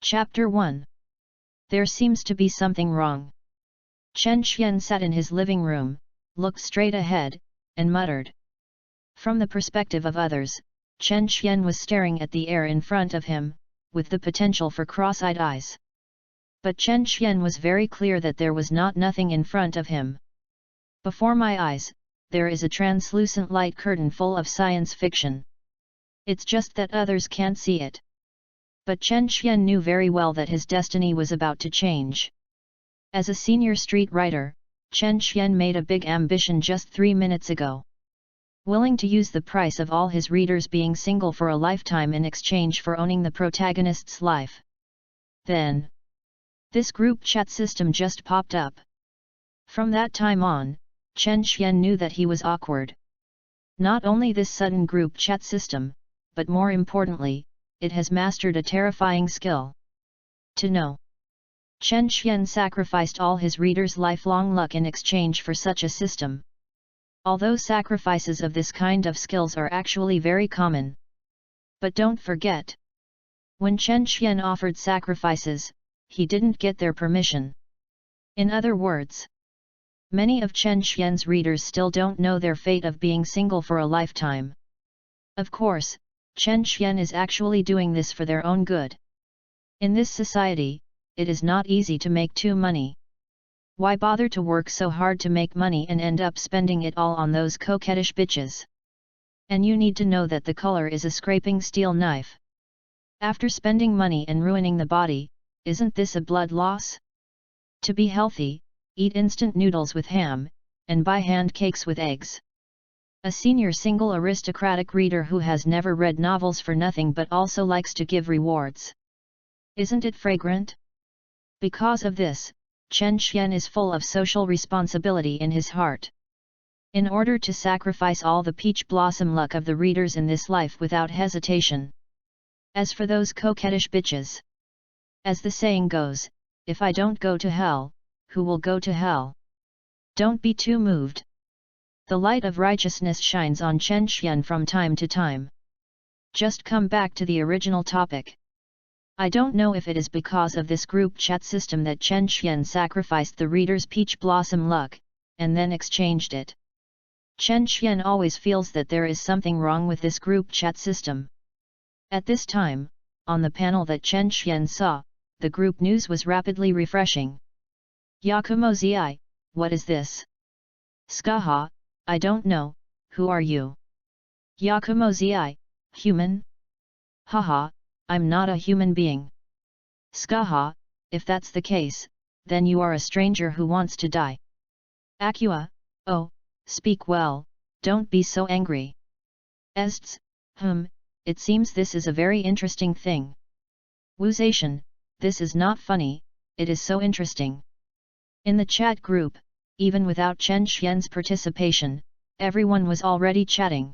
Chapter 1. There seems to be something wrong. Chen Xian sat in his living room, looked straight ahead, and muttered. From the perspective of others, Chen Xian was staring at the air in front of him, with the potential for cross-eyed eyes. But Chen Xian was very clear that there was nothing in front of him. Before my eyes, there is a translucent light curtain full of science fiction. It's just that others can't see it. But Chen Xian knew very well that his destiny was about to change. As a senior street writer, Chen Xian made a big ambition just 3 minutes ago. Willing to use the price of all his readers being single for a lifetime in exchange for owning the protagonist's life. Then, this group chat system just popped up. From that time on, Chen Xian knew that he was awkward. Not only this sudden group chat system, but more importantly, it has mastered a terrifying skill. To know. Chen Xian sacrificed all his readers' lifelong luck in exchange for such a system. Although sacrifices of this kind of skills are actually very common. But don't forget. When Chen Xian offered sacrifices, he didn't get their permission. In other words, many of Chen Xian's readers still don't know their fate of being single for a lifetime. Of course, Chen Xian is actually doing this for their own good. In this society, it is not easy to make money. Why bother to work so hard to make money and end up spending it all on those coquettish bitches? And you need to know that the color is a scraping steel knife. After spending money and ruining the body, isn't this a blood loss? To be healthy, eat instant noodles with ham, and buy hand cakes with eggs. A senior single aristocratic reader who has never read novels for nothing but also likes to give rewards. Isn't it fragrant? Because of this, Chen Xian is full of social responsibility in his heart. In order to sacrifice all the peach blossom luck of the readers in this life without hesitation. As for those coquettish bitches. As the saying goes, if I don't go to hell, who will go to hell? Don't be too moved. The light of righteousness shines on Chen Xian from time to time. Just come back to the original topic. I don't know if it is because of this group chat system that Chen Xian sacrificed the reader's peach blossom luck, and then exchanged it. Chen Xian always feels that there is something wrong with this group chat system. At this time, on the panel that Chen Xian saw, the group news was rapidly refreshing. Yakumo Zi, what is this? Skaha, I don't know, who are you? Yakumo Zi, human? Haha, I'm not a human being. Skaha, if that's the case, then you are a stranger who wants to die. Akua, oh, speak well, don't be so angry. Ests, it seems this is a very interesting thing. Wuzation, this is not funny, it is so interesting. In the chat group, even without Chen Xian's participation, everyone was already chatting.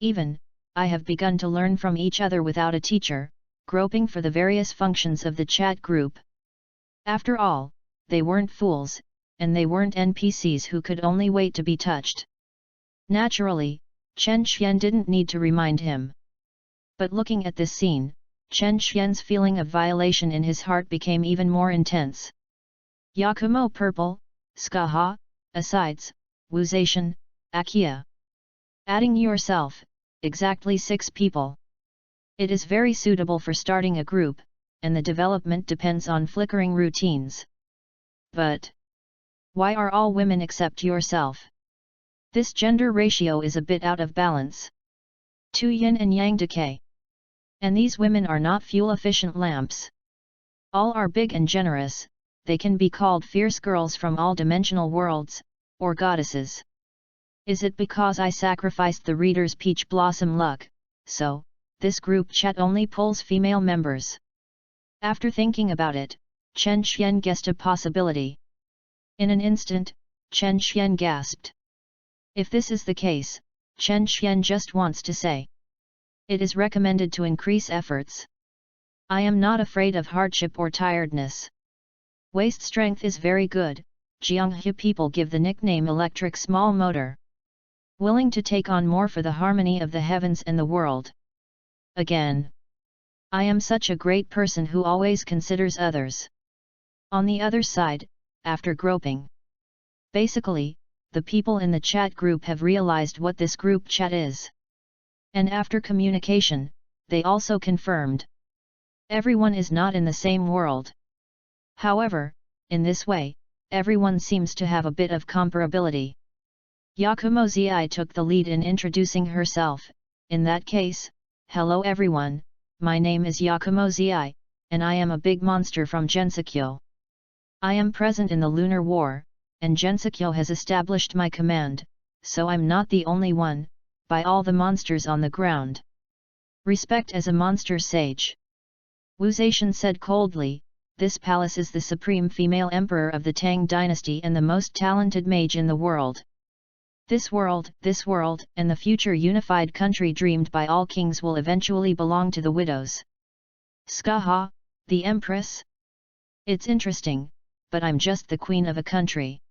Even, I have begun to learn from each other without a teacher, groping for the various functions of the chat group. After all, they weren't fools, and they weren't NPCs who could only wait to be touched. Naturally, Chen Xian didn't need to remind him. But looking at this scene, Chen Xian's feeling of violation in his heart became even more intense. Yakumo Purple, Skaha, asides, Wuzation, Akia. Adding yourself, exactly 6 people. It is very suitable for starting a group, and the development depends on flickering routines. But why are all women except yourself? This gender ratio is a bit out of balance. 2 yin and yang decay. And these women are not fuel-efficient lamps. All are big and generous, they can be called fierce girls from all dimensional worlds, or goddesses. Is it because I sacrificed the reader's peach blossom luck, so, this group chat only pulls female members? After thinking about it, Chen Xian guessed a possibility. In an instant, Chen Xian gasped. If this is the case, Chen Xian just wants to say. It is recommended to increase efforts. I am not afraid of hardship or tiredness. Waist strength is very good, Jianghe people give the nickname electric small motor. Willing to take on more for the harmony of the heavens and the world. Again. I am such a great person who always considers others. On the other side, after groping. Basically, the people in the chat group have realized what this group chat is. And after communication, they also confirmed. Everyone is not in the same world. However, in this way, everyone seems to have a bit of comparability. Yakumo Zi took the lead in introducing herself. In that case, hello everyone, my name is Yakumo Zi, and I am a big monster from Gensokyo. I am present in the Lunar War, and Gensokyo has established my command, so I'm not the only one, by all the monsters on the ground. Respect as a monster sage. Wu Zaishan said coldly, this palace is the supreme female emperor of the Tang dynasty and the most talented mage in the world. This world, and the future unified country dreamed by all kings will eventually belong to the widows. Skaha, the empress? It's interesting, but I'm just the queen of a country.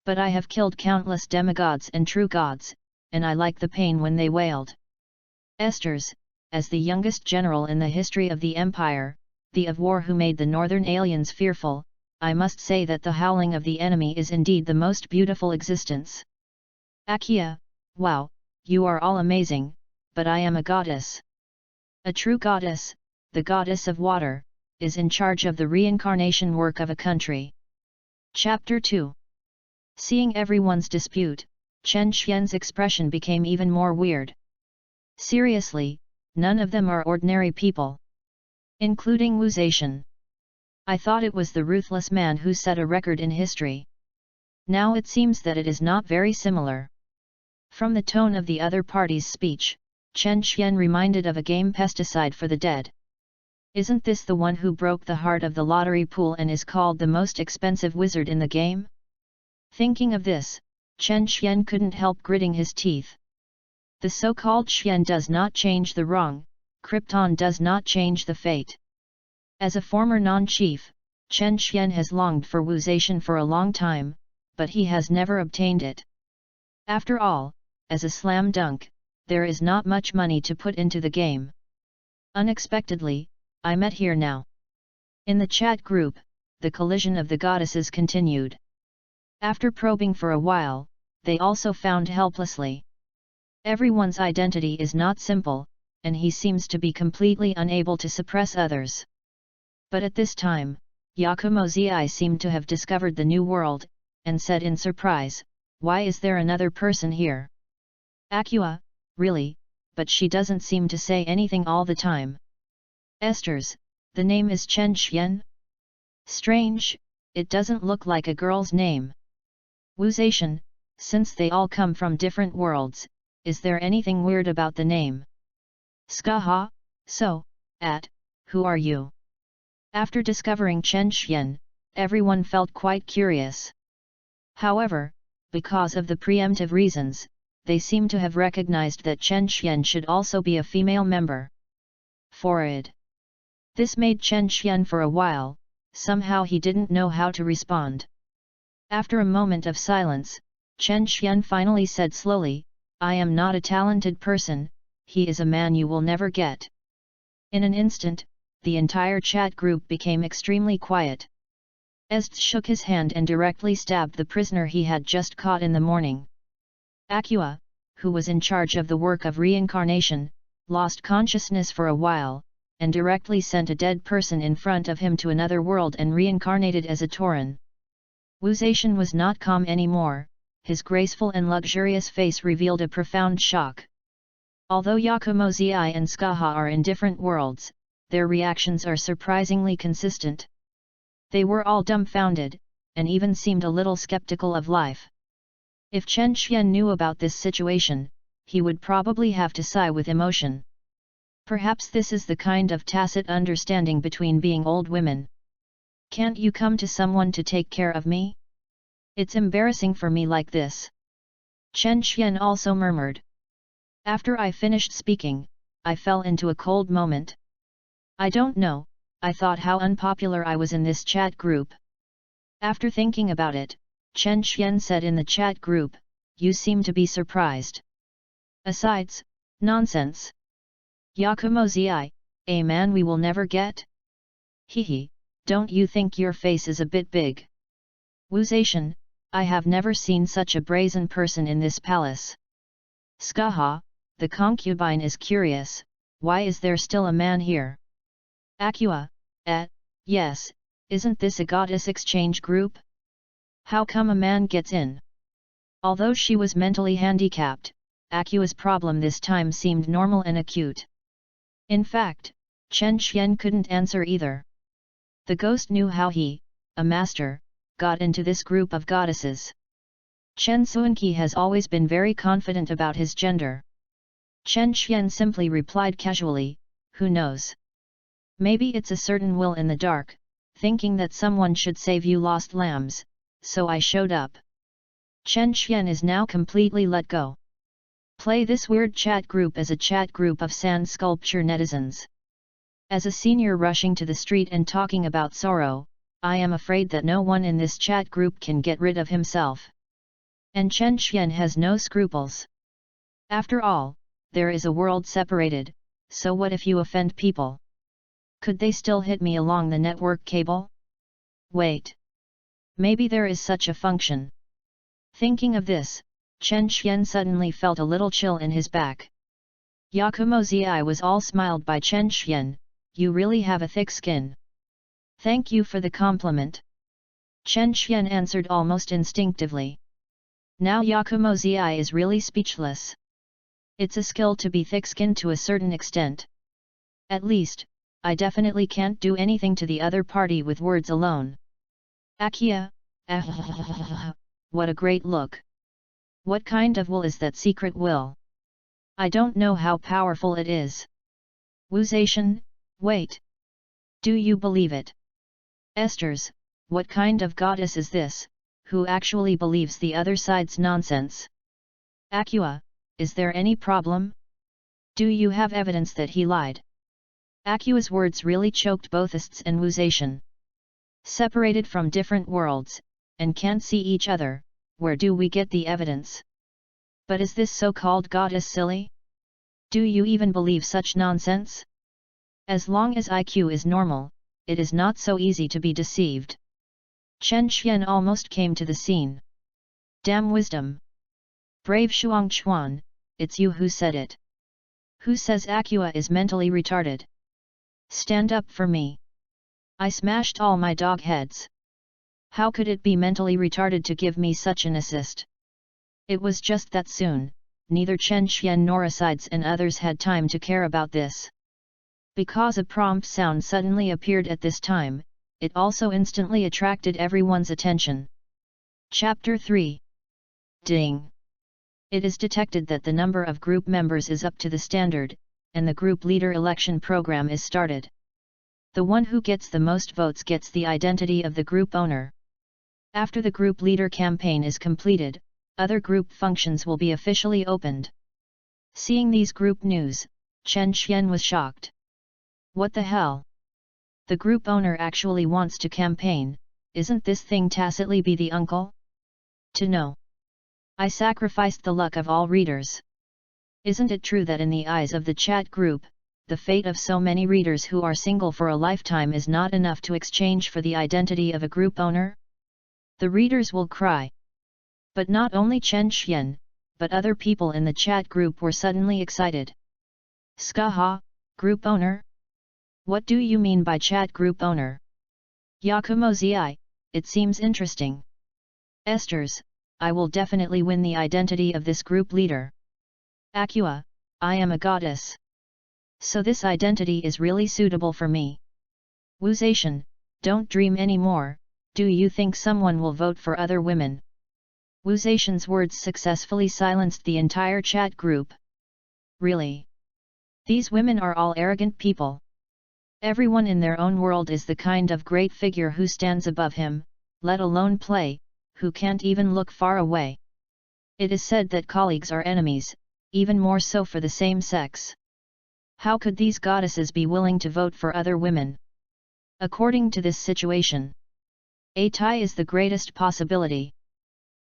But I have killed countless demigods and true gods, and I like the pain when they wailed. Esters, as the youngest general in the history of the empire, the of war who made the northern aliens fearful, I must say that the howling of the enemy is indeed the most beautiful existence. Akia, wow, you are all amazing, but I am a goddess. A true goddess, the goddess of water, is in charge of the reincarnation work of a country. Chapter 2. Seeing everyone's dispute, Chen Xian's expression became even more weird. Seriously, none of them are ordinary people. Including Wu Zaishan. I thought it was the ruthless man who set a record in history. Now it seems that it is not very similar. From the tone of the other party's speech, Chen Xian reminded of a game Pesticide for the Dead. Isn't this the one who broke the heart of the lottery pool and is called the most expensive wizard in the game? Thinking of this, Chen Xian couldn't help gritting his teeth. The so-called Xian does not change the wrong, Krypton does not change the fate. As a former non-chief, Chen Xian has longed for Wu Zaishan for a long time, but he has never obtained it. After all, as a slam dunk, there is not much money to put into the game. Unexpectedly, I met here now. In the chat group, the collision of the goddesses continued. After probing for a while, they also found helplessly. Everyone's identity is not simple, and he seems to be completely unable to suppress others. But at this time, Yakumo Zi seemed to have discovered the new world, and said in surprise, why is there another person here? Akua, really, but she doesn't seem to say anything all the time. Esters, the name is Chen Xian? Strange, it doesn't look like a girl's name. Wu Zaishan, since they all come from different worlds, is there anything weird about the name? Skaha, so, who are you? After discovering Chen Xian, everyone felt quite curious. However, because of the preemptive reasons, they seem to have recognized that Chen Xian should also be a female member. Forward. This made Chen Xian for a while, somehow he didn't know how to respond. After a moment of silence, Chen Xian finally said slowly, I am not a talented person, he is a man you will never get. In an instant, the entire chat group became extremely quiet. Est shook his hand and directly stabbed the prisoner he had just caught in the morning. Akua, who was in charge of the work of reincarnation, lost consciousness for a while, and directly sent a dead person in front of him to another world and reincarnated as a Tauren. Wu Zaishan was not calm anymore, his graceful and luxurious face revealed a profound shock. Although Yakumo Zi and Skaha are in different worlds, their reactions are surprisingly consistent. They were all dumbfounded, and even seemed a little skeptical of life. If Chen Xian knew about this situation, he would probably have to sigh with emotion. Perhaps this is the kind of tacit understanding between being old women. Can't you come to someone to take care of me? It's embarrassing for me like this. Chen Xian also murmured. After I finished speaking, I fell into a cold moment. I don't know, I thought how unpopular I was in this chat group. After thinking about it, Chen Xian said in the chat group, you seem to be surprised. Asides, nonsense. Yakumo Zi, A man we will never get? Hehe, don't you think your face is a bit big? Wuzation, I have never seen such a brazen person in this palace. Skaha, the concubine is curious, why is there still a man here? Aqua, yes, isn't this a goddess exchange group? How come a man gets in? Although she was mentally handicapped, Aqua's problem this time seemed normal and acute. In fact, Chen Xian couldn't answer either. The ghost knew how he, a master, got into this group of goddesses. Chen Xuanqi has always been very confident about his gender. Chen Xian simply replied casually, who knows? Maybe it's a certain will in the dark, thinking that someone should save you lost lambs, so I showed up. Chen Xian is now completely let go. Play this weird chat group as a chat group of sand sculpture netizens. As a senior rushing to the street and talking about sorrow, I am afraid that no one in this chat group can get rid of himself. And Chen Xian has no scruples. After all, there is a world separated, so what if you offend people? Could they still hit me along the network cable? Wait. Maybe there is such a function. Thinking of this, Chen Xian suddenly felt a little chill in his back. Yakumo Zi was all smiled by Chen Xian, you really have a thick skin. Thank you for the compliment. Chen Xian answered almost instinctively. Now Yakumo Zi is really speechless. It's a skill to be thick-skinned to a certain extent. At least, I definitely can't do anything to the other party with words alone. Akia, what a great look. What kind of will is that secret will? I don't know how powerful it is. Wuzation, wait. Do you believe it? Esther's, what kind of goddess is this, who actually believes the other side's nonsense? Aqua, is there any problem? Do you have evidence that he lied? Aqua's words really choked both Ists and Wuzation. Separated from different worlds, and can't see each other, where do we get the evidence? But is this so-called goddess silly? Do you even believe such nonsense? As long as IQ is normal, it is not so easy to be deceived. Chen Xian almost came to the scene. Damn wisdom! Brave Shuang Chuan, it's you who said it. Who says Aqua is mentally retarded? Stand up for me. I smashed all my dog heads. How could it be mentally retarded to give me such an assist? It was just that soon, neither Chen Xian nor Asides and others had time to care about this. Because a prompt sound suddenly appeared at this time, it also instantly attracted everyone's attention. Chapter 3. Ding! It is detected that the number of group members is up to the standard, and the group leader election program is started. The one who gets the most votes gets the identity of the group owner. After the group leader campaign is completed, other group functions will be officially opened. Seeing these group news, Chen Xian was shocked. What the hell? The group owner actually wants to campaign, isn't this thing tacitly be the uncle? To know. I sacrificed the luck of all readers. Isn't it true that in the eyes of the chat group, the fate of so many readers who are single for a lifetime is not enough to exchange for the identity of a group owner? The readers will cry. But not only Chen Xian, but other people in the chat group were suddenly excited. Skaha, group owner? What do you mean by chat group owner? Yakumo Zi, it seems interesting. Esther's, I will definitely win the identity of this group leader. Aqua, I am a goddess. So this identity is really suitable for me. Wuzation, don't dream anymore, do you think someone will vote for other women? Wuzation's words successfully silenced the entire chat group. Really? These women are all arrogant people. Everyone in their own world is the kind of great figure who stands above him, let alone play, who can't even look far away. It is said that colleagues are enemies, even more so for the same sex. How could these goddesses be willing to vote for other women? According to this situation, a tie is the greatest possibility.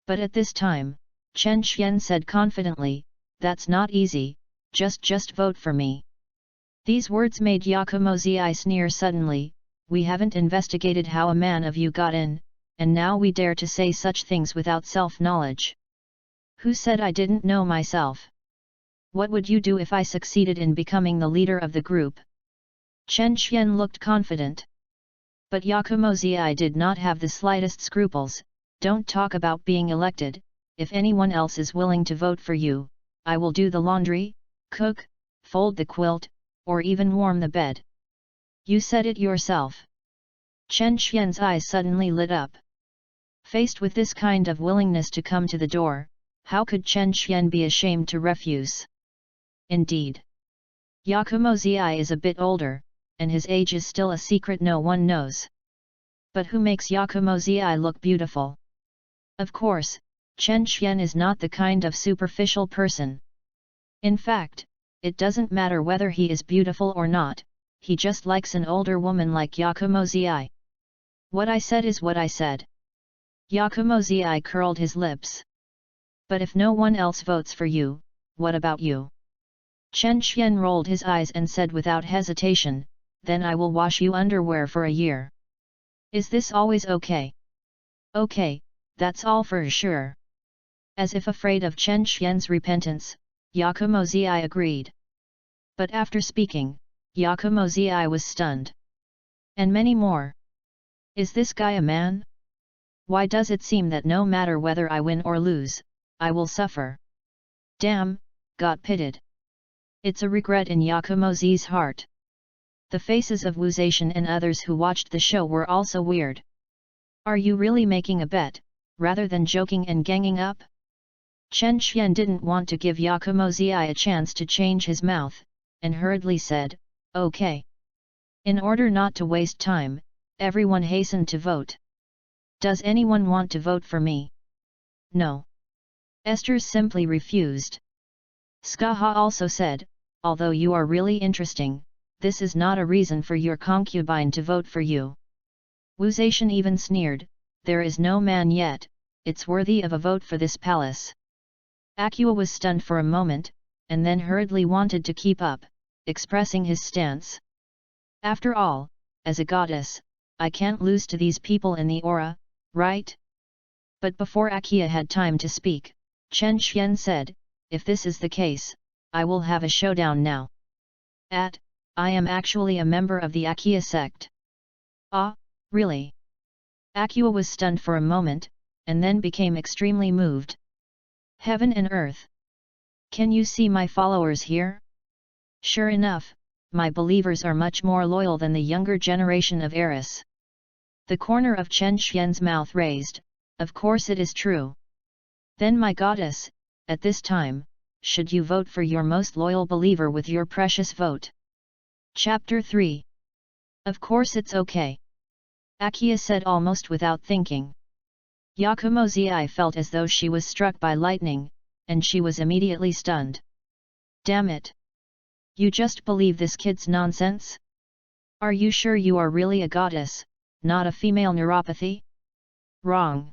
But at this time, Chen Xian said confidently, that's not easy, just vote for me. These words made Yakumo-zi sneer suddenly. We haven't investigated how a man of you got in, and now we dare to say such things without self-knowledge. Who said I didn't know myself? What would you do if I succeeded in becoming the leader of the group? Chen Xian looked confident. But Yakumo-zi did not have the slightest scruples. Don't talk about being elected. If anyone else is willing to vote for you, I will do the laundry, cook, fold the quilt, or even warm the bed. You said it yourself. Chen Xian's eyes suddenly lit up. Faced with this kind of willingness to come to the door, how could Chen Xian be ashamed to refuse? Indeed. Yakumo-zi is a bit older, and his age is still a secret no one knows. But who makes Yakumo-zi look beautiful? Of course, Chen Xian is not the kind of superficial person. In fact, it doesn't matter whether he is beautiful or not, he just likes an older woman like Yakumo-zi. What I said is what I said. Yakumo-zi curled his lips. But if no one else votes for you, what about you? Chen Xian rolled his eyes and said without hesitation, then I will wash you underwear for a year. Is this always okay? Okay, that's all for sure. As if afraid of Chen Xian's repentance, Yakumo-zi agreed. But after speaking, Yakumo-zi was stunned. And many more. Is this guy a man? Why does it seem that no matter whether I win or lose, I will suffer? Damn, got pitted. It's a regret in Yakumo-zi's heart. The faces of Wu Zaishan and others who watched the show were also weird. Are you really making a bet, rather than joking and ganging up? Chen Xian didn't want to give Yakumo-zi a chance to change his mouth, and hurriedly said, okay. In order not to waste time, everyone hastened to vote. Does anyone want to vote for me? No. Esther simply refused. Skaha also said, although you are really interesting, this is not a reason for your concubine to vote for you. Wu Zaishan even sneered, there is no man yet, it's worthy of a vote for this palace. Akua was stunned for a moment, and then hurriedly wanted to keep up, expressing his stance. After all, as a goddess, I can't lose to these people in the aura, right? But before Akua had time to speak, Chen Xian said, if this is the case, I will have a showdown now. I am actually a member of the Akua sect. Ah, really? Akua was stunned for a moment, and then became extremely moved. Heaven and earth! Can you see my followers here? Sure enough, my believers are much more loyal than the younger generation of Eris. The corner of Chen Xian's mouth raised, of course it is true. Then my goddess, at this time, should you vote for your most loyal believer with your precious vote? Chapter 3. Of course it's okay. Akua said almost without thinking. Yakumo-zi felt as though she was struck by lightning, and she was immediately stunned. Damn it! You just believe this kid's nonsense? Are you sure you are really a goddess, not a female neuropathy? Wrong.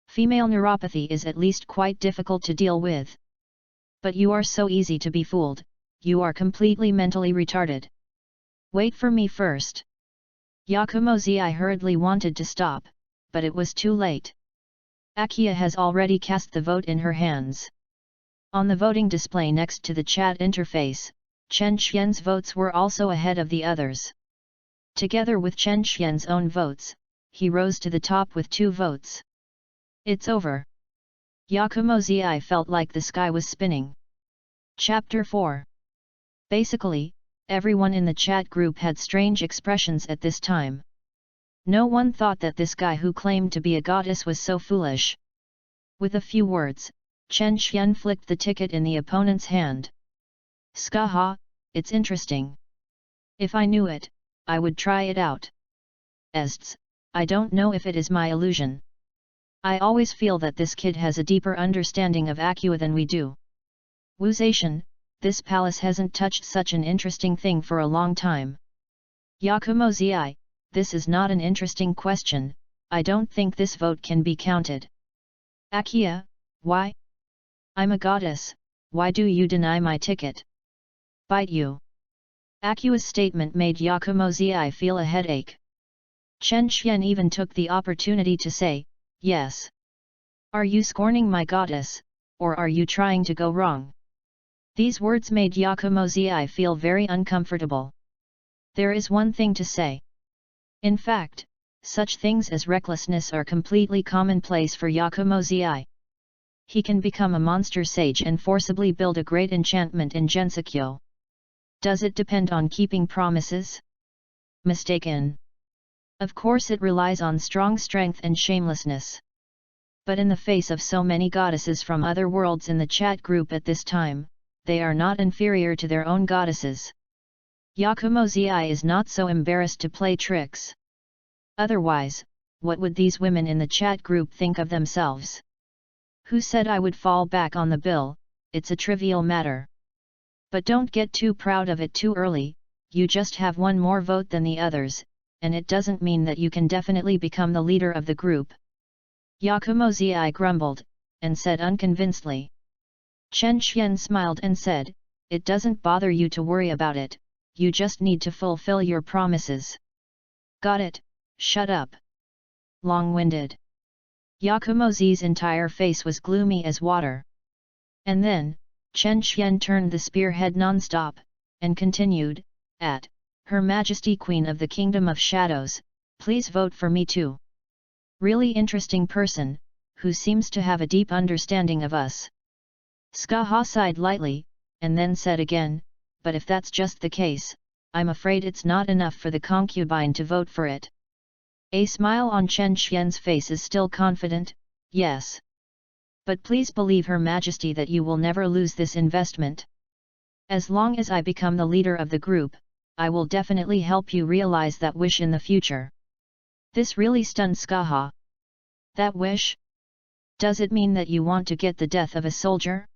Female neuropathy is at least quite difficult to deal with. But you are so easy to be fooled, you are completely mentally retarded. Wait for me first. Yakumo-zi hurriedly wanted to stop, but it was too late. Akua has already cast the vote in her hands. On the voting display next to the chat interface, Chen Xian's votes were also ahead of the others. Together with Chen Xian's own votes, he rose to the top with 2 votes. It's over. Yakumo-zi felt like the sky was spinning. Chapter 4. Basically, everyone in the chat group had strange expressions at this time. No one thought that this guy who claimed to be a goddess was so foolish. With a few words, Chen Xian flicked the ticket in the opponent's hand. Skaha, it's interesting. If I knew it, I would try it out. Ests, I don't know if it is my illusion. I always feel that this kid has a deeper understanding of Akua than we do. Wu Zaishan, this palace hasn't touched such an interesting thing for a long time. Yakumo-zi, this is not an interesting question, I don't think this vote can be counted. Akua, why? I'm a goddess, why do you deny my ticket? Bite you. Akua's statement made Yakumo Zi feel a headache. Chen Xian even took the opportunity to say, "Yes. Are you scorning my goddess, or are you trying to go wrong?" These words made Yakumo Zi feel very uncomfortable. There is one thing to say. In fact, such things as recklessness are completely commonplace for Yakumo Zi. He can become a monster sage and forcibly build a great enchantment in Gensokyo. Does it depend on keeping promises? Mistaken. Of course it relies on strong strength and shamelessness. But in the face of so many goddesses from other worlds in the chat group at this time, they are not inferior to their own goddesses. Yakumo Zi is not so embarrassed to play tricks. Otherwise, what would these women in the chat group think of themselves? Who said I would fall back on the bill? It's a trivial matter. But don't get too proud of it too early, you just have one more vote than the others, and it doesn't mean that you can definitely become the leader of the group. Yakumo Zi grumbled, and said unconvincedly. Chen Xian smiled and said, "It doesn't bother you to worry about it, you just need to fulfill your promises." "Got it, shut up." Long-winded. Yakumo Zi's entire face was gloomy as water. And then, Chen Xian turned the spearhead non-stop, and continued, "At Her Majesty Queen of the Kingdom of Shadows, please vote for me too. Really interesting person, who seems to have a deep understanding of us." Skaha sighed lightly, and then said again, "But if that's just the case, I'm afraid it's not enough for the concubine to vote for it." A smile on Chen Xian's face is still confident, "Yes. But please believe Her Majesty that you will never lose this investment. As long as I become the leader of the group, I will definitely help you realize that wish in the future." This really stunned Skaha. "That wish? Does it mean that you want to get the death of a soldier?"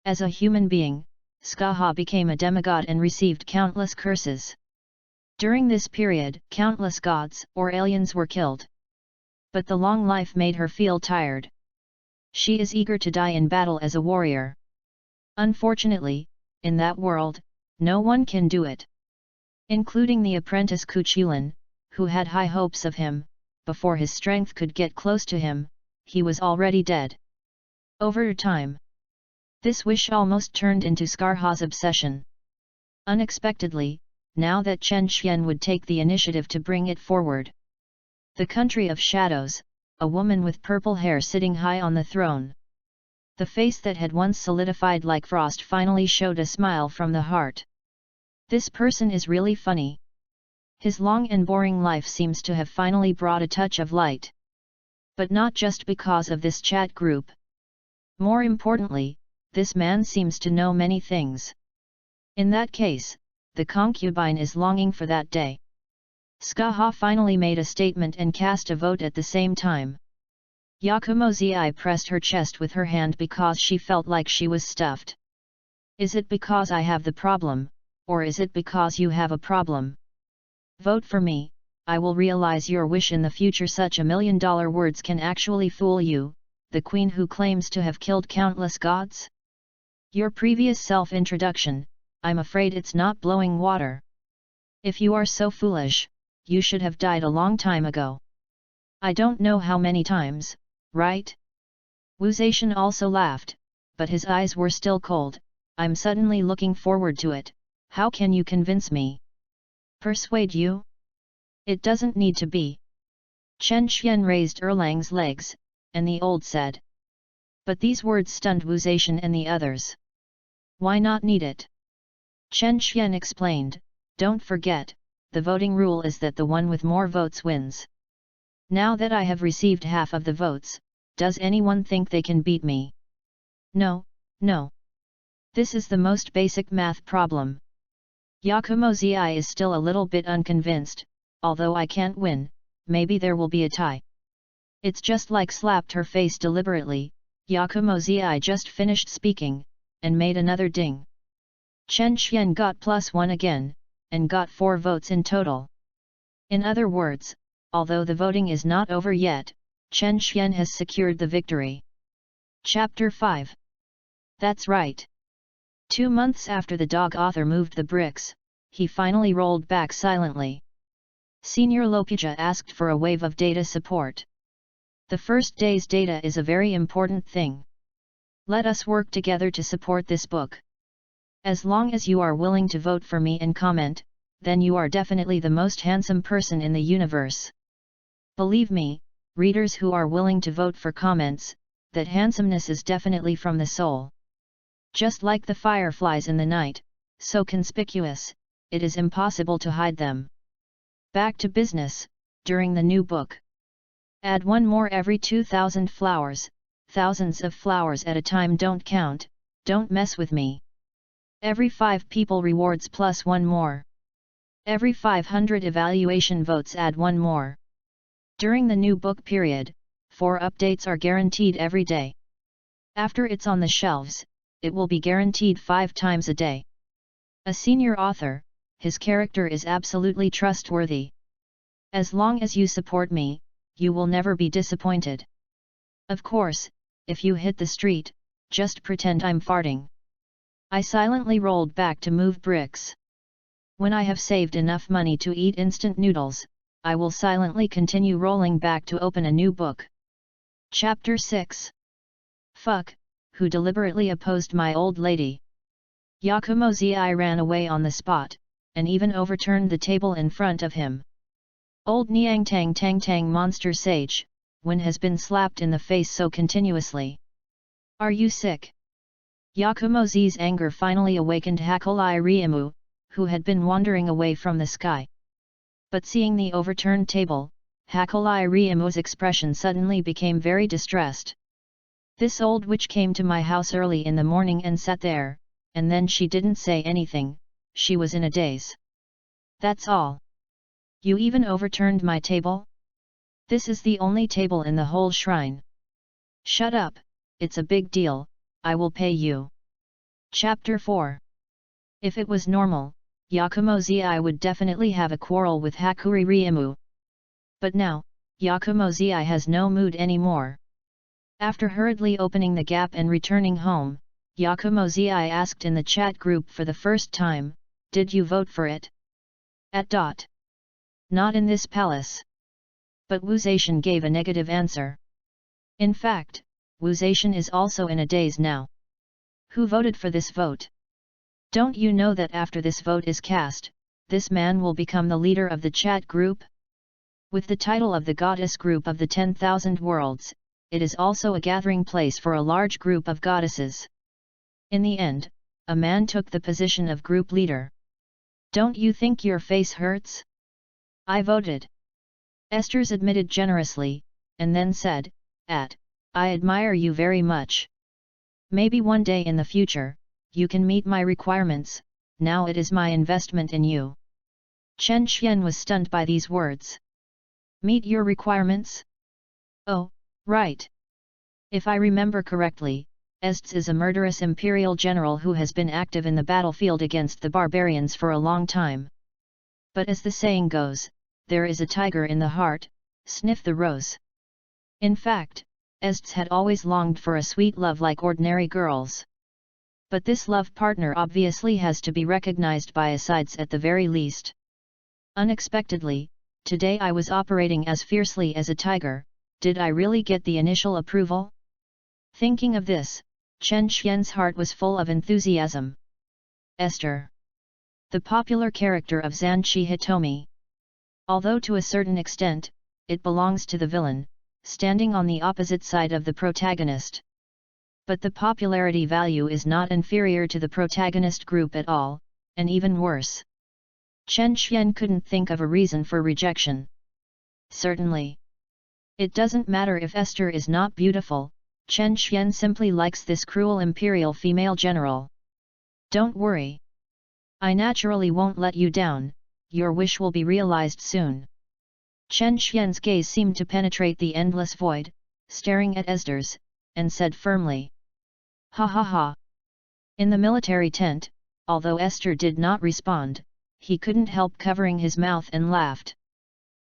As a human being, Skaha became a demigod and received countless curses. During this period, countless gods or aliens were killed. But the long life made her feel tired. She is eager to die in battle as a warrior. Unfortunately, in that world, no one can do it. Including the apprentice Kuchulin, who had high hopes of him. Before his strength could get close to him, he was already dead. Over time, this wish almost turned into Skarha's obsession. Unexpectedly, now that Chen Xian would take the initiative to bring it forward. The country of shadows, a woman with purple hair sitting high on the throne. The face that had once solidified like frost finally showed a smile from the heart. This person is really funny. His long and boring life seems to have finally brought a touch of light. But not just because of this chat group. More importantly, this man seems to know many things. In that case, the concubine is longing for that day. Skaha finally made a statement and cast a vote at the same time. Yakumo Zi pressed her chest with her hand because she felt like she was stuffed. "Is it because I have the problem, or is it because you have a problem? Vote for me, I will realize your wish in the future." Such $1 million words can actually fool you, the queen who claims to have killed countless gods? Your previous self-introduction, I'm afraid it's not blowing water. If you are so foolish, you should have died a long time ago. I don't know how many times, right? Wu Zaishan also laughed, but his eyes were still cold. "I'm suddenly looking forward to it, how can you convince me? Persuade you? It doesn't need to be." Chen Xian raised Erlang's legs, and the old said. But these words stunned Wu Zaishan and the others. "Why not need it?" Chen Xian explained, "Don't forget, the voting rule is that the one with more votes wins. Now that I have received half of the votes, does anyone think they can beat me? No, no. This is the most basic math problem." Yakumo Zi is still a little bit unconvinced, "Although I can't win, maybe there will be a tie." It's just like slapped her face deliberately. Yakumo Zi just finished speaking, and made another ding. Chen Xian got +1 again, and got 4 votes in total. In other words, although the voting is not over yet, Chen Xian has secured the victory. Chapter 5. That's right. 2 months after the dog author moved the bricks, he finally rolled back silently. Senior Lokija asked for a wave of data support. The first day's data is a very important thing. Let us work together to support this book. As long as you are willing to vote for me and comment, then you are definitely the most handsome person in the universe. Believe me, readers who are willing to vote for comments, that handsomeness is definitely from the soul. Just like the fireflies in the night, so conspicuous, it is impossible to hide them. Back to business, during the new book. Add one more every 2,000 flowers, thousands of flowers at a time, don't count, don't mess with me. Every 5 people rewards plus one more. Every 500 evaluation votes add one more. During the new book period, 4 updates are guaranteed every day. After it's on the shelves, it will be guaranteed 5 times a day. A senior author, his character is absolutely trustworthy. As long as you support me, you will never be disappointed. Of course, if you hit the street, just pretend I'm farting. I silently rolled back to move bricks. When I have saved enough money to eat instant noodles, I will silently continue rolling back to open a new book. Chapter 6. Fuck, who deliberately opposed my old lady. Yakumo Zi ran away on the spot, and even overturned the table in front of him. Old Niang Tang Tang Tang monster sage, when has been slapped in the face so continuously? Are you sick? Yakumo Z's anger finally awakened Hakolai Ryumu, who had been wandering away from the sky. But seeing the overturned table, Hakolai Ryumu's expression suddenly became very distressed. This old witch came to my house early in the morning and sat there, and then she didn't say anything, she was in a daze. That's all. You even overturned my table? This is the only table in the whole shrine. Shut up, it's a big deal, I will pay you. Chapter 4. If it was normal, Yakumo Zi would definitely have a quarrel with Hakuri Ryumu. But now, Yakumo Zi has no mood anymore. After hurriedly opening the gap and returning home, Yakumo Zi asked in the chat group for the first time, did you vote for it? Not in this palace. But Wu Zaishan gave a negative answer. In fact, Wu Zaishan is also in a daze now. Who voted for this vote? Don't you know that after this vote is cast, this man will become the leader of the chat group? With the title of the goddess group of the 10,000 worlds, it is also a gathering place for a large group of goddesses. In the end, a man took the position of group leader. Don't you think your face hurts? I voted. Esther's admitted generously, and then said, I admire you very much. Maybe one day in the future, you can meet my requirements, now it is my investment in you. Chen Xian was stunned by these words. Meet your requirements? Oh, right. If I remember correctly, Estes is a murderous imperial general who has been active in the battlefield against the barbarians for a long time. But as the saying goes, there is a tiger in the heart, sniff the rose. In fact, Estes had always longed for a sweet love like ordinary girls. But this love partner obviously has to be recognized by asides at the very least. Unexpectedly, today I was operating as fiercely as a tiger, did I really get the initial approval? Thinking of this, Chen Xian's heart was full of enthusiasm. Esther. The popular character of Zanchi Hitomi. Although to a certain extent, it belongs to the villain, standing on the opposite side of the protagonist. But the popularity value is not inferior to the protagonist group at all, and even worse. Chen Xian couldn't think of a reason for rejection. Certainly. It doesn't matter if Esther is not beautiful, Chen Xian simply likes this cruel imperial female general. Don't worry. I naturally won't let you down, your wish will be realized soon. Chen Xian's gaze seemed to penetrate the endless void, staring at Esther's, and said firmly. Ha ha ha. In the military tent, although Esther did not respond, he couldn't help covering his mouth and laughed.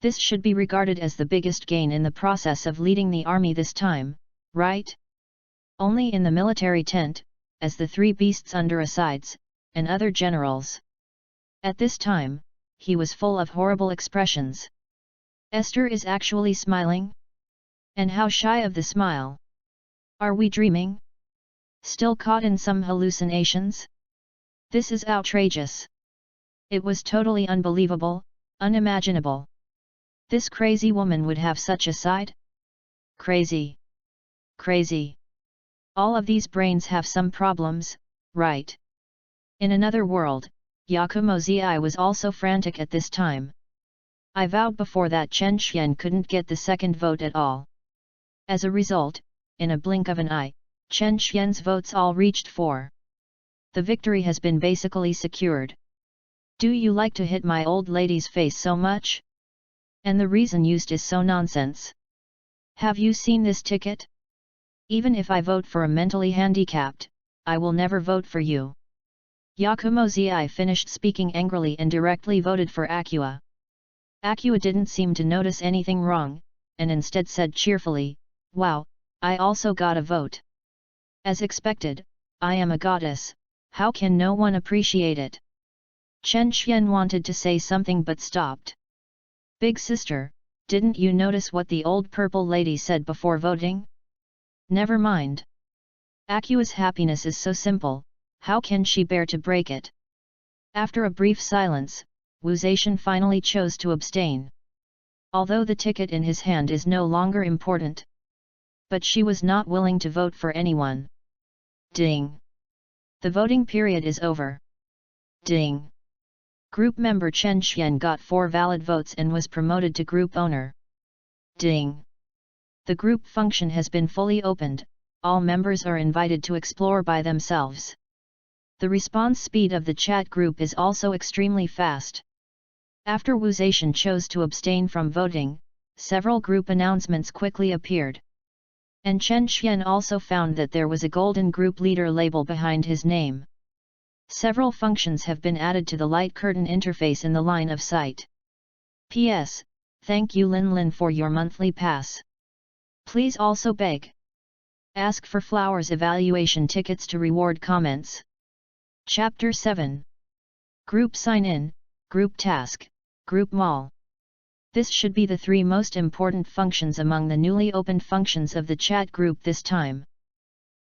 This should be regarded as the biggest gain in the process of leading the army this time, right? Only in the military tent, as the 3 beasts under asides, and other generals. At this time, he was full of horrible expressions. Esther is actually smiling? And how shy of the smile! Are we dreaming? Still caught in some hallucinations? This is outrageous. It was totally unbelievable, unimaginable. This crazy woman would have such a side? Crazy. Crazy. All of these brains have some problems, right? In another world, Yakumo Zi was also frantic at this time. I vowed before that Chen Xian couldn't get the second vote at all. As a result, in a blink of an eye, Chen Xian's votes all reached 4. The victory has been basically secured. Do you like to hit my old lady's face so much? And the reason used is so nonsense. Have you seen this ticket? Even if I vote for a mentally handicapped, I will never vote for you. Yakumo Zi finished speaking angrily and directly voted for Acua. Acua didn't seem to notice anything wrong, and instead said cheerfully, "Wow, I also got a vote. As expected, I am a goddess, how can no one appreciate it?" Chen Xian wanted to say something but stopped. "Big sister, didn't you notice what the old purple lady said before voting? Never mind. Acua's happiness is so simple, how can she bear to break it?" After a brief silence, Wu Zaishan finally chose to abstain. Although the ticket in his hand is no longer important. But she was not willing to vote for anyone. Ding! The voting period is over. Ding! Group member Chen Xian got 4 valid votes and was promoted to group owner. Ding! The group function has been fully opened, all members are invited to explore by themselves. The response speed of the chat group is also extremely fast. After Wu Zaishan chose to abstain from voting, several group announcements quickly appeared. And Chen Xian also found that there was a golden group leader label behind his name. Several functions have been added to the light curtain interface in the line of sight. P.S. Thank you Lin Lin for your monthly pass. Please also beg. Ask for flowers evaluation tickets to reward comments. Chapter 7. Group Sign-In, Group Task, Group Mall. This should be the 3 most important functions among the newly opened functions of the chat group this time.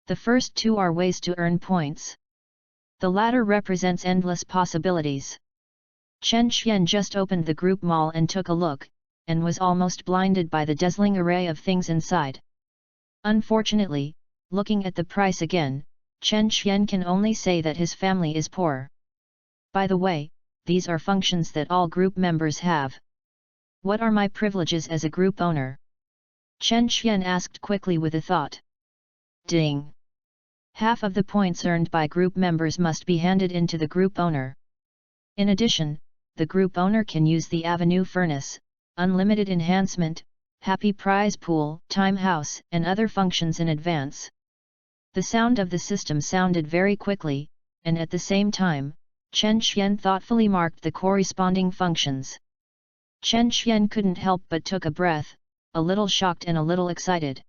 The first 2 are ways to earn points. The latter represents endless possibilities. Chen Xian just opened the group mall and took a look, and was almost blinded by the dazzling array of things inside. Unfortunately, looking at the price again, Chen Xian can only say that his family is poor. By the way, these are functions that all group members have. What are my privileges as a group owner? Chen Xian asked quickly with a thought. Ding! Half of the points earned by group members must be handed in to the group owner. In addition, the group owner can use the Avenue Furnace, Unlimited Enhancement, Happy Prize Pool, Time House, and other functions in advance. The sound of the system sounded very quickly, and at the same time, Chen Xian thoughtfully marked the corresponding functions. Chen Xian couldn't help but took a breath, a little shocked and a little excited.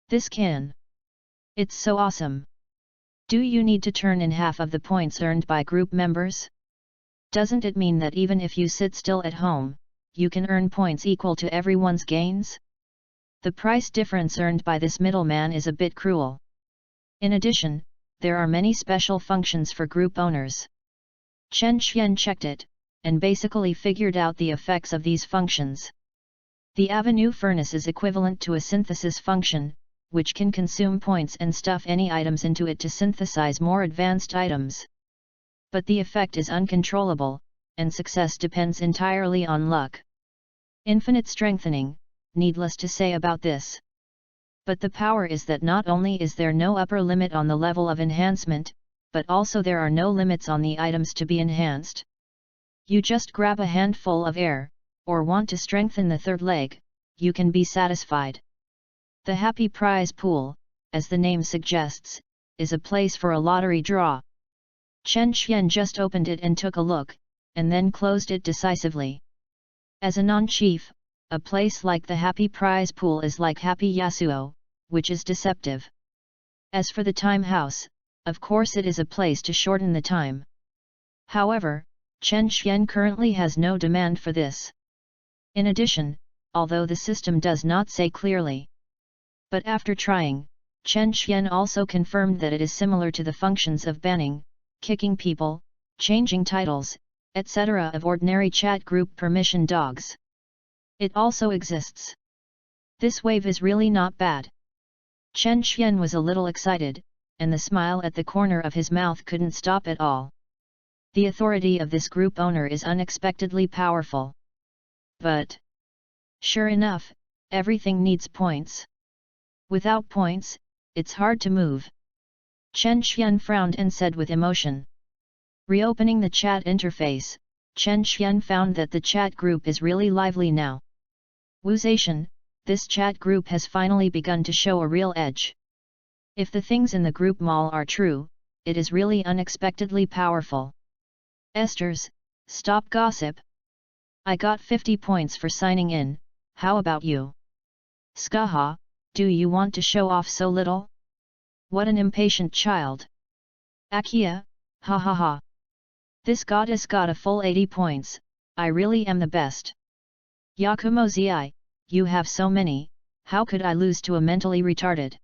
This can. It's so awesome. Do you need to turn in half of the points earned by group members? Doesn't it mean that even if you sit still at home, you can earn points equal to everyone's gains? The price difference earned by this middleman is a bit cruel. In addition, there are many special functions for group owners. Chen Xian checked it, and basically figured out the effects of these functions. The Avenue Furnace is equivalent to a synthesis function, which can consume points and stuff any items into it to synthesize more advanced items. But the effect is uncontrollable, and success depends entirely on luck. Infinite strengthening, needless to say about this. But the power is that not only is there no upper limit on the level of enhancement, but also there are no limits on the items to be enhanced. You just grab a handful of air, or want to strengthen the third leg, you can be satisfied. The Happy Prize Pool, as the name suggests, is a place for a lottery draw. Chen Xian just opened it and took a look, and then closed it decisively. As a non-chief, a place like the Happy Prize Pool is like Happy Yasuo, which is deceptive. As for the Time House, of course it is a place to shorten the time. However, Chen Xian currently has no demand for this. In addition, although the system does not say clearly, but after trying, Chen Xian also confirmed that it is similar to the functions of banning, kicking people, changing titles, etc. of ordinary chat group permission dogs. It also exists. This wave is really not bad. Chen Xian was a little excited, and the smile at the corner of his mouth couldn't stop at all. The authority of this group owner is unexpectedly powerful. But sure enough, everything needs points. Without points, it's hard to move. Chen Xian frowned and said with emotion. Reopening the chat interface, Chen Xian found that the chat group is really lively now. Wuzation, this chat group has finally begun to show a real edge. If the things in the group mall are true, it is really unexpectedly powerful. Esters, stop gossip. I got 50 points for signing in, how about you? Skaha, do you want to show off so little? What an impatient child. Akia, ha ha ha. This goddess got a full 80 points, I really am the best. Yakumo Zi, you have so many, how could I lose to a mentally retarded?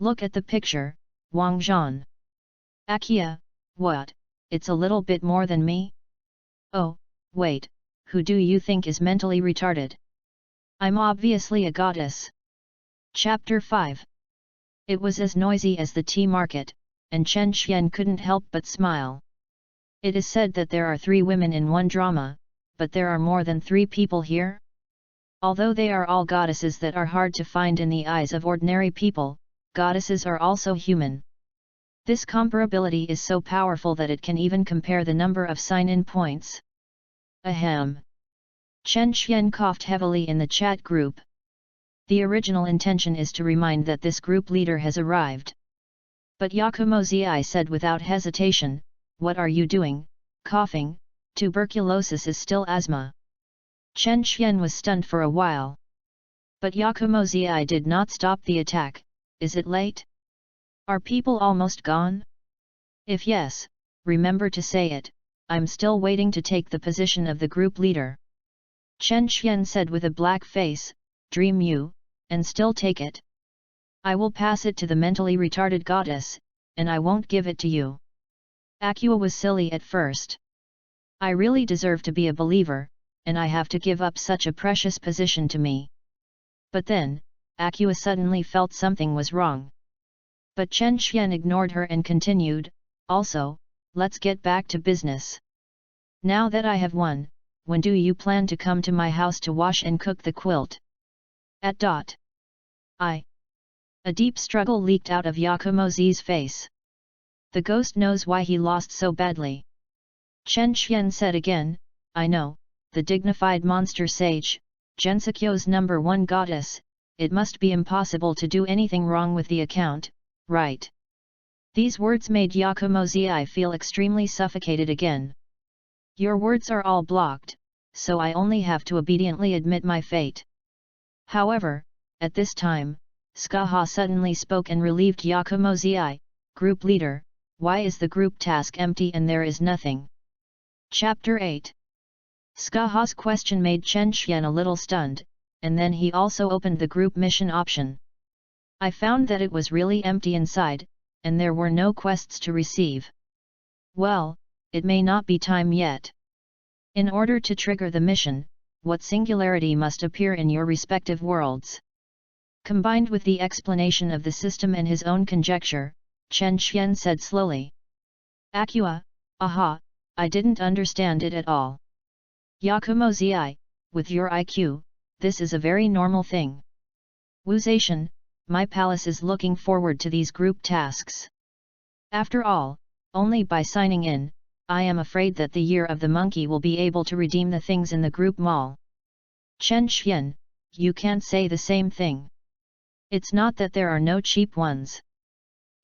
Look at the picture, Wang Zhan. Akia, what, it's a little bit more than me? Oh, wait, who do you think is mentally retarded? I'm obviously a goddess. Chapter 5. It was as noisy as the tea market, and Chen Xian couldn't help but smile. It is said that there are 3 women in one drama, but there are more than 3 people here? Although they are all goddesses that are hard to find in the eyes of ordinary people, goddesses are also human. This comparability is so powerful that it can even compare the number of sign-in points. Ahem. Chen Xian coughed heavily in the chat group. The original intention is to remind that this group leader has arrived. But Yakumo Zi said without hesitation, what are you doing, coughing, tuberculosis is still asthma. Chen Xian was stunned for a while. But Yakumo Zi did not stop the attack. Is it late? Are people almost gone? If yes, remember to say it, I'm still waiting to take the position of the group leader. Chen Xian said with a black face, dream you, and still take it. I will pass it to the mentally retarded goddess, and I won't give it to you. Akua was silly at first. I really deserve to be a believer, and I have to give up such a precious position to me. But then, Akua suddenly felt something was wrong. But Chen Xian ignored her and continued, also, let's get back to business. Now that I have won, when do you plan to come to my house to wash and cook the quilt? A deep struggle leaked out of Yakumo Zi's face. The ghost knows why he lost so badly. Chen Xian said again, I know, the dignified monster sage, Gensakyo's #1 goddess, it must be impossible to do anything wrong with the account, right? These words made Yakumo Zi feel extremely suffocated again. Your words are all blocked, so I only have to obediently admit my fate. However, at this time, Skaha suddenly spoke and relieved Yakumo Zi, group leader, why is the group task empty and there is nothing? Chapter 8. Skaha's question made Chen Xian a little stunned, and then he also opened the group mission option. I found that it was really empty inside, and there were no quests to receive. Well, it may not be time yet. In order to trigger the mission, what singularity must appear in your respective worlds? Combined with the explanation of the system and his own conjecture, Chen Xian said slowly. Akua, aha, I didn't understand it at all. Yakumo Zi, with your IQ, this is a very normal thing. Wuzation, my palace is looking forward to these group tasks. After all, only by signing in, I am afraid that the year of the monkey will be able to redeem the things in the group mall. Chen Xian, you can't say the same thing. It's not that there are no cheap ones.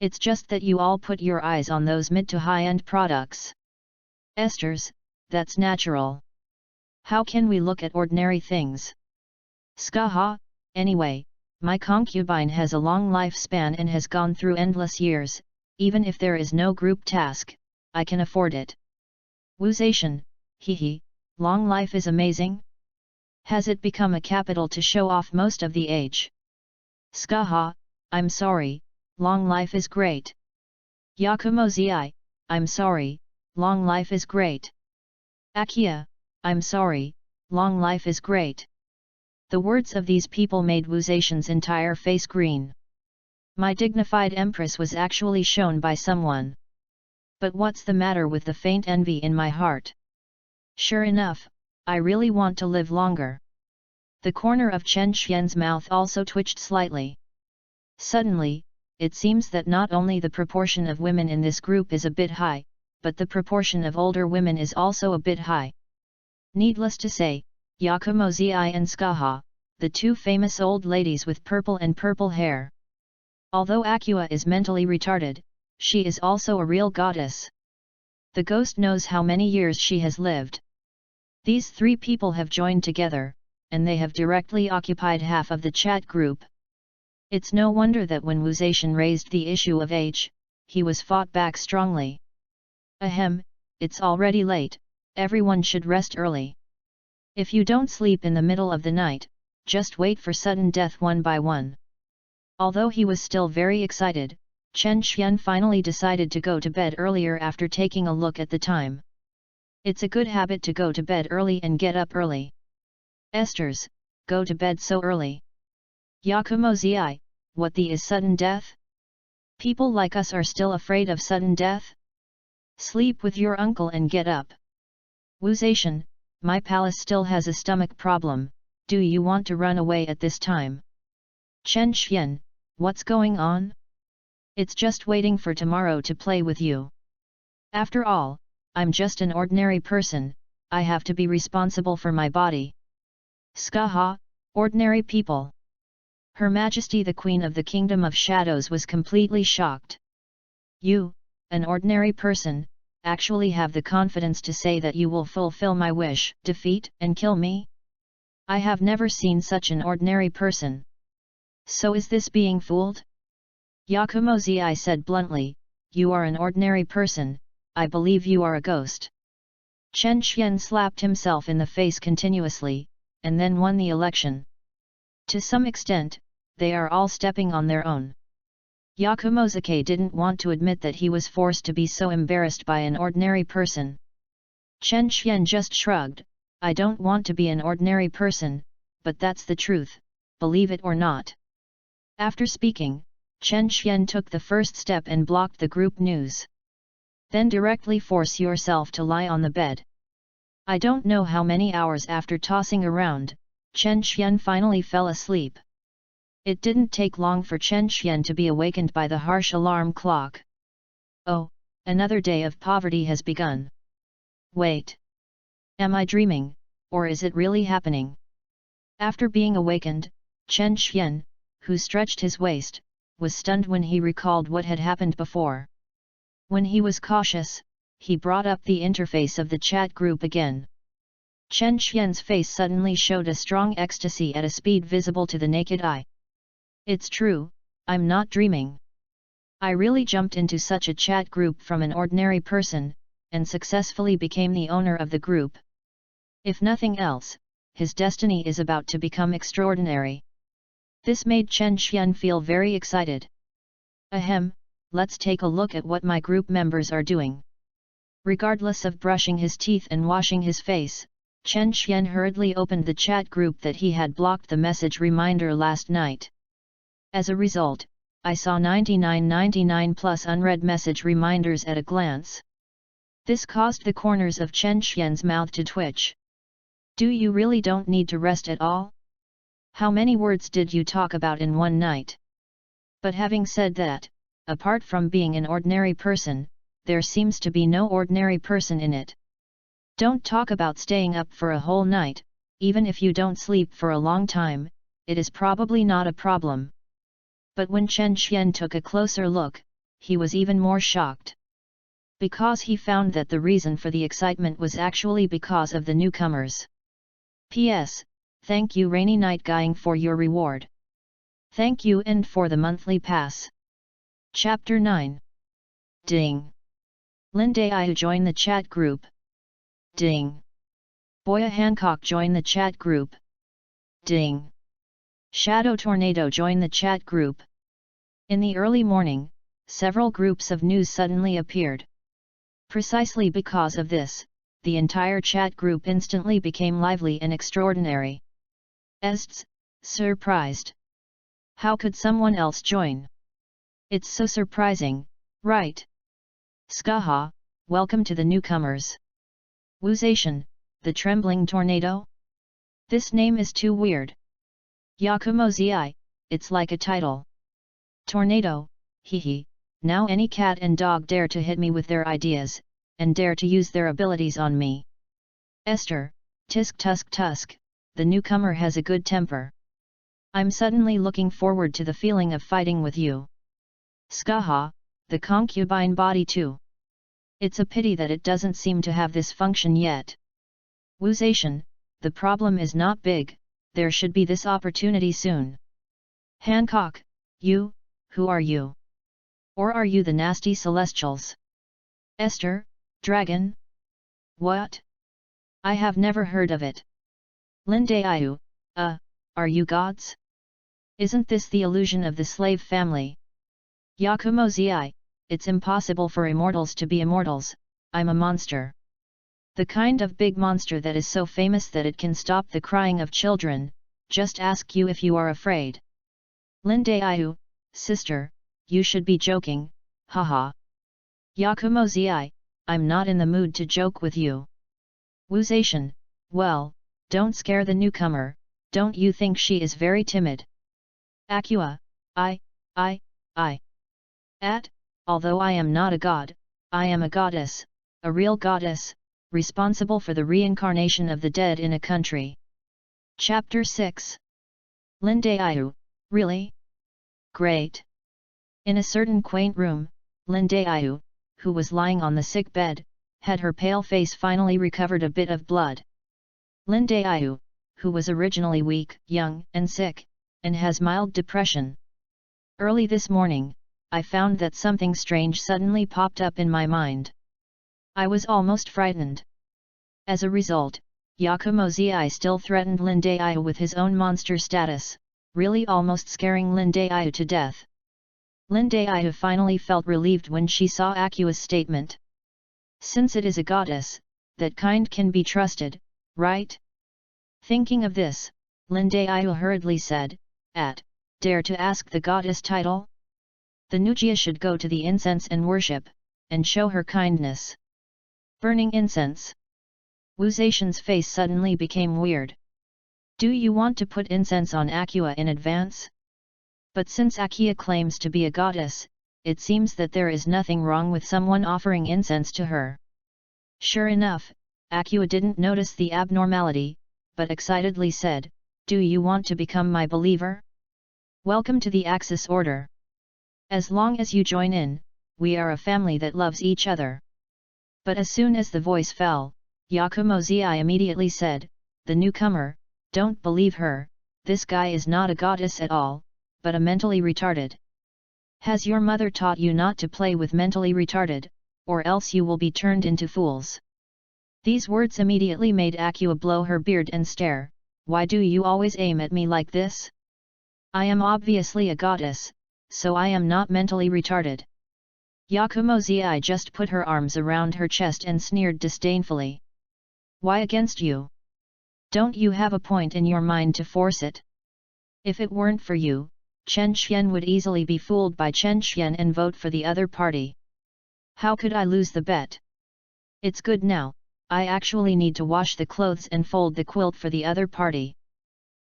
It's just that you all put your eyes on those mid to high-end products. Esters, that's natural. How can we look at ordinary things? Skaha, anyway, my concubine has a long lifespan and has gone through endless years, even if there is no group task, I can afford it. Wuzation, Hehe, long life is amazing? Has it become a capital to show off most of the age? Skaha, I'm sorry, long life is great. Yakumo I'm sorry, long life is great. Akia, I'm sorry, long life is great. The words of these people made Wuzation's entire face green. My dignified empress was actually shown by someone. But what's the matter with the faint envy in my heart? Sure enough, I really want to live longer. The corner of Chen Xian's mouth also twitched slightly. Suddenly, it seems that not only the proportion of women in this group is a bit high, but the proportion of older women is also a bit high. Needless to say, Yakumo Zi and Skaha, the two famous old ladies with purple hair. Although Akua is mentally retarded, she is also a real goddess. The ghost knows how many years she has lived. These three people have joined together, and they have directly occupied half of the chat group. It's no wonder that when Wuzation raised the issue of age, he was fought back strongly. Ahem, it's already late, everyone should rest early. If you don't sleep in the middle of the night, just wait for sudden death one by one. Although he was still very excited, Chen Xian finally decided to go to bed earlier after taking a look at the time. It's a good habit to go to bed early and get up early. Esters, go to bed so early. Yakumo Zi, what the is sudden death? People like us are still afraid of sudden death? Sleep with your uncle and get up. Wuzation, my palace still has a stomach problem, do you want to run away at this time? Chen Xian, what's going on? It's just waiting for tomorrow to play with you. After all, I'm just an ordinary person, I have to be responsible for my body. Skaha, ordinary people. Her Majesty the Queen of the Kingdom of Shadows was completely shocked. You, an ordinary person, actually have the confidence to say that you will fulfill my wish, defeat and kill me? I have never seen such an ordinary person. So is this being fooled? Yakumo Zi said bluntly, you are an ordinary person, I believe you are a ghost. Chen Xian slapped himself in the face continuously, and then won the election. To some extent, they are all stepping on their own. Yakumo Zi didn't want to admit that he was forced to be so embarrassed by an ordinary person. Chen Xian just shrugged, I don't want to be an ordinary person, but that's the truth, believe it or not. After speaking, Chen Xian took the first step and blocked the group news. Then directly force yourself to lie on the bed. I don't know how many hours after tossing around, Chen Xian finally fell asleep. It didn't take long for Chen Xian to be awakened by the harsh alarm clock. Oh, another day of poverty has begun. Wait. Am I dreaming, or is it really happening? After being awakened, Chen Xian, who stretched his waist, was stunned when he recalled what had happened before. When he was cautious, he brought up the interface of the chat group again. Chen Xian's face suddenly showed a strong ecstasy at a speed visible to the naked eye. It's true, I'm not dreaming. I really jumped into such a chat group from an ordinary person, and successfully became the owner of the group. If nothing else, his destiny is about to become extraordinary. This made Chen Xian feel very excited. Ahem, let's take a look at what my group members are doing. Regardless of brushing his teeth and washing his face, Chen Xian hurriedly opened the chat group that he had blocked the message reminder last night. As a result, I saw 99 plus unread message reminders at a glance. This caused the corners of Chen Xian's mouth to twitch. Do you really don't need to rest at all? How many words did you talk about in one night? But having said that, apart from being an ordinary person, there seems to be no ordinary person in it. Don't talk about staying up for a whole night, even if you don't sleep for a long time, it is probably not a problem. But when Chen Xian took a closer look, he was even more shocked. Because he found that the reason for the excitement was actually because of the newcomers. P.S. Thank you Rainy Night Guying for your reward. Thank you and for the monthly pass. Chapter 9. Ding. Lin Dai join the chat group. Ding. Boya Hancock join the chat group. Ding! Shadow Tornado join the chat group. In the early morning, several groups of news suddenly appeared. Precisely because of this, the entire chat group instantly became lively and extraordinary. Ests, surprised. How could someone else join? It's so surprising, right? Skaha, welcome to the newcomers. Wuzation, the trembling tornado? This name is too weird. Yakumo-zi, it's like a title. Tornado, hee, now any cat and dog dare to hit me with their ideas, and dare to use their abilities on me. Esther, tisk tusk tusk, the newcomer has a good temper. I'm suddenly looking forward to the feeling of fighting with you. Skaha, the concubine body too. It's a pity that it doesn't seem to have this function yet. Wuzation, the problem is not big, there should be this opportunity soon. Hancock, you, who are you? Or are you the nasty celestials? Esther, dragon? What? I have never heard of it. Lindayu, are you gods? Isn't this the illusion of the slave family? Yakumo-zi, it's impossible for immortals to be immortals, I'm a monster. The kind of big monster that is so famous that it can stop the crying of children, just ask you if you are afraid. Lindayu, sister, you should be joking, haha. Yakumo-zi, I'm not in the mood to joke with you. Wuzation, well, don't scare the newcomer, don't you think she is very timid? Acua, I. Although I am not a god, I am a goddess, a real goddess, responsible for the reincarnation of the dead in a country. Chapter 6. Lindayu, really? Great. In a certain quaint room, Lindayu, who was lying on the sick bed, had her pale face finally recovered a bit of blood. Lindayu, who was originally weak, young, and sick, and has mild depression. Early this morning, I found that something strange suddenly popped up in my mind. I was almost frightened. As a result, Yakumo-zi still threatened Lindayu with his own monster status, really almost scaring Lindayu to death. Lindayu finally felt relieved when she saw Akua's statement. Since it is a goddess, that kind can be trusted, right? Thinking of this, Lindayu hurriedly said, dare to ask the goddess title? The Nujia should go to the incense and worship, and show her kindness. Burning incense. Wuzation's face suddenly became weird. Do you want to put incense on Akua in advance? But since Akua claims to be a goddess, it seems that there is nothing wrong with someone offering incense to her. Sure enough, Akua didn't notice the abnormality, but excitedly said, do you want to become my believer? Welcome to the Axis Order. As long as you join in, we are a family that loves each other. But as soon as the voice fell, Yakumo-zi immediately said, the newcomer, don't believe her, this guy is not a goddess at all, but a mentally retarded. Has your mother taught you not to play with mentally retarded, or else you will be turned into fools? These words immediately made Akua blow her beard and stare, why do you always aim at me like this? I am obviously a goddess, so I am not mentally retarded. Yakumo-zi just put her arms around her chest and sneered disdainfully. Why against you? Don't you have a point in your mind to force it? If it weren't for you, Chen Xian would easily be fooled by Chen Xian and vote for the other party. How could I lose the bet? It's good now, I actually need to wash the clothes and fold the quilt for the other party.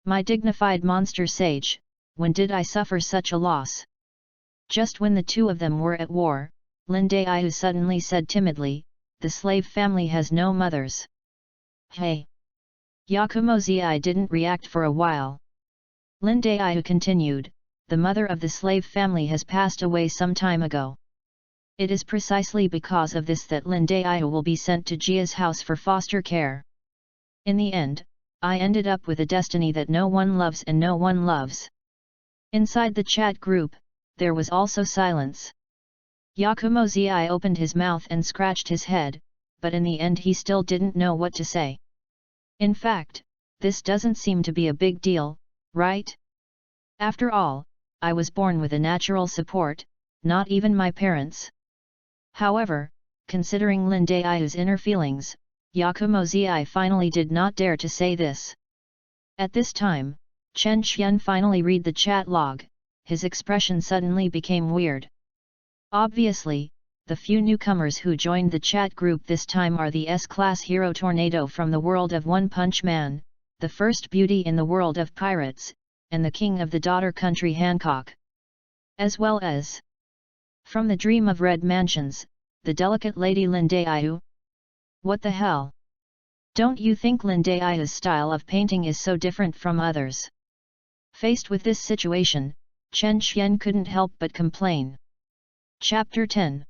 My dignified monster sage, when did I suffer such a loss? Just when the two of them were at war, Lindayu suddenly said timidly, the slave family has no mothers. Hey! Yakumo-zi didn't react for a while. Lindayu continued, the mother of the slave family has passed away some time ago. It is precisely because of this that Lindayu will be sent to Jia's house for foster care. In the end, I ended up with a destiny that no one loves and no one loves. Inside the chat group, there was also silence. Yakumo-zi opened his mouth and scratched his head, but in the end he still didn't know what to say. In fact, this doesn't seem to be a big deal, right? After all, I was born with a natural support, not even my parents. However, considering Lin Dai's inner feelings, Yakumo Zi finally did not dare to say this. At this time, Chen Xian finally read the chat log. His expression suddenly became weird. Obviously, the few newcomers who joined the chat group this time are the S-class hero Tornado from the world of One Punch Man, the first beauty in the world of pirates, and the king of the daughter country Hancock. As well as from the Dream of Red Mansions, the delicate lady Lin Daiyu. What the hell? Don't you think Lin Dai's style of painting is so different from others? Faced with this situation, Chen Xian couldn't help but complain. Chapter 10.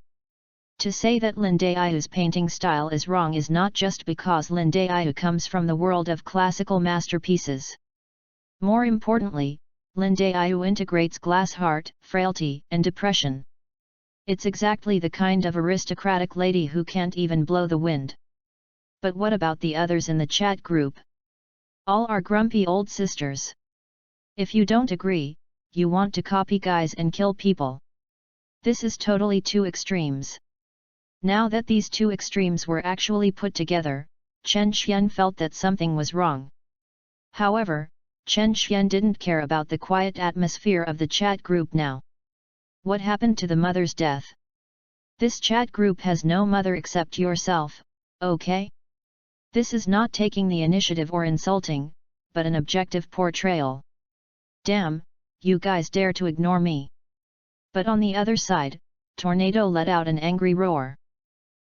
To say that Lin Dai's painting style is wrong is not just because Lin Daiyu comes from the world of classical masterpieces. More importantly, Lin Daiyu integrates glass heart, frailty, and depression. It's exactly the kind of aristocratic lady who can't even blow the wind. But what about the others in the chat group? All are grumpy old sisters. If you don't agree, you want to copy guys and kill people. This is totally two extremes. Now that these two extremes were actually put together, Chen Xian felt that something was wrong. However, Chen Xian didn't care about the quiet atmosphere of the chat group now. What happened to the mother's death? This chat group has no mother except yourself, okay? This is not taking the initiative or insulting, but an objective portrayal. Damn, you guys dare to ignore me. But on the other side, Tornado let out an angry roar.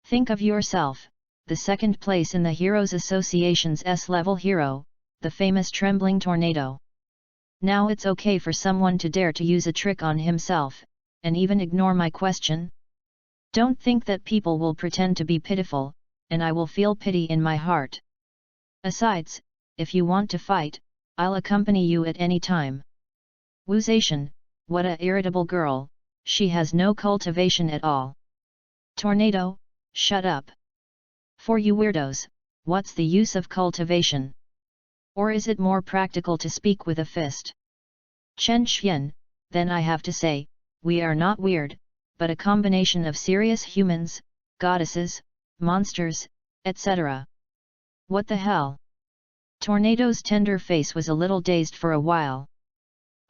Think of yourself, the second place in the Heroes Association's S-level hero, the famous Trembling Tornado. Now it's okay for someone to dare to use a trick on himself, and even ignore my question? Don't think that people will pretend to be pitiful, and I will feel pity in my heart. Besides, if you want to fight, I'll accompany you at any time. Wu Zaishan, what a irritable girl, she has no cultivation at all. Tornado, shut up. For you weirdos, what's the use of cultivation? Or is it more practical to speak with a fist? Chen Xian, then I have to say, we are not weird, but a combination of serious humans, goddesses, monsters, etc. What the hell? Tornado's tender face was a little dazed for a while.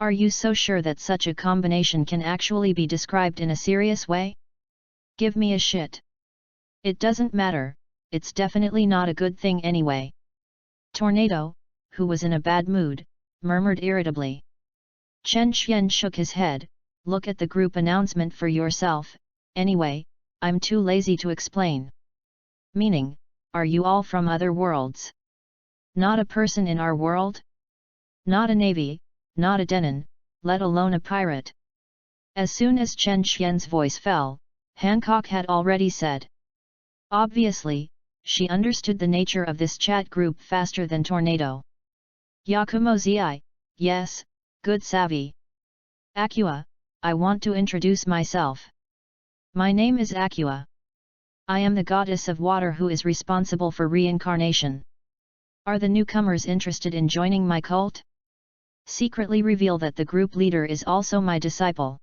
Are you so sure that such a combination can actually be described in a serious way? Give me a shit. It doesn't matter, it's definitely not a good thing anyway. Tornado, who was in a bad mood, murmured irritably. Chen Xian shook his head. Look at the group announcement for yourself, anyway, I'm too lazy to explain. Meaning, are you all from other worlds? Not a person in our world? Not a navy, not a denon, let alone a pirate. As soon as Chen Xian's voice fell, Hancock had already said. Obviously, she understood the nature of this chat group faster than Tornado. Yakumo Zi, yes, good savvy. Acua, I want to introduce myself. My name is Acua. I am the goddess of water who is responsible for reincarnation. Are the newcomers interested in joining my cult? Secretly reveal that the group leader is also my disciple.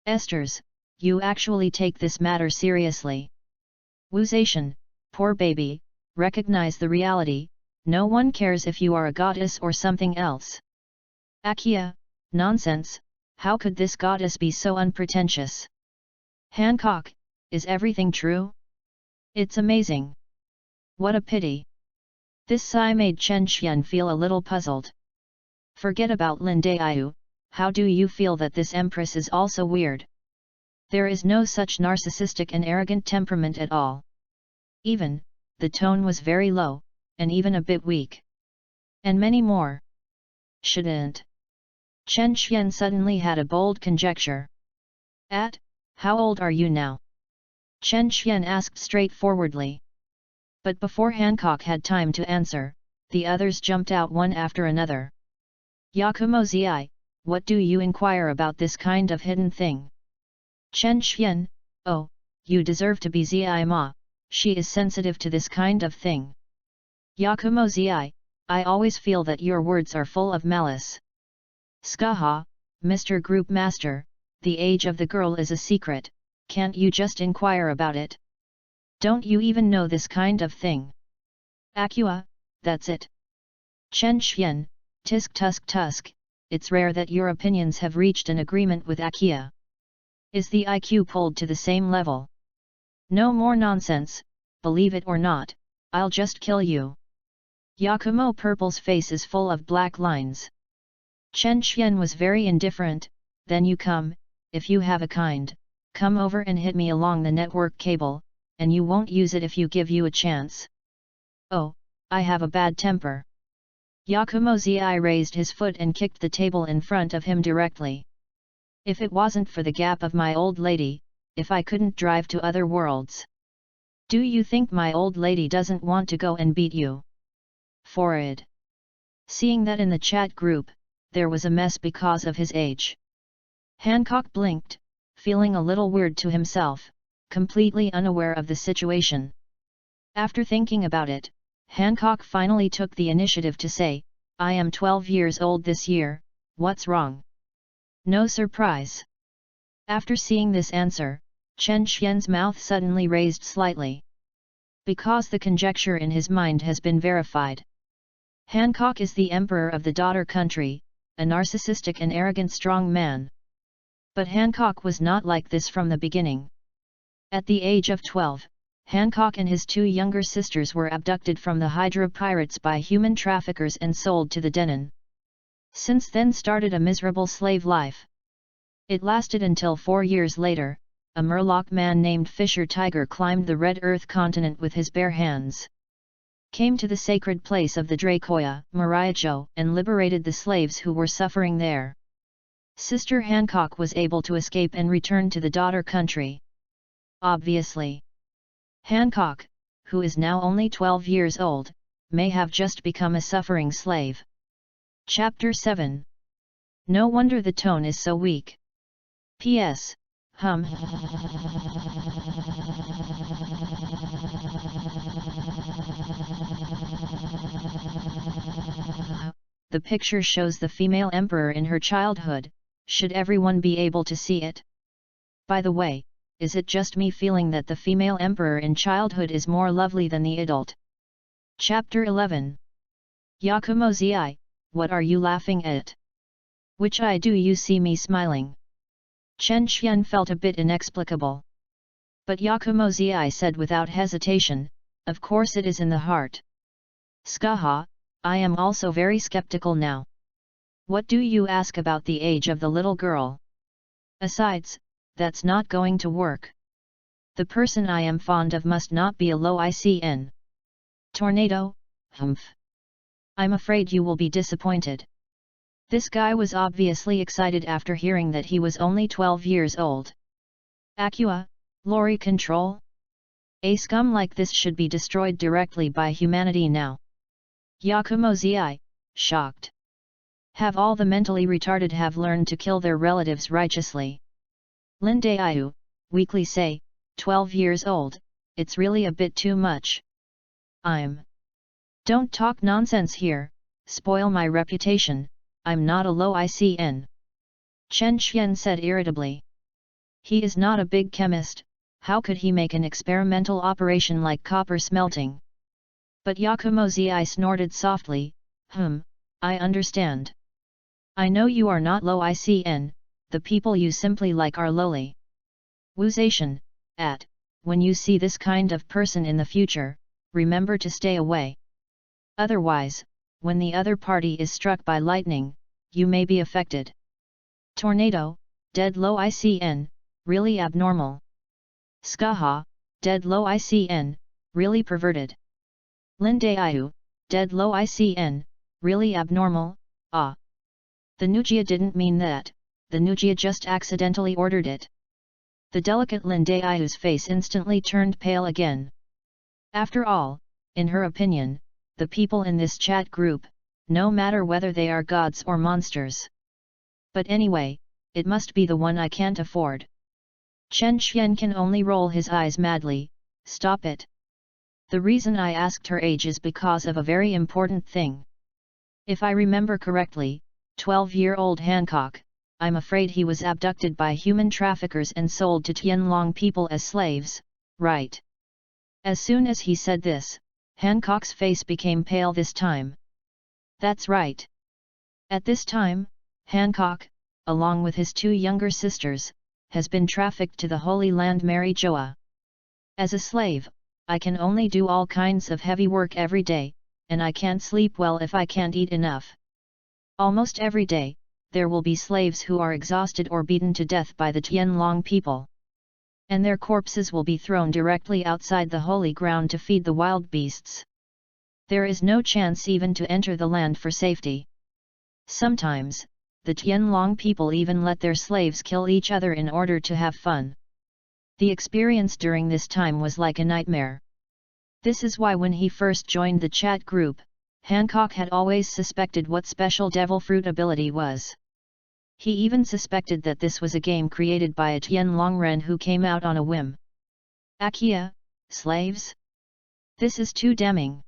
Esters, you actually take this matter seriously. Wu Zaishan, poor baby, recognize the reality, no one cares if you are a goddess or something else. Akia, nonsense, how could this goddess be so unpretentious? Hancock, is everything true? It's amazing. What a pity. This sigh made Chen Xian feel a little puzzled. Forget about Lin Daiyu, how do you feel that this empress is also weird? There is no such narcissistic and arrogant temperament at all. Even, the tone was very low, and even a bit weak. And many more. Shouldn't. Chen Xian suddenly had a bold conjecture. How old are you now? Chen Xian asked straightforwardly. But before Hancock had time to answer, the others jumped out one after another. Yakumo Zi, what do you inquire about this kind of hidden thing? Chen Xian, oh, you deserve to be Zi Ma, she is sensitive to this kind of thing. Yakumozi, I always feel that your words are full of malice. Skaha, Mr. Group Master, the age of the girl is a secret, can't you just inquire about it? Don't you even know this kind of thing? Acua, that's it. Chen Xian, tisk tusk tusk, it's rare that your opinions have reached an agreement with Akia. Is the IQ pulled to the same level? No more nonsense, believe it or not, I'll just kill you. Yakumo Purple's face is full of black lines. Chen Xian was very indifferent. Then you come, if you have a kind, come over and hit me along the network cable, and you won't use it if you give you a chance. Oh, I have a bad temper. Yakumozi raised his foot and kicked the table in front of him directly. If it wasn't for the gap of my old lady, if I couldn't drive to other worlds. Do you think my old lady doesn't want to go and beat you? Forward. Seeing that in the chat group, there was a mess because of his age. Hancock blinked, feeling a little weird to himself, completely unaware of the situation. After thinking about it, Hancock finally took the initiative to say, I am 12 years old this year, what's wrong? No surprise. After seeing this answer, Chen Xian's mouth suddenly raised slightly. Because the conjecture in his mind has been verified. Hancock is the emperor of the daughter country, a narcissistic and arrogant strong man. But Hancock was not like this from the beginning. At the age of 12, Hancock and his two younger sisters were abducted from the Hydra pirates by human traffickers and sold to the Denon. Since then started a miserable slave life. It lasted until 4 years later, a Murloc man named Fisher Tiger climbed the Red Earth continent with his bare hands. Came to the sacred place of the Dracoya, Myriad, and liberated the slaves who were suffering there. Sister Hancock was able to escape and return to the daughter country. Obviously, Hancock, who is now only 12 years old, may have just become a suffering slave. Chapter 7. No wonder the tone is so weak. P.S. The picture shows the female emperor in her childhood, should everyone be able to see it? By the way, is it just me feeling that the female emperor in childhood is more lovely than the adult? Chapter 11. Yakumozi, what are you laughing at? Which eye do you see me smiling? Chen Xian felt a bit inexplicable. But Yakumozi said without hesitation, of course it is in the heart. Skaha, I am also very skeptical now. What do you ask about the age of the little girl? Besides, that's not going to work. The person I am fond of must not be a low ICN. Tornado, humph. I'm afraid you will be disappointed. This guy was obviously excited after hearing that he was only 12 years old. Acua, lorry control? A scum like this should be destroyed directly by humanity now. Yakumozi, shocked. Have all the mentally retarded have learned to kill their relatives righteously. Lindayu, weakly say, 12 years old, it's really a bit too much. Don't talk nonsense here, spoil my reputation, I'm not a low ICN. Chen Xian said irritably. He is not a big chemist, how could he make an experimental operation like copper smelting? But Yakumozi snorted softly, I understand. I know you are not low ICN, the people you simply like are lowly. Wuzation, when you see this kind of person in the future, remember to stay away. Otherwise, when the other party is struck by lightning, you may be affected. Tornado, dead low ICN, really abnormal. Skaha, dead low ICN, really perverted. Lindayu, dead low ICN, really abnormal, ah. The Nujia didn't mean that, the Nujia just accidentally ordered it. The delicate Lindayu's face instantly turned pale again. After all, in her opinion, the people in this chat group, no matter whether they are gods or monsters. But anyway, it must be the one I can't afford. Chen Xian can only roll his eyes madly, stop it. The reason I asked her age is because of a very important thing. If I remember correctly, 12-year-old Hancock, I'm afraid he was abducted by human traffickers and sold to Tianlong people as slaves, right? As soon as he said this, Hancock's face became pale this time. That's right. At this time, Hancock, along with his 2 younger sisters, has been trafficked to the Holy Land Myriad. As a slave, I can only do all kinds of heavy work every day, and I can't sleep well if I can't eat enough. Almost every day, there will be slaves who are exhausted or beaten to death by the Tianlong people. And their corpses will be thrown directly outside the holy ground to feed the wild beasts. There is no chance even to enter the land for safety. Sometimes, the Tianlong people even let their slaves kill each other in order to have fun. The experience during this time was like a nightmare. This is why when he first joined the chat group, Hancock had always suspected what special devil fruit ability was. He even suspected that this was a game created by a Tianlong Ren who came out on a whim. Akia, slaves? This is too damning.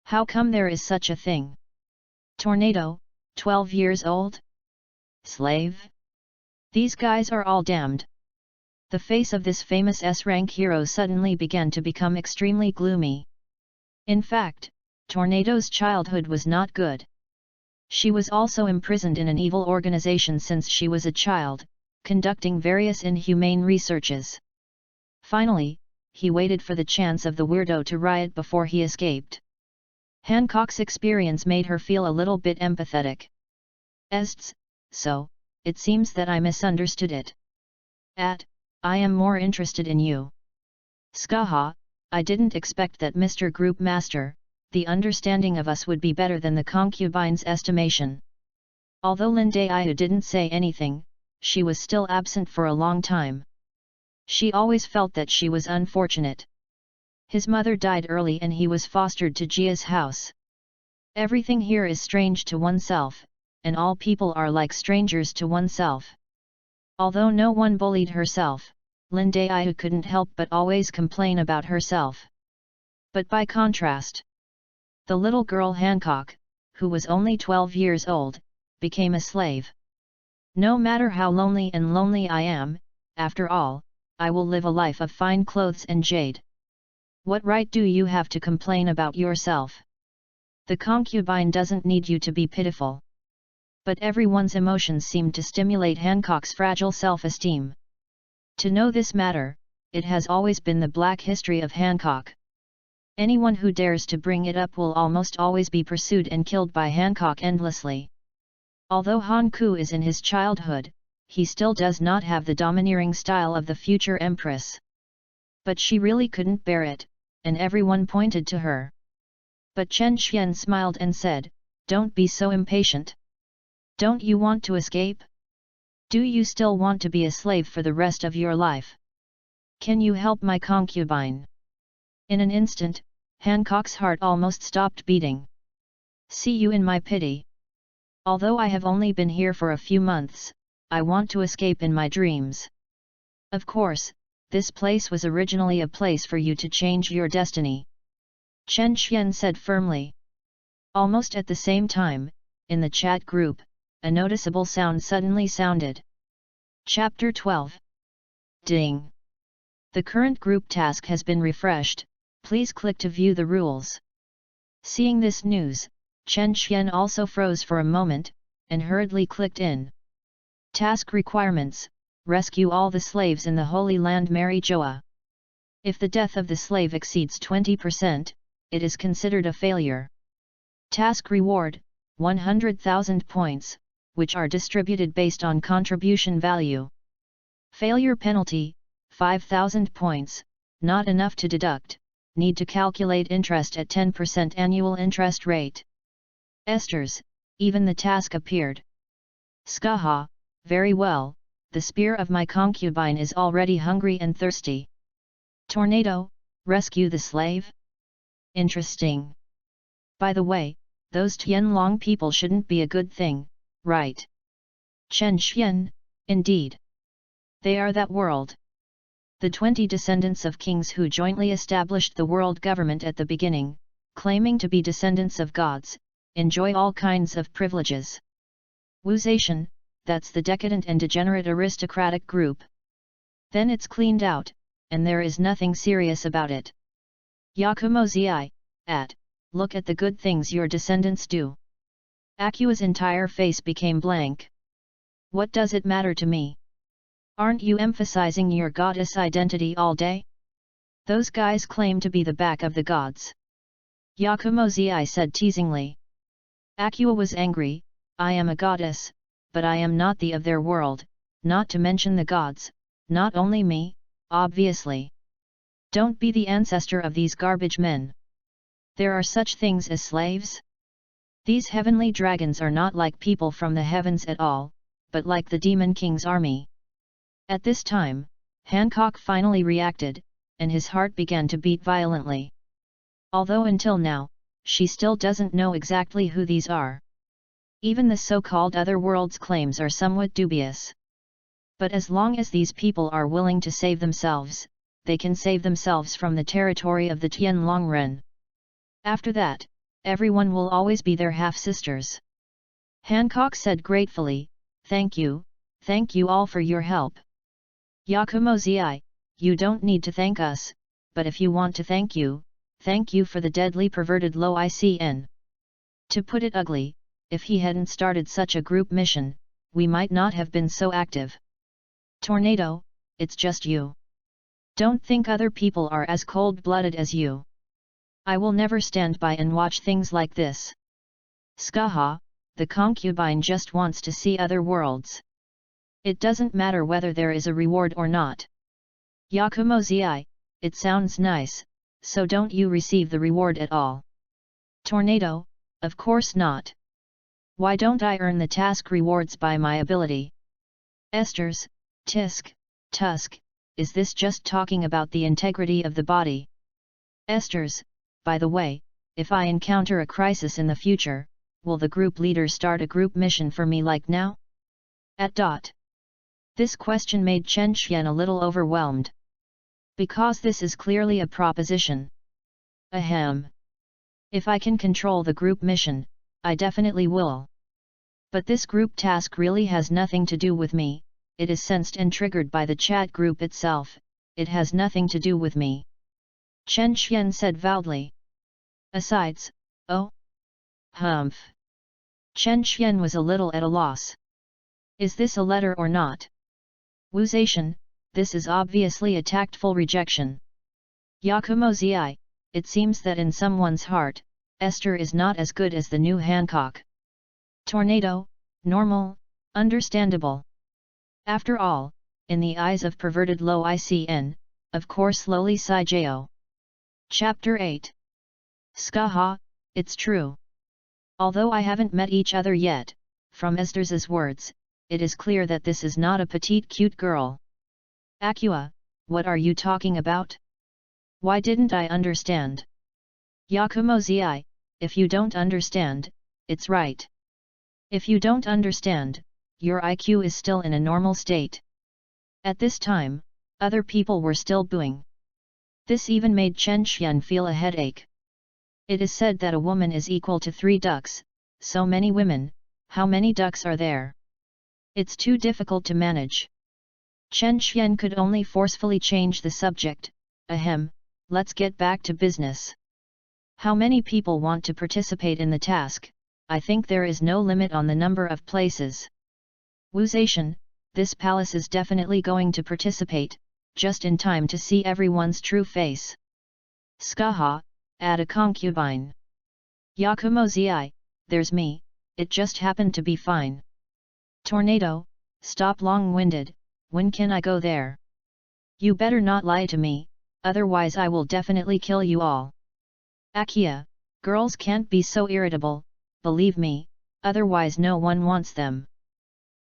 How come there is such a thing? Tornado, 12 years old? Slave? These guys are all damned. The face of this famous S-rank hero suddenly began to become extremely gloomy. In fact, Tornado's childhood was not good. She was also imprisoned in an evil organization since she was a child, conducting various inhumane researches. Finally, he waited for the chance of the weirdo to riot before he escaped. Hancock's experience made her feel a little bit empathetic. So, it seems that I misunderstood it. I am more interested in you. Skaha, I didn't expect that Mr. Group Master, the understanding of us would be better than the concubine's estimation. Although Lindayu didn't say anything, she was still absent for a long time. She always felt that she was unfortunate. His mother died early and he was fostered to Jia's house. Everything here is strange to oneself, and all people are like strangers to oneself. Although no one bullied herself, Lindayu couldn't help but always complain about herself. But by contrast, the little girl Hancock, who was only 12 years old, became a slave. No matter how lonely I am, after all, I will live a life of fine clothes and jade. What right do you have to complain about yourself? The concubine doesn't need you to be pitiful. But everyone's emotions seemed to stimulate Hancock's fragile self-esteem. To know this matter, it has always been the black history of Hancock. Anyone who dares to bring it up will almost always be pursued and killed by Hancock endlessly. Although Hanku is in his childhood, he still does not have the domineering style of the future empress. But she really couldn't bear it, and everyone pointed to her. But Chen Xian smiled and said, "Don't be so impatient. Don't you want to escape? Do you still want to be a slave for the rest of your life? Can you help my concubine?" In an instant, Hancock's heart almost stopped beating. "See you in my pity. Although I have only been here for a few months, I want to escape in my dreams. Of course, this place was originally a place for you to change your destiny," Chen Xian said firmly. Almost at the same time, in the chat group, a noticeable sound suddenly sounded. Chapter 12. Ding! The current group task has been refreshed, please click to view the rules. Seeing this news, Chen Xian also froze for a moment, and hurriedly clicked in. Task requirements: rescue all the slaves in the Holy Land Myriad. If the death of the slave exceeds 20%, it is considered a failure. Task reward: 100,000 points, which are distributed based on contribution value. Failure penalty: 5,000 points, not enough to deduct, need to calculate interest at 10% annual interest rate. Esters, even the task appeared. Skaha, very well, the spear of my concubine is already hungry and thirsty. Tornado, rescue the slave? Interesting. By the way, those Tianlong people shouldn't be a good thing, right? Chen Xian, indeed. They are that world. The 20 descendants of kings who jointly established the world government at the beginning, claiming to be descendants of gods, enjoy all kinds of privileges. Wuzation, that's the decadent and degenerate aristocratic group. Then it's cleaned out, and there is nothing serious about it. Yakumozi, look at the good things your descendants do. Akua's entire face became blank. What does it matter to me? Aren't you emphasizing your goddess identity all day? Those guys claim to be the back of the gods. Yakumozi said teasingly. Akua was angry. I am a goddess, but I am not the of their world, not to mention the gods, not only me, obviously. Don't be the ancestor of these garbage men. There are such things as slaves? These heavenly dragons are not like people from the heavens at all, but like the Demon King's army. At this time, Hancock finally reacted, and his heart began to beat violently. Although until now, she still doesn't know exactly who these are. Even the so-called other worlds claims are somewhat dubious. But as long as these people are willing to save themselves, they can save themselves from the territory of the Tianlongren. After that, everyone will always be their half-sisters. Hancock said gratefully, thank you all for your help. Yakumozi, you don't need to thank us, but if you want to thank you for the deadly perverted low ICN. To put it ugly, if he hadn't started such a group mission, we might not have been so active. Tornado, it's just you. Don't think other people are as cold-blooded as you. I will never stand by and watch things like this. Skaha, the concubine just wants to see other worlds. It doesn't matter whether there is a reward or not. Yakumozi, it sounds nice, so don't you receive the reward at all? Tornado, of course not. Why don't I earn the task rewards by my ability? Esters, Tisk, Tusk, is this just talking about the integrity of the body? Esters, by the way, if I encounter a crisis in the future, will the group leader start a group mission for me like now? This question made Chen Xian a little overwhelmed. Because this is clearly a proposition. Ahem. If I can control the group mission, I definitely will. But this group task really has nothing to do with me, it is sensed and triggered by the chat group itself, it has nothing to do with me. Chen Xian said vowedly. Asides, oh? Humph. Chen Xian was a little at a loss. Is this a letter or not? Wuzation, this is obviously a tactful rejection. Yakumozi, it seems that in someone's heart, Esther is not as good as the new Hancock. Tornado, normal, understandable. After all, in the eyes of perverted low ICN, of course slowly Sijao. Chapter 8. Skaha, it's true. Although I haven't met each other yet, from Esther's words, it is clear that this is not a petite cute girl. Akua, what are you talking about? Why didn't I understand? Yakumozi, if you don't understand, it's right. If you don't understand, your IQ is still in a normal state. At this time, other people were still booing. This even made Chen Xian feel a headache. It is said that a woman is equal to 3 ducks, so many women, how many ducks are there? It's too difficult to manage. Chen Xian could only forcefully change the subject. Ahem, let's get back to business. How many people want to participate in the task? I think there is no limit on the number of places. Wuzation, this palace is definitely going to participate, just in time to see everyone's true face. Skaha, add a concubine. Yakumozi, there's me, it just happened to be fine. Tornado, stop long-winded, when can I go there? You better not lie to me, otherwise I will definitely kill you all. Akia, girls can't be so irritable, believe me, otherwise no one wants them.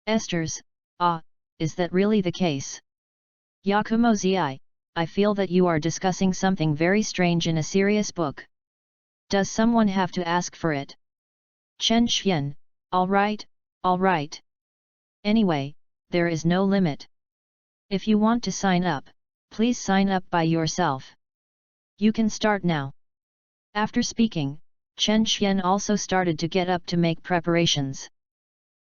Esters, is that really the case? Yakumozi, I feel that you are discussing something very strange in a serious book. Does someone have to ask for it? Chen Xian, all right. Anyway, there is no limit. If you want to sign up, Please sign up by yourself. You can start now. After speaking, Chen Xian also started to get up to make preparations.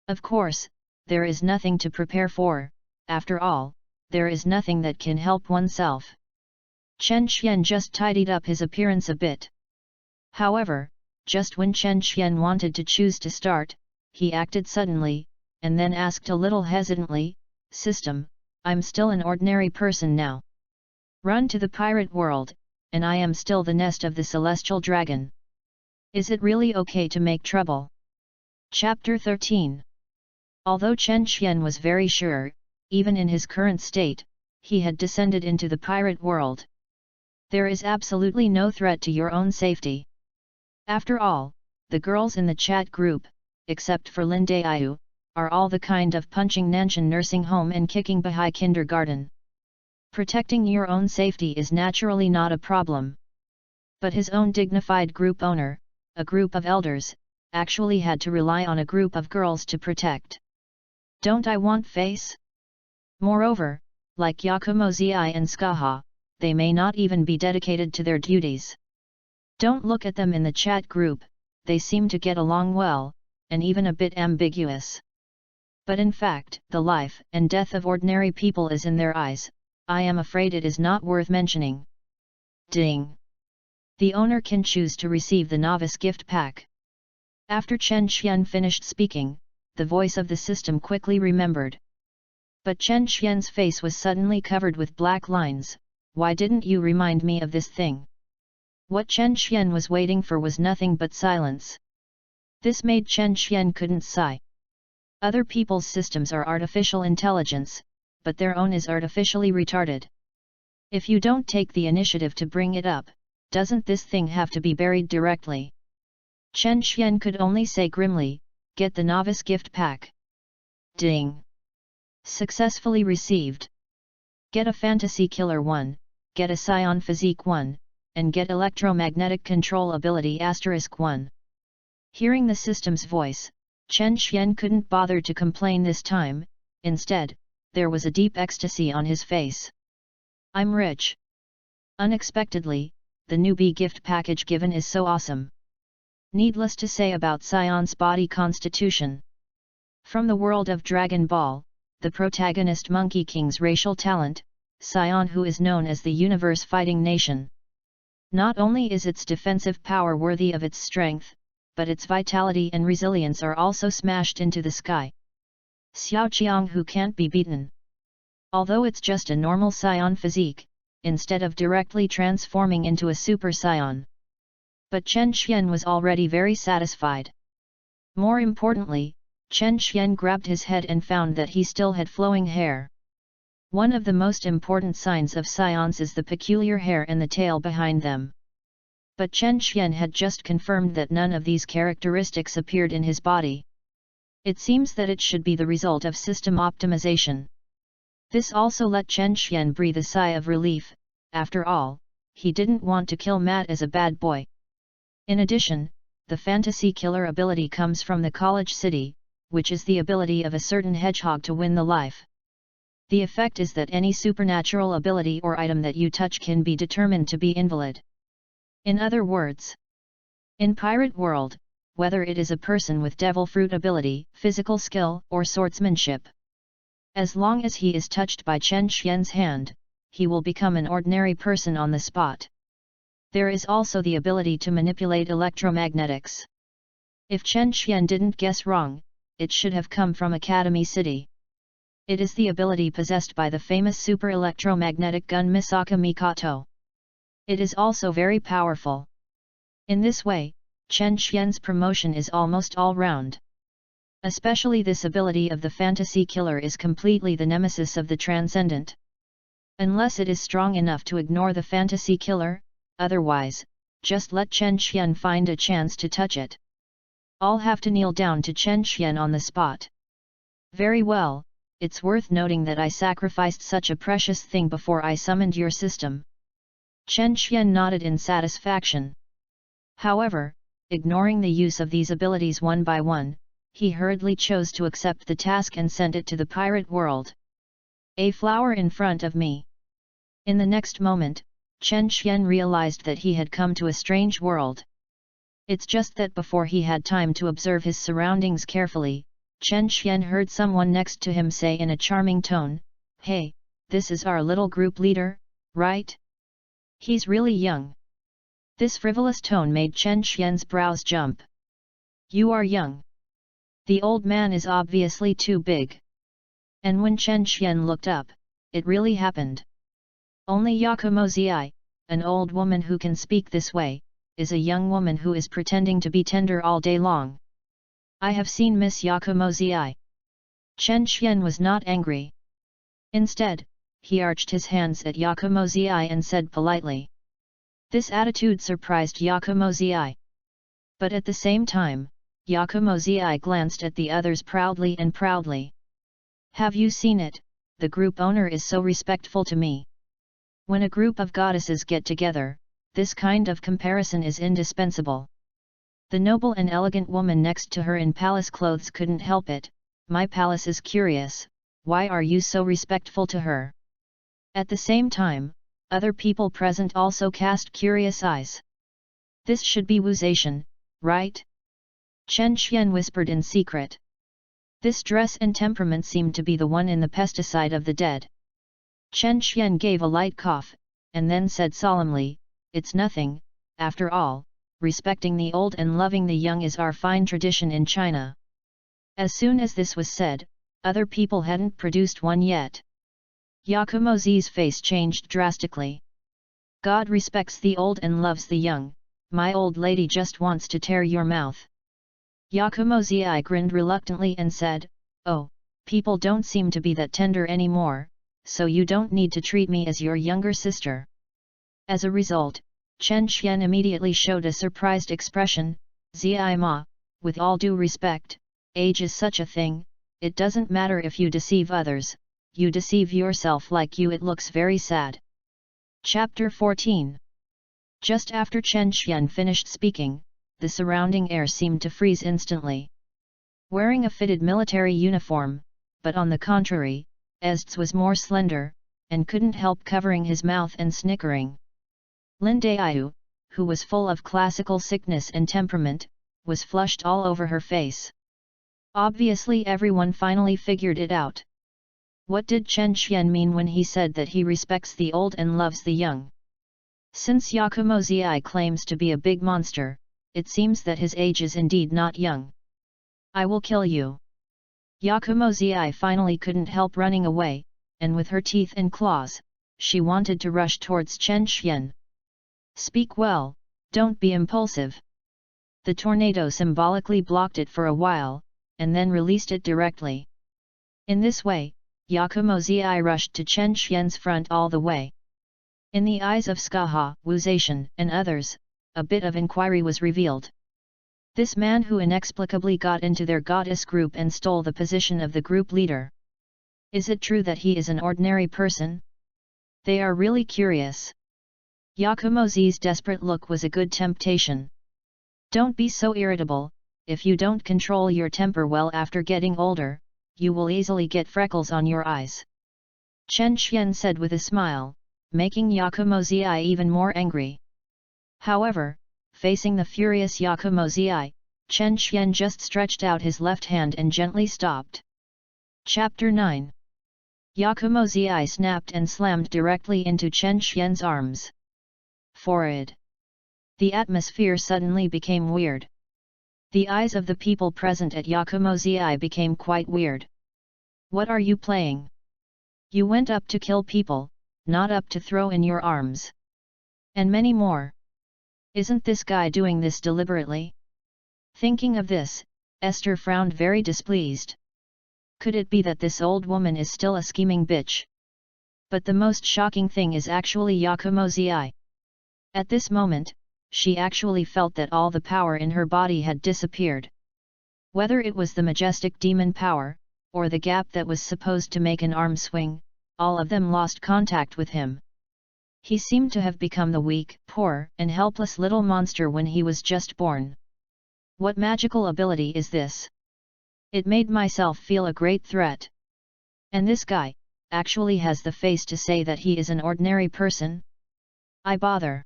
Of course, there is nothing to prepare for, after all, there is nothing that can help oneself. Chen Xian just tidied up his appearance a bit. However, just when Chen Xian wanted to choose to start, he acted suddenly, and then asked a little hesitantly, "System, I'm still an ordinary person now. Run to the pirate world, and I am still the nest of the celestial dragon. Is it really okay to make trouble?" Chapter 13. Although Chen Xian was very sure, even in his current state, he had descended into the pirate world. There is absolutely no threat to your own safety. After all, the girls in the chat group, except for Lin Daiyu, are all the kind of punching Nanshan nursing home and kicking Bahai kindergarten. Protecting your own safety is naturally not a problem. But his own dignified group owner, a group of elders, actually had to rely on a group of girls to protect. Don't I want face? Moreover, like Yakumo Zi and Skaha, they may not even be dedicated to their duties. Don't look at them in the chat group, they seem to get along well, and even a bit ambiguous. But in fact, the life and death of ordinary people is in their eyes. I am afraid it is not worth mentioning. Ding! The owner can choose to receive the novice gift pack. After Chen Xian finished speaking, the voice of the system quickly remembered. But Chen Xian's face was suddenly covered with black lines. Why didn't you remind me of this thing? What Chen Xian was waiting for was nothing but silence. This made Chen Xian couldn't sigh. Other people's systems are artificial intelligence, but their own is artificially retarded. If you don't take the initiative to bring it up, doesn't this thing have to be buried directly? Chen Xian could only say grimly, "Get the novice gift pack." Ding! Successfully received. Get a fantasy killer 1, get a scion physique 1, and get electromagnetic control ability *1. Hearing the system's voice, Chen Xian couldn't bother to complain this time. Instead, there was a deep ecstasy on his face. I'm rich. Unexpectedly, the newbie gift package given is so awesome. Needless to say about Sion's body constitution. From the world of Dragon Ball, the protagonist Monkey King's racial talent, Sion, who is known as the universe fighting nation. Not only is its defensive power worthy of its strength, but its vitality and resilience are also smashed into the sky. Xiaoqiang who can't be beaten. Although it's just a normal Sion physique, instead of directly transforming into a Super Scion. But Chen Xian was already very satisfied. More importantly, Chen Xian grabbed his head and found that he still had flowing hair. One of the most important signs of Scions is the peculiar hair and the tail behind them. But Chen Xian had just confirmed that none of these characteristics appeared in his body. It seems that it should be the result of system optimization. This also let Chen Xian breathe a sigh of relief. After all, he didn't want to kill Matt as a bad boy. In addition, the fantasy killer ability comes from the college city, which is the ability of a certain hedgehog to win the life. The effect is that any supernatural ability or item that you touch can be determined to be invalid. In other words, in Pirate World, whether it is a person with devil fruit ability, physical skill, or swordsmanship, as long as he is touched by Chen Xian's hand, he will become an ordinary person on the spot. There is also the ability to manipulate electromagnetics. If Chen Xian didn't guess wrong, it should have come from Academy City. It is the ability possessed by the famous super electromagnetic gun Misaka Mikoto. It is also very powerful. In this way, Chen Xian's promotion is almost all-round. Especially this ability of the fantasy killer is completely the nemesis of the transcendent. Unless it is strong enough to ignore the fantasy killer, otherwise, just let Chen Xian find a chance to touch it. I'll have to kneel down to Chen Xian on the spot. Very well, it's worth noting that I sacrificed such a precious thing before I summoned your system. Chen Xian nodded in satisfaction. However, ignoring the use of these abilities one by one, he hurriedly chose to accept the task and sent it to the pirate world. A flower in front of me. In the next moment, Chen Xian realized that he had come to a strange world. It's just that before he had time to observe his surroundings carefully, Chen Xian heard someone next to him say in a charming tone, "Hey, this is our little group leader, right? He's really young." This frivolous tone made Chen Xian's brows jump. "You are young. The old man is obviously too big." And when Chen Xian looked up, it really happened. Only Yakumo Zi, an old woman who can speak this way, is a young woman who is pretending to be tender all day long. "I have seen Miss Yakumo Zi." Chen Xian was not angry. Instead, he arched his hands at Yakumo Zi and said politely. This attitude surprised Yakumo Zi. But at the same time, Yakumo Zi glanced at the others proudly. "Have you seen it? The group owner is so respectful to me." When a group of goddesses get together, this kind of comparison is indispensable. The noble and elegant woman next to her in palace clothes couldn't help it. "My palace is curious, why are you so respectful to her?" At the same time, other people present also cast curious eyes. "This should be Wuzation, right?" Chen Xian whispered in secret. This dress and temperament seemed to be the one in the pesticide of the dead. Chen Xian gave a light cough, and then said solemnly, "It's nothing, after all, respecting the old and loving the young is our fine tradition in China." As soon as this was said, other people hadn't produced one yet. Yakumo Zi's face changed drastically. "God respects the old and loves the young, my old lady just wants to tear your mouth." Yakumo Zi grinned reluctantly and said, "Oh, people don't seem to be that tender anymore, so you don't need to treat me as your younger sister." As a result, Chen Xian immediately showed a surprised expression. "Zi ma, with all due respect, age is such a thing, it doesn't matter if you deceive others, you deceive yourself like you. It looks very sad." Chapter 14. Just after Chen Xian finished speaking, the surrounding air seemed to freeze instantly. Wearing a fitted military uniform, but on the contrary, Ezts was more slender, and couldn't help covering his mouth and snickering. Lin Daiyu, who was full of classical sickness and temperament, was flushed all over her face. Obviously everyone finally figured it out. What did Chen Xian mean when he said that he respects the old and loves the young? Since Yakumo Zi claims to be a big monster, it seems that his age is indeed not young. "I will kill you." Yakumo Zi finally couldn't help running away, and with her teeth and claws, she wanted to rush towards Chen Xian. "Speak well, don't be impulsive." The tornado symbolically blocked it for a while, and then released it directly. In this way, Yakumo Zi rushed to Chen Xian's front all the way. In the eyes of Skaha, Wuzation, and others, a bit of inquiry was revealed. This man who inexplicably got into their goddess group and stole the position of the group leader. Is it true that he is an ordinary person? They are really curious. Yakumo Zi's desperate look was a good temptation. "Don't be so irritable, if you don't control your temper well after getting older, you will easily get freckles on your eyes." Chen Xian said with a smile, making Yakumo Zi even more angry. However, facing the furious Yakumo Zi, Chen Xian just stretched out his left hand and gently stopped. Chapter 9. Yakumo Zi snapped and slammed directly into Chen Xian's arms. Forehead. The atmosphere suddenly became weird. The eyes of the people present at Yakumo Zi became quite weird. "What are you playing? You went up to kill people, not up to throw in your arms." And many more. "Isn't this guy doing this deliberately?" Thinking of this, Esther frowned very displeased. Could it be that this old woman is still a scheming bitch? But the most shocking thing is actually Yakumo Zi. At this moment, she actually felt that all the power in her body had disappeared. Whether it was the majestic demon power, or the gap that was supposed to make an arm swing, all of them lost contact with him. He seemed to have become the weak, poor, and helpless little monster when he was just born. What magical ability is this? It made myself feel a great threat. And this guy, actually has the face to say that he is an ordinary person? I bother.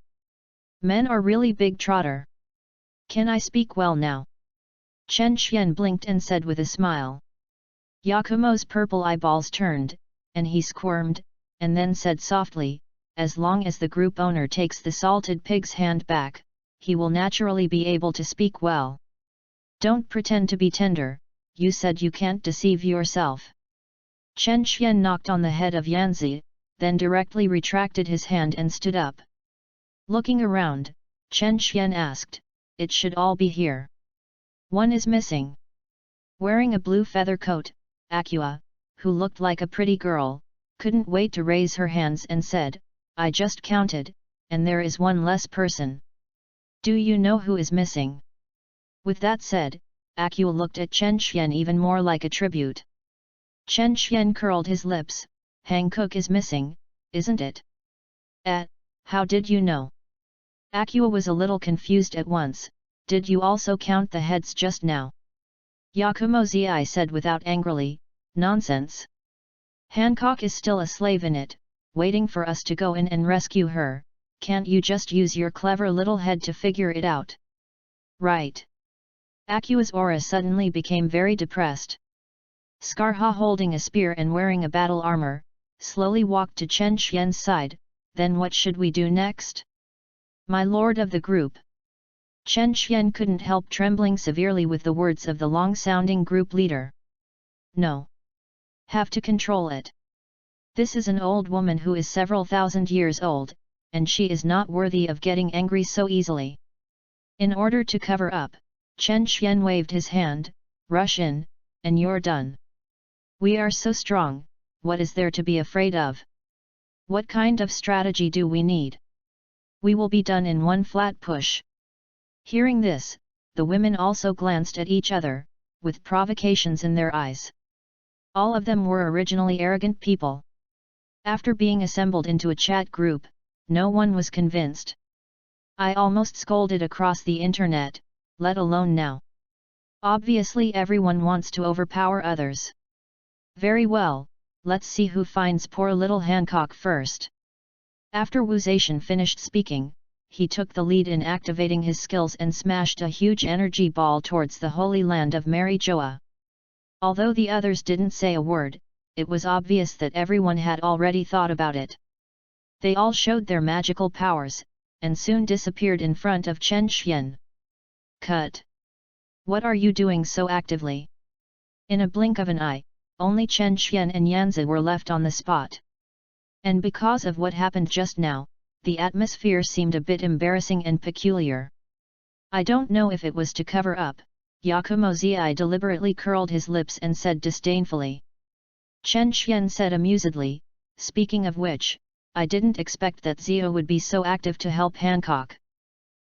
Men are really big trotter. Can I speak well now? Chen Xian blinked and said with a smile. Yakumo's purple eyeballs turned, and he squirmed, and then said softly, as long as the group owner takes the salted pig's hand back, he will naturally be able to speak well. Don't pretend to be tender, you said you can't deceive yourself. Chen Xian knocked on the head of Yanzi, then directly retracted his hand and stood up. Looking around, Chen Xian asked, it should all be here. One is missing. Wearing a blue feather coat, Aqua, who looked like a pretty girl, couldn't wait to raise her hands and said, I just counted, and there is one less person. Do you know who is missing? With that said, Aqua looked at Chen Xian even more like a tribute. Chen Xian curled his lips, Hankook is missing, isn't it? How did you know? Aqua was a little confused at once, did you also count the heads just now? Yakumo Zi said without angrily, nonsense. Hancock is still a slave in it, waiting for us to go in and rescue her, can't you just use your clever little head to figure it out? Right. Aqua's aura suddenly became very depressed. Scarha holding a spear and wearing a battle armor, slowly walked to Chen Xian's side, then what should we do next? My lord of the group. Chen Xian couldn't help trembling severely with the words of the long-sounding group leader. No. Have to control it. This is an old woman who is several thousand years old, and she is not worthy of getting angry so easily. In order to cover up, Chen Xian waved his hand, rush in, and you're done. We are so strong, what is there to be afraid of? What kind of strategy do we need? We will be done in one flat push. Hearing this, the women also glanced at each other, with provocations in their eyes. All of them were originally arrogant people. After being assembled into a chat group, no one was convinced. I almost scolded across the internet, let alone now. Obviously everyone wants to overpower others. Very well, let's see who finds poor little Hancock first. After Wu Zaishan finished speaking, he took the lead in activating his skills and smashed a huge energy ball towards the holy land of Mary Joa. Although the others didn't say a word, it was obvious that everyone had already thought about it. They all showed their magical powers, and soon disappeared in front of Chen Xian. Cut! What are you doing so actively? In a blink of an eye, only Chen Xian and Yanzi were left on the spot. And because of what happened just now, the atmosphere seemed a bit embarrassing and peculiar. I don't know if it was to cover up, Yakumo Zi deliberately curled his lips and said disdainfully. Chen Xian said amusedly, speaking of which, I didn't expect that Zio would be so active to help Hancock.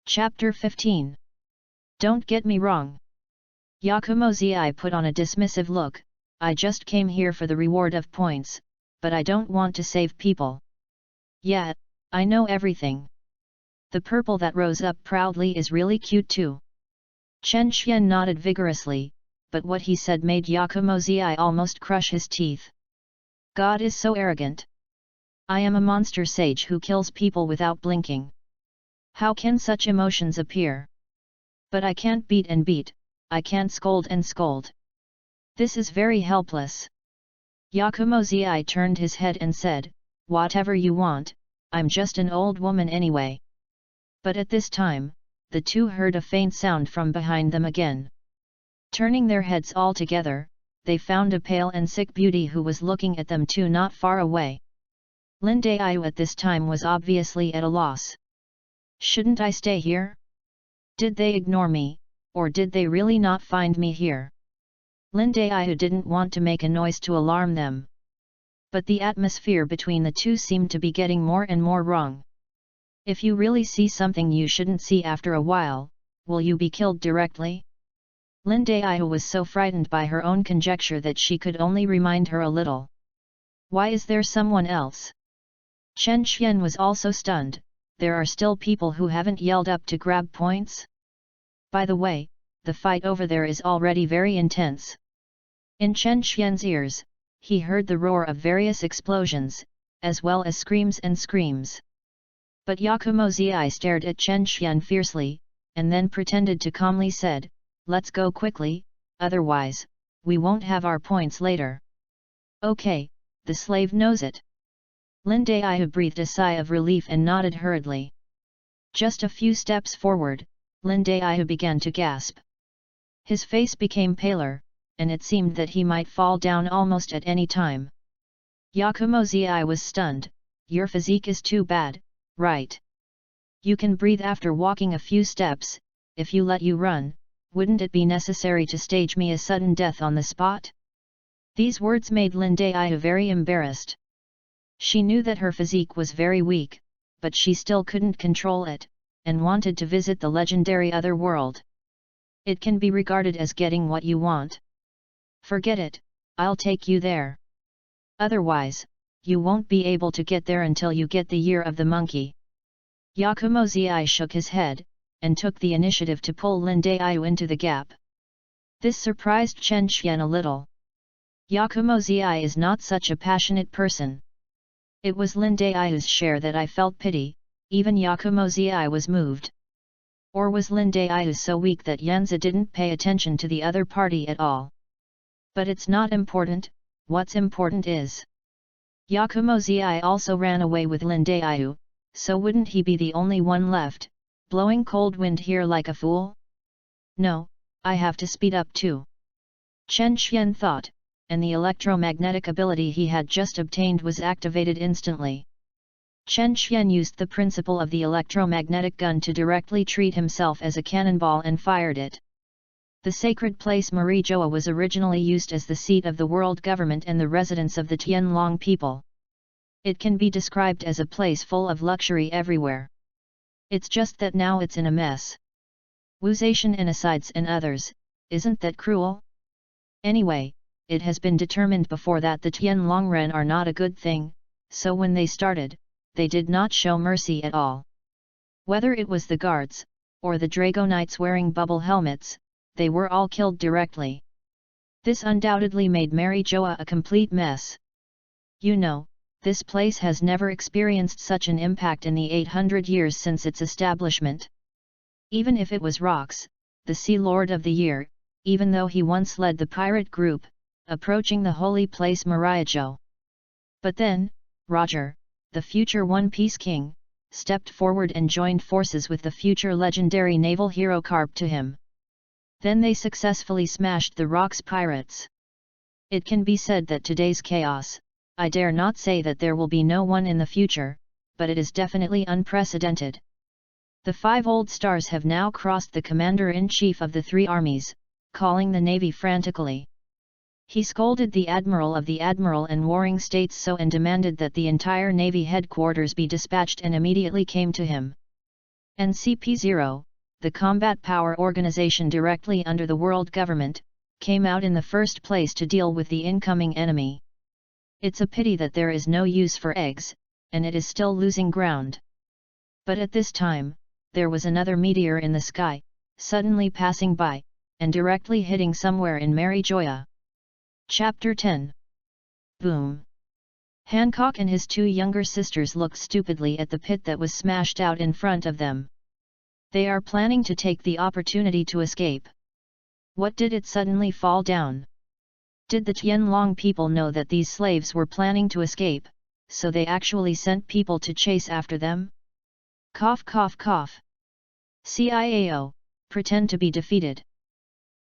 Chapter 15. Don't get me wrong. Yakumo Zi put on a dismissive look, I just came here for the reward of points, but I don't want to save people. Yeah, I know everything. The purple that rose up proudly is really cute too. Chen Xian nodded vigorously, but what he said made Yakumo Zi almost crush his teeth. God is so arrogant. I am a monster sage who kills people without blinking. How can such emotions appear? But I can't beat and beat, I can't scold and scold. This is very helpless. Yakumo Zi turned his head and said, whatever you want, I'm just an old woman anyway. But at this time, the two heard a faint sound from behind them again. Turning their heads all together, they found a pale and sick beauty who was looking at them too not far away. Lin Daiyu at this time was obviously at a loss. Shouldn't I stay here? Did they ignore me, or did they really not find me here? Lin Daiyu didn't want to make a noise to alarm them. But the atmosphere between the two seemed to be getting more and more wrong. If you really see something you shouldn't see after a while, will you be killed directly? Lin Daiyu was so frightened by her own conjecture that she could only remind her a little. Why is there someone else? Chen Xian was also stunned, there are still people who haven't yelled up to grab points? By the way, the fight over there is already very intense. In Chen Xian's ears, he heard the roar of various explosions, as well as screams and screams. But Yakumo Zi stared at Chen Xian fiercely, and then pretended to calmly said, "Let's go quickly, otherwise, we won't have our points later." "Okay, the slave knows it." Lin Daihu breathed a sigh of relief and nodded hurriedly. Just a few steps forward, Lin Daihu began to gasp. His face became paler, and it seemed that he might fall down almost at any time. Yakumo Zi was stunned. "Your physique is too bad, right? You can breathe after walking a few steps. If you let you run, wouldn't it be necessary to stage me a sudden death on the spot?" These words made Lin Daihu very embarrassed. She knew that her physique was very weak, but she still couldn't control it, and wanted to visit the legendary other world. It can be regarded as getting what you want. "Forget it, I'll take you there. Otherwise, you won't be able to get there until you get the Year of the Monkey." Yakumo Zi shook his head, and took the initiative to pull Lin Daihu into the gap. This surprised Chen Xian a little. Yakumo Zi is not such a passionate person. It was Lin Daihu's share that I felt pity, even Yakumo Zi was moved. Or was Lin Daihu so weak that Yanzi didn't pay attention to the other party at all? But it's not important, what's important is. Yakumo Zi also ran away with Lin Daihu, so wouldn't he be the only one left, blowing cold wind here like a fool? No, I have to speed up too. Chen Xian thought, and the electromagnetic ability he had just obtained was activated instantly. Chen Xian used the principle of the electromagnetic gun to directly treat himself as a cannonball and fired it. The sacred place Myriad was originally used as the seat of the world government and the residence of the Tianlong people. It can be described as a place full of luxury everywhere. It's just that now it's in a mess. Wuzation and asides and others, isn't that cruel? Anyway, it has been determined before that the Tianlongren are not a good thing, so when they started, they did not show mercy at all. Whether it was the guards, or the Dragonites wearing bubble helmets, they were all killed directly. This undoubtedly made Myriad a complete mess. You know, this place has never experienced such an impact in the 800 years since its establishment. Even if it was Rox, the Sea Lord of the Year, even though he once led the pirate group, approaching the holy place Myriad. But then, Roger, the future One Piece King, stepped forward and joined forces with the future legendary naval hero Carp to him. Then they successfully smashed the Rox pirates. It can be said that today's chaos, I dare not say that there will be no one in the future, but it is definitely unprecedented. The 5 old stars have now crossed the commander-in-chief of the 3 armies, calling the navy frantically. He scolded the admiral of the admiral and warring states so and demanded that the entire navy headquarters be dispatched and immediately came to him. NCP-0, the combat power organization directly under the world government, came out in the first place to deal with the incoming enemy. It's a pity that there is no use for eggs, and it is still losing ground. But at this time, there was another meteor in the sky, suddenly passing by, and directly hitting somewhere in Myriad. Chapter 10. Boom! Hancock and his 2 younger sisters looked stupidly at the pit that was smashed out in front of them. They are planning to take the opportunity to escape. What did it suddenly fall down? Did the Tianlong people know that these slaves were planning to escape, so they actually sent people to chase after them? Cough cough cough. CIAO, pretend to be defeated.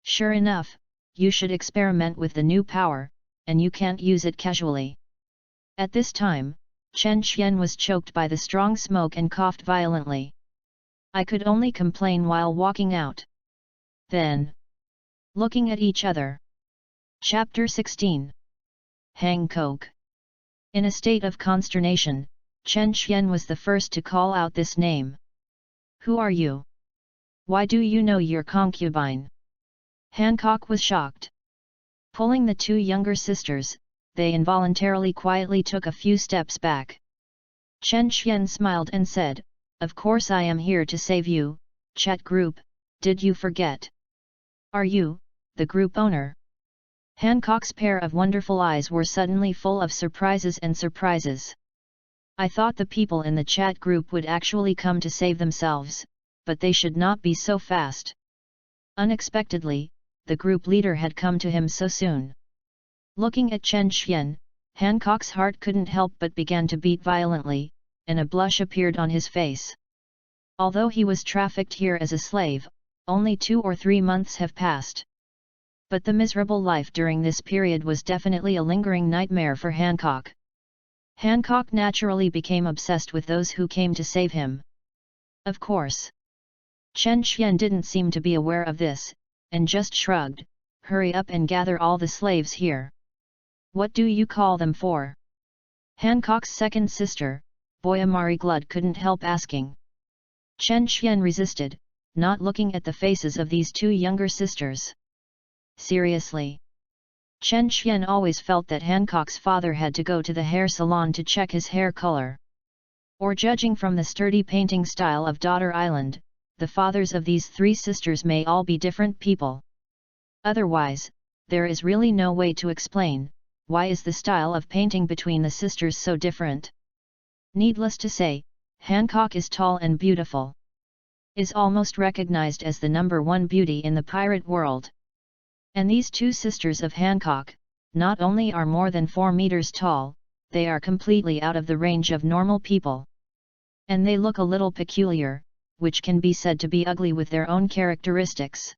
Sure enough, you should experiment with the new power, and you can't use it casually. At this time, Chen Xian was choked by the strong smoke and coughed violently. I could only complain while walking out. Then, looking at each other. Chapter 16. Hancock. In a state of consternation, Chen Xian was the first to call out this name. Who are you? Why do you know your concubine? Hancock was shocked. Pulling the 2 younger sisters, they involuntarily quietly took a few steps back. Chen Xian smiled and said, "Of course I am here to save you, chat group, did you forget? Are you, the group owner?" Hancock's pair of wonderful eyes were suddenly full of surprises and surprises. I thought the people in the chat group would actually come to save themselves, but they should not be so fast. Unexpectedly, the group leader had come to him so soon. Looking at Chen Xian, Hancock's heart couldn't help but began to beat violently, and a blush appeared on his face. Although he was trafficked here as a slave, only 2 or 3 months have passed. But the miserable life during this period was definitely a lingering nightmare for Hancock. Hancock naturally became obsessed with those who came to save him. Of course. Chen Xian didn't seem to be aware of this, and just shrugged, "Hurry up and gather all the slaves here." "What do you call them for?" Hancock's second sister, Boya Mari Glud, couldn't help asking. Chen Xian resisted, not looking at the faces of these 2 younger sisters. Seriously. Chen Xian always felt that Hancock's father had to go to the hair salon to check his hair color. Or judging from the sturdy painting style of Daughter Island, the fathers of these 3 sisters may all be different people. Otherwise, there is really no way to explain, why is the style of painting between the sisters so different? Needless to say, Hancock is tall and beautiful. Is almost recognized as the #1 beauty in the pirate world. And these 2 sisters of Hancock, not only are more than 4 meters tall, they are completely out of the range of normal people. And they look a little peculiar, which can be said to be ugly with their own characteristics.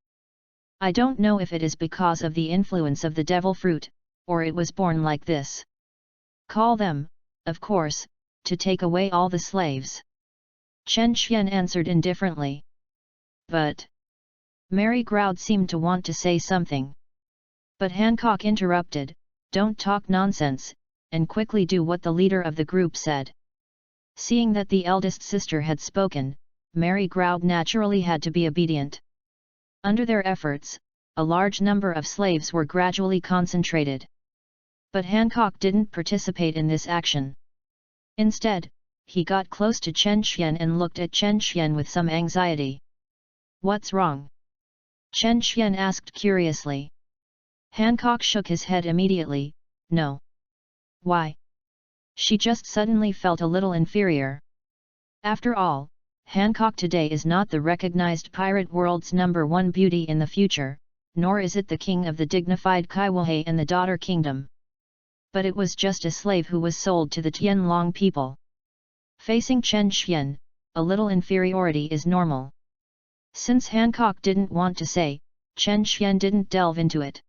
I don't know if it is because of the influence of the devil fruit, or it was born like this. Call them, of course, to take away all the slaves. Chen Xian answered indifferently. But Mary Groud seemed to want to say something. But Hancock interrupted, "Don't talk nonsense, and quickly do what the leader of the group said." Seeing that the eldest sister had spoken, Mary Groud naturally had to be obedient. Under their efforts, a large number of slaves were gradually concentrated. But Hancock didn't participate in this action. Instead, he got close to Chen Xian and looked at Chen Xian with some anxiety. "What's wrong?" Chen Xian asked curiously. Hancock shook his head immediately, "No." "Why?" She just suddenly felt a little inferior. After all, Hancock today is not the recognized pirate world's #1 beauty in the future, nor is it the king of the dignified Kaiwahei and the Daughter Kingdom. But it was just a slave who was sold to the Tianlong people. Facing Chen Xian, a little inferiority is normal. Since Hancock didn't want to say, Chen Xian didn't delve into it.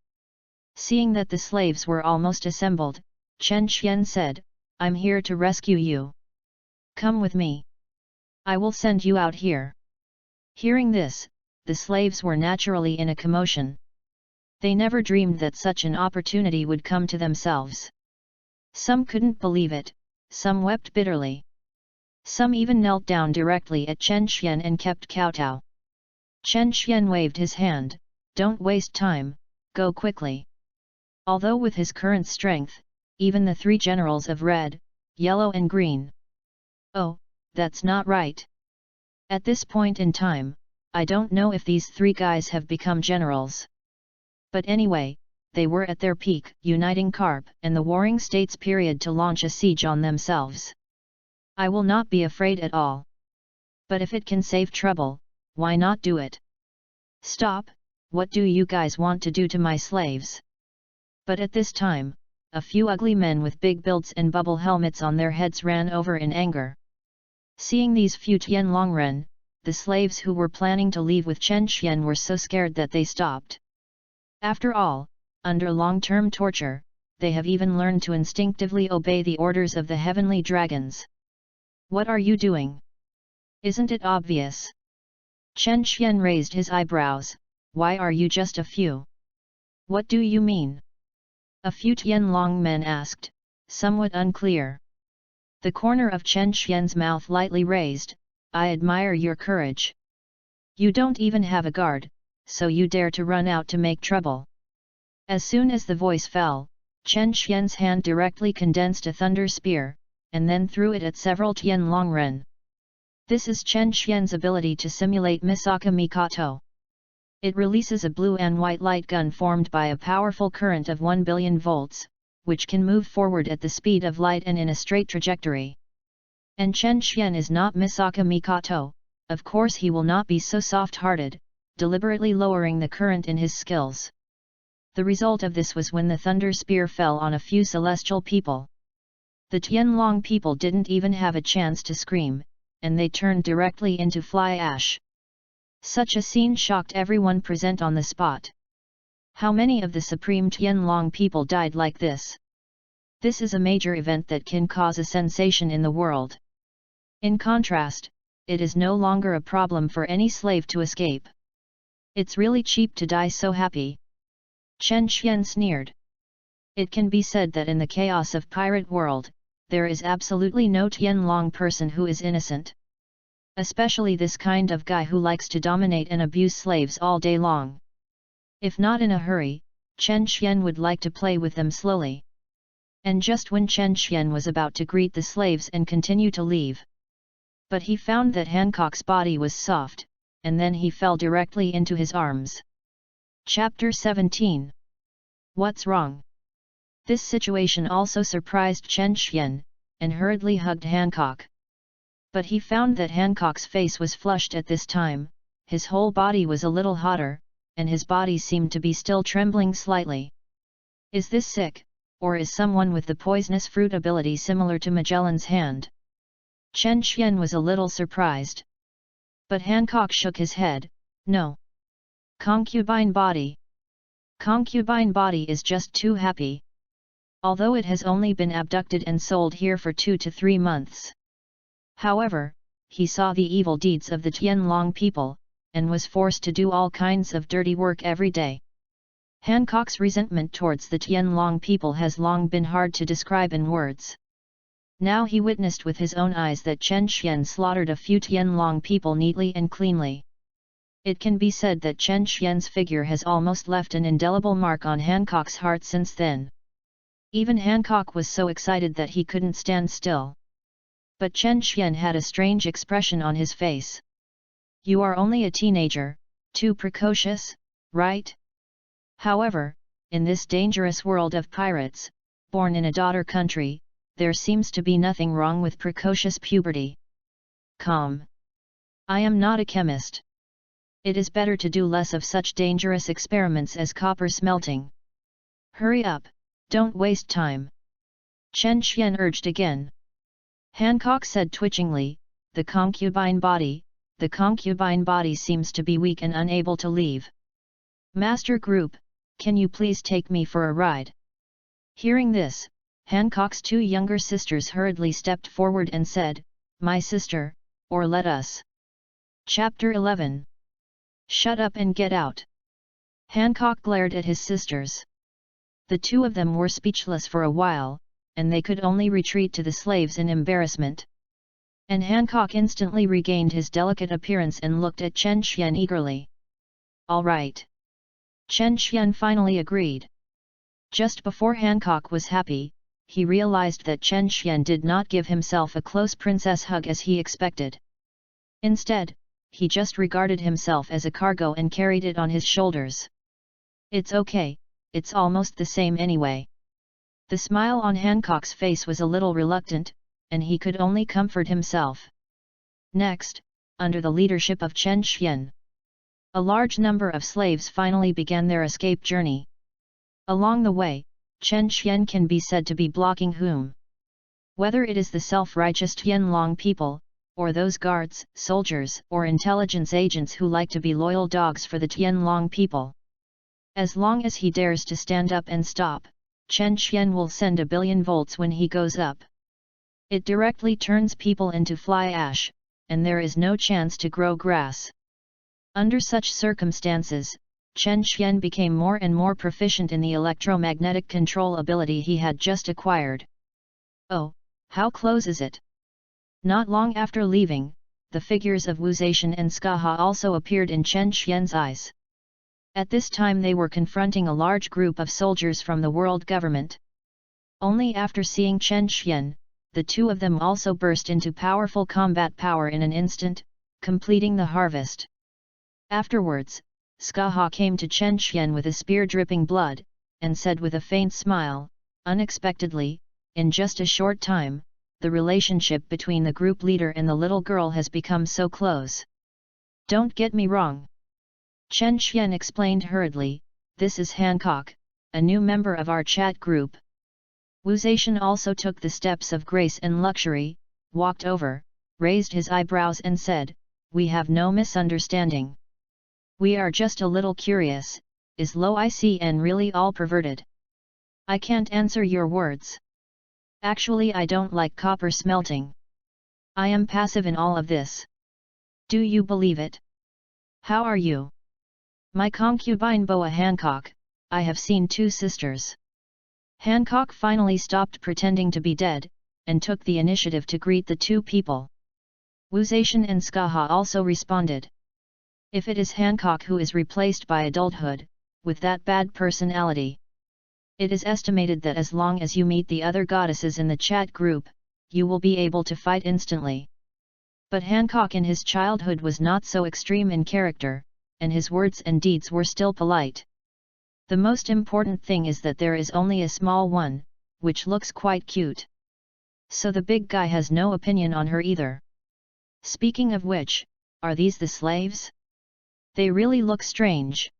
Seeing that the slaves were almost assembled, Chen Xian said, "I'm here to rescue you. Come with me. I will send you out here." Hearing this, the slaves were naturally in a commotion. They never dreamed that such an opportunity would come to themselves. Some couldn't believe it, some wept bitterly. Some even knelt down directly at Chen Xian and kept kowtow. Chen Xian waved his hand, "Don't waste time, go quickly." Although with his current strength, even the 3 generals of red, yellow and green. "Oh, that's not right. At this point in time, I don't know if these 3 guys have become generals. But anyway, they were at their peak, uniting Carp and the Warring States period to launch a siege on themselves. I will not be afraid at all. But if it can save trouble, why not do it? Stop, what do you guys want to do to my slaves?" But at this time, a few ugly men with big builds and bubble helmets on their heads ran over in anger. Seeing these few Tianlongren, the slaves who were planning to leave with Chen Xian were so scared that they stopped. After all, under long-term torture, they have even learned to instinctively obey the orders of the heavenly dragons. "What are you doing? Isn't it obvious?" Chen Xian raised his eyebrows, "Why are you just a few? What do you mean?" A few Tianlong men asked, somewhat unclear. The corner of Chen Xian's mouth lightly raised, "I admire your courage. You don't even have a guard, so you dare to run out to make trouble." As soon as the voice fell, Chen Xian's hand directly condensed a thunder spear, and then threw it at several Tianlongren. This is Chen Xian's ability to simulate Misaka Mikoto. It releases a blue and white light gun formed by a powerful current of 1 billion volts, which can move forward at the speed of light and in a straight trajectory. And Chen Xian is not Misaka Mikoto, of course he will not be so soft-hearted, deliberately lowering the current in his skills. The result of this was when the thunder spear fell on a few celestial people. The Tianlong people didn't even have a chance to scream, and they turned directly into fly ash. Such a scene shocked everyone present on the spot. How many of the supreme Tianlong people died like this? This is a major event that can cause a sensation in the world. In contrast, it is no longer a problem for any slave to escape. It's really cheap to die so happy. Chen Xian sneered. It can be said that in the chaos of pirate world, there is absolutely no Tianlong person who is innocent. Especially this kind of guy who likes to dominate and abuse slaves all day long. If not in a hurry, Chen Xian would like to play with them slowly. And just when Chen Xian was about to greet the slaves and continue to leave. But he found that Hancock's body was soft, and then he fell directly into his arms. Chapter 17. What's wrong? This situation also surprised Chen Xian, and hurriedly hugged Hancock. But he found that Hancock's face was flushed at this time, his whole body was a little hotter, and his body seemed to be still trembling slightly. Is this sick, or is someone with the poisonous fruit ability similar to Magellan's hand? Chen Xian was a little surprised. But Hancock shook his head, no. Concubine body. Concubine body is just too happy. Although it has only been abducted and sold here for 2 to 3 months. However, he saw the evil deeds of the Tianlong people, and was forced to do all kinds of dirty work every day. Hancock's resentment towards the Tianlong people has long been hard to describe in words. Now he witnessed with his own eyes that Chen Xian slaughtered a few Tianlong people neatly and cleanly. It can be said that Chen Xian's figure has almost left an indelible mark on Hancock's heart since then. Even Hancock was so excited that he couldn't stand still. But Chen Xian had a strange expression on his face. You are only a teenager, too precocious, right? However, in this dangerous world of pirates, born in a daughter country, there seems to be nothing wrong with precocious puberty. Calm. I am not a chemist. It is better to do less of such dangerous experiments as copper smelting. Hurry up, don't waste time. Chen Xian urged again. Hancock said twitchingly, the concubine body seems to be weak and unable to leave. Master Group, can you please take me for a ride? Hearing this, Hancock's 2 younger sisters hurriedly stepped forward and said, my sister, or let us. Chapter 11. Shut up and get out. Hancock glared at his sisters. The 2 of them were speechless for a while, and they could only retreat to the slaves in embarrassment. And Hancock instantly regained his delicate appearance and looked at Chen Xian eagerly. All right. Chen Xian finally agreed. Just before Hancock was happy, he realized that Chen Xian did not give himself a close princess hug as he expected. Instead, he just regarded himself as a cargo and carried it on his shoulders. It's okay, it's almost the same anyway. The smile on Hancock's face was a little reluctant, and he could only comfort himself. Next, under the leadership of Chen Xian, a large number of slaves finally began their escape journey. Along the way, Chen Xian can be said to be blocking whom? Whether it is the self-righteous Tianlong people, or those guards, soldiers, or intelligence agents who like to be loyal dogs for the Tianlong people. As long as he dares to stand up and stop, Chen Xian will send 1 billion volts when he goes up. It directly turns people into fly ash, and there is no chance to grow grass. Under such circumstances, Chen Xian became more and more proficient in the electromagnetic control ability he had just acquired. Oh, how close is it? Not long after leaving, the figures of Wuzation and Skaha also appeared in Chen Xian's eyes. At this time they were confronting a large group of soldiers from the world government. Only after seeing Chen Xian, the 2 of them also burst into powerful combat power in an instant, completing the harvest. Afterwards, Skaha came to Chen Xian with a spear dripping blood, and said with a faint smile, unexpectedly, in just a short time, the relationship between the group leader and the little girl has become so close. Don't get me wrong. Chen Xian explained hurriedly, this is Hancock, a new member of our chat group. Wu Zetian also took the steps of grace and luxury, walked over, raised his eyebrows and said, we have no misunderstanding. We are just a little curious, is Lo Icn really all perverted? I can't answer your words. Actually I don't like copper smelting. I am passive in all of this. Do you believe it? How are you? My concubine Boa Hancock, I have seen 2 sisters. Hancock finally stopped pretending to be dead, and took the initiative to greet the 2 people. Wu Zetian and Skaha also responded. If it is Hancock who is replaced by adulthood, with that bad personality. It is estimated that as long as you meet the other goddesses in the chat group, you will be able to fight instantly. But Hancock in his childhood was not so extreme in character, and his words and deeds were still polite. The most important thing is that there is only a small one, which looks quite cute. So the big guy has no opinion on her either. Speaking of which, are these the slaves? They really look strange.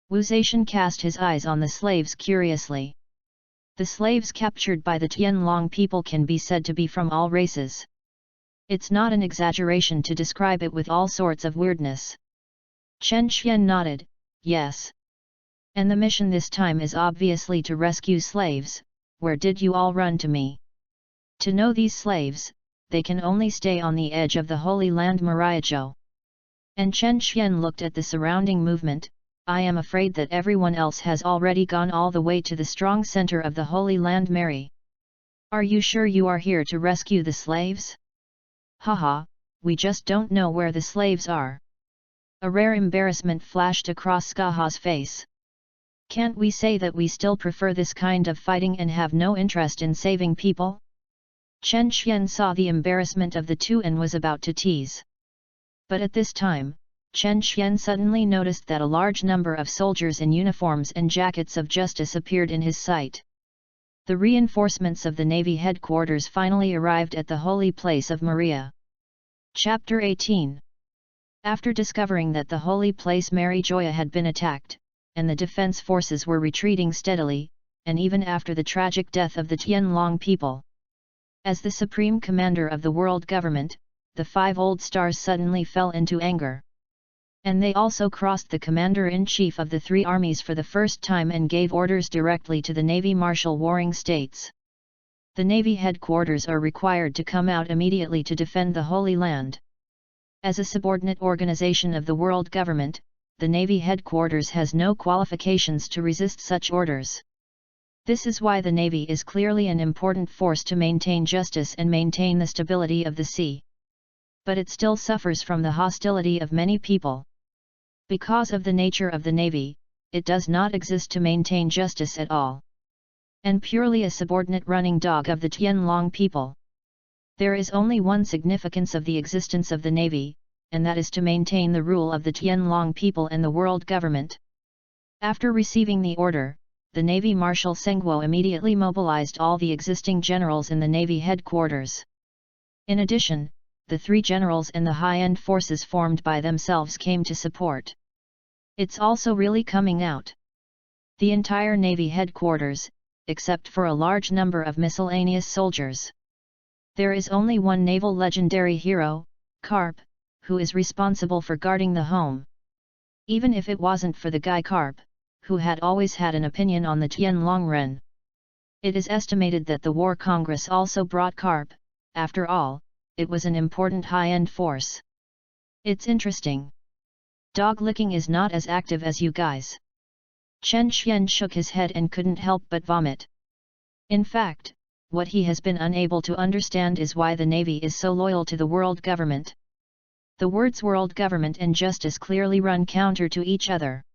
Wu Zetian cast his eyes on the slaves curiously. The slaves captured by the Tianlong people can be said to be from all races. It's not an exaggeration to describe it with all sorts of weirdness. Chen Xian nodded, yes. And the mission this time is obviously to rescue slaves. Where did you all run to me? To know these slaves, they can only stay on the edge of the Holy Land Myriad. And Chen Xian looked at the surrounding movement. I am afraid that everyone else has already gone all the way to the strong center of the Holy Land Mary. Are you sure you are here to rescue the slaves? Haha, we just don't know where the slaves are. A rare embarrassment flashed across Skaha's face. Can't we say that we still prefer this kind of fighting and have no interest in saving people? Chen Xian saw the embarrassment of the 2 and was about to tease. But at this time, Chen Xian suddenly noticed that a large number of soldiers in uniforms and jackets of justice appeared in his sight. The reinforcements of the Navy headquarters finally arrived at the holy place of Myriad. Chapter 18. After discovering that the holy place Mary Joya had been attacked, and the defense forces were retreating steadily, and even after the tragic death of the Tianlong people. As the supreme commander of the world government, the 5 old stars suddenly fell into anger. And they also crossed the commander-in-chief of the 3 armies for the first time and gave orders directly to the Navy Marshal warring states. The Navy headquarters are required to come out immediately to defend the Holy Land. As a subordinate organization of the world government, the Navy headquarters has no qualifications to resist such orders. This is why the Navy is clearly an important force to maintain justice and maintain the stability of the sea. But it still suffers from the hostility of many people. Because of the nature of the Navy, it does not exist to maintain justice at all. And purely a subordinate running dog of the Tianlong people. There is only one significance of the existence of the Navy, and that is to maintain the rule of the Tianlong people and the world government. After receiving the order, the Navy Marshal Sengguo immediately mobilized all the existing generals in the Navy headquarters. In addition, the 3 generals and the high-end forces formed by themselves came to support. It's also really coming out. The entire Navy headquarters, except for a large number of miscellaneous soldiers. There is only one naval legendary hero, Carp, who is responsible for guarding the home. Even if it wasn't for the guy Carp, who had always had an opinion on the Tianlong Ren. It is estimated that the War Congress also brought Carp. After all, it was an important high-end force. It's interesting. Dog licking is not as active as you guys. Chen Xian shook his head and couldn't help but vomit. In fact, what he has been unable to understand is why the Navy is so loyal to the world government. The words world government and justice clearly run counter to each other.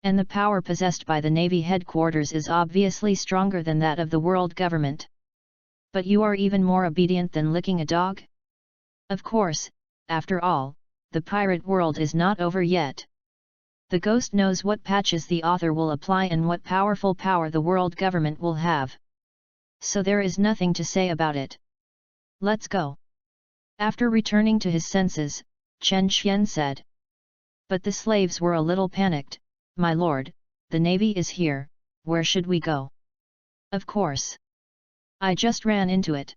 And the power possessed by the Navy headquarters is obviously stronger than that of the world government. But you are even more obedient than licking a dog? Of course, after all, the pirate world is not over yet. The ghost knows what patches the author will apply and what powerful power the world government will have. So there is nothing to say about it. Let's go. After returning to his senses, Chen Xian said. But the slaves were a little panicked. My lord, the navy is here, where should we go? Of course. I just ran into it.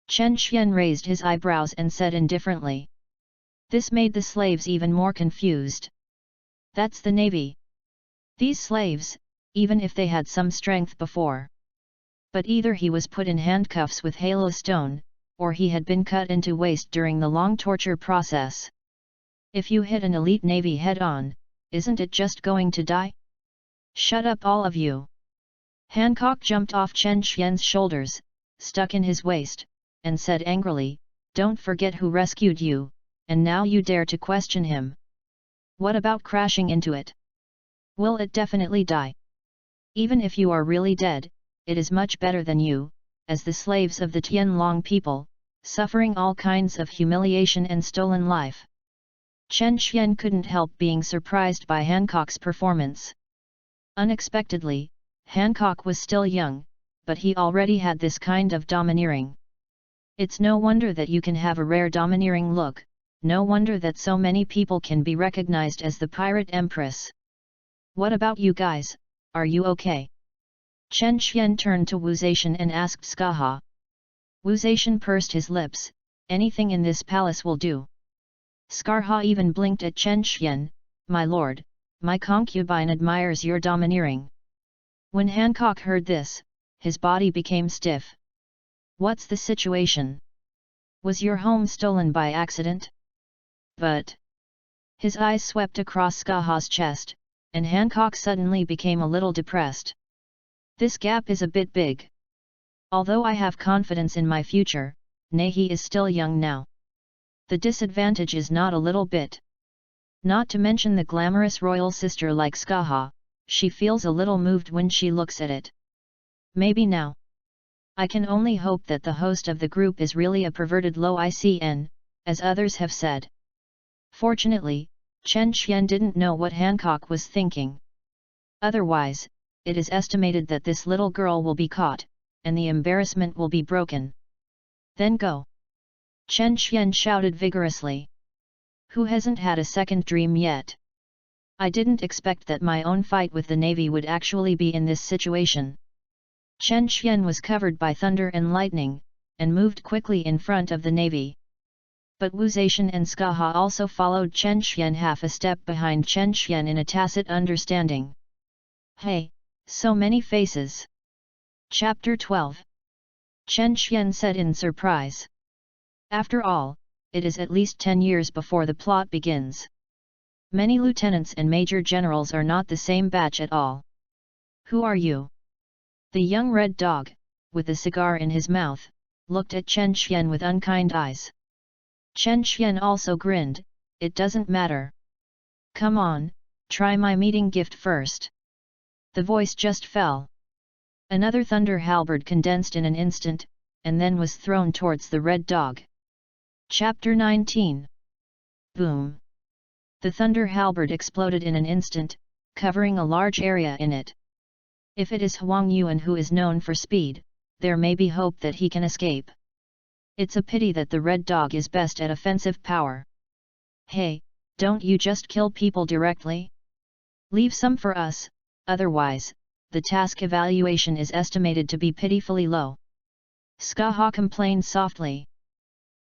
Chen Xian raised his eyebrows and said indifferently. This made the slaves even more confused. That's the navy. These slaves, even if they had some strength before. But either he was put in handcuffs with halo stone, or he had been cut into waste during the long torture process. If you hit an elite navy head-on, isn't it just going to die? Shut up all of you! Hancock jumped off Chen Xian's shoulders, stuck in his waist, and said angrily, don't forget who rescued you, and now you dare to question him. What about crashing into it? Will it definitely die? Even if you are really dead, it is much better than you, as the slaves of the Tianlong people, suffering all kinds of humiliation and stolen life. Chen Xian couldn't help being surprised by Hancock's performance. Unexpectedly, Hancock was still young, but he already had this kind of domineering. It's no wonder that you can have a rare domineering look, no wonder that so many people can be recognized as the pirate empress. What about you guys, are you okay? Chen Xian turned to Wu Zaishan and asked Skaha. Wu Zaishan pursed his lips, anything in this palace will do. Skaha even blinked at Chen Xian, my lord, my concubine admires your domineering. When Hancock heard this, his body became stiff. What's the situation? Was your home stolen by accident? But... His eyes swept across Skaha's chest, and Hancock suddenly became a little depressed. This gap is a bit big. Although I have confidence in my future, nay, he is still young now. The disadvantage is not a little bit. Not to mention the glamorous royal sister like Skaha, she feels a little moved when she looks at it. Maybe now. I can only hope that the host of the group is really a perverted low ICN, as others have said. Fortunately, Chen Xian didn't know what Hancock was thinking. Otherwise, it is estimated that this little girl will be caught, and the embarrassment will be broken. Then go! Chen Xian shouted vigorously. Who hasn't had a second dream yet? I didn't expect that my own fight with the navy would actually be in this situation. Chen Xian was covered by thunder and lightning, and moved quickly in front of the navy. But Wu Zaishan and Skaha also followed Chen Xian half a step behind Chen Xian in a tacit understanding. Hey, so many faces! Chapter 12. Chen Xian said in surprise. After all, it is at least 10 years before the plot begins. Many lieutenants and major generals are not the same batch at all. Who are you? The young red dog, with a cigar in his mouth, looked at Chen Xian with unkind eyes. Chen Xian also grinned, it doesn't matter. Come on, try my meeting gift first. The voice just fell. Another thunder halberd condensed in an instant, and then was thrown towards the red dog. Chapter 19. Boom! The thunder halberd exploded in an instant, covering a large area in it. If it is Huang Yuan who is known for speed, there may be hope that he can escape. It's a pity that the red dog is best at offensive power. Hey, don't you just kill people directly? Leave some for us, otherwise, the task evaluation is estimated to be pitifully low. Skaha complained softly.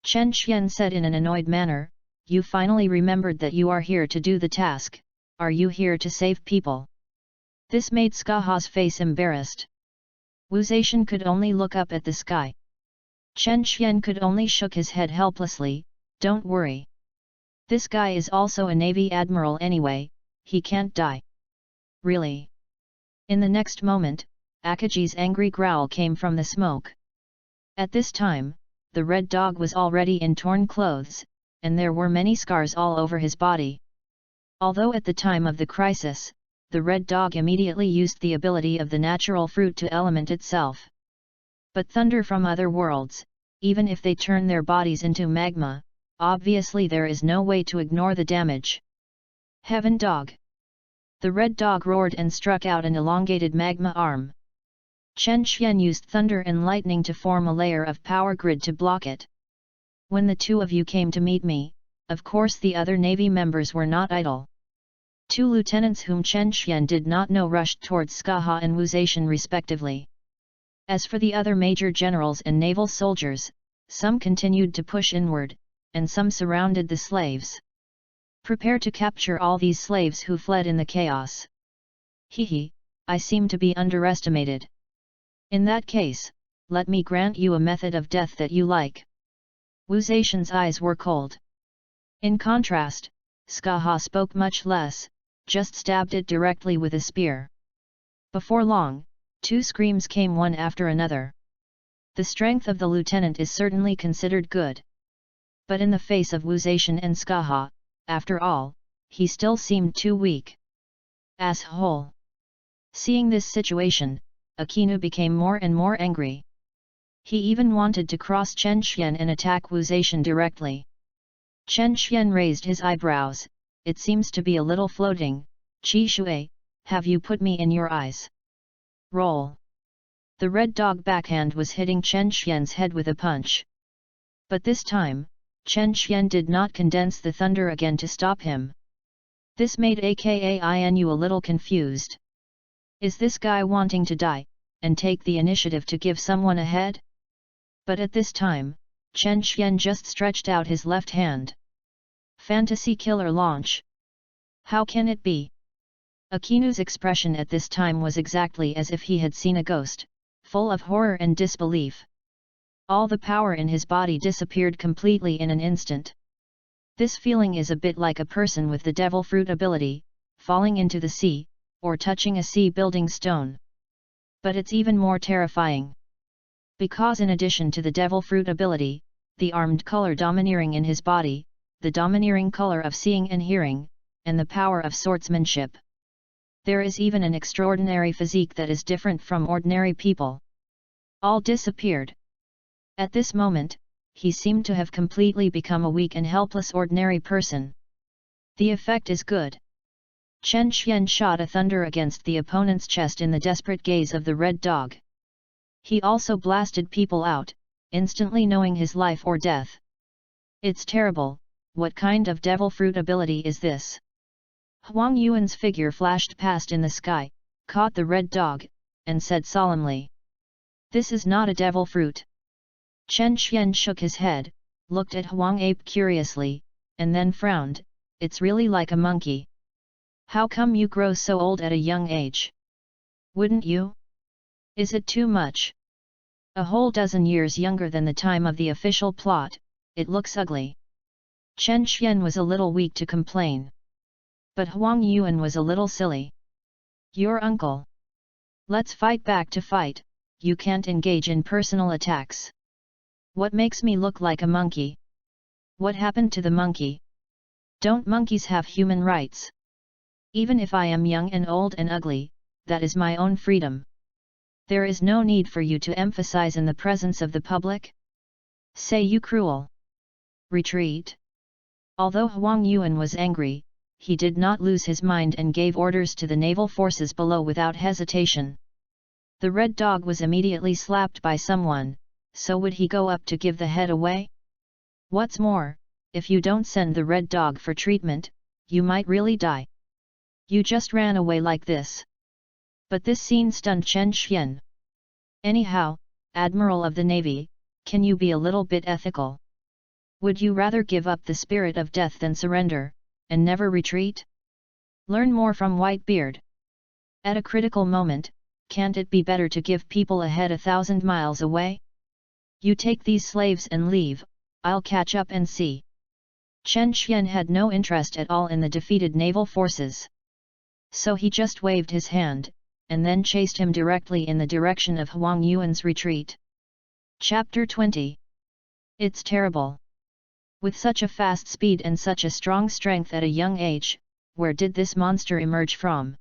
Chen Xian said in an annoyed manner, you finally remembered that you are here to do the task, are you here to save people? This made Skaha's face embarrassed. Wu Zaishan could only look up at the sky. Chen Xian could only shook his head helplessly, don't worry. This guy is also a Navy admiral anyway, he can't die. Really? In the next moment, Akaji's angry growl came from the smoke. At this time, the red dog was already in torn clothes, and there were many scars all over his body. Although at the time of the crisis, the red dog immediately used the ability of the natural fruit to element itself. But thunder from other worlds, even if they turn their bodies into magma, obviously there is no way to ignore the damage. Heaven dog! The red dog roared and struck out an elongated magma arm. Chen Xian used thunder and lightning to form a layer of power grid to block it. When the two of you came to meet me, of course the other navy members were not idle. Two lieutenants whom Chen Xian did not know rushed towards Skaha and Wu Zaishan respectively. As for the other major generals and naval soldiers, some continued to push inward, and some surrounded the slaves. Prepare to capture all these slaves who fled in the chaos. Hehe, I seem to be underestimated. In that case, let me grant you a method of death that you like. Wu Zaishan's eyes were cold. In contrast, Skaha spoke much less, just stabbed it directly with a spear. Before long, two screams came one after another. The strength of the lieutenant is certainly considered good. But in the face of Wu Zaishan and Skaha, after all, he still seemed too weak. Asshole! Seeing this situation, Akinu became more and more angry. He even wanted to cross Chen Xian and attack Wu Zaishan directly. Chen Xian raised his eyebrows. It seems to be a little floating. Qi Shui, have you put me in your eyes? Roll. The red dog backhand was hitting Chen Xian's head with a punch. But this time, Chen Xian did not condense the thunder again to stop him. This made Inu a little confused. Is this guy wanting to die, and take the initiative to give someone a head? But at this time, Chen Xian just stretched out his left hand. Fantasy killer launch. How can it be? Akinu's expression at this time was exactly as if he had seen a ghost, full of horror and disbelief. All the power in his body disappeared completely in an instant. This feeling is a bit like a person with the devil fruit ability, falling into the sea, or touching a sea-building stone. But it's even more terrifying. Because in addition to the devil fruit ability, the armed color domineering in his body, the domineering color of seeing and hearing, and the power of swordsmanship. There is even an extraordinary physique that is different from ordinary people. All disappeared. At this moment, he seemed to have completely become a weak and helpless ordinary person. The effect is good. Chen Xian shot a thunder against the opponent's chest in the desperate gaze of the red dog. He also blasted people out, instantly knowing his life or death. It's terrible. What kind of devil fruit ability is this? Huang Yuan's figure flashed past in the sky, caught the red dog, and said solemnly. This is not a devil fruit. Chen Xian shook his head, looked at Huang Ape curiously, and then frowned. It's really like a monkey. How come you grow so old at a young age? Wouldn't you? Is it too much? A whole dozen years younger than the time of the official plot, it looks ugly. Chen Xian was a little weak to complain. But Huang Yuan was a little silly. Your uncle. Let's fight back to fight, you can't engage in personal attacks. What makes me look like a monkey? What happened to the monkey? Don't monkeys have human rights? Even if I am young and old and ugly, that is my own freedom. There is no need for you to emphasize in the presence of the public. Say you cruel. Retreat. Although Huang Yuan was angry, he did not lose his mind and gave orders to the naval forces below without hesitation. The red dog was immediately slapped by someone, so would he go up to give the head away? What's more, if you don't send the red dog for treatment, you might really die. You just ran away like this. But this scene stunned Chen Xian. Anyhow, Admiral of the Navy, can you be a little bit ethical? Would you rather give up the spirit of death than surrender, and never retreat? Learn more from Whitebeard. At a critical moment, can't it be better to give people a head 1,000 miles away? You take these slaves and leave, I'll catch up and see. Chen Xian had no interest at all in the defeated naval forces. So he just waved his hand, and then chased him directly in the direction of Huang Yuan's retreat. Chapter 20. It's terrible. With such a fast speed and such a strong strength at a young age, where did this monster emerge from?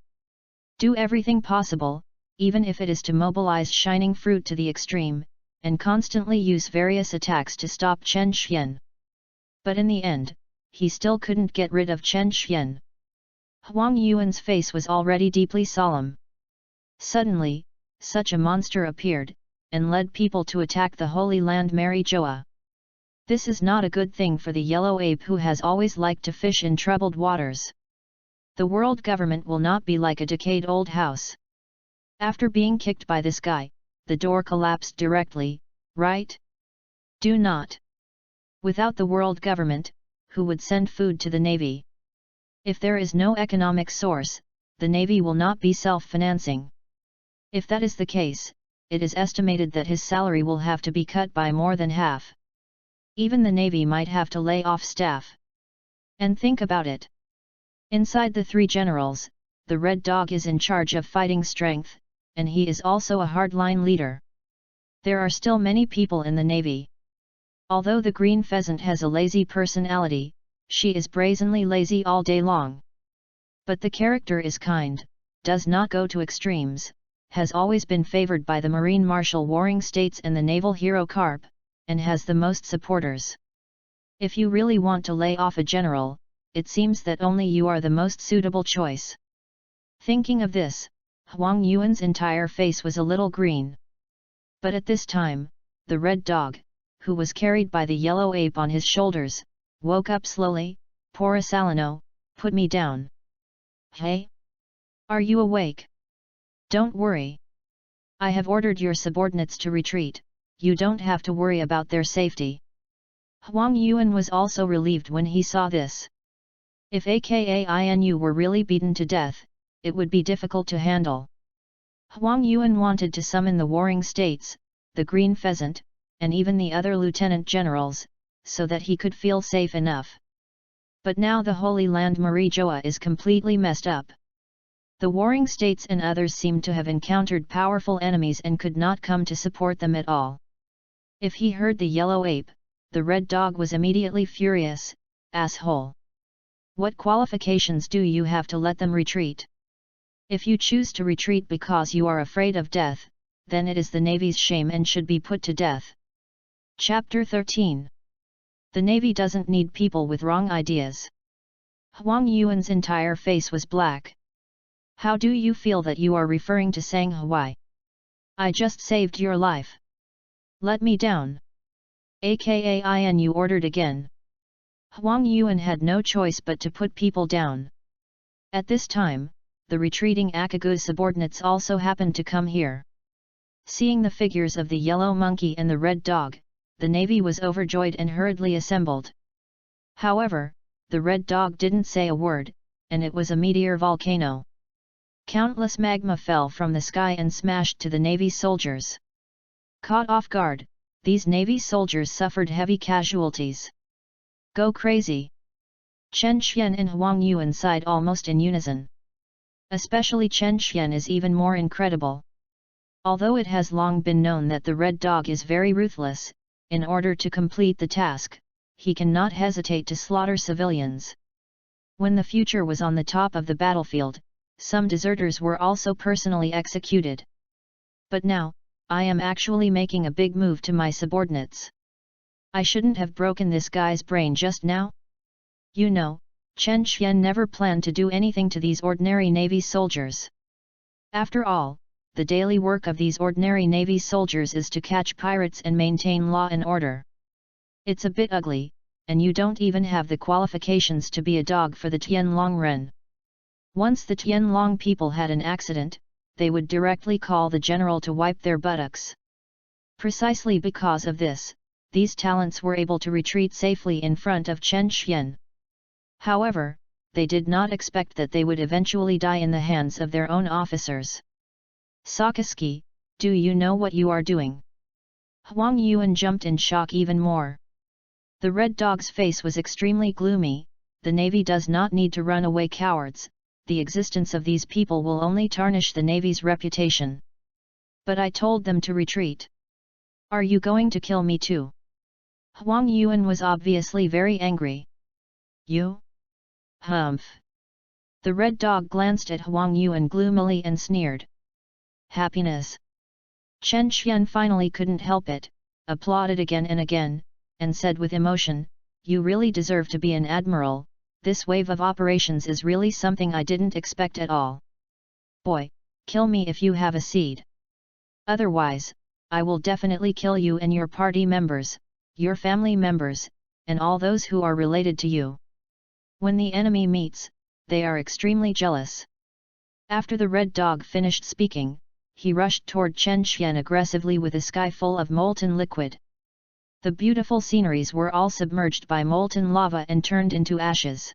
Do everything possible, even if it is to mobilize Shining Fruit to the extreme, and constantly use various attacks to stop Chen Xian. But in the end, he still couldn't get rid of Chen Xian. Huang Yuan's face was already deeply solemn. Suddenly, such a monster appeared, and led people to attack the Holy Land Myriad. This is not a good thing for the yellow ape who has always liked to fish in troubled waters. The world government will not be like a decayed old house. After being kicked by this guy, the door collapsed directly, right? Do not. Without the world government, who would send food to the navy? If there is no economic source, the navy will not be self-financing. If that is the case, it is estimated that his salary will have to be cut by more than half. Even the navy might have to lay off staff. And think about it. Inside the three generals, the red dog is in charge of fighting strength, and he is also a hardline leader. There are still many people in the navy. Although the green pheasant has a lazy personality, she is brazenly lazy all day long. But the character is kind, does not go to extremes, has always been favored by the Marine Marshal Warring States and the naval hero Carp, and has the most supporters. If you really want to lay off a general, it seems that only you are the most suitable choice. Thinking of this, Huang Yuan's entire face was a little green. But at this time, the red dog, who was carried by the yellow ape on his shoulders, woke up slowly. Poor Salino, put me down. Hey? Are you awake? Don't worry. I have ordered your subordinates to retreat, you don't have to worry about their safety. Huang Yuan was also relieved when he saw this. If Akainu were really beaten to death, it would be difficult to handle. Huang Yuan wanted to summon the Warring States, the Green Pheasant, and even the other lieutenant generals, so that he could feel safe enough. But now the Holy Land Myriad is completely messed up. The Warring States and others seemed to have encountered powerful enemies and could not come to support them at all. If he heard the yellow ape, the red dog was immediately furious. Asshole! What qualifications do you have to let them retreat? If you choose to retreat because you are afraid of death, then it is the Navy's shame and should be put to death. Chapter 13. The Navy doesn't need people with wrong ideas. Huang Yuan's entire face was black. How do you feel that you are referring to Sang Huai? I just saved your life. Let me down. Akainu ordered again. Huang Yuan had no choice but to put people down. At this time, the retreating Akagu's subordinates also happened to come here. Seeing the figures of the yellow monkey and the red dog, the navy was overjoyed and hurriedly assembled. However, the red dog didn't say a word, and it was a meteor volcano. Countless magma fell from the sky and smashed to the navy soldiers. Caught off guard, these navy soldiers suffered heavy casualties. Go crazy! Chen Xian and Huang Yuan sighed almost in unison. Especially Chen Xian is even more incredible. Although it has long been known that the red dog is very ruthless, in order to complete the task, he cannot hesitate to slaughter civilians. When the future was on the top of the battlefield, some deserters were also personally executed. But now, I am actually making a big move to my subordinates. I shouldn't have broken this guy's brain just now. You know, Chen Xian never planned to do anything to these ordinary navy soldiers. After all, the daily work of these ordinary navy soldiers is to catch pirates and maintain law and order. It's a bit ugly, and you don't even have the qualifications to be a dog for the Tianlong Ren. Once the Tianlong people had an accident, they would directly call the general to wipe their buttocks. Precisely because of this, these talents were able to retreat safely in front of Chen Xian. However, they did not expect that they would eventually die in the hands of their own officers. Sakaski, do you know what you are doing? Huang Yuan jumped in shock even more. The red dog's face was extremely gloomy. The navy does not need to run away cowards, the existence of these people will only tarnish the navy's reputation. But I told them to retreat. Are you going to kill me too? Huang Yuan was obviously very angry. You? Humph! The red dog glanced at Huang Yuan gloomily and sneered. Happiness! Chen Xian finally couldn't help it, applauded again and again, and said with emotion, you really deserve to be an admiral, this wave of operations is really something I didn't expect at all. Boy, kill me if you have a seed. Otherwise, I will definitely kill you and your party members, your family members, and all those who are related to you. When the enemy meets, they are extremely jealous. After the red dog finished speaking, he rushed toward Chen Xian aggressively with a sky full of molten liquid. The beautiful sceneries were all submerged by molten lava and turned into ashes.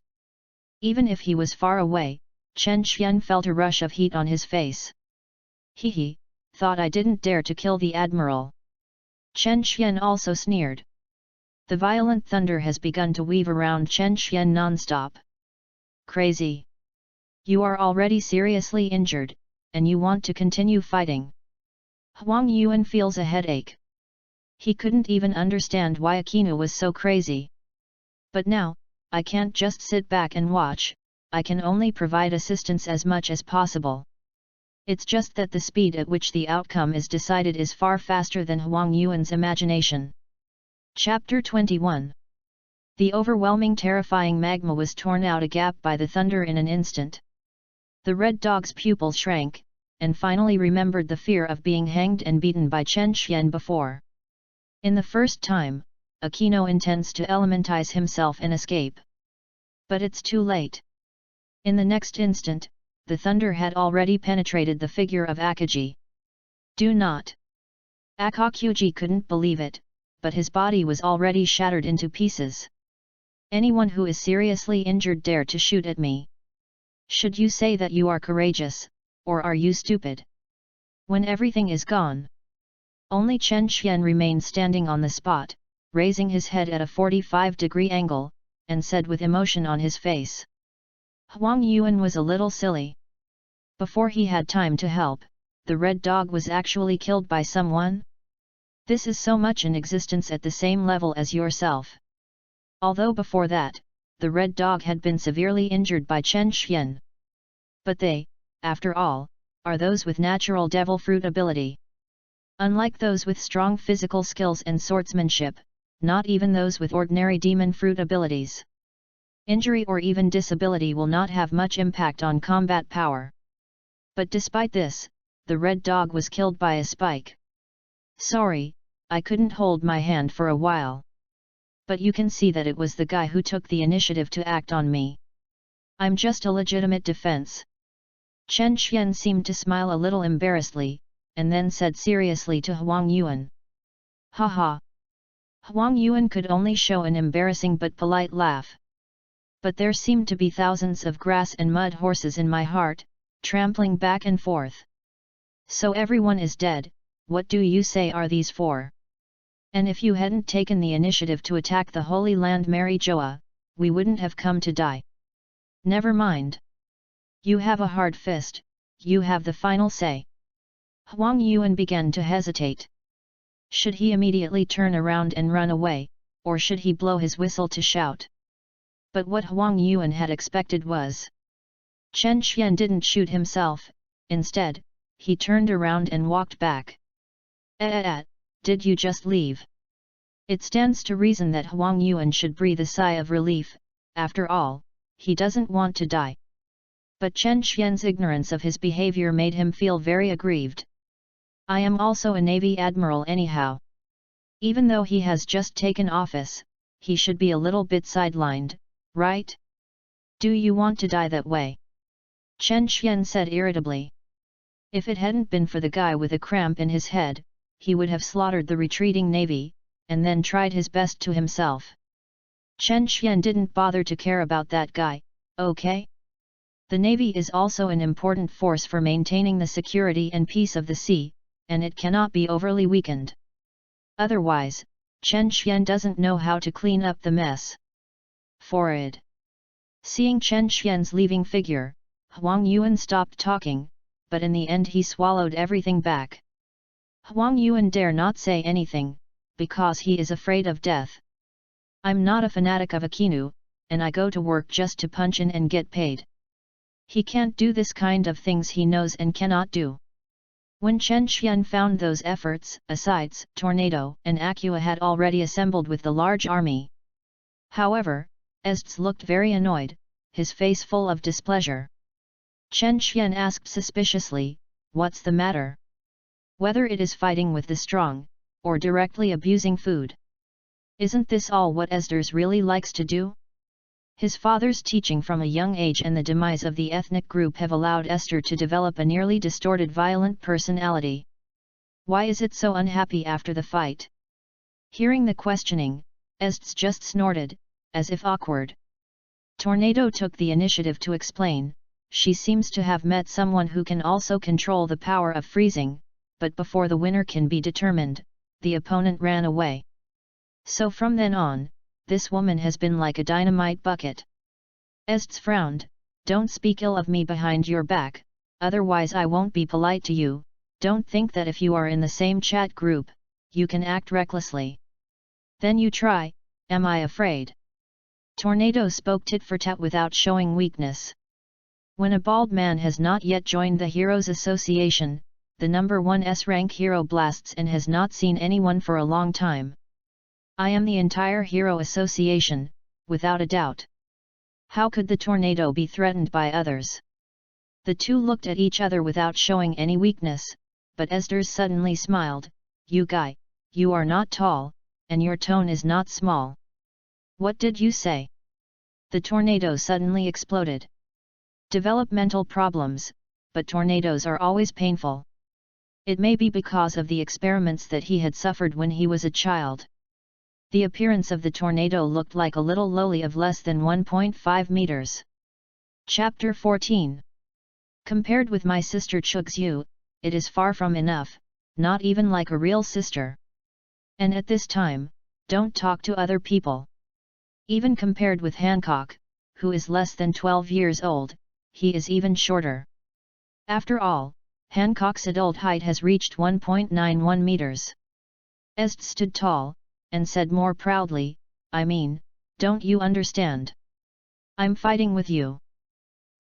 Even if he was far away, Chen Xian felt a rush of heat on his face. He thought I didn't dare to kill the admiral. Chen Xian also sneered. The violent thunder has begun to weave around Chen Xian non-stop. Crazy. You are already seriously injured, and you want to continue fighting. Huang Yuan feels a headache. He couldn't even understand why Akinu was so crazy. But now, I can't just sit back and watch, I can only provide assistance as much as possible. It's just that the speed at which the outcome is decided is far faster than Huang Yuan's imagination. Chapter 21. The overwhelming terrifying magma was torn out a gap by the thunder in an instant. The red dog's pupils shrank, and finally remembered the fear of being hanged and beaten by Chen Xian before. In the first time, Akino intends to elementize himself and escape. But it's too late. In the next instant, the thunder had already penetrated the figure of Akaji. Do not. Akakuji couldn't believe it, but his body was already shattered into pieces. Anyone who is seriously injured dare to shoot at me. Should you say that you are courageous, or are you stupid? When everything is gone. Only Chen Xian remained standing on the spot, raising his head at a 45-degree angle, and said with emotion on his face. Huang Yuan was a little silly. Before he had time to help, the red dog was actually killed by someone? This is so much in existence at the same level as yourself. Although before that, the red dog had been severely injured by Chen Xian. But they, after all, are those with natural devil fruit ability. Unlike those with strong physical skills and swordsmanship, not even those with ordinary demon fruit abilities. Injury or even disability will not have much impact on combat power. But despite this, the red dog was killed by a spike. Sorry, I couldn't hold my hand for a while. But you can see that it was the guy who took the initiative to act on me. I'm just a legitimate defense. Chen Xian seemed to smile a little embarrassedly, and then said seriously to Huang Yuan. Haha. Huang Yuan could only show an embarrassing but polite laugh. But there seemed to be thousands of grass and mud horses in my heart, trampling back and forth. So everyone is dead, what do you say are these for? And if you hadn't taken the initiative to attack the Holy Land Mary Joa, we wouldn't have come to die. Never mind. You have a hard fist, you have the final say. Huang Yuan began to hesitate. Should he immediately turn around and run away, or should he blow his whistle to shout? But what Huang Yuan had expected was Chen Xian didn't shoot himself, instead, he turned around and walked back. Did you just leave? It stands to reason that Huang Yuan should breathe a sigh of relief, after all, he doesn't want to die. But Chen Xian's ignorance of his behavior made him feel very aggrieved. I am also a Navy Admiral anyhow. Even though he has just taken office, he should be a little bit sidelined, right? Do you want to die that way? Chen Xian said irritably. If it hadn't been for the guy with a cramp in his head, he would have slaughtered the retreating navy, and then tried his best to himself. Chen Xian didn't bother to care about that guy, okay? The navy is also an important force for maintaining the security and peace of the sea, and it cannot be overly weakened. Otherwise, Chen Xian doesn't know how to clean up the mess. Forward. Seeing Chen Xian's leaving figure, Huang Yuan stopped talking, but in the end he swallowed everything back. Huang Yuan dare not say anything, because he is afraid of death. I'm not a fanatic of Akinu, and I go to work just to punch in and get paid. He can't do this kind of things he knows and cannot do. When Chen Xian found those efforts, asides, Tornado and Aqua had already assembled with the large army. However, Estz looked very annoyed, his face full of displeasure. Chen Xian asked suspiciously, "What's the matter? Whether it is fighting with the strong, or directly abusing food. Isn't this all what Esther really likes to do?" His father's teaching from a young age and the demise of the ethnic group have allowed Esther to develop a nearly distorted violent personality. Why is it so unhappy after the fight? Hearing the questioning, Esther just snorted, as if awkward. Tornado took the initiative to explain, "She seems to have met someone who can also control the power of freezing, but before the winner can be determined, the opponent ran away. So from then on, this woman has been like a dynamite bucket." Esther frowned, "Don't speak ill of me behind your back, otherwise I won't be polite to you. Don't think that if you are in the same chat group, you can act recklessly. Then you try, am I afraid?" Tornado spoke tit for tat without showing weakness. When a bald man has not yet joined the Heroes Association, the number 1 S-rank hero blasts and has not seen anyone for a long time. "I am the entire Hero Association, without a doubt. How could the tornado be threatened by others?" The two looked at each other without showing any weakness, but Esther suddenly smiled, "You guy, you are not tall, and your tone is not small." "What did you say?" The tornado suddenly exploded. Developmental problems, but tornadoes are always painful. It may be because of the experiments that he had suffered when he was a child. The appearance of the tornado looked like a little loli of less than 1.5 meters. Chapter 14. Compared with my sister Chugzhu, it is far from enough, not even like a real sister. And at this time, don't talk to other people. Even compared with Hancock, who is less than 12 years old, he is even shorter. After all, Hancock's adult height has reached 1.91 meters. Est stood tall, and said more proudly, "I mean, don't you understand? I'm fighting with you."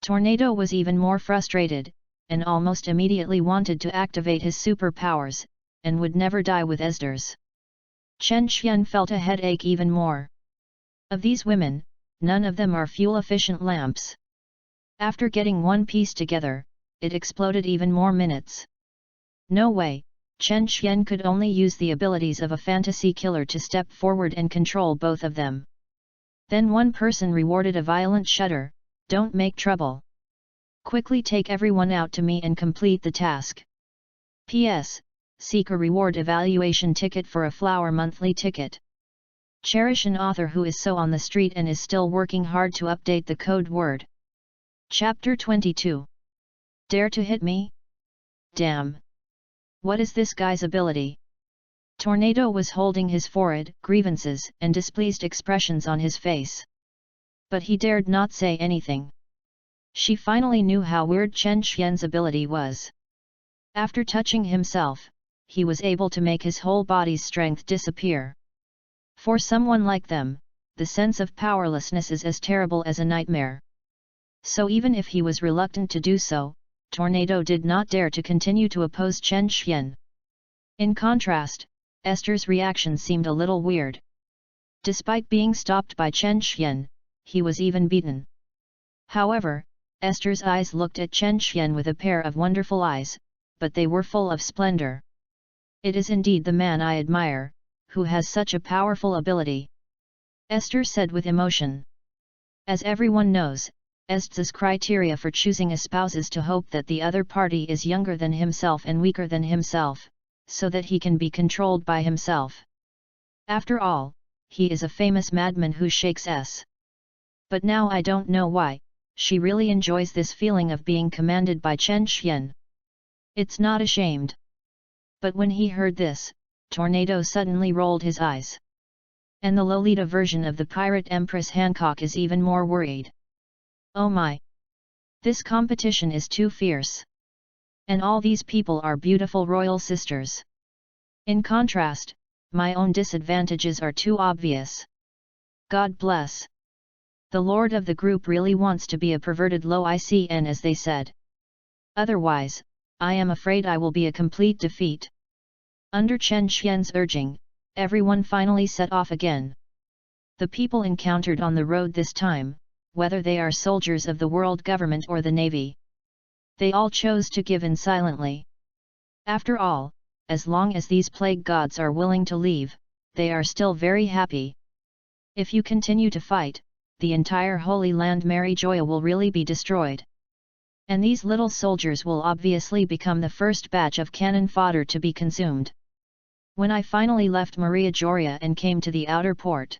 Tornado was even more frustrated, and almost immediately wanted to activate his superpowers, and would never die with Esther's. Chen Xian felt a headache even more. Of these women, none of them are fuel-efficient lamps. After getting one piece together, it exploded even more minutes. No way, Chen Xian could only use the abilities of a fantasy killer to step forward and control both of them. Then one person rewarded a violent shudder, "Don't make trouble. Quickly take everyone out to me and complete the task. P.S. Seek a reward evaluation ticket for a flower monthly ticket. Cherish an author who is so on the street and is still working hard to update the code word." Chapter 22. Dare to hit me? Damn! What is this guy's ability? Tornado was holding his forehead, grievances and displeased expressions on his face. But he dared not say anything. She finally knew how weird Chen Xian's ability was. After touching himself, he was able to make his whole body's strength disappear. For someone like them, the sense of powerlessness is as terrible as a nightmare. So even if he was reluctant to do so, Tornado did not dare to continue to oppose Chen Xian. In contrast, Esther's reaction seemed a little weird. Despite being stopped by Chen Xian, he was even beaten. However, Esther's eyes looked at Chen Xian with a pair of wonderful eyes, but they were full of splendor. "It is indeed the man I admire, who has such a powerful ability," Esther said with emotion. As everyone knows, Esther's criteria for choosing a spouse is to hope that the other party is younger than himself and weaker than himself, so that he can be controlled by himself. After all, he is a famous madman who shakes s. But now I don't know why, she really enjoys this feeling of being commanded by Chen Xian. It's not ashamed. But when he heard this, Tornado suddenly rolled his eyes. And the Lolita version of the pirate Empress Hancock is even more worried. Oh my! This competition is too fierce. And all these people are beautiful royal sisters. In contrast, my own disadvantages are too obvious. God bless. The lord of the group really wants to be a perverted low ICN, as they said. Otherwise, I am afraid I will be a complete defeat. Under Chen Xian's urging, everyone finally set off again. The people encountered on the road this time, whether they are soldiers of the world government or the navy, they all chose to give in silently. After all, as long as these plague gods are willing to leave, they are still very happy. If you continue to fight, the entire Holy Land Marijoya will really be destroyed. And these little soldiers will obviously become the first batch of cannon fodder to be consumed. When I finally left Marijoya and came to the outer port,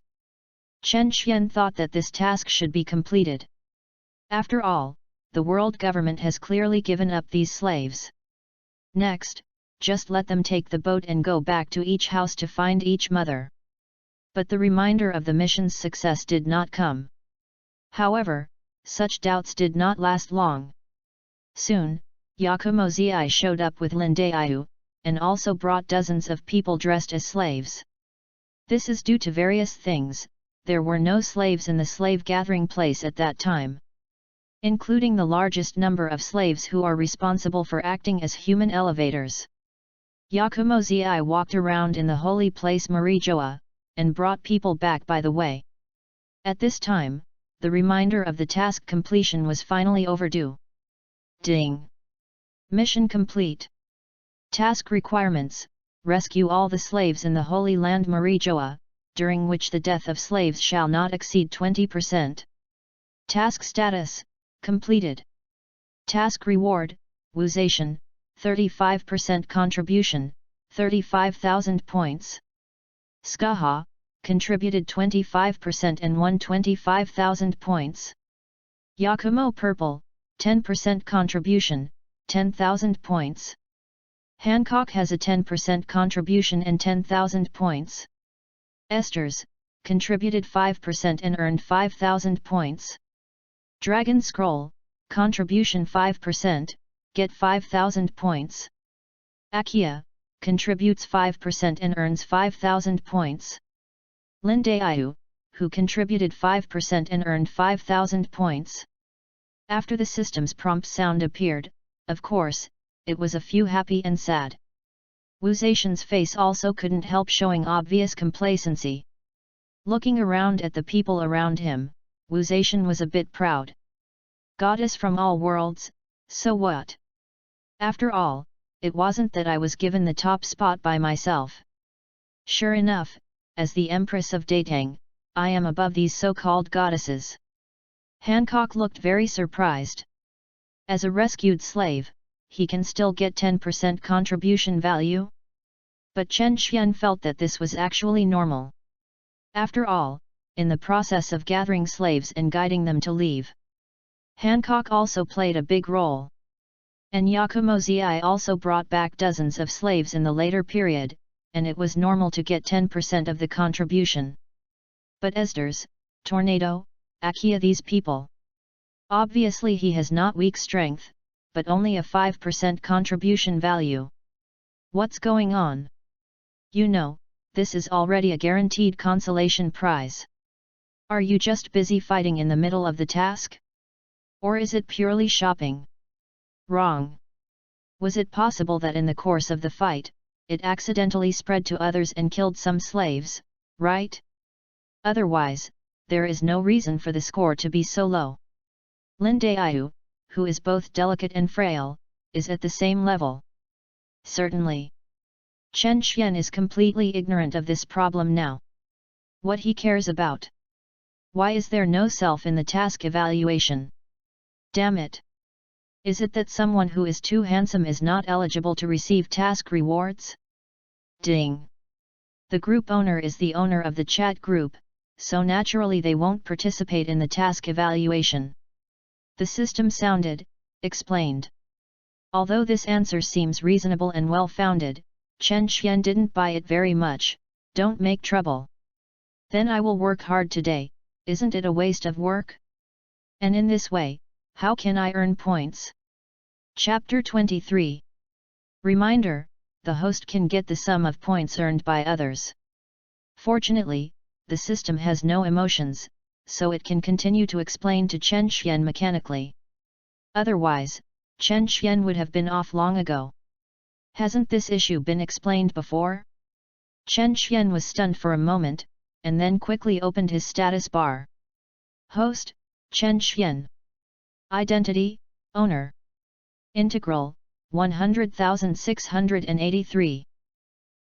Chen Xian thought that this task should be completed. After all, the world government has clearly given up these slaves. Next, just let them take the boat and go back to each house to find each mother. But the reminder of the mission's success did not come. However, such doubts did not last long. Soon, Yakumo Zi showed up with Lin Daiyu, and also brought dozens of people dressed as slaves. This is due to various things. There were no slaves in the slave gathering place at that time, including the largest number of slaves who are responsible for acting as human elevators. Yakumo Zi walked around in the holy place Marijoa, and brought people back by the way. At this time, the reminder of the task completion was finally overdue. Ding! Mission complete. Task requirements: rescue all the slaves in the Holy Land Marijoa, during which the death of slaves shall not exceed 20%. Task status: completed. Task reward: Wuzation, 35% contribution, 35,000 points. Skaha, contributed 25% and won 25,000 points. Yakumo Purple, 10% contribution, 10,000 points. Hancock has a 10% contribution and 10,000 points. Esters, contributed 5% and earned 5,000 points. Dragon Scroll, contribution 5%, get 5,000 points. Akia, contributes 5% and earns 5,000 points. Lin Daiyu, who contributed 5% and earned 5,000 points. After the system's prompt sound appeared, of course, it was a few happy and sad. Wuzation's face also couldn't help showing obvious complacency. Looking around at the people around him, Wuzation was a bit proud. Goddess from all worlds, so what? After all, it wasn't that I was given the top spot by myself. Sure enough, as the Empress of Datang, I am above these so-called goddesses. Hancock looked very surprised. As a rescued slave, he can still get 10% contribution value? But Chen Xian felt that this was actually normal. After all, in the process of gathering slaves and guiding them to leave, Hancock also played a big role. And Yakumo Zi also brought back dozens of slaves in the later period, and it was normal to get 10% of the contribution. But Esters, Tornado, Akia, these people. Obviously he has not weak strength, but only a 5% contribution value. What's going on? You know, this is already a guaranteed consolation prize. Are you just busy fighting in the middle of the task? Or is it purely shopping? Wrong. Was it possible that in the course of the fight, it accidentally spread to others and killed some slaves, right? Otherwise, there is no reason for the score to be so low. Lin Daiyu, who is both delicate and frail, is at the same level. Certainly. Chen Xian is completely ignorant of this problem now. What he cares about? Why is there no self in the task evaluation? Damn it! Is it that someone who is too handsome is not eligible to receive task rewards? Ding! The group owner is the owner of the chat group, so naturally they won't participate in the task evaluation. The system sounded, explained. Although this answer seems reasonable and well-founded, Chen Xian didn't buy it very much. Don't make trouble. Then I will work hard today, isn't it a waste of work? And in this way, how can I earn points? Chapter 23. Reminder, the host can get the sum of points earned by others. Fortunately, the system has no emotions, so it can continue to explain to Chen Xian mechanically. Otherwise, Chen Xian would have been off long ago. Hasn't this issue been explained before? Chen Xian was stunned for a moment, and then quickly opened his status bar. Host, Chen Xian. Identity, Owner. Integral, 100,683.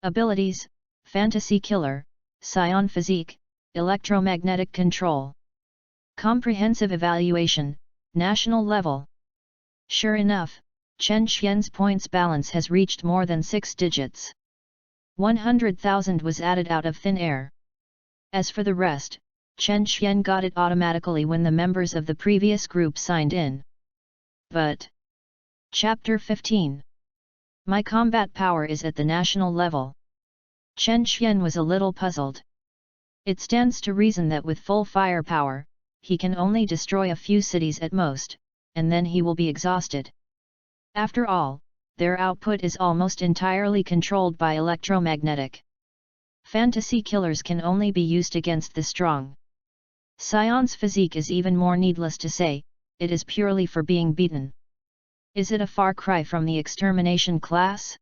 Abilities, Fantasy Killer, Psion Physique, Electromagnetic Control. Comprehensive Evaluation, National Level. Sure enough, Chen Xian's points balance has reached more than 6 digits. 100,000 was added out of thin air. As for the rest, Chen Xian got it automatically when the members of the previous group signed in. But Chapter 15. My combat power is at the national level. Chen Xian was a little puzzled. It stands to reason that with full firepower, he can only destroy a few cities at most, and then he will be exhausted. After all, their output is almost entirely controlled by electromagnetic. Fantasy killers can only be used against the strong. Psion's physique is even more needless to say, it is purely for being beaten. Is it a far cry from the extermination class?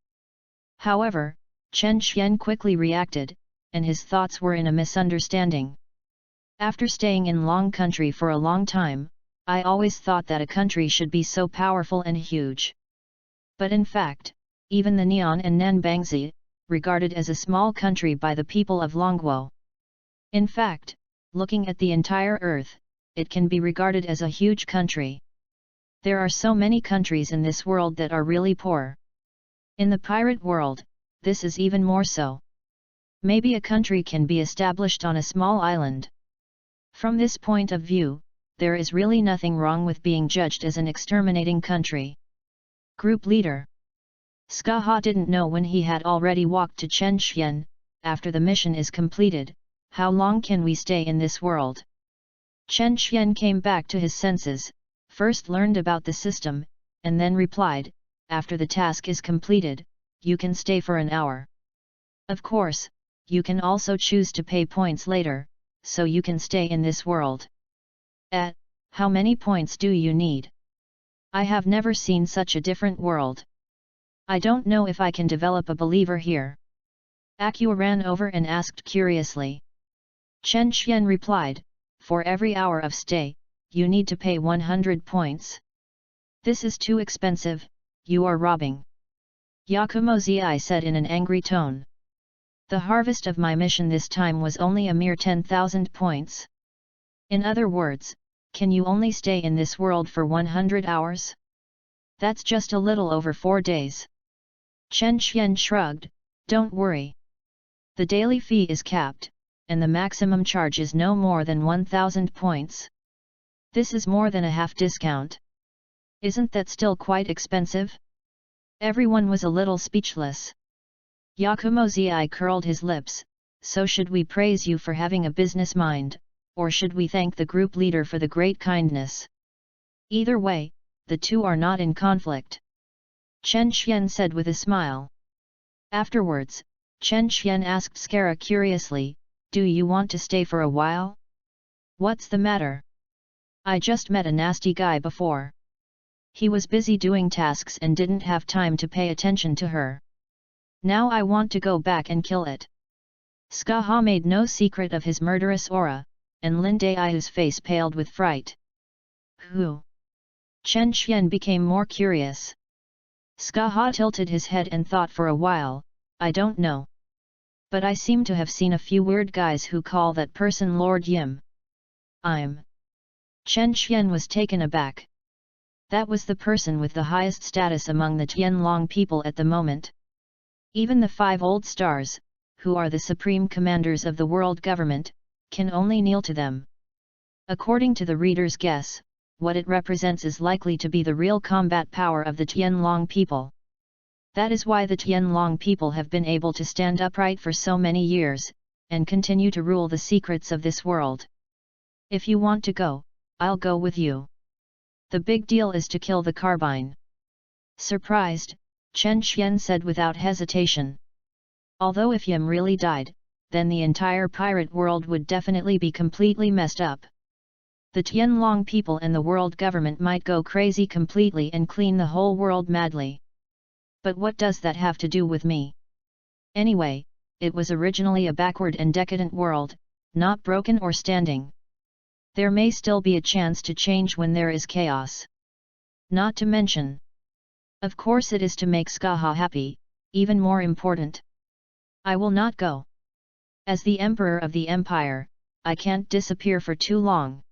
However, Chen Xian quickly reacted, and his thoughts were in a misunderstanding. After staying in Long Country for a long time, I always thought that a country should be so powerful and huge. But in fact, even the Neon and Nanbangzi, regarded as a small country by the people of Longguo. In fact, looking at the entire Earth, it can be regarded as a huge country. There are so many countries in this world that are really poor. In the pirate world, this is even more so. Maybe a country can be established on a small island. From this point of view, there is really nothing wrong with being judged as an exterminating country. Group Leader. Skaha didn't know when he had already walked to Chen Xian. After the mission is completed, how long can we stay in this world? Chen Xian came back to his senses, first learned about the system, and then replied, after the task is completed, you can stay for an hour. Of course, you can also choose to pay points later, so you can stay in this world. How many points do you need? I have never seen such a different world. I don't know if I can develop a believer here. Akua ran over and asked curiously. Chen Xian replied, for every hour of stay, you need to pay 100 points. This is too expensive, you are robbing. Yakumo Zi said in an angry tone. The harvest of my mission this time was only a mere 10,000 points. In other words, can you only stay in this world for 100 hours? That's just a little over 4 days. Chen Xian shrugged, don't worry. The daily fee is capped, and the maximum charge is no more than 1,000 points. This is more than a half discount. Isn't that still quite expensive? Everyone was a little speechless. Yakumo Zi curled his lips, so should we praise you for having a business mind, or should we thank the group leader for the great kindness? Either way, the two are not in conflict. Chen Xian said with a smile. Afterwards, Chen Xian asked Skara curiously, do you want to stay for a while? What's the matter? I just met a nasty guy before. He was busy doing tasks and didn't have time to pay attention to her. Now I want to go back and kill it. Skaha made no secret of his murderous aura, and Lin Dai's face paled with fright. Who? Chen Xian became more curious. Skaha tilted his head and thought for a while, I don't know. But I seem to have seen a few weird guys who call that person Lord Yim. Chen Xian was taken aback. That was the person with the highest status among the Tianlong people at the moment. Even the 5 old stars, who are the supreme commanders of the world government, can only kneel to them. According to the reader's guess, what it represents is likely to be the real combat power of the Tianlong people. That is why the Tianlong people have been able to stand upright for so many years, and continue to rule the secrets of this world. If you want to go, I'll go with you. The big deal is to kill the carbine. Surprised, Chen Xian said without hesitation. Although if Yim really died, then the entire pirate world would definitely be completely messed up. The Tianlong people and the world government might go crazy completely and clean the whole world madly. But what does that have to do with me? Anyway, it was originally a backward and decadent world, not broken or standing. There may still be a chance to change when there is chaos. Not to mention, of course, it is to make Skaha happy, even more important. I will not go. As the Emperor of the Empire, I can't disappear for too long.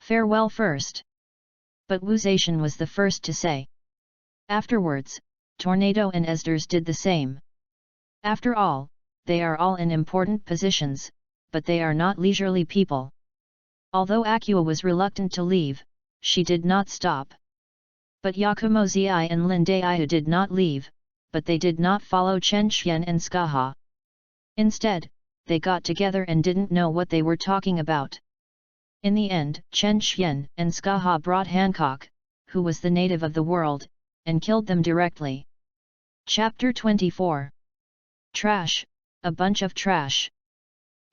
Farewell first. But Wu Zaishan was the first to say. Afterwards, Tornado and Esdras did the same. After all, they are all in important positions, but they are not leisurely people. Although Akua was reluctant to leave, she did not stop. But Yakumo Zi and Lin Daiyu did not leave, but they did not follow Chen Xian and Skaha. Instead, they got together and didn't know what they were talking about. In the end, Chen Xian and Skaha brought Hancock, who was the native of the world, and killed them directly. Chapter 24. Trash, a bunch of trash.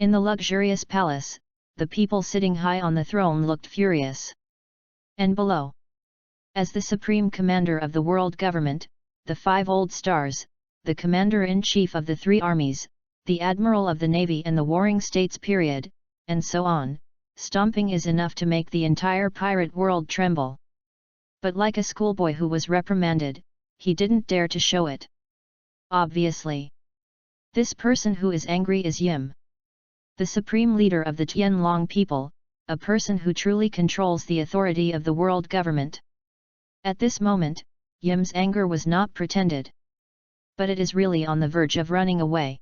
In the luxurious palace, the people sitting high on the throne looked furious. And below, as the supreme commander of the world government, the 5 old stars, the commander-in-chief of the 3 armies, the admiral of the navy and the warring states period, and so on, stomping is enough to make the entire pirate world tremble. But like a schoolboy who was reprimanded, he didn't dare to show it. Obviously, this person who is angry is Yim, the supreme leader of the Tianlong people, a person who truly controls the authority of the world government. At this moment, Yim's anger was not pretended. But it is really on the verge of running away.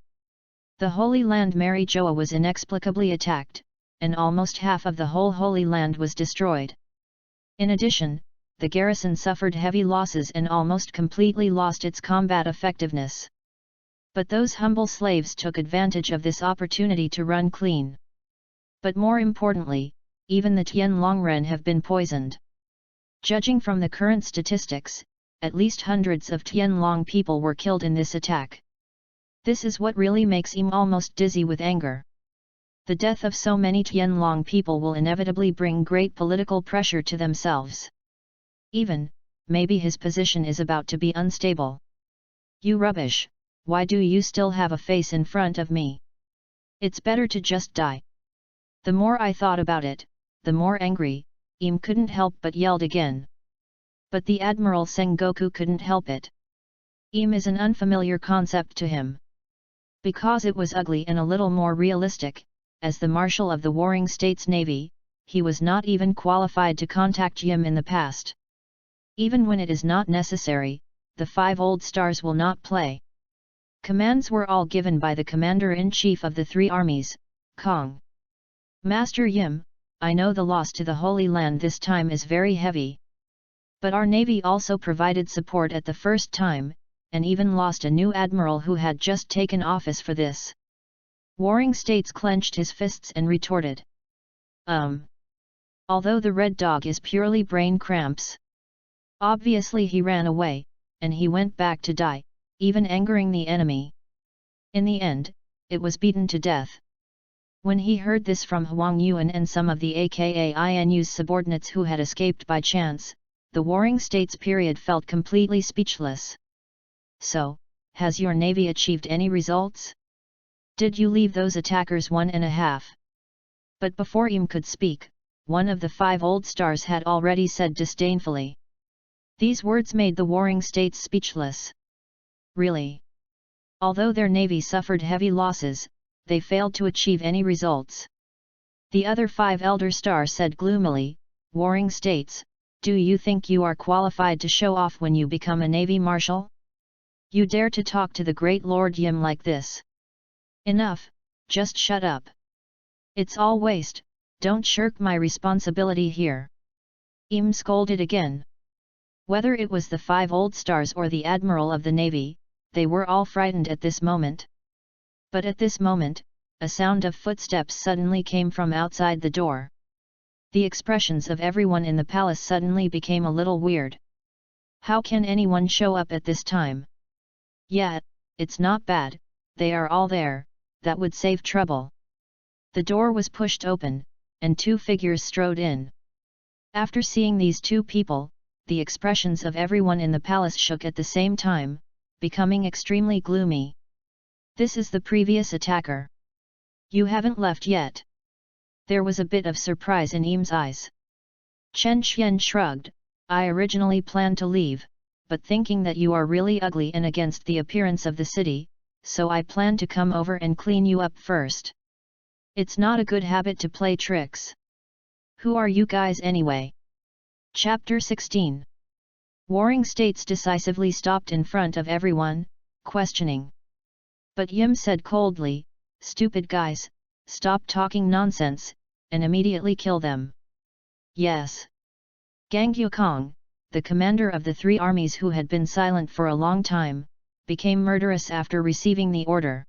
The Holy Land Mary Joa was inexplicably attacked, and almost half of the whole Holy Land was destroyed. In addition, the garrison suffered heavy losses and almost completely lost its combat effectiveness. But those humble slaves took advantage of this opportunity to run clean. But more importantly, even the Tianlongren have been poisoned. Judging from the current statistics, at least hundreds of Tianlong people were killed in this attack. This is what really makes him almost dizzy with anger. The death of so many Tianlong people will inevitably bring great political pressure to themselves. Even, maybe his position is about to be unstable. You rubbish, why do you still have a face in front of me? It's better to just die. The more I thought about it, the more angry, Im couldn't help but yelled again. But the Admiral Sengoku couldn't help it. Im is an unfamiliar concept to him. Because it was ugly and a little more realistic, as the Marshal of the Warring States Navy, he was not even qualified to contact Yim in the past. Even when it is not necessary, the 5 old stars will not play. Commands were all given by the commander-in-chief of the 3 armies, Kong. Master Yim, I know the loss to the Holy Land this time is very heavy. But our navy also provided support at the first time, and even lost a new admiral who had just taken office for this. Warring States clenched his fists and retorted. Although the red dog is purely brain cramps. Obviously he ran away, and he went back to die, even angering the enemy. In the end, it was beaten to death. When he heard this from Huang Yuan and some of the AKAINU's subordinates who had escaped by chance, the Warring States period felt completely speechless. So, has your navy achieved any results? Did you leave those attackers 1.5? But before Im could speak, one of the 5 old stars had already said disdainfully. These words made the Warring States speechless. Really? Although their navy suffered heavy losses, they failed to achieve any results. The other 5 elder stars said gloomily, Warring States, do you think you are qualified to show off when you become a navy marshal? You dare to talk to the great Lord Yim like this? Enough, just shut up. It's all waste, don't shirk my responsibility here. Im scolded again. Whether it was the 5 old stars or the admiral of the navy, they were all frightened at this moment. But at this moment, a sound of footsteps suddenly came from outside the door. The expressions of everyone in the palace suddenly became a little weird. How can anyone show up at this time? Yeah, it's not bad, they are all there, that would save trouble. The door was pushed open, and 2 figures strode in. After seeing these 2 people, the expressions of everyone in the palace shook at the same time, becoming extremely gloomy. This is the previous attacker. You haven't left yet? There was a bit of surprise in Yim's eyes. Chen Xian shrugged, I originally planned to leave, but thinking that you are really ugly and against the appearance of the city, so I plan to come over and clean you up first. It's not a good habit to play tricks. Who are you guys anyway? Chapter 16. Warring States decisively stopped in front of everyone, questioning. But Yim said coldly, stupid guys, stop talking nonsense, and immediately kill them. Yes. Gang Yukong, the commander of the three armies who had been silent for a long time, became murderous after receiving the order.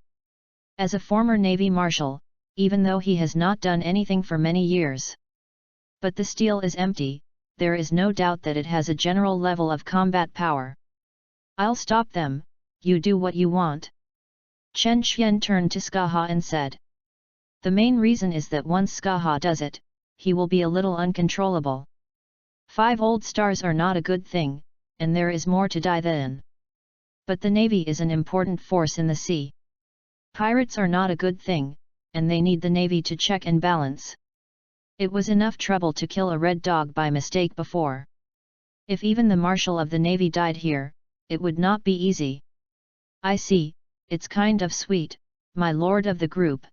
As a former Navy Marshal, even though he has not done anything for many years. But the steel is empty, there is no doubt that it has a general level of combat power. I'll stop them, you do what you want. Chen Xian turned to Skaha and said. The main reason is that once Skaha does it, he will be a little uncontrollable. 5 old stars are not a good thing, and there is more to die than. But the Navy is an important force in the sea. Pirates are not a good thing, and they need the Navy to check and balance. It was enough trouble to kill a red dog by mistake before. If even the Marshal of the Navy died here, it would not be easy. I see, it's kind of sweet, my lord of the group.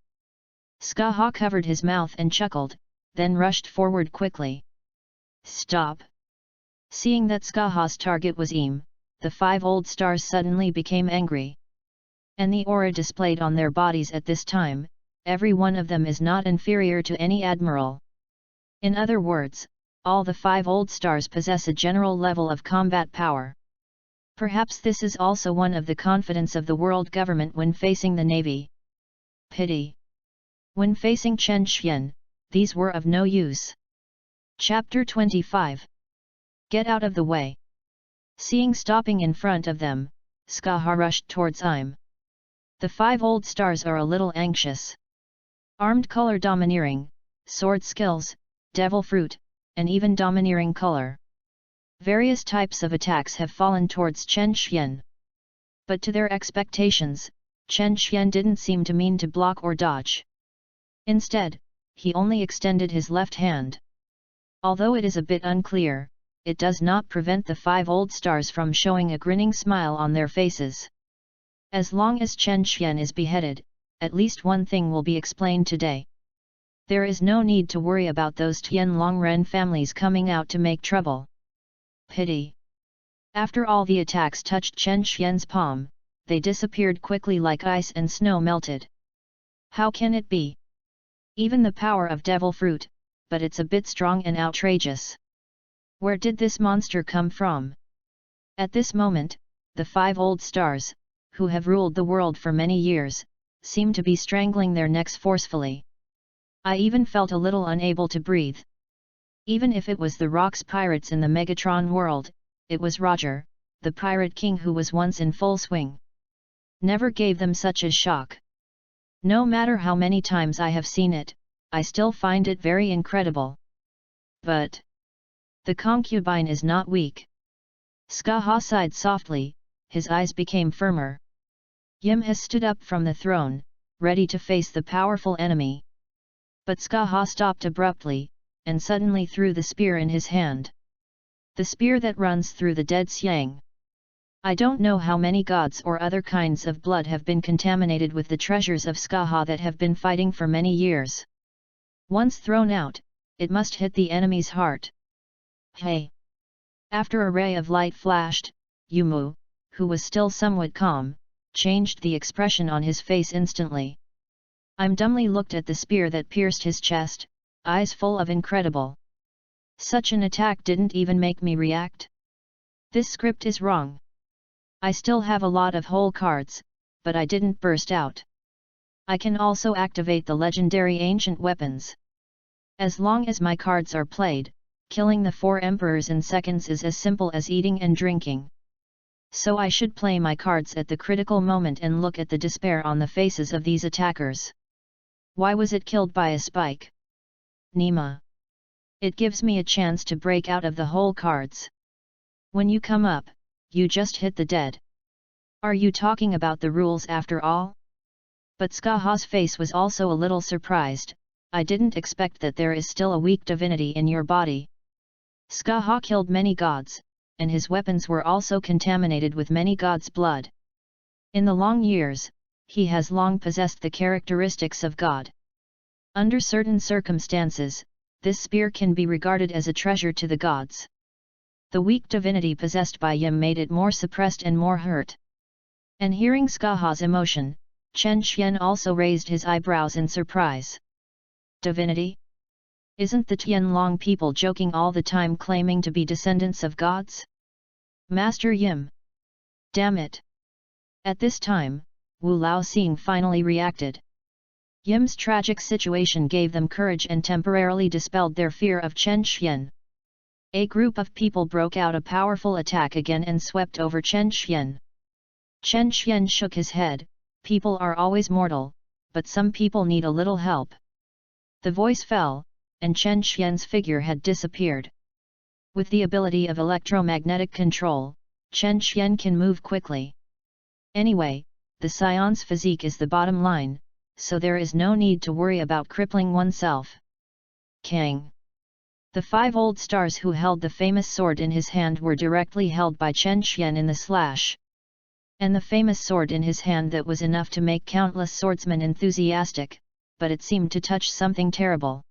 Skaha covered his mouth and chuckled, then rushed forward quickly. Stop! Seeing that Skaha's target was Yim, the 5 old stars suddenly became angry. And the aura displayed on their bodies at this time, every one of them is not inferior to any admiral. In other words, all the 5 old stars possess a general level of combat power. Perhaps this is also one of the confidence of the world government when facing the Navy. Pity. When facing Chen Xian, these were of no use. Chapter 25. Get out of the way. Seeing stopping in front of them, Skaha rushed towards Yim. The 5 old stars are a little anxious. Armed color domineering, sword skills, devil fruit, and even domineering color. Various types of attacks have fallen towards Chen Xian. But to their expectations, Chen Xian didn't seem to mean to block or dodge. Instead, he only extended his left hand. Although it is a bit unclear, it does not prevent the 5 old stars from showing a grinning smile on their faces. As long as Chen Xian is beheaded, at least one thing will be explained today. There is no need to worry about those Tianlongren families coming out to make trouble. Pity. After all the attacks touched Chen Xian's palm, they disappeared quickly like ice and snow melted. How can it be? Even the power of devil fruit, but it's a bit strong and outrageous. Where did this monster come from? At this moment, the 5 old stars, who have ruled the world for many years, seem to be strangling their necks forcefully. I even felt a little unable to breathe. Even if it was the Rocks pirates in the Megatron world, it was Roger, the pirate king who was once in full swing. Never gave them such a shock. No matter how many times I have seen it, I still find it very incredible. But the concubine is not weak. Skaha sighed softly, his eyes became firmer. Yim has stood up from the throne, ready to face the powerful enemy. But Skaha stopped abruptly, and suddenly threw the spear in his hand. The spear that runs through the dead Xiang. I don't know how many gods or other kinds of blood have been contaminated with the treasures of Skaha that have been fighting for many years. Once thrown out, it must hit the enemy's heart. Hey! After a ray of light flashed, Yumu, who was still somewhat calm, changed the expression on his face instantly. I'm dumbly looked at the spear that pierced his chest, eyes full of incredible. Such an attack didn't even make me react. This script is wrong. I still have a lot of whole cards, but I didn't burst out. I can also activate the legendary ancient weapons. As long as my cards are played, killing the 4 emperors in seconds is as simple as eating and drinking. So I should play my cards at the critical moment and look at the despair on the faces of these attackers. Why was it killed by a spike? Nima. It gives me a chance to break out of the whole cards. When you come up, you just hit the dead. Are you talking about the rules after all? But Skaha's face was also a little surprised. I didn't expect that there is still a weak divinity in your body. Skaha killed many gods, and his weapons were also contaminated with many gods' blood. In the long years, he has long possessed the characteristics of God. Under certain circumstances, this spear can be regarded as a treasure to the gods. The weak divinity possessed by Yim made it more suppressed and more hurt. And hearing Skaha's emotion, Chen Xian also raised his eyebrows in surprise. Divinity? Isn't the Tianlong people joking all the time claiming to be descendants of gods? Master Yim! Damn it! At this time, Wu Laoxing finally reacted. Yim's tragic situation gave them courage and temporarily dispelled their fear of Chen Xian. A group of people broke out a powerful attack again and swept over Chen Xian. Chen Xian shook his head. People are always mortal, but some people need a little help. The voice fell, and Chen Xian's figure had disappeared. With the ability of electromagnetic control, Chen Xian can move quickly. Anyway, the Scion's physique is the bottom line, so there is no need to worry about crippling oneself. Kang! The 5 old stars who held the famous sword in his hand were directly held by Chen Xian in the slash. And the famous sword in his hand that was enough to make countless swordsmen enthusiastic, but it seemed to touch something terrible.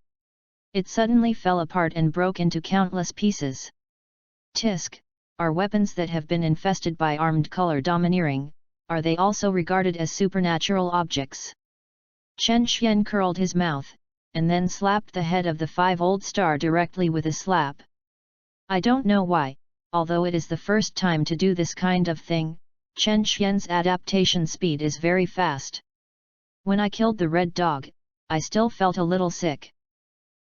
It suddenly fell apart and broke into countless pieces. Tisk, are weapons that have been infested by armed color domineering, are they also regarded as supernatural objects? Chen Xian curled his mouth, and then slapped the head of the 5 old star directly with a slap. I don't know why, although it is the first time to do this kind of thing, Chen Xian's adaptation speed is very fast. When I killed the red dog, I still felt a little sick.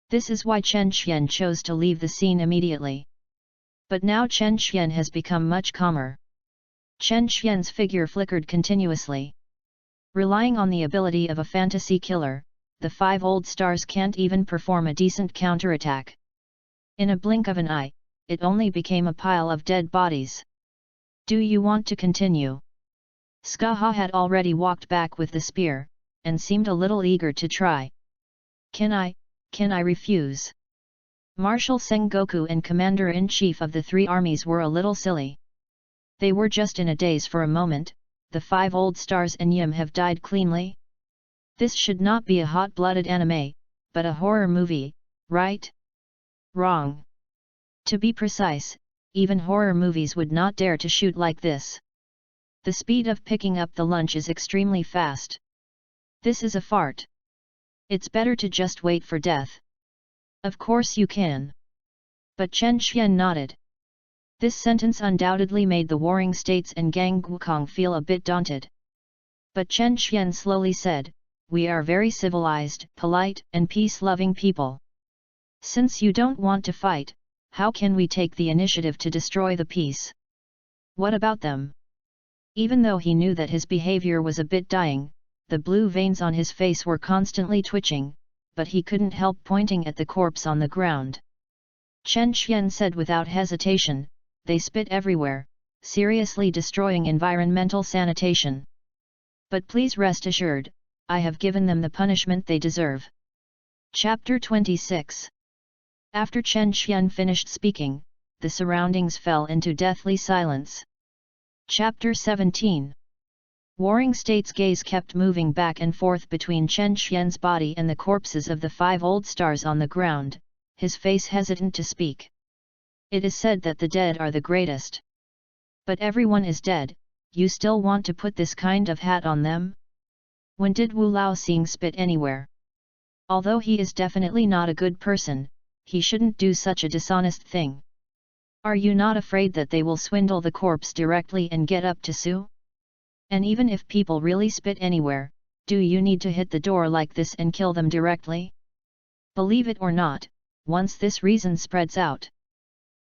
This is why Chen Xian chose to leave the scene immediately. But now Chen Xian has become much calmer. Chen Xian's figure flickered continuously. Relying on the ability of a fantasy killer, the 5 old stars can't even perform a decent counterattack. In a blink of an eye, it only became a pile of dead bodies. Do you want to continue? Skaha had already walked back with the spear, and seemed a little eager to try. Can I refuse? Marshal Sengoku and Commander-in-Chief of the 3 armies were a little silly. They were just in a daze for a moment. The 5 old stars and Yim have died cleanly? This should not be a hot-blooded anime, but a horror movie, right? Wrong. To be precise, even horror movies would not dare to shoot like this. The speed of picking up the lunch is extremely fast. This is a fart. It's better to just wait for death. Of course you can. But Chen Xian nodded. This sentence undoubtedly made the warring states and Gang Gukong feel a bit daunted. But Chen Xian slowly said, we are very civilized, polite, and peace-loving people. Since you don't want to fight, how can we take the initiative to destroy the peace? What about them? Even though he knew that his behavior was a bit dying, the blue veins on his face were constantly twitching, but he couldn't help pointing at the corpse on the ground. Chen Xian said without hesitation, they spit everywhere, seriously destroying environmental sanitation. But please rest assured, I have given them the punishment they deserve. Chapter 26. After Chen Xian finished speaking, the surroundings fell into deathly silence. Chapter 17. Warring States' gaze kept moving back and forth between Chen Xian's body and the corpses of the 5 old stars on the ground, his face hesitant to speak. It is said that the dead are the greatest. But everyone is dead, you still want to put this kind of hat on them? When did Wu Laoxing spit anywhere? Although he is definitely not a good person, he shouldn't do such a dishonest thing. Are you not afraid that they will swindle the corpse directly and get up to sue? And even if people really spit anywhere, do you need to hit the door like this and kill them directly? Believe it or not, once this reason spreads out,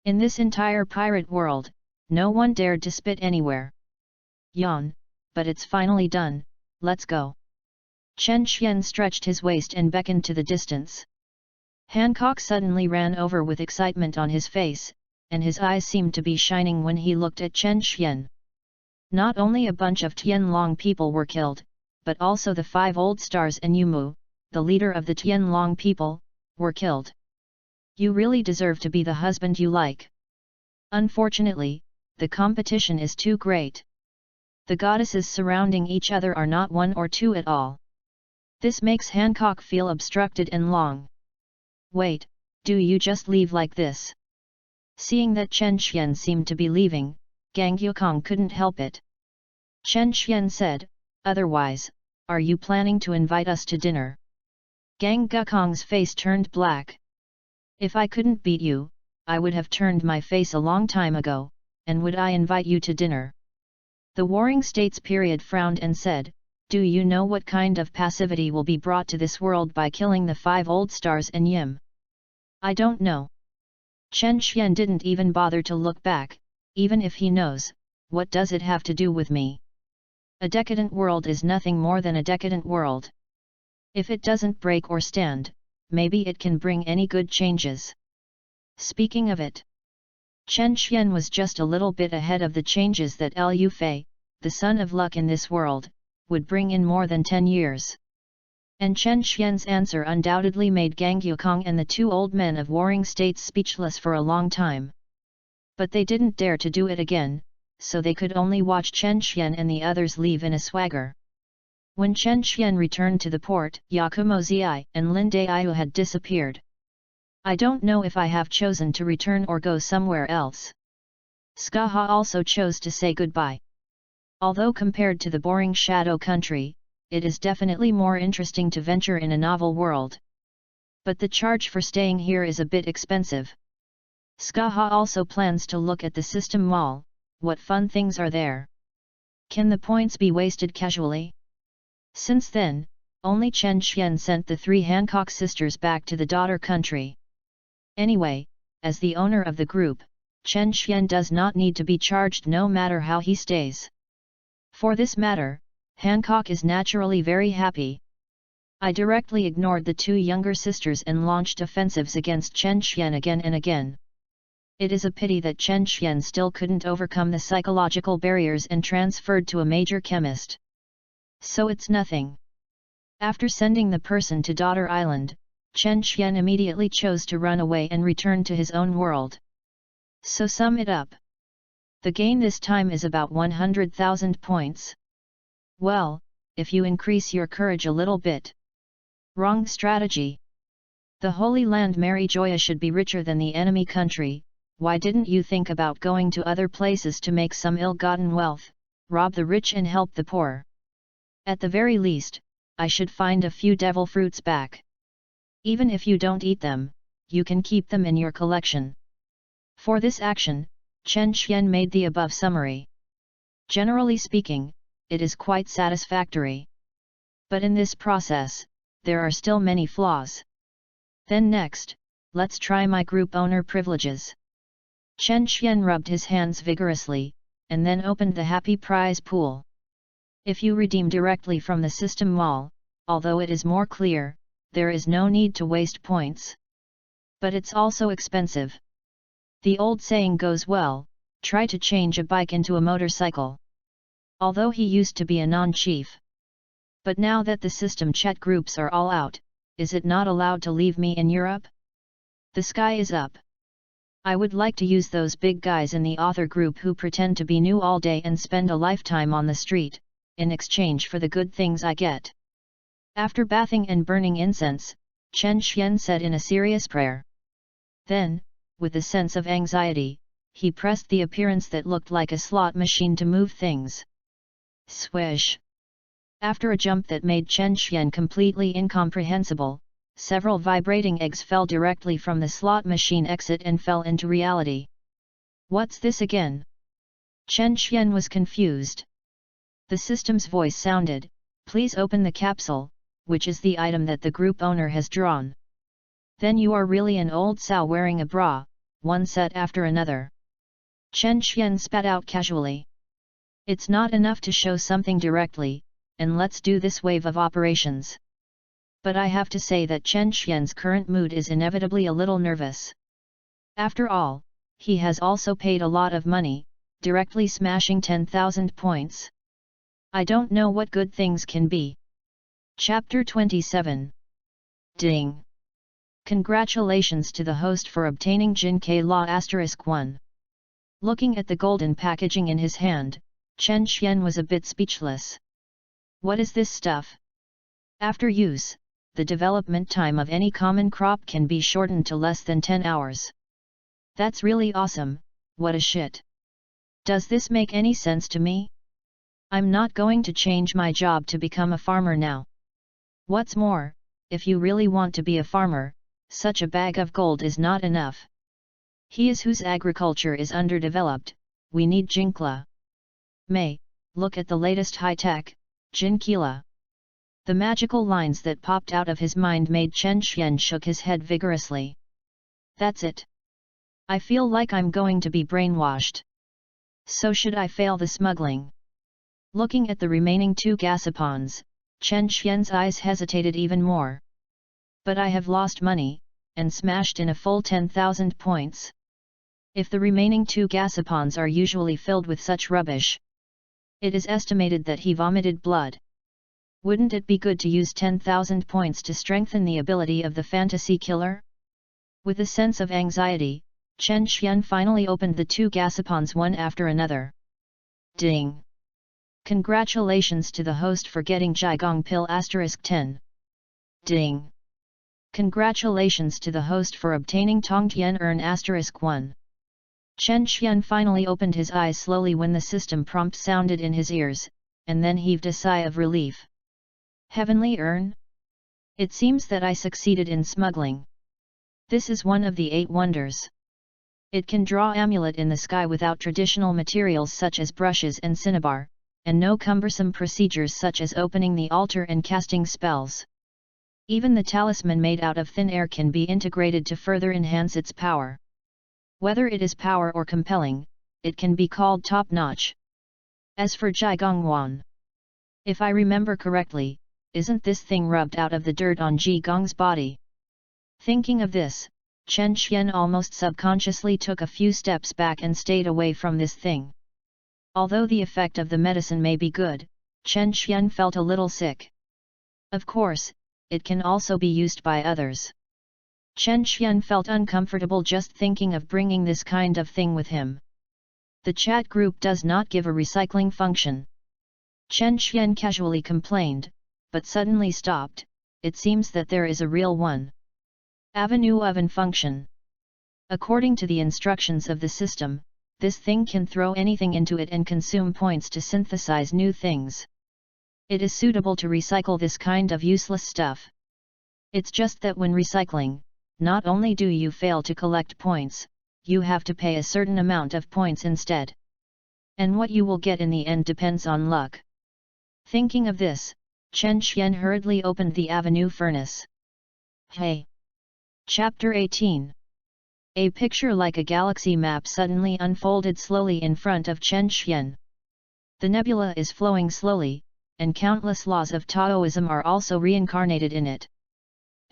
in this entire pirate world, no one dared to spit anywhere. Yawn, but it's finally done, let's go. Chen Xian stretched his waist and beckoned to the distance. Hancock suddenly ran over with excitement on his face, and his eyes seemed to be shining when he looked at Chen Xian. Not only a bunch of Tianlong people were killed, but also the 5 old stars and Yumu, the leader of the Tianlong people, were killed. You really deserve to be the husband you like. Unfortunately, the competition is too great. The goddesses surrounding each other are not 1 or 2 at all. This makes Hancock feel obstructed and long. Wait, do you just leave like this? Seeing that Chen Xian seemed to be leaving, Gang Yukong couldn't help it. Chen Xian said, otherwise, are you planning to invite us to dinner? Gang Yukong's face turned black. If I couldn't beat you, I would have turned my face a long time ago, and would I invite you to dinner? The Warring States period frowned and said, do you know what kind of passivity will be brought to this world by killing the 5 old stars and Yim? I don't know. Chen Xian didn't even bother to look back. Even if he knows, what does it have to do with me? A decadent world is nothing more than a decadent world. If it doesn't break or stand, maybe it can bring any good changes. Speaking of it, Chen Xian was just a little bit ahead of the changes that Liu Fei, the son of luck in this world, would bring in more than 10 years. And Chen Xian's answer undoubtedly made Gang Yukong and the 2 old men of Warring States speechless for a long time. But they didn't dare to do it again, so they could only watch Chen Xian and the others leave in a swagger. When Chen Xian returned to the port, Yakumo Zi and Lin Daiyu had disappeared. I don't know if I have chosen to return or go somewhere else. Skaha also chose to say goodbye. Although compared to the boring Shadow Country, it is definitely more interesting to venture in a novel world. But the charge for staying here is a bit expensive. Skaha also plans to look at the system mall. What fun things are there? Can the points be wasted casually? Since then, only Chen Xian sent the 3 Hancock sisters back to the daughter country. Anyway, as the owner of the group, Chen Xian does not need to be charged no matter how he stays. For this matter, Hancock is naturally very happy. I directly ignored the 2 younger sisters and launched offensives against Chen Xian again and again. It is a pity that Chen Xian still couldn't overcome the psychological barriers and transferred to a major chemist. So it's nothing. After sending the person to Daughter Island, Chen Xian immediately chose to run away and return to his own world. So sum it up. The gain this time is about 100,000 points. Well, if you increase your courage a little bit. Wrong strategy. The Holy Land Mary Joya should be richer than the enemy country. Why didn't you think about going to other places to make some ill-gotten wealth, rob the rich and help the poor? At the very least, I should find a few devil fruits back. Even if you don't eat them, you can keep them in your collection. For this action, Chen Xian made the above summary. Generally speaking, it is quite satisfactory. But in this process, there are still many flaws. Then next, let's try my group owner privileges. Chen Xian rubbed his hands vigorously, and then opened the happy prize pool. If you redeem directly from the system mall, although it is more clear, there is no need to waste points. But it's also expensive. The old saying goes well, try to change a bike into a motorcycle. Although he used to be a non-chief. But now that the system chat groups are all out, is it not allowed to leave me in Europe? The sky is up. I would like to use those big guys in the author group who pretend to be new all day and spend a lifetime on the street, in exchange for the good things I get. After bathing and burning incense, Chen Xian said in a serious prayer. Then, with a sense of anxiety, he pressed the appearance that looked like a slot machine to move things. Swish! After a jump that made Chen Xian completely incomprehensible, several vibrating eggs fell directly from the slot machine exit and fell into reality. What's this again? Chen Xian was confused. The system's voice sounded, please open the capsule, which is the item that the group owner has drawn. Then you are really an old sow wearing a bra, one set after another. Chen Xian spat out casually. It's not enough to show something directly, and let's do this wave of operations. But I have to say that Chen Xian's current mood is inevitably a little nervous. After all, he has also paid a lot of money, directly smashing 10,000 points. I don't know what good things can be. Chapter 27. Ding! Congratulations to the host for obtaining Jin K Law *1. Looking at the golden packaging in his hand, Chen Xian was a bit speechless. What is this stuff? After use, the development time of any common crop can be shortened to less than 10 hours. That's really awesome. What a shit. Does this make any sense to me? I'm not going to change my job to become a farmer now. What's more, if you really want to be a farmer, such a bag of gold is not enough. He is whose agriculture is underdeveloped, we need Jinkla. May, look at the latest high-tech, Jinkila. The magical lines that popped out of his mind made Chen Xian shook his head vigorously. That's it. I feel like I'm going to be brainwashed. So should I fail the smuggling? Looking at the remaining 2 gasapons, Chen Xian's eyes hesitated even more. But I have lost money, and smashed in a full 10,000 points. If the remaining 2 gasapons are usually filled with such rubbish, it is estimated that he vomited blood. Wouldn't it be good to use 10,000 points to strengthen the ability of the fantasy killer? With a sense of anxiety, Chen Xian finally opened the 2 gasapons one after another. Ding! Congratulations to the host for getting Jigong Pill *10. Ding! Congratulations to the host for obtaining Tongtian Urn *1. Chen Xian finally opened his eyes slowly when the system prompt sounded in his ears, and then heaved a sigh of relief. Heavenly Urn? It seems that I succeeded in smuggling. This is one of the 8 wonders. It can draw amulet in the sky without traditional materials such as brushes and cinnabar, and no cumbersome procedures such as opening the altar and casting spells. Even the talisman made out of thin air can be integrated to further enhance its power. Whether it is power or compelling, it can be called top-notch. As for Jigong Wan, if I remember correctly, isn't this thing rubbed out of the dirt on Jigong's body? Thinking of this, Chen Xian almost subconsciously took a few steps back and stayed away from this thing. Although the effect of the medicine may be good, Chen Xian felt a little sick. Of course, it can also be used by others. Chen Xian felt uncomfortable just thinking of bringing this kind of thing with him. The chat group does not give a recycling function. Chen Xian casually complained, but suddenly stopped. It seems that there is a real one. Avenue oven function. According to the instructions of the system, this thing can throw anything into it and consume points to synthesize new things. It is suitable to recycle this kind of useless stuff. It's just that when recycling, not only do you fail to collect points, you have to pay a certain amount of points instead. And what you will get in the end depends on luck. Thinking of this, Chen Xian hurriedly opened the avenue furnace. Hey! Chapter 18. A picture like a galaxy map suddenly unfolded slowly in front of Chen Xian. The nebula is flowing slowly, and countless laws of Taoism are also reincarnated in it.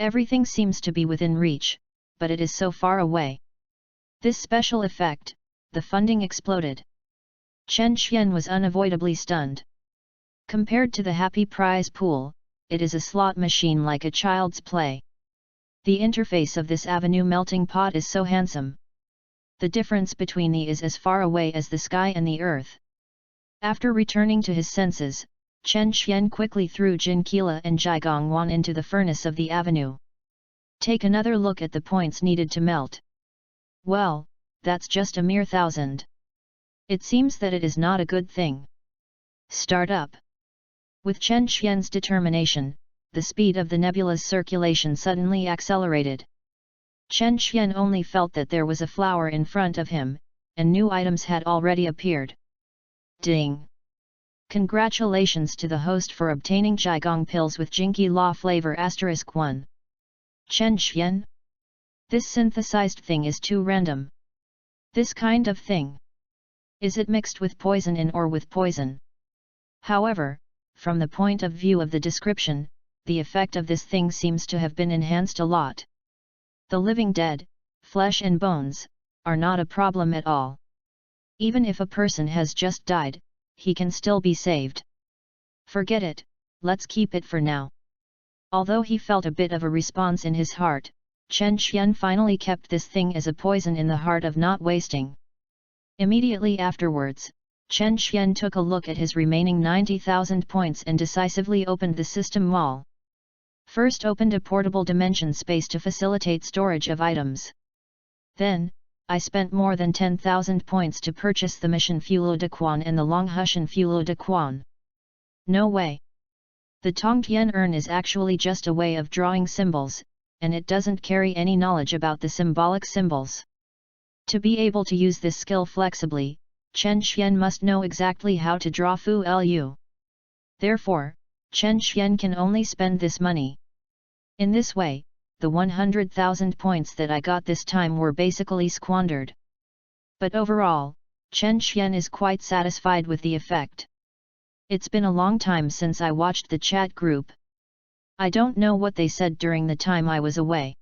Everything seems to be within reach, but it is so far away. This special effect, the funding exploded. Chen Xian was unavoidably stunned. Compared to the happy prize pool, it is a slot machine like a child's play. The interface of this avenue melting pot is so handsome. The difference between the is as far away as the sky and the earth. After returning to his senses, Chen Xian quickly threw Jin Kila and Jigong Wan into the furnace of the avenue. Take another look at the points needed to melt. Well, that's just a mere 1,000. It seems that it is not a good thing. Start up. With Chen Xian's determination, the speed of the nebula's circulation suddenly accelerated. Chen Xian only felt that there was a flower in front of him, and new items had already appeared. Ding! Congratulations to the host for obtaining Jigong pills with Jinki Law flavor *1. Chen Xian? This synthesized thing is too random. This kind of thing. Is it mixed with poison in or with poison? However, from the point of view of the description, the effect of this thing seems to have been enhanced a lot. The living dead, flesh and bones, are not a problem at all. Even if a person has just died, he can still be saved. Forget it, let's keep it for now. Although he felt a bit of a response in his heart, Chen Xian finally kept this thing as a poison in the heart of not wasting. Immediately afterwards, Chen Xian took a look at his remaining 90,000 points and decisively opened the system mall. First opened a portable dimension space to facilitate storage of items. Then, I spent more than 10,000 points to purchase the Mission Fulo de Quan and the Longhushan Fulo de Quan. No way. The Tongtian urn is actually just a way of drawing symbols, and it doesn't carry any knowledge about the symbolic symbols. To be able to use this skill flexibly, Chen Xian must know exactly how to draw Fu Lu. Therefore, Chen Xian can only spend this money. In this way, the 100,000 points that I got this time were basically squandered. But overall, Chen Xian is quite satisfied with the effect. It's been a long time since I watched the chat group. I don't know what they said during the time I was away.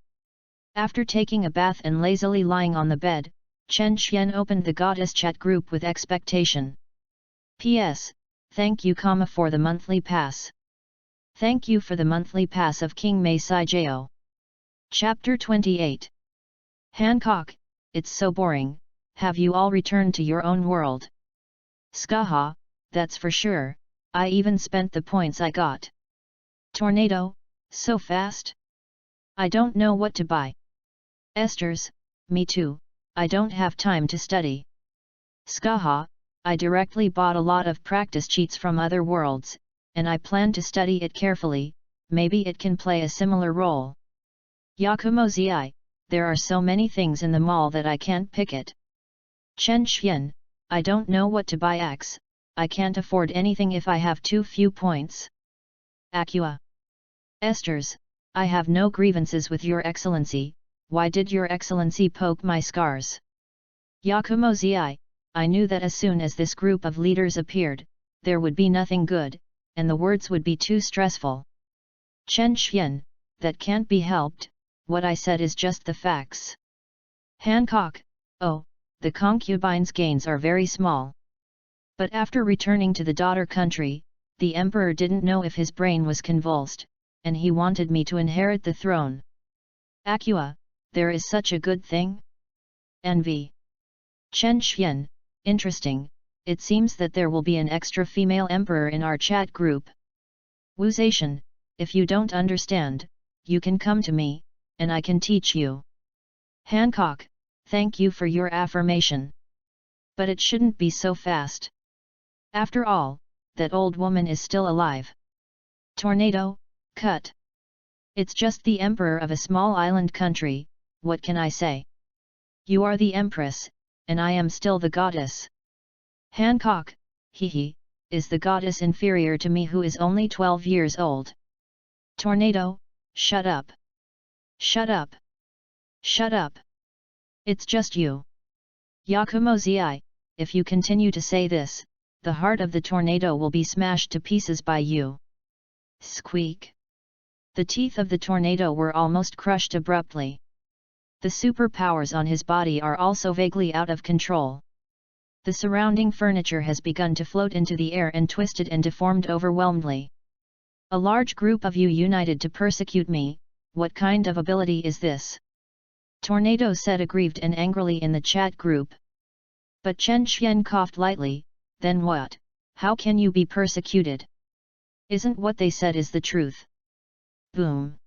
After taking a bath and lazily lying on the bed, Chen Xian opened the goddess chat group with expectation. P.S. Thank you, for the monthly pass. Thank you for the monthly pass of King Mei Sai Jiao. Chapter 28. Hancock, it's so boring, have you all returned to your own world? Skaha, that's for sure, I even spent the points I got. Tornado, so fast? I don't know what to buy. Esther's, me too, I don't have time to study. Skaha, I directly bought a lot of practice cheats from other worlds, and I plan to study it carefully, maybe it can play a similar role. Yakumo-zi, there are so many things in the mall that I can't pick it. Chen Xian, I don't know what to buy. I can't afford anything if I have too few points. Acua. Esther's, I have no grievances with your excellency, why did your excellency poke my scars? Yakumo-zi, I knew that as soon as this group of leaders appeared, there would be nothing good, and the words would be too stressful. Chen Xian, that can't be helped, what I said is just the facts. Hancock, oh, the concubine's gains are very small. But after returning to the daughter country, the emperor didn't know if his brain was convulsed, and he wanted me to inherit the throne. Acua, there is such a good thing? Envy. Chen Xian, interesting, it seems that there will be an extra female emperor in our chat group. Wu Zaishan, if you don't understand, you can come to me, and I can teach you. Hancock, thank you for your affirmation. But it shouldn't be so fast. After all, that old woman is still alive. Tornado, cut. It's just the emperor of a small island country, what can I say? You are the empress, and I am still the goddess. Hancock, hee, is the goddess inferior to me who is only 12 years old? Tornado, shut up. Shut up. Shut up. It's just you. Yakumo-zi, if you continue to say this, the heart of the tornado will be smashed to pieces by you. Squeak. The teeth of the tornado were almost crushed abruptly. The superpowers on his body are also vaguely out of control. The surrounding furniture has begun to float into the air and twisted and deformed overwhelmingly. A large group of you united to persecute me, what kind of ability is this? Tornado said aggrieved and angrily in the chat group. But Chen Xian coughed lightly, then what? How can you be persecuted? Isn't what they said is the truth? Boom!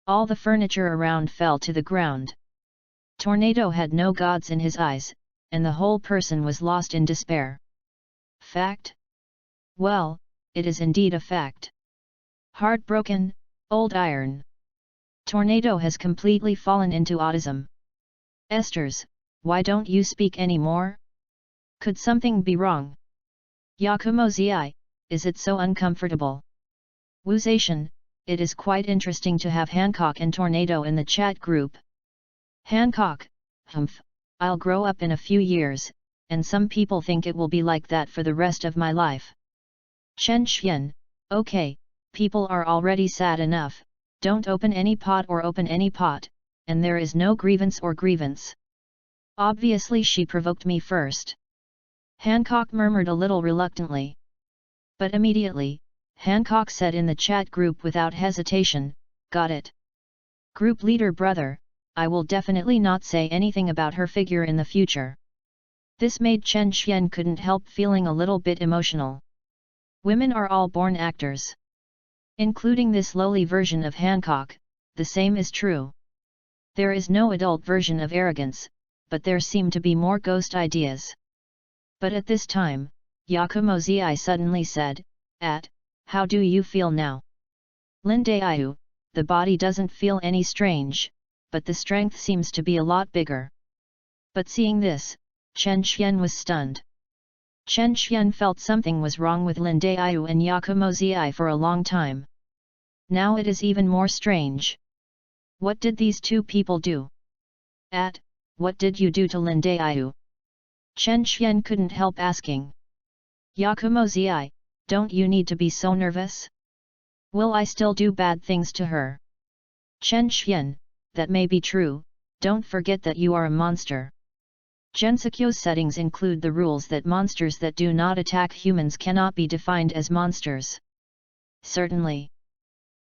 All the furniture around fell to the ground. Tornado had no gods in his eyes, and the whole person was lost in despair. Fact? Well, it is indeed a fact. Heartbroken, old iron. Tornado has completely fallen into autism. Esther's, why don't you speak anymore? Could something be wrong? Yakumo-zi, is it so uncomfortable? Wu Zaishan, it is quite interesting to have Hancock and Tornado in the chat group. Hancock, humph, I'll grow up in a few years, and some people think it will be like that for the rest of my life. Chen Xian, okay, people are already sad enough, don't open any pot or open any pot, and there is no grievance or grievance. Obviously she provoked me first. Hancock murmured a little reluctantly. But immediately, Hancock said in the chat group without hesitation, got it. Group leader brother, I will definitely not say anything about her figure in the future. This made Chen Xian couldn't help feeling a little bit emotional. Women are all born actors. Including this lowly version of Hancock, the same is true. There is no adult version of arrogance, but there seem to be more ghost ideas. But at this time, Yakumo Zi suddenly said, how do you feel now? Lin Daiyu, the body doesn't feel any strange, but the strength seems to be a lot bigger. But seeing this, Chen Xian was stunned. Chen Xian felt something was wrong with Lin Daiyu and Yakumo Zi for a long time. Now it is even more strange. What did these two people do? What did you do to Lin Daiyu? Chen Xian couldn't help asking. Yakumo Zi, don't you need to be so nervous? Will I still do bad things to her? Chen Xian, that may be true, don't forget that you are a monster. Gensokyo's settings include the rules that monsters that do not attack humans cannot be defined as monsters. Certainly.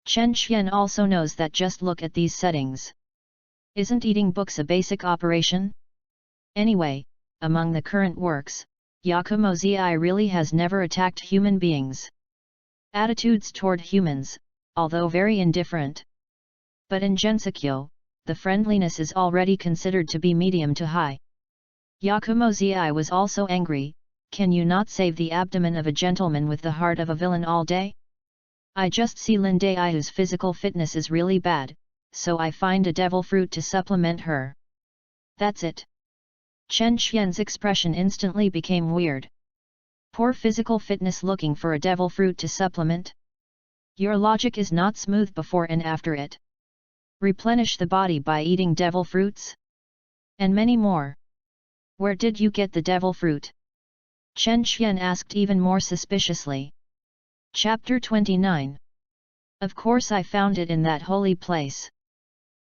Chen Xian also knows that. Just look at these settings. Isn't eating books a basic operation? Anyway, among the current works, Yakumo Zi really has never attacked human beings. Attitudes toward humans, although very indifferent. But in Gensokyo, the friendliness is already considered to be medium to high. Yakumo Zi was also angry. Can you not save the abdomen of a gentleman with the heart of a villain all day? I just see Lin Daiyu's physical fitness is really bad, so I find a devil fruit to supplement her. That's it. Chen Xian's expression instantly became weird. Poor physical fitness looking for a devil fruit to supplement? Your logic is not smooth before and after it. Replenish the body by eating devil fruits? And many more. Where did you get the devil fruit? Chen Xian asked even more suspiciously. Chapter 29. Of course I found it in that holy place.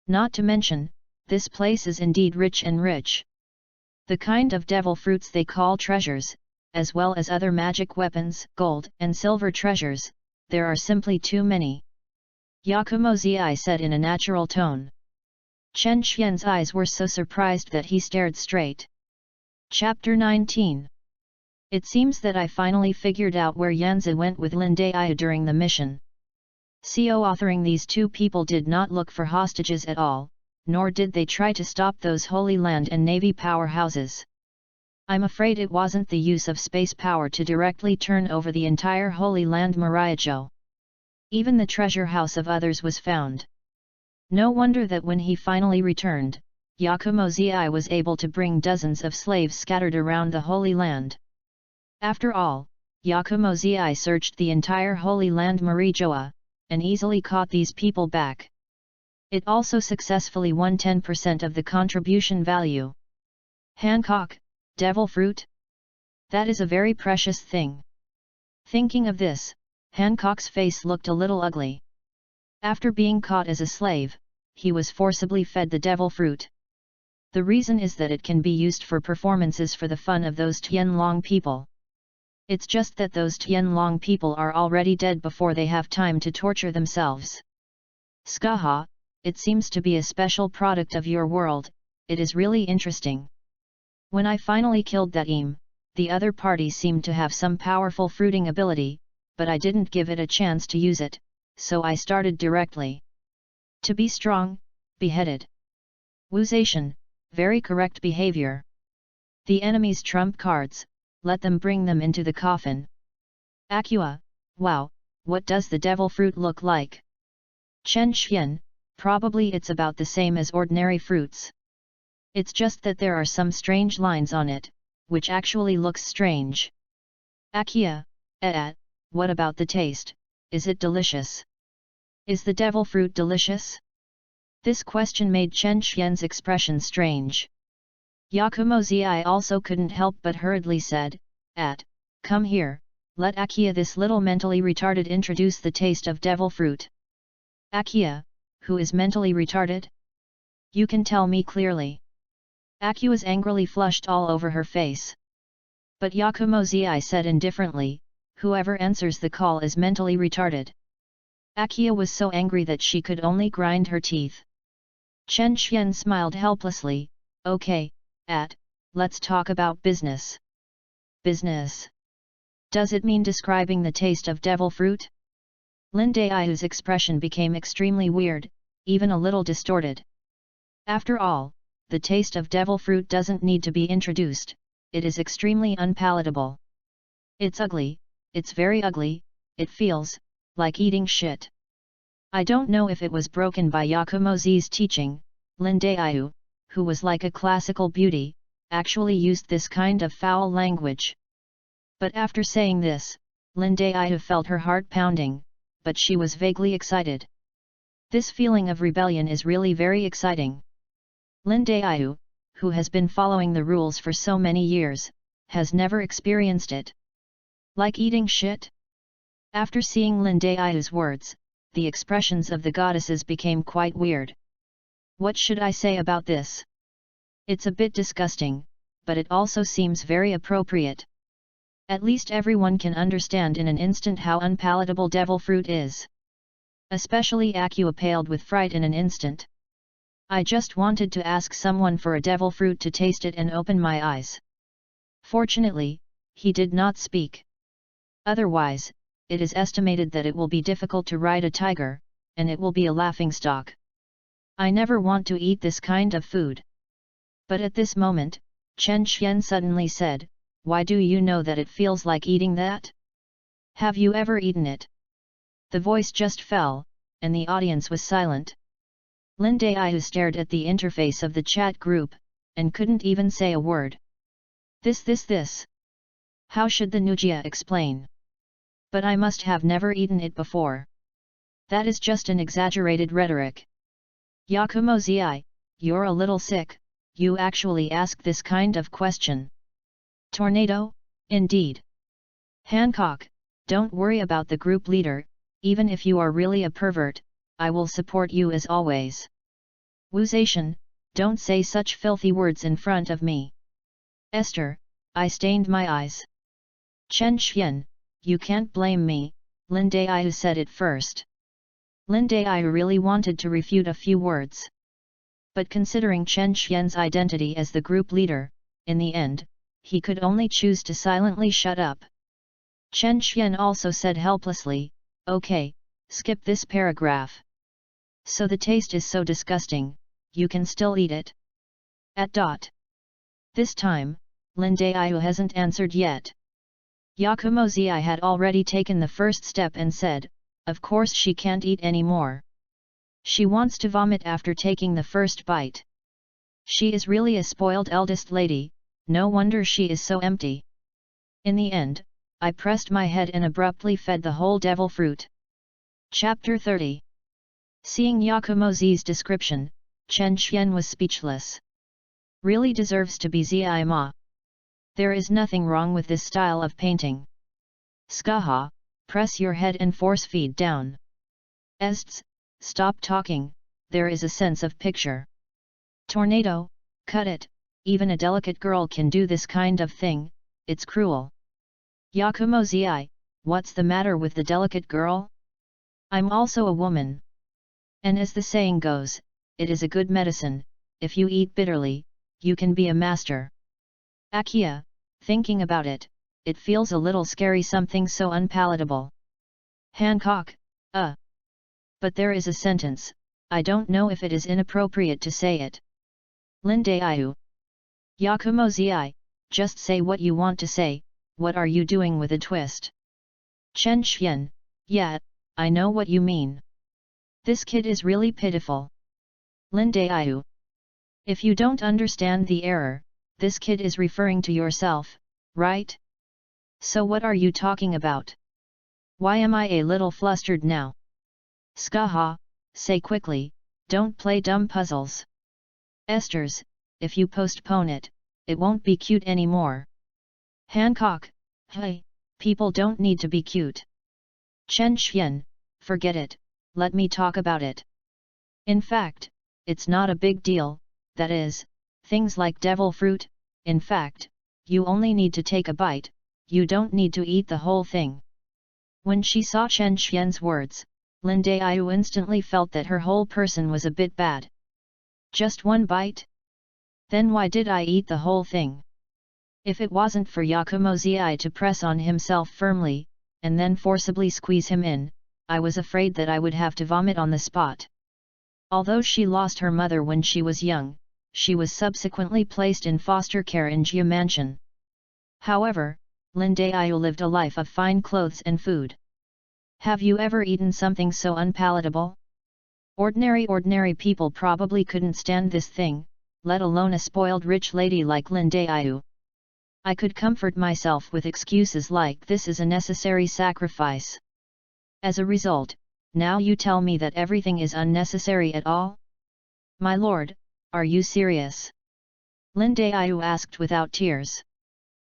Not to mention, this place is indeed rich and rich. The kind of devil fruits they call treasures, as well as other magic weapons, gold and silver treasures, there are simply too many. Yakumo Zi said in a natural tone. Chen Xian's eyes were so surprised that he stared straight. Chapter 19. It seems that I finally figured out where Yanzi went with Lin Daiyu during the mission. Authoring these two people did not look for hostages at all, nor did they try to stop those Holy Land and Navy powerhouses. I'm afraid it wasn't the use of space power to directly turn over the entire Holy Land Myriad. Even the treasure house of others was found. No wonder that when he finally returned, Yakumo Zi was able to bring dozens of slaves scattered around the Holy Land. After all, Yakumo Zi searched the entire Holy Land Myriad, and easily caught these people back. It also successfully won 10% of the contribution value. Hancock, devil fruit? That is a very precious thing. Thinking of this, Hancock's face looked a little ugly. After being caught as a slave, he was forcibly fed the devil fruit. The reason is that it can be used for performances for the fun of those Tianlong people. It's just that those Tianlong people are already dead before they have time to torture themselves. Skaha, it seems to be a special product of your world, it is really interesting. When I finally killed that Eam, the other party seemed to have some powerful fruiting ability, but I didn't give it a chance to use it, so I started directly. To be strong, beheaded. Wuzation, very correct behavior. The enemy's trump cards, let them bring them into the coffin. Acua, wow, what does the devil fruit look like? Chen Xian, probably it's about the same as ordinary fruits. It's just that there are some strange lines on it, which actually looks strange. Akia, what about the taste, is it delicious? Is the devil fruit delicious? This question made Chen Xian's expression strange. Yakumo Zi also couldn't help but hurriedly said, come here, let Akia this little mentally retarded introduce the taste of devil fruit. Akia, who is mentally retarded? You can tell me clearly. Akia was angrily flushed all over her face. But Yakumo Zi said indifferently, whoever answers the call is mentally retarded. Akia was so angry that she could only grind her teeth. Chen Xian smiled helplessly, okay, let's talk about business. Business? Does it mean describing the taste of devil fruit? Lin Daihu's expression became extremely weird, even a little distorted. After all, the taste of devil fruit doesn't need to be introduced, it is extremely unpalatable. It's ugly, it's very ugly, it feels like eating shit. I don't know if it was broken by Yakumozi's teaching. Lin Daihu, who was like a classical beauty, actually used this kind of foul language. But after saying this, Lin Daihu felt her heart pounding, but she was vaguely excited. This feeling of rebellion is really very exciting. Lin Daihu, who has been following the rules for so many years, has never experienced it. Like eating shit? After seeing Lin Daihu's words, the expressions of the goddesses became quite weird. What should I say about this? It's a bit disgusting, but it also seems very appropriate. At least everyone can understand in an instant how unpalatable devil fruit is. Especially Akua paled with fright in an instant. I just wanted to ask someone for a devil fruit to taste it and open my eyes. Fortunately, he did not speak. Otherwise, it is estimated that it will be difficult to ride a tiger, and it will be a laughingstock. I never want to eat this kind of food. But at this moment, Chen Xian suddenly said, why do you know that it feels like eating that? Have you ever eaten it? The voice just fell, and the audience was silent. Lin Daihu stared at the interface of the chat group, and couldn't even say a word. This. How should the Nujia explain? But I must have never eaten it before. That is just an exaggerated rhetoric. Yakumo-zi, you're a little sick, you actually ask this kind of question. Tornado, indeed. Hancock, don't worry about the group leader, even if you are really a pervert, I will support you as always. Wuzation, don't say such filthy words in front of me. Esther, I stained my eyes. Chen Xian, you can't blame me, Lin Daihu said it first. Lin Daihu really wanted to refute a few words. But considering Chen Xian's identity as the group leader, in the end, he could only choose to silently shut up. Chen Xian also said helplessly, okay, skip this paragraph. So the taste is so disgusting, you can still eat it? This time, Lin Daihu hasn't answered yet. Yakumo-zi had already taken the first step and said, of course she can't eat anymore. She wants to vomit after taking the first bite. She is really a spoiled eldest lady, no wonder she is so empty. In the end, I pressed my head and abruptly fed the whole devil fruit. Chapter 30. Seeing Yakumo-zi's description, Chen Xian was speechless. Really deserves to be Zi-ma. There is nothing wrong with this style of painting. Skaha, press your head and force feed down. Ests, stop talking, there is a sense of picture. Tornado, cut it, even a delicate girl can do this kind of thing, it's cruel. Yakumo-zi, what's the matter with the delicate girl? I'm also a woman. And as the saying goes, it is a good medicine, if you eat bitterly, you can be a master. Akia, thinking about it, it feels a little scary, something so unpalatable. Hancock, But there is a sentence, I don't know if it is inappropriate to say it. Lin Daihu. Yakumo-zi, just say what you want to say, what are you doing with a twist? Chen Xian, yeah, I know what you mean. This kid is really pitiful. Lin Daihu. If you don't understand the error, this kid is referring to yourself, right? So what are you talking about? Why am I a little flustered now? Skaha, say quickly, don't play dumb puzzles. Esters, if you postpone it, it won't be cute anymore. Hancock, hey, people don't need to be cute. Chen Xian, forget it, let me talk about it. In fact, it's not a big deal, that is, things like devil fruit, in fact, you only need to take a bite, you don't need to eat the whole thing. When she saw Chen Xian's words, Lin Daiyu instantly felt that her whole person was a bit bad. Just one bite? Then why did I eat the whole thing? If it wasn't for Yakumo Zi to press on himself firmly, and then forcibly squeeze him in, I was afraid that I would have to vomit on the spot. Although she lost her mother when she was young, she was subsequently placed in foster care in Jia Mansion. However, Lin Daiyu lived a life of fine clothes and food. Have you ever eaten something so unpalatable? Ordinary people probably couldn't stand this thing, let alone a spoiled rich lady like Lin Daiyu. I could comfort myself with excuses like this is a necessary sacrifice. As a result, now you tell me that everything is unnecessary at all? My lord, are you serious? Lin Daiyu asked without tears.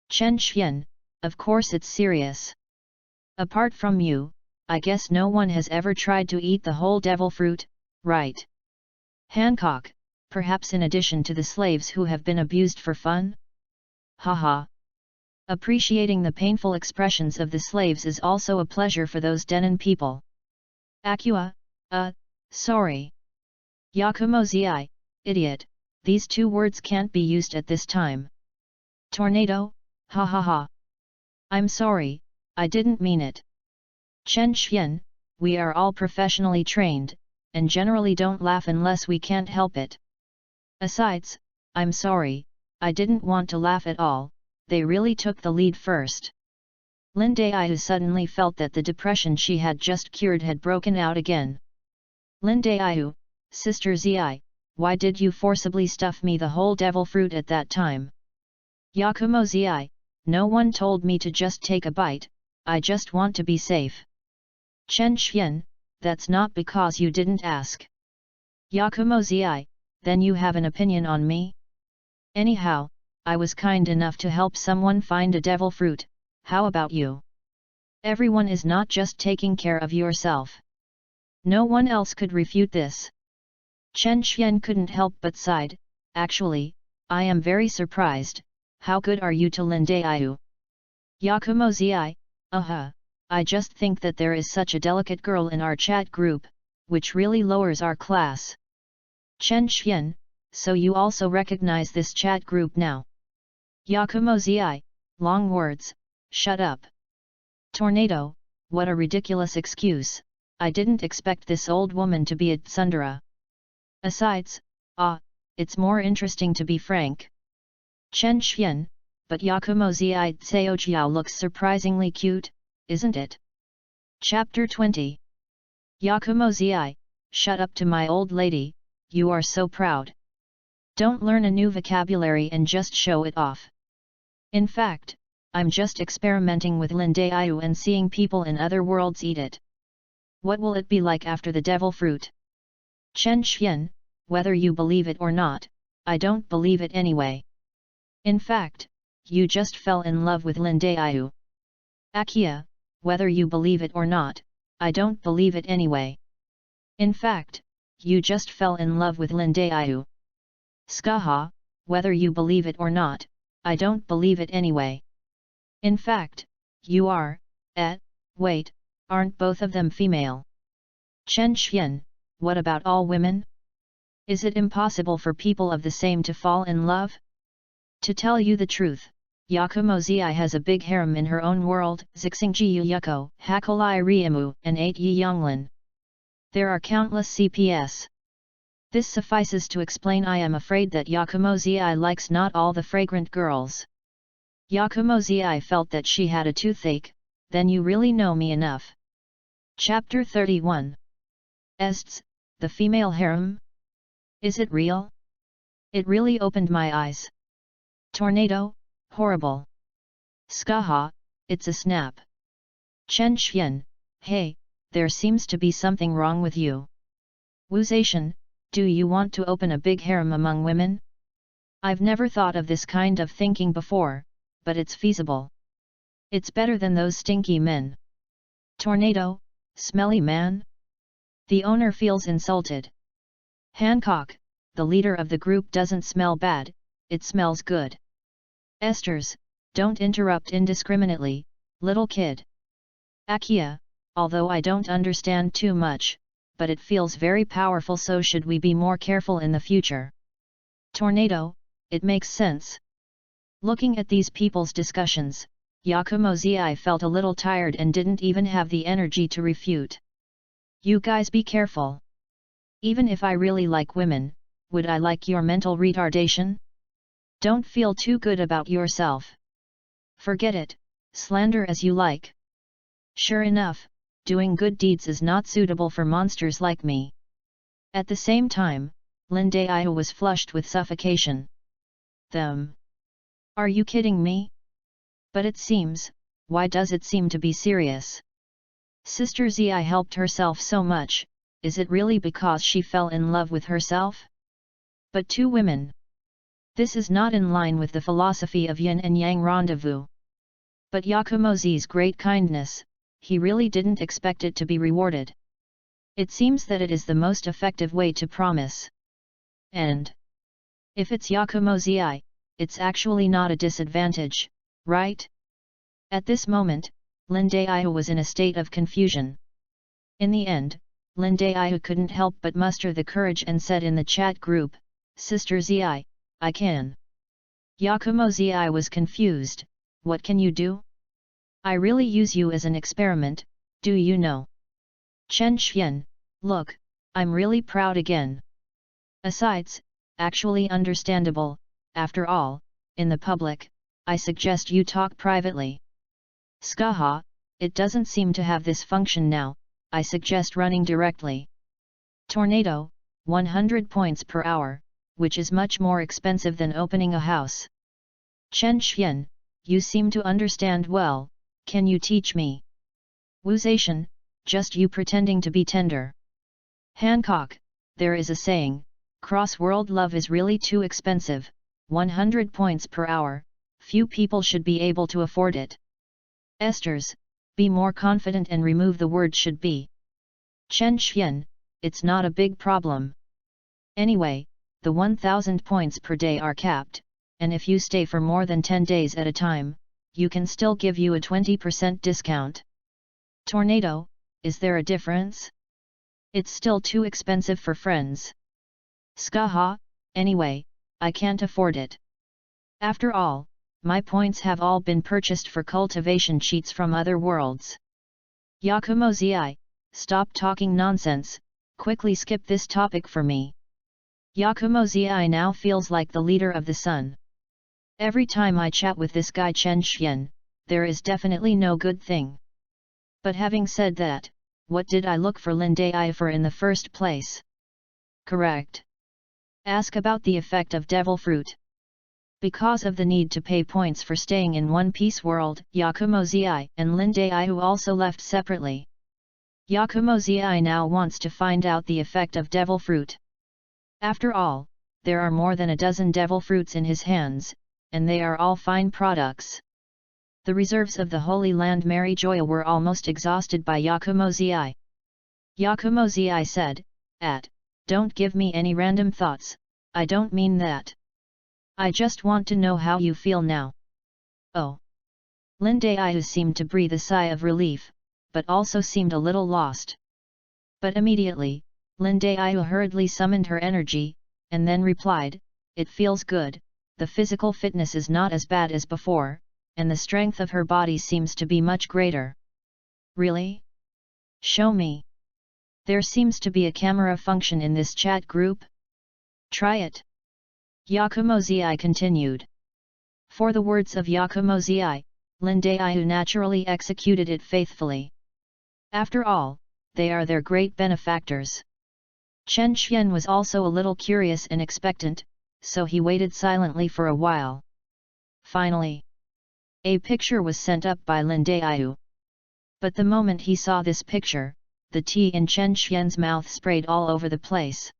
Chen Xian, of course it's serious. Apart from you, I guess no one has ever tried to eat the whole devil fruit, right? Hancock, perhaps in addition to the slaves who have been abused for fun? Haha. Appreciating the painful expressions of the slaves is also a pleasure for those Denon people. Acua, sorry. Yakumo Zi, idiot, these two words can't be used at this time. Tornado, ha ha ha. I'm sorry, I didn't mean it. Chen Xian, we are all professionally trained, and generally don't laugh unless we can't help it. Besides, I'm sorry, I didn't want to laugh at all, they really took the lead first. Lin Daiyu suddenly felt that the depression she had just cured had broken out again. Lin Daiyu, Sister Zi, why did you forcibly stuff me the whole devil fruit at that time? Yakumo Zi, no one told me to just take a bite, I just want to be safe. Chen Xian, that's not because you didn't ask. Yakumo Zi, then you have an opinion on me? Anyhow, I was kind enough to help someone find a devil fruit, how about you? Everyone is not just taking care of yourself. No one else could refute this. Chen Xian couldn't help but sighed, actually, I am very surprised, how good are you to Lin Daiyu? Yakumo Zi, I just think that there is such a delicate girl in our chat group, which really lowers our class. Chen Xian, so you also recognize this chat group now? Yakumo Zi, long words, shut up. Tornado, what a ridiculous excuse, I didn't expect this old woman to be a tsundere. Besides, it's more interesting to be frank. Chen Xian, but Yakumo Zi Tseojiao looks surprisingly cute, isn't it? Chapter 20. Yakumo Zi, shut up to my old lady, you are so proud. Don't learn a new vocabulary and just show it off. In fact, I'm just experimenting with Lin Daiyu and seeing people in other worlds eat it. What will it be like after the devil fruit? Chen Xian, whether you believe it or not, I don't believe it anyway. In fact, you just fell in love with Lin Daiyu. Akia, whether you believe it or not, I don't believe it anyway. In fact, you just fell in love with Lin Daiyu. Skaha, whether you believe it or not, I don't believe it anyway. In fact, you are, wait, aren't both of them female? Chen Xian, what about all women? Is it impossible for people of the same to fall in love? To tell you the truth, Yakumo Zi has a big harem in her own world, Zixingji Yuko, Hakolai Riemu, and 8 Yi Yonglin. There are countless CPS. This suffices to explain. I am afraid that Yakumo Zi likes not all the fragrant girls. Yakumo Zi felt that she had a toothache, then you really know me enough. Chapter 31. Ests, the female harem? Is it real? It really opened my eyes. Tornado, horrible. Skaha, it's a snap. Chen Xian, hey, there seems to be something wrong with you. Wuzation, do you want to open a big harem among women? I've never thought of this kind of thinking before, but it's feasible. It's better than those stinky men. Tornado, smelly man? The owner feels insulted. Hancock, the leader of the group, doesn't smell bad, it smells good. Esters, don't interrupt indiscriminately, little kid. Akia, although I don't understand too much, but it feels very powerful, so should we be more careful in the future? Tornado, it makes sense. Looking at these people's discussions, Yakumo-zi felt a little tired and didn't even have the energy to refute. You guys be careful. Even if I really like women, would I like your mental retardation? Don't feel too good about yourself. Forget it, slander as you like. Sure enough, doing good deeds is not suitable for monsters like me. At the same time, Lin Daihu was flushed with suffocation. Them. Are you kidding me? But it seems, why does it seem to be serious? Sister Zi helped herself so much, is it really because she fell in love with herself? But two women. This is not in line with the philosophy of yin and yang rendezvous. But Yakumo-zi's great kindness, he really didn't expect it to be rewarded. It seems that it is the most effective way to promise. And if it's Yakumo-zi, it's actually not a disadvantage, right? At this moment, Lin Daihu was in a state of confusion. In the end, Lin Daihu couldn't help but muster the courage and said in the chat group, Sister Zi, I can. Yakumo-zi was confused, what can you do? I really use you as an experiment, do you know? Chen Xian, look, I'm really proud again. Asides, actually understandable, after all, in the public, I suggest you talk privately. Skaha, it doesn't seem to have this function now, I suggest running directly. Tornado, 100 points per hour, which is much more expensive than opening a house. Chen Xian, you seem to understand well, can you teach me? Wu Zaishan, just you pretending to be tender. Hancock, there is a saying, cross-world love is really too expensive, 100 points per hour, few people should be able to afford it. Esther's, be more confident and remove the word should be. Chen Xian, it's not a big problem. Anyway, the 1000 points per day are capped, and if you stay for more than 10 days at a time, you can still give you a 20% discount. Tornado, is there a difference? It's still too expensive for friends. Skaha, anyway, I can't afford it. After all, my points have all been purchased for cultivation cheats from other worlds. Yakumo-zi, stop talking nonsense, quickly skip this topic for me. Yakumo-zi now feels like the leader of the sun. Every time I chat with this guy Chen Xian, there is definitely no good thing. But having said that, what did I look for Lin Daihu for in the first place? Correct. Ask about the effect of devil fruit. Because of the need to pay points for staying in One Piece world, Yakumo-zi and Lin Daihu also left separately. Yakumo-zi now wants to find out the effect of devil fruit. After all, there are more than a dozen devil fruits in his hands, and they are all fine products. The reserves of the Holy Land Mary Joya were almost exhausted by Yakumo-zi. Yakumo-zi said, don't give me any random thoughts, I don't mean that. I just want to know how you feel now. Oh. Lin Daihu seemed to breathe a sigh of relief, but also seemed a little lost. But immediately, Lin Daihu hurriedly summoned her energy, and then replied, it feels good, the physical fitness is not as bad as before, and the strength of her body seems to be much greater. Really? Show me. There seems to be a camera function in this chat group. Try it. Yakumo-zi continued. For the words of Yakumo-zi, Lin Daihu naturally executed it faithfully. After all, they are their great benefactors. Chen Xian was also a little curious and expectant, so he waited silently for a while. Finally, a picture was sent up by Lin Daihu. But the moment he saw this picture, the tea in Chen Xian's mouth sprayed all over the place.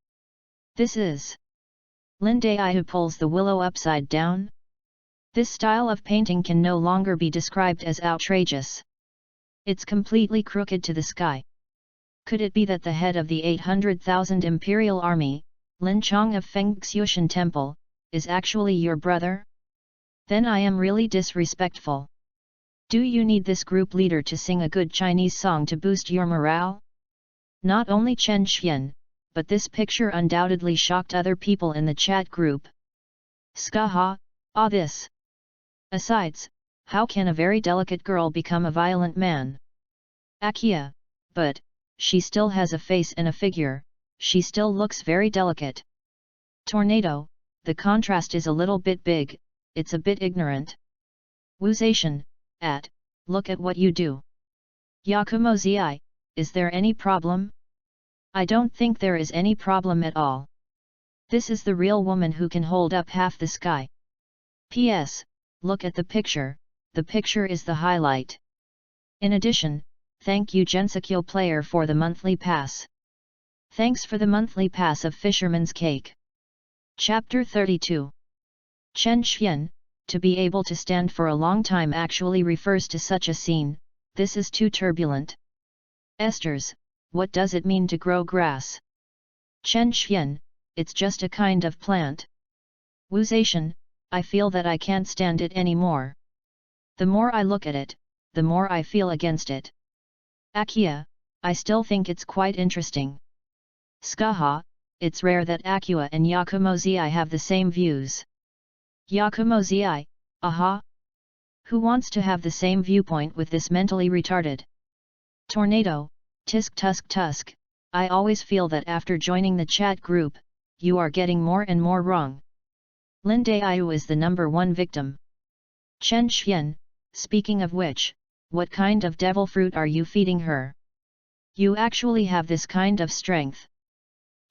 This is... Lin Daihu pulls the willow upside down? This style of painting can no longer be described as outrageous. It's completely crooked to the sky. Could it be that the head of the 800,000 Imperial Army, Lin Chong of Fengxiushan Temple, is actually your brother? Then I am really disrespectful. Do you need this group leader to sing a good Chinese song to boost your morale? Not only Chen Xian, but this picture undoubtedly shocked other people in the chat group. Skaha, this. Besides, how can a very delicate girl become a violent man? Akia, but, she still has a face and a figure, she still looks very delicate. Tornado, the contrast is a little bit big, it's a bit ignorant. Wuzation, look at what you do. Yakumo-zi, is there any problem? I don't think there is any problem at all. This is the real woman who can hold up half the sky. P.S. Look at the picture is the highlight. In addition, thank you Gensokyo player for the monthly pass. Thanks for the monthly pass of Fisherman's Cake. Chapter 32. Chen Xian, to be able to stand for a long time actually refers to such a scene, this is too turbulent. Esters, what does it mean to grow grass? Chen Xian, it's just a kind of plant. Wuzation, I feel that I can't stand it anymore. The more I look at it, the more I feel against it. Akia, I still think it's quite interesting. Skaha, it's rare that Akua and Yakumo-zi have the same views. Yakumo-zi, aha? Who wants to have the same viewpoint with this mentally retarded? Tornado, tisk tusk tusk, I always feel that after joining the chat group, you are getting more and more wrong. Linde Ayu is the #1 victim. Chen Xian, speaking of which, what kind of devil fruit are you feeding her? You actually have this kind of strength.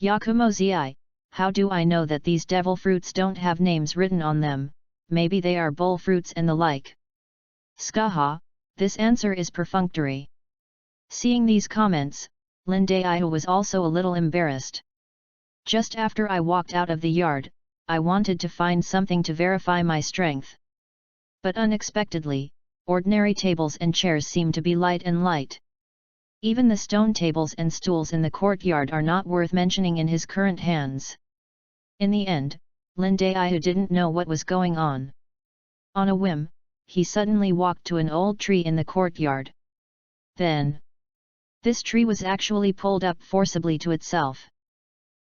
Yakumo-zi, how do I know that these devil fruits don't have names written on them, maybe they are bull fruits and the like. Skaha, this answer is perfunctory. Seeing these comments, Linde Ayu was also a little embarrassed. Just after I walked out of the yard, I wanted to find something to verify my strength. But unexpectedly, ordinary tables and chairs seem to be light and light. Even the stone tables and stools in the courtyard are not worth mentioning in his current hands. In the end, Linde Ayu didn't know what was going on. On a whim, he suddenly walked to an old tree in the courtyard. Then, this tree was actually pulled up forcibly to itself.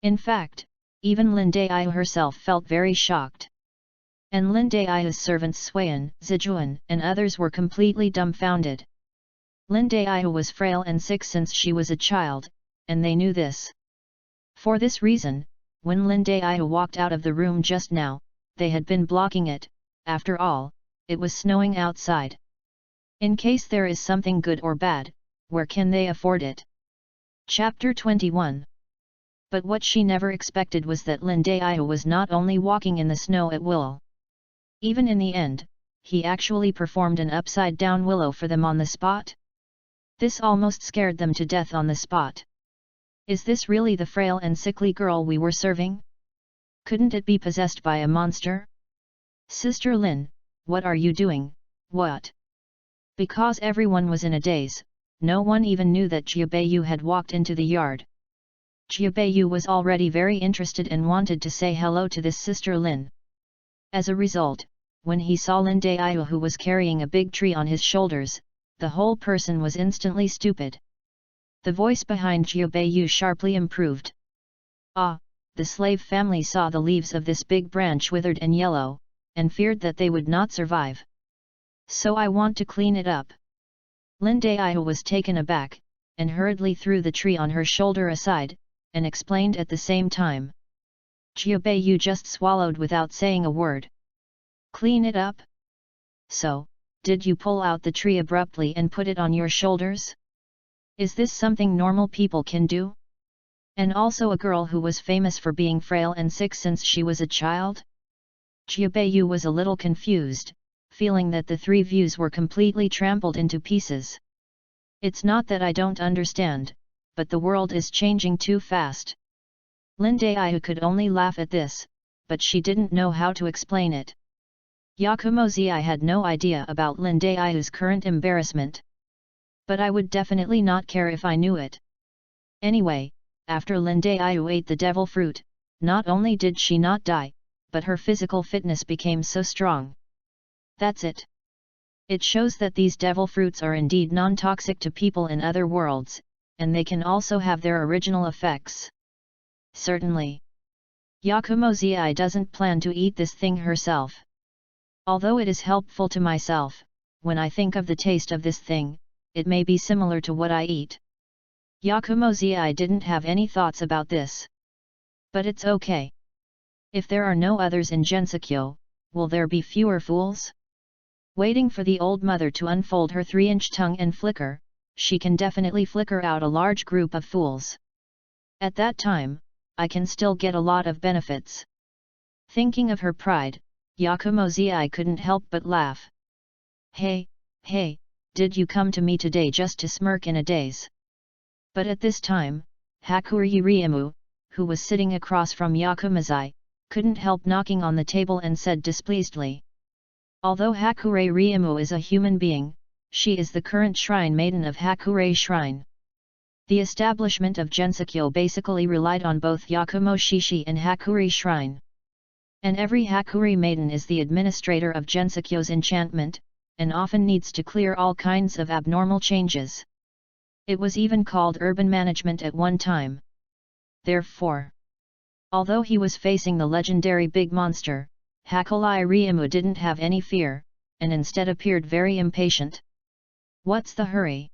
In fact, even Linde Ayu herself felt very shocked. And Linde Ayu's servants Swayan, Zijuan, and others were completely dumbfounded. Linde Ayu was frail and sick since she was a child, and they knew this. For this reason, when Linde Ayu walked out of the room just now, they had been blocking it. After all, it was snowing outside. In case there is something good or bad, where can they afford it? Chapter 21. But what she never expected was that Linde Ayu was not only walking in the snow at will. Even in the end, he actually performed an upside-down willow for them on the spot. This almost scared them to death on the spot. Is this really the frail and sickly girl we were serving? Couldn't it be possessed by a monster? Sister Lin, what are you doing, what? Because everyone was in a daze, no one even knew that Jiabeyu had walked into the yard. Jiabeyu was already very interested and wanted to say hello to this Sister Lin. As a result, when he saw Linde Ayu who was carrying a big tree on his shoulders, the whole person was instantly stupid. The voice behind Jiabeyu sharply improved. Ah, the slave family saw the leaves of this big branch withered and yellow, and feared that they would not survive. So I want to clean it up. Linde Ayu was taken aback, and hurriedly threw the tree on her shoulder aside, and explained at the same time. Jiabeyu just swallowed without saying a word. Clean it up? So, did you pull out the tree abruptly and put it on your shoulders? Is this something normal people can do? And also a girl who was famous for being frail and sick since she was a child? Jiabeyu was a little confused, feeling that the three views were completely trampled into pieces. It's not that I don't understand, but the world is changing too fast. Linde Ayu could only laugh at this, but she didn't know how to explain it. Yakumo-zi had no idea about Linde Ayu's current embarrassment. But I would definitely not care if I knew it. Anyway, after Linde Ayu ate the devil fruit, not only did she not die, but her physical fitness became so strong. That's it. It shows that these devil fruits are indeed non-toxic to people in other worlds, and they can also have their original effects. Certainly. Yakumo-zi doesn't plan to eat this thing herself. Although it is helpful to myself, when I think of the taste of this thing, it may be similar to what I eat. Yakumo-zi didn't have any thoughts about this. But it's okay. If there are no others in Gensokyo, will there be fewer fools? Waiting for the old mother to unfold her 3-inch tongue and flicker, she can definitely flicker out a large group of fools. At that time, I can still get a lot of benefits. Thinking of her pride, Yakumo-zi couldn't help but laugh. Hey, did you come to me today just to smirk in a daze? But at this time, Hakurei Ryumu, who was sitting across from Yakumo-zi, couldn't help knocking on the table and said displeasedly. Although Hakurei Ryumu is a human being, she is the current shrine maiden of Hakurei Shrine. The establishment of Gensokyo basically relied on both Yakumo Shishi and Hakurei Shrine. And every Hakurei maiden is the administrator of Gensokyo's enchantment, and often needs to clear all kinds of abnormal changes. It was even called urban management at one time. Therefore, although he was facing the legendary big monster, Hakurei Ryumu didn't have any fear, and instead appeared very impatient. What's the hurry?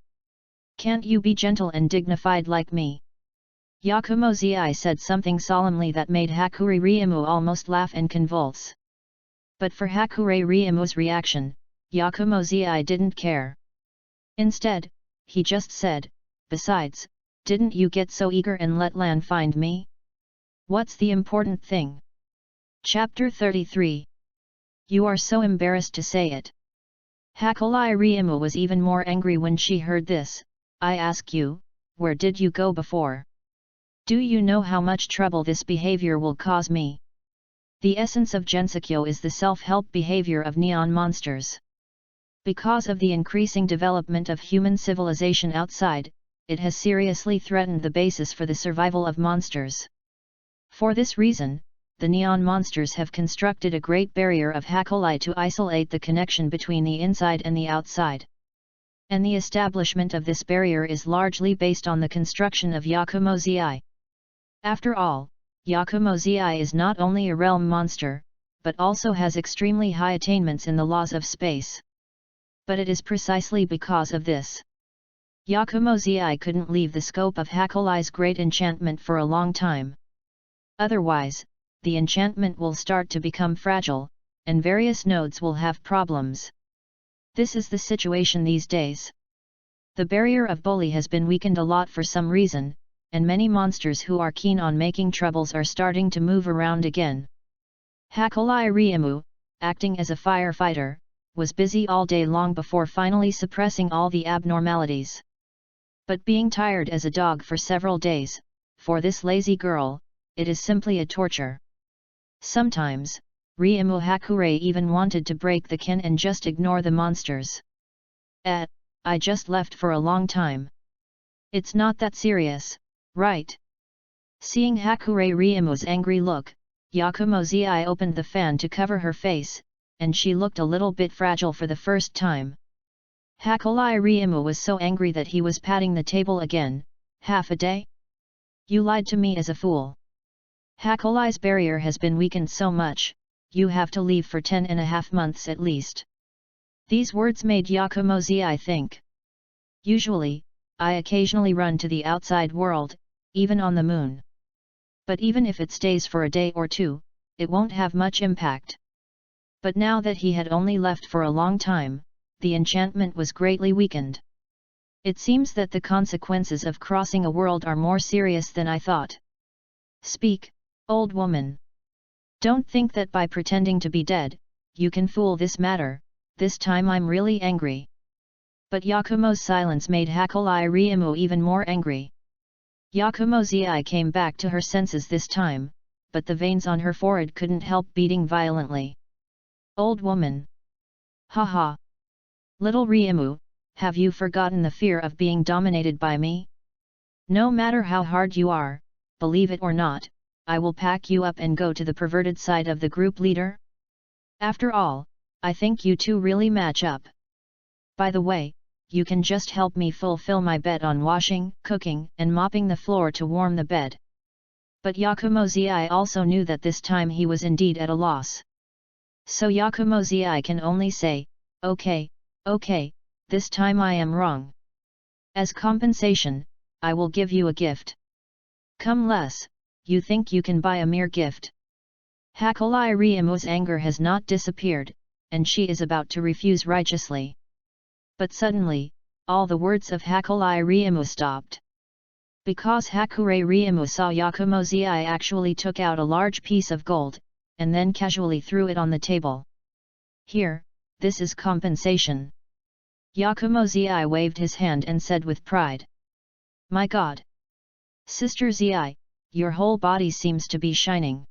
Can't you be gentle and dignified like me? Yakumo-zi said something solemnly that made Hakurei Ryumu almost laugh and convulse. But for Hakurei Ryumu's reaction, Yakumo-zi didn't care. Instead, he just said, "Besides, didn't you get so eager and let Lan find me? What's the important thing?" Chapter 33. You are so embarrassed to say it. Hakurei Ryumu was even more angry when she heard this. I ask you, where did you go before? Do you know how much trouble this behavior will cause me? The essence of Gensokyo is the self-help behavior of neon monsters. Because of the increasing development of human civilization outside, it has seriously threatened the basis for the survival of monsters. For this reason, the neon monsters have constructed a great barrier of Hakurei to isolate the connection between the inside and the outside. And the establishment of this barrier is largely based on the construction of Yakumo-zi. After all, Yakumo-zi is not only a realm monster, but also has extremely high attainments in the laws of space. But it is precisely because of this. Yakumo-zi couldn't leave the scope of Hakurei's great enchantment for a long time. Otherwise, the enchantment will start to become fragile, and various nodes will have problems. This is the situation these days. The barrier of bully has been weakened a lot for some reason, and many monsters who are keen on making troubles are starting to move around again. Hakurei Ryumu, acting as a firefighter, was busy all day long before finally suppressing all the abnormalities. But being tired as a dog for several days, for this lazy girl, it is simply a torture. Sometimes, Ryumu Hakurei even wanted to break the kin and just ignore the monsters. I just left for a long time. It's not that serious, right? Seeing Hakurei Ryumu's angry look, Yakumo-zi opened the fan to cover her face, and she looked a little bit fragile for the first time. Hakurei Ryumu was so angry that he was patting the table again. Half a day? You lied to me as a fool. Hakurei's barrier has been weakened so much, you have to leave for 10.5 months at least. These words made Yakumo-zi think. Usually, I occasionally run to the outside world, even on the moon. But even if it stays for a day or two, it won't have much impact. But now that he had only left for a long time, the enchantment was greatly weakened. It seems that the consequences of crossing a world are more serious than I thought. Speak, old woman. Don't think that by pretending to be dead, you can fool this matter. This time I'm really angry. But Yakumo's silence made Hakurei Ryumu even more angry. Yakumo-zi came back to her senses this time, but the veins on her forehead couldn't help beating violently. Old woman. Haha. Little Ryumu, have you forgotten the fear of being dominated by me? No matter how hard you are, believe it or not, I will pack you up and go to the perverted side of the group leader? After all, I think you two really match up. By the way, you can just help me fulfill my bet on washing, cooking, and mopping the floor to warm the bed. But Yakumo-zi also knew that this time he was indeed at a loss. So Yakumo-zi can only say, okay, this time I am wrong. As compensation, I will give you a gift. Come less, you think you can buy a mere gift? Hakulai Ryumo's anger has not disappeared, and she is about to refuse righteously. But suddenly, all the words of Hakulai Ryumo stopped. Because Hakure Ryumo saw Yakumo-zi actually took out a large piece of gold, and then casually threw it on the table. Here, this is compensation. Yakumo-zi waved his hand and said with pride. My God! Sister Zi, your whole body seems to be shining.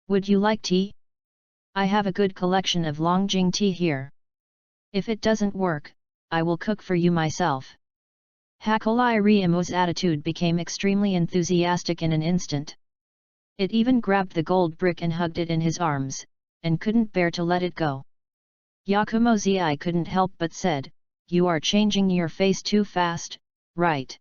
Would you like tea? I have a good collection of Longjing tea here. If it doesn't work, I will cook for you myself. Hakulai Ryumo's attitude became extremely enthusiastic in an instant. It even grabbed the gold brick and hugged it in his arms, and couldn't bear to let it go. Yakumo-zi couldn't help but said, You are changing your face too fast, right?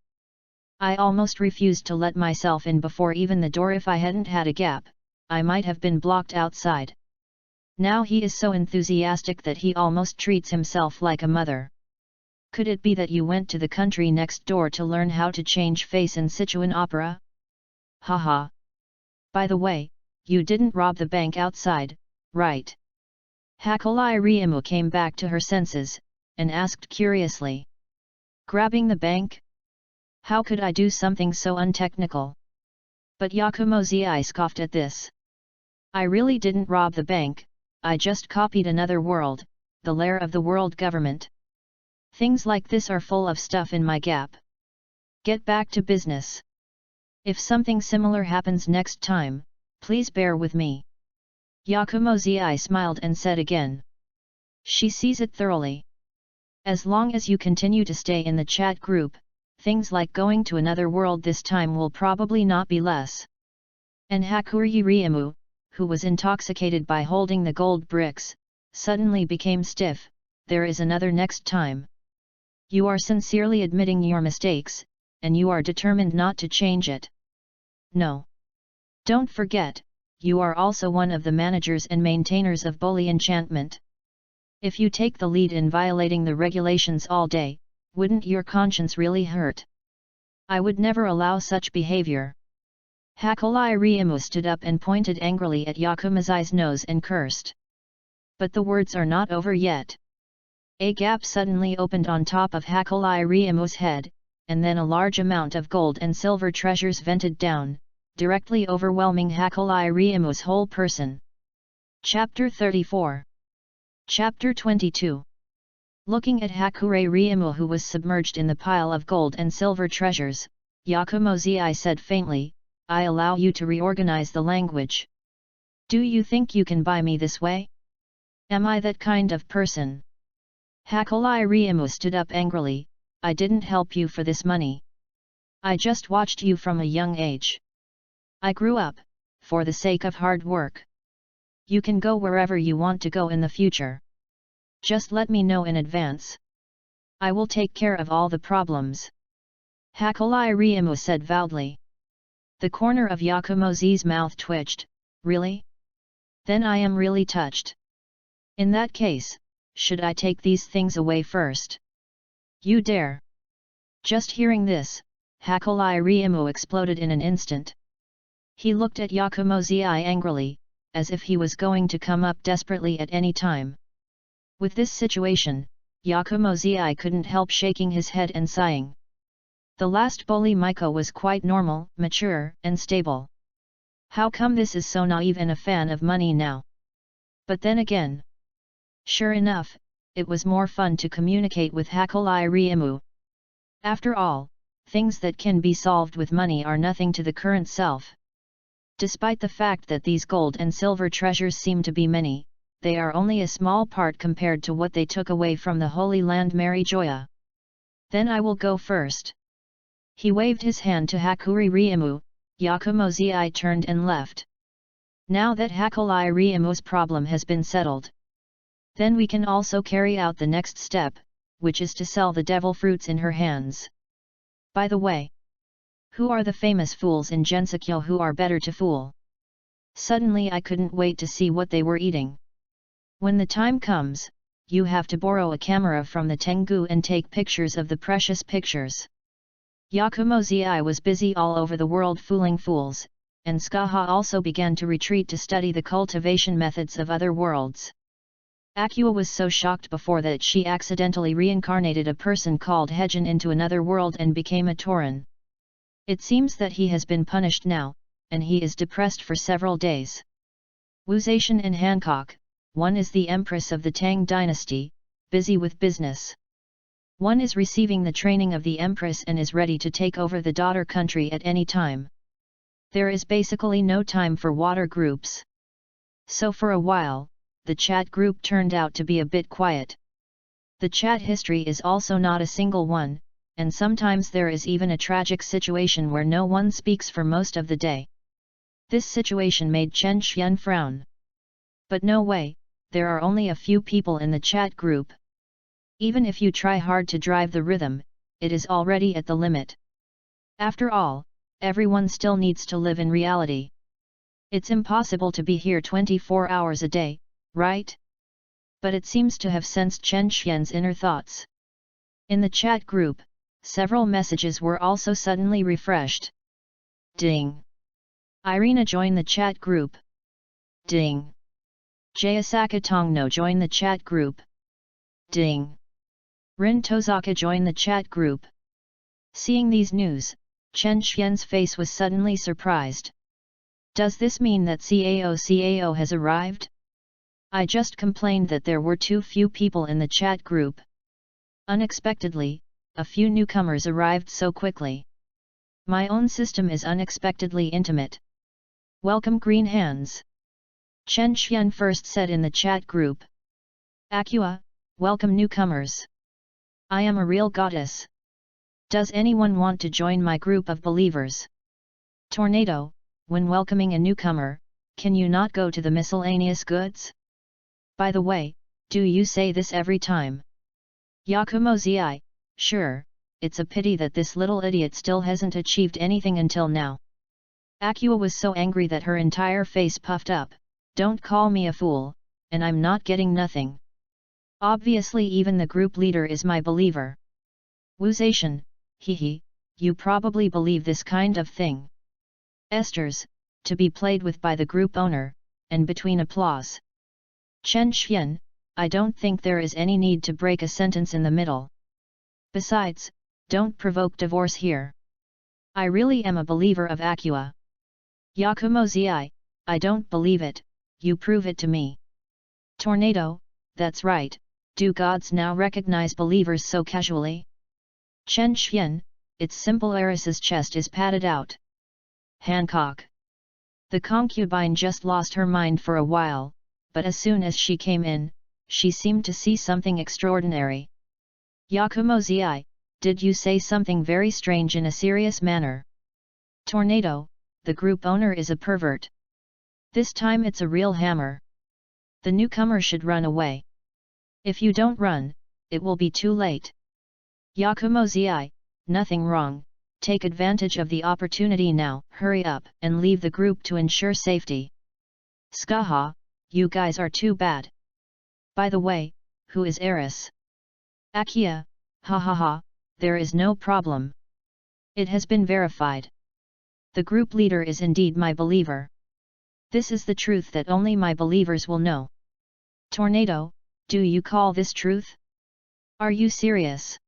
I almost refused to let myself in before even the door. If I hadn't had a gap, I might have been blocked outside. Now he is so enthusiastic that he almost treats himself like a mother. Could it be that you went to the country next door to learn how to change face in Sichuan opera? Haha. By the way, you didn't rob the bank outside, right? Hakulai Ryumo came back to her senses, and asked curiously. Grabbing the bank? How could I do something so untechnical? But Yakumo-zi scoffed at this. I really didn't rob the bank, I just copied another world, the lair of the world government. Things like this are full of stuff in my gap. Get back to business. If something similar happens next time, please bear with me. Yakumo-zi smiled and said again. She sees it thoroughly. As long as you continue to stay in the chat group, things like going to another world this time will probably not be less. And Hakure Ryumo, who was intoxicated by holding the gold bricks, suddenly became stiff. There is another next time. You are sincerely admitting your mistakes, and you are determined not to change it. No. Don't forget, you are also one of the managers and maintainers of Bully Enchantment. If you take the lead in violating the regulations all day, wouldn't your conscience really hurt? I would never allow such behavior. Hakulai Ryumo stood up and pointed angrily at Yakumo-zi's nose and cursed. But the words are not over yet. A gap suddenly opened on top of Hakulai Ryumo's head, and then a large amount of gold and silver treasures vented down, directly overwhelming Hakulai Ryumo's whole person. Chapter 34. Chapter 22. Looking at Hakure Ryumo, who was submerged in the pile of gold and silver treasures, Yakumo-zi said faintly, I allow you to reorganize the language. Do you think you can buy me this way? Am I that kind of person? Hakulai Ryumo stood up angrily, I didn't help you for this money. I just watched you from a young age. I grew up, for the sake of hard work. You can go wherever you want to go in the future. Just let me know in advance. I will take care of all the problems. Hakulai Ryumo said proudly. The corner of Yakumo-zi's mouth twitched, really? Then I am really touched. In that case, should I take these things away first? You dare! Just hearing this, Hakulai Ryumo exploded in an instant. He looked at Yakumo-zi angrily, as if he was going to come up desperately at any time. With this situation, Yakumo-zi couldn't help shaking his head and sighing. The last bully Miko was quite normal, mature, and stable. How come this is so naive and a fan of money now? But then again, sure enough, it was more fun to communicate with Hakulai Ryumo. After all, things that can be solved with money are nothing to the current self. Despite the fact that these gold and silver treasures seem to be many, they are only a small part compared to what they took away from the Holy Land Marijoya. Then I will go first. He waved his hand to Hakure Ryumo. Yakumo-zi turned and left. Now that Hakulai Ryumo's problem has been settled, then we can also carry out the next step, which is to sell the devil fruits in her hands. By the way, who are the famous fools in Gensokyo who are better to fool? Suddenly I couldn't wait to see what they were eating. When the time comes, you have to borrow a camera from the Tengu and take pictures of the precious pictures. Yakumo Zi was busy all over the world fooling fools, and Skaha also began to retreat to study the cultivation methods of other worlds. Akua was so shocked before that she accidentally reincarnated a person called Hejin into another world and became a Tauran. It seems that he has been punished now, and he is depressed for several days. Wuzation and Hancock, one is the Empress of the Tang dynasty, busy with business. One is receiving the training of the Empress and is ready to take over the daughter country at any time. There is basically no time for water groups. So for a while, the chat group turned out to be a bit quiet. The chat history is also not a single one, and sometimes there is even a tragic situation where no one speaks for most of the day. This situation made Chen Xian frown. But no way, there are only a few people in the chat group. Even if you try hard to drive the rhythm, it is already at the limit. After all, everyone still needs to live in reality. It's impossible to be here 24 hours a day, right? But it seems to have sensed Chen Xian's inner thoughts. In the chat group, several messages were also suddenly refreshed. Ding! Irina joined the chat group. Ding! Jayasaka Tongno joined the chat group. Ding! Rin Tozaka joined the chat group. Seeing these news, Chen Xian's face was suddenly surprised. Does this mean that Cao has arrived? I just complained that there were too few people in the chat group. Unexpectedly, a few newcomers arrived so quickly. My own system is unexpectedly intimate. Welcome Green Hands. Chen Xian first said in the chat group. Akua, welcome newcomers. I am a real goddess. Does anyone want to join my group of believers? Tornado, when welcoming a newcomer, can you not go to the miscellaneous goods? By the way, do you say this every time? Yakumo Zi, sure, it's a pity that this little idiot still hasn't achieved anything until now. Akua was so angry that her entire face puffed up. Don't call me a fool, and I'm not getting nothing. Obviously even the group leader is my believer. Wuzation, hehe, you probably believe this kind of thing. Esters, to be played with by the group owner, and between applause. Chen Xian, I don't think there is any need to break a sentence in the middle. Besides, don't provoke divorce here. I really am a believer of Akua. Yakumo Zi, I don't believe it, you prove it to me. Tornado, that's right, do gods now recognize believers so casually? Chen Xian, it's simple. Eris's chest is padded out. Hancock. The concubine just lost her mind for a while, but as soon as she came in, she seemed to see something extraordinary. Yakumo Zi, did you say something very strange in a serious manner? Tornado, the group owner is a pervert. This time it's a real hammer. The newcomer should run away. If you don't run, it will be too late. Yakumo Zi, nothing wrong, take advantage of the opportunity now, hurry up and leave the group to ensure safety. Skaha, you guys are too bad. By the way, who is Eris? Akia, ha ha ha, there is no problem. It has been verified. The group leader is indeed my believer. This is the truth that only my believers will know. Tornado, do you call this truth? Are you serious?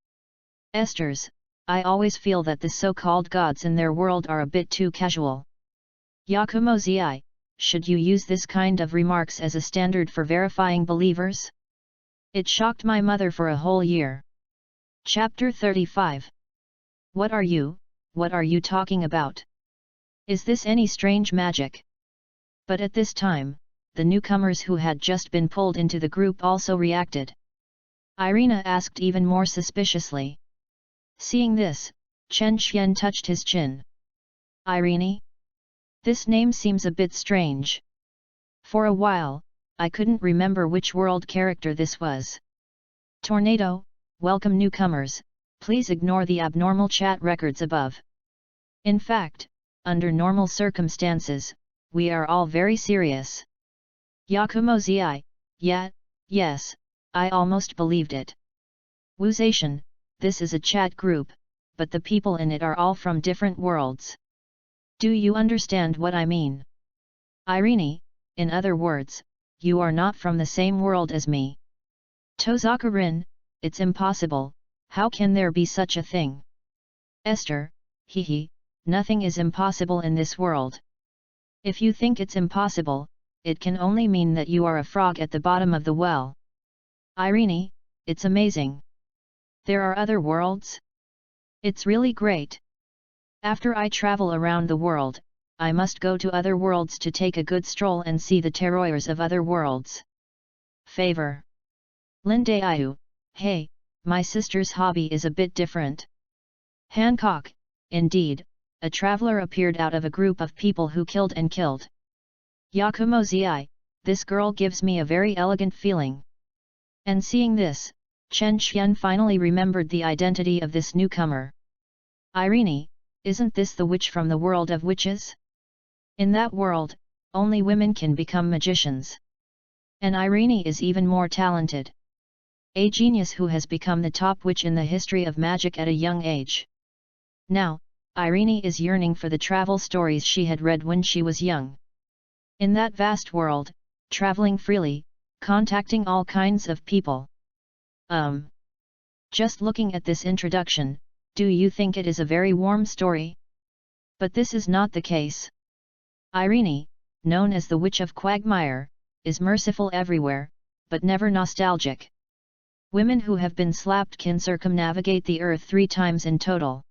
Esters, I always feel that the so-called gods in their world are a bit too casual. Yakumo Zi, should you use this kind of remarks as a standard for verifying believers? It shocked my mother for a whole year. Chapter 35. What are you talking about? Is this any strange magic? But at this time, the newcomers who had just been pulled into the group also reacted. Irina asked even more suspiciously. Seeing this, Chen Xian touched his chin. Irene? This name seems a bit strange. For a while, I couldn't remember which world character this was. Tornado, Welcome newcomers, please ignore the abnormal chat records above. In fact, under normal circumstances, we are all very serious. Yakumo-zi, yeah, yes, I almost believed it. Wuzation, this is a chat group, but the people in it are all from different worlds. Do you understand what I mean? Irene, in other words, you are not from the same world as me. Tozaku-rin, it's impossible, how can there be such a thing? Esther, hehe, nothing is impossible in this world. If you think it's impossible, it can only mean that you are a frog at the bottom of the well. Irene, it's amazing. There are other worlds? It's really great. After I travel around the world, I must go to other worlds to take a good stroll and see the terroirs of other worlds. Favor. Lindayu, hey, my sister's hobby is a bit different. Hancock, indeed, a traveler appeared out of a group of people who killed and killed. Yakumo-zi, this girl gives me a very elegant feeling. And seeing this, Chen Xian finally remembered the identity of this newcomer. Irene, isn't this the witch from the world of witches? In that world, only women can become magicians. And Irene is even more talented. A genius who has become the top witch in the history of magic at a young age. Now, Irene is yearning for the travel stories she had read when she was young. In that vast world, traveling freely, contacting all kinds of people. Just looking at this introduction, do you think it is a very warm story? But this is not the case. Irene, known as the Witch of Quagmire, is merciful everywhere, but never nostalgic. Women who have been slapped can circumnavigate the earth 3 times in total.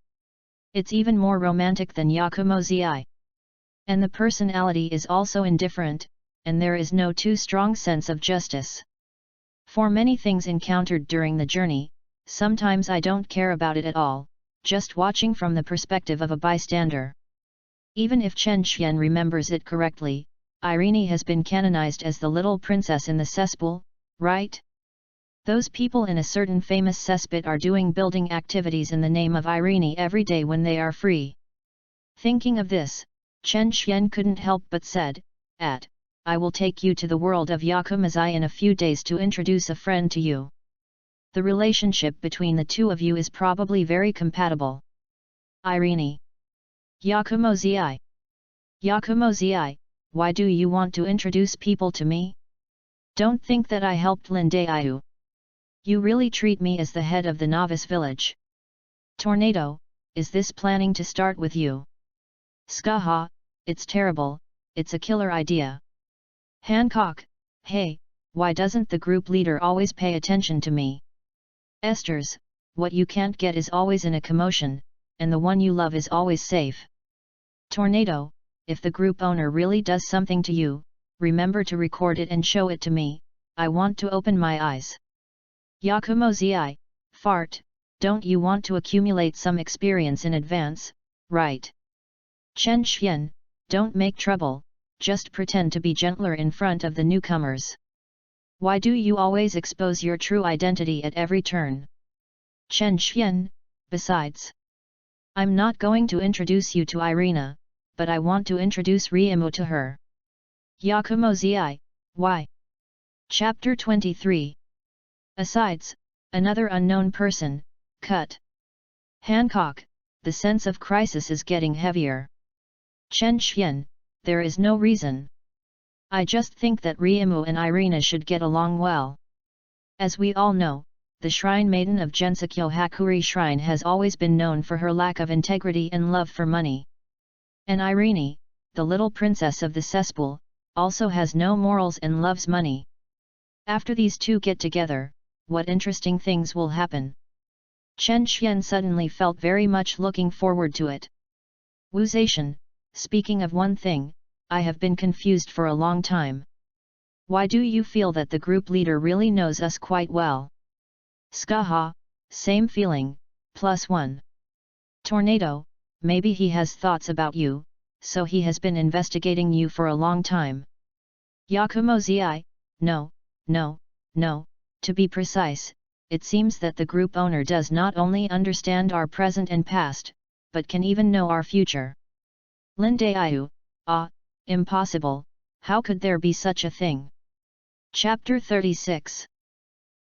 It's even more romantic than Yakumo-zi. And the personality is also indifferent, and there is no too strong sense of justice. For many things encountered during the journey, sometimes I don't care about it at all, just watching from the perspective of a bystander. Even if Chen Xian remembers it correctly, Irene has been canonized as the little princess in the cesspool, right? Those people in a certain famous cesspit are doing building activities in the name of Irene every day when they are free. Thinking of this, Chen Xian couldn't help but said, I will take you to the world of Yakumo-zi in a few days to introduce a friend to you. The relationship between the two of you is probably very compatible. Irene. Yakumo-zi. Yakumo-zi, why do you want to introduce people to me? Don't think that I helped Lindayu. You really treat me as the head of the novice village. Tornado, is this planning to start with you? Skaha, it's terrible, it's a killer idea. Hancock, hey, why doesn't the group leader always pay attention to me? Esther's, what you can't get is always in a commotion, and the one you love is always safe. Tornado, if the group owner really does something to you, remember to record it and show it to me, I want to open my eyes. Yakumo-zi, fart, don't you want to accumulate some experience in advance, right? Chen Xian, don't make trouble, just pretend to be gentler in front of the newcomers. Why do you always expose your true identity at every turn? Chen Xian, besides. I'm not going to introduce you to Irina, but I want to introduce Ryumu to her. Yakumo-zi, why? Chapter 23. Asides, another unknown person, cut. Hancock, the sense of crisis is getting heavier. Chen Xian, there is no reason. I just think that Ryumu and Irina should get along well. As we all know, the shrine maiden of Gensokyo Hakuri Shrine has always been known for her lack of integrity and love for money. And Irene, the little princess of the cesspool, also has no morals and loves money. After these two get together, what interesting things will happen? Chen Xian suddenly felt very much looking forward to it. Wuzation, speaking of one thing, I have been confused for a long time. Why do you feel that the group leader really knows us quite well? Skaha, same feeling, +1. Tornado, maybe he has thoughts about you, so he has been investigating you for a long time. Yakumo-zi, no, to be precise, it seems that the group owner does not only understand our present and past, but can even know our future. Lindayu, impossible, how could there be such a thing? Chapter 36.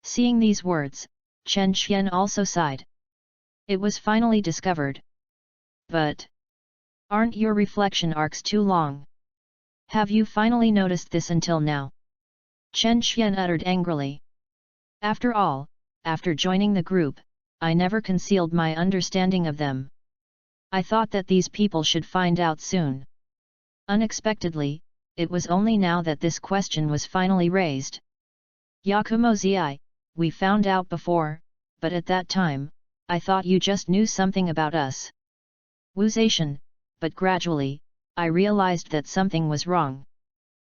Seeing these words, Chen Xian also sighed. It was finally discovered. But aren't your reflection arcs too long? Have you finally noticed this until now? Chen Xian uttered angrily. After all, after joining the group, I never concealed my understanding of them. I thought that these people should find out soon. Unexpectedly, it was only now that this question was finally raised. Yakumo-zi, we found out before, but at that time, I thought you just knew something about us. Wu-zation, but gradually, I realized that something was wrong.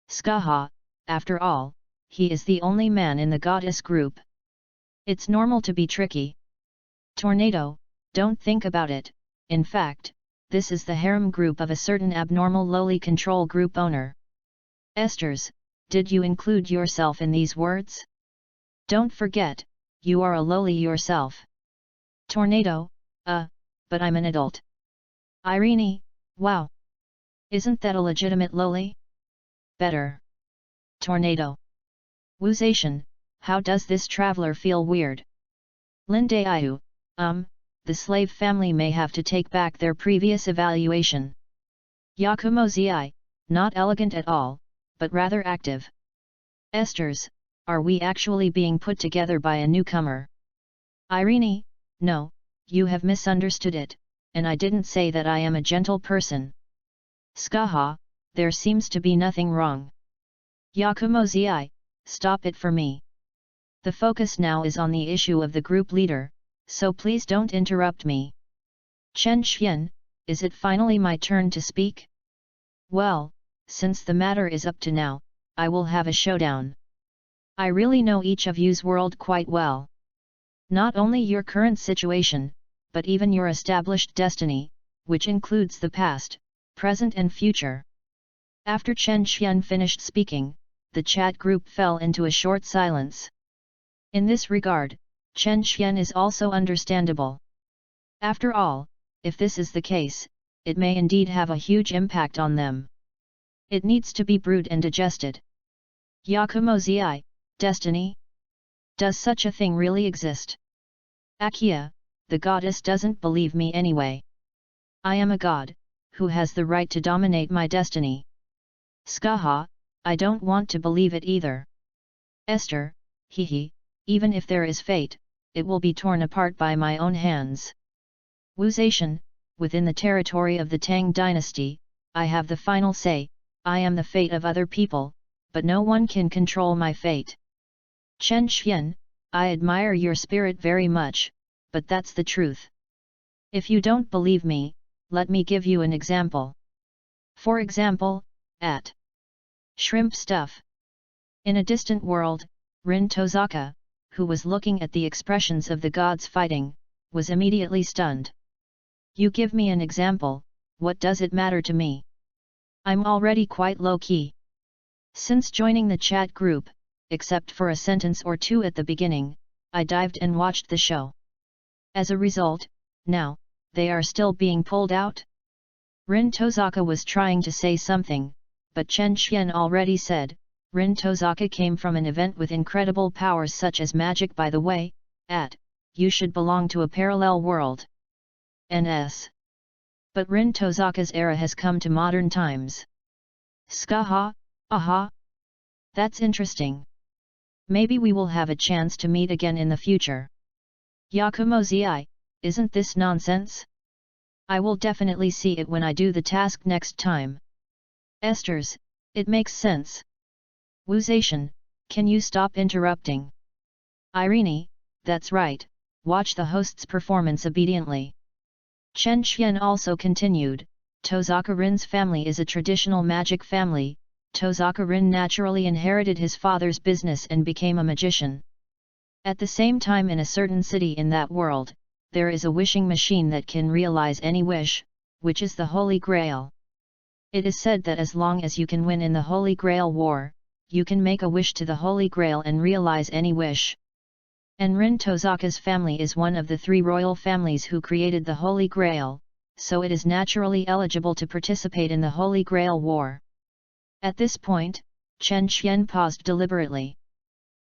Skaha, after all, he is the only man in the goddess group. It's normal to be tricky. Tornado, don't think about it, in fact, this is the harem group of a certain abnormal lowly control group owner. Esters, did you include yourself in these words? Don't forget, you are a lowly yourself. Tornado, but I'm an adult. Irene, wow. Isn't that a legitimate lowly? Better. Tornado. Wu-zation, how does this traveler feel weird? Lindayu, the slave family may have to take back their previous evaluation. Yakumo-zi, not elegant at all, but rather active. Esters, are we actually being put together by a newcomer? Irene, no, you have misunderstood it, and I didn't say that I am a gentle person. Skaha, there seems to be nothing wrong. Yakumo-zi, stop it for me. The focus now is on the issue of the group leader, so please don't interrupt me. Chen Xian, is it finally my turn to speak? Well, since the matter is up to now, I will have a showdown. I really know each of you's world quite well. Not only your current situation, but even your established destiny, which includes the past, present and future. After Chen Xian finished speaking, the chat group fell into a short silence. In this regard, Chen Xian is also understandable. After all, if this is the case, it may indeed have a huge impact on them. It needs to be brewed and digested. Yakumo-zi, destiny? Does such a thing really exist? Akia, the goddess doesn't believe me anyway. I am a god, who has the right to dominate my destiny. Skaha, I don't want to believe it either. Esther, even if there is fate, it will be torn apart by my own hands. Wu-zation, within the territory of the Tang dynasty, I have the final say. I am the fate of other people, but no one can control my fate. Chen Xian, I admire your spirit very much, but that's the truth. If you don't believe me, let me give you an example. For example, at Shrimp Stuff. In a distant world, Rin Tozaka, who was looking at the expressions of the gods fighting, was immediately stunned. You give me an example, what does it matter to me? I'm already quite low-key. Since joining the chat group, except for a sentence or two at the beginning, I dived and watched the show. As a result, now, they are still being pulled out? Rin Tozaka was trying to say something, but Chen Xian already said, Rin Tozaka came from an event with incredible powers such as magic. By the way, you should belong to a parallel world. NS. But Rin Tozaka's era has come to modern times. Skaha, aha. That's interesting. Maybe we will have a chance to meet again in the future. Yakumo-zi, isn't this nonsense? I will definitely see it when I do the task next time. Esters, it makes sense. Wu-zation, can you stop interrupting? Irene, that's right, watch the host's performance obediently. Chen Xian also continued, Tozaka Rin's family is a traditional magic family. Tozaka Rin naturally inherited his father's business and became a magician. At the same time, in a certain city in that world, there is a wishing machine that can realize any wish, which is the Holy Grail. It is said that as long as you can win in the Holy Grail war, you can make a wish to the Holy Grail and realize any wish. And Rin Tozaka's family is one of the 3 royal families who created the Holy Grail, so it is naturally eligible to participate in the Holy Grail War. At this point, Chen Xian paused deliberately.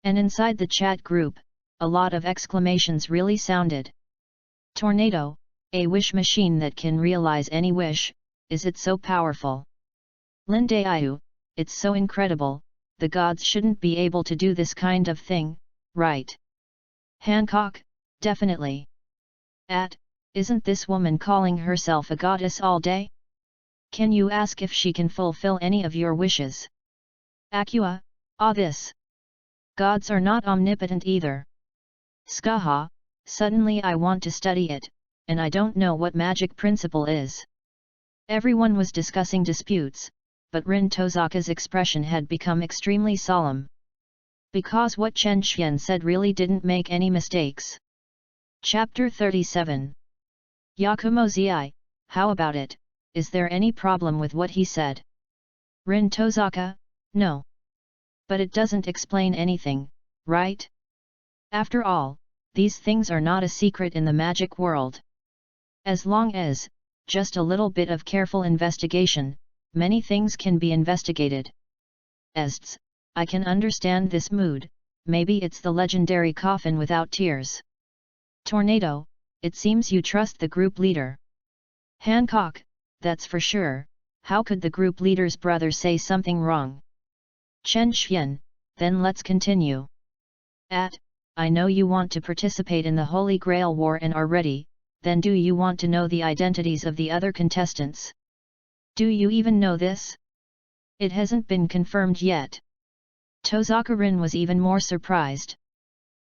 And inside the chat group, a lot of exclamations really sounded. Tornado, a wish machine that can realize any wish, is it so powerful? Lin Daiyu, it's so incredible, the gods shouldn't be able to do this kind of thing, right? Hancock, definitely. Isn't this woman calling herself a goddess all day? Can you ask if she can fulfill any of your wishes? Acua, this. Gods are not omnipotent either. Skaha, suddenly I want to study it, and I don't know what magic principle is. Everyone was discussing disputes, but Rin Tozaka's expression had become extremely solemn. Because what Chen Xian said really didn't make any mistakes. Chapter 37. Yakumo Zi, how about it, is there any problem with what he said? Rin Tozaka, no. But it doesn't explain anything, right? After all, these things are not a secret in the magic world. As long as, just a little bit of careful investigation, many things can be investigated. I can understand this mood, maybe it's the legendary coffin without tears. Tornado, it seems you trust the group leader. Hancock, that's for sure, how could the group leader's brother say something wrong? Chen Xian, then let's continue. I know you want to participate in the Holy Grail War and are ready, then do you want to know the identities of the other contestants? Do you even know this? It hasn't been confirmed yet. Tozaka Rin was even more surprised.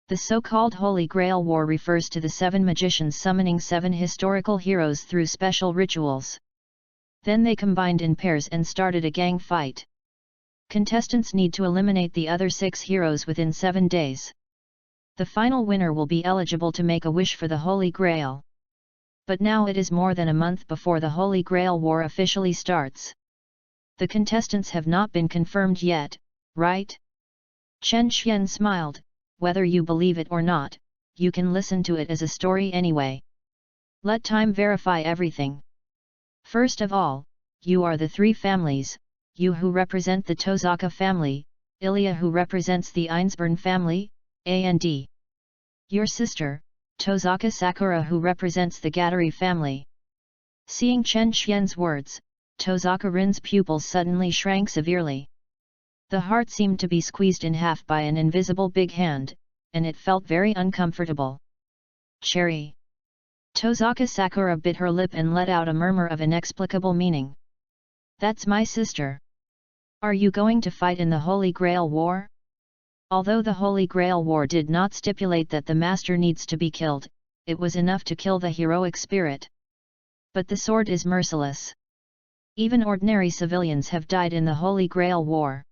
The so-called Holy Grail War refers to the 7 magicians summoning 7 historical heroes through special rituals. Then they combined in pairs and started a gang fight. Contestants need to eliminate the other 6 heroes within 7 days. The final winner will be eligible to make a wish for the Holy Grail. But now it is more than a month before the Holy Grail War officially starts. The contestants have not been confirmed yet, right? Chen Xian smiled, whether you believe it or not, you can listen to it as a story anyway. Let time verify everything. First of all, you are the 3 families, you who represent the Tozaka family, Ilya who represents the Einsborn family, and your sister, Tozaka Sakura who represents the Gatari family. Seeing Chen Xian's words, Tozaka Rin's pupils suddenly shrank severely. The heart seemed to be squeezed in half by an invisible big hand, and it felt very uncomfortable. Cherry. Tozaka Sakura bit her lip and let out a murmur of inexplicable meaning. That's my sister. Are you going to fight in the Holy Grail War? Although the Holy Grail War did not stipulate that the master needs to be killed, it was enough to kill the heroic spirit. But the sword is merciless. Even ordinary civilians have died in the Holy Grail War.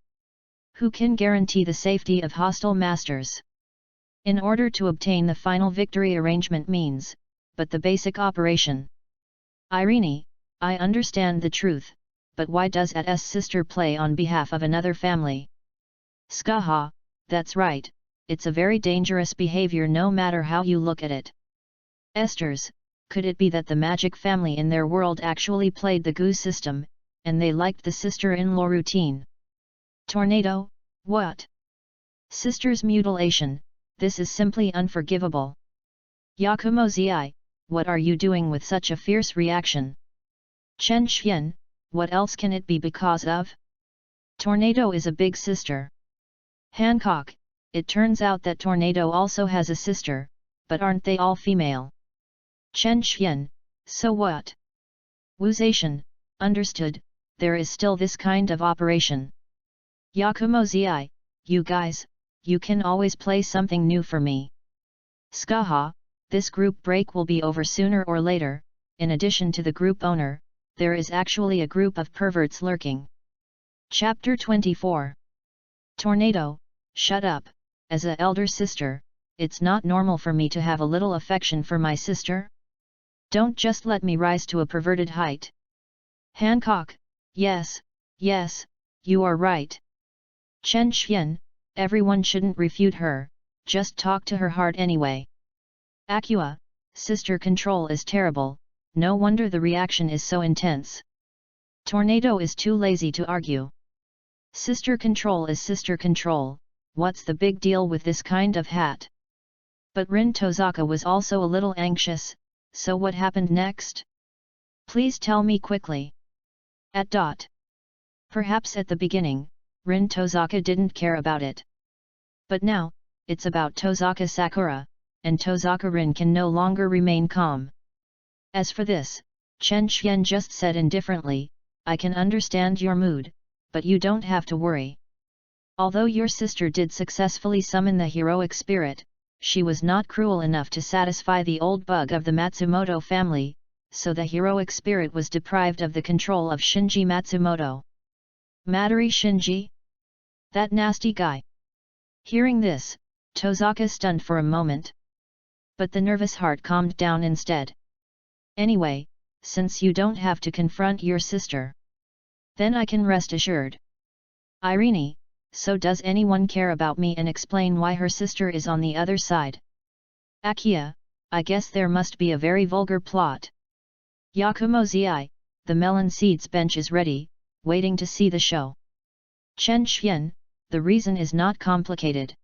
Who can guarantee the safety of hostile masters? In order to obtain the final victory, arrangement means, but the basic operation. Irene, I understand the truth, but why does At's sister play on behalf of another family? Skaha, that's right, it's a very dangerous behavior no matter how you look at it. Esters, could it be that the magic family in their world actually played the GU system, and they liked the sister-in-law routine? Tornado, what? Sister's mutilation, this is simply unforgivable. Yakumo Zi, what are you doing with such a fierce reaction? Chen Xian, what else can it be because of? Tornado is a big sister. Hancock, it turns out that Tornado also has a sister, but aren't they all female? Chen Xian, so what? Wuzation, understood, there is still this kind of operation. Yakumo Zi, you guys, you can always play something new for me. Skaha, this group break will be over sooner or later, in addition to the group owner, there is actually a group of perverts lurking. Chapter 24. Tornado, shut up, as a elder sister, it's not normal for me to have a little affection for my sister? Don't just let me rise to a perverted height. Hancock, yes, you are right. Chen Xian, everyone shouldn't refute her, just talk to her heart anyway. Aqua, sister control is terrible, no wonder the reaction is so intense. Tornado is too lazy to argue. Sister control is sister control, what's the big deal with this kind of hat? But Rin Tozaka was also a little anxious, so what happened next? Please tell me quickly. Perhaps at the beginning, Rin Tozaka didn't care about it. But now, it's about Tozaka Sakura, and Tozaka Rin can no longer remain calm. As for this, Chen Xian just said indifferently, I can understand your mood, but you don't have to worry. Although your sister did successfully summon the heroic spirit, she was not cruel enough to satisfy the old bug of the Matsumoto family, so the heroic spirit was deprived of the control of Shinji Matsumoto. Madari Shinji? That nasty guy. Hearing this, Tozaka stunned for a moment. But the nervous heart calmed down instead. Anyway, since you don't have to confront your sister, then I can rest assured. Irene, so does anyone care about me and explain why her sister is on the other side? Akia, I guess there must be a very vulgar plot. Yakumo Zi, the melon seeds bench is ready, waiting to see the show. Chen Xian, the reason is not complicated.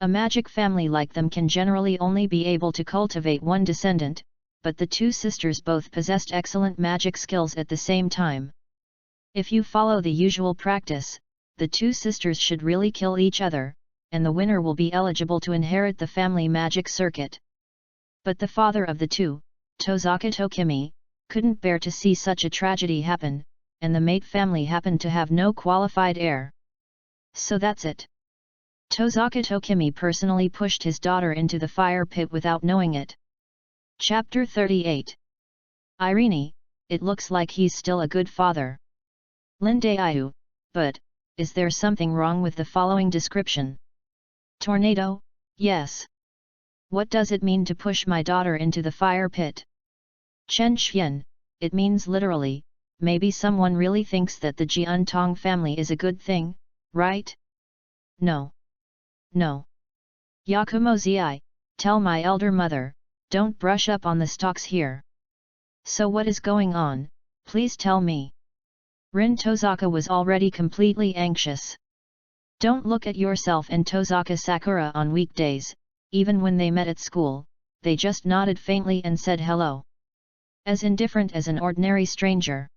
A magic family like them can generally only be able to cultivate one descendant, but the two sisters both possessed excellent magic skills at the same time. If you follow the usual practice, the two sisters should really kill each other, and the winner will be eligible to inherit the family magic circuit. But the father of the two, Tozaka Tokimi, couldn't bear to see such a tragedy happen, and the mate family happened to have no qualified heir. So that's it. Tozaka Tokimi personally pushed his daughter into the fire pit without knowing it. Chapter 38. Irene, it looks like he's still a good father. Linde Ayu, but, is there something wrong with the following description? Tornado, yes. What does it mean to push my daughter into the fire pit? Chen Xian, it means literally, maybe someone really thinks that the Jiantong family is a good thing, right? No. No. Yakumo Zi, tell my elder mother, don't brush up on the stocks here. So what is going on, please tell me. Rin Tozaka was already completely anxious. Don't look at yourself and Tozaka Sakura on weekdays, even when they met at school, they just nodded faintly and said hello. As indifferent as an ordinary stranger.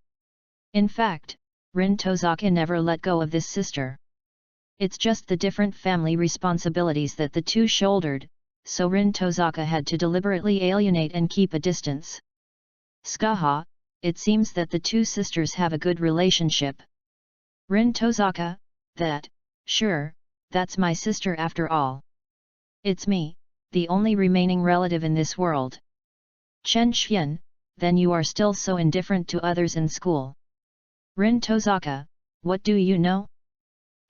In fact, Rin Tozaka never let go of this sister. It's just the different family responsibilities that the two shouldered, so Rin Tozaka had to deliberately alienate and keep a distance. Skaha, it seems that the two sisters have a good relationship. Rin Tozaka, sure, that's my sister after all. It's me, the only remaining relative in this world. Chen Xian, then you are still so indifferent to others in school. Rin Tozaka, what do you know?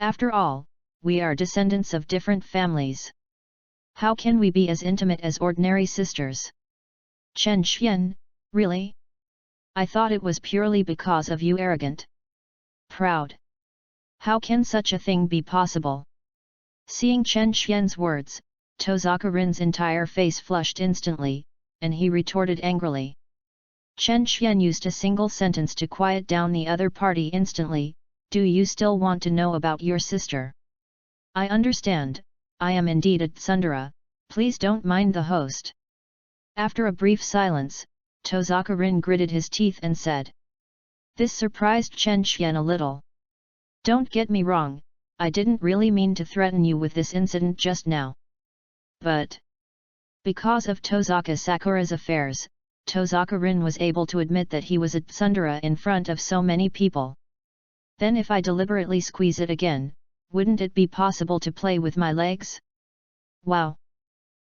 After all, we are descendants of different families. How can we be as intimate as ordinary sisters? Chen Xian, really? I thought it was purely because of you arrogant. Proud. How can such a thing be possible? Seeing Chen Xian's words, Tozaka Rin's entire face flushed instantly, and he retorted angrily. Chen Xian used a single sentence to quiet down the other party instantly, do you still want to know about your sister? I understand, I am indeed a tsundere, please don't mind the host. After a brief silence, Tozaka Rin gritted his teeth and said. This surprised Chen Xian a little. Don't get me wrong, I didn't really mean to threaten you with this incident just now. But because of Tozaka Sakura's affairs, Tozaka Rin was able to admit that he was a tsundere in front of so many people. Then if I deliberately squeeze it again, wouldn't it be possible to play with my legs? Wow!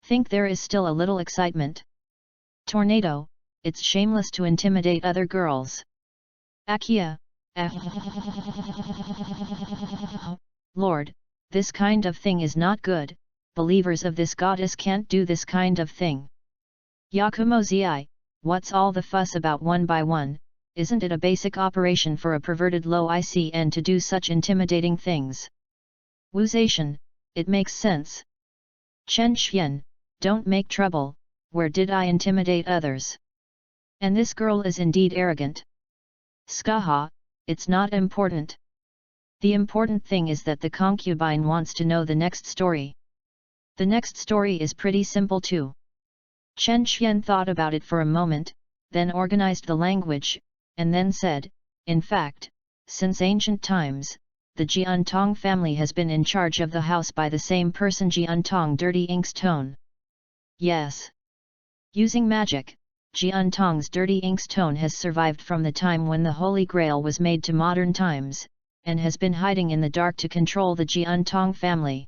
Think there is still a little excitement? Tornado, it's shameless to intimidate other girls. Akia, Lord, this kind of thing is not good, believers of this goddess can't do this kind of thing. Yakumo Zi, what's all the fuss about one by one, isn't it a basic operation for a perverted low ICN to do such intimidating things? Wuzation, it makes sense. Chen Xian, don't make trouble, where did I intimidate others? And this girl is indeed arrogant. Skaha, it's not important. The important thing is that the concubine wants to know the next story. The next story is pretty simple too. Chen Xian thought about it for a moment, then organized the language, and then said, in fact, since ancient times, the Jiantong family has been in charge of the house by the same person Jiantong Dirty Ink's tone. Yes. Using magic, Jiantong's Dirty Ink's tone has survived from the time when the Holy Grail was made to modern times, and has been hiding in the dark to control the Jiantong family.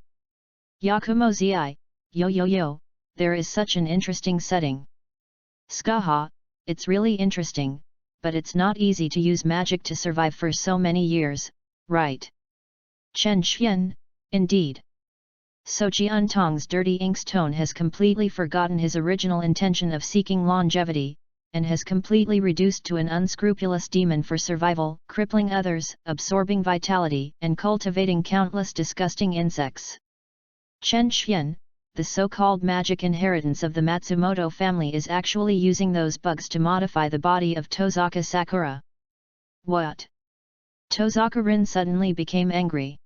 Yakumo Zi, yo, there is such an interesting setting. Skaha, it's really interesting, but it's not easy to use magic to survive for so many years, right? Chen Xian, indeed. So Jiantong's Dirty Ink's tone has completely forgotten his original intention of seeking longevity, and has completely reduced to an unscrupulous demon for survival, crippling others, absorbing vitality, and cultivating countless disgusting insects. Chen Xian, the so-called magic inheritance of the Matsumoto family is actually using those bugs to modify the body of Tozaka Sakura. What? Tozaka Rin suddenly became angry.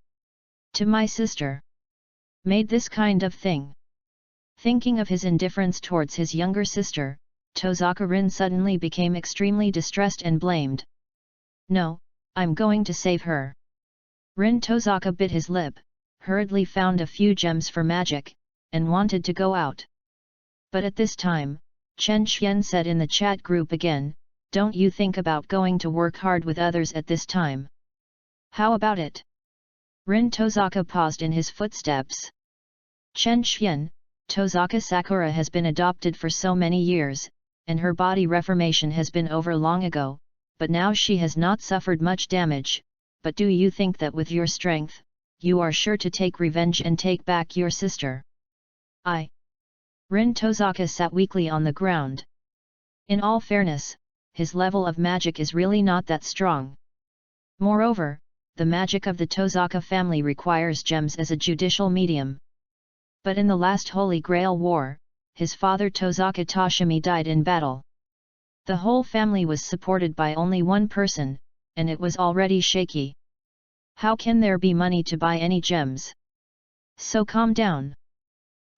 To my sister? Made this kind of thing? Thinking of his indifference towards his younger sister, Tozaka Rin suddenly became extremely distressed and blamed. No, I'm going to save her. Rin Tozaka bit his lip, hurriedly found a few gems for magic, and wanted to go out. But at this time, Chen Xian said in the chat group again, don't you think about going to work hard with others at this time? How about it? Rin Tozaka paused in his footsteps. Chen Xian, Tozaka Sakura has been adopted for so many years, and her body reformation has been over long ago, but now she has not suffered much damage, but do you think that with your strength, you are sure to take revenge and take back your sister? Rin Tozaka sat weakly on the ground. In all fairness, his level of magic is really not that strong. Moreover, the magic of the Tozaka family requires gems as a judicial medium. But in the last Holy Grail War, his father Tozaka Toshimi died in battle. The whole family was supported by only one person, and it was already shaky. How can there be money to buy any gems? So calm down.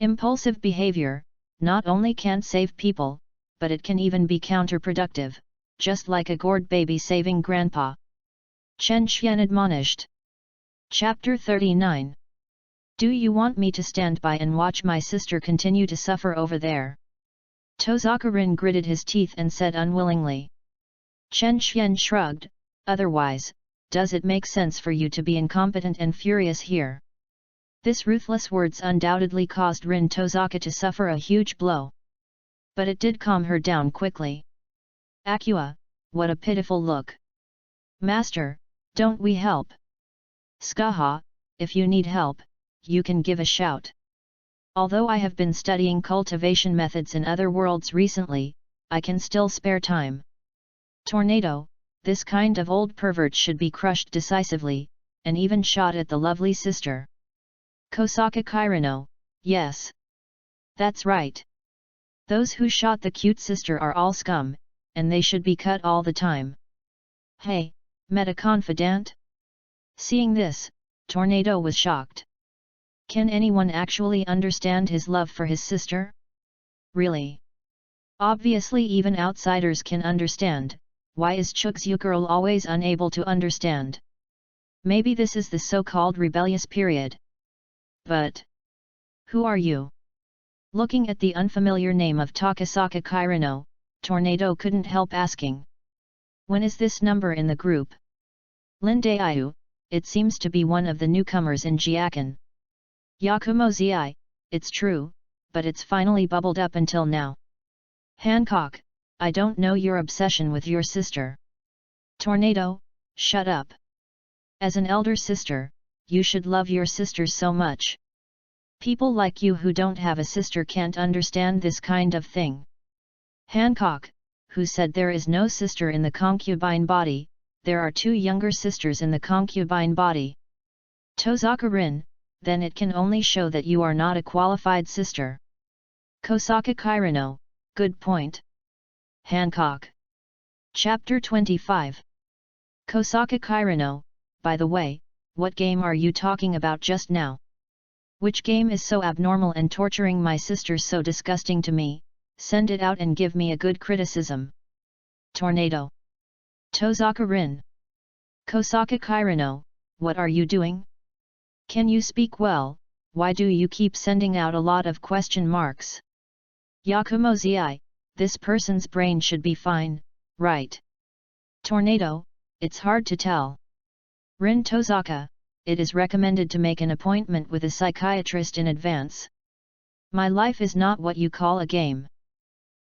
Impulsive behavior, not only can't save people, but it can even be counterproductive, just like a gourd baby saving grandpa. Chen Xian admonished. Chapter 39. Do you want me to stand by and watch my sister continue to suffer over there? Tozaka Rin gritted his teeth and said unwillingly. Chen Xian shrugged, otherwise, does it make sense for you to be incompetent and furious here? This ruthless words undoubtedly caused Rin Tozaka to suffer a huge blow. But it did calm her down quickly. Aqua, what a pitiful look. Master, don't we help? Skaha, if you need help, you can give a shout. Although I have been studying cultivation methods in other worlds recently, I can still spare time. Tornado, this kind of old pervert should be crushed decisively, and even shot at the lovely sister. Kosaka Kirino, yes. That's right. Those who shot the cute sister are all scum, and they should be cut all the time. Hey, meta-confidant? Seeing this, Tornado was shocked. Can anyone actually understand his love for his sister? Really? Obviously even outsiders can understand, why is Chug's girl always unable to understand? Maybe this is the so-called rebellious period. But who are you? Looking at the unfamiliar name of Takasaka Kirino, Tornado couldn't help asking. When is this number in the group? Linde Ayu, it seems to be one of the newcomers in Jiakan. Yakumo Zi, it's true, but it's finally bubbled up until now. Hancock, I don't know your obsession with your sister. Tornado, shut up. As an elder sister, you should love your sisters so much. People like you who don't have a sister can't understand this kind of thing. Hancock, who said there is no sister in the concubine body, there are 2 younger sisters in the concubine body. Tozaka Rin, then it can only show that you are not a qualified sister. Kosaka Kirino, good point. Hancock. Chapter 25. Kosaka Kirino, by the way, what game are you talking about just now? Which game is so abnormal and torturing my sisters so disgusting to me? Send it out and give me a good criticism. Tornado. Tozaka Rin. Kosaka Kirino, what are you doing? Can you speak well? Why do you keep sending out a lot of question marks? Yakumo Zi, this person's brain should be fine, right? Tornado, it's hard to tell. Rin Tozaka, it is recommended to make an appointment with a psychiatrist in advance. My life is not what you call a game.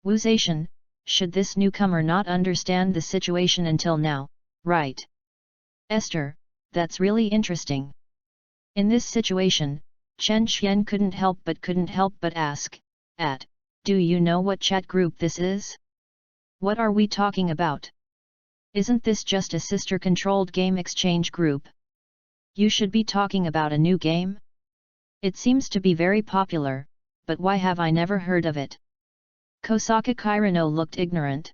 Wuzation, should this newcomer not understand the situation until now, right? Esther, that's really interesting. In this situation, Chen Xian couldn't help but ask, do you know what chat group this is? What are we talking about? Isn't this just a sister-controlled game exchange group? You should be talking about a new game? It seems to be very popular, but why have I never heard of it? Kosaka Kirino looked ignorant.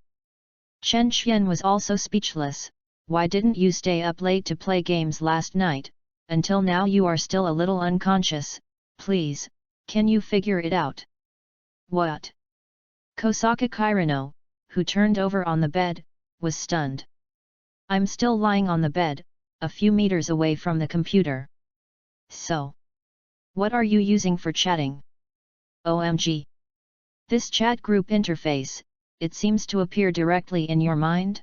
Chen Xian was also speechless. Why didn't you stay up late to play games last night? Until now you are still a little unconscious, please, can you figure it out? What? Kosaka Kirino, who turned over on the bed, was stunned. I'm still lying on the bed, a few meters away from the computer. So, what are you using for chatting? OMG. This chat group interface, it seems to appear directly in your mind?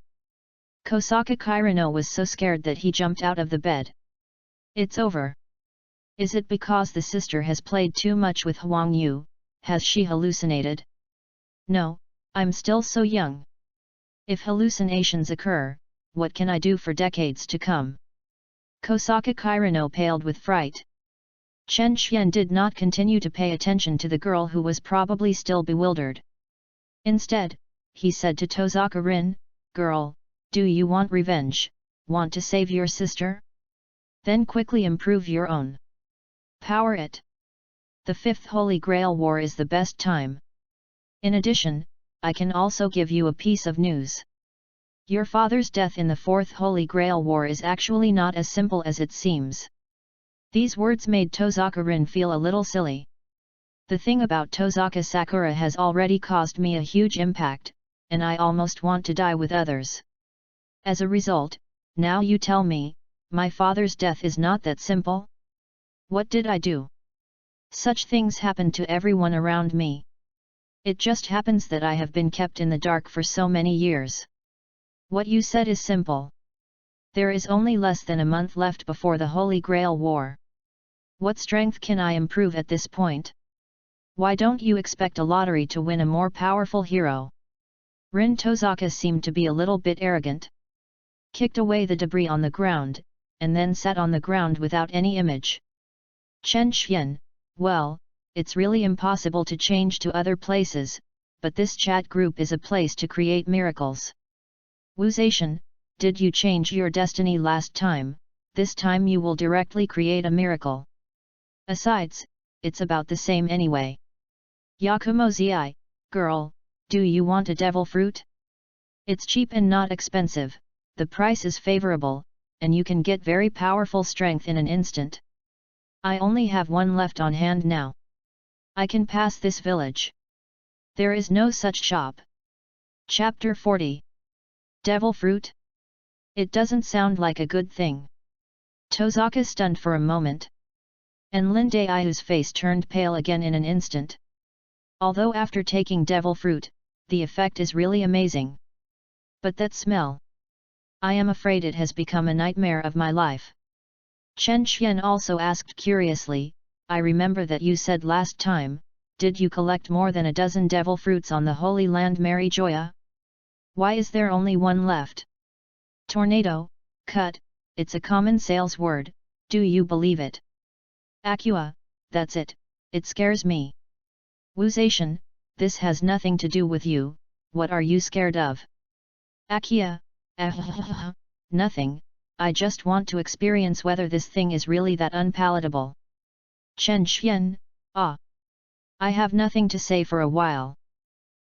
Kosaka Kirino was so scared that he jumped out of the bed. It's over. Is it because the sister has played too much with Huang Yu? Has she hallucinated? No, I'm still so young. If hallucinations occur, what can I do for decades to come? Kosaka Kirino paled with fright. Chen Xian did not continue to pay attention to the girl who was probably still bewildered. Instead, he said to Tozaka Rin, girl, do you want revenge, want to save your sister? Then quickly improve your own power it. The Fifth Holy Grail War is the best time. In addition, I can also give you a piece of news. Your father's death in the Fourth Holy Grail War is actually not as simple as it seems. These words made Tozaka Rin feel a little silly. The thing about Tozaka Sakura has already caused me a huge impact, and I almost want to die with others. As a result, now you tell me, my father's death is not that simple? What did I do? Such things happen to everyone around me. It just happens that I have been kept in the dark for so many years. What you said is simple. There is only less than a month left before the Holy Grail War. What strength can I improve at this point? Why don't you expect a lottery to win a more powerful hero? Rin Tozaka seemed to be a little bit arrogant. Kicked away the debris on the ground, and then sat on the ground without any image. Chen Xian, well, it's really impossible to change to other places, but this chat group is a place to create miracles. Wuzation, did you change your destiny last time? This time you will directly create a miracle. Besides, it's about the same anyway. Yakumo Zi, girl, do you want a devil fruit? It's cheap and not expensive, the price is favorable, and you can get very powerful strength in an instant. I only have one left on hand now. I can pass this village. There is no such shop. Chapter 40. Devil fruit? It doesn't sound like a good thing. Tozaka stunned for a moment. And Lin Daiu's face turned pale again in an instant. Although after taking devil fruit, the effect is really amazing. But that smell. I am afraid it has become a nightmare of my life. Chen Xian also asked curiously, I remember that you said last time, did you collect more than a dozen devil fruits on the Holy Land Mary Joya? Why is there only one left? Tornado, cut, it's a common sales word, do you believe it? Acua, that's it, it scares me. Wuzation, this has nothing to do with you, what are you scared of? Akia, nothing, I just want to experience whether this thing is really that unpalatable. Chen Xian, ah. I have nothing to say for a while.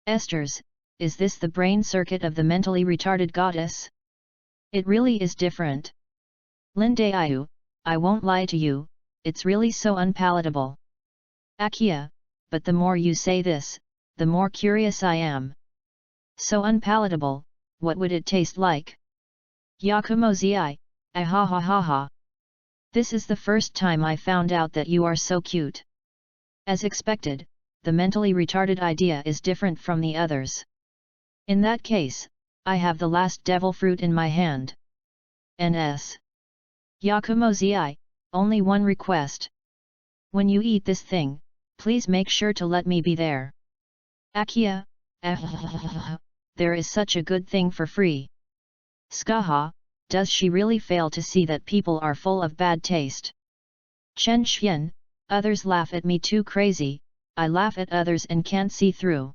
Esther's, is this the brain circuit of the mentally retarded goddess? It really is different. Lin Daiyu, I won't lie to you, it's really so unpalatable. Akia, but the more you say this, the more curious I am. So unpalatable, what would it taste like? Yakumo Zi, ah ha ha ha ha. This is the first time I found out that you are so cute. As expected, the mentally retarded idea is different from the others. In that case, I have the last devil fruit in my hand. Ns. Yakumo Zi, only one request. When you eat this thing, please make sure to let me be there. Akia, there is such a good thing for free. Skaha, does she really fail to see that people are full of bad taste? Chen Xian, others laugh at me too crazy, I laugh at others and can't see through.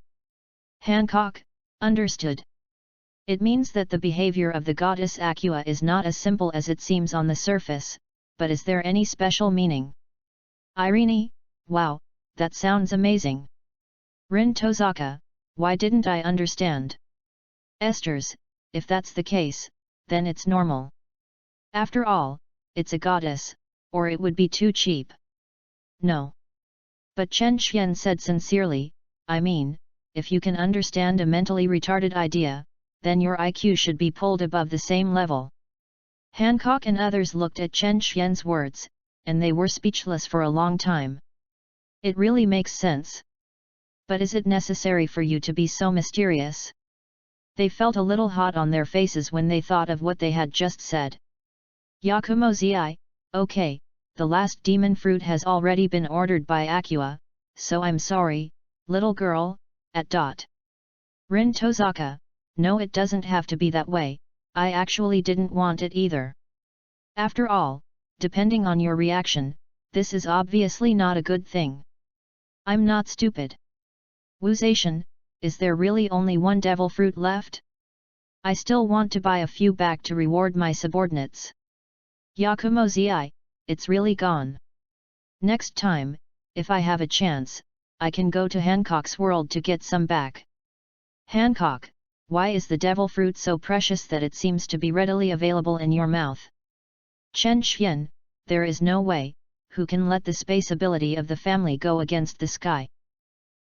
Hancock, understood. It means that the behavior of the goddess Acua is not as simple as it seems on the surface, but is there any special meaning? Irene, wow, that sounds amazing. Rin Tozaka, why didn't I understand? Esther's, if that's the case, then it's normal. After all, it's a goddess, or it would be too cheap. No. But Chen Xian said sincerely, I mean, if you can understand a mentally retarded idea, then your IQ should be pulled above the same level. Hancock and others looked at Chen Xian's words, and they were speechless for a long time. It really makes sense. But is it necessary for you to be so mysterious? They felt a little hot on their faces when they thought of what they had just said. Yakumo Zi, okay, the last demon fruit has already been ordered by Acua, so I'm sorry, little girl, at dot. Rin Tozaka, no, it doesn't have to be that way, I actually didn't want it either. After all, depending on your reaction, this is obviously not a good thing. I'm not stupid. Wuzation, is there really only one devil fruit left? I still want to buy a few back to reward my subordinates. Yakumo Zi, it's really gone. Next time, if I have a chance, I can go to Hancock's world to get some back. Hancock, why is the devil fruit so precious that it seems to be readily available in your mouth? Chen Xian, there is no way, who can let the space ability of the family go against the sky?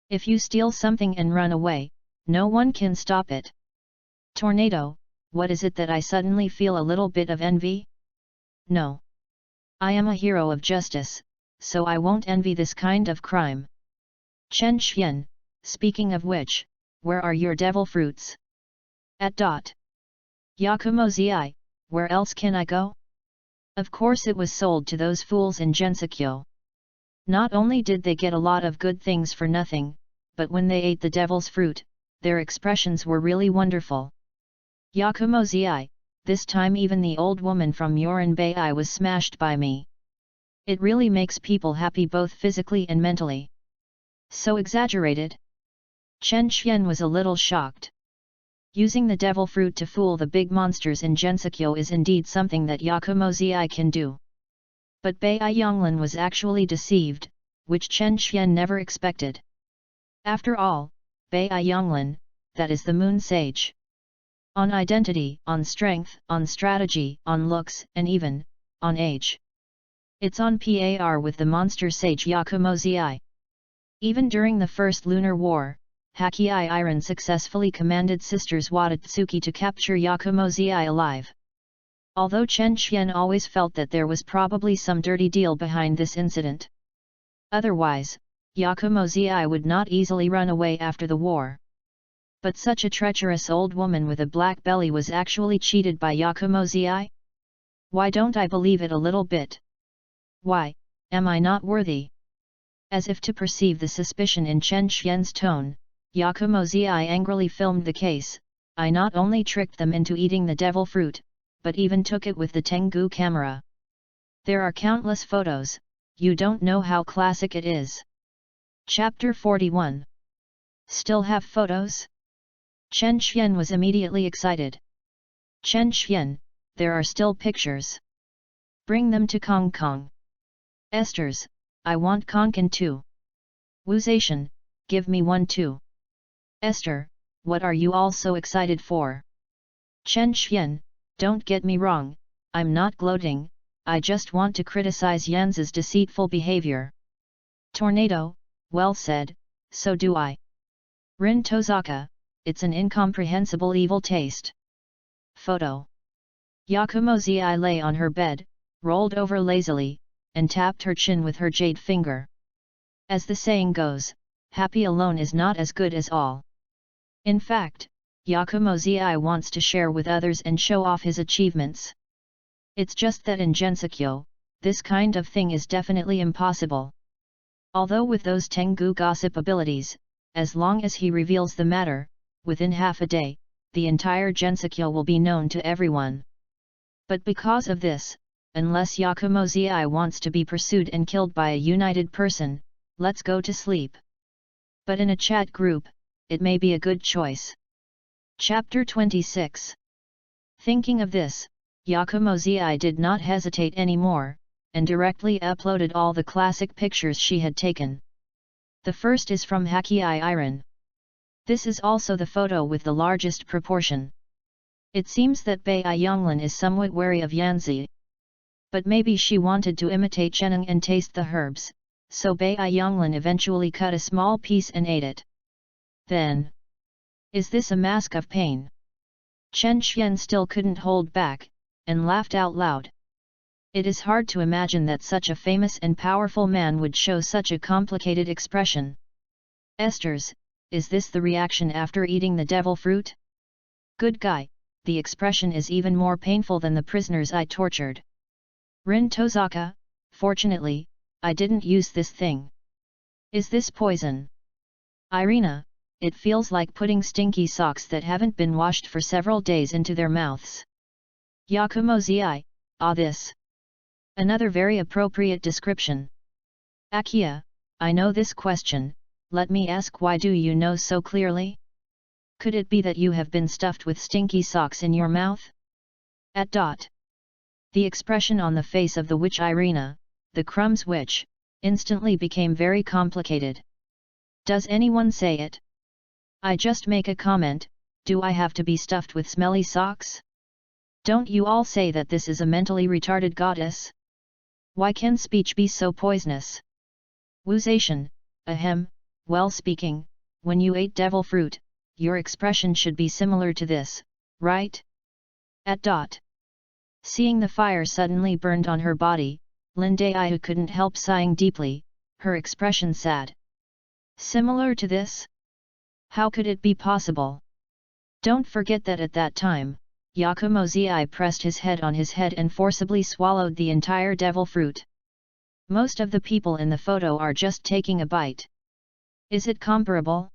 If you steal something and run away, no one can stop it. Tornado, what is it that I suddenly feel a little bit of envy? No. I am a hero of justice, so I won't envy this kind of crime. Chen Xian, speaking of which, where are your devil fruits? At dot. Yakumo Zi, where else can I go? Of course it was sold to those fools in Gensokyo. Not only did they get a lot of good things for nothing, but when they ate the devil's fruit, their expressions were really wonderful. Yakumo Zi, this time even the old woman from Yorinbai was smashed by me. It really makes people happy both physically and mentally. So exaggerated? Chen Xian was a little shocked. Using the devil fruit to fool the big monsters in Gensokyo is indeed something that Yakumo Zi can do. But Bai Yonglin was actually deceived, which Chen Xian never expected. After all, Bai Yonglin, that is the moon sage. On identity, on strength, on strategy, on looks, and even, on age. It's on par with the monster sage Yakumo Zi. Even during the First Lunar War, Haki Iron successfully commanded Sisters Watatsuki to capture Yakumo Zi alive. Although Chen Xian always felt that there was probably some dirty deal behind this incident. Otherwise, Yakumo Zi would not easily run away after the war. But such a treacherous old woman with a black belly was actually cheated by Yakumo Zi? Why don't I believe it a little bit? Why, am I not worthy? As if to perceive the suspicion in Chen Xian's tone, Yakumo Zi angrily filmed the case. I not only tricked them into eating the devil fruit, but even took it with the Tengu camera. There are countless photos, you don't know how classic it is. Chapter 41. Still have photos? Chen Xian was immediately excited. Chen Xian, there are still pictures. Bring them to Kong Kong. Esther's, I want Konkan too. Wuzation, give me one too. Esther, what are you all so excited for? Chen Xian, don't get me wrong, I'm not gloating, I just want to criticize Yan's deceitful behavior. Tornado, well said, so do I. Rin Tozaka, it's an incomprehensible evil taste. Photo. Yakumo Zi lay on her bed, rolled over lazily, and tapped her chin with her jade finger. As the saying goes, happy alone is not as good as all. In fact, Yakumo Zi wants to share with others and show off his achievements. It's just that in Gensokyo, this kind of thing is definitely impossible. Although with those Tengu gossip abilities, as long as he reveals the matter, within half a day, the entire Gensokyo will be known to everyone. But because of this, unless Yakumo Zi wants to be pursued and killed by a united person, let's go to sleep. But in a chat group, it may be a good choice. Chapter 26. Thinking of this, Yakumo Zi did not hesitate anymore, and directly uploaded all the classic pictures she had taken. The first is from Haki Iron. This is also the photo with the largest proportion. It seems that Bai Yonglin is somewhat wary of Yanzi. But maybe she wanted to imitate Cheneng and taste the herbs, so Bai Yonglin eventually cut a small piece and ate it. Then, is this a mask of pain? Chen Xian still couldn't hold back, and laughed out loud. It is hard to imagine that such a famous and powerful man would show such a complicated expression. Esther's, is this the reaction after eating the devil fruit? Good guy, the expression is even more painful than the prisoners I tortured. Rin Tozaka, fortunately, I didn't use this thing. Is this poison? Irina, it feels like putting stinky socks that haven't been washed for several days into their mouths. Yakumo Zi, this. Another very appropriate description. Akia, I know this question, let me ask, why do you know so clearly? Could it be that you have been stuffed with stinky socks in your mouth? The expression on the face of the witch Irina, the crumbs witch, instantly became very complicated. Does anyone say it? I just make a comment, do I have to be stuffed with smelly socks? Don't you all say that this is a mentally retarded goddess? Why can speech be so poisonous? Wuzation, ahem, well speaking, when you ate devil fruit, your expression should be similar to this, right? Seeing the fire suddenly burned on her body, Lindai couldn't help sighing deeply, her expression sad. Similar to this? How could it be possible? Don't forget that at that time, Yakumo Zi pressed his head on his head and forcibly swallowed the entire devil fruit. Most of the people in the photo are just taking a bite. Is it comparable?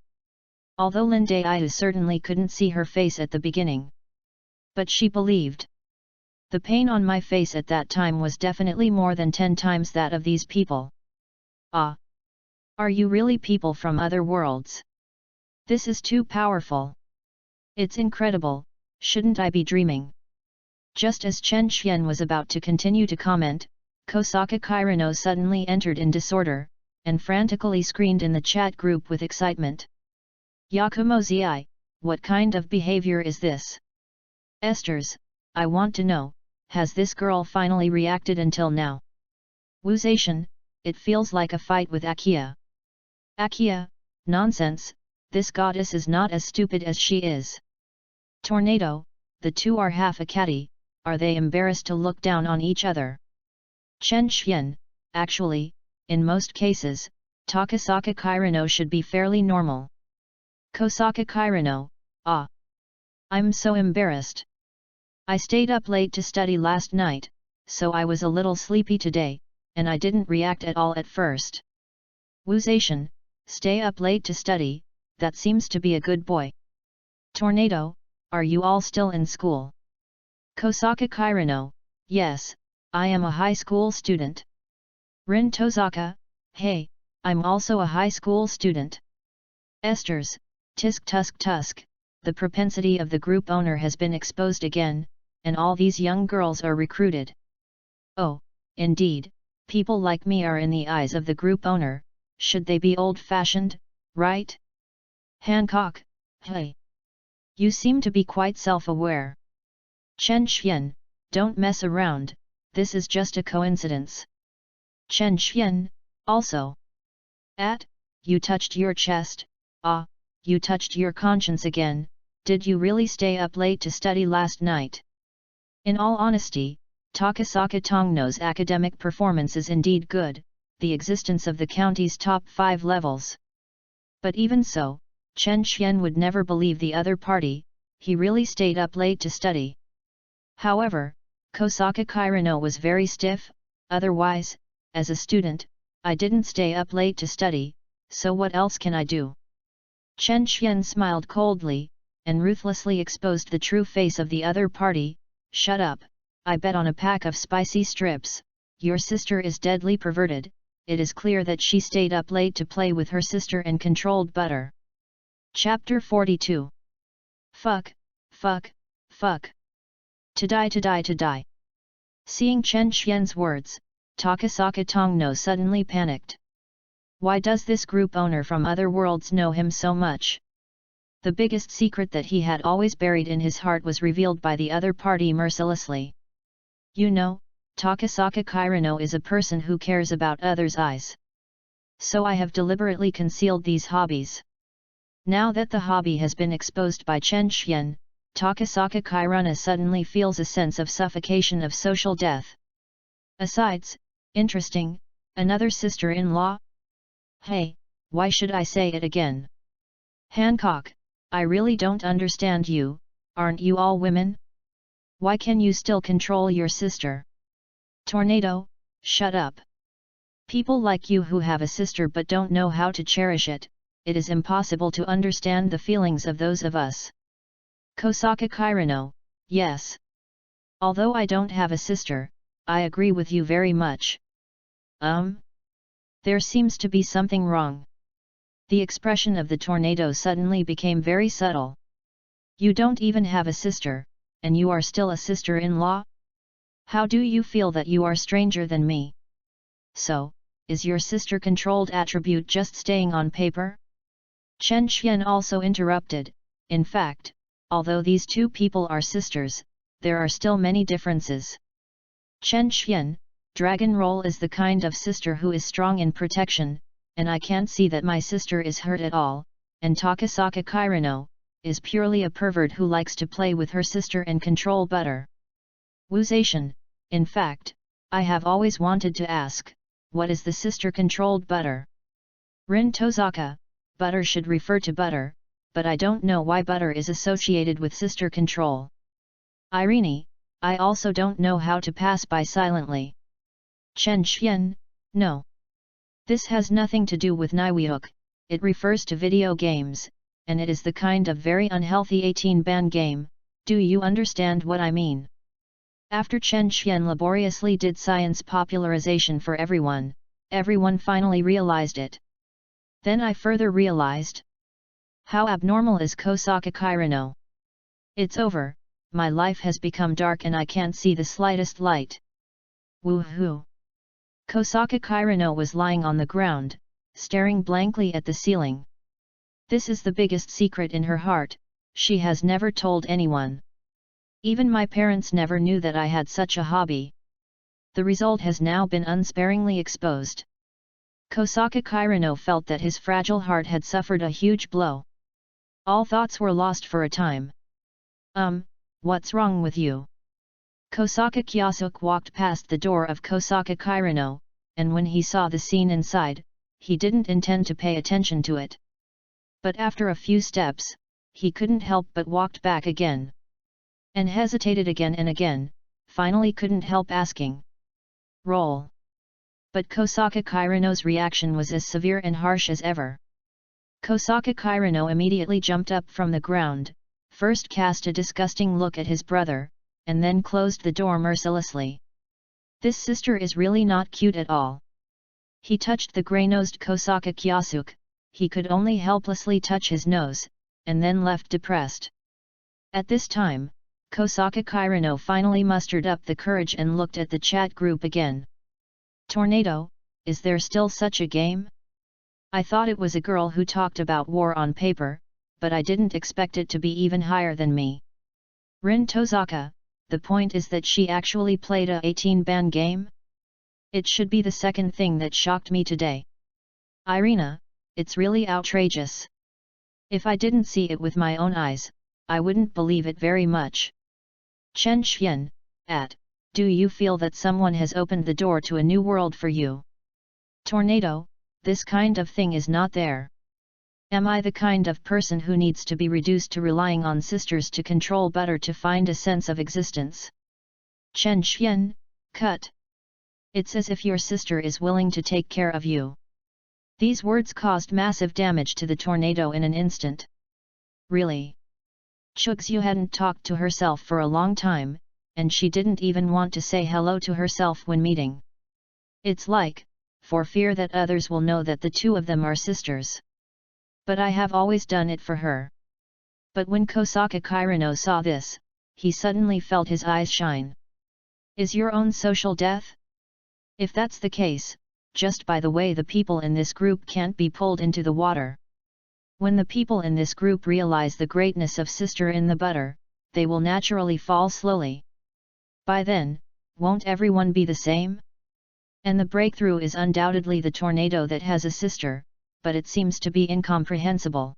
Although Lindai certainly couldn't see her face at the beginning. But she believed. The pain on my face at that time was definitely more than 10 times that of these people. Ah! Are you really people from other worlds? This is too powerful. It's incredible, shouldn't I be dreaming? Just as Chen Xian was about to continue to comment, Kosaka Kirino suddenly entered in disorder, and frantically screamed in the chat group with excitement. Yakumo Zi, what kind of behavior is this? Esther's, I want to know, has this girl finally reacted until now? Wuzation, it feels like a fight with Akia. Akia, nonsense, this goddess is not as stupid as she is. Tornado, the two are half a catty, are they embarrassed to look down on each other? Chen Xian, actually, in most cases, Takasaka Kirino should be fairly normal. Kosaka Kirino, I'm so embarrassed. I stayed up late to study last night, so I was a little sleepy today, and I didn't react at all at first. Wuzation, stay up late to study, that seems to be a good boy. Tornado, are you all still in school? Kosaka Kirino, yes, I am a high school student. Rin Tozaka, hey, I'm also a high school student. Esther's, tisk tusk tusk, the propensity of the group owner has been exposed again, and all these young girls are recruited. Oh, indeed, People like me are in the eyes of the group owner, should they be old-fashioned, right? Hancock, hey. You seem to be quite self-aware. Chen Xian, don't mess around, this is just a coincidence. Chen Xian, also. You touched your chest, you touched your conscience again, did you really stay up late to study last night? In all honesty, Takasaka Tongno's academic performance is indeed good, the existence of the county's top 5 levels. But even so, Chen Xian would never believe the other party, he really stayed up late to study. However, Kosaka Kirino was very stiff, otherwise, as a student, I didn't stay up late to study, so what else can I do? Chen Xian smiled coldly, and ruthlessly exposed the true face of the other party. Shut up, I bet on a pack of spicy strips, your sister is deadly perverted, it is clear that she stayed up late to play with her sister and controlled butter. Chapter 42. Fuck. To die. Seeing Chen Xian's words, Takasaka Tongno suddenly panicked. Why does this group owner from other worlds know him so much? The biggest secret that he had always buried in his heart was revealed by the other party mercilessly. You know, Takasaka Kirino is a person who cares about others' eyes. So I have deliberately concealed these hobbies. Now that the hobby has been exposed by Chen Xian, Takasaka Kirino suddenly feels a sense of suffocation of social death. Asides, interesting, another sister-in-law? Hey, why should I say it again? Hancock, I really don't understand you, aren't you all women? Why can you still control your sister? Tornado, shut up. People like you who have a sister but don't know how to cherish it, it is impossible to understand the feelings of those of us. Kosaka Kirino, yes. Although I don't have a sister, I agree with you very much. There seems to be something wrong. The expression of the tornado suddenly became very subtle. You don't even have a sister, and you are still a sister-in-law? How do you feel that you are stranger than me? So, is your sister-controlled attribute just staying on paper? Chen Xian also interrupted, in fact, although these two people are sisters, there are still many differences. Chen Xian, Dragon Roll is the kind of sister who is strong in protection, and I can't see that my sister is hurt at all, and Takasaka Kirino, is purely a pervert who likes to play with her sister and control butter. Wuzation, in fact, I have always wanted to ask, what is the sister-controlled butter? Rin Tozaka, butter should refer to butter, but I don't know why butter is associated with sister control. Irene, I also don't know how to pass by silently. Chen Xian, no. This has nothing to do with Niwihook, it refers to video games, and it is the kind of very unhealthy 18-ban game, do you understand what I mean? After Chen Xian laboriously did science popularization for everyone finally realized it. Then I further realized. How abnormal is Kosaka Kirino? It's over, my life has become dark and I can't see the slightest light. Woohoo! Kosaka Kirino was lying on the ground, staring blankly at the ceiling. This is the biggest secret in her heart, she has never told anyone. Even my parents never knew that I had such a hobby. The result has now been unsparingly exposed. Kosaka Kirino felt that his fragile heart had suffered a huge blow. All thoughts were lost for a time. What's wrong with you? Kosaka Kyasuk walked past the door of Kosaka Kirino, and when he saw the scene inside, he didn't intend to pay attention to it. But after a few steps, he couldn't help but walked back again. And hesitated again and again, finally couldn't help asking. Roll. But Kosaka Kirino's reaction was as severe and harsh as ever. Kosaka Kirino immediately jumped up from the ground, first cast a disgusting look at his brother, and then closed the door mercilessly. This sister is really not cute at all. He touched the grey-nosed Kosaka Kyasuk, he could only helplessly touch his nose, and then left depressed. At this time, Kosaka Kirino finally mustered up the courage and looked at the chat group again. Tornado, is there still such a game? I thought it was a girl who talked about war on paper, but I didn't expect it to be even higher than me. Rin Tozaka, the point is that she actually played a 18-ban game? It should be the second thing that shocked me today. Irina, it's really outrageous. If I didn't see it with my own eyes, I wouldn't believe it very much. Chen Xian, do you feel that someone has opened the door to a new world for you? Tornado, this kind of thing is not there. Am I the kind of person who needs to be reduced to relying on sisters to control butter to find a sense of existence? Chen Xian, cut. It's as if your sister is willing to take care of you. These words caused massive damage to the tornado in an instant. Really? Chugzu hadn't talked to herself for a long time, and she didn't even want to say hello to herself when meeting. It's like, for fear that others will know that the two of them are sisters. But I have always done it for her. But when Kosaka Kirino saw this, he suddenly felt his eyes shine. Is your own social death? If that's the case, just by the way the people in this group can't be pulled into the water. When the people in this group realize the greatness of sister in the butter, they will naturally fall slowly. By then, won't everyone be the same? And the breakthrough is undoubtedly the tornado that has a sister, but it seems to be incomprehensible.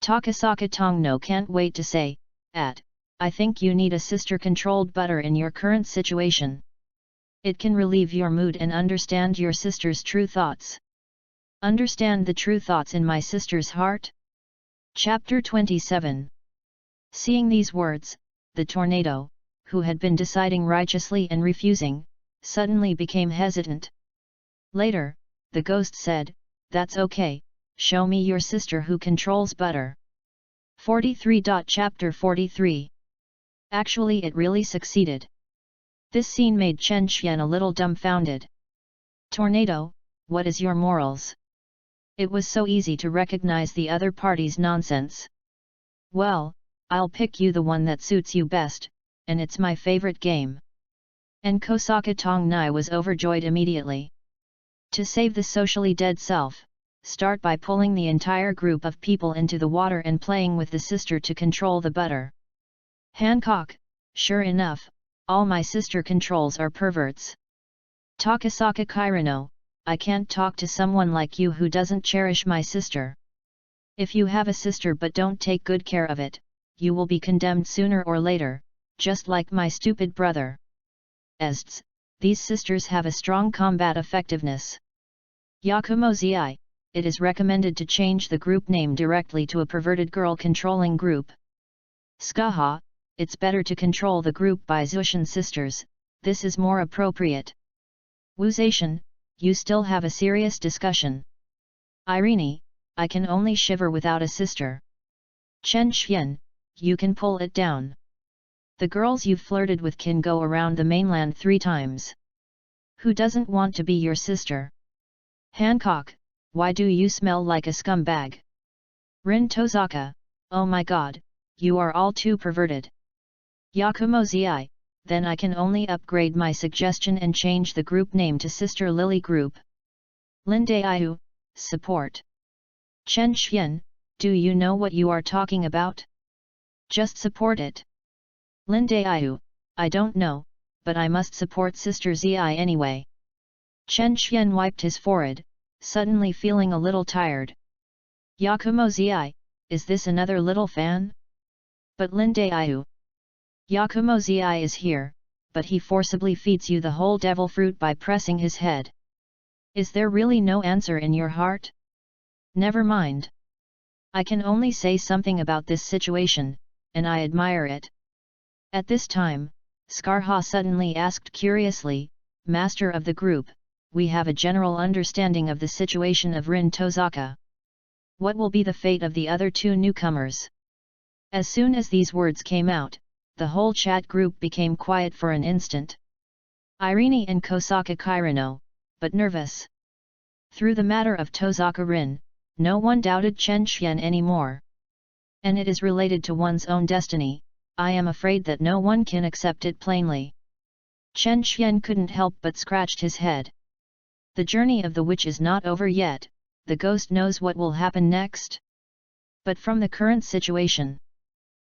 Takasaka Tongno can't wait to say, I think you need a sister-controlled butter in your current situation. It can relieve your mood and understand your sister's true thoughts. Understand the true thoughts in my sister's heart? Chapter 27. Seeing these words, the tornado, who had been deciding righteously and refusing, suddenly became hesitant. Later, the ghost said, "That's okay, show me your sister who controls butter." 43. Chapter 43. Actually, it really succeeded. This scene made Chen Xian a little dumbfounded. Tornado, what is your morals? It was so easy to recognize the other party's nonsense. Well, I'll pick you the one that suits you best, and it's my favorite game. And Kosaka Tongnai was overjoyed immediately. To save the socially dead self, start by pulling the entire group of people into the water and playing with the sister to control the butter. Hancock, sure enough, all my sister controls are perverts. Takasaka Kirino, I can't talk to someone like you who doesn't cherish my sister. If you have a sister but don't take good care of it, you will be condemned sooner or later, just like my stupid brother. These sisters have a strong combat effectiveness. Yakumo-zi, it is recommended to change the group name directly to a perverted girl controlling group. Skaha, it's better to control the group by Zushin sisters, this is more appropriate. Wuzation, you still have a serious discussion. Irene, I can only shiver without a sister. Chen Xian, you can pull it down. The girls you've flirted with can go around the mainland 3 times. Who doesn't want to be your sister? Hancock, why do you smell like a scumbag? Rin Tozaka, oh my god, you are all too perverted. Yakumo-zi, then I can only upgrade my suggestion and change the group name to Sister Lily Group. Linde Ayu, support. Chen Xian, do you know what you are talking about? Just support it. Linde Ayu, I don't know, but I must support Sister Zi anyway. Chen Xian wiped his forehead, suddenly feeling a little tired. Yakumo-zi, is this another little fan? But Linde Ayu. Yakumo-zi is here, but he forcibly feeds you the whole devil fruit by pressing his head. Is there really no answer in your heart? Never mind. I can only say something about this situation, and I admire it. At this time, Skarha suddenly asked curiously, Master of the group, we have a general understanding of the situation of Rin Tozaka. What will be the fate of the other 2 newcomers? As soon as these words came out, the whole chat group became quiet for an instant. Irene and Kosaka Kirino, but nervous. Through the matter of Tozaka Rin, no one doubted Chen Xian anymore. And it is related to one's own destiny, I am afraid that no one can accept it plainly. Chen Xian couldn't help but scratched his head. The journey of the witch is not over yet, the ghost knows what will happen next. But from the current situation,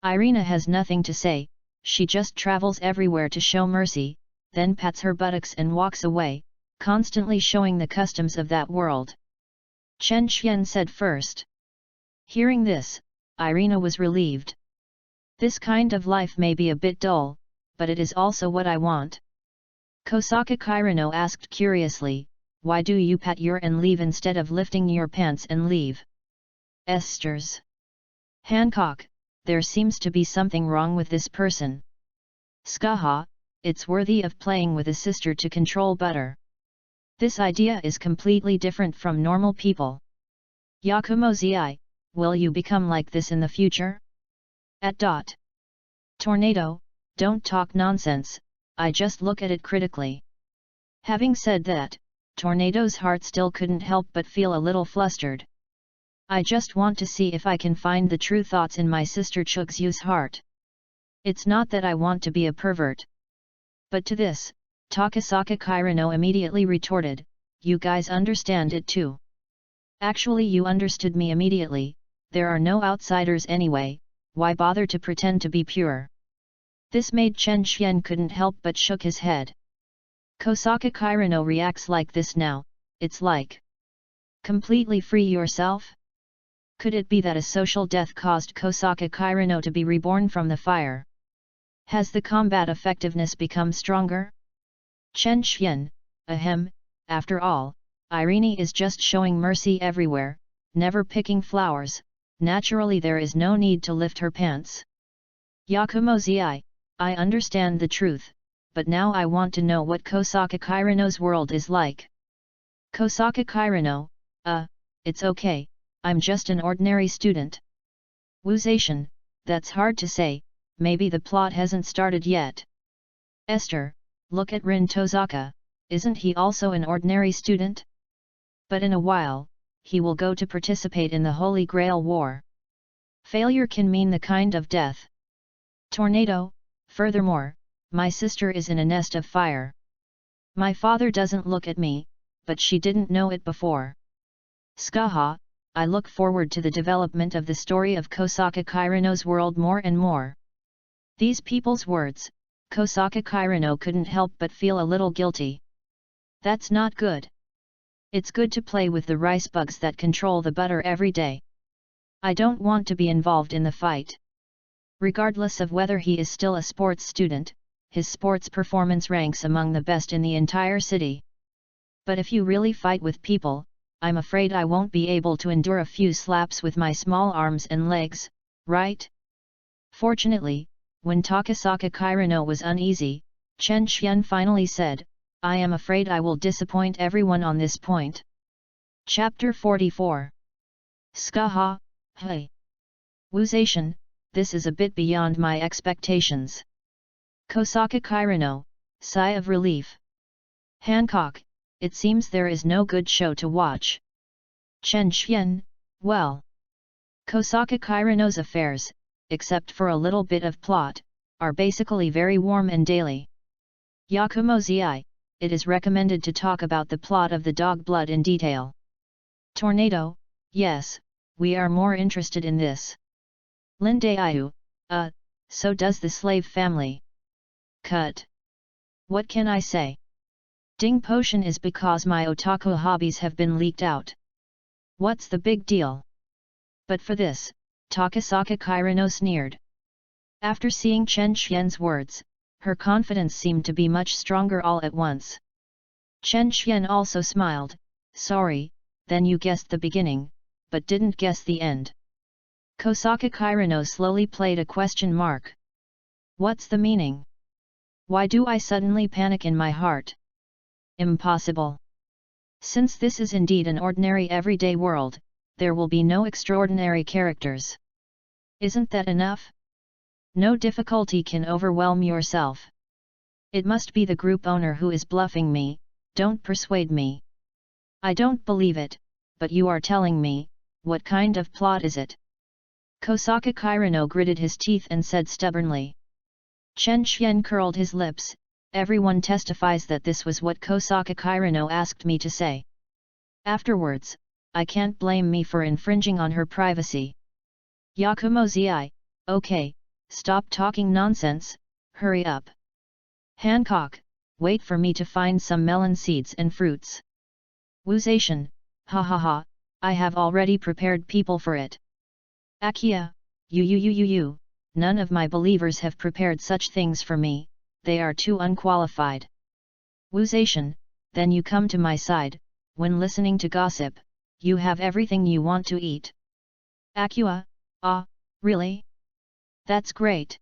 Irina has nothing to say, she just travels everywhere to show mercy, then pats her buttocks and walks away, constantly showing the customs of that world. Chen Xian said first. Hearing this, Irina was relieved. This kind of life may be a bit dull, but it is also what I want. Kosaka Kirino asked curiously, why do you pat your and leave instead of lifting your pants and leave? Esther's. Hancock, there seems to be something wrong with this person. Skaha, it's worthy of playing with a sister to control butter. This idea is completely different from normal people. Yakumo-zi, will you become like this in the future? At dot. Tornado, don't talk nonsense, I just look at it critically. Having said that, Tornado's heart still couldn't help but feel a little flustered. I just want to see if I can find the true thoughts in my sister Chugzyu's heart. It's not that I want to be a pervert. But to this, Takasaka Kirino immediately retorted, you guys understand it too. Actually you understood me immediately, there are no outsiders anyway, why bother to pretend to be pure? This made Chen Xian couldn't help but shook his head. Kosaka Kirino reacts like this now, it's like. Completely free yourself? Could it be that a social death caused Kosaka Kirino to be reborn from the fire? Has the combat effectiveness become stronger? Chen Xian, ahem, after all, Irene is just showing mercy everywhere, never picking flowers, naturally there is no need to lift her pants. Yakumo-zi, I understand the truth, but now I want to know what Kosaka Kirino's world is like. Kosaka Kirino, it's okay, I'm just an ordinary student. Wuzation, that's hard to say, maybe the plot hasn't started yet. Esther, look at Rin Tozaka, isn't he also an ordinary student? But in a while, he will go to participate in the Holy Grail War. Failure can mean the kind of death. Tornado, furthermore, my sister is in a nest of fire. My father doesn't look at me, but she didn't know it before. Skaha, I look forward to the development of the story of Kosaka Kirino's world more and more. These people's words, Kosaka Kirino couldn't help but feel a little guilty. That's not good. It's good to play with the rice bugs that control the butter every day. I don't want to be involved in the fight. Regardless of whether he is still a sports student, his sports performance ranks among the best in the entire city. But if you really fight with people, I'm afraid I won't be able to endure a few slaps with my small arms and legs, right? Fortunately, when Takasaka Kirino was uneasy, Chen Xian finally said, I am afraid I will disappoint everyone on this point. Chapter 44. Skaha, hey. Wuzation, this is a bit beyond my expectations. Kosaka Kirino, sigh of relief. Hancock, it seems there is no good show to watch. Chen Xian, well. Kosaka Kirino's affairs, except for a little bit of plot, are basically very warm and daily. Yakumo-zi, it is recommended to talk about the plot of the Dog Blood in detail. Tornado, yes, we are more interested in this. Lindayu, so does the slave family. Cut. What can I say? Ding potion is because my otaku hobbies have been leaked out. What's the big deal? But for this, Takasaka Kirino sneered. After seeing Chen Xian's words, her confidence seemed to be much stronger all at once. Chen Xian also smiled, sorry, then you guessed the beginning, but didn't guess the end. Kosaka Kirino slowly played a question mark. What's the meaning? Why do I suddenly panic in my heart? Impossible. Since this is indeed an ordinary everyday world, there will be no extraordinary characters. Isn't that enough? No difficulty can overwhelm yourself. It must be the group owner who is bluffing me, don't persuade me. I don't believe it, but you are telling me, what kind of plot is it? Kosaka Kirino gritted his teeth and said stubbornly. Chen Xian curled his lips, everyone testifies that this was what Kosaka Kirino asked me to say. Afterwards, I can't blame me for infringing on her privacy. Yakumo Zi, okay, stop talking nonsense, hurry up. Hancock, wait for me to find some melon seeds and fruits. Wuzation, ha ha ha, I have already prepared people for it. Akia, you, none of my believers have prepared such things for me, they are too unqualified. Wuzation, then you come to my side, when listening to gossip, you have everything you want to eat. Akua, ah, really? That's great.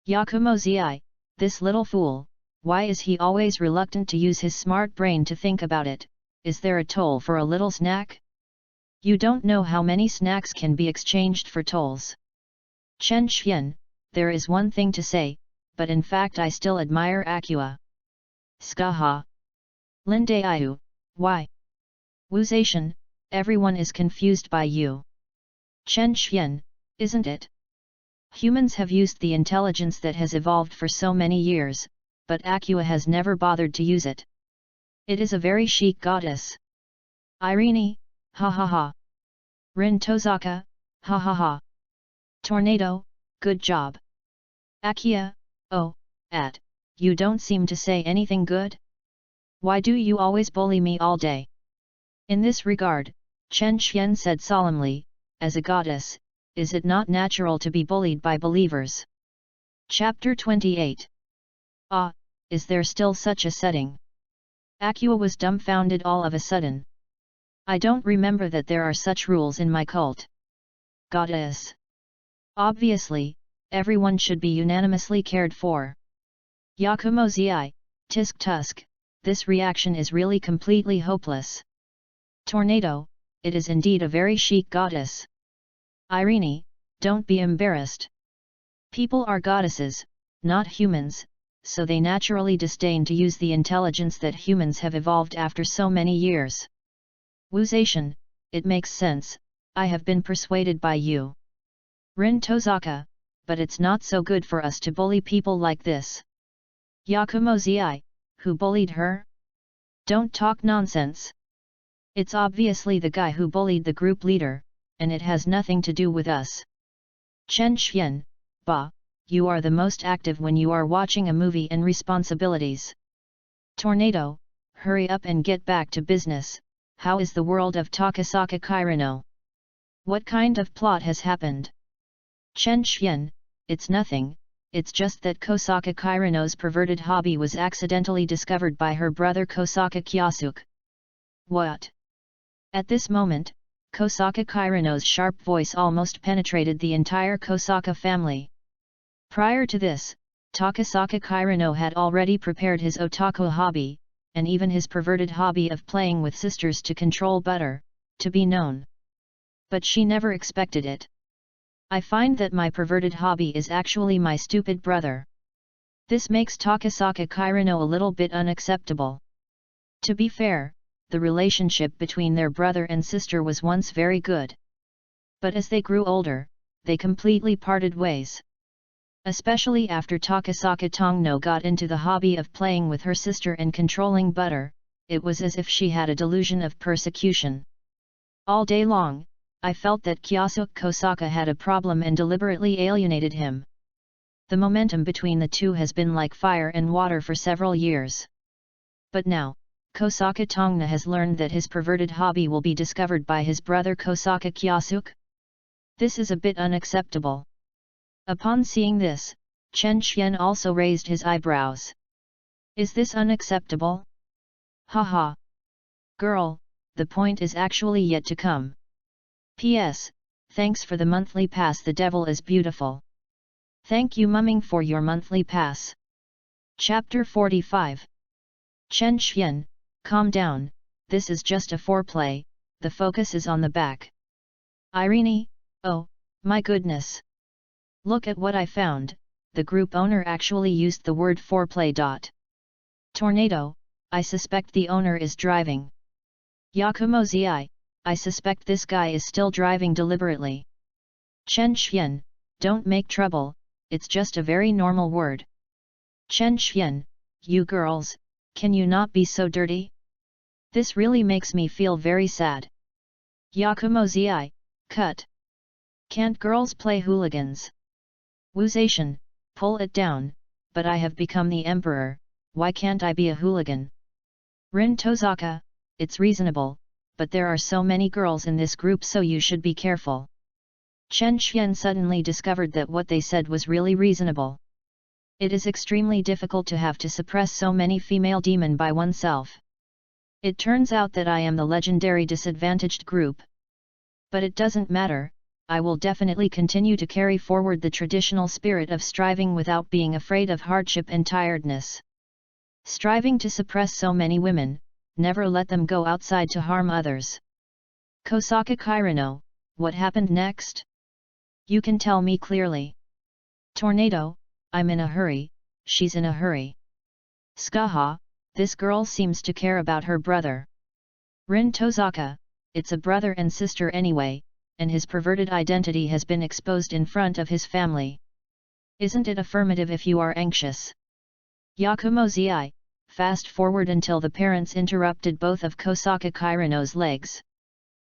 Yakumo Zi, this little fool, why is he always reluctant to use his smart brain to think about it? Is there a toll for a little snack? You don't know how many snacks can be exchanged for tolls. Chen Xian, there is one thing to say, but in fact I still admire Akua. Skaha. Linde Ayu, why? Wuzation, everyone is confused by you. Chen Xian, isn't it? Humans have used the intelligence that has evolved for so many years, but Akua has never bothered to use it. It is a very chic goddess. Irene, ha ha ha. Rin Tozaka, ha ha ha. Tornado, good job. Akia, oh, you don't seem to say anything good? Why do you always bully me all day? In this regard, Chen Xian said solemnly, as a goddess, is it not natural to be bullied by believers? Chapter 28. Ah, is there still such a setting? Akua was dumbfounded all of a sudden. I don't remember that there are such rules in my cult. Goddess. Obviously, everyone should be unanimously cared for. Yakumo Zi, tisk tusk, this reaction is really completely hopeless. Tornado, it is indeed a very chic goddess. Irene, don't be embarrassed. People are goddesses, not humans, so they naturally disdain to use the intelligence that humans have evolved after so many years. Wuzation, it makes sense, I have been persuaded by you. Rin Tozaka, but it's not so good for us to bully people like this. Yakumo Zi, who bullied her? Don't talk nonsense. It's obviously the guy who bullied the group leader, and it has nothing to do with us. Chen Xian, bah, you are the most active when you are watching a movie and responsibilities. Tornado, hurry up and get back to business, how is the world of Takasaka Kirino? What kind of plot has happened? Chen Xian, it's nothing, it's just that Kosaka Kirino's perverted hobby was accidentally discovered by her brother Kosaka Kyasuk. What? At this moment, Kosaka Kirino's sharp voice almost penetrated the entire Kosaka family. Prior to this, Takasaka Kirino had already prepared his otaku hobby, and even his perverted hobby of playing with sisters to control butter, to be known. But she never expected it. I find that my perverted hobby is actually my stupid brother. This makes Takasaka Kirino a little bit unacceptable. To be fair, the relationship between their brother and sister was once very good. But as they grew older, they completely parted ways. Especially after Takasaka Tongno got into the hobby of playing with her sister and controlling butter, it was as if she had a delusion of persecution. All day long, I felt that Kyasuk Kosaka had a problem and deliberately alienated him. The momentum between the two has been like fire and water for several years. But now, Kosaka Tongna has learned that his perverted hobby will be discovered by his brother Kosaka Kyasuk. This is a bit unacceptable. Upon seeing this, Chen Xian also raised his eyebrows. Is this unacceptable? Haha. Girl, the point is actually yet to come. P.S. Thanks for the monthly pass. The devil is beautiful. Thank you mumming for your monthly pass. Chapter 45. Chen Xian, calm down, this is just a foreplay, the focus is on the back. Irene, oh, my goodness. Look at what I found, the group owner actually used the word foreplay. Tornado, I suspect the owner is driving. Yakumo Zi, I suspect this guy is still driving deliberately. Chen Xian, don't make trouble, it's just a very normal word. Chen Xian, You girls, can you not be so dirty? This really makes me feel very sad. Yakumo-zi, cut. Can't girls play hooligans? Wuzation, pull it down, but I have become the emperor, why can't I be a hooligan? Rin Tozaka, it's reasonable, but there are so many girls in this group, so you should be careful. Chen Xian suddenly discovered that what they said was really reasonable. It is extremely difficult to have to suppress so many female demon by oneself. It turns out that I am the legendary disadvantaged group. But it doesn't matter, I will definitely continue to carry forward the traditional spirit of striving without being afraid of hardship and tiredness. Striving to suppress so many women, never let them go outside to harm others. Kosaka Kirino, what happened next? You can tell me clearly. Tornado, I'm in a hurry, she's in a hurry. Skaha, this girl seems to care about her brother. Rin Tozaka, it's a brother and sister anyway, and his perverted identity has been exposed in front of his family. Isn't it affirmative if you are anxious? Yakumo-zi, fast forward until the parents interrupted both of Kosaka Kirino's legs.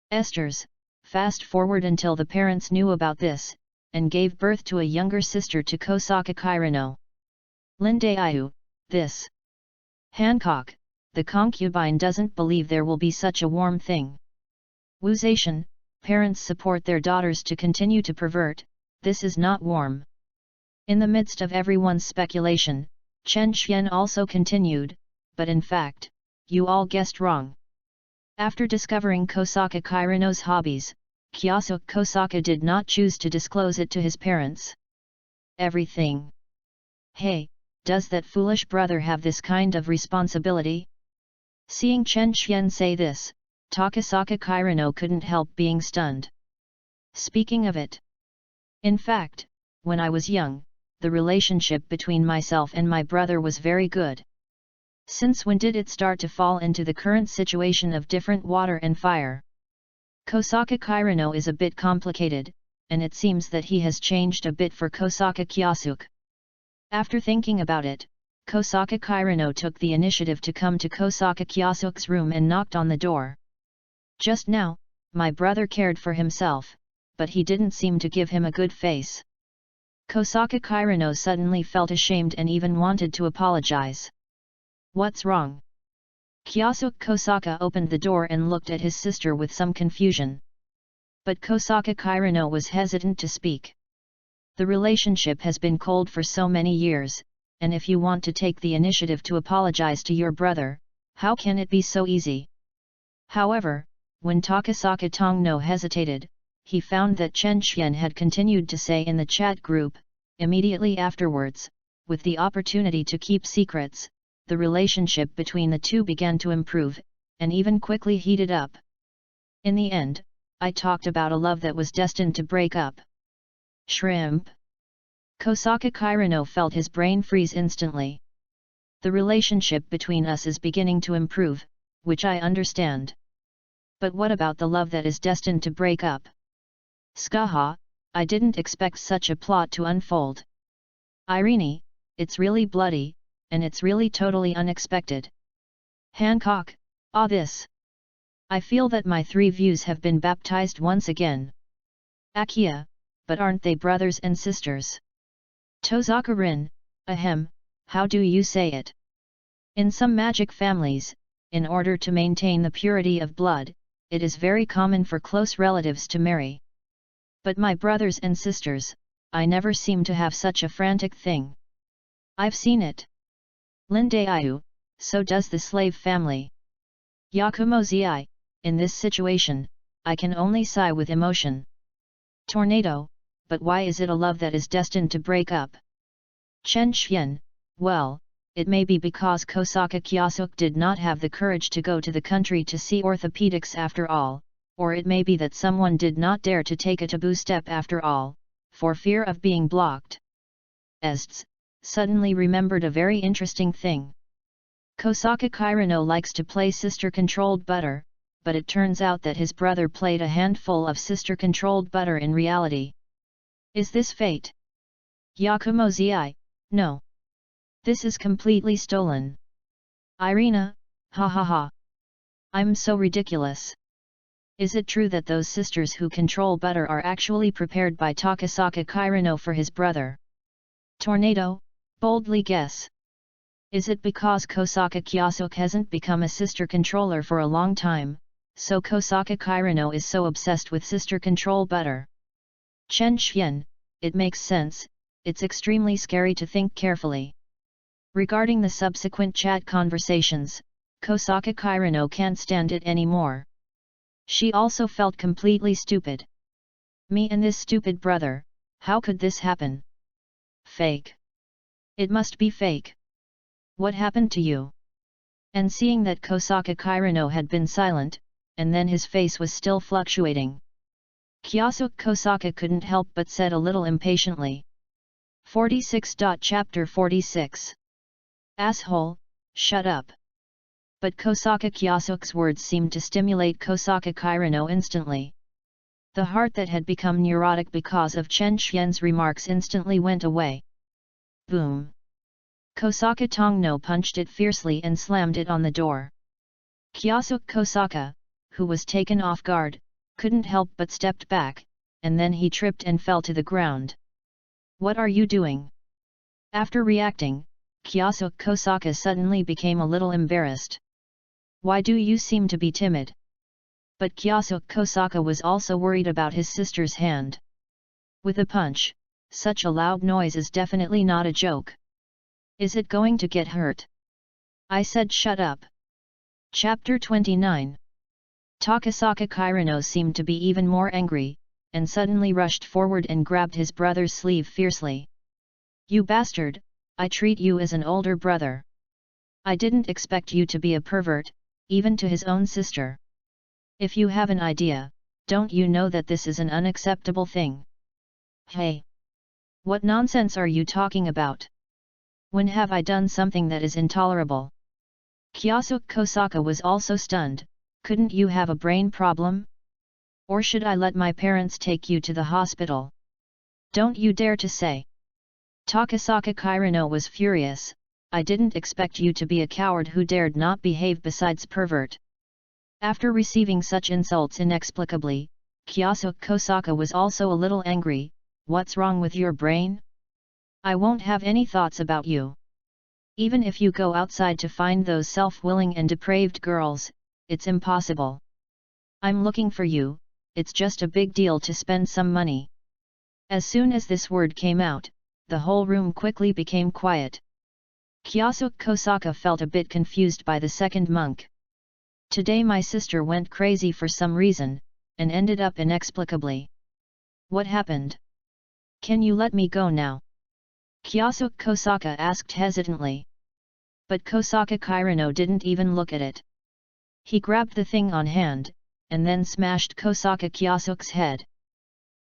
Esther's, fast forward until the parents knew about this, and gave birth to a younger sister to Kosaka Kirino. Lindayu, this. Hancock, the concubine doesn't believe there will be such a warm thing. Wuzation, parents support their daughters to continue to pervert, this is not warm. In the midst of everyone's speculation, Chen Xian also continued, but in fact, you all guessed wrong. After discovering Kosaka Kirino's hobbies, Kyasuke Kosaka did not choose to disclose it to his parents. Everything. Hey, does that foolish brother have this kind of responsibility? Seeing Chen Xian say this, Takasaka Kirino couldn't help being stunned. Speaking of it. In fact, when I was young, the relationship between myself and my brother was very good. Since when did it start to fall into the current situation of different water and fire? Kosaka Kirino is a bit complicated, and it seems that he has changed a bit for Kosaka Kyasuke. After thinking about it, Kosaka Kirino took the initiative to come to Kosaka Kyasuke's room and knocked on the door. Just now, my brother cared for himself, but he didn't seem to give him a good face. Kosaka Kirino suddenly felt ashamed and even wanted to apologize. What's wrong? Kyasuke Kosaka opened the door and looked at his sister with some confusion. But Kosaka Kirino was hesitant to speak. The relationship has been cold for so many years, and if you want to take the initiative to apologize to your brother, how can it be so easy? However, when Takasaka Tongno hesitated, he found that Chen Xian had continued to say in the chat group, immediately afterwards, with the opportunity to keep secrets, the relationship between the two began to improve, and even quickly heated up. In the end, I talked about a love that was destined to break up. Shrimp. Kosaka Kirino felt his brain freeze instantly. The relationship between us is beginning to improve, which I understand. But what about the love that is destined to break up? Skaha, I didn't expect such a plot to unfold. Irene, it's really bloody, and it's really totally unexpected. Hancock, this. I feel that my three views have been baptized once again. Akia, but aren't they brothers and sisters? Tozaka Rin, ahem, how do you say it? In some magic families, in order to maintain the purity of blood, it is very common for close relatives to marry. But my brothers and sisters, I never seem to have such a frantic thing. I've seen it. Lindayu, so does the slave family. Yakumo-zi, in this situation, I can only sigh with emotion. Tornado, but why is it a love that is destined to break up? Chen Xian, well, it may be because Kosaka Kyasuke did not have the courage to go to the country to see orthopedics after all, or it may be that someone did not dare to take a taboo step after all, for fear of being blocked. Ests, suddenly remembered a very interesting thing. Kosaka Kirino likes to play sister-controlled butter, but it turns out that his brother played a handful of sister-controlled butter in reality. Is this fate? Yakumo-zi, no. This is completely stolen. Irina, ha ha ha. I'm so ridiculous. Is it true that those sisters who control butter are actually prepared by Takasaka Kirino for his brother? Tornado, boldly guess. Is it because Kosaka Kyosuke hasn't become a sister controller for a long time, so Kosaka Kirino is so obsessed with sister control butter? Chen Xian, it makes sense, it's extremely scary to think carefully. Regarding the subsequent chat conversations, Kosaka Kirino can't stand it anymore. She also felt completely stupid. Me and this stupid brother, how could this happen? Fake. It must be fake. What happened to you? And seeing that Kosaka Kirino had been silent, and then his face was still fluctuating, Kyosuke Kosaka couldn't help but said a little impatiently. 46. Chapter 46. Asshole, shut up. But Kosaka Kyosuke's words seemed to stimulate Kosaka Kirino instantly. The heart that had become neurotic because of Chen Xian's remarks instantly went away. Boom! Kosaka Tongno punched it fiercely and slammed it on the door. Kyosuke Kosaka, who was taken off guard, couldn't help but stepped back, and then he tripped and fell to the ground. What are you doing? After reacting, Kyosuke Kosaka suddenly became a little embarrassed. Why do you seem to be timid? But Kyosuke Kosaka was also worried about his sister's hand. With a punch, such a loud noise is definitely not a joke. Is it going to get hurt? I said shut up. Chapter 29. Takasaka Kirino seemed to be even more angry, and suddenly rushed forward and grabbed his brother's sleeve fiercely. You bastard, I treat you as an older brother. I didn't expect you to be a pervert, even to his own sister. If you have an idea, don't you know that this is an unacceptable thing? Hey! What nonsense are you talking about? When have I done something that is intolerable? Kyosuke Kosaka was also stunned. Couldn't you have a brain problem? Or should I let my parents take you to the hospital? Don't you dare to say! Takasaka Kirino was furious. I didn't expect you to be a coward who dared not behave besides pervert. After receiving such insults inexplicably, Kyosuke Kosaka was also a little angry. What's wrong with your brain? I won't have any thoughts about you. Even if you go outside to find those self-willing and depraved girls, it's impossible. I'm looking for you, it's just a big deal to spend some money. As soon as this word came out, the whole room quickly became quiet. Kyosuke Kosaka felt a bit confused by the second monk. Today my sister went crazy for some reason, and ended up inexplicably. What happened? Can you let me go now? Kyosuke Kosaka asked hesitantly. But Kosaka Kirino didn't even look at it. He grabbed the thing on hand, and then smashed Kosaka Kyosuke's head.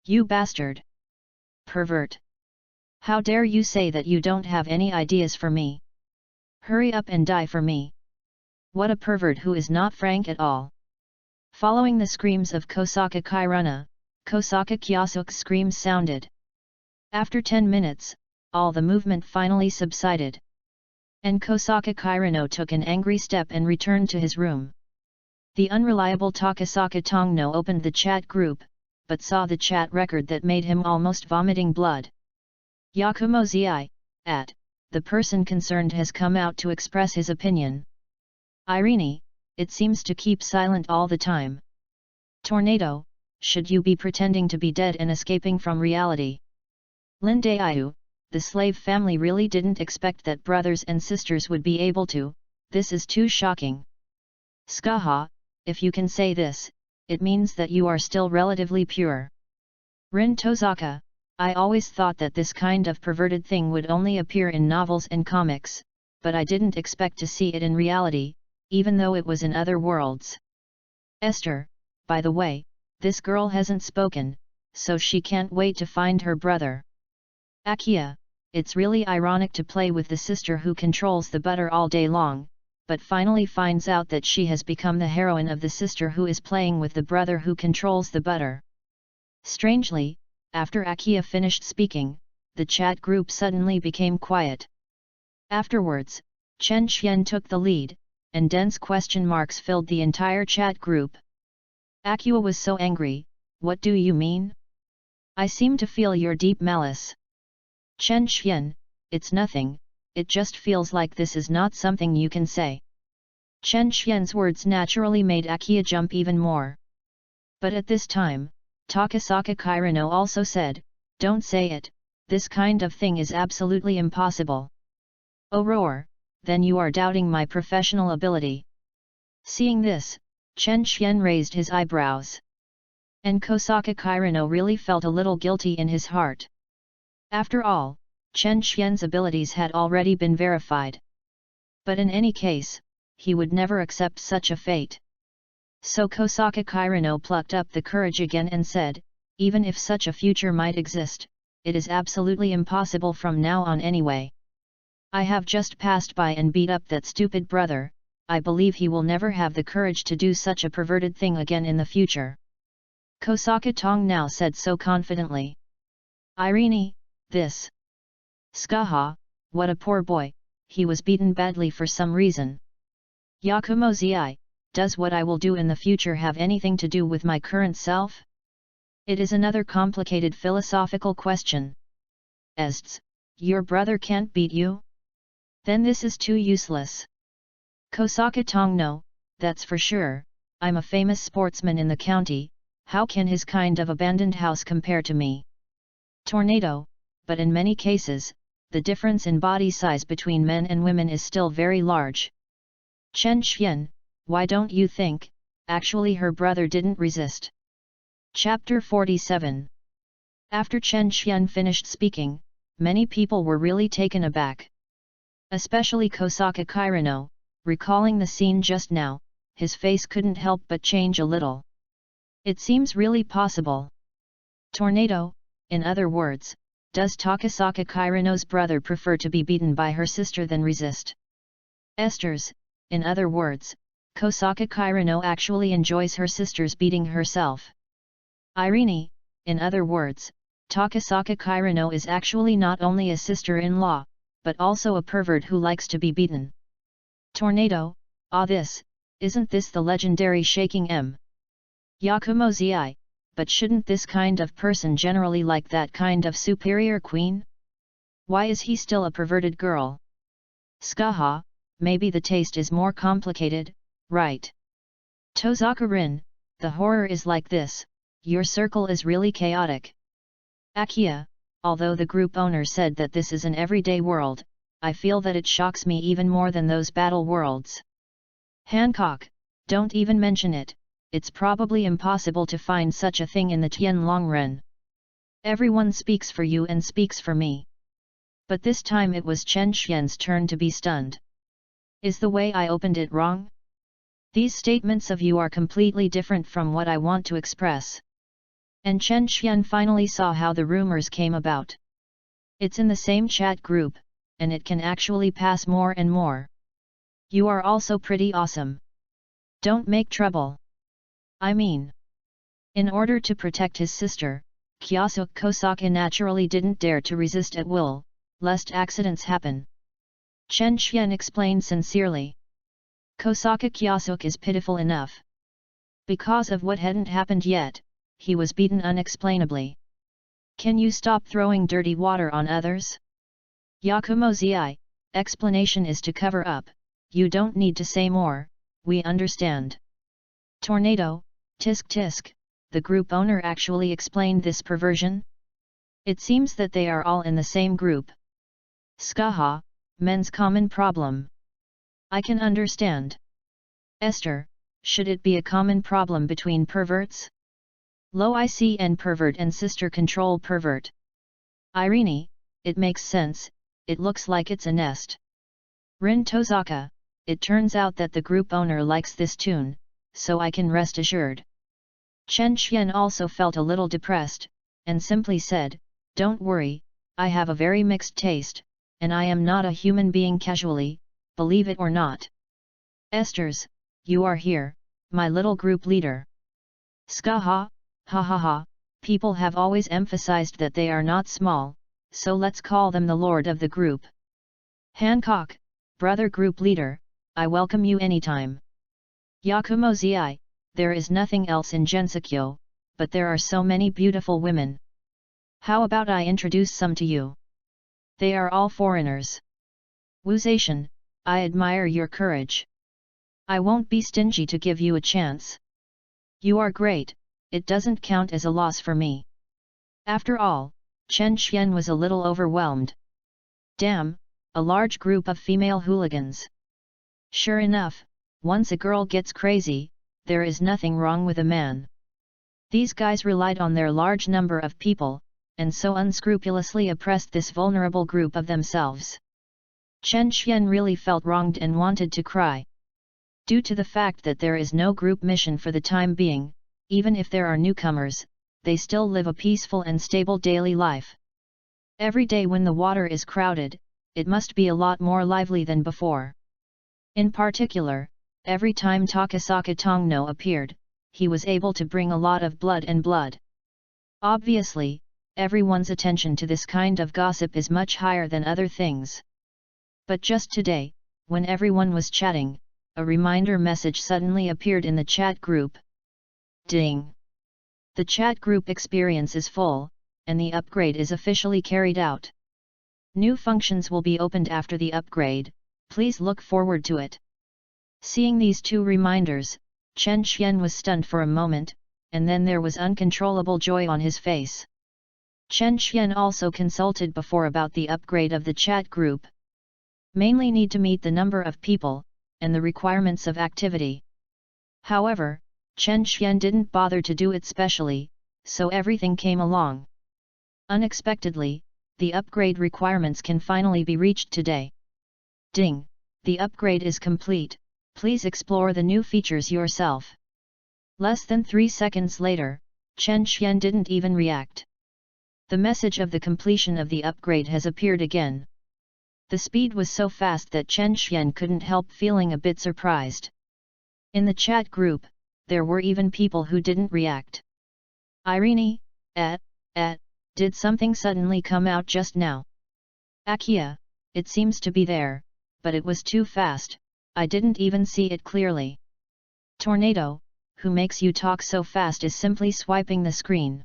You bastard! Pervert! How dare you say that you don't have any ideas for me? Hurry up and die for me! What a pervert who is not frank at all! Following the screams of Kosaka Kirino, Kosaka Kyosuke's screams sounded. After 10 minutes, all the movement finally subsided. And Kosaka Kirino took an angry step and returned to his room. The unreliable Takasaka Tongno opened the chat group, but saw the chat record that made him almost vomiting blood. Yakumo Zi, the person concerned has come out to express his opinion. Irene, it seems to keep silent all the time. Tornado, should you be pretending to be dead and escaping from reality? Lindayu, the slave family really didn't expect that brothers and sisters would be able to, this is too shocking. Skaha, if you can say this, it means that you are still relatively pure. Rin Tozaka, I always thought that this kind of perverted thing would only appear in novels and comics, but I didn't expect to see it in reality, even though it was in other worlds. Esther, by the way, this girl hasn't spoken, so she can't wait to find her brother. Akia, it's really ironic to play with the sister who controls the butter all day long, but finally finds out that she has become the heroine of the sister who is playing with the brother who controls the butter. Strangely, after Akia finished speaking, the chat group suddenly became quiet. Afterwards, Chen Xian took the lead, and dense question marks filled the entire chat group. Aqua was so angry. What do you mean? I seem to feel your deep malice. Chen Xian, it's nothing, it just feels like this is not something you can say. Chen Xian's words naturally made Aqua jump even more. But at this time, Takasaka Kirino also said, don't say it, this kind of thing is absolutely impossible. Oh roar, then you are doubting my professional ability. Seeing this, Chen Xian raised his eyebrows. And Kosaka Kirino really felt a little guilty in his heart. After all, Chen Xian's abilities had already been verified. But in any case, he would never accept such a fate. So Kosaka Kirino plucked up the courage again and said, even if such a future might exist, it is absolutely impossible from now on anyway. I have just passed by and beat up that stupid brother, I believe he will never have the courage to do such a perverted thing again in the future. Kosaka Tong now said so confidently. Irene, this. Skaha, what a poor boy, he was beaten badly for some reason. Yakumo Zi, does what I will do in the future have anything to do with my current self? It is another complicated philosophical question. Ests, your brother can't beat you? Then this is too useless. Kosaka Tong no, that's for sure, I'm a famous sportsman in the county, how can his kind of abandoned house compare to me? Tornado, but in many cases, the difference in body size between men and women is still very large. Chen Xian, why don't you think, actually her brother didn't resist. Chapter 47. After Chen Xian finished speaking, many people were really taken aback. Especially Kosaka Kirino, recalling the scene just now, his face couldn't help but change a little. It seems really possible. Tornado, in other words, does Takasaka Kirino's brother prefer to be beaten by her sister than resist? Esther's, in other words, Kosaka Kirino actually enjoys her sister's beating herself. Irene, in other words, Takasaka Kirino is actually not only a sister-in-law, but also a pervert who likes to be beaten. Tornado, isn't this the legendary Shaking M? Yakumo Zi, but shouldn't this kind of person generally like that kind of superior queen? Why is he still a perverted girl? Skaha, maybe the taste is more complicated, right? Tozaka-rin, the horror is like this, your circle is really chaotic. Akia, although the group owner said that this is an everyday world, I feel that it shocks me even more than those battle worlds. Hancock, don't even mention it, it's probably impossible to find such a thing in the Tianlongren. Everyone speaks for you and speaks for me. But this time it was Chen Xian's turn to be stunned. Is the way I opened it wrong? These statements of you are completely different from what I want to express. And Chen Xian finally saw how the rumors came about. It's in the same chat group, and it can actually pass more and more. You are also pretty awesome. Don't make trouble. I mean. In order to protect his sister, Kyosuke Kosaka naturally didn't dare to resist at will, lest accidents happen. Chen Xian explained sincerely. Kosaka Kyosuke is pitiful enough. Because of what hadn't happened yet, he was beaten unexplainably. Can you stop throwing dirty water on others? Yakumo Zi, explanation is to cover up, you don't need to say more, we understand. Tornado, tisk tisk, the group owner actually explained this perversion? It seems that they are all in the same group. Skaha, men's common problem. I can understand. Esther, should it be a common problem between perverts? Low ICN pervert and sister control pervert. Irene, it makes sense, it looks like it's a nest. Rin Tozaka, it turns out that the group owner likes this tune, so I can rest assured. Chen Xian also felt a little depressed, and simply said, don't worry, I have a very mixed taste, and I am not a human being casually, believe it or not. Esther's, you are here, my little group leader. Skaha, ha ha ha, people have always emphasized that they are not small, so let's call them the lord of the group. Hancock, brother group leader, I welcome you anytime. Yakumo Zi, there is nothing else in Gensokyo, but there are so many beautiful women. How about I introduce some to you? They are all foreigners. Wuzation, I admire your courage. I won't be stingy to give you a chance. You are great, it doesn't count as a loss for me. After all, Chen Xian was a little overwhelmed. Damn, a large group of female hooligans. Sure enough, once a girl gets crazy, there is nothing wrong with a man. These guys relied on their large number of people, and so unscrupulously oppressed this vulnerable group of themselves. Chen Xian really felt wronged and wanted to cry. Due to the fact that there is no group mission for the time being, even if there are newcomers, they still live a peaceful and stable daily life. Every day when the water is crowded, it must be a lot more lively than before. In particular, every time Takasaka Tongno appeared, he was able to bring a lot of blood and blood. Obviously, everyone's attention to this kind of gossip is much higher than other things. But just today, when everyone was chatting, a reminder message suddenly appeared in the chat group. Ding! The chat group experience is full, and the upgrade is officially carried out. New functions will be opened after the upgrade, please look forward to it. Seeing these two reminders, Chen Xian was stunned for a moment, and then there was uncontrollable joy on his face. Chen Xian also consulted before about the upgrade of the chat group. Mainly need to meet the number of people, and the requirements of activity. However, Chen Xian didn't bother to do it specially, so everything came along. Unexpectedly, the upgrade requirements can finally be reached today. Ding! The upgrade is complete, please explore the new features yourself. Less than 3 seconds later, Chen Xian didn't even react. The message of the completion of the upgrade has appeared again. The speed was so fast that Chen Xian couldn't help feeling a bit surprised. In the chat group, there were even people who didn't react. Irene, did something suddenly come out just now? Akia, it seems to be there, but it was too fast, I didn't even see it clearly. Tornado, who makes you talk so fast is simply swiping the screen.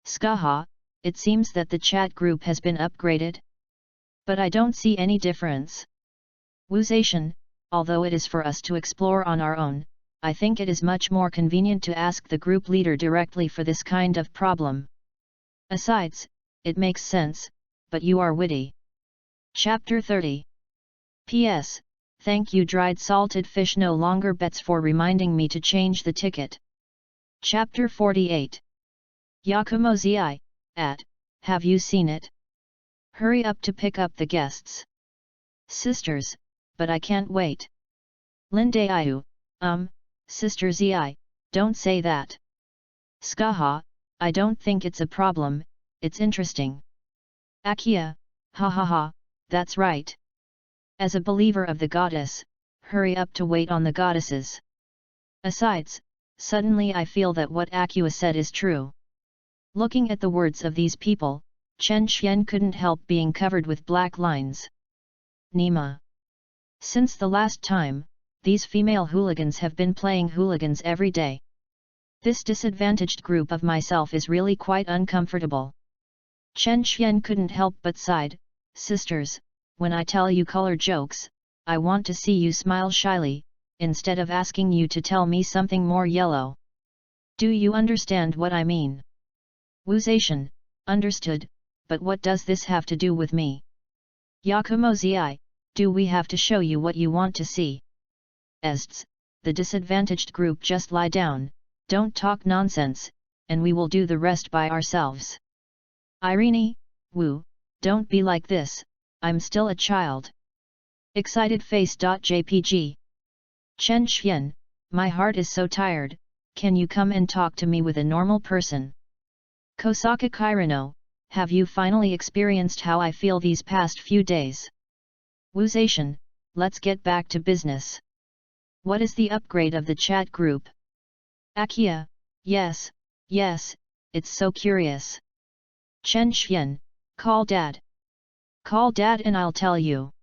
Skaha, it seems that the chat group has been upgraded? But I don't see any difference. Wuzation, although it is for us to explore on our own, I think it is much more convenient to ask the group leader directly for this kind of problem. Besides, it makes sense, but you are witty. Chapter 30. P.S. Thank you dried salted fish no longer bets for reminding me to change the ticket. Chapter 48. Yakumo Zi, have you seen it? Hurry up to pick up the guests. Sisters, but I can't wait. Linde Ayu, Sister Zi, don't say that. Skaha, I don't think it's a problem, it's interesting. Akia, ha ha ha, that's right. As a believer of the goddess, hurry up to wait on the goddesses. Besides, suddenly I feel that what Akia said is true. Looking at the words of these people, Chen Xian couldn't help being covered with black lines. Nima. Since the last time, these female hooligans have been playing hooligans every day. This disadvantaged group of myself is really quite uncomfortable. Chen Xian couldn't help but sighed. Sisters, when I tell you color jokes, I want to see you smile shyly, instead of asking you to tell me something more yellow. Do you understand what I mean? Wuzation, understood, but what does this have to do with me? Yakumo Zi, do we have to show you what you want to see? Ests, the disadvantaged group just lie down, don't talk nonsense, and we will do the rest by ourselves. Irene, Wu, don't be like this, I'm still a child. Excited face.jpg. Chen Xian, my heart is so tired, can you come and talk to me with a normal person? Kosaka Kirano, have you finally experienced how I feel these past few days? Wuzation, let's get back to business. What is the upgrade of the chat group? Akia, yes, it's so curious. Chen Xian, call Dad. Call Dad and I'll tell you.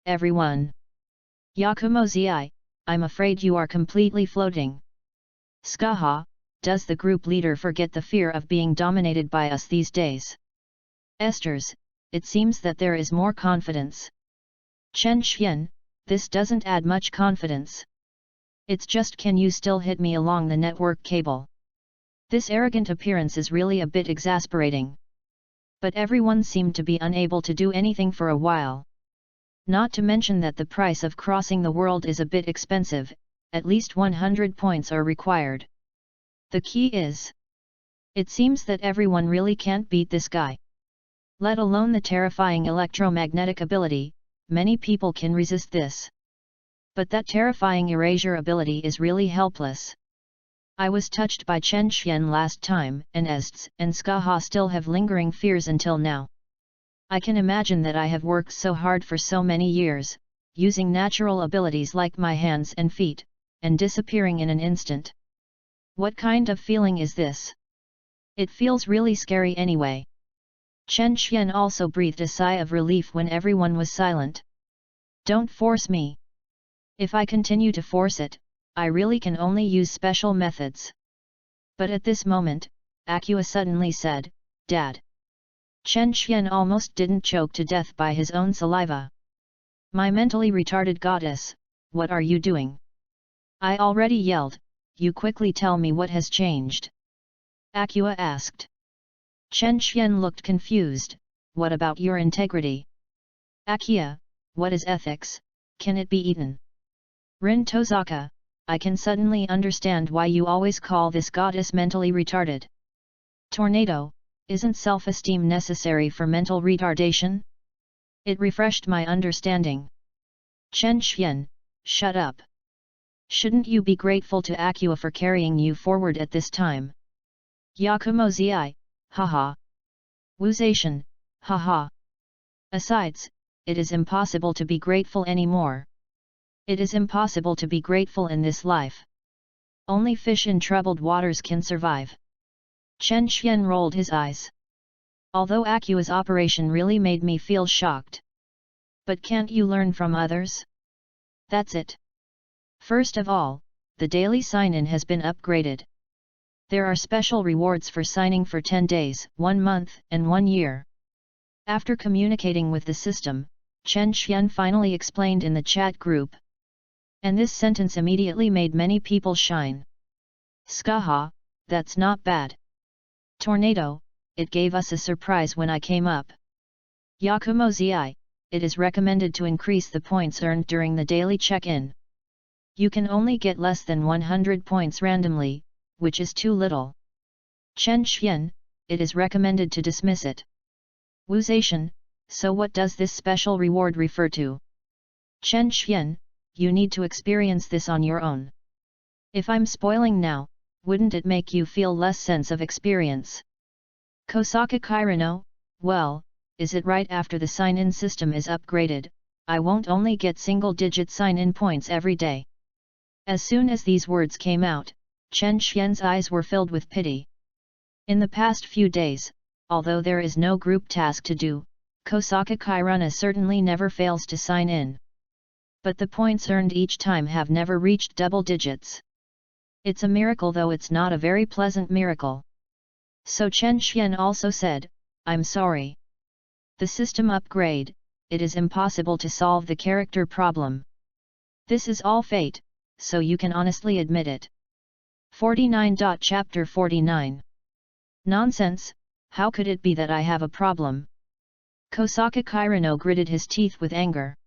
everyone. Yakumo-zi, I'm afraid you are completely floating. Skaha, does the group leader forget the fear of being dominated by us these days? Esters, it seems that there is more confidence. Chen Xian, this doesn't add much confidence. It's just, can you still hit me along the network cable? This arrogant appearance is really a bit exasperating. But everyone seemed to be unable to do anything for a while. Not to mention that the price of crossing the world is a bit expensive, at least 100 points are required. The key is, it seems that everyone really can't beat this guy. Let alone the terrifying electromagnetic ability, many people can resist this. But that terrifying erasure ability is really helpless. I was touched by Chen Xian last time, and Ests and Skaha still have lingering fears until now. I can imagine that I have worked so hard for so many years, using natural abilities like my hands and feet, and disappearing in an instant. What kind of feeling is this? It feels really scary anyway. Chen Xian also breathed a sigh of relief when everyone was silent. Don't force me. If I continue to force it, I really can only use special methods. But at this moment, Acua suddenly said, Dad. Chen Xian almost didn't choke to death by his own saliva. My mentally retarded goddess, what are you doing? I already yelled, you quickly tell me what has changed. Acua asked. Chen Xian looked confused, what about your integrity? Acua, what is ethics, can it be eaten? Rin Tozaka, I can suddenly understand why you always call this goddess mentally retarded. Tornado, isn't self-esteem necessary for mental retardation? It refreshed my understanding. Chen Xian, shut up. Shouldn't you be grateful to Acua for carrying you forward at this time? Yakumo-zi, haha. Wuzation, haha. Besides, it is impossible to be grateful anymore. It is impossible to be grateful in this life. Only fish in troubled waters can survive. Chen Xian rolled his eyes. Although Acua's operation really made me feel shocked. But can't you learn from others? That's it. First of all, the daily sign-in has been upgraded. There are special rewards for signing for 10 days, 1 month, and 1 year. After communicating with the system, Chen Xian finally explained in the chat group. And this sentence immediately made many people shine. Skaha, that's not bad. Tornado, it gave us a surprise when I came up. Yakumo-zi, it is recommended to increase the points earned during the daily check-in. You can only get less than 100 points randomly, which is too little. Chen Xian, it is recommended to dismiss it. Wuzation, so what does this special reward refer to? Chen Xian, you need to experience this on your own. If I'm spoiling now, wouldn't it make you feel less sense of experience? Kosaka Kirino, well, is it right after the sign-in system is upgraded, I won't only get single-digit sign-in points every day. As soon as these words came out, Chen Xian's eyes were filled with pity. In the past few days, although there is no group task to do, Kosaka Kirana certainly never fails to sign in. But the points earned each time have never reached double digits. It's a miracle, though it's not a very pleasant miracle. So Chen Xian also said, I'm sorry. The system upgrade, it is impossible to solve the character problem. This is all fate, so you can honestly admit it. 49. Chapter 49. Nonsense, how could it be that I have a problem? Kosaka Kirino gritted his teeth with anger.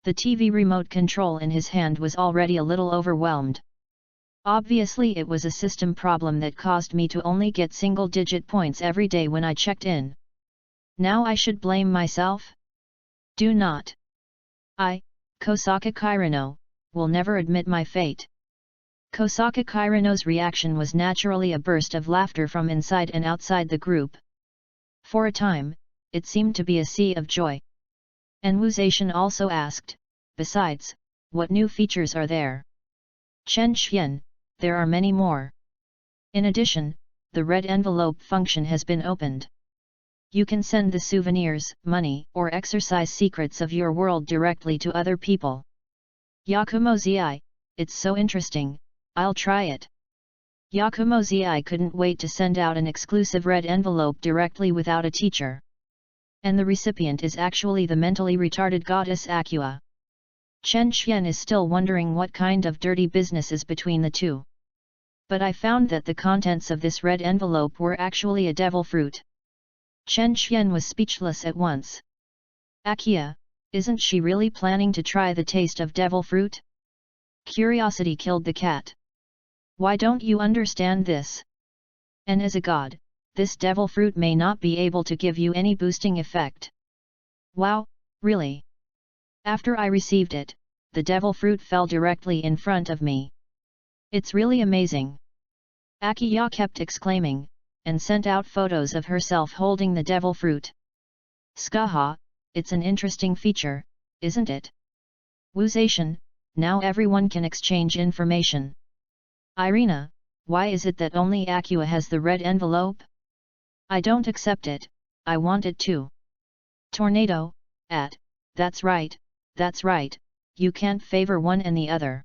The TV remote control in his hand was already a little overwhelmed. Obviously it was a system problem that caused me to only get single-digit points every day when I checked in. Now I should blame myself? Do not. I, Kosaka Kirino, will never admit my fate. Kosaka Kirino's reaction was naturally a burst of laughter from inside and outside the group. For a time, it seemed to be a sea of joy. And Wuzation also asked, besides, what new features are there? Chen Xian, there are many more. In addition, the red envelope function has been opened. You can send the souvenirs, money, or exercise secrets of your world directly to other people. Yakumo-zi, it's so interesting, I'll try it. Yakumo-zi couldn't wait to send out an exclusive red envelope directly without a teacher. And the recipient is actually the mentally retarded goddess Aqua. Chen Xian is still wondering what kind of dirty business is between the two. But I found that the contents of this red envelope were actually a devil fruit. Chen Xian was speechless at once. Aqua, isn't she really planning to try the taste of devil fruit? Curiosity killed the cat. Why don't you understand this? And as a god, this devil fruit may not be able to give you any boosting effect. Wow, really? After I received it, the devil fruit fell directly in front of me. It's really amazing. Aqua kept exclaiming, and sent out photos of herself holding the devil fruit. Skaha, it's an interesting feature, isn't it? Wuzation, now everyone can exchange information. Irina, why is it that only Aqua has the red envelope? I don't accept it, I want it too. Tornado, that's right, you can't favor one and the other.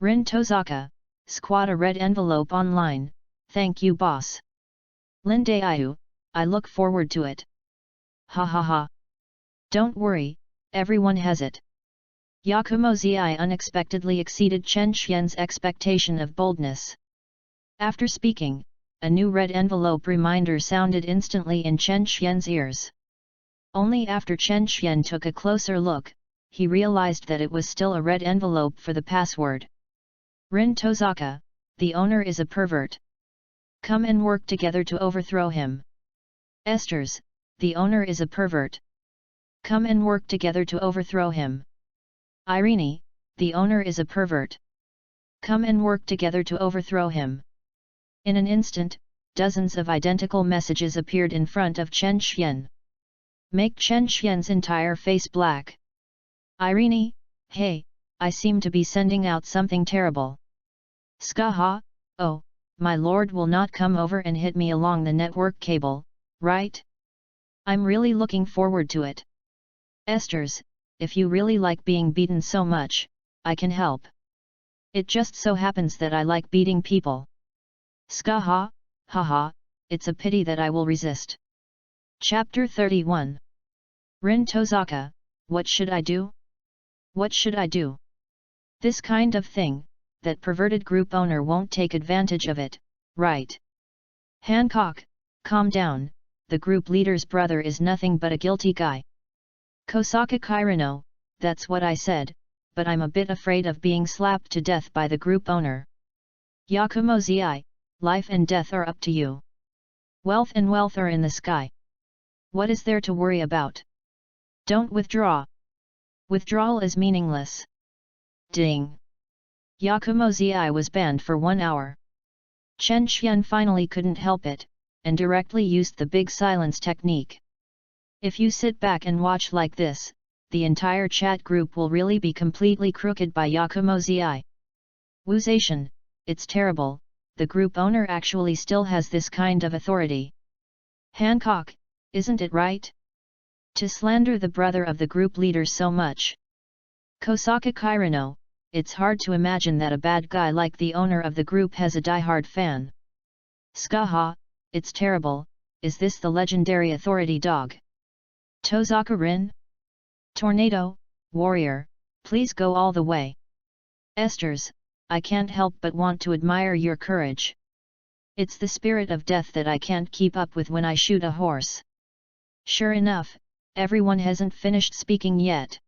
Rin Tozaka, squat a red envelope online, thank you boss. Linde Ayu, I look forward to it. Ha ha ha. Don't worry, everyone has it. Yakumo-zi unexpectedly exceeded Chen Xian's expectation of boldness. After speaking, a new red envelope reminder sounded instantly in Chen Xian's ears. Only after Chen Xian took a closer look, he realized that it was still a red envelope for the password. Rin Tozaka, the owner is a pervert. Come and work together to overthrow him. Esters, the owner is a pervert. Come and work together to overthrow him. Irene, the owner is a pervert. Come and work together to overthrow him. In an instant, dozens of identical messages appeared in front of Chen Xian. Make Chen Xian's entire face black. Irene, hey, I seem to be sending out something terrible. Skaha, oh, my lord will not come over and hit me along the network cable, right? I'm really looking forward to it. Esters, if you really like being beaten so much, I can help. It just so happens that I like beating people. Skaha, haha, it's a pity that I will resist. Chapter 31. Rin Tozaka, what should I do? What should I do? This kind of thing, that perverted group owner won't take advantage of it, right? Hancock, calm down, the group leader's brother is nothing but a guilty guy. Kosaka Kirino, that's what I said, but I'm a bit afraid of being slapped to death by the group owner. Yakumo-zi, life and death are up to you. Wealth and wealth are in the sky. What is there to worry about? Don't withdraw. Withdrawal is meaningless. Ding. Yakumo-zi was banned for 1 hour. Chen Xian finally couldn't help it, and directly used the big silence technique. If you sit back and watch like this, the entire chat group will really be completely crooked by Yakumo-zi. Wuzation, it's terrible, the group owner actually still has this kind of authority. Hancock, isn't it right? To slander the brother of the group leader so much. Kosaka Kirino, it's hard to imagine that a bad guy like the owner of the group has a diehard fan. Skaha, it's terrible, is this the legendary authority dog? Tozaka Rin? Tornado, warrior, please go all the way. Esters, I can't help but want to admire your courage. It's the spirit of death that I can't keep up with when I shoot a horse. Sure enough, everyone hasn't finished speaking yet.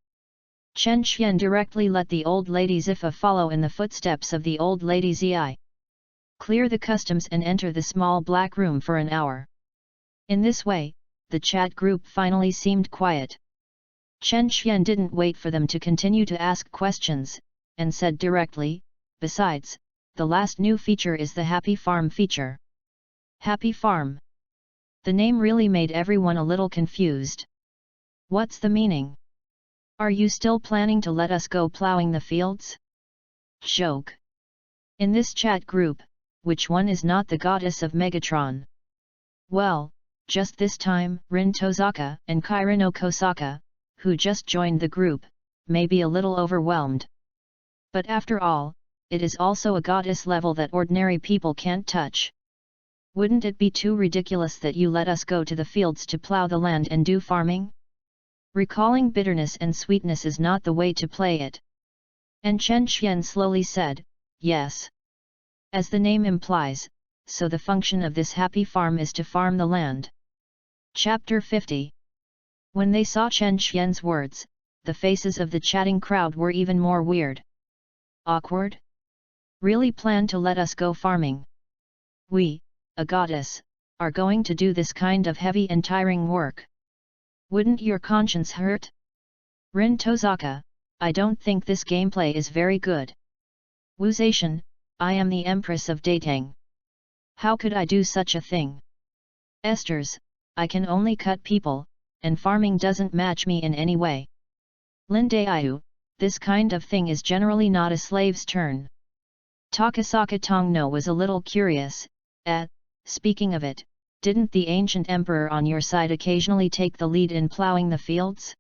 Chen Xian directly let the old lady Zifa follow in the footsteps of the old lady Zi. Clear the customs and enter the small black room for an hour. In this way, the chat group finally seemed quiet. Chen Xian didn't wait for them to continue to ask questions, and said directly, besides, the last new feature is the Happy Farm feature. Happy Farm. The name really made everyone a little confused. What's the meaning? Are you still planning to let us go plowing the fields? Joke. In this chat group, which one is not the goddess of Megatron? Well, Just this time, Rin Tozaka and Kairino Kosaka, who just joined the group, may be a little overwhelmed. But after all, it is also a goddess level that ordinary people can't touch. Wouldn't it be too ridiculous that you let us go to the fields to plow the land and do farming? Recalling bitterness and sweetness is not the way to play it. And Chen Xian slowly said, yes. As the name implies, so the function of this happy farm is to farm the land. Chapter 50. When they saw Chen Xian's words, the faces of the chatting crowd were even more weird. Awkward? Really plan to let us go farming? We, a goddess, are going to do this kind of heavy and tiring work. Wouldn't your conscience hurt? Rin Tozaka, I don't think this gameplay is very good. Wu Zaishan, I am the Empress of Datang. How could I do such a thing? Esther's, I can only cut people, and farming doesn't match me in any way. Lin Daiyu, this kind of thing is generally not a slave's turn. Takasaka Tongno was a little curious. Speaking of it, didn't the ancient emperor on your side occasionally take the lead in plowing the fields?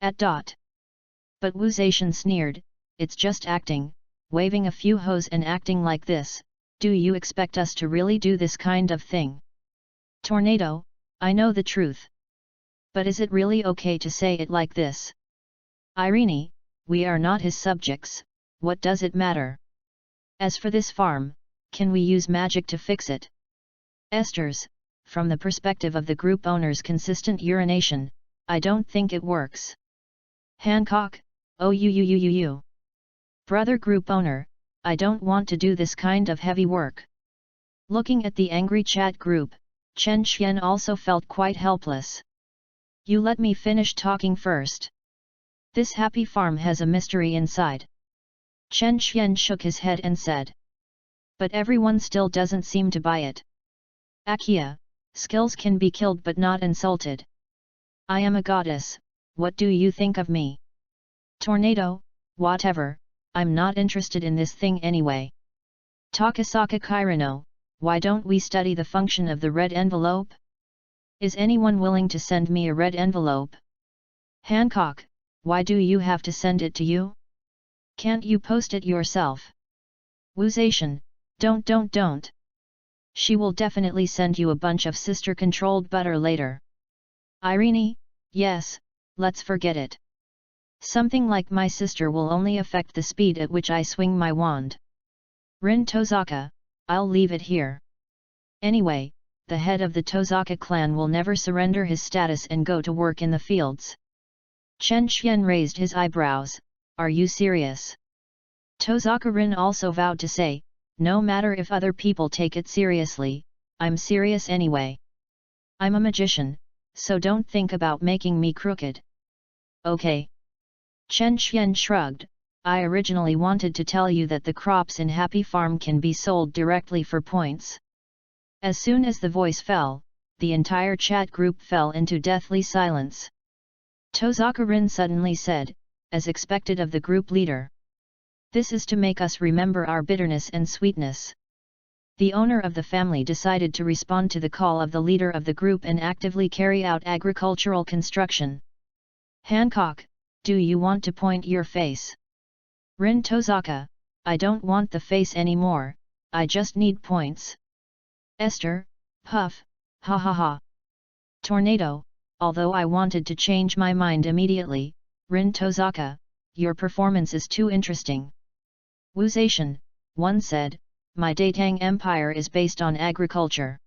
But Wu Zaishan sneered, it's just acting, waving a few hoes and acting like this. Do you expect us to really do this kind of thing? Tornado, I know the truth. But is it really okay to say it like this? Irene, we are not his subjects, what does it matter? As for this farm, can we use magic to fix it? Esther's, from the perspective of the group owner's consistent urination, I don't think it works. Hancock, oh. Brother group owner, I don't want to do this kind of heavy work. Looking at the angry chat group, Chen Xian also felt quite helpless. You let me finish talking first. This happy farm has a mystery inside. Chen Xian shook his head and said. But everyone still doesn't seem to buy it. Akia, skills can be killed but not insulted. I am a goddess, what do you think of me? Tornado, whatever, I'm not interested in this thing anyway. Takasaka Kairino, why don't we study the function of the red envelope? Is anyone willing to send me a red envelope? Hancock, why do you have to send it to you? Can't you post it yourself? Wu Zaishan, don't. She will definitely send you a bunch of sister-controlled butter later. Irene, yes, let's forget it. Something like my sister will only affect the speed at which I swing my wand. Rin Tozaka, I'll leave it here. Anyway, the head of the Tozaka clan will never surrender his status and go to work in the fields. Chen Xian raised his eyebrows, are you serious? Tozaka Rin also vowed to say, no matter if other people take it seriously, I'm serious anyway. I'm a magician, so don't think about making me crooked. Okay. Chen Xian shrugged, I originally wanted to tell you that the crops in Happy Farm can be sold directly for points. As soon as the voice fell, the entire chat group fell into deathly silence. Tozaka Rin suddenly said, as expected of the group leader. This is to make us remember our bitterness and sweetness. The owner of the family decided to respond to the call of the leader of the group and actively carry out agricultural construction. Hancock, do you want to point your face? Rin Tozaka, I don't want the face anymore, I just need points. Esther, puff, ha. Tornado, although I wanted to change my mind immediately, Rin Tozaka, your performance is too interesting. Wu Zaishan, one said, my Datang Empire is based on agriculture.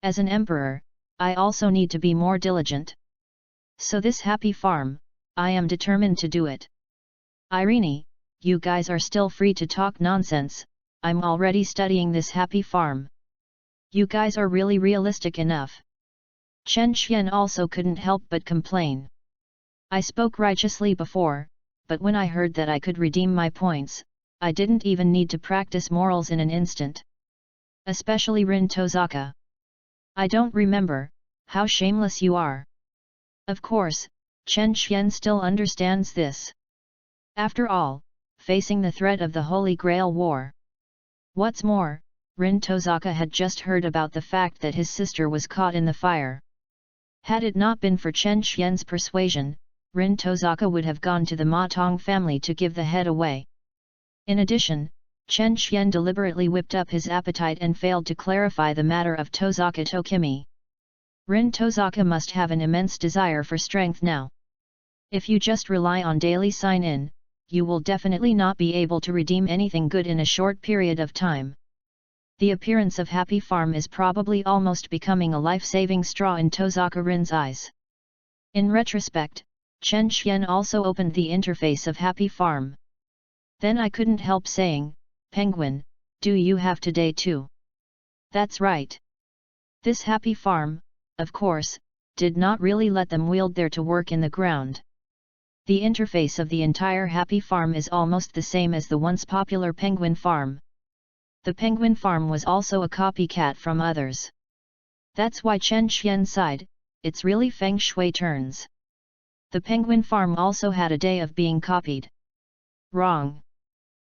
As an emperor, I also need to be more diligent. So this happy farm, I am determined to do it. Irene, you guys are still free to talk nonsense, I'm already studying this happy farm. You guys are really realistic enough. Chen Xian also couldn't help but complain. I spoke righteously before, but when I heard that I could redeem my points, I didn't even need to practice morals in an instant. Especially Rin Tozaka. I don't remember, how shameless you are. Of course, Chen Xian still understands this. After all, facing the threat of the Holy Grail War. What's more, Rin Tozaka had just heard about the fact that his sister was caught in the fire. Had it not been for Chen Xian's persuasion, Rin Tozaka would have gone to the Ma Tong family to give the head away. In addition, Chen Xian deliberately whipped up his appetite and failed to clarify the matter of Tozaka Tokimi. Rin Tozaka must have an immense desire for strength now. If you just rely on daily sign-in, you will definitely not be able to redeem anything good in a short period of time. The appearance of Happy Farm is probably almost becoming a life-saving straw in Tozaka Rin's eyes. In retrospect, Chen Xian also opened the interface of Happy Farm. Then I couldn't help saying, "Penguin, do you have today too?" That's right. This Happy Farm, of course, did not really let them wield their to work in the ground. The interface of the entire Happy Farm is almost the same as the once popular Penguin Farm. The Penguin Farm was also a copycat from others. That's why Chen Xian sighed, it's really Feng Shui turns. The Penguin Farm also had a day of being copied. Wrong.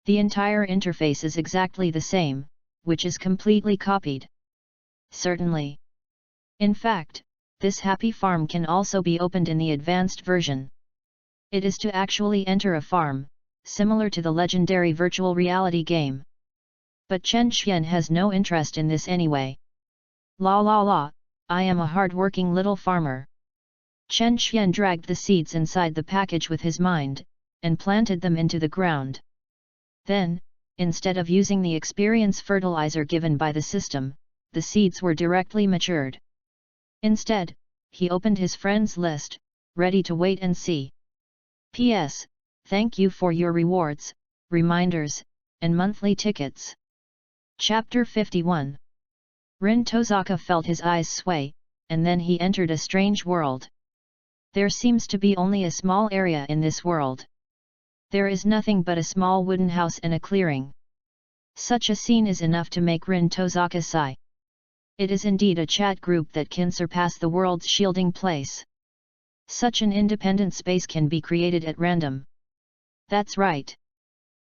The entire interface is exactly the same, which is completely copied. Certainly. In fact, this Happy Farm can also be opened in the advanced version. It is to actually enter a farm, similar to the legendary virtual reality game. But Chen Xian has no interest in this anyway. La la la, I am a hard-working little farmer. Chen Xian dragged the seeds inside the package with his mind, and planted them into the ground. Then, instead of using the experience fertilizer given by the system, the seeds were directly matured. Instead, he opened his friends list, ready to wait and see. P.S. Thank you for your rewards, reminders, and monthly tickets. Chapter 51. Rin Tozaka felt his eyes sway, and then he entered a strange world. There seems to be only a small area in this world. There is nothing but a small wooden house and a clearing. Such a scene is enough to make Rin Tozaka sigh. It is indeed a chat group that can surpass the world's shielding place. Such an independent space can be created at random. That's right.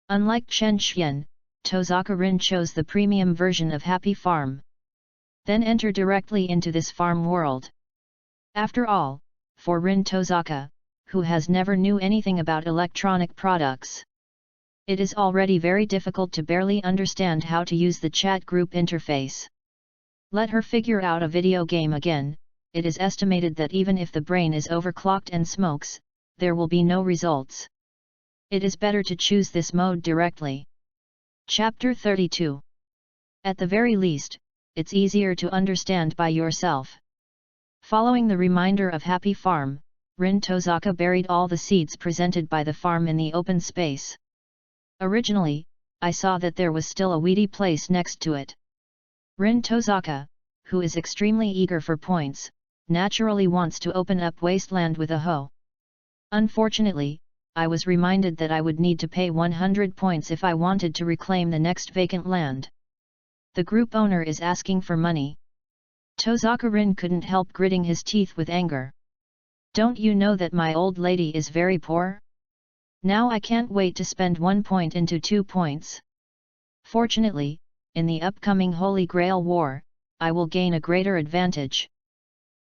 Unlike Chen Xian, Tozaka Rin chose the premium version of Happy Farm. Then enter directly into this farm world. After all, for Rin Tozaka, who has never knew anything about electronic products, it is already very difficult to barely understand how to use the chat group interface. Let her figure out a video game again, it is estimated that even if the brain is overclocked and smokes, there will be no results. It is better to choose this mode directly. Chapter 32. At the very least, it's easier to understand by yourself. Following the reminder of Happy Farm, Rin Tozaka buried all the seeds presented by the farm in the open space. Originally, I saw that there was still a weedy place next to it. Rin Tozaka, who is extremely eager for points, naturally wants to open up wasteland with a hoe. Unfortunately, I was reminded that I would need to pay 100 points if I wanted to reclaim the next vacant land. The group owner is asking for money. Tozaka Rin couldn't help gritting his teeth with anger. Don't you know that my old lady is very poor? Now I can't wait to spend 1 point into 2 points. Fortunately, in the upcoming Holy Grail War, I will gain a greater advantage.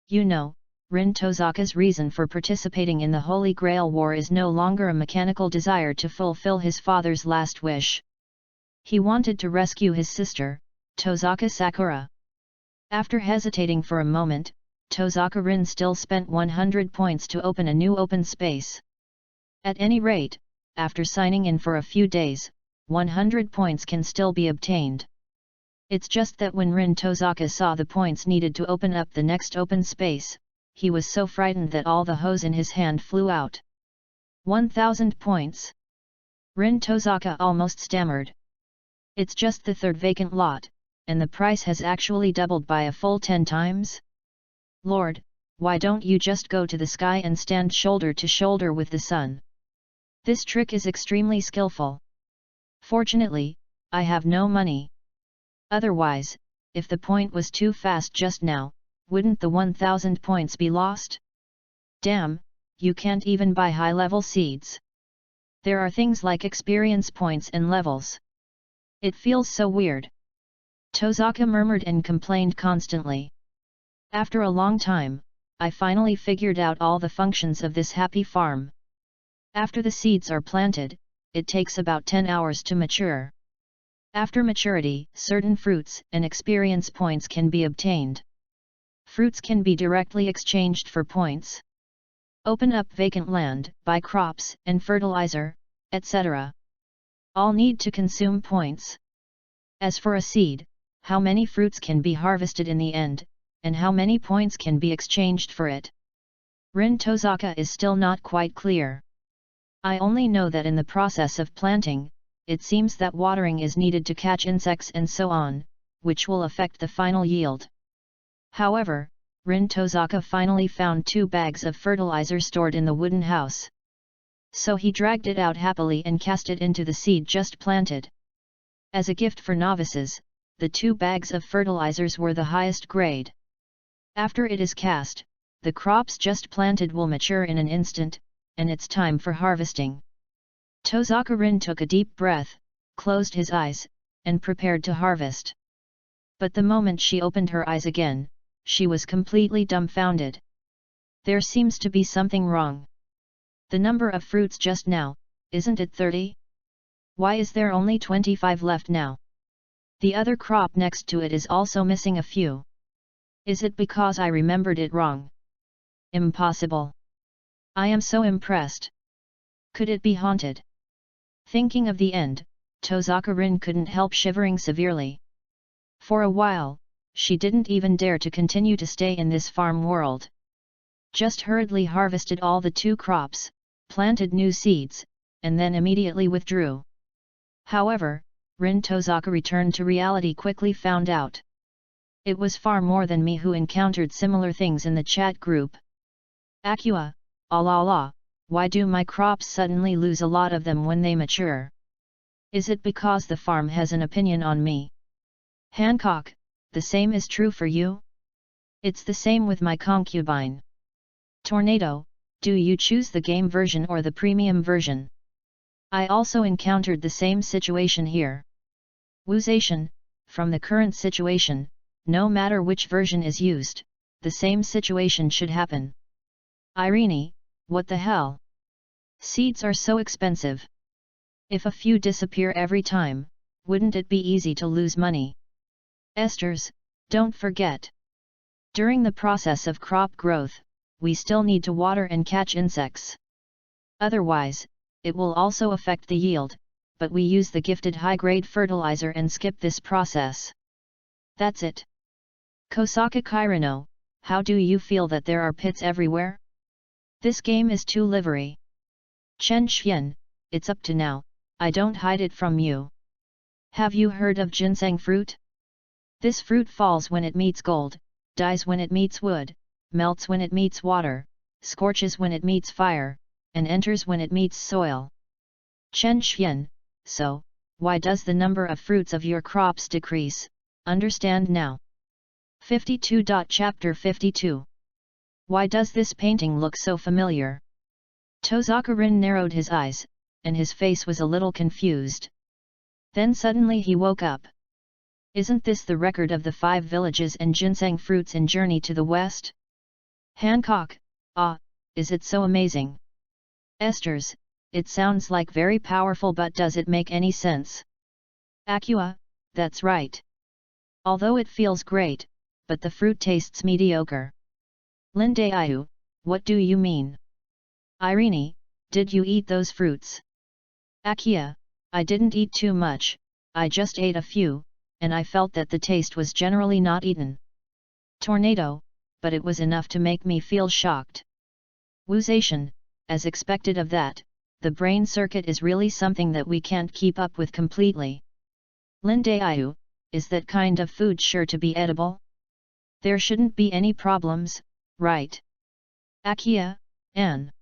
You know, Rin Tozaka's reason for participating in the Holy Grail War is no longer a mechanical desire to fulfill his father's last wish. He wanted to rescue his sister, Tozaka Sakura. After hesitating for a moment, Tozaka Rin still spent 100 points to open a new open space. At any rate, after signing in for a few days, 100 points can still be obtained. It's just that when Rin Tozaka saw the points needed to open up the next open space, he was so frightened that all the hoes in his hand flew out. 1,000 points. Rin Tozaka almost stammered. It's just the third vacant lot, and the price has actually doubled by a full 10 times? Lord, why don't you just go to the sky and stand shoulder to shoulder with the sun? This trick is extremely skillful. Fortunately, I have no money. Otherwise, if the point was too fast just now, wouldn't the 1,000 points be lost? Damn, you can't even buy high-level seeds. There are things like experience points and levels. It feels so weird. Tozaka murmured and complained constantly. After a long time, I finally figured out all the functions of this happy farm. After the seeds are planted, it takes about 10 hours to mature. After maturity, certain fruits and experience points can be obtained. Fruits can be directly exchanged for points. Open up vacant land, buy crops and fertilizer, etc. All need to consume points. As for a seed, how many fruits can be harvested in the end, and how many points can be exchanged for it? Rin Tozaka is still not quite clear. I only know that in the process of planting, it seems that watering is needed to catch insects and so on, which will affect the final yield. However, Rin Tozaka finally found 2 bags of fertilizer stored in the wooden house. So he dragged it out happily and cast it into the seed just planted. As a gift for novices, the 2 bags of fertilizers were the highest grade. After it is cast, the crops just planted will mature in an instant, and it's time for harvesting. Tozaka Rin took a deep breath, closed his eyes, and prepared to harvest. But the moment she opened her eyes again, she was completely dumbfounded. There seems to be something wrong. The number of fruits just now, isn't it 30? Why is there only 25 left now? The other crop next to it is also missing a few. Is it because I remembered it wrong? Impossible. I am so impressed. Could it be haunted? Thinking of the end, Tozaka Rin couldn't help shivering severely. For a while, she didn't even dare to continue to stay in this farm world. Just hurriedly harvested all the 2 crops, planted new seeds, and then immediately withdrew. However, Rin Tozaka returned to reality quickly found out. It was far more than me who encountered similar things in the chat group. Akua, la, why do my crops suddenly lose a lot of them when they mature? Is it because the farm has an opinion on me? Hancock, the same is true for you? It's the same with my concubine. Tornado, do you choose the game version or the premium version? I also encountered the same situation here. Woozation, from the current situation, no matter which version is used, the same situation should happen. Irene, what the hell? Seeds are so expensive. If a few disappear every time, wouldn't it be easy to lose money? Esters, don't forget. During the process of crop growth, we still need to water and catch insects. Otherwise, it will also affect the yield, but we use the gifted high-grade fertilizer and skip this process. That's it. Kosaka Kirino, how do you feel that there are pits everywhere? This game is too livery. Chen Xian, it's up to now, I don't hide it from you. Have you heard of ginseng fruit? This fruit falls when it meets gold, dies when it meets wood, melts when it meets water, scorches when it meets fire, and enters when it meets soil. Chen Xian, so, why does the number of fruits of your crops decrease? Understand now. 52. Chapter 52. Why does this painting look so familiar? Tozaka Rin narrowed his eyes, and his face was a little confused. Then suddenly he woke up. Isn't this the record of the 5 villages and ginseng fruits in Journey to the West? Hancock, is it so amazing? Esters, it sounds like very powerful, but does it make any sense? Akua, that's right. Although it feels great, but the fruit tastes mediocre. Lindayu, what do you mean? Irene, did you eat those fruits? Akia, I didn't eat too much, I just ate a few, and I felt that the taste was generally not eaten. Tornado, but it was enough to make me feel shocked. Woozation, as expected of that, the brain circuit is really something that we can't keep up with completely. Lindayu, is that kind of food sure to be edible? There shouldn't be any problems, right? Akia, Anne.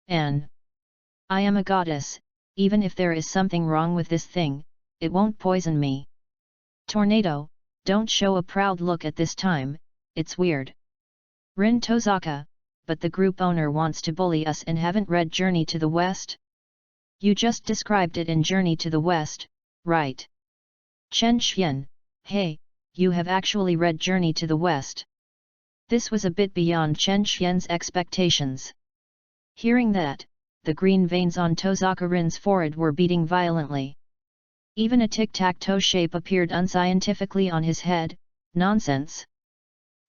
I am a goddess, even if there is something wrong with this thing, it won't poison me. Tornado, don't show a proud look at this time, it's weird. Rin Tozaka, but the group owner wants to bully us and haven't read Journey to the West? You just described it in Journey to the West, right? Chen Xian, hey, you have actually read Journey to the West. This was a bit beyond Chen Xian's expectations. Hearing that, the green veins on Tozaka Rin's forehead were beating violently. Even a tic-tac-toe shape appeared unscientifically on his head. Nonsense.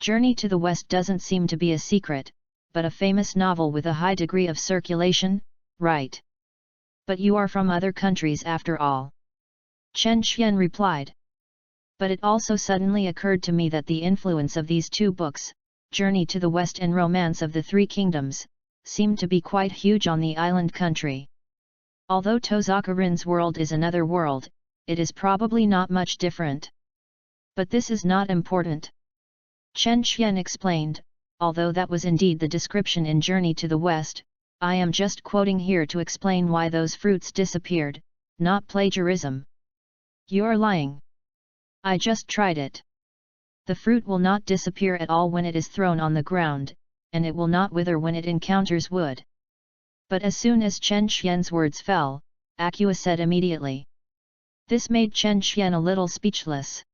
Journey to the West doesn't seem to be a secret, but a famous novel with a high degree of circulation, right? But you are from other countries after all. Chen Xian replied. But it also suddenly occurred to me that the influence of these two books, Journey to the West and Romance of the Three Kingdoms, seemed to be quite huge on the island country. Although Tozaka Rin's world is another world, it is probably not much different. But this is not important. Chen Xian explained, although that was indeed the description in Journey to the West, I am just quoting here to explain why those fruits disappeared, not plagiarism. You're lying. I just tried it. The fruit will not disappear at all when it is thrown on the ground, and it will not wither when it encounters wood. But as soon as Chen Xian's words fell, Acua said immediately. This made Chen Xian a little speechless.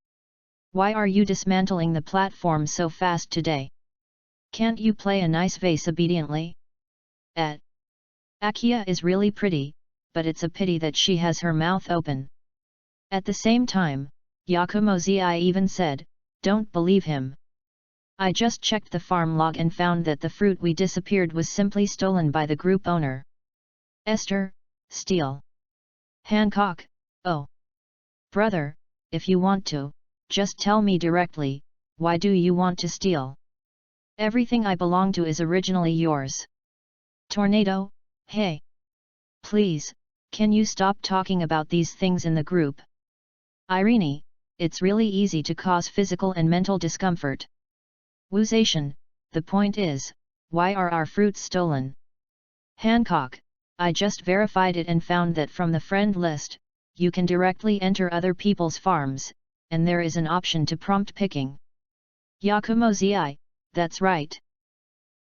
Why are you dismantling the platform so fast today? Can't you play a nice vase obediently? Acua is really pretty, but it's a pity that she has her mouth open. At the same time, Yakumo Zi even said, don't believe him. I just checked the farm log and found that the fruit we disappeared was simply stolen by the group owner. Esther, steal. Hancock, oh. Brother, if you want to, just tell me directly, why do you want to steal? Everything I belong to is originally yours. Tornado, hey. Please, can you stop talking about these things in the group? Irene, it's really easy to cause physical and mental discomfort. Wuzation, the point is, why are our fruits stolen? Hancock, I just verified it and found that from the friend list, you can directly enter other people's farms, and there is an option to prompt picking. Yakumo Zi, that's right.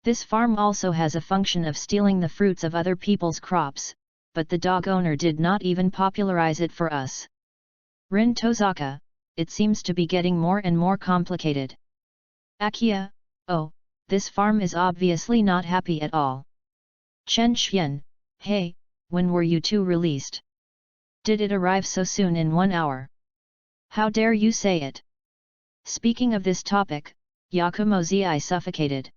This farm also has a function of stealing the fruits of other people's crops, but the dog owner did not even popularize it for us. Rin Tozaka, it seems to be getting more and more complicated. Acua, oh, this farm is obviously not happy at all. Chen Xian, hey, when were you two released? Did it arrive so soon in 1 hour? How dare you say it? Speaking of this topic, Yakumo Zi suffocated.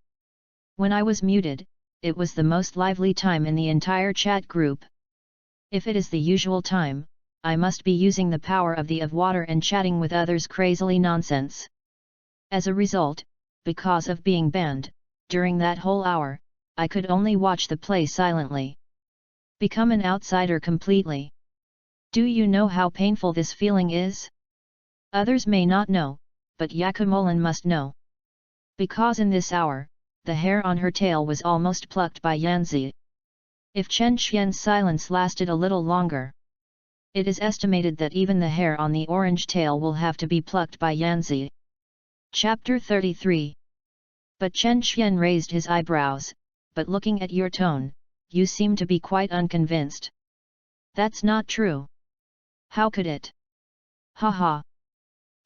When I was muted, it was the most lively time in the entire chat group. If it is the usual time, I must be using the power of the water and chatting with others crazily nonsense. As a result, because of being banned, during that whole hour, I could only watch the play silently. Become an outsider completely. Do you know how painful this feeling is? Others may not know, but Yakumolan must know. Because in this hour, the hair on her tail was almost plucked by Yanzi. If Chen Xian's silence lasted a little longer, it is estimated that even the hair on the orange tail will have to be plucked by Yanzi. Chapter 33. But Chen Xian raised his eyebrows, but looking at your tone, you seem to be quite unconvinced. That's not true. How could it? Haha.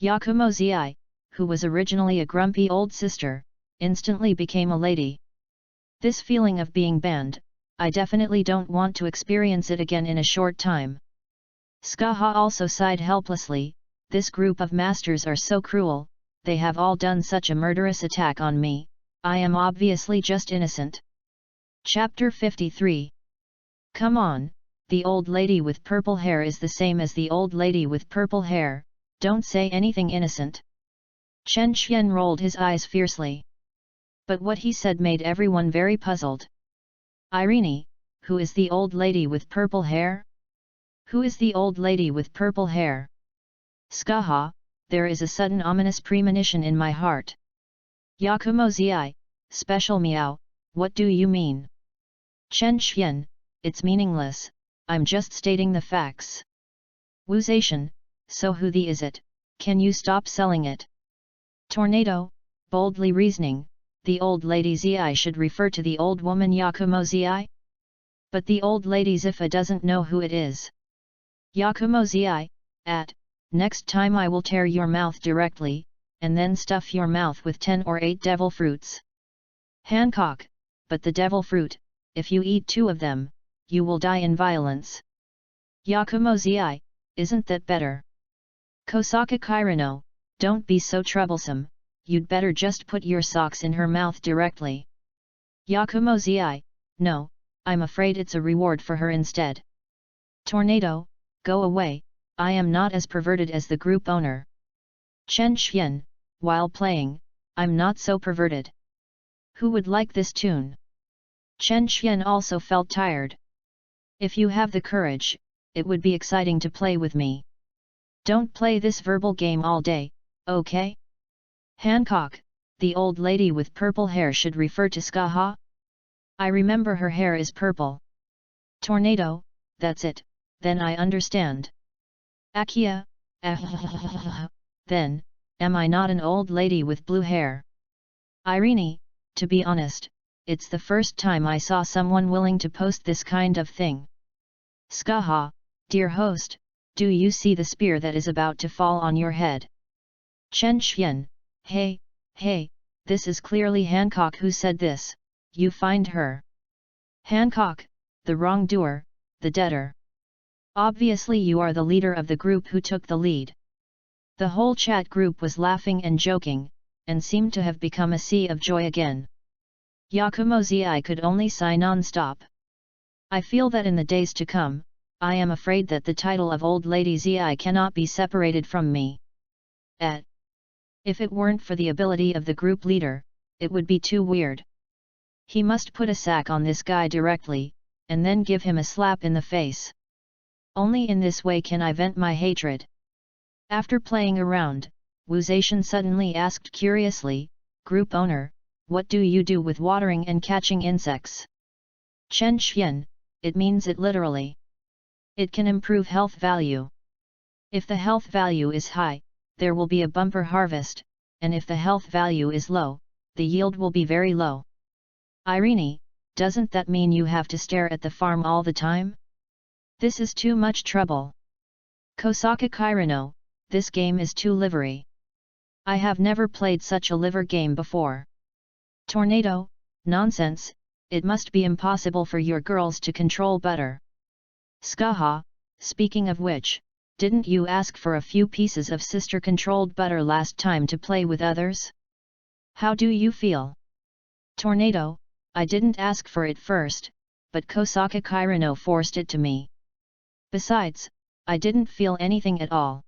Yakumo Zi, who was originally a grumpy old sister, instantly became a lady. This feeling of being banned, I definitely don't want to experience it again in a short time. Skaha also sighed helplessly, this group of masters are so cruel, they have all done such a murderous attack on me, I am obviously just innocent. Chapter 53. Come on, the old lady with purple hair is the same as the old lady with purple hair, don't say anything innocent. Chen Xian rolled his eyes fiercely. But what he said made everyone very puzzled. Irene, who is the old lady with purple hair? Who is the old lady with purple hair? Skaha, there is a sudden ominous premonition in my heart. Yakumo Zi, special meow, what do you mean? Chen Xian, it's meaningless, I'm just stating the facts. Wuzation, so who the is it, can you stop selling it? Tornado, boldly reasoning, the old lady Zi should refer to the old woman Yakumo Zi? But the old lady Zifa doesn't know who it is. Yakumo Zi, next time I will tear your mouth directly, and then stuff your mouth with 10 or 8 devil fruits. Hancock, but the devil fruit, if you eat 2 of them, you will die in violence. Yakumo-zi, isn't that better? Kosaka Kirino, don't be so troublesome, you'd better just put your socks in her mouth directly. Yakumo-zi, no, I'm afraid it's a reward for her instead. Tornado, go away, I am not as perverted as the group owner. Chen Xian, while playing, I'm not so perverted. Who would like this tune? Chen Xian also felt tired. If you have the courage, it would be exciting to play with me. Don't play this verbal game all day, okay? Hancock, the old lady with purple hair should refer to Skaha? I remember her hair is purple. Tornado, that's it, then I understand. Akia, then, am I not an old lady with blue hair? Irene, to be honest, it's the first time I saw someone willing to post this kind of thing. Skaha, dear host, do you see the spear that is about to fall on your head? Chen Xian, hey, this is clearly Hancock who said this, you find her. Hancock, the wrongdoer, the debtor. Obviously you are the leader of the group who took the lead. The whole chat group was laughing and joking, and seemed to have become a sea of joy again. Yakumo-zi could only sigh non-stop. I feel that in the days to come, I am afraid that the title of Old Lady Zi cannot be separated from me. If it weren't for the ability of the group leader, it would be too weird. He must put a sack on this guy directly, and then give him a slap in the face. Only in this way can I vent my hatred. After playing around, Wu Zaishan suddenly asked curiously, Group owner, what do you do with watering and catching insects? Chen Xian, it means it literally. It can improve health value. If the health value is high, there will be a bumper harvest, and if the health value is low, the yield will be very low. Irene, doesn't that mean you have to stare at the farm all the time? This is too much trouble. Kosaka Kirino, this game is too livery. I have never played such a liver game before. Tornado, nonsense, it must be impossible for your girls to control butter. Skaha, speaking of which, didn't you ask for a few pieces of sister-controlled butter last time to play with others? How do you feel? Tornado, I didn't ask for it first, but Kosaka Kirino forced it to me. Besides, I didn't feel anything at all.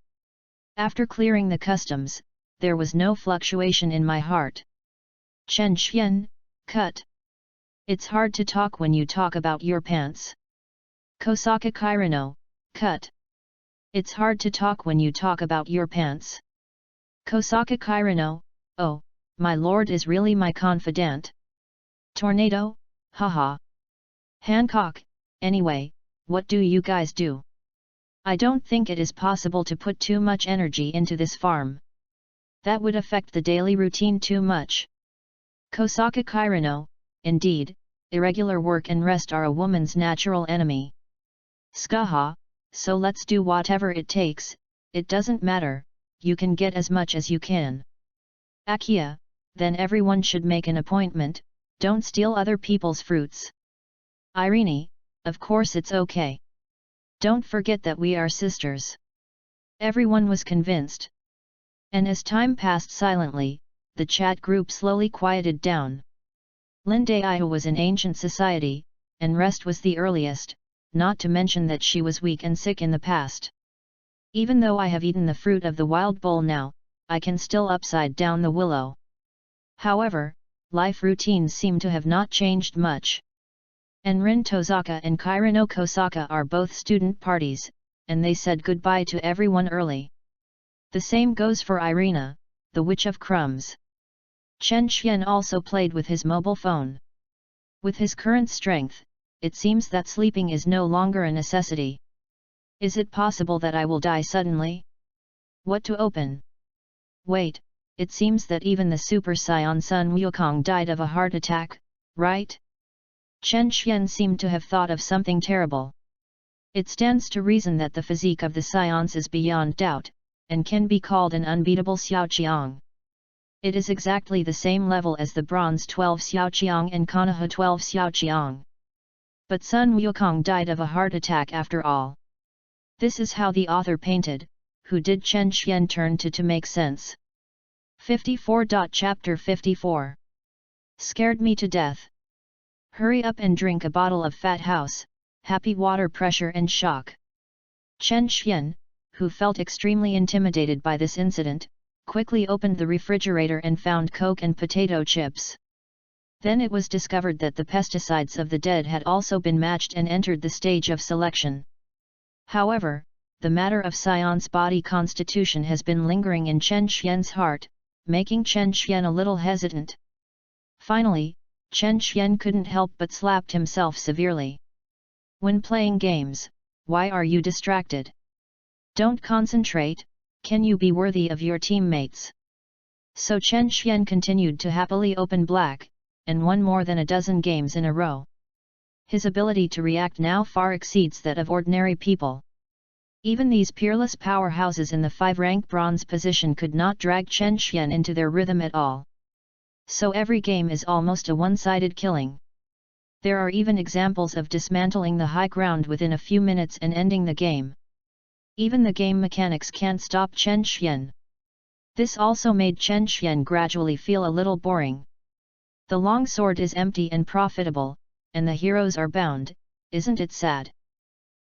After clearing the customs, there was no fluctuation in my heart. Chen Xian, cut. It's hard to talk when you talk about your pants. Kosaka Kirino, cut. It's hard to talk when you talk about your pants. Kosaka Kirino, oh, my lord is really my confidant. Tornado, haha. Hancock, anyway, what do you guys do? I don't think it is possible to put too much energy into this farm. That would affect the daily routine too much. Kosaka Kirino, indeed, irregular work and rest are a woman's natural enemy. Skaha, so let's do whatever it takes, it doesn't matter, you can get as much as you can. Akia, then everyone should make an appointment, don't steal other people's fruits. Irene, of course it's okay. Don't forget that we are sisters. Everyone was convinced. And as time passed silently, the chat group slowly quieted down. Lindai was in ancient society, and rest was the earliest, not to mention that she was weak and sick in the past. Even though I have eaten the fruit of the wild bowl now, I can still upside down the willow. However, life routines seem to have not changed much. Enrin Tozaka and Kirino Kosaka are both student parties, and they said goodbye to everyone early. The same goes for Irina, the Witch of Crumbs. Chen Xian also played with his mobile phone. With his current strength, it seems that sleeping is no longer a necessity. Is it possible that I will die suddenly? What to open? Wait, it seems that even the Super Saiyan Sun Wukong died of a heart attack, right? Chen Xian seemed to have thought of something terrible. It stands to reason that the physique of the Scions is beyond doubt, and can be called an unbeatable xiaoqiang. It is exactly the same level as the bronze 12 xiaoqiang and Konoha 12 xiaoqiang. But Sun Wukong died of a heart attack after all. This is how the author painted, who did Chen Xian turn to make sense. 54. Chapter 54. Scared me to death. Hurry up and drink a bottle of Fat House, happy water pressure and shock. Chen Xian, who felt extremely intimidated by this incident, quickly opened the refrigerator and found Coke and potato chips. Then it was discovered that the pesticides of the dead had also been matched and entered the stage of selection. However, the matter of Sion's body constitution has been lingering in Chen Xian's heart, making Chen Xian a little hesitant. Finally, Chen Xian couldn't help but slapped himself severely. When playing games, why are you distracted? Don't concentrate, can you be worthy of your teammates? So Chen Xian continued to happily open black, and won more than a dozen games in a row. His ability to react now far exceeds that of ordinary people. Even these peerless powerhouses in the 5-rank bronze position could not drag Chen Xian into their rhythm at all. So every game is almost a one-sided killing. There are even examples of dismantling the high ground within a few minutes and ending the game. Even the game mechanics can't stop Chen Xian. This also made Chen Xian gradually feel a little boring. The long sword is empty and profitable, and the heroes are bound, isn't it sad?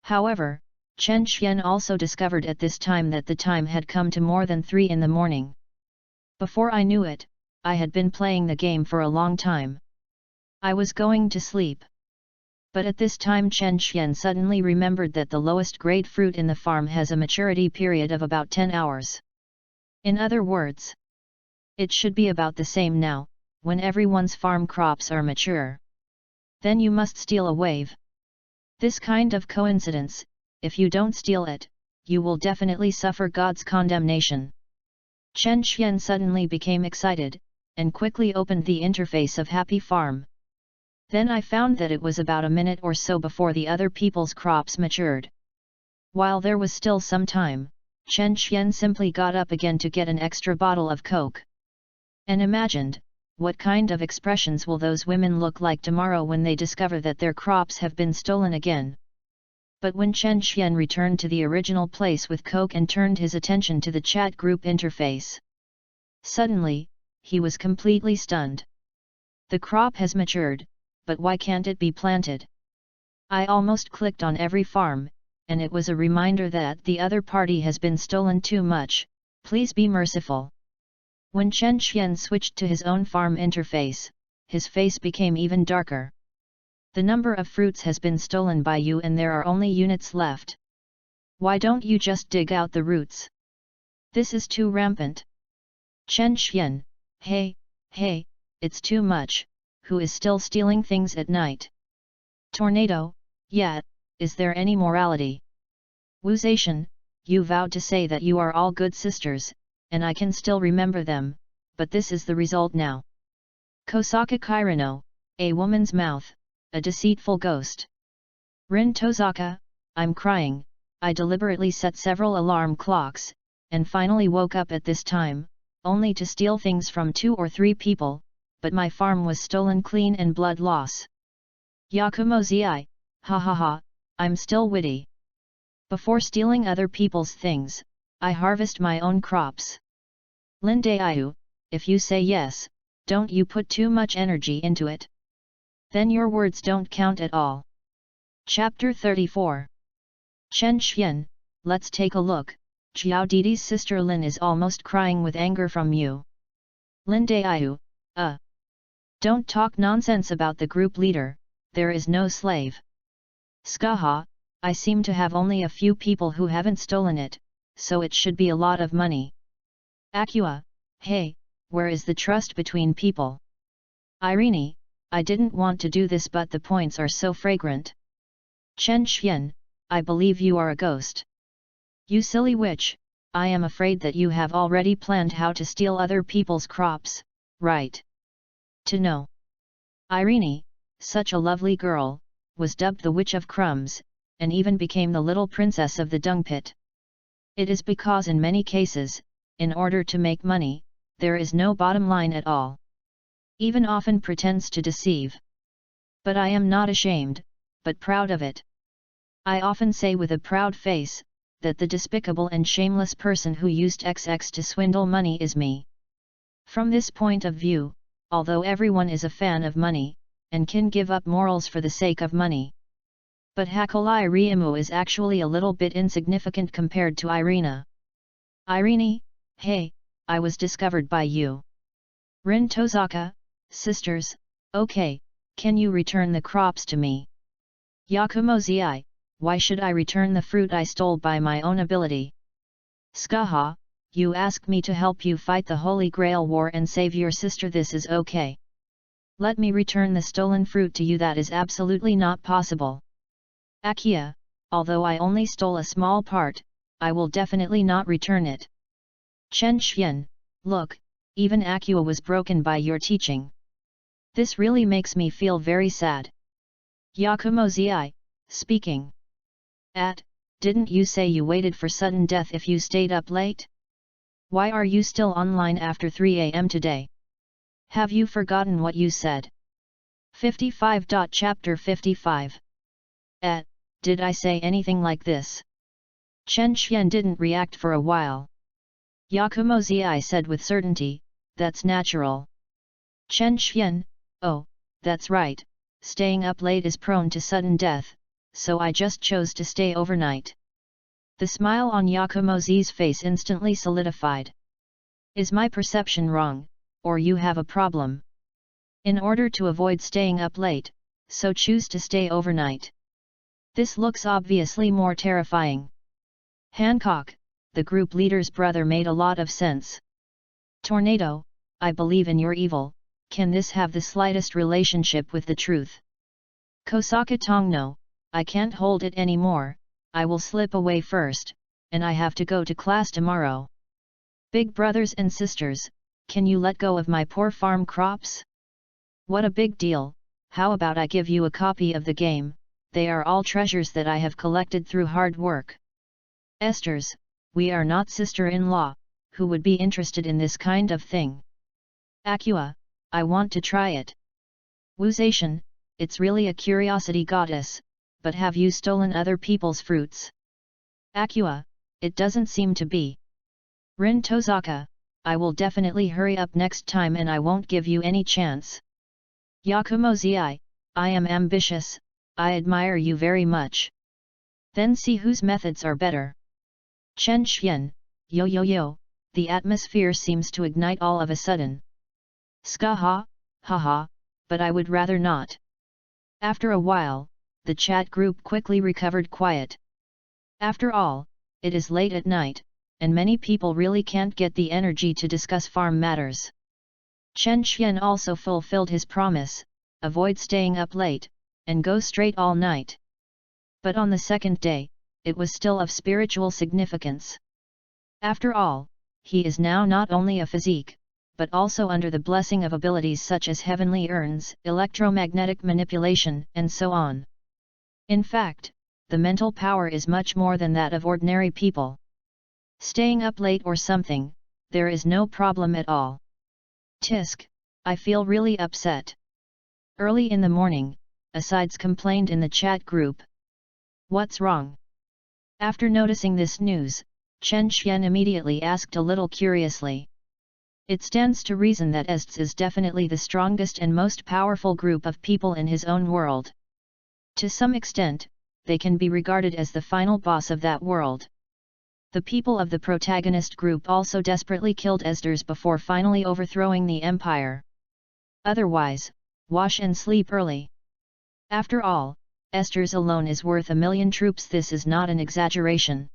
However, Chen Xian also discovered at this time that the time had come to more than 3 in the morning. Before I knew it, I had been playing the game for a long time. I was going to sleep. But at this time Chen Xian suddenly remembered that the lowest grade fruit in the farm has a maturity period of about 10 hours. In other words, it should be about the same now, when everyone's farm crops are mature. Then you must steal a wave. This kind of coincidence, if you don't steal it, you will definitely suffer God's condemnation. Chen Xian suddenly became excited, and quickly opened the interface of Happy Farm. Then I found that it was about a minute or so before the other people's crops matured. While there was still some time, Chen Xian simply got up again to get an extra bottle of Coke. And imagined, what kind of expressions will those women look like tomorrow when they discover that their crops have been stolen again? But when Chen Xian returned to the original place with Coke and turned his attention to the chat group interface, suddenly, he was completely stunned. The crop has matured, but why can't it be planted? I almost clicked on every farm, and it was a reminder that the other party has been stolen too much, please be merciful. When Chen Xian switched to his own farm interface, his face became even darker. The number of fruits has been stolen by you and there are only units left. Why don't you just dig out the roots? This is too rampant. Chen Xian, hey, it's too much. Who is still stealing things at night? Tornado, yeah, is there any morality? Wu Zaishan, you vowed to say that you are all good sisters, and I can still remember them, but this is the result now. Kosaka Kirino, a woman's mouth, a deceitful ghost. Rin Tozaka, I'm crying, I deliberately set several alarm clocks, and finally woke up at this time, only to steal things from 2 or 3 people, but my farm was stolen clean and blood loss. Yakumo Zi, ha, I'm still witty. Before stealing other people's things, I harvest my own crops. Lin Daiyu, if you say yes, don't you put too much energy into it? Then your words don't count at all. Chapter 34. Chen Xian, let's take a look, Jiao Didi's sister Lin is almost crying with anger from you. Lin Daiyu, don't talk nonsense about the group leader, there is no slave. Skaha, I seem to have only a few people who haven't stolen it, so it should be a lot of money. Acua, hey, where is the trust between people? Irene, I didn't want to do this but the points are so fragrant. Chen Xian, I believe you are a ghost. You silly witch, I am afraid that you have already planned how to steal other people's crops, right? To know. Irene, such a lovely girl, was dubbed the Witch of Crumbs, and even became the little princess of the dung pit. It is because in many cases, in order to make money, there is no bottom line at all. Even often pretends to deceive. But I am not ashamed, but proud of it. I often say with a proud face, that the despicable and shameless person who used XX to swindle money is me. From this point of view, although everyone is a fan of money, and can give up morals for the sake of money. But Hakolai Riamu is actually a little bit insignificant compared to Irina. Irene, hey, I was discovered by you. Rin Tozaka, sisters, okay, can you return the crops to me? Yakumo-zii, why should I return the fruit I stole by my own ability? Skaha, you asked me to help you fight the Holy Grail War and save your sister, this is okay. Let me return the stolen fruit to you, that is absolutely not possible. Akia, although I only stole a small part, I will definitely not return it. Chen Xian, look, even Akua was broken by your teaching. This really makes me feel very sad. Yakumo-zii, speaking. Didn't you say you waited for sudden death if you stayed up late? Why are you still online after 3 AM today? Have you forgotten what you said? 55. Chapter 55. Did I say anything like this? Chen Xian didn't react for a while. Yakumo-zii said with certainty, that's natural. Chen Xian, oh, that's right, staying up late is prone to sudden death, so I just chose to stay overnight. The smile on Yakumo-zii's face instantly solidified. Is my perception wrong, or you have a problem? In order to avoid staying up late, so choose to stay overnight. This looks obviously more terrifying. Hancock, the group leader's brother, made a lot of sense. Tornado, I believe in your evil, can this have the slightest relationship with the truth? Kosaka Tongno, I can't hold it anymore, I will slip away first, and I have to go to class tomorrow. Big brothers and sisters, can you let go of my poor farm crops? What a big deal, how about I give you a copy of the game, they are all treasures that I have collected through hard work. Esters, we are not sister-in-law, who would be interested in this kind of thing? Akua, I want to try it. Wuzation, it's really a curiosity goddess, but have you stolen other people's fruits? Akua, it doesn't seem to be. Rin Tozaka, I will definitely hurry up next time and I won't give you any chance. Yakumo-zii, I am ambitious, I admire you very much. Then see whose methods are better. Chen Xian, yo, the atmosphere seems to ignite all of a sudden. Skaha, haha, but I would rather not. After a while, the chat group quickly recovered quiet. After all, it is late at night, and many people really can't get the energy to discuss farm matters. Chen Xian also fulfilled his promise, avoid staying up late, and go straight all night. But on the second day, it was still of spiritual significance. After all, he is now not only a physique, but also under the blessing of abilities such as heavenly urns, electromagnetic manipulation, and so on. In fact, the mental power is much more than that of ordinary people. Staying up late or something, there is no problem at all. Tisk, I feel really upset. Early in the morning, Asides complained in the chat group. What's wrong? After noticing this news, Chen Xian immediately asked a little curiously. It stands to reason that Ests is definitely the strongest and most powerful group of people in his own world. To some extent, they can be regarded as the final boss of that world. The people of the protagonist group also desperately killed Esters before finally overthrowing the empire. Otherwise, wash and sleep early. After all, Esters alone is worth 1,000,000 troops. This is not an exaggeration.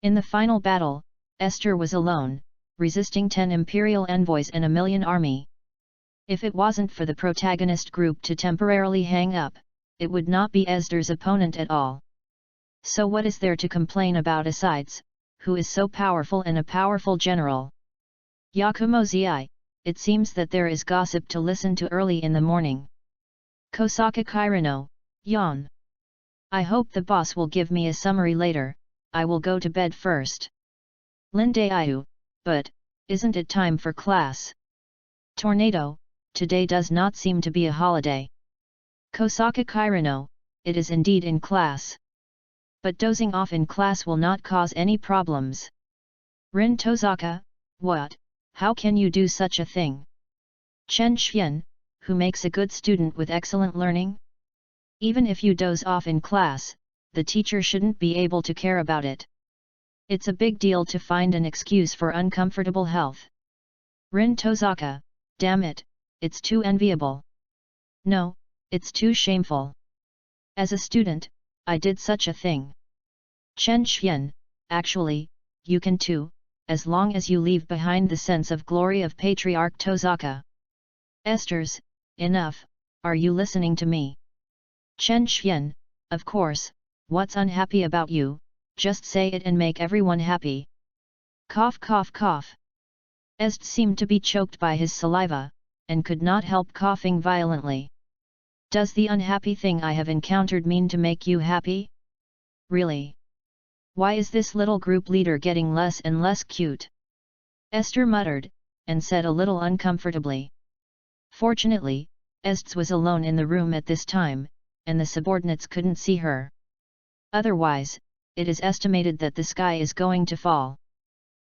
In the final battle, Esther was alone, resisting 10 imperial envoys and 1,000,000 army. If it wasn't for the protagonist group to temporarily hang up, it would not be Esther's opponent at all. So what is there to complain about Asides, who is so powerful and a powerful general? Yakumo-zii, it seems that there is gossip to listen to early in the morning. Kosaka Kairano, yawn. I hope the boss will give me a summary later, I will go to bed first. Lindayu, but, isn't it time for class? Tornado, today does not seem to be a holiday. Kosaka Kairano, it is indeed in class. But dozing off in class will not cause any problems. Rin Tozaka, what, how can you do such a thing? Chen Xian, who makes a good student with excellent learning? Even if you doze off in class, the teacher shouldn't be able to care about it. It's a big deal to find an excuse for uncomfortable health. Rin Tozaka, damn it, it's too enviable. No, it's too shameful. As a student, I did such a thing. Chen Xian, actually, you can too, as long as you leave behind the sense of glory of Patriarch Tozaka. Esters, enough, are you listening to me? Chen Xian, of course, what's unhappy about you, just say it and make everyone happy. Cough cough cough. Est seemed to be choked by his saliva, and could not help coughing violently. Does the unhappy thing I have encountered mean to make you happy? Really? Why is this little group leader getting less and less cute? Esther muttered, and said a little uncomfortably. Fortunately, Est was alone in the room at this time, and the subordinates couldn't see her. Otherwise, it is estimated that the sky is going to fall.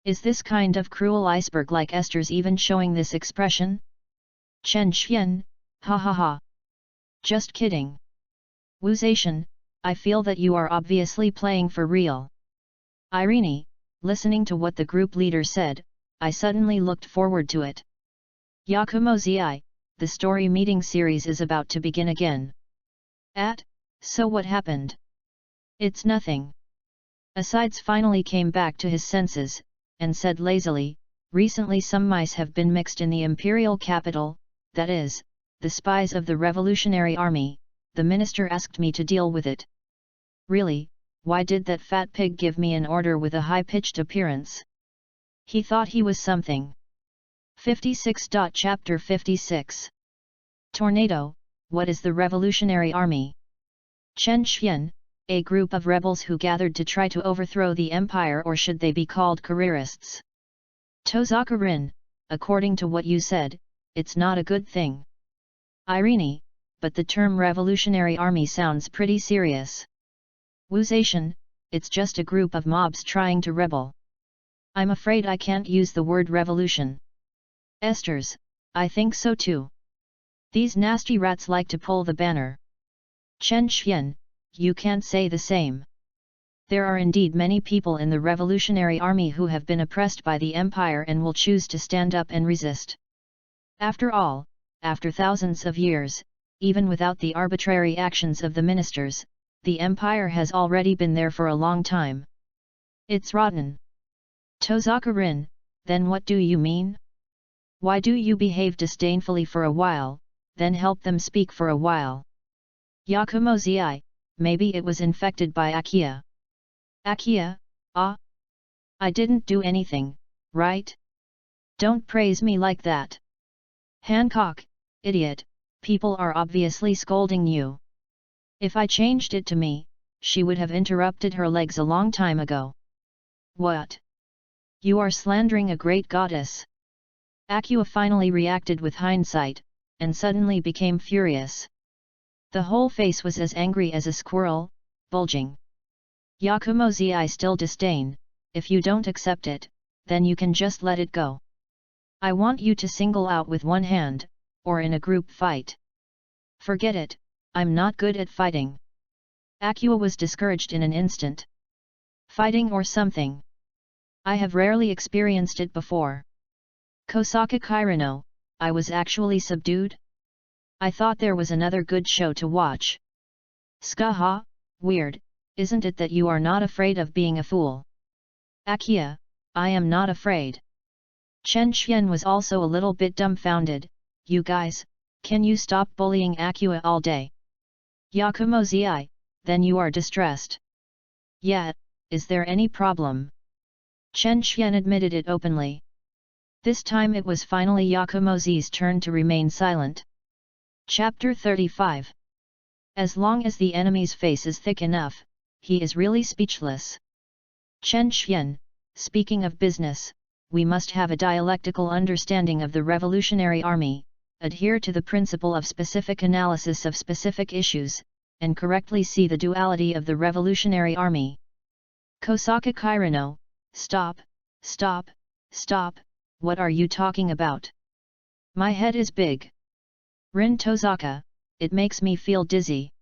Is this kind of cruel iceberg like Esther's even showing this expression? Chen Xian, ha ha ha. Just kidding. Wu Zaishan, I feel that you are obviously playing for real. Irene, listening to what the group leader said, I suddenly looked forward to it. Yakumo Zi, the story meeting series is about to begin again. So what happened? It's nothing. Asides finally came back to his senses, and said lazily, recently some mice have been mixed in the imperial capital, that is, the spies of the Revolutionary Army. The minister asked me to deal with it. Really, why did that fat pig give me an order with a high-pitched appearance? He thought he was something. 56. Chapter 56. Tornado, what is the Revolutionary Army? Chen Xian, a group of rebels who gathered to try to overthrow the empire, or should they be called careerists? Tozaka Rin, according to what you said, it's not a good thing. Irene, but the term Revolutionary Army sounds pretty serious. Wu Zaishan, it's just a group of mobs trying to rebel. I'm afraid I can't use the word revolution. Esters, I think so too. These nasty rats like to pull the banner. Chen Xian, you can't say the same. There are indeed many people in the Revolutionary Army who have been oppressed by the empire and will choose to stand up and resist. After all, after thousands of years, even without the arbitrary actions of the ministers, the empire has already been there for a long time. It's rotten. Tozaka Rin, then what do you mean? Why do you behave disdainfully for a while, then help them speak for a while? Yakumo Zi, maybe it was infected by Akia. Akia, ah? I didn't do anything, right? Don't praise me like that. Hancock, idiot, people are obviously scolding you. If I changed it to me, she would have interrupted her legs a long time ago. What? You are slandering a great goddess. Akua finally reacted with hindsight, and suddenly became furious. The whole face was as angry as a squirrel, bulging. Yakumo Zi still disdain, if you don't accept it, then you can just let it go. I want you to single out with one hand, or in a group fight. Forget it, I'm not good at fighting. Akua was discouraged in an instant. Fighting or something? I have rarely experienced it before. Kosaka Kairano, I was actually subdued? I thought there was another good show to watch. Skaha, weird, isn't it that you are not afraid of being a fool? Akia, I am not afraid. Chen Xian was also a little bit dumbfounded. You guys, can you stop bullying Akua all day? Yakumo Zi, then you are distressed. Yeah, is there any problem? Chen Xian admitted it openly. This time it was finally Yakumo Zi's turn to remain silent. Chapter 35. As long as the enemy's face is thick enough, he is really speechless. Chen Xian, speaking of business, we must have a dialectical understanding of the Revolutionary Army, adhere to the principle of specific analysis of specific issues, and correctly see the duality of the Revolutionary Army. Kosaka Kirino, stop, stop, stop, what are you talking about? My head is big. Rin Tozaka, it makes me feel dizzy.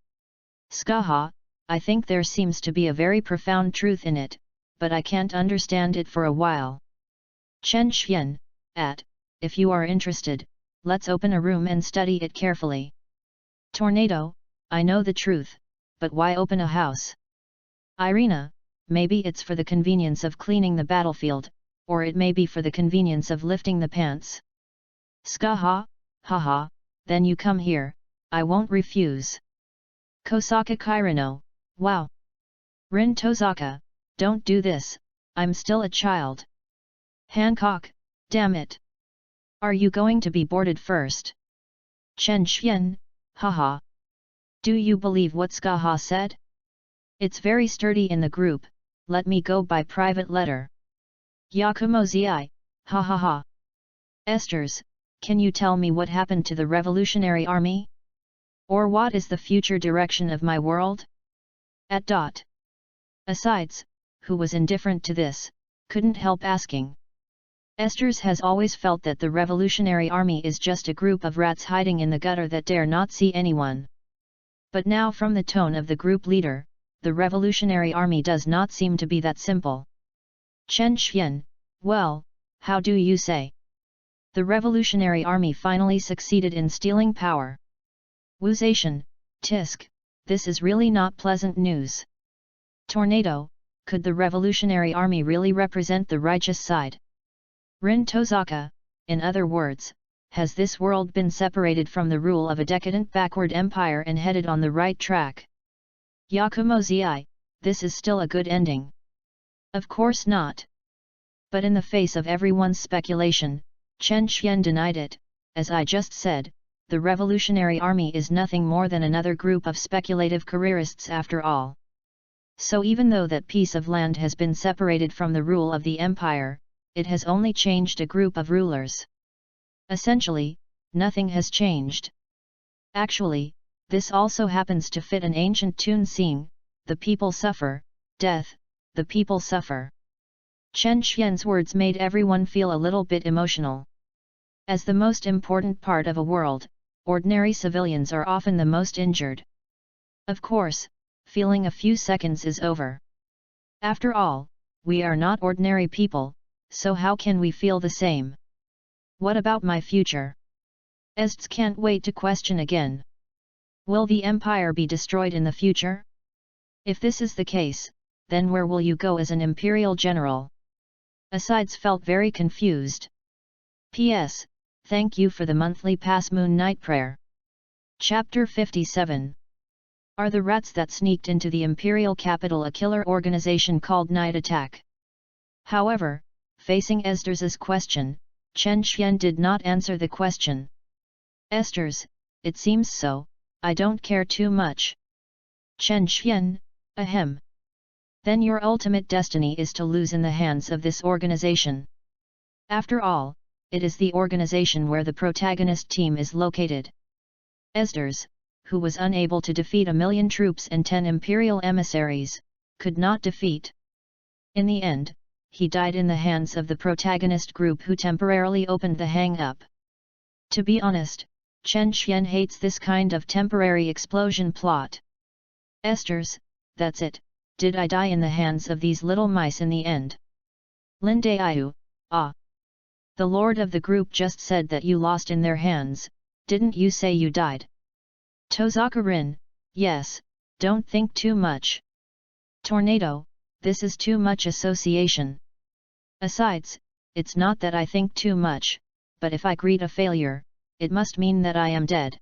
Skaha, I think there seems to be a very profound truth in it, but I can't understand it for a while. Chen Xian, if you are interested, let's open a room and study it carefully. Tornado, I know the truth, but why open a house? Irina, maybe it's for the convenience of cleaning the battlefield, or it may be for the convenience of lifting the pants. Skaha, haha, then you come here, I won't refuse. Kosaka Kirino, wow. Rin Tozaka, don't do this, I'm still a child. Hancock, damn it. Are you going to be boarded first? Chen Xian, haha. Do you believe what Skaha said? It's very sturdy in the group, let me go by private letter. Yakumo Zi, ha ha ha. Esters, can you tell me what happened to the Revolutionary Army? Or what is the future direction of my world? Asides, who was indifferent to this, couldn't help asking. Esters has always felt that the Revolutionary Army is just a group of rats hiding in the gutter that dare not see anyone. But now from the tone of the group leader, the Revolutionary Army does not seem to be that simple. Chen Xian, well, how do you say? The Revolutionary Army finally succeeded in stealing power. Wu Zaishan, tisk, this is really not pleasant news. Tornado, could the Revolutionary Army really represent the righteous side? Rin Tozaka, in other words, has this world been separated from the rule of a decadent backward empire and headed on the right track? Yakumo Zi, this is still a good ending. Of course not. But in the face of everyone's speculation, Chen Xian denied it. As I just said, the Revolutionary Army is nothing more than another group of speculative careerists after all. So even though that piece of land has been separated from the rule of the empire, it has only changed a group of rulers. Essentially, nothing has changed. Actually, this also happens to fit an ancient tune saying, the people suffer, death, the people suffer. Chen Xian's words made everyone feel a little bit emotional. As the most important part of a world, ordinary civilians are often the most injured. Of course, feeling a few seconds is over. After all, we are not ordinary people, so how can we feel the same? What about my future? Ests can't wait to question again. Will the empire be destroyed in the future? If this is the case, then where will you go as an imperial general? Asides felt very confused. P.S. Thank you for the monthly Pass Moon Night Prayer. Chapter 57. Are the rats that sneaked into the imperial capital a killer organization called Night Attack? However, facing Esters' question, Chen Xian did not answer the question. Esters, it seems so, I don't care too much. Chen Xian, ahem. Then your ultimate destiny is to lose in the hands of this organization. After all, it is the organization where the protagonist team is located. Esters, who was unable to defeat 1,000,000 troops and 10 imperial emissaries, could not defeat. In the end, he died in the hands of the protagonist group who temporarily opened the hang-up. To be honest, Chen Xian hates this kind of temporary explosion plot. Esters, that's it, did I die in the hands of these little mice in the end? Linde Ayu, ah. The lord of the group just said that you lost in their hands, didn't you say you died? Tozaka Rin, yes, don't think too much. Tornado, this is too much association. Asides, it's not that I think too much, but if I greet a failure, it must mean that I am dead.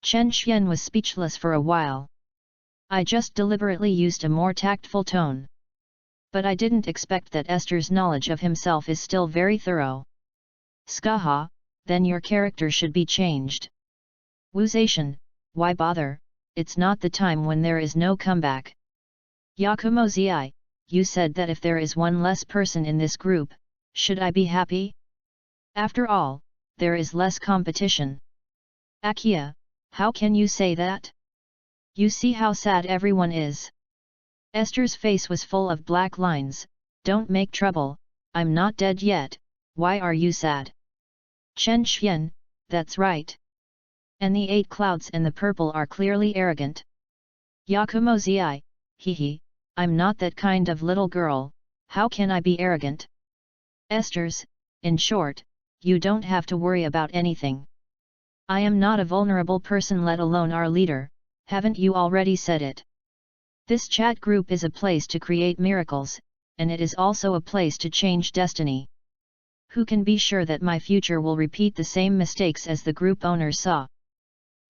Chen Xian was speechless for a while. I just deliberately used a more tactful tone. But I didn't expect that Esther's knowledge of himself is still very thorough. Skaha, then your character should be changed. Wu Zaishan, why bother, it's not the time when there is no comeback. Yakumo Zi, you said that if there is one less person in this group, should I be happy? After all, there is less competition. Akia, how can you say that? You see how sad everyone is. Esther's face was full of black lines. Don't make trouble, I'm not dead yet, why are you sad? Chen Xian, that's right. And the 8 clouds and the purple are clearly arrogant. Yakumo Zi, hee, I'm not that kind of little girl, how can I be arrogant? Esther's, in short, you don't have to worry about anything. I am not a vulnerable person, let alone our leader, haven't you already said it? This chat group is a place to create miracles, and it is also a place to change destiny. Who can be sure that my future will repeat the same mistakes as the group owners saw?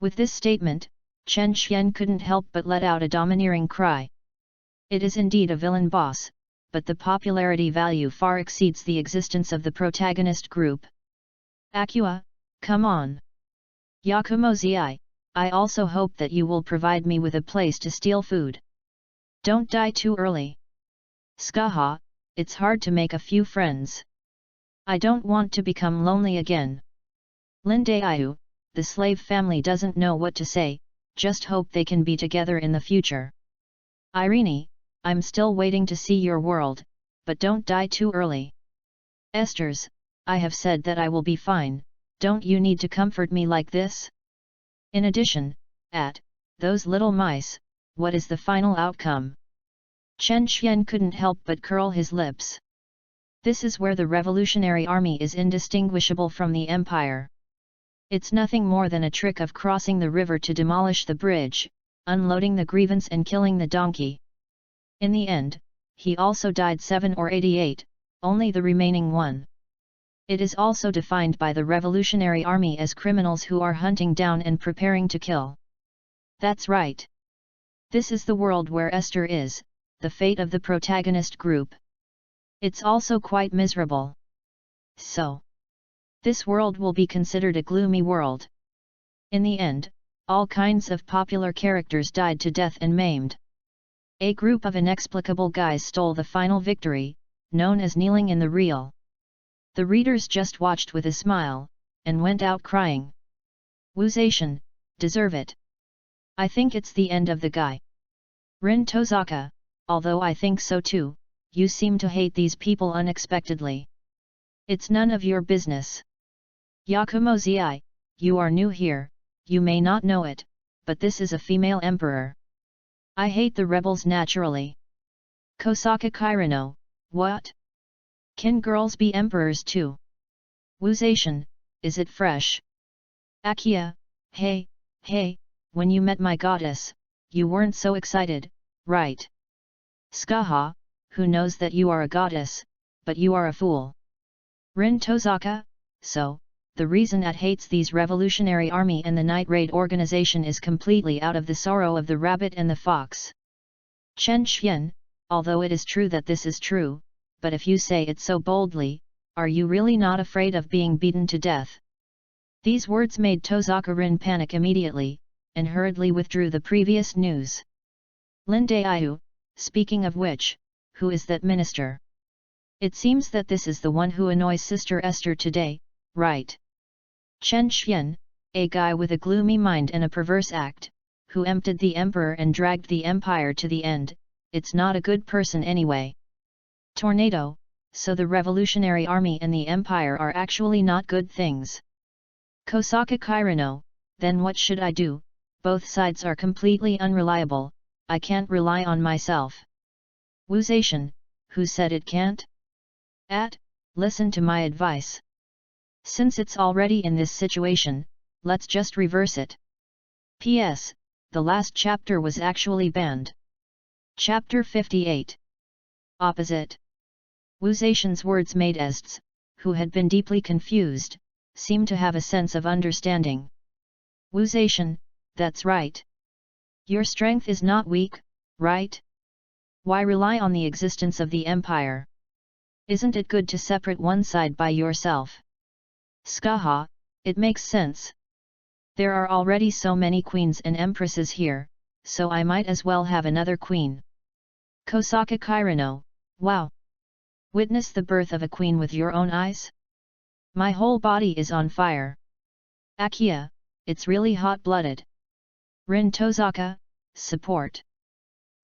With this statement, Chen Xian couldn't help but let out a domineering cry. It is indeed a villain boss, but the popularity value far exceeds the existence of the protagonist group. Acua, come on. Yakumo Zi, I also hope that you will provide me with a place to steal food. Don't die too early. Skaha, it's hard to make a few friends. I don't want to become lonely again. Lindayu, the slave family doesn't know what to say, just hope they can be together in the future. Irene, I'm still waiting to see your world, but don't die too early. Esther's, I have said that I will be fine, don't you need to comfort me like this? In addition, those little mice, what is the final outcome? Chen Xian couldn't help but curl his lips. This is where the Revolutionary Army is indistinguishable from the Empire. It's nothing more than a trick of crossing the river to demolish the bridge, unloading the grievance and killing the donkey. In the end, he also died 7 or 88, only the remaining one. It is also defined by the Revolutionary Army as criminals who are hunting down and preparing to kill. That's right. This is the world where Esther is, the fate of the protagonist group. It's also quite miserable. So, this world will be considered a gloomy world. In the end, all kinds of popular characters died to death and maimed. A group of inexplicable guys stole the final victory, known as kneeling in the reel. The readers just watched with a smile, and went out crying. Wu Zaishan, deserve it. I think it's the end of the guy. Rin Tozaka, although I think so too, you seem to hate these people unexpectedly. It's none of your business. Yakumo Zi, you are new here, you may not know it, but this is a female emperor. I hate the rebels naturally. Kosaka Kirino, what? Can girls be emperors too? Wu Zaishan, is it fresh? Akia, hey, when you met my goddess, you weren't so excited, right? Skaha, who knows that you are a goddess, but you are a fool. Rin Tozaka, so, the reason hates these Revolutionary Army and the Night Raid organization is completely out of the sorrow of the rabbit and the fox. Chen Xian, although it is true that this is true, but if you say it so boldly, are you really not afraid of being beaten to death? These words made Tozaka Rin panic immediately, and hurriedly withdrew the previous news. Lindayu, speaking of which, who is that minister? It seems that this is the one who annoys Sister Esther today, right? Chen Xian, a guy with a gloomy mind and a perverse act, who emptied the emperor and dragged the empire to the end, it's not a good person anyway. Tornado, so the Revolutionary Army and the empire are actually not good things. Kosaka Kirino, then what should I do? Both sides are completely unreliable, I can't rely on myself. Wu Zaishan, who said it can't? Listen to my advice. Since it's already in this situation, let's just reverse it. P.S. The last chapter was actually banned. Chapter 58. Opposite. Wu Zaishan's words made Ests, who had been deeply confused, seem to have a sense of understanding. Wu Zaishan, that's right. Your strength is not weak, right? Why rely on the existence of the empire? Isn't it good to separate one side by yourself? Skaha, it makes sense. There are already so many queens and empresses here, so I might as well have another queen. Kosaka Kairano, wow! Witness the birth of a queen with your own eyes? My whole body is on fire. Akiya, it's really hot-blooded. Rin Tozaka, support.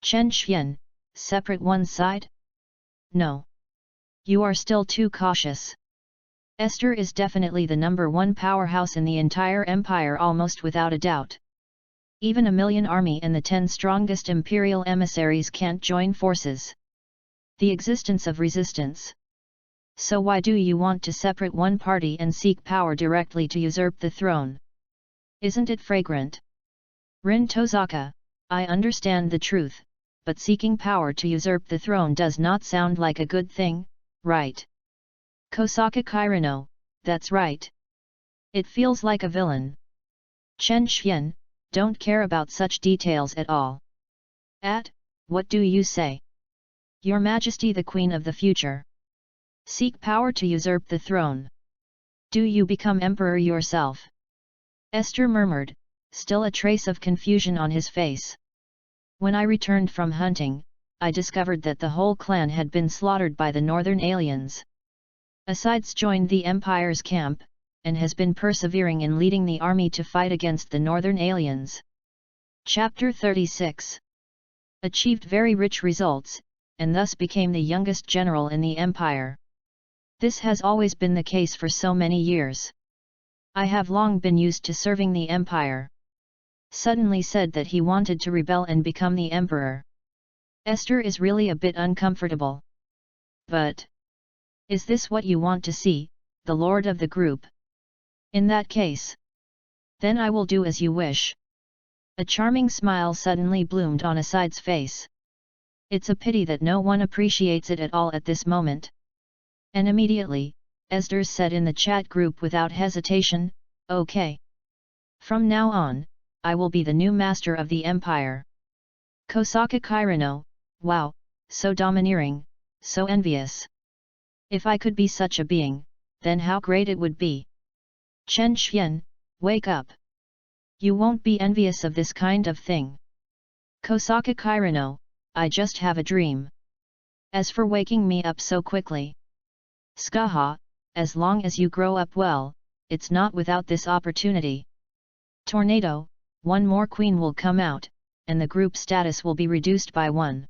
Chen Xian, separate one side? No. You are still too cautious. Esther is definitely the #1 powerhouse in the entire empire almost without a doubt. Even a million army and the 10 strongest imperial emissaries can't join forces. The existence of resistance. So why do you want to separate one party and seek power directly to usurp the throne? Isn't it fragrant? Rin Tozaka, I understand the truth, but seeking power to usurp the throne does not sound like a good thing, right? Kosaka Kairano, that's right. It feels like a villain. Chen Xian, don't care about such details at all. What do you say? Your Majesty the Queen of the future. Seek power to usurp the throne. Do you become emperor yourself? Esther murmured, still a trace of confusion on his face. When I returned from hunting, I discovered that the whole clan had been slaughtered by the northern aliens. Asides joined the Empire's camp, and has been persevering in leading the army to fight against the northern aliens. Chapter 36. Achieved very rich results, and thus became the youngest general in the Empire. This has always been the case for so many years. I have long been used to serving the Empire. Suddenly said that he wanted to rebel and become the Emperor. Esther is really a bit uncomfortable. But is this what you want to see, the lord of the group? In that case, then I will do as you wish. A charming smile suddenly bloomed on Aside's face. It's a pity that no one appreciates it at all at this moment. And immediately, Esther said in the chat group without hesitation, okay. From now on, I will be the new master of the Empire. Kosaka Kairano, wow, so domineering, so envious. If I could be such a being, then how great it would be. Chen Xian, wake up. You won't be envious of this kind of thing. Kosaka Kairano, I just have a dream. As for waking me up so quickly. Skaha, as long as you grow up well, it's not without this opportunity. Tornado, one more queen will come out, and the group status will be reduced by 1.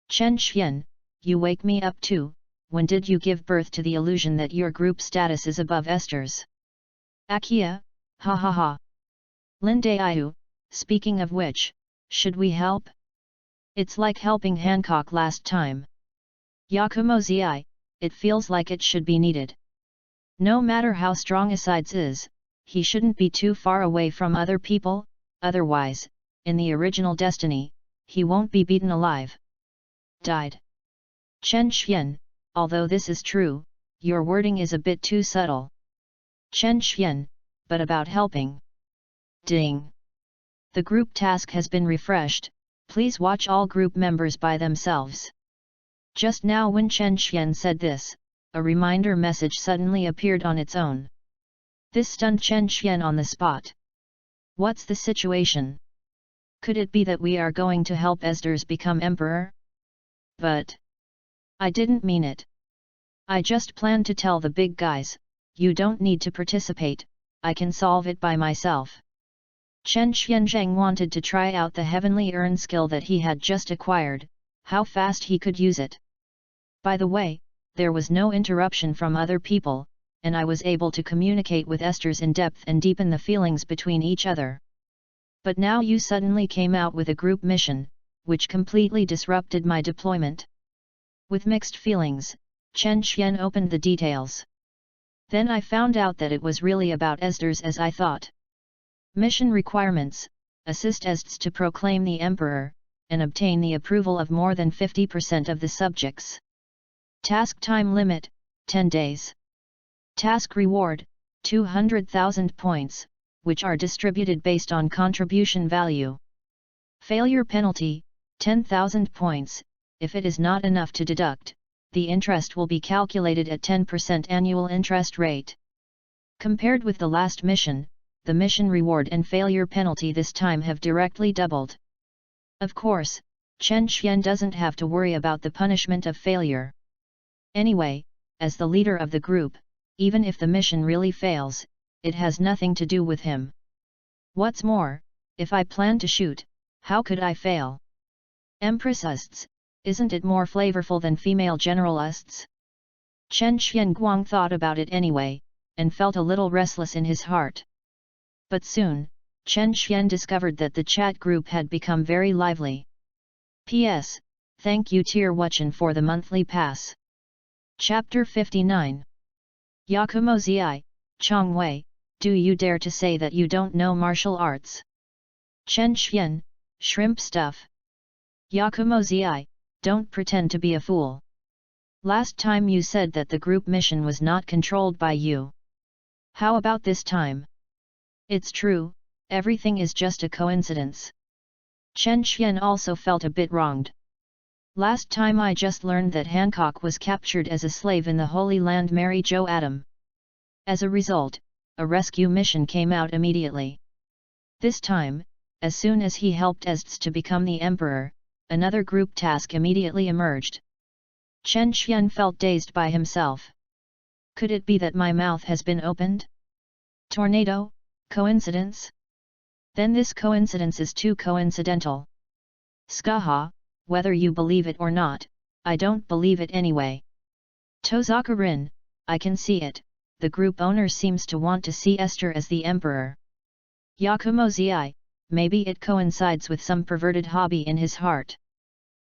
Chen Xian, you wake me up too. When did you give birth to the illusion that your group status is above Esther's? Akiya, ha ha ha. Lindayu, speaking of which, should we help? It's like helping Hancock last time. Yakumo Zi, it feels like it should be needed. No matter how strong Asides is, he shouldn't be too far away from other people, otherwise, in the original destiny, he won't be beaten alive. Died. Chen Xian, although this is true, your wording is a bit too subtle. Chen Xian, but about helping. Ding. The group task has been refreshed, please watch all group members by themselves. Just now when Chen Xian said this, a reminder message suddenly appeared on its own. This stunned Chen Xian on the spot. What's the situation? Could it be that we are going to help Esther's become emperor? But I didn't mean it. I just planned to tell the big guys, you don't need to participate, I can solve it by myself. Chen Xianzheng wanted to try out the heavenly urn skill that he had just acquired, how fast he could use it. By the way, there was no interruption from other people, and I was able to communicate with Esther's in depth and deepen the feelings between each other. But now you suddenly came out with a group mission, which completely disrupted my deployment. With mixed feelings, Chen Xian opened the details. Then I found out that it was really about Esther's as I thought. Mission requirements: assist Estes to proclaim the emperor, and obtain the approval of more than 50% of the subjects. Task time limit, 10 days. Task reward, 200,000 points, which are distributed based on contribution value. Failure penalty, 10,000 points, if it is not enough to deduct, the interest will be calculated at 10% annual interest rate. Compared with the last mission, the mission reward and failure penalty this time have directly doubled. Of course, Chen Xian doesn't have to worry about the punishment of failure. Anyway, as the leader of the group, even if the mission really fails, it has nothing to do with him. What's more, if I plan to shoot, how could I fail? Empresses, isn't it more flavorful than female generalists? Chen Xianguang thought about it anyway, and felt a little restless in his heart. But soon, Chen Xian discovered that the chat group had become very lively. P.S. Thank you Tier Wuchen for the monthly pass. Chapter 59. Yakumo Zi, Chong Wei, do you dare to say that you don't know martial arts? Chen Xian, shrimp stuff. Yakumo Zi, don't pretend to be a fool. Last time you said that the group mission was not controlled by you. How about this time? It's true, everything is just a coincidence. Chen Xian also felt a bit wronged. Last time I just learned that Hancock was captured as a slave in the Holy Land Mary Jo Adam. As a result, a rescue mission came out immediately. This time, as soon as he helped Estes to become the emperor, another group task immediately emerged. Chen Xian felt dazed by himself. Could it be that my mouth has been opened? Tornado? Coincidence? Then this coincidence is too coincidental. Skaha, whether you believe it or not, I don't believe it anyway. Tozaka-rin, I can see it, the group owner seems to want to see Esther as the emperor. Yakumo Zi, maybe it coincides with some perverted hobby in his heart.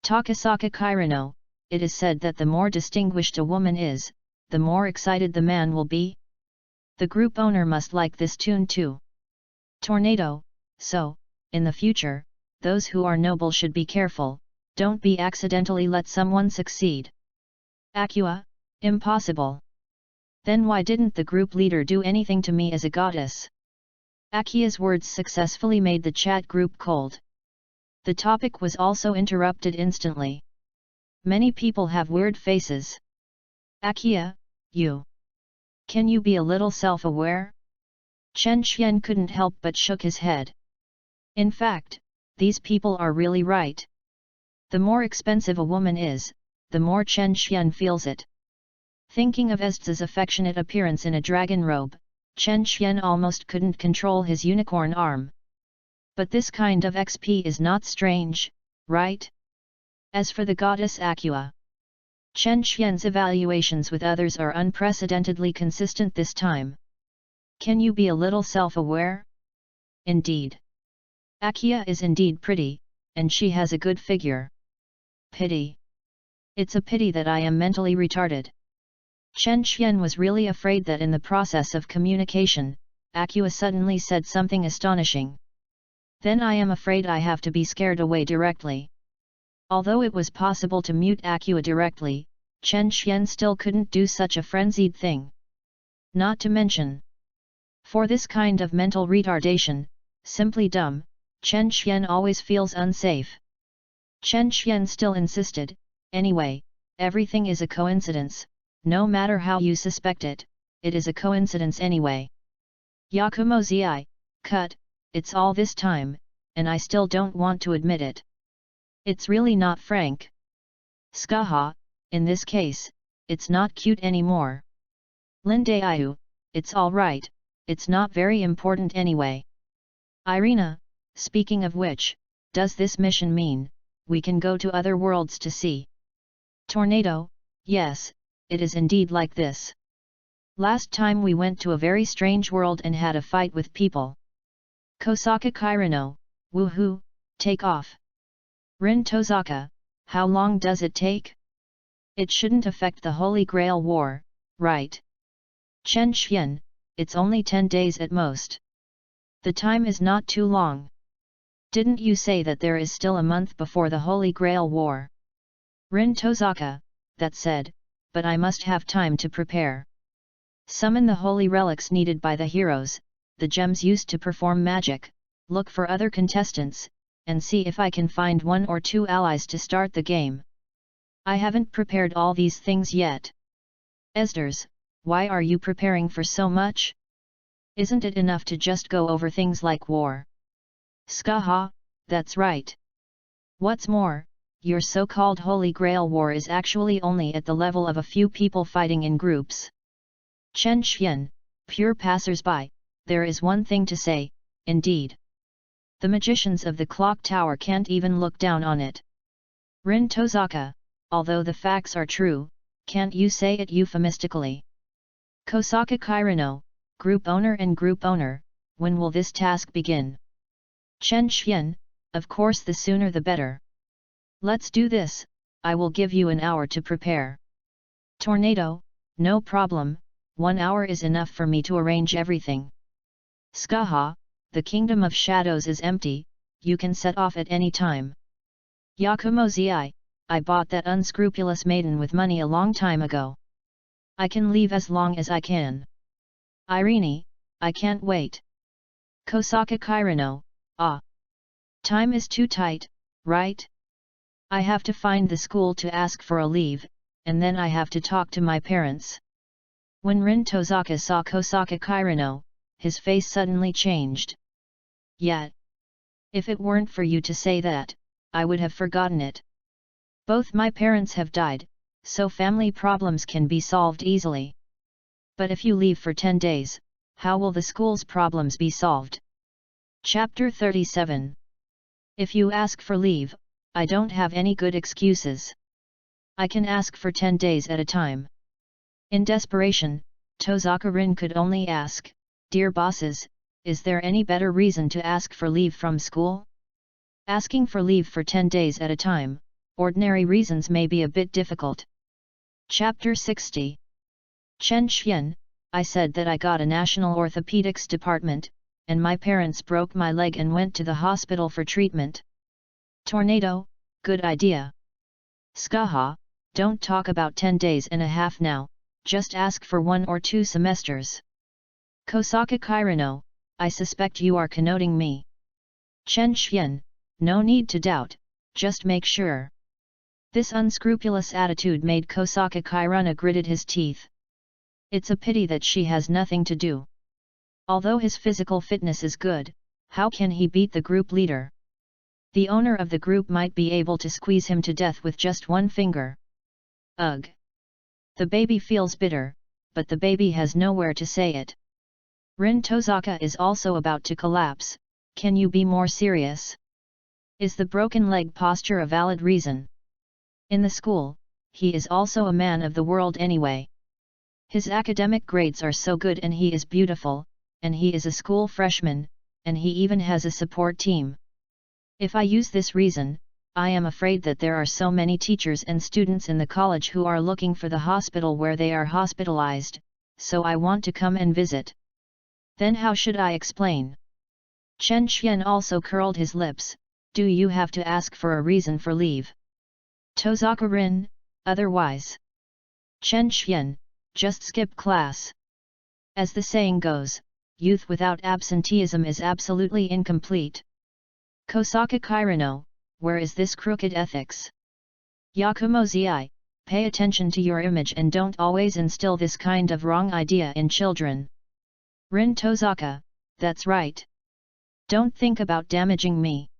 Takasaka Kirino, it is said that the more distinguished a woman is, the more excited the man will be. The group owner must like this tune too. Tornado, so, in the future, those who are noble should be careful, don't be accidentally let someone succeed. Acua, impossible. Then why didn't the group leader do anything to me as a goddess? Akia's words successfully made the chat group cold. The topic was also interrupted instantly. Many people have weird faces. Akia, you. Can you be a little self-aware? Chen Xian couldn't help but shook his head. In fact, these people are really right. The more expensive a woman is, the more Chen Xian feels it. Thinking of Estes's affectionate appearance in a dragon robe, Chen Xian almost couldn't control his unicorn arm. But this kind of XP is not strange, right? As for the goddess Acua, Chen Xian's evaluations with others are unprecedentedly consistent this time. Can you be a little self-aware? Indeed. Akia is indeed pretty, and she has a good figure. Pity. It's a pity that I am mentally retarded. Chen Xian was really afraid that in the process of communication, Acua suddenly said something astonishing. Then I am afraid I have to be scared away directly. Although it was possible to mute Acua directly, Chen Xian still couldn't do such a frenzied thing. Not to mention, for this kind of mental retardation, simply dumb, Chen Xian always feels unsafe. Chen Xian still insisted, anyway, everything is a coincidence, no matter how you suspect it, it is a coincidence anyway. Yakumo Zi, cut, it's all this time, and I still don't want to admit it. It's really not frank. Skaha, in this case, it's not cute anymore. Lindayu, it's alright, it's not very important anyway. Irina, speaking of which, does this mission mean, we can go to other worlds to see? Tornado, yes, it is indeed like this. Last time we went to a very strange world and had a fight with people. Kosaka Kirino, woohoo, take off. Rin Tozaka, how long does it take? It shouldn't affect the Holy Grail War, right? Chen Xian, it's only 10 days at most. The time is not too long. Didn't you say that there is still a month before the Holy Grail War? Rin Tozaka, that said, but I must have time to prepare. Summon the holy relics needed by the heroes, the gems used to perform magic, look for other contestants, and see if I can find 1 or 2 allies to start the game. I haven't prepared all these things yet. Esdras, why are you preparing for so much? Isn't it enough to just go over things like war? Skaha, that's right. What's more, your so-called Holy Grail war is actually only at the level of a few people fighting in groups. Chen Xian, pure passers-by, there is one thing to say, indeed. The magicians of the clock tower can't even look down on it. Rin Tozaka, although the facts are true, can't you say it euphemistically? Kosaka Kirino, group owner and group owner, when will this task begin? Chen Xian, of course the sooner the better. Let's do this, I will give you an hour to prepare. Tornado, no problem, 1 hour is enough for me to arrange everything. Skaha, the kingdom of shadows is empty, you can set off at any time. Yakumozi, I bought that unscrupulous maiden with money a long time ago. I can leave as long as I can. Irene, I can't wait. Kosaka Kirino, time is too tight, right? I have to find the school to ask for a leave, and then I have to talk to my parents. When Rin Tozaka saw Kosaka Kirino, his face suddenly changed. Yet, if it weren't for you to say that, I would have forgotten it. Both my parents have died, so family problems can be solved easily. But if you leave for 10 days, how will the school's problems be solved? Chapter 37. If you ask for leave, I don't have any good excuses. I can ask for 10 days at a time. In desperation, Tozaka Rin could only ask, Dear bosses, is there any better reason to ask for leave from school? Asking for leave for 10 days at a time, ordinary reasons may be a bit difficult. Chapter 60. Chen Xian, I said that I got a national orthopedics department, and my parents broke my leg and went to the hospital for treatment. Tornado, good idea. Skaha, don't talk about 10 days and a half now, just ask for 1 or 2 semesters. Kosaka Kirino, I suspect you are connoting me. Chen Xian, no need to doubt, just make sure. This unscrupulous attitude made Kosaka Kirino gritted his teeth. It's a pity that she has nothing to do. Although his physical fitness is good, how can he beat the group leader? The owner of the group might be able to squeeze him to death with just 1 finger. Ugh! The baby feels bitter, but the baby has nowhere to say it. Rin Tozaka is also about to collapse, can you be more serious? Is the broken leg posture a valid reason? In the school, he is also a man of the world anyway. His academic grades are so good and he is beautiful, and he is a school freshman, and he even has a support team. If I use this reason, I am afraid that there are so many teachers and students in the college who are looking for the hospital where they are hospitalized, so I want to come and visit. Then how should I explain? Chen Xian also curled his lips, do you have to ask for a reason for leave? Tozaka Rin, otherwise. Chen Xian, just skip class. As the saying goes, youth without absenteeism is absolutely incomplete. Kosaka Kirino, where is this crooked ethics? Yakumozi, pay attention to your image and don't always instill this kind of wrong idea in children. Rin Tozaka, that's right. Don't think about damaging me.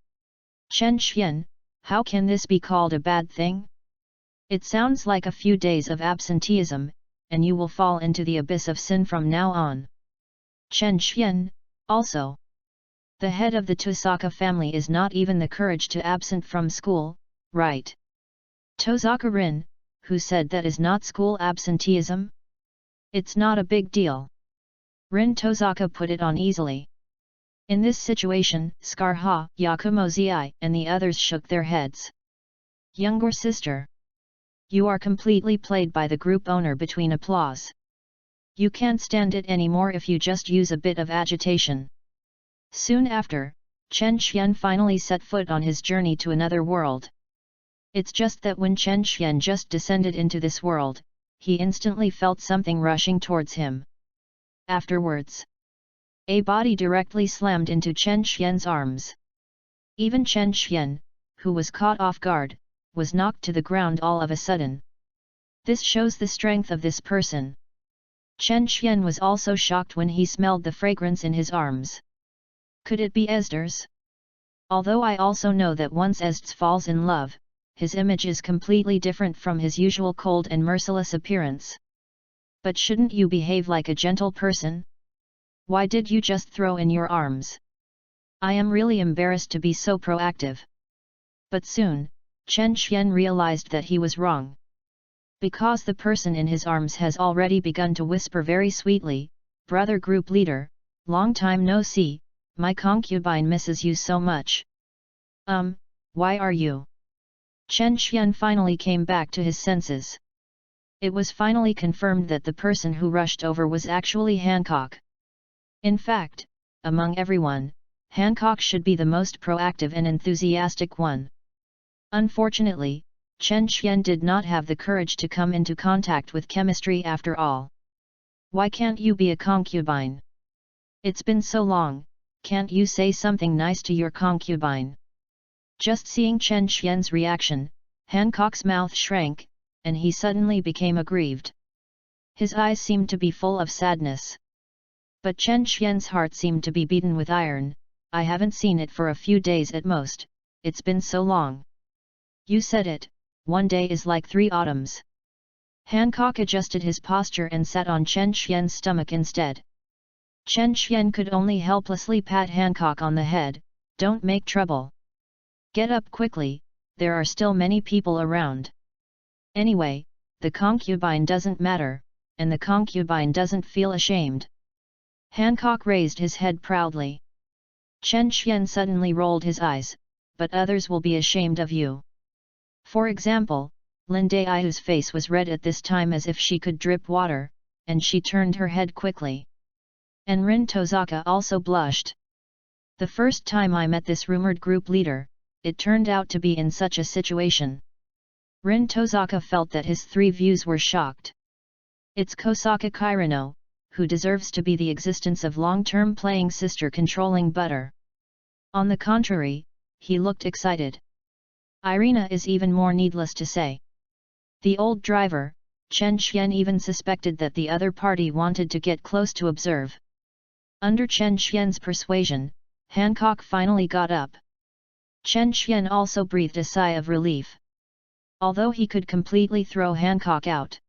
Chen Xian, how can this be called a bad thing? It sounds like a few days of absenteeism, and you will fall into the abyss of sin from now on. Chen Xian, also. The head of the Tozaka family is not even the courage to absent from school, right? Tozaka Rin, who said that is not school absenteeism? It's not a big deal. Rin Tozaka put it on easily. In this situation, Skarha, Yakumozi and the others shook their heads. Younger sister. You are completely played by the group owner between applause. You can't stand it anymore if you just use a bit of agitation. Soon after, Chen Xian finally set foot on his journey to another world. It's just that when Chen Xian just descended into this world, he instantly felt something rushing towards him. Afterwards, a body directly slammed into Chen Xian's arms. Even Chen Xian, who was caught off guard, was knocked to the ground all of a sudden. This shows the strength of this person. Chen Xian was also shocked when he smelled the fragrance in his arms. Could it be Esther's? Although I also know that once Estes falls in love, his image is completely different from his usual cold and merciless appearance. But shouldn't you behave like a gentle person? Why did you just throw in your arms? I am really embarrassed to be so proactive. But soon, Chen Xian realized that he was wrong. Because the person in his arms has already begun to whisper very sweetly, "Brother group leader, long time no see, my concubine misses you so much." Why are you? Chen Xian finally came back to his senses. It was finally confirmed that the person who rushed over was actually Hancock. In fact, among everyone, Hancock should be the most proactive and enthusiastic one. Unfortunately, Chen Xian did not have the courage to come into contact with chemistry after all. Why can't you be a concubine? It's been so long, can't you say something nice to your concubine? Just seeing Chen Xian's reaction, Hancock's mouth shrank, and he suddenly became aggrieved. His eyes seemed to be full of sadness. But Chen Xian's heart seemed to be beaten with iron. I haven't seen it for a few days at most, it's been so long. You said it, one day is like 3 autumns. Hancock adjusted his posture and sat on Chen Xian's stomach instead. Chen Xian could only helplessly pat Hancock on the head. Don't make trouble. Get up quickly, there are still many people around. Anyway, the concubine doesn't matter, and the concubine doesn't feel ashamed. Hancock raised his head proudly. Chen Xian suddenly rolled his eyes, but others will be ashamed of you. For example, Lin Daihu's face was red at this time as if she could drip water, and she turned her head quickly. And Rin Tozaka also blushed. The first time I met this rumored group leader, it turned out to be in such a situation. Rin Tozaka felt that his 3 views were shocked. It's Kosaka Kirino, who deserves to be the existence of long-term playing sister controlling butter. On the contrary, he looked excited. Irina is even more needless to say. The old driver, Chen Xian, even suspected that the other party wanted to get close to observe. Under Chen Xian's persuasion, Hancock finally got up. Chen Xian also breathed a sigh of relief. Although he could completely throw Hancock out.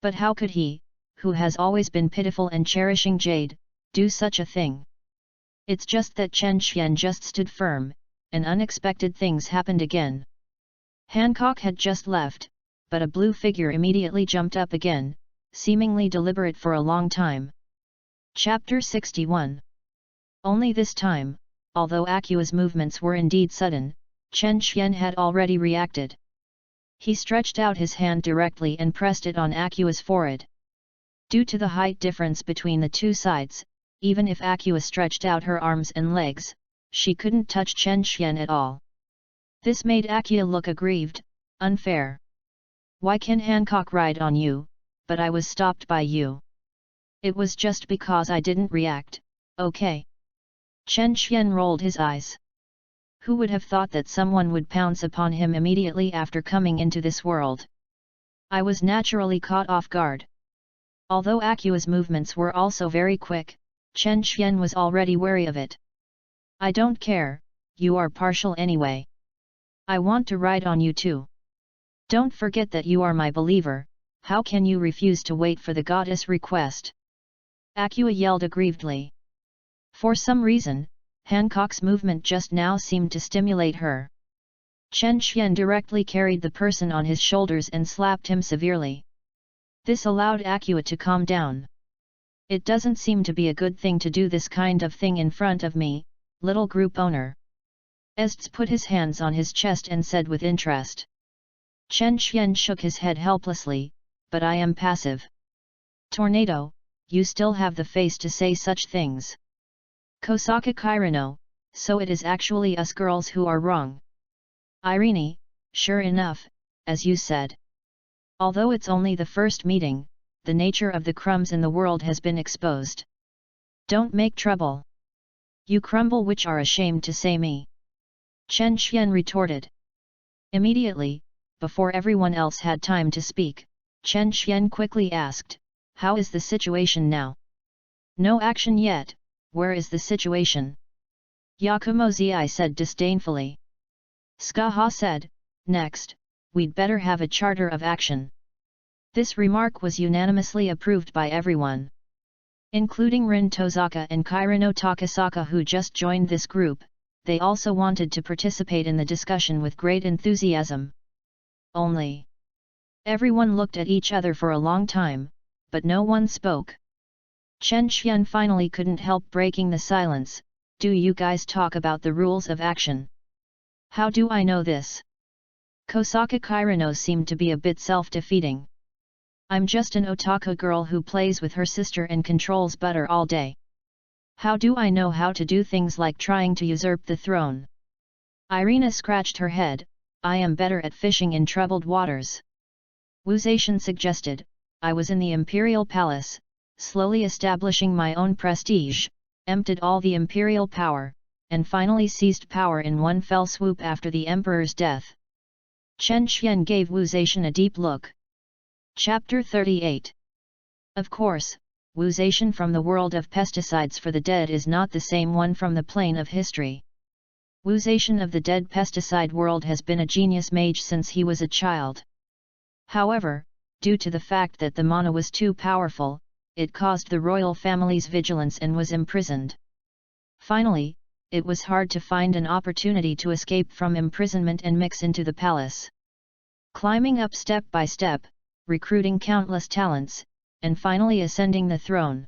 But how could he, who has always been pitiful and cherishing Jade, do such a thing? It's just that Chen Xian just stood firm, and unexpected things happened again. Hancock had just left, but a blue figure immediately jumped up again, seemingly deliberate for a long time. Chapter 61. Only this time, although Akua's movements were indeed sudden, Chen Xian had already reacted. He stretched out his hand directly and pressed it on Akua's forehead. Due to the height difference between the 2 sides, even if Akua stretched out her arms and legs, she couldn't touch Chen Xian at all. This made Akua look aggrieved, unfair. Why can Hancock ride on you, but I was stopped by you? It was just because I didn't react, okay? Chen Xian rolled his eyes. Who would have thought that someone would pounce upon him immediately after coming into this world? I was naturally caught off guard. Although Akua's movements were also very quick, Chen Xian was already wary of it. I don't care, you are partial anyway. I want to ride on you too. Don't forget that you are my believer, how can you refuse to wait for the goddess' request? Akua yelled aggrievedly. For some reason, Hancock's movement just now seemed to stimulate her. Chen Xian directly carried the person on his shoulders and slapped him severely. This allowed Akua to calm down. It doesn't seem to be a good thing to do this kind of thing in front of me, little group owner. Ests put his hands on his chest and said with interest. Chen Xian shook his head helplessly, but I am passive. Tornado, you still have the face to say such things. Kosaka Kirino, so it is actually us girls who are wrong. Irene, sure enough, as you said. Although it's only the first meeting, the nature of the crumbs in the world has been exposed. Don't make trouble. You crumble which are ashamed to say me. Chen Xian retorted. Immediately, before everyone else had time to speak, Chen Xian quickly asked, how is the situation now? No action yet, where is the situation? Yakumo Zi said disdainfully. Skaha said, Next, we'd better have a charter of action. This remark was unanimously approved by everyone. Including Rin Tozaka and Kairino Takasaka, who just joined this group. They also wanted to participate in the discussion with great enthusiasm. Only everyone looked at each other for a long time, but no one spoke. Chen Xian finally couldn't help breaking the silence. Do you guys talk about the rules of action? How do I know this? Kosaka Kairino seemed to be a bit self-defeating. I'm just an otaku girl who plays with her sister and controls butter all day. How do I know how to do things like trying to usurp the throne? Irina scratched her head. I am better at fishing in troubled waters. Wu Zaishan suggested, I was in the imperial palace, slowly establishing my own prestige, emptied all the imperial power, and finally seized power in one fell swoop after the emperor's death. Chen Xian gave Wu Zaishan a deep look. Chapter 38. Of course, Wu Zaishan from the world of pesticides for the dead is not the same one from the plane of history. Wu Zaishan of the dead pesticide world has been a genius mage since he was a child. However, due to the fact that the mana was too powerful, it caused the royal family's vigilance and was imprisoned. Finally, it was hard to find an opportunity to escape from imprisonment and mix into the palace. Climbing up step by step, recruiting countless talents, and finally ascending the throne.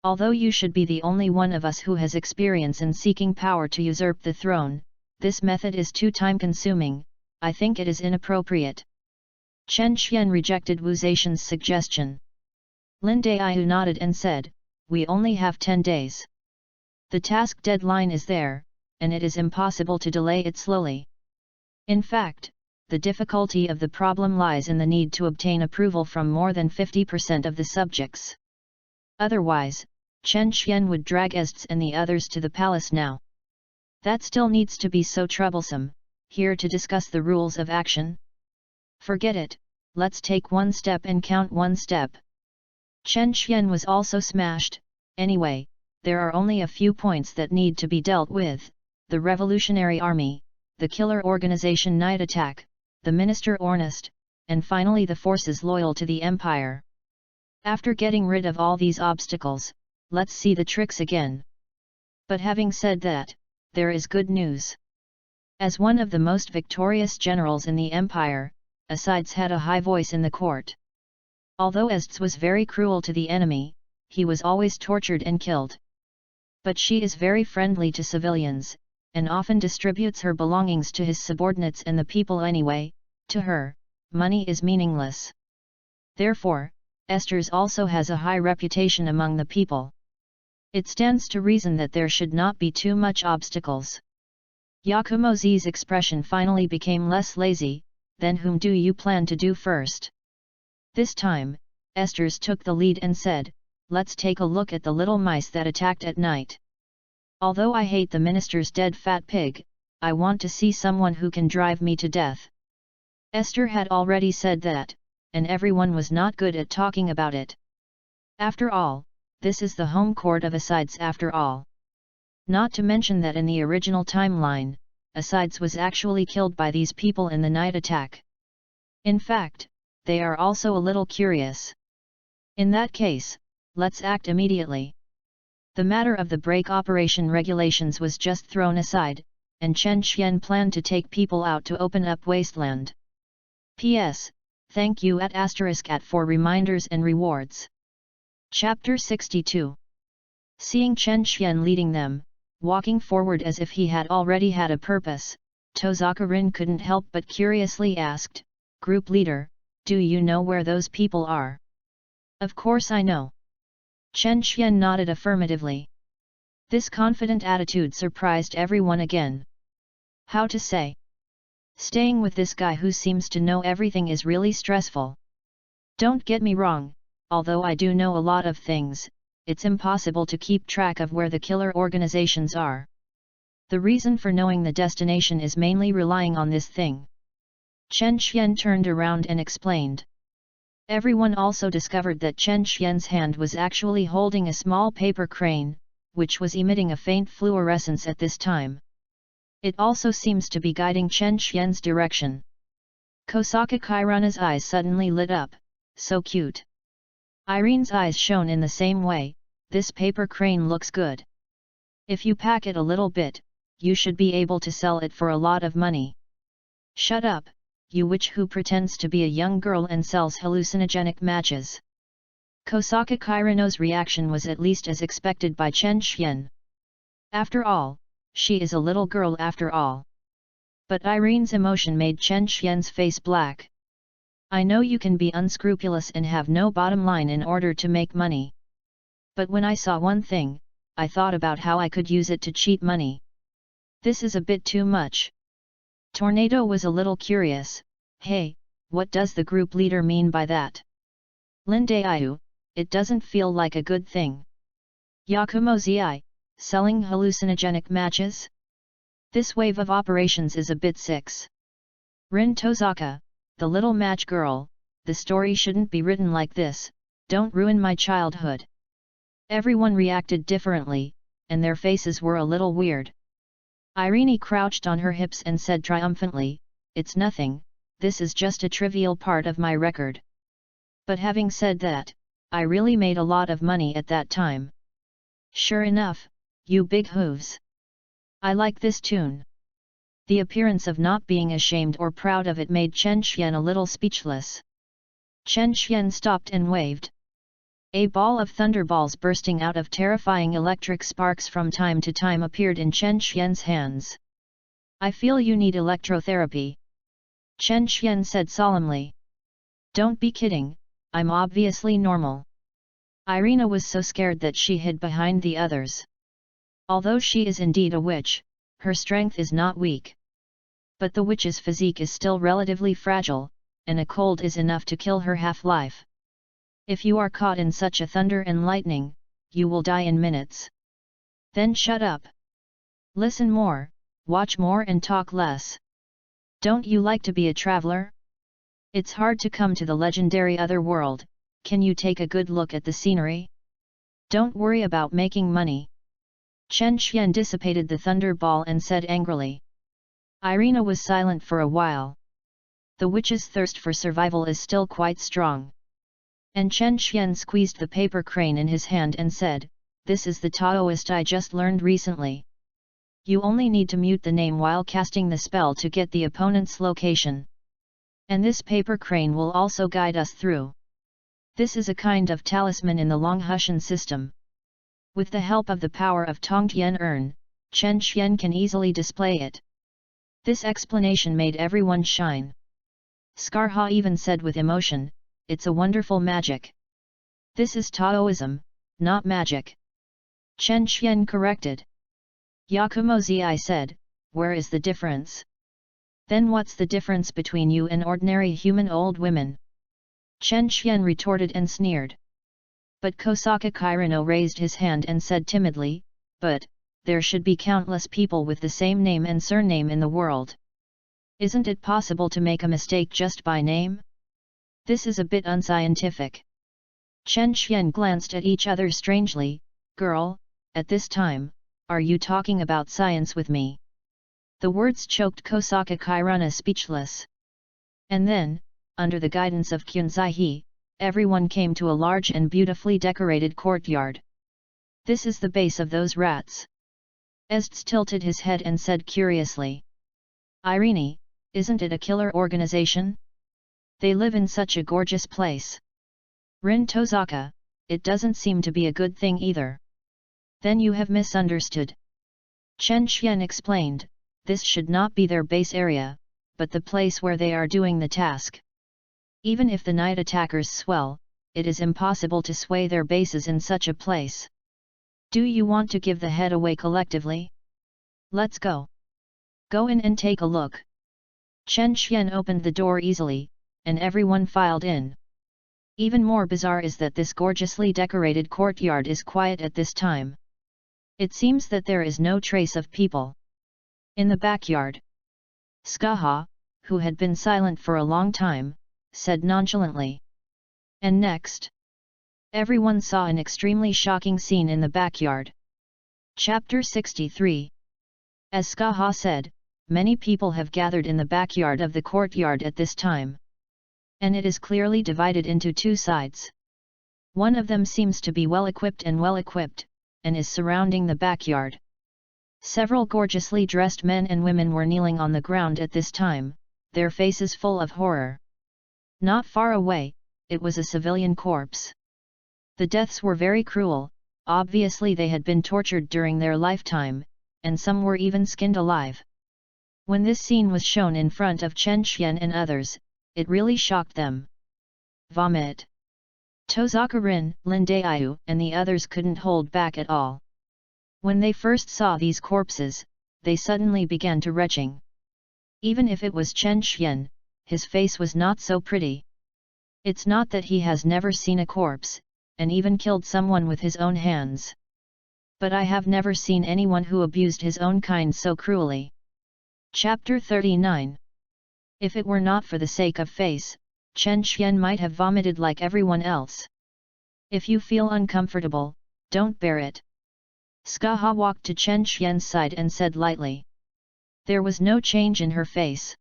Although you should be the only one of us who has experience in seeking power to usurp the throne, this method is too time-consuming. I think it is inappropriate. Chen Xian rejected Wu Zaishan's suggestion. Lin Daiyu nodded and said, we only have 10 days. The task deadline is there, and it is impossible to delay it slowly. In fact, the difficulty of the problem lies in the need to obtain approval from more than 50% of the subjects. Otherwise, Chen Xian would drag Estes and the others to the palace now. That still needs to be so troublesome, here to discuss the rules of action? Forget it, let's take one step and count one step. Chen Xian was also smashed. Anyway, there are only a few points that need to be dealt with: the Revolutionary Army, the killer organization Night Attack, the Minister Ornest, and finally the forces loyal to the Empire. After getting rid of all these obstacles, let's see the tricks again. But having said that, there is good news. As one of the most victorious generals in the Empire, Asides had a high voice in the court. Although Estes was very cruel to the enemy, he was always tortured and killed. But she is very friendly to civilians, and often distributes her belongings to his subordinates and the people anyway. To her, money is meaningless. Therefore, Esther's also has a high reputation among the people. It stands to reason that there should not be too much obstacles. Yakumo Z's expression finally became less lazy. Then whom do you plan to do first? This time, Esther's took the lead and said, let's take a look at the little mice that attacked at night. Although I hate the minister's dead fat pig, I want to see someone who can drive me to death. Esther had already said that, and everyone was not good at talking about it. After all, this is the home court of Asides after all. Not to mention that in the original timeline, Asides was actually killed by these people in the night attack. In fact, they are also a little curious. In that case, let's act immediately. The matter of the break operation regulations was just thrown aside, and Chen Xian planned to take people out to open up wasteland. P.S. Thank you at *@ for reminders and rewards. Chapter 62. Seeing Chen Xian leading them, walking forward as if he had already had a purpose, Tozaka Rin couldn't help but curiously asked, Group leader, do you know where those people are? Of course I know. Chen Xian nodded affirmatively. This confident attitude surprised everyone again. How to say? Staying with this guy who seems to know everything is really stressful. Don't get me wrong, although I do know a lot of things, it's impossible to keep track of where the killer organizations are. The reason for knowing the destination is mainly relying on this thing. Chen Xian turned around and explained. Everyone also discovered that Chen Xian's hand was actually holding a small paper crane, which was emitting a faint fluorescence at this time. It also seems to be guiding Chen Xian's direction. Kosaka Kirana's eyes suddenly lit up, so cute. Irene's eyes shone in the same way, this paper crane looks good. If you pack it a little bit, you should be able to sell it for a lot of money. Shut up, you witch who pretends to be a young girl and sells hallucinogenic matches. Kosaka Kirano's reaction was at least as expected by Chen Xian. After all, she is a little girl after all. But Irene's emotion made Chen Xian's face black. I know you can be unscrupulous and have no bottom line in order to make money. But when I saw one thing, I thought about how I could use it to cheat money. This is a bit too much. Tornado was a little curious. Hey, what does the group leader mean by that? Lindayu, it doesn't feel like a good thing. Yakumo Zi, selling hallucinogenic matches? This wave of operations is a bit six. Rin Tozaka, the little match girl, the story shouldn't be written like this, don't ruin my childhood. Everyone reacted differently, and their faces were a little weird. Irene crouched on her hips and said triumphantly, it's nothing, this is just a trivial part of my record. But having said that, I really made a lot of money at that time. Sure enough, you big hooves. I like this tune. The appearance of not being ashamed or proud of it made Chen Xian a little speechless. Chen Xian stopped and waved. A ball of thunderballs bursting out of terrifying electric sparks from time to time appeared in Chen Xian's hands. I feel you need electrotherapy. Chen Xian said solemnly. Don't be kidding, I'm obviously normal. Irina was so scared that she hid behind the others. Although she is indeed a witch, her strength is not weak. But the witch's physique is still relatively fragile, and a cold is enough to kill her half-life. If you are caught in such a thunder and lightning, you will die in minutes. Then shut up. Listen more, watch more and talk less. Don't you like to be a traveler? It's hard to come to the legendary other world, can you take a good look at the scenery? Don't worry about making money. Chen Xian dissipated the thunder ball and said angrily. Irina was silent for a while. The witch's thirst for survival is still quite strong. And Chen Xian squeezed the paper crane in his hand and said, this is the Taoist I just learned recently. You only need to mute the name while casting the spell to get the opponent's location. And this paper crane will also guide us through. This is a kind of talisman in the Longhushan system. With the help of the power of Tongtian Urn, Chen Xian can easily display it. This explanation made everyone shine. Scarha even said with emotion, it's a wonderful magic. This is Taoism, not magic. Chen Xian corrected. Yakumo Zi said, where is the difference? Then what's the difference between you and ordinary human old women? Chen Xian retorted and sneered. But Kosaka Kirano raised his hand and said timidly, but, there should be countless people with the same name and surname in the world. Isn't it possible to make a mistake just by name? This is a bit unscientific. Chen Xian glanced at each other strangely, girl, at this time, are you talking about science with me? The words choked Kosaka Kirana speechless. And then, under the guidance of Kyunzai, everyone came to a large and beautifully decorated courtyard. This is the base of those rats. Ests tilted his head and said curiously. Irene, isn't it a killer organization? They live in such a gorgeous place. Rin Tozaka, it doesn't seem to be a good thing either. Then you have misunderstood. Chen Xian explained, this should not be their base area, but the place where they are doing the task. Even if the night attackers swell, it is impossible to sway their bases in such a place. Do you want to give the head away collectively? Let's go. Go in and take a look. Chen Xian opened the door easily, and everyone filed in. Even more bizarre is that this gorgeously decorated courtyard is quiet at this time. It seems that there is no trace of people. In the backyard, Skaha, who had been silent for a long time, said nonchalantly. And next, everyone saw an extremely shocking scene in the backyard. Chapter 63. As Skaha said, many people have gathered in the backyard of the courtyard at this time. And it is clearly divided into two sides. One of them seems to be well-equipped, and is surrounding the backyard. Several gorgeously dressed men and women were kneeling on the ground at this time, their faces full of horror. Not far away, it was a civilian corpse. The deaths were very cruel, obviously they had been tortured during their lifetime, and some were even skinned alive. When this scene was shown in front of Chen Xian and others, it really shocked them. Vomit. Tozakarin, Lindayu, and the others couldn't hold back at all. When they first saw these corpses, they suddenly began to retching. Even if it was Chen Xian, his face was not so pretty. It's not that he has never seen a corpse, and even killed someone with his own hands. But I have never seen anyone who abused his own kind so cruelly. Chapter 39. If it were not for the sake of face, Chen Xian might have vomited like everyone else. If you feel uncomfortable, don't bear it. Skaha walked to Chen Xian's side and said lightly. There was no change in her face.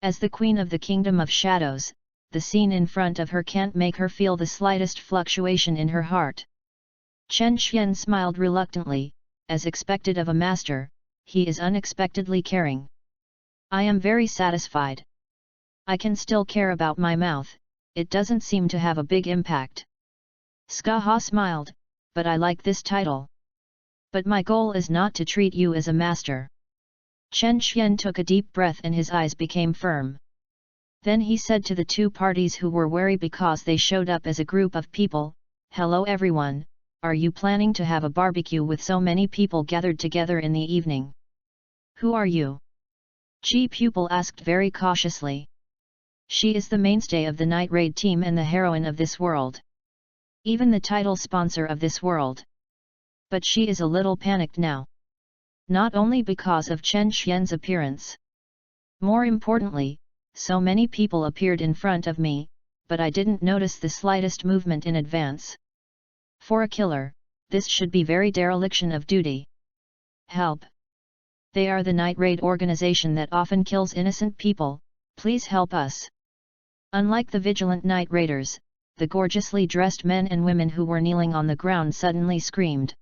As the queen of the kingdom of shadows, the scene in front of her can't make her feel the slightest fluctuation in her heart. Chen Xian smiled reluctantly, as expected of a master, he is unexpectedly caring. I am very satisfied. I can still care about my mouth, it doesn't seem to have a big impact. Skaha smiled, but I like this title. But my goal is not to treat you as a master. Chen Xian took a deep breath and his eyes became firm. Then he said to the two parties who were wary because they showed up as a group of people, "Hello everyone, are you planning to have a barbecue with so many people gathered together in the evening?" "Who are you?" Chi pupil asked very cautiously. She is the mainstay of the night raid team and the heroine of this world. Even the title sponsor of this world. But she is a little panicked now. Not only because of Chen Xian's appearance. More importantly, so many people appeared in front of me, but I didn't notice the slightest movement in advance. For a killer, this should be very dereliction of duty. Help! They are the night raid organization that often kills innocent people, please help us. Unlike the vigilant night raiders, the gorgeously dressed men and women who were kneeling on the ground suddenly screamed.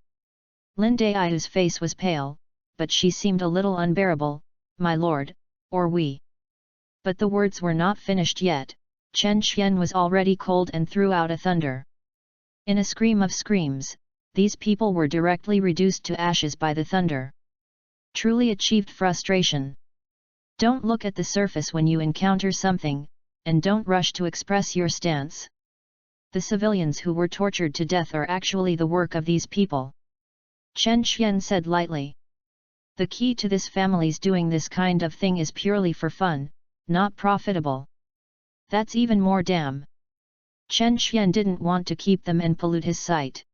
Lindaiyu's face was pale, but she seemed a little unbearable, "My lord, or we." But the words were not finished yet, Chen Xian was already cold and threw out a thunder. In a scream of screams, these people were directly reduced to ashes by the thunder. Truly achieved frustration. Don't look at the surface when you encounter something, and don't rush to express your stance. The civilians who were tortured to death are actually the work of these people. Chen Xian said lightly. The key to this family's doing this kind of thing is purely for fun, not profitable. That's even more damn. Chen Xian didn't want to keep them and pollute his sight.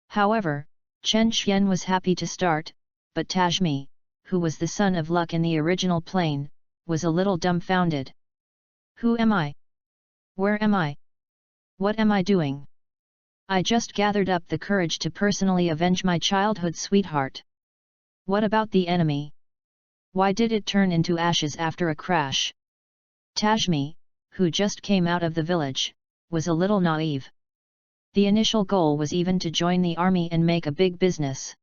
However, Chen Xian was happy to start, but Tajmi, who was the son of Luck in the original plane, was a little dumbfounded. Who am I? Where am I? What am I doing? I just gathered up the courage to personally avenge my childhood sweetheart. What about the enemy? Why did it turn into ashes after a crash? Tajmi, who just came out of the village, was a little naive. The initial goal was even to join the army and make a big business.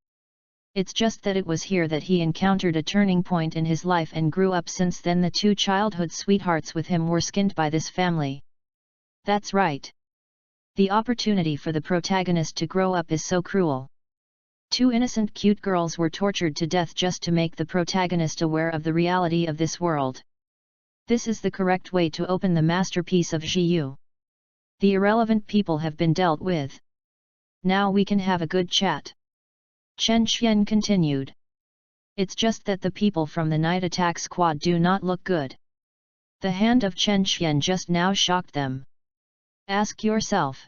It's just that it was here that he encountered a turning point in his life and grew up. Since then the two childhood sweethearts with him were skinned by this family. That's right. The opportunity for the protagonist to grow up is so cruel. Two innocent cute girls were tortured to death just to make the protagonist aware of the reality of this world. This is the correct way to open the masterpiece of Zhiyu. The irrelevant people have been dealt with. Now we can have a good chat. Chen Xian continued. It's just that the people from the night attack squad do not look good. The hand of Chen Xian just now shocked them. Ask yourself.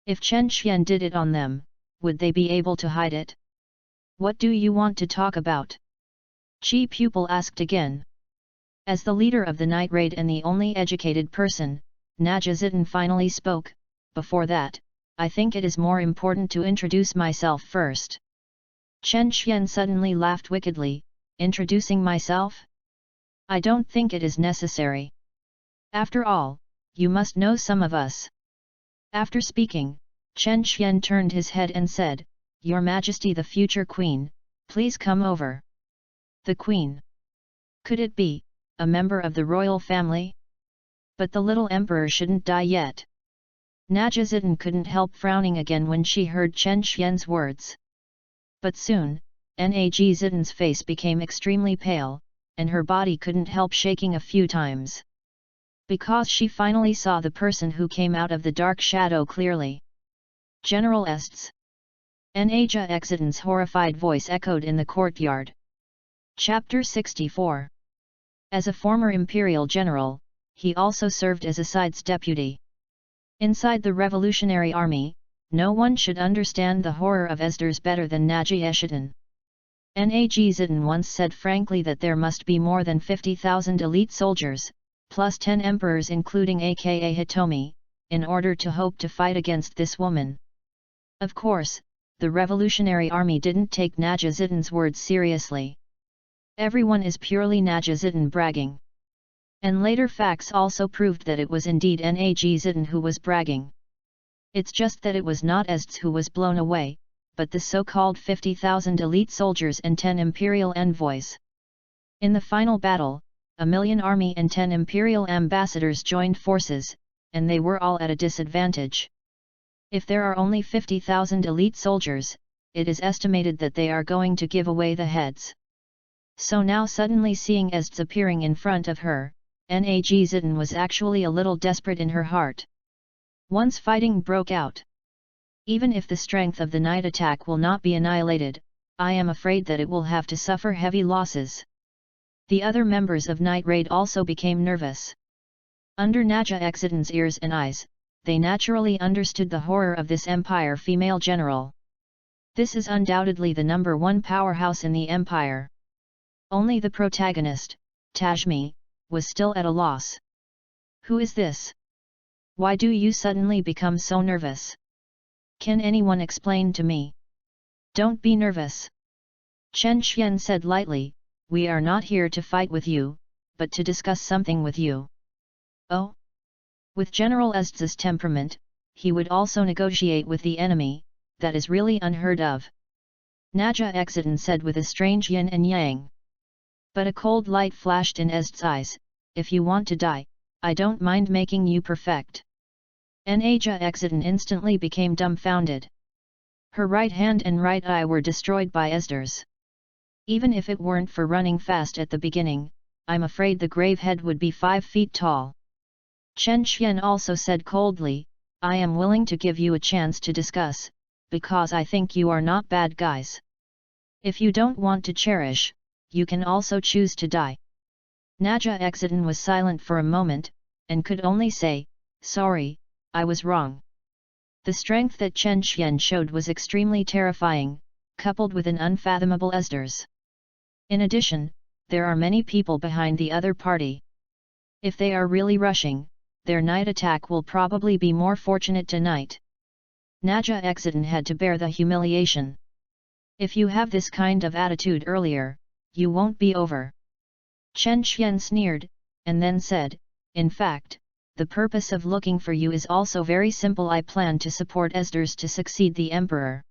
If Chen Xian did it on them, would they be able to hide it? What do you want to talk about? Chi pupil asked again. As the leader of the night raid and the only educated person, Najazitan finally spoke. Before that, I think it is more important to introduce myself first. Chen Xian suddenly laughed wickedly, introducing myself? I don't think it is necessary. After all, you must know some of us. After speaking, Chen Xian turned his head and said, Your Majesty the future queen, please come over. The queen? Could it be a member of the royal family? But the little emperor shouldn't die yet. Naja Zidan couldn't help frowning again when she heard Chen Xian's words. But soon, Nag Zidan's face became extremely pale, and her body couldn't help shaking a few times. Because she finally saw the person who came out of the dark shadow clearly. General Est's. Nag Zidan's horrified voice echoed in the courtyard. Chapter 64. As a former imperial general, he also served as Aside's deputy. Inside the revolutionary army, no one should understand the horror of Esdras better than Naji Eshidan. Nag Zidan once said frankly that there must be more than 50,000 elite soldiers, plus 10 emperors including aka Hitomi, in order to hope to fight against this woman. Of course, the revolutionary army didn't take Naja Zidan's words seriously. Everyone is purely Naja Zidan bragging. And later facts also proved that it was indeed Nag Zidan who was bragging. It's just that it was not Estes who was blown away, but the so-called 50,000 elite soldiers and 10 imperial envoys. In the final battle, 1,000,000 army and 10 imperial ambassadors joined forces, and they were all at a disadvantage. If there are only 50,000 elite soldiers, it is estimated that they are going to give away the heads. So now suddenly seeing Estes appearing in front of her, Nag Zidan was actually a little desperate in her heart. Once fighting broke out. Even if the strength of the night attack will not be annihilated, I am afraid that it will have to suffer heavy losses. The other members of Night Raid also became nervous. Under Naja Zidan's ears and eyes, they naturally understood the horror of this empire female general. This is undoubtedly the #1 powerhouse in the empire. Only the protagonist, Tajmi, was still at a loss. Who is this? Why do you suddenly become so nervous? Can anyone explain to me? Don't be nervous. Chen Xian said lightly, we are not here to fight with you, but to discuss something with you. Oh? With General Est's temperament, he would also negotiate with the enemy, that is really unheard of. Naja Zidan said with a strange yin and yang. But a cold light flashed in Est's eyes, if you want to die, I don't mind making you perfect. Naja Zidan instantly became dumbfounded. Her right hand and right eye were destroyed by Esdras. Even if it weren't for running fast at the beginning, I'm afraid the grave head would be 5 feet tall. Chen Xian also said coldly, I am willing to give you a chance to discuss, because I think you are not bad guys. If you don't want to cherish, you can also choose to die. Naja Zidan was silent for a moment, and could only say, sorry, I was wrong. The strength that Chen Xian showed was extremely terrifying, coupled with an unfathomable Esdras. In addition, there are many people behind the other party. If they are really rushing, their night attack will probably be more fortunate tonight. Naja Zidan had to bear the humiliation. If you have this kind of attitude earlier, you won't be over. Chen Xian sneered, and then said, in fact, the purpose of looking for you is also very simple. I plan to support Esdras to succeed the emperor.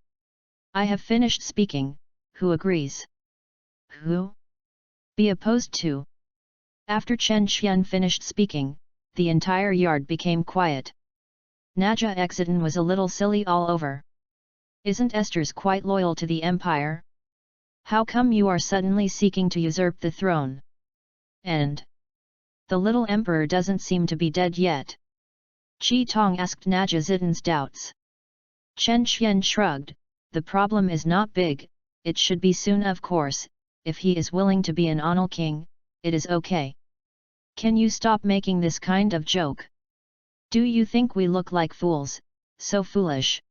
I have finished speaking, who agrees? Who? Be opposed to? After Chen Xian finished speaking, the entire yard became quiet. Naja Zidan was a little silly all over. Isn't Esdras quite loyal to the empire? How come you are suddenly seeking to usurp the throne? And the little emperor doesn't seem to be dead yet. Qi Tong asked Naja Zidan's doubts. Chen Xian shrugged, the problem is not big, it should be soon of course, if he is willing to be an Onal king, it is okay. Can you stop making this kind of joke? Do you think we look like fools, so foolish?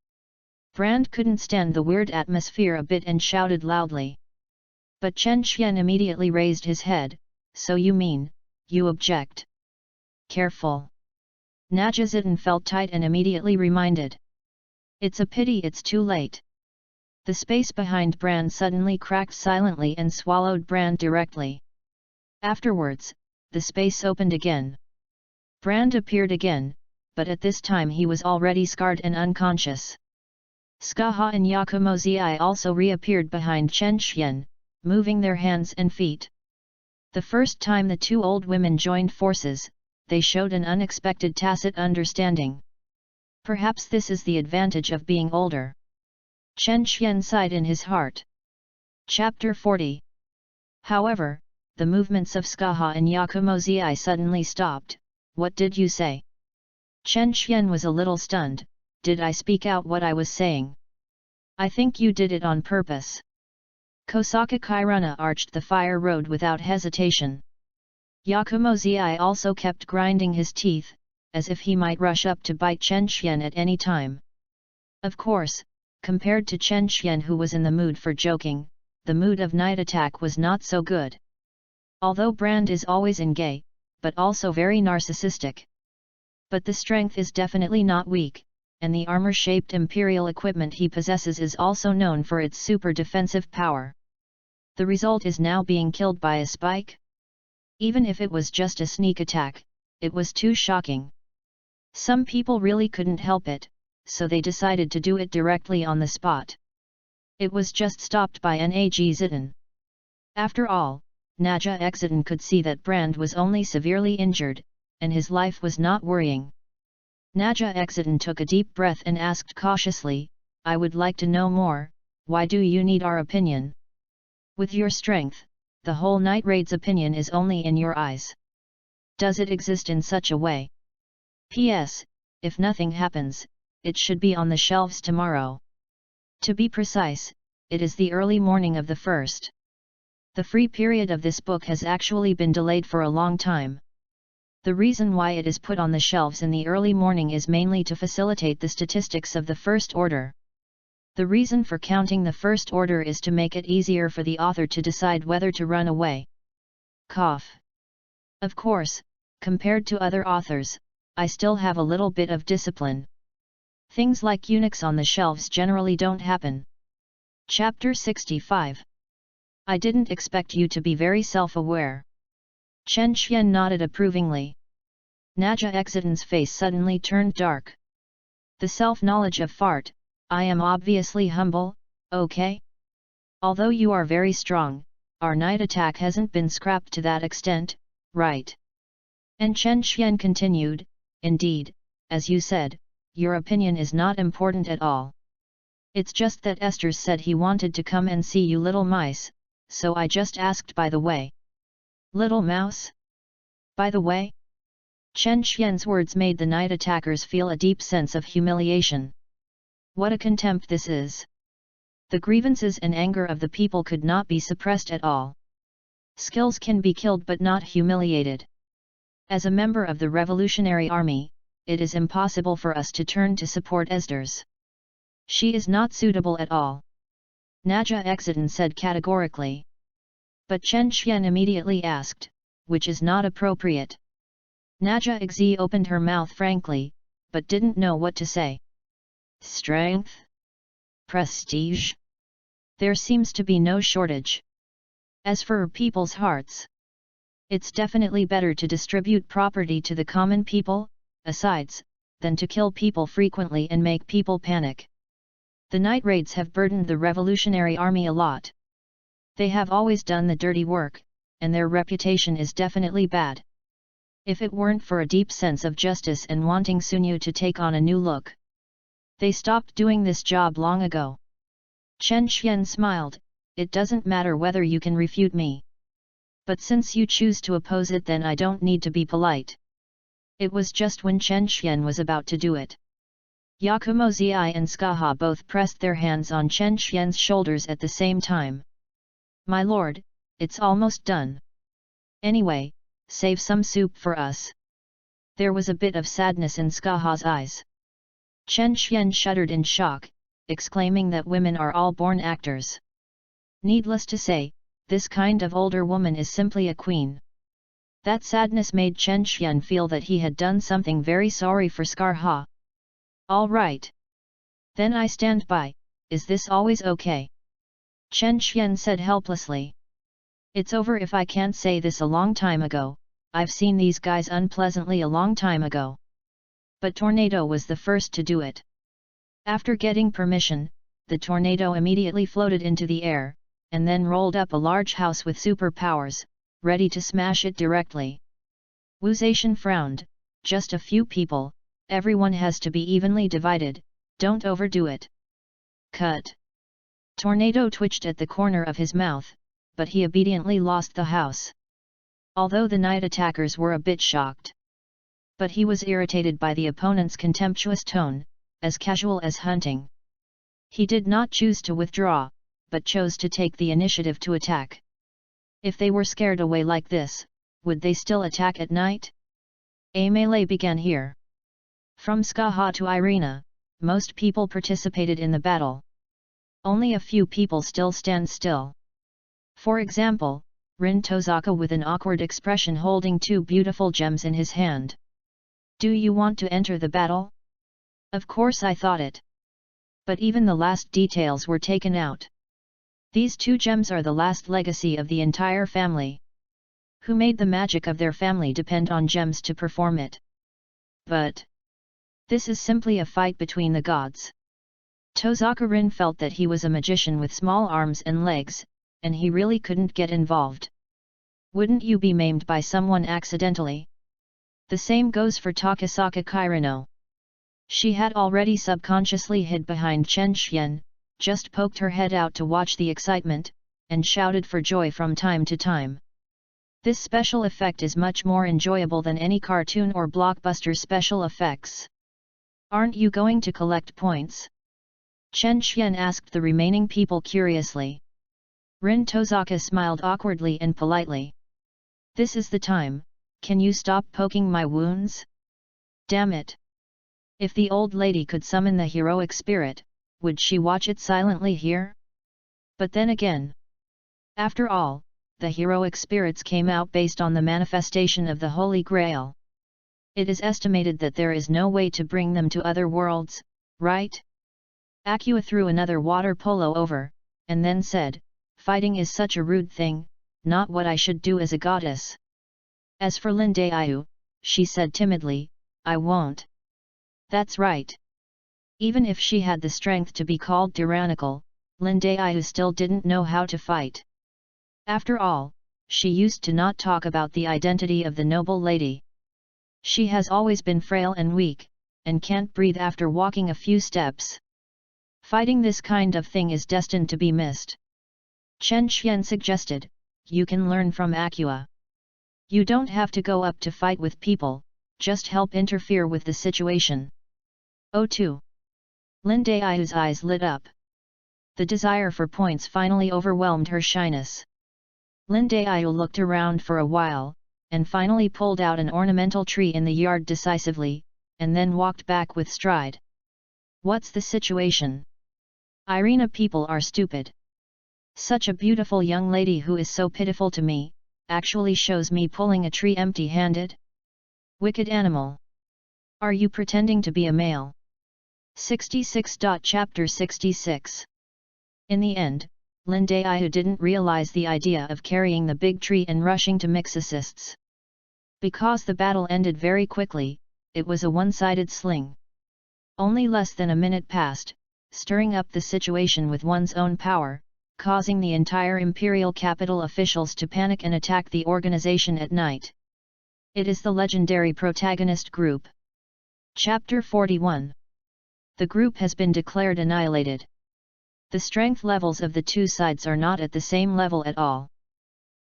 Brand couldn't stand the weird atmosphere a bit and shouted loudly. But Chen Xian immediately raised his head, so you mean, you object? Careful. Naja Zidan felt tight and immediately reminded. It's a pity it's too late. The space behind Brand suddenly cracked silently and swallowed Brand directly. Afterwards, the space opened again. Brand appeared again, but at this time he was already scarred and unconscious. Skaha and Yakumozii also reappeared behind Chen Xian, moving their hands and feet. The first time the two old women joined forces, they showed an unexpected tacit understanding. Perhaps this is the advantage of being older. Chen Xian sighed in his heart. Chapter 40. However, the movements of Skaha and Yakumozii suddenly stopped. What did you say? Chen Xian was a little stunned. Did I speak out what I was saying? I think you did it on purpose. Kosaka Kairuna arched the fire road without hesitation. Yakumozii also kept grinding his teeth, as if he might rush up to bite Chen Xian at any time. Of course, compared to Chen Xian, who was in the mood for joking, the mood of night attack was not so good. Although Brand is always in gay, but also very narcissistic. But the strength is definitely not weak, and the armor-shaped imperial equipment he possesses is also known for its super defensive power. The result is now being killed by a spike? Even if it was just a sneak attack, it was too shocking. Some people really couldn't help it, so they decided to do it directly on the spot. It was just stopped by Nag Zidan. After all, Naja Zidan could see that Brand was only severely injured, and his life was not worrying. Naja Zidan took a deep breath and asked cautiously, I would like to know more, why do you need our opinion? With your strength, the whole night raid's opinion is only in your eyes. Does it exist in such a way? P.S. If nothing happens, it should be on the shelves tomorrow. To be precise, it is the early morning of the 1st. The free period of this book has actually been delayed for a long time. The reason why it is put on the shelves in the early morning is mainly to facilitate the statistics of the first order. The reason for counting the first order is to make it easier for the author to decide whether to run away. Cough. Of course, compared to other authors, I still have a little bit of discipline. Things like eunuchs on the shelves generally don't happen. Chapter 65. I didn't expect you to be very self-aware. Chen Xian nodded approvingly. Naja Zidan's face suddenly turned dark. The self-knowledge of fart, I am obviously humble, okay? Although you are very strong, our night attack hasn't been scrapped to that extent, right? And Chen Xian continued, indeed, as you said, your opinion is not important at all. It's just that Esther said he wanted to come and see you little mice, so I just asked by the way. Little mouse? By the way? Chen Xian's words made the night attackers feel a deep sense of humiliation. What a contempt this is! The grievances and anger of the people could not be suppressed at all. Skills can be killed but not humiliated. As a member of the Revolutionary Army, it is impossible for us to turn to support Esther's. She is not suitable at all. Naja Zidan said categorically. But Chen Xian immediately asked, which is not appropriate. Naja Xi opened her mouth frankly, but didn't know what to say. Strength? Prestige? There seems to be no shortage. As for people's hearts, it's definitely better to distribute property to the common people, asides, than to kill people frequently and make people panic. The night raids have burdened the Revolutionary Army a lot. They have always done the dirty work, and their reputation is definitely bad. If it weren't for a deep sense of justice and wanting Sunyu to take on a new look, they stopped doing this job long ago. Chen Xian smiled, it doesn't matter whether you can refute me. But since you choose to oppose it, then I don't need to be polite. It was just when Chen Xian was about to do it. Yakumozii and Skaha both pressed their hands on Chen Xian's shoulders at the same time. My lord, it's almost done. Anyway, save some soup for us. There was a bit of sadness in Skaha's eyes. Chen Xian shuddered in shock, exclaiming that women are all born actors. Needless to say, this kind of older woman is simply a queen. That sadness made Chen Xian feel that he had done something very sorry for Skaha. All right. Then I stand by, is this always okay? Chen Xian said helplessly. It's over. If I can't say this a long time ago, I've seen these guys unpleasantly a long time ago. But Tornado was the first to do it. After getting permission, the tornado immediately floated into the air, and then rolled up a large house with superpowers, ready to smash it directly. Wu Zaishan frowned. Just a few people, everyone has to be evenly divided, don't overdo it. Cut. Tornado twitched at the corner of his mouth, but he obediently lost the house. Although the night attackers were a bit shocked. But he was irritated by the opponent's contemptuous tone, as casual as hunting. He did not choose to withdraw, but chose to take the initiative to attack. If they were scared away like this, would they still attack at night? A melee began here. From Skaha to Irina, most people participated in the battle. Only a few people still stand still. For example, Rin Tozaka with an awkward expression holding two beautiful gems in his hand. Do you want to enter the battle? Of course I thought it. But even the last details were taken out. These two gems are the last legacy of the entire family. Who made the magic of their family depend on gems to perform it. But this is simply a fight between the gods. Tozaka Rin felt that he was a magician with small arms and legs, and he really couldn't get involved. Wouldn't you be maimed by someone accidentally? The same goes for Takasaka Kirino. She had already subconsciously hid behind Chen Xian, just poked her head out to watch the excitement, and shouted for joy from time to time. This special effect is much more enjoyable than any cartoon or blockbuster special effects. Aren't you going to collect points? Chen Xian asked the remaining people curiously. Rin Tozaka smiled awkwardly and politely. This is the time, can you stop poking my wounds? Damn it! If the old lady could summon the heroic spirit, would she watch it silently here? But then again. After all, the heroic spirits came out based on the manifestation of the Holy Grail. It is estimated that there is no way to bring them to other worlds, right? Acua threw another water polo over, and then said, fighting is such a rude thing, not what I should do as a goddess. As for Lindayu, she said timidly, I won't. That's right. Even if she had the strength to be called tyrannical, Lindayu still didn't know how to fight. After all, she used to not talk about the identity of the noble lady. She has always been frail and weak, and can't breathe after walking a few steps. Fighting this kind of thing is destined to be missed. Chen Xian suggested, you can learn from Acua. You don't have to go up to fight with people, just help interfere with the situation. Oh 2. Lindayu's eyes lit up. The desire for points finally overwhelmed her shyness. Lindayu looked around for a while, and finally pulled out an ornamental tree in the yard decisively, and then walked back with stride. What's the situation? Irina, people are stupid. Such a beautiful young lady who is so pitiful to me, actually shows me pulling a tree empty-handed? Wicked animal. Are you pretending to be a male? 66. Chapter 66. In the end, Lindayu didn't realize the idea of carrying the big tree and rushing to mix assists. Because the battle ended very quickly, it was a one-sided sling. Only less than a minute passed, stirring up the situation with one's own power, causing the entire imperial capital officials to panic and attack the organization at night. It is the legendary protagonist group. Chapter 41. The group has been declared annihilated. The strength levels of the two sides are not at the same level at all.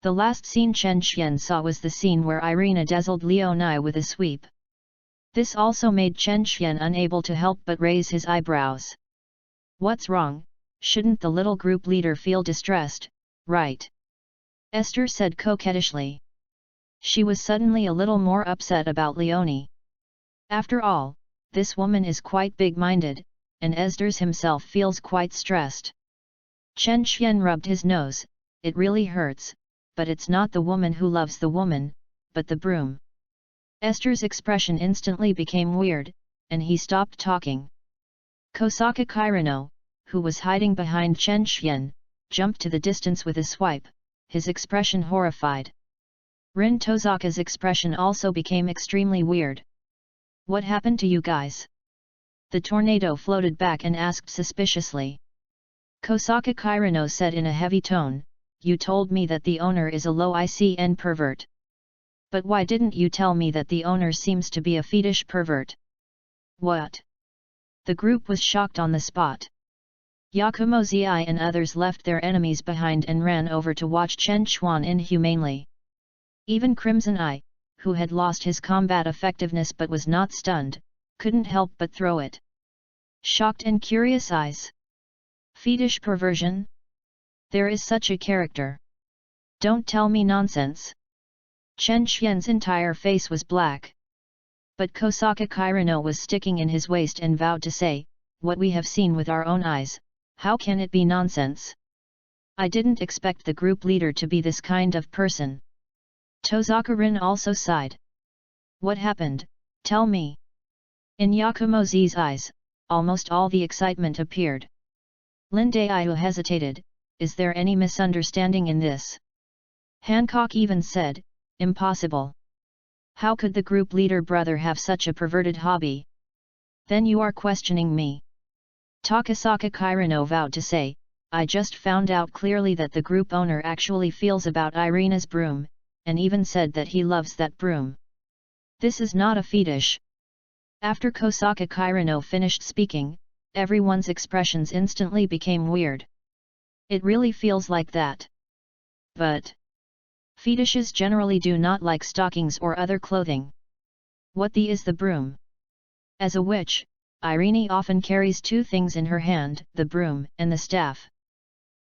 The last scene Chen Xian saw was the scene where Irina dazzled Leonie with a sweep. This also made Chen Xian unable to help but raise his eyebrows. What's wrong? Shouldn't the little group leader feel distressed, right? Esther said coquettishly. She was suddenly a little more upset about Leonie. After all, this woman is quite big-minded, and Esdras himself feels quite stressed. Chen Xian rubbed his nose, it really hurts, but it's not the woman who loves the woman, but the broom. Esther's expression instantly became weird, and he stopped talking. Kosaka Kirino, who was hiding behind Chen Xian, jumped to the distance with a swipe, his expression horrified. Rin Tozaka's expression also became extremely weird. "What happened to you guys?" The tornado floated back and asked suspiciously. Kosaka Kirino said in a heavy tone, "You told me that the owner is a low ICN pervert. But why didn't you tell me that the owner seems to be a fetish pervert?" "What?" The group was shocked on the spot. Yakumo Zi and others left their enemies behind and ran over to watch Chen Chuan inhumanely. Even Crimson Eye, who had lost his combat effectiveness but was not stunned, couldn't help but throw it. Shocked and curious eyes. Fetish perversion? There is such a character. Don't tell me nonsense. Chen Xian's entire face was black. But Kosaka Kirino was sticking in his waist and vowed to say, "What we have seen with our own eyes, how can it be nonsense? I didn't expect the group leader to be this kind of person." Tozaka Rin also sighed. "What happened, tell me?" In Yakumo Z's eyes, almost all the excitement appeared. Lin Daiyu hesitated, "Is there any misunderstanding in this?" Hancock even said, "Impossible. How could the group leader brother have such a perverted hobby?" "Then you are questioning me?" Takasaka Kirino vowed to say, "I just found out clearly that the group owner actually feels about Irina's broom, and even said that he loves that broom. This is not a fetish." After Kosaka Kirino finished speaking, everyone's expressions instantly became weird. "It really feels like that. But fetishes generally do not like stockings or other clothing. What the is the broom?" As a witch, Irene often carries two things in her hand, the broom and the staff.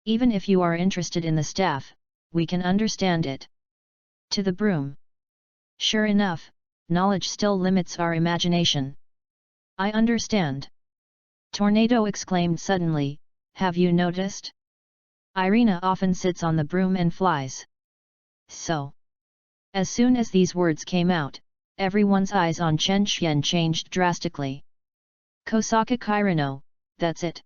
Even if you are interested in the staff, we can understand it. To the broom. Sure enough, knowledge still limits our imagination. "I understand." Tornado exclaimed suddenly, "Have you noticed? Irina often sits on the broom and flies." So. As soon as these words came out, everyone's eyes on Chen Xian changed drastically. Kosaka Kirino, "That's it."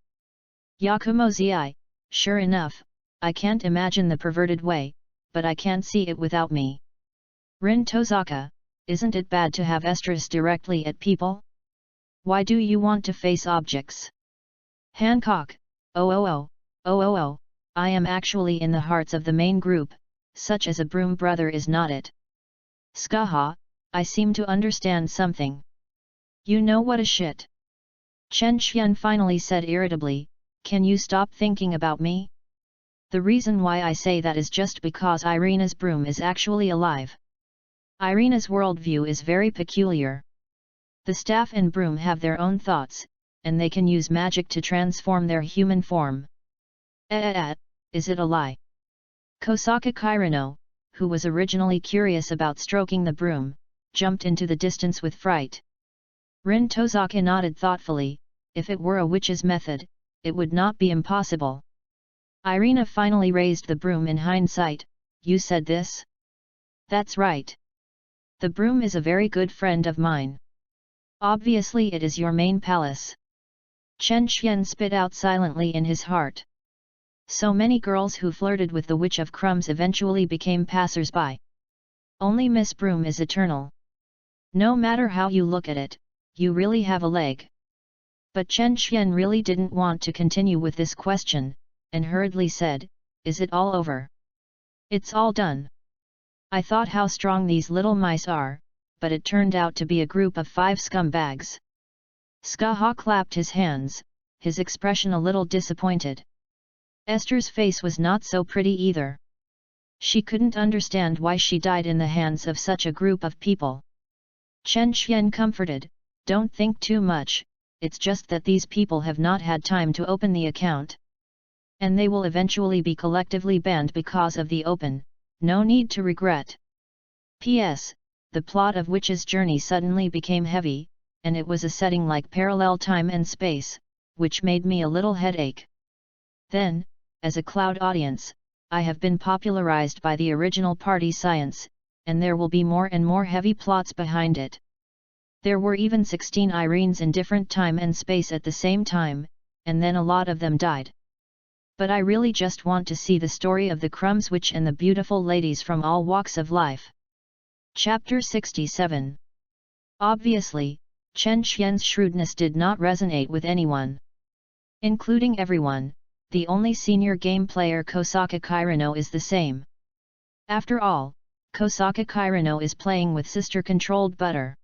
Yakumo Zi, "Sure enough, I can't imagine the perverted way, but I can't see it without me." Rin Tozaka, "Isn't it bad to have estrus directly at people? Why do you want to face objects?" Hancock, Oh, I am actually in the hearts of the main group, such as a broom brother is not it." Skaha, "I seem to understand something. You know what a shit?" Chen Xian finally said irritably, "Can you stop thinking about me? The reason why I say that is just because Irina's broom is actually alive. Irina's worldview is very peculiar. The staff and broom have their own thoughts, and they can use magic to transform their human form." Is it a lie?" Kosaka Kirino, who was originally curious about stroking the broom, jumped into the distance with fright. Rin Tozaka nodded thoughtfully, "If it were a witch's method, it would not be impossible." Irina finally raised the broom in hindsight, "You said this?" "That's right. The broom is a very good friend of mine. Obviously it is your main palace." Chen Xian spit out silently in his heart. So many girls who flirted with the Witch of Crumbs eventually became passers-by. Only Miss Broom is eternal. No matter how you look at it, you really have a leg. But Chen Xian really didn't want to continue with this question, and hurriedly said, "Is it all over?" "It's all done. I thought how strong these little mice are, but it turned out to be a group of 5 scumbags." Skaha clapped his hands, his expression a little disappointed. Esther's face was not so pretty either. She couldn't understand why she died in the hands of such a group of people. Chen Xian comforted, "Don't think too much, it's just that these people have not had time to open the account. And they will eventually be collectively banned because of the open, no need to regret." P.S. The plot of Witch's Journey suddenly became heavy, and it was a setting like parallel time and space, which made me a little headache. Then, as a cloud audience, I have been popularized by the original party science, and there will be more and more heavy plots behind it. There were even 16 Irenes in different time and space at the same time, and then a lot of them died. But I really just want to see the story of the Crumbs Witch and the beautiful ladies from all walks of life. Chapter 67. Obviously, Chen Xian's shrewdness did not resonate with anyone. Including everyone, the only senior game player Kosaka Kirino is the same. After all, Kosaka Kirino is playing with sister-controlled butter.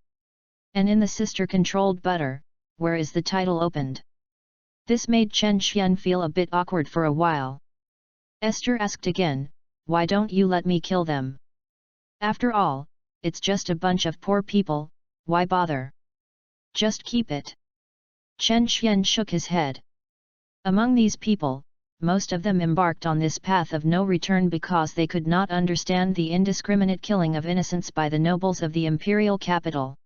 And in the sister-controlled butter, where is the title opened? This made Chen Xian feel a bit awkward for a while. Esther asked again, why don't you let me kill them? After all, it's just a bunch of poor people, why bother? Just keep it. Chen Xian shook his head. Among these people, most of them embarked on this path of no return because they could not understand the indiscriminate killing of innocents by the nobles of the imperial capital.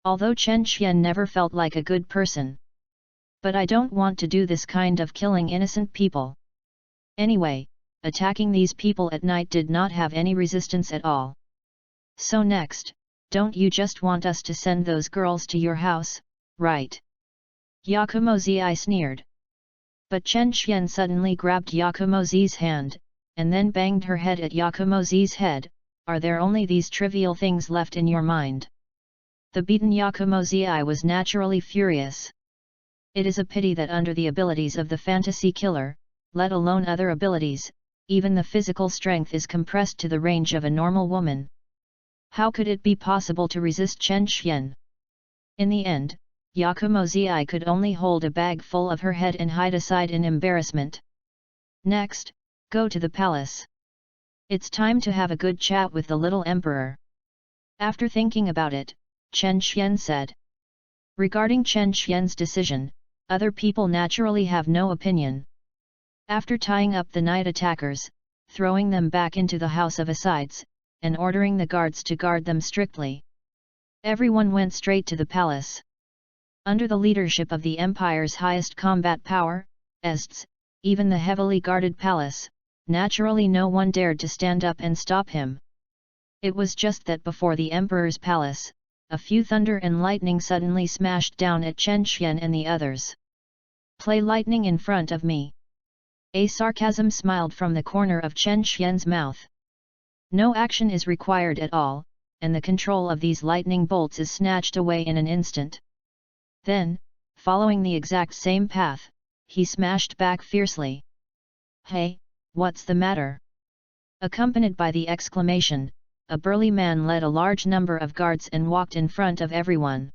Although Chen Xian never felt like a good person. But I don't want to do this kind of killing innocent people. Anyway, attacking these people at night did not have any resistance at all. So next, don't you just want us to send those girls to your house, right? Yakumo Zi sneered. But Chen Xian suddenly grabbed Yakumo Zi's hand, and then banged her head at Yakumo Zi's head. Are there only these trivial things left in your mind? The beaten Yakumo Zi was naturally furious. It is a pity that under the abilities of the fantasy killer, let alone other abilities, even the physical strength is compressed to the range of a normal woman. How could it be possible to resist Chen Xian? In the end, Yakumo Zi could only hold a bag full of her head and hide aside in embarrassment. Next, go to the palace. It's time to have a good chat with the little emperor. After thinking about it, Chen Xian said. Regarding Chen Xian's decision, other people naturally have no opinion. After tying up the night attackers, throwing them back into the house of asides, and ordering the guards to guard them strictly, everyone went straight to the palace. Under the leadership of the empire's highest combat power, Ests, even the heavily guarded palace, naturally no one dared to stand up and stop him. It was just that before the emperor's palace, a few thunder and lightning suddenly smashed down at Chen Xian and the others. Play lightning in front of me. A sarcasm smiled from the corner of Chen Xian's mouth. No action is required at all, and the control of these lightning bolts is snatched away in an instant. Then, following the exact same path, he smashed back fiercely. Hey, what's the matter? Accompanied by the exclamation, a burly man led a large number of guards and walked in front of everyone.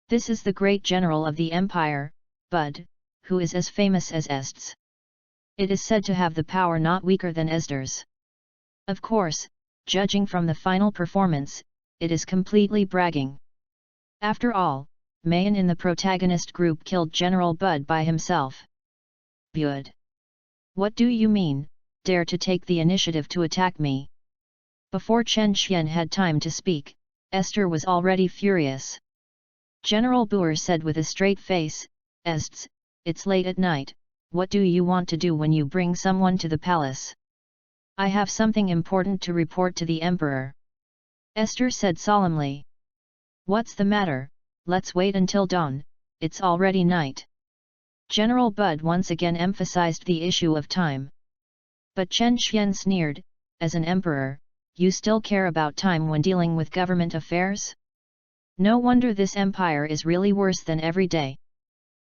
This is the great general of the empire, Bud, who is as famous as Ests. It is said to have the power not weaker than Esder's. Of course, judging from the final performance, it is completely bragging. After all, Mayan in the protagonist group killed General Bud by himself. Bud. What do you mean, dare to take the initiative to attack me? Before Chen Xian had time to speak, Esther was already furious. General Boer said with a straight face, Ests, it's late at night, what do you want to do when you bring someone to the palace? I have something important to report to the emperor. Esther said solemnly. What's the matter? Let's wait until dawn, it's already night. General Bud once again emphasized the issue of time. But Chen Xian sneered, as an emperor, you still care about time when dealing with government affairs? No wonder this empire is really worse than every day.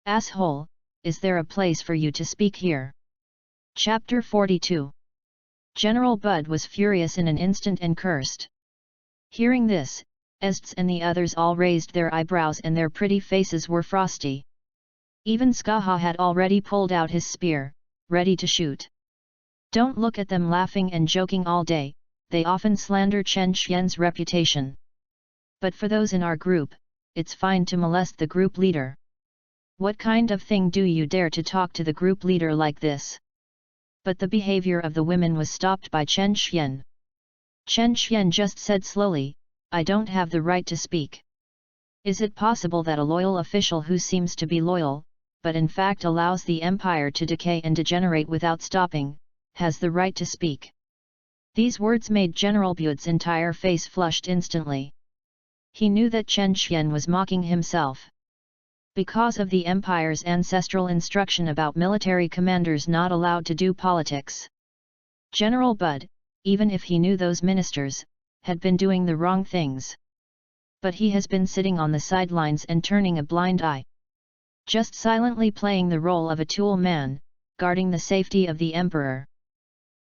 Asshole, is there a place for you to speak here? Chapter 42. General Bud was furious in an instant and cursed. Hearing this, Ests and the others all raised their eyebrows and their pretty faces were frosty. Even Skaha had already pulled out his spear, ready to shoot. Don't look at them laughing and joking all day, they often slander Chen Xian's reputation. But for those in our group, it's fine to molest the group leader. What kind of thing do you dare to talk to the group leader like this? But the behavior of the women was stopped by Chen Xian. Chen Xian just said slowly, I don't have the right to speak. Is it possible that a loyal official who seems to be loyal, but in fact allows the empire to decay and degenerate without stopping, has the right to speak? These words made General Bud's entire face flushed instantly. He knew that Chen Xian was mocking himself. Because of the empire's ancestral instruction about military commanders not allowed to do politics. General Bud, even if he knew those ministers, had been doing the wrong things. But he has been sitting on the sidelines and turning a blind eye. Just silently playing the role of a tool man, guarding the safety of the emperor.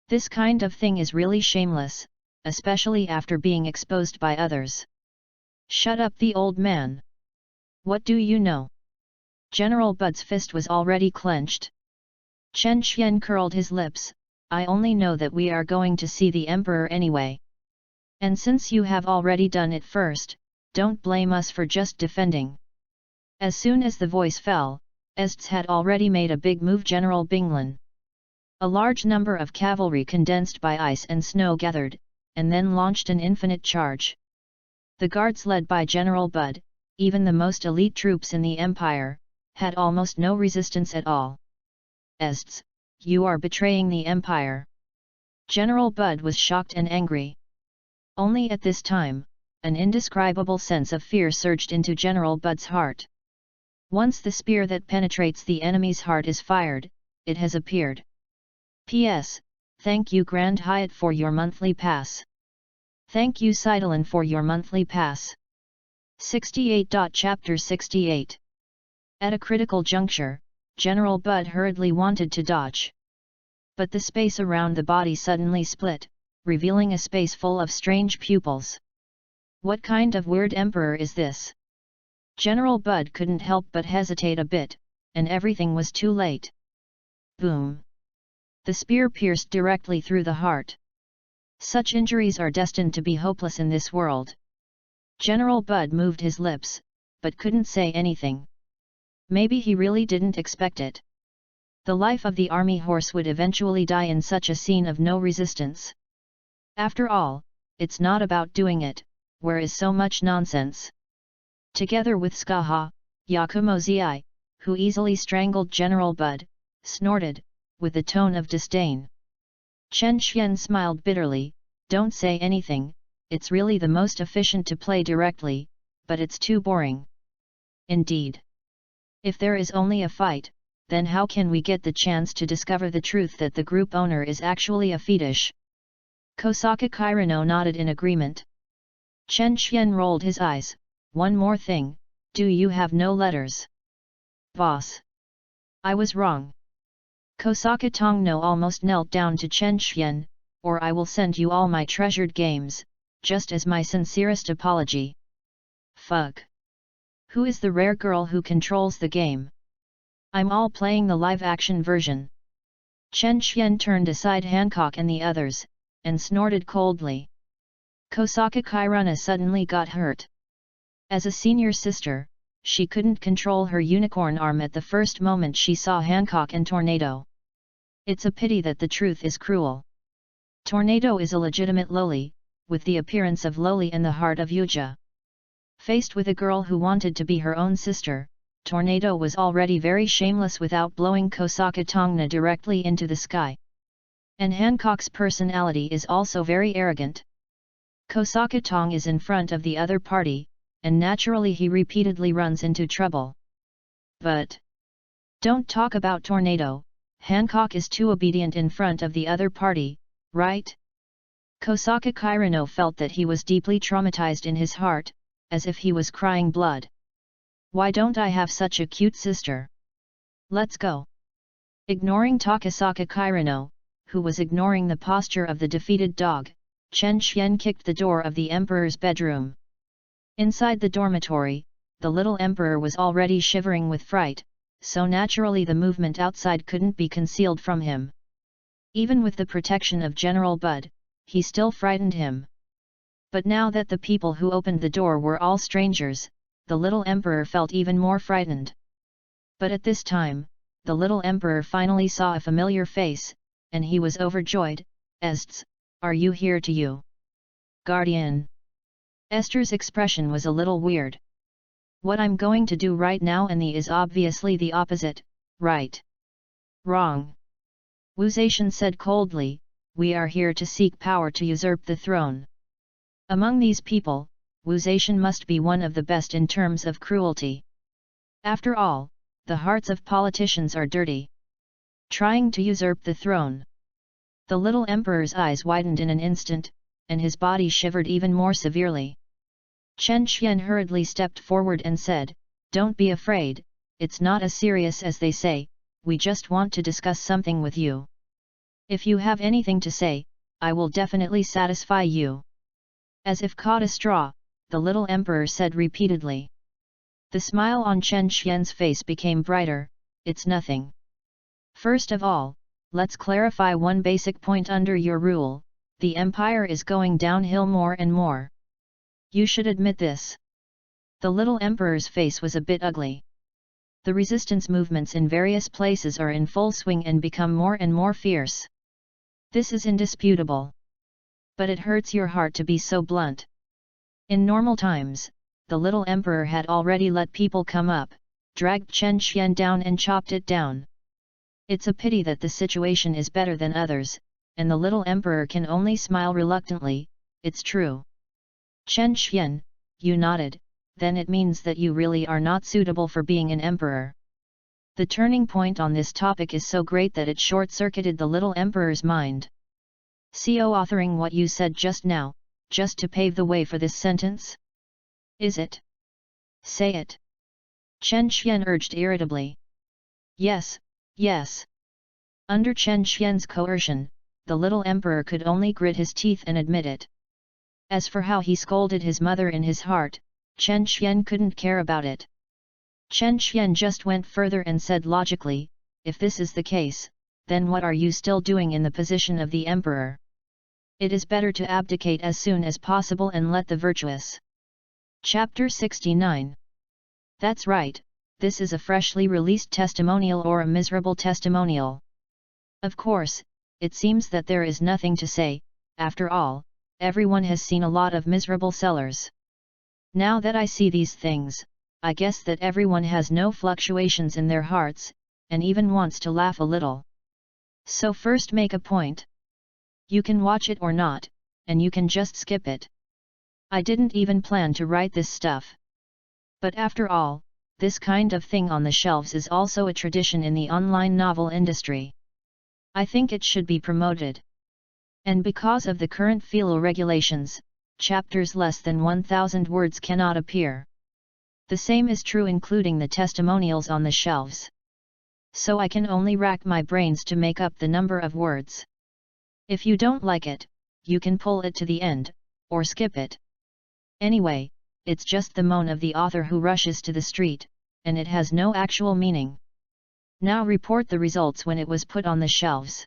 This kind of thing is really shameless, especially after being exposed by others. Shut up, the old man. What do you know? General Bud's fist was already clenched. Chen Xian curled his lips. I only know that we are going to see the emperor anyway. And since you have already done it first, don't blame us for just defending. As soon as the voice fell, Ests had already made a big move. General Binglan. A large number of cavalry condensed by ice and snow gathered, and then launched an infinite charge. The guards led by General Bud, even the most elite troops in the empire, had almost no resistance at all. Ests, you are betraying the empire. General Bud was shocked and angry. Only at this time, an indescribable sense of fear surged into General Bud's heart. Once the spear that penetrates the enemy's heart is fired, it has appeared. P.S. Thank you Grand Hyatt for your monthly pass. Thank you Seidelin for your monthly pass. 68. Chapter 68. At a critical juncture, General Bud hurriedly wanted to dodge. But the space around the body suddenly split, revealing a space full of strange pupils. What kind of weird emperor is this? General Bud couldn't help but hesitate a bit, and everything was too late. Boom! The spear pierced directly through the heart. Such injuries are destined to be hopeless in this world. General Bud moved his lips, but couldn't say anything. Maybe he really didn't expect it. The life of the army horse would eventually die in such a scene of no resistance. After all, it's not about doing it, where is so much nonsense. Together with Skaha, Yakumo Zi, who easily strangled General Bud, snorted, with a tone of disdain. Chen Xian smiled bitterly, don't say anything, it's really the most efficient to play directly, but it's too boring. Indeed. If there is only a fight, then how can we get the chance to discover the truth that the group owner is actually a fetish? Kosaka Kirino nodded in agreement. Chen Xian rolled his eyes. One more thing, do you have no letters? Boss. I was wrong. Kosaka Tongno almost knelt down to Chen Xian, or I will send you all my treasured games, just as my sincerest apology. Fug. Who is the rare girl who controls the game? I'm all playing the live-action version. Chen Xian turned aside Hancock and the others, and snorted coldly. Kosaka Kirana suddenly got hurt. As a senior sister, she couldn't control her unicorn arm at the first moment she saw Hancock and Tornado. It's a pity that the truth is cruel. Tornado is a legitimate loli, with the appearance of loli and the heart of Yuja. Faced with a girl who wanted to be her own sister, Tornado was already very shameless without blowing Kosaka Tongna directly into the sky. And Hancock's personality is also very arrogant. Kosaka Tong is in front of the other party, and naturally he repeatedly runs into trouble. But don't talk about Tornado, Hancock is too obedient in front of the other party, right? Kosaka Kirino felt that he was deeply traumatized in his heart, as if he was crying blood. Why don't I have such a cute sister? Let's go. Ignoring Takasaka Kirino, who was ignoring the posture of the defeated dog, Chen Xian kicked the door of the emperor's bedroom. Inside the dormitory, the little emperor was already shivering with fright, so naturally the movement outside couldn't be concealed from him. Even with the protection of General Bud, he still frightened him. But now that the people who opened the door were all strangers, the little emperor felt even more frightened. But at this time, the little emperor finally saw a familiar face, and he was overjoyed. Ests, are you here to you? Guardian. Esther's expression was a little weird. What I'm going to do right now and the is obviously the opposite, right? Wrong. Wu Zaishan said coldly, we are here to seek power to usurp the throne. Among these people, Wu Zaishan must be one of the best in terms of cruelty. After all, the hearts of politicians are dirty. Trying to usurp the throne. The little emperor's eyes widened in an instant, and his body shivered even more severely. Chen Xian hurriedly stepped forward and said, "Don't be afraid, it's not as serious as they say, we just want to discuss something with you. If you have anything to say, I will definitely satisfy you." As if caught a straw, the little emperor said repeatedly. The smile on Chen Xian's face became brighter. "It's nothing. First of all, let's clarify one basic point under your rule, the empire is going downhill more and more. You should admit this." The little emperor's face was a bit ugly. The resistance movements in various places are in full swing and become more and more fierce. This is indisputable. But it hurts your heart to be so blunt. In normal times, the little emperor had already let people come up, dragged Chen Xian down and chopped it down. It's a pity that the situation is better than others, and the little emperor can only smile reluctantly. "It's true." "Chen Xian," you nodded, "then it means that you really are not suitable for being an emperor." The turning point on this topic is so great that it short-circuited the little emperor's mind. Authoring what you said just now, just to pave the way for this sentence? Is it? Say it. Chen Xian urged irritably. Yes, yes. Under Chen Xian's coercion, the little emperor could only grit his teeth and admit it. As for how he scolded his mother in his heart, Chen Xian couldn't care about it. Chen Xian just went further and said logically, "If this is the case, then what are you still doing in the position of the emperor? It is better to abdicate as soon as possible and let the virtuous." Chapter 69. That's right, this is a freshly released testimonial or a miserable testimonial. Of course, it seems that there is nothing to say. After all, everyone has seen a lot of miserable sellers. Now that I see these things, I guess that everyone has no fluctuations in their hearts, and even wants to laugh a little. So first make a point. You can watch it or not, and you can just skip it. I didn't even plan to write this stuff. But after all, this kind of thing on the shelves is also a tradition in the online novel industry. I think it should be promoted. And because of the current FILO regulations, chapters less than 1,000 words cannot appear. The same is true including the testimonials on the shelves. So I can only rack my brains to make up the number of words. If you don't like it, you can pull it to the end, or skip it. Anyway, it's just the moan of the author who rushes to the street, and it has no actual meaning. Now report the results when it was put on the shelves.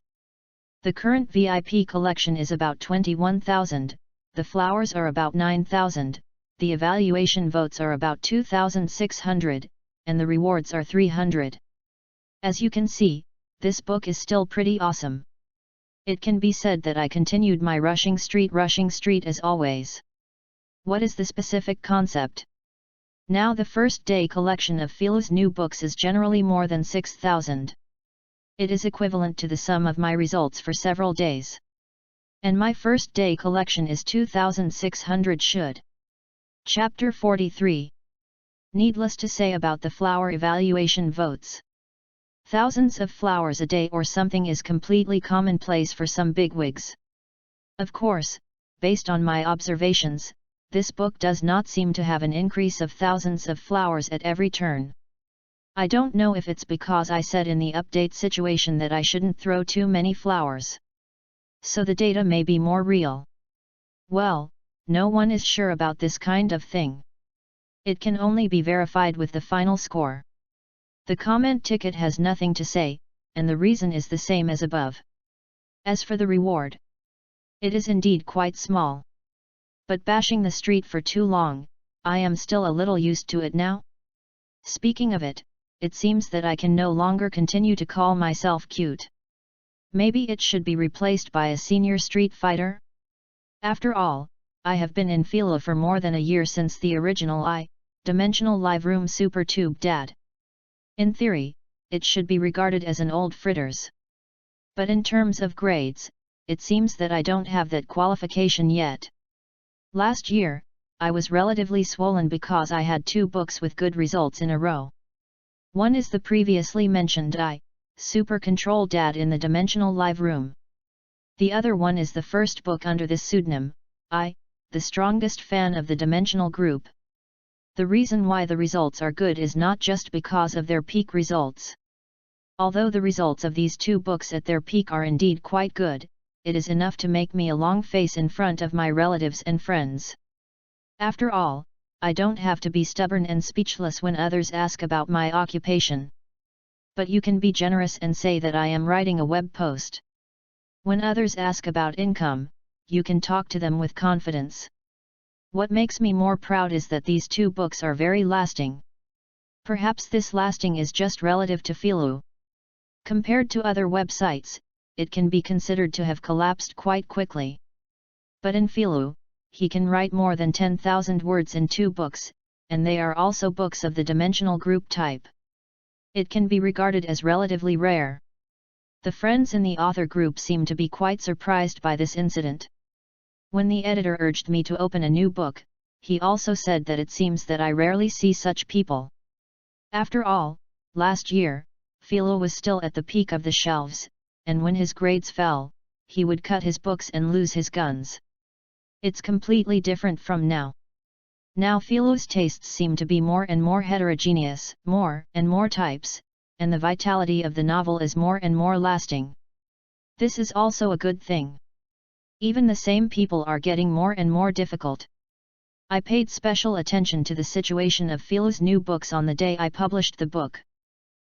The current VIP collection is about 21,000, the flowers are about 9,000, the evaluation votes are about 2,600, and the rewards are 300. As you can see, this book is still pretty awesome. It can be said that I continued my rushing street as always. What is the specific concept? Now the first day collection of FILO's new books is generally more than 6,000. It is equivalent to the sum of my results for several days. And my first day collection is 2,600 should. Chapter 43. Needless to say about the flower evaluation votes. Thousands of flowers a day or something is completely commonplace for some bigwigs. Of course, based on my observations, this book does not seem to have an increase of thousands of flowers at every turn. I don't know if it's because I said in the update situation that I shouldn't throw too many flowers. So the data may be more real. Well, no one is sure about this kind of thing. It can only be verified with the final score. The comment ticket has nothing to say, and the reason is the same as above. As for the reward, it is indeed quite small. But bashing the street for too long, I am still a little used to it now. Speaking of it, it seems that I can no longer continue to call myself cute. Maybe it should be replaced by a senior street fighter? After all, I have been in FILO for more than a year since the original dimensional live room Super Tube Dad. In theory, it should be regarded as an old fritters. But in terms of grades, it seems that I don't have that qualification yet. Last year, I was relatively swollen because I had 2 books with good results in a row. One is the previously mentioned Super Control Dad in the Dimensional Live Room. The other one is the first book under this pseudonym, the strongest fan of the Dimensional Group. The reason why the results are good is not just because of their peak results. Although the results of these two books at their peak are indeed quite good, it is enough to make me a long face in front of my relatives and friends. After all, I don't have to be stubborn and speechless when others ask about my occupation. But you can be generous and say that I am writing a web post. When others ask about income, you can talk to them with confidence. What makes me more proud is that these two books are very lasting. Perhaps this lasting is just relative to Philo. Compared to other websites, it can be considered to have collapsed quite quickly. But in Philo, he can write more than 10,000 words in 2 books, and they are also books of the dimensional group type. It can be regarded as relatively rare. The friends in the author group seem to be quite surprised by this incident. When the editor urged me to open a new book, he also said that it seems that I rarely see such people. After all, last year, Philo was still at the peak of the shelves, and when his grades fell, he would cut his books and lose his guns. It's completely different from now. Now Philo's tastes seem to be more and more heterogeneous, more and more types, and the vitality of the novel is more and more lasting. This is also a good thing. Even the same people are getting more and more difficult. I paid special attention to the situation of Philo's new books on the day I published the book.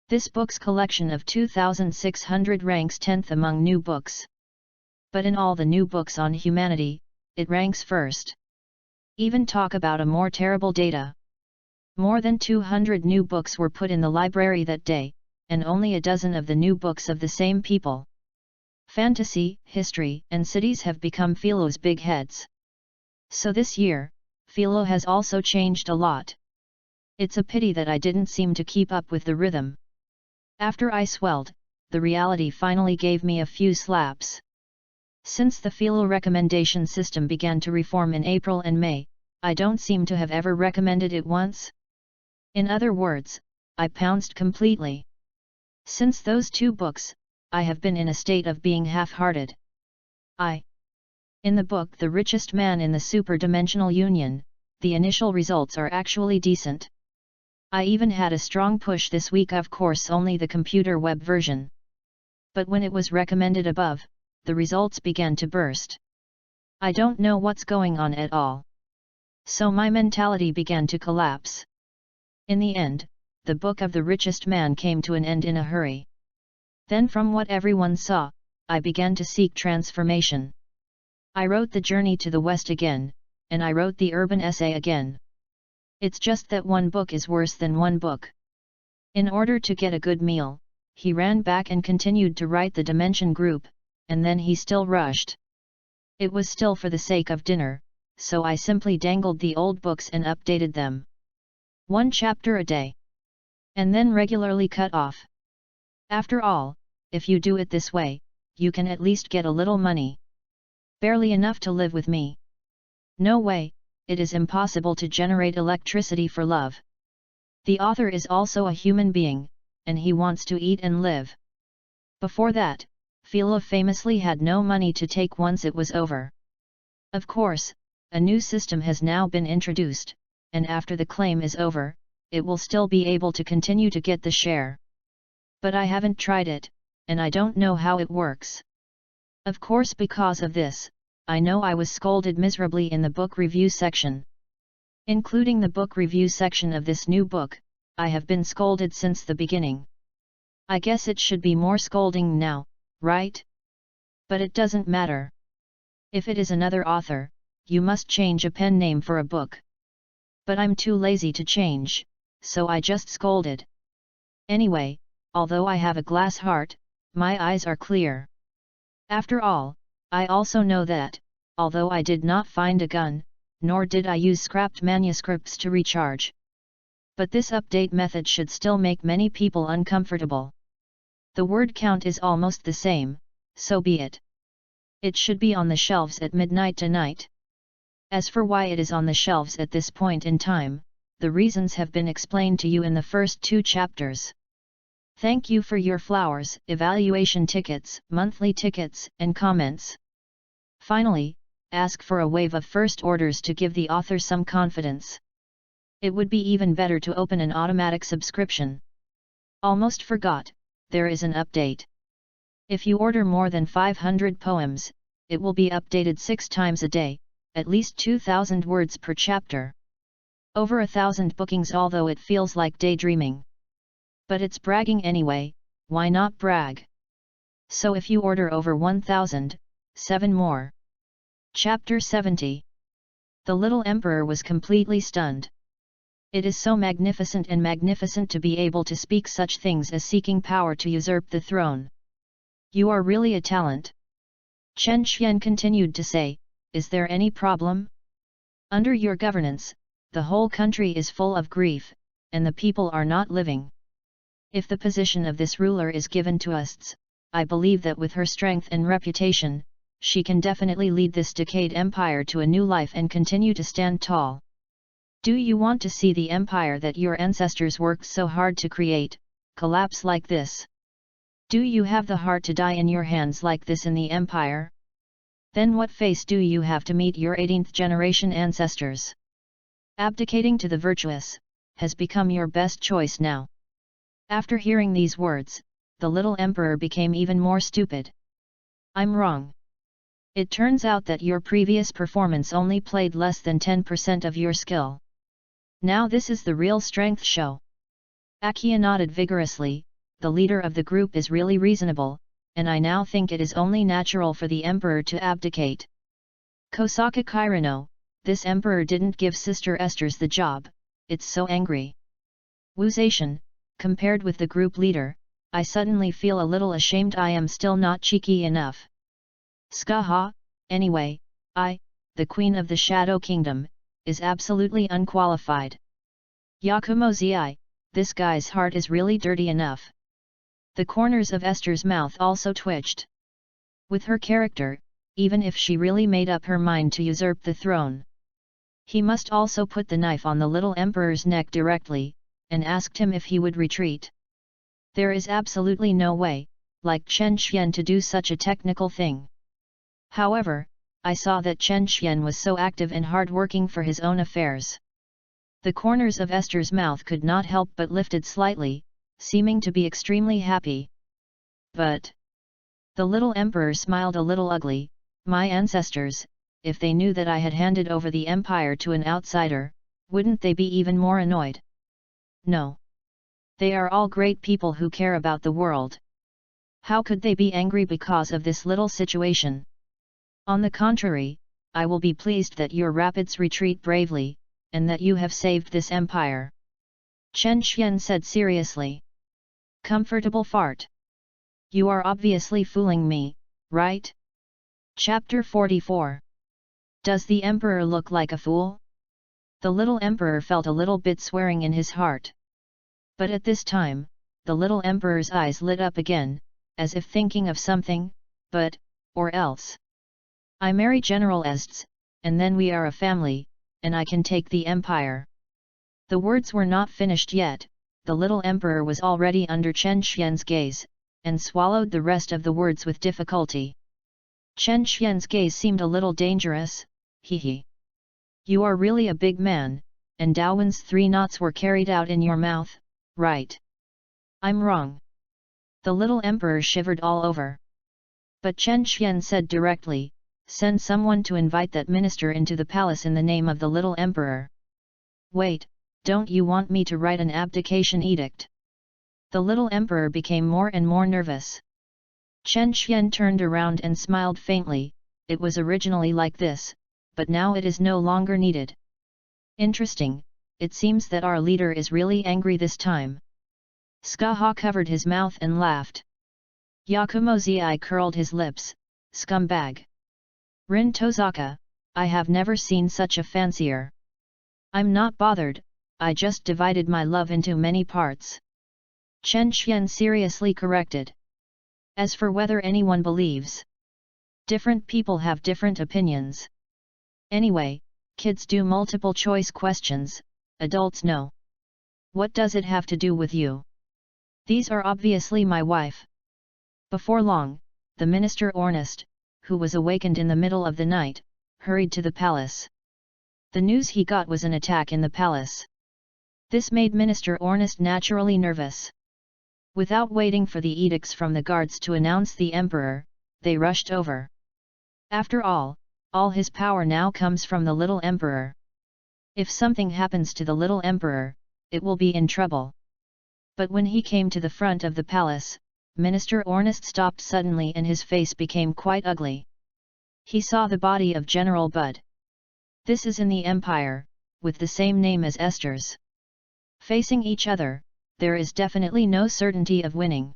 This book's collection of 2,600 ranks 10th among new books. But in all the new books on humanity, it ranks first. Even talk about a more terrible data. More than 200 new books were put in the library that day, and only a dozen of the new books of the same people. Fantasy, history, and cities have become Philo's big heads. So this year, Philo has also changed a lot. It's a pity that I didn't seem to keep up with the rhythm. After I swelled, the reality finally gave me a few slaps. Since the Philo recommendation system began to reform in April and May, I don't seem to have ever recommended it once. In other words, I pounced completely. Since those 2 books, I have been in a state of being half-hearted. In the book The Richest Man in the Super-Dimensional Union, the initial results are actually decent. I even had a strong push this week, of course only the computer web version. But when it was recommended above, the results began to burst. I don't know what's going on at all. So my mentality began to collapse. In the end, the book of The Richest Man came to an end in a hurry. Then from what everyone saw, I began to seek transformation. I wrote The Journey to the West again, and I wrote the urban essay again. It's just that one book is worse than one book. In order to get a good meal, he ran back and continued to write the Dimension Group, and then he still rushed. It was still for the sake of dinner, so I simply dangled the old books and updated them. 1 chapter a day. And then regularly cut off. After all, if you do it this way, you can at least get a little money. Barely enough to live with me. No way, it is impossible to generate electricity for love. The author is also a human being, and he wants to eat and live. Before that, Philo famously had no money to take once it was over. Of course, a new system has now been introduced, and after the claim is over, it will still be able to continue to get the share. But I haven't tried it, and I don't know how it works. Of course, because of this, I know I was scolded miserably in the book review section. Including the book review section of this new book, I have been scolded since the beginning. I guess it should be more scolding now, right? But it doesn't matter. If it is another author, you must change a pen name for a book. But I'm too lazy to change, so I just scolded. Anyway, although I have a glass heart, my eyes are clear. After all, I also know that, although I did not find a gun, nor did I use scrapped manuscripts to recharge. But this update method should still make many people uncomfortable. The word count is almost the same, so be it. It should be on the shelves at midnight tonight. As for why it is on the shelves at this point in time, the reasons have been explained to you in the first 2 chapters. Thank you for your flowers, evaluation tickets, monthly tickets, and comments. Finally, ask for a wave of first orders to give the author some confidence. It would be even better to open an automatic subscription. Almost forgot, there is an update. If you order more than 500 poems, it will be updated 6 times a day, at least 2,000 words per chapter. Over 1,000 bookings, although it feels like daydreaming. But it's bragging anyway, why not brag? So if you order over 1,000, 7 more. Chapter 70. The little emperor was completely stunned. It is so magnificent to be able to speak such things as seeking power to usurp the throne. You are really a talent. Chen Xian continued to say, is there any problem? Under your governance, the whole country is full of grief, and the people are not living. If the position of this ruler is given to us, I believe that with her strength and reputation, she can definitely lead this decayed empire to a new life and continue to stand tall. Do you want to see the empire that your ancestors worked so hard to create, collapse like this? Do you have the heart to die in your hands like this in the empire? Then what face do you have to meet your 18th generation ancestors? Abdicating to the virtuous has become your best choice now. After hearing these words, the little emperor became even more stupid. I'm wrong. It turns out that your previous performance only played less than 10% of your skill. Now this is the real strength show. Akia nodded vigorously. The leader of the group is really reasonable, and I now think it is only natural for the emperor to abdicate. Kosaka Kirino, this emperor didn't give Sister Esther's the job, it's so angry. Wuzation, compared with the group leader, I suddenly feel a little ashamed. I am still not cheeky enough. Skaha, anyway, the Queen of the Shadow Kingdom, is absolutely unqualified. Yakumo Zi, this guy's heart is really dirty enough. The corners of Esther's mouth also twitched. With her character, even if she really made up her mind to usurp the throne, he must also put the knife on the little emperor's neck directly, and asked him if he would retreat. There is absolutely no way, like Chen Xian, to do such a technical thing. However, I saw that Chen Xian was so active and hard-working for his own affairs. The corners of Esther's mouth could not help but lifted slightly, seeming to be extremely happy. But the little emperor smiled a little ugly. My ancestors, if they knew that I had handed over the empire to an outsider, wouldn't they be even more annoyed? No. They are all great people who care about the world. How could they be angry because of this little situation? On the contrary, I will be pleased that your rapids retreat bravely, and that you have saved this empire. Chen Xian said seriously. Comfortable fart. You are obviously fooling me, right? Chapter 44. Does the emperor look like a fool? The little emperor felt a little bit swearing in his heart. But at this time, the little emperor's eyes lit up again, as if thinking of something, but, or else. I marry General Estes, and then we are a family, and I can take the empire. The words were not finished yet, the little emperor was already under Chen Xian's gaze, and swallowed the rest of the words with difficulty. Chen Xian's gaze seemed a little dangerous. He. You are really a big man, and Daowen's 3 knots were carried out in your mouth, right? I'm wrong. The little emperor shivered all over. But Chen Xian said directly, send someone to invite that minister into the palace in the name of the little emperor. Wait, don't you want me to write an abdication edict? The little emperor became more and more nervous. Chen Xian turned around and smiled faintly. It was originally like this, but now it is no longer needed. Interesting, it seems that our leader is really angry this time. Skaha covered his mouth and laughed. Yakumo Zi curled his lips. Scumbag. Rin Tozaka, I have never seen such a fancier. I'm not bothered, I just divided my love into many parts. Chen Xian seriously corrected. As for whether anyone believes, different people have different opinions. Anyway, kids do multiple choice questions, adults know. What does it have to do with you? These are obviously my wife. Before long, the minister Ornest, who was awakened in the middle of the night, hurried to the palace. The news he got was an attack in the palace. This made Minister Ornest naturally nervous. Without waiting for the edicts from the guards to announce the emperor, they rushed over. After all his power now comes from the little emperor. If something happens to the little emperor, it will be in trouble. But when he came to the front of the palace, Minister Ornest stopped suddenly and his face became quite ugly. He saw the body of General Bud. This is in the Empire, with the same name as Esther's. Facing each other, there is definitely no certainty of winning.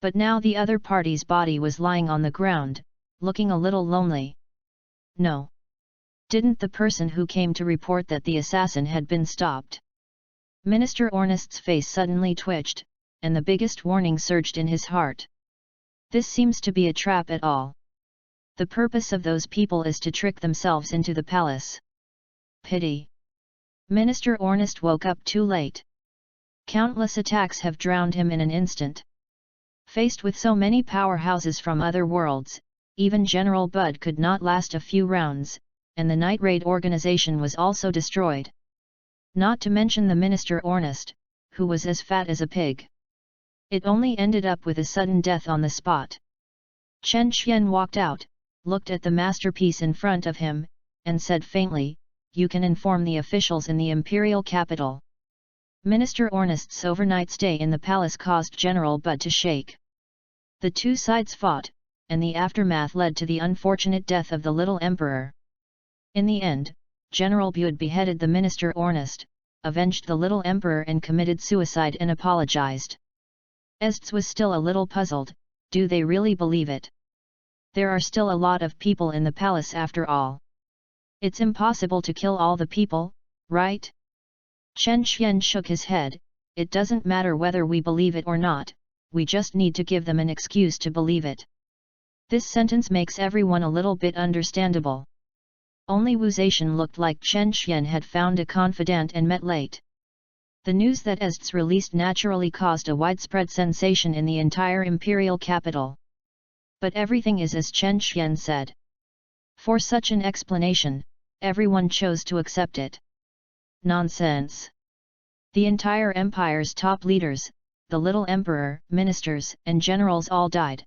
But now the other party's body was lying on the ground, looking a little lonely. No. Didn't the person who came to report that the assassin had been stopped? Minister Ornest's face suddenly twitched, and the biggest warning surged in his heart. This seems to be a trap at all. The purpose of those people is to trick themselves into the palace. Pity. Minister Ornest woke up too late. Countless attacks have drowned him in an instant. Faced with so many powerhouses from other worlds, even General Bud could not last a few rounds, and the night raid organization was also destroyed. Not to mention the Minister Ornest, who was as fat as a pig. It only ended up with a sudden death on the spot. Chen Qian walked out, looked at the masterpiece in front of him, and said faintly, "You can inform the officials in the imperial capital." Minister Ornest's overnight stay in the palace caused General Bud to shake. The two sides fought, and the aftermath led to the unfortunate death of the little emperor. In the end, General Bud beheaded the Minister Ornest, avenged the little emperor and committed suicide and apologized. Estz was still a little puzzled. Do they really believe it? There are still a lot of people in the palace after all. It's impossible to kill all the people, right? Chen Qian shook his head. It doesn't matter whether we believe it or not, we just need to give them an excuse to believe it. This sentence makes everyone a little bit understandable. Only Wu Zetian looked like Chen Qian had found a confidant and met late. The news that Estz released naturally caused a widespread sensation in the entire imperial capital. But everything is as Chen Qian said. For such an explanation, everyone chose to accept it. Nonsense. The entire empire's top leaders, the little emperor, ministers, and generals all died.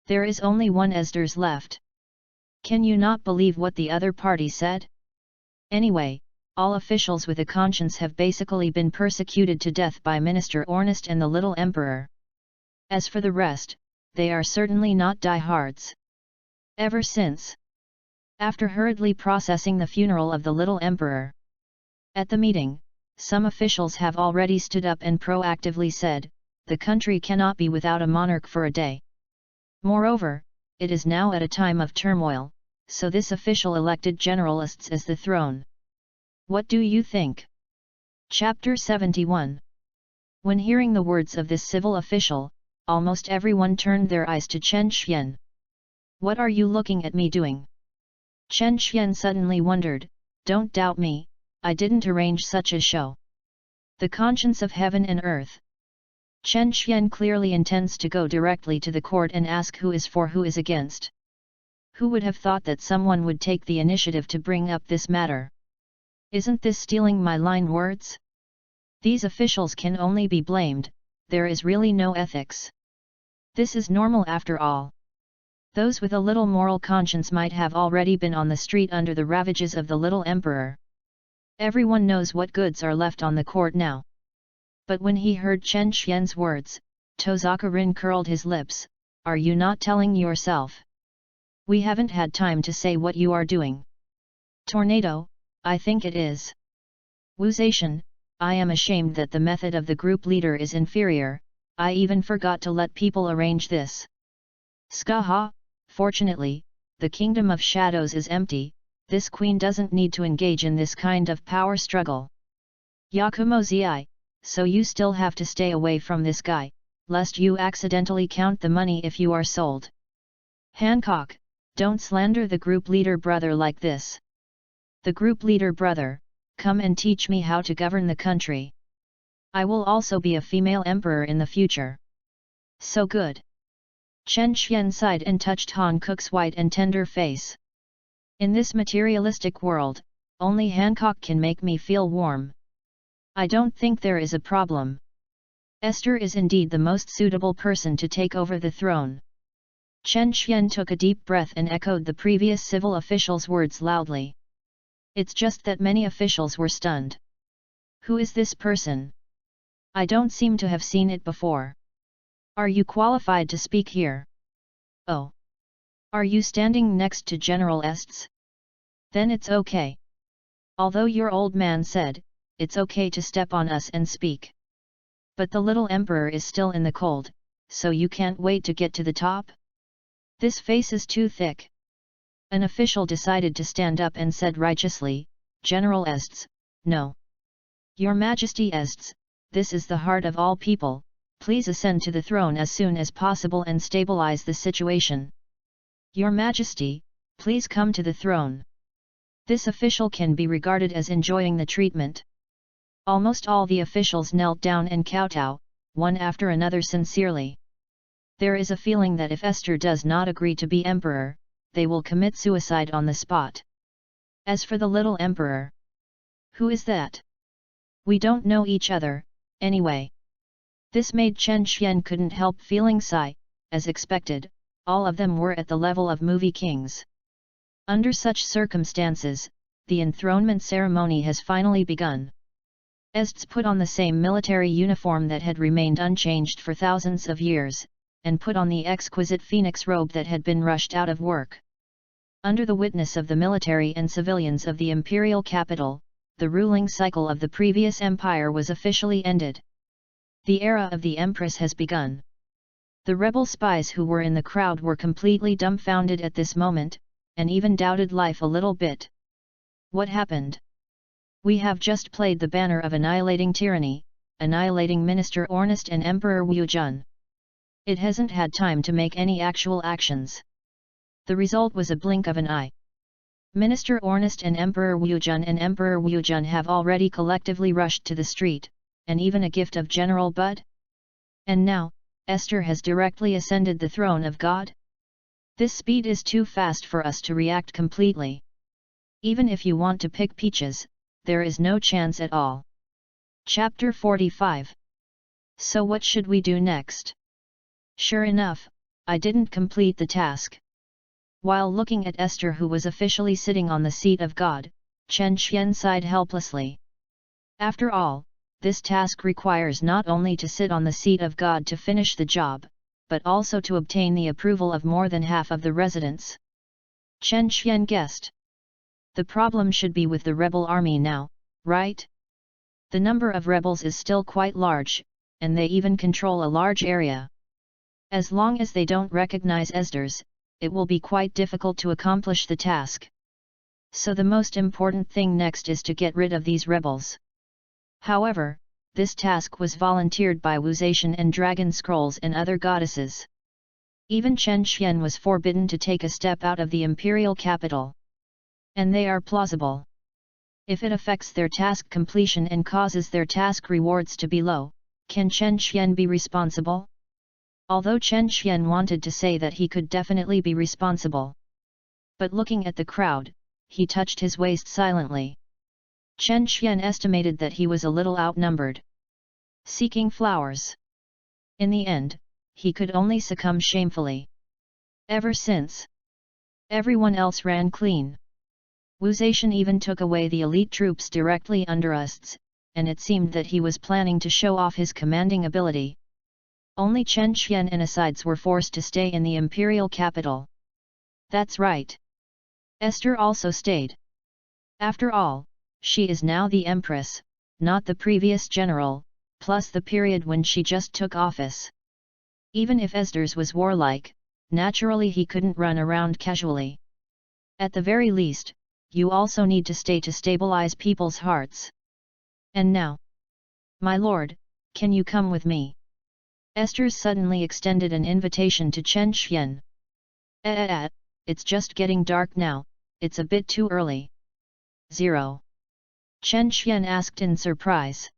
There is only one Esther's left. Can you not believe what the other party said? Anyway, all officials with a conscience have basically been persecuted to death by Minister Ornest and the little emperor. As for the rest, they are certainly not diehards. Ever since. After hurriedly processing the funeral of the little emperor. At the meeting, some officials have already stood up and proactively said, the country cannot be without a monarch for a day. Moreover, it is now at a time of turmoil, so this official elected generalists as the throne. What do you think? Chapter 71. When hearing the words of this civil official, almost everyone turned their eyes to Chen Qian. What are you looking at me doing? Chen Qian suddenly wondered. Don't doubt me, I didn't arrange such a show. The conscience of heaven and earth. Chen Qian clearly intends to go directly to the court and ask who is for who is against. Who would have thought that someone would take the initiative to bring up this matter? Isn't this stealing my line words? These officials can only be blamed, there is really no ethics. This is normal after all. Those with a little moral conscience might have already been on the street under the ravages of the little emperor. Everyone knows what goods are left on the court now. But when he heard Chen Qian's words, Tozakarin curled his lips. Are you not telling yourself? We haven't had time to say what you are doing. Tornado, I think it is. Wu Zetian, I am ashamed that the method of the group leader is inferior, I even forgot to let people arrange this. Skaha, fortunately, the kingdom of shadows is empty, this queen doesn't need to engage in this kind of power struggle. Yakumo Zi, so you still have to stay away from this guy, lest you accidentally count the money if you are sold. Hancock, don't slander the group leader brother like this. The group leader brother, come and teach me how to govern the country. I will also be a female emperor in the future. So good. Chen Xian sighed and touched Han Kuk's white and tender face. In this materialistic world, only Hancock can make me feel warm. I don't think there is a problem. Esther is indeed the most suitable person to take over the throne. Chen Xian took a deep breath and echoed the previous civil official's words loudly. It's just that many officials were stunned. Who is this person? I don't seem to have seen it before. Are you qualified to speak here? Oh. Are you standing next to General Estes? Then it's okay. Although your old man said, it's okay to step on us and speak. But the little emperor is still in the cold, so you can't wait to get to the top? This face is too thick. An official decided to stand up and said righteously, General Estes, no. Your Majesty Estes, this is the heart of all people, please ascend to the throne as soon as possible and stabilize the situation. Your Majesty, please come to the throne. This official can be regarded as enjoying the treatment. Almost all the officials knelt down and kowtow, one after another sincerely. There is a feeling that if Esther does not agree to be emperor, they will commit suicide on the spot. As for the little emperor, who is that? We don't know each other, anyway. This made Chen Xian couldn't help feeling sigh. As expected, all of them were at the level of movie kings. Under such circumstances, the enthronement ceremony has finally begun. Estes put on the same military uniform that had remained unchanged for thousands of years, and put on the exquisite phoenix robe that had been rushed out of work. Under the witness of the military and civilians of the imperial capital, the ruling cycle of the previous empire was officially ended. The era of the Empress has begun. The rebel spies who were in the crowd were completely dumbfounded at this moment, and even doubted life a little bit. What happened? We have just played the banner of annihilating tyranny, annihilating Minister Ornest and Emperor Wu Jun. It hasn't had time to make any actual actions. The result was a blink of an eye. Minister Ornest and Emperor Wu Jun have already collectively rushed to the street, and even a gift of General Bud? And now, Esther has directly ascended the throne of God? This speed is too fast for us to react completely. Even if you want to pick peaches, there is no chance at all. Chapter 45. So what should we do next? Sure enough, I didn't complete the task. While looking at Esther, who was officially sitting on the seat of God, Chen Xian sighed helplessly. After all, this task requires not only to sit on the seat of God to finish the job, but also to obtain the approval of more than half of the residents. Chen Xian guessed. The problem should be with the rebel army now, right? The number of rebels is still quite large, and they even control a large area. As long as they don't recognize Esther's, it will be quite difficult to accomplish the task. So the most important thing next is to get rid of these rebels. However, this task was volunteered by Wuzation and Dragon Scrolls and other goddesses. Even Chen Xian was forbidden to take a step out of the imperial capital. And they are plausible. If it affects their task completion and causes their task rewards to be low, can Chen Xian be responsible? Although Chen Xian wanted to say that he could definitely be responsible. But looking at the crowd, he touched his waist silently. Chen Xian estimated that he was a little outnumbered. Seeking flowers. In the end, he could only succumb shamefully. Ever since, everyone else ran clean. Wuzation even took away the elite troops directly under us, and it seemed that he was planning to show off his commanding ability. Only Chen Xian and asides were forced to stay in the imperial capital. That's right. Esther also stayed. After all, she is now the empress, not the previous general, plus the period when she just took office. Even if Esther's was warlike, naturally he couldn't run around casually. At the very least, you also need to stay to stabilize people's hearts. And now, my lord, can you come with me? Esther suddenly extended an invitation to Chen Xian. It's just getting dark now, it's a bit too early. 0. Chen Xian asked in surprise.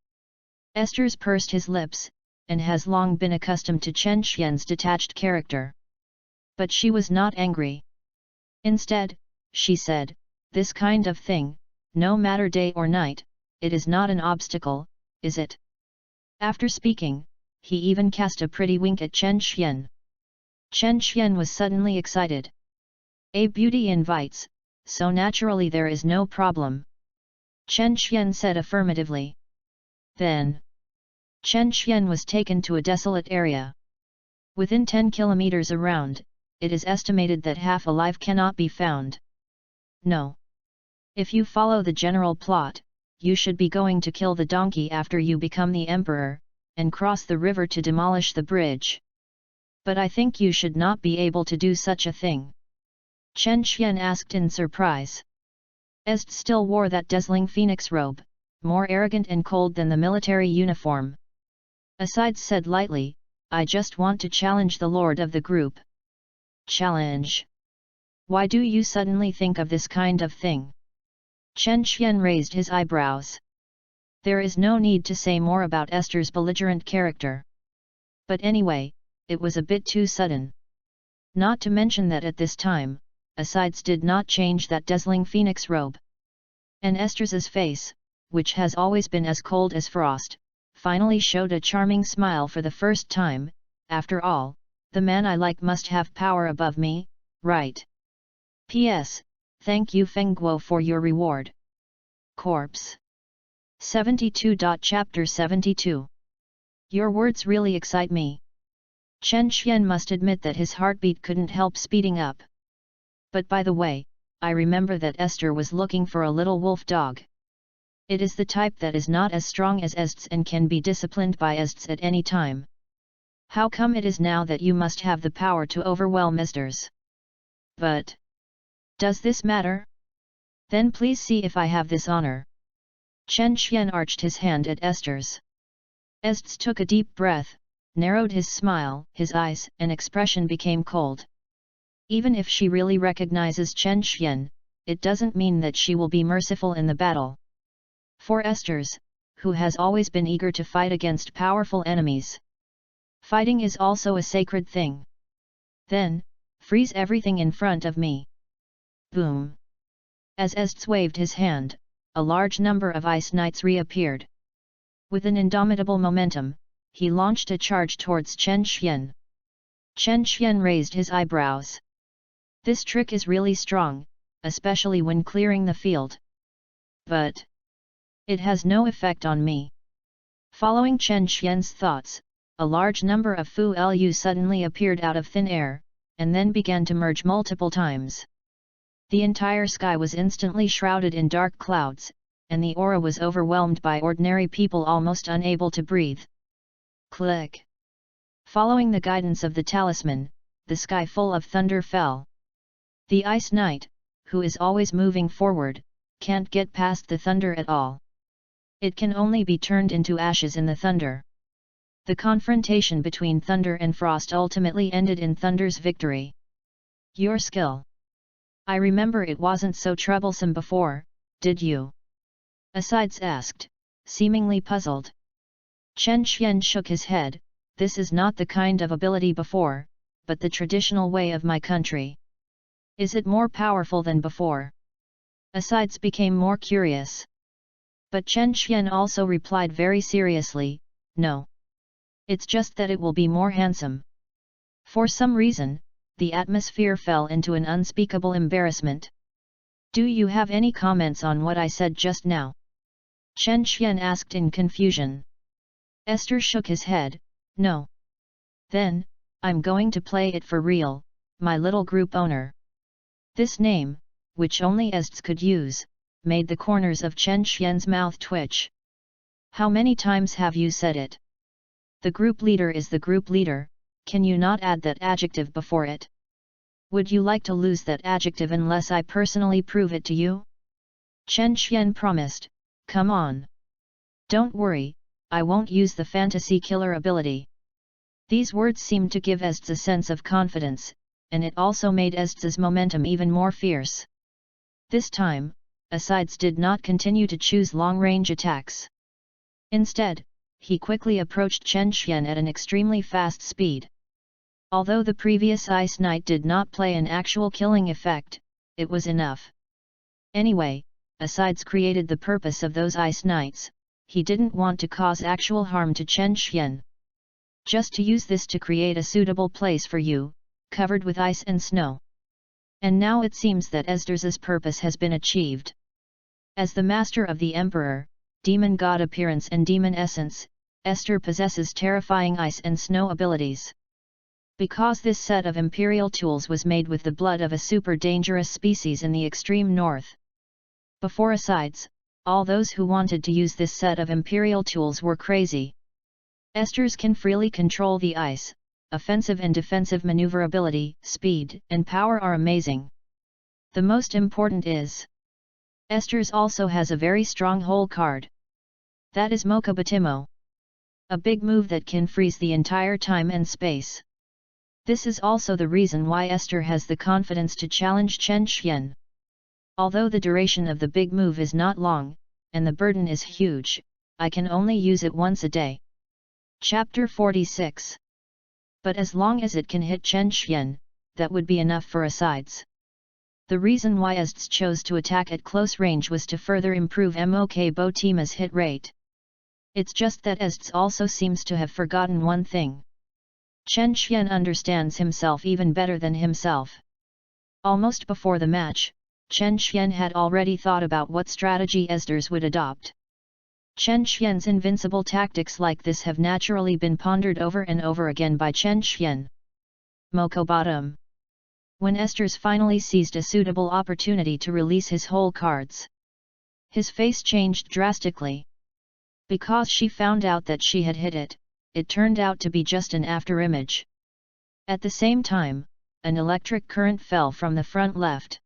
Esther's pursed his lips, and has long been accustomed to Chen Xian's detached character. But she was not angry. Instead, she said, "This kind of thing, no matter day or night, it is not an obstacle, is it?" After speaking, he even cast a pretty wink at Chen Xian. Chen Xian was suddenly excited. "A beauty invites, so naturally there is no problem," Chen Xian said affirmatively. Then, Chen Xian was taken to a desolate area. Within 10 kilometers around, it is estimated that half alive cannot be found. No. If you follow the general plot, you should be going to kill the donkey after you become the emperor, and cross the river to demolish the bridge. But I think you should not be able to do such a thing," Chen Xian asked in surprise. Est still wore that dazzling phoenix robe, more arrogant and cold than the military uniform. Asides said lightly, "I just want to challenge the lord of the group." "Challenge? Why do you suddenly think of this kind of thing?" Chen Xian raised his eyebrows. There is no need to say more about Esther's belligerent character. But anyway, it was a bit too sudden. Not to mention that at this time, Asides did not change that dazzling phoenix robe. And Esther's face, which has always been as cold as frost, finally showed a charming smile for the first time. "After all, the man I like must have power above me, right? P.S. Thank you Feng Guo for your reward." Corpse 72. Chapter 72. Your words really excite me. Chen Xian must admit that his heartbeat couldn't help speeding up. But by the way, I remember that Esther was looking for a little wolf dog. It is the type that is not as strong as Est's and can be disciplined by Est's at any time. How come it is now that you must have the power to overwhelm Esther's? But does this matter? Then please see if I have this honor. Chen Xian arched his hand at Esther's. Est's took a deep breath, narrowed his smile, his eyes and expression became cold. Even if she really recognizes Chen Xian, it doesn't mean that she will be merciful in the battle. For Esther's, who has always been eager to fight against powerful enemies, fighting is also a sacred thing. Then, freeze everything in front of me. Boom! As Est waved his hand, a large number of ice knights reappeared. With an indomitable momentum, he launched a charge towards Chen Xian. Chen Xian raised his eyebrows. This trick is really strong, especially when clearing the field. But it has no effect on me. Following Chen Xian's thoughts, a large number of Fu Lu suddenly appeared out of thin air, and then began to merge multiple times. The entire sky was instantly shrouded in dark clouds, and the aura was overwhelmed by ordinary people almost unable to breathe. Click! Following the guidance of the talisman, the sky full of thunder fell. The Ice Knight, who is always moving forward, can't get past the thunder at all. It can only be turned into ashes in the thunder. The confrontation between Thunder and Frost ultimately ended in Thunder's victory. Your skill. I remember it wasn't so troublesome before, did you? Asides asked, seemingly puzzled. Chen Xian shook his head. This is not the kind of ability before, but the traditional way of my country. Is it more powerful than before? Asides became more curious. But Chen Xian also replied very seriously, no. It's just that it will be more handsome. For some reason, the atmosphere fell into an unspeakable embarrassment. Do you have any comments on what I said just now? Chen Xian asked in confusion. Esther shook his head, no. Then, I'm going to play it for real, my little group owner. This name, which only Ests could use, made the corners of Chen Xian's mouth twitch. How many times have you said it? The group leader is the group leader, can you not add that adjective before it? Would you like to lose that adjective unless I personally prove it to you? Chen Xian promised, come on. Don't worry, I won't use the fantasy killer ability. These words seemed to give Ests a sense of confidence, and it also made Estes' momentum even more fierce. This time, Asides did not continue to choose long-range attacks. Instead, he quickly approached Chen Xian at an extremely fast speed. Although the previous Ice Knight did not play an actual killing effect, it was enough. Anyway, Asides created the purpose of those Ice Knights. He didn't want to cause actual harm to Chen Xian. Just to use this to create a suitable place for you, covered with ice and snow. And now it seems that Esther's purpose has been achieved. As the master of the Emperor, demon god appearance and demon essence, Esther possesses terrifying ice and snow abilities. Because this set of imperial tools was made with the blood of a super dangerous species in the extreme north. Before Asides, all those who wanted to use this set of imperial tools were crazy. Esther's can freely control the ice, offensive and defensive maneuverability, speed, and power are amazing. The most important is, Esther's also has a very strong hole card. That is Mocha Batimo. A big move that can freeze the entire time and space. This is also the reason why Esther has the confidence to challenge Chen Xian. Although the duration of the big move is not long, and the burden is huge, I can only use it once a day. Chapter 46. But as long as it can hit Chen Xian, that would be enough for Asides. The reason why Ests chose to attack at close range was to further improve Mok Botima's hit rate. It's just that Ests also seems to have forgotten one thing. Chen Xian understands himself even better than himself. Almost before the match, Chen Xian had already thought about what strategy Esther's would adopt. Chen Xian's invincible tactics like this have naturally been pondered over and over again by Chen Xian. Moko Bottom. When Esther's finally seized a suitable opportunity to release his whole cards, his face changed drastically. Because she found out that she had hit it, it turned out to be just an afterimage. At the same time, an electric current fell from the front left.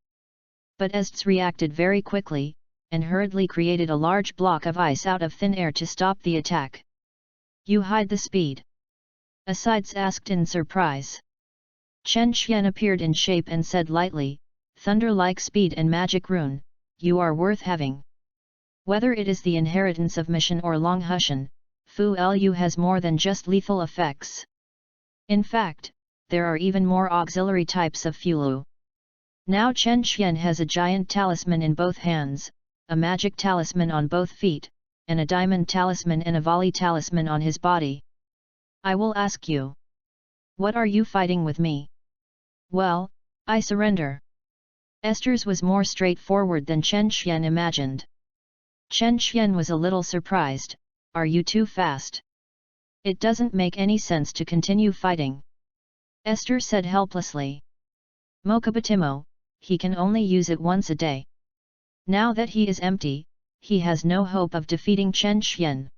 But Ests reacted very quickly, and hurriedly created a large block of ice out of thin air to stop the attack. You hide the speed? Asides asked in surprise. Chen Xian appeared in shape and said lightly, thunder-like speed and magic rune, you are worth having. Whether it is the inheritance of Mission or Long Hushan, Fu Lu has more than just lethal effects. In fact, there are even more auxiliary types of Fulu. Now Chen Xian has a giant talisman in both hands, a magic talisman on both feet, and a diamond talisman and a volley talisman on his body. I will ask you. What are you fighting with me? Well, I surrender. Esther's was more straightforward than Chen Xian imagined. Chen Xian was a little surprised. Are you too fast? It doesn't make any sense to continue fighting. Esther said helplessly. Mokabatimo, he can only use it once a day. Now that he is empty, he has no hope of defeating Chen Xian.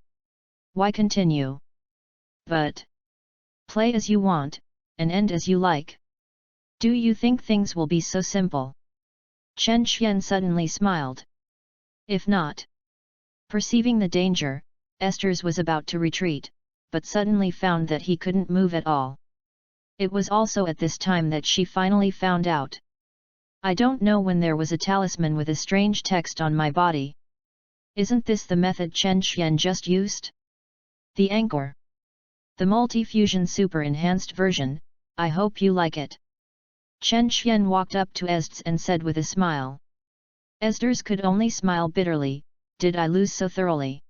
Why continue? But play as you want, and end as you like. Do you think things will be so simple? Chen Xian suddenly smiled. If not. Perceiving the danger, Esther's was about to retreat, but suddenly found that he couldn't move at all. It was also at this time that she finally found out. I don't know when there was a talisman with a strange text on my body. Isn't this the method Chen Xian just used? The Anchor. The multi-fusion super enhanced version, I hope you like it. Chen Xian walked up to Esther's and said with a smile. Esther's could only smile bitterly, did I lose so thoroughly?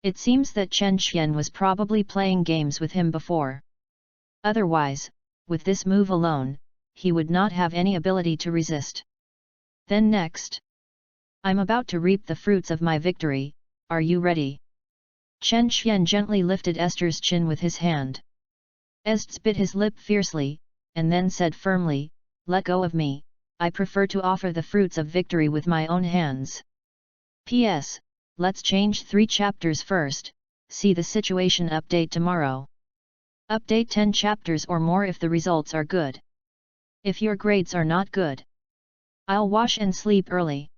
It seems that Chen Xian was probably playing games with him before. Otherwise, with this move alone, he would not have any ability to resist. Then next. I'm about to reap the fruits of my victory, are you ready? Chen Xian gently lifted Esther's chin with his hand. Esther bit his lip fiercely, and then said firmly, let go of me, I prefer to offer the fruits of victory with my own hands. P.S. Let's change 3 chapters first, see the situation update tomorrow. Update 10 chapters or more if the results are good. If your grades are not good, I'll wash and sleep early.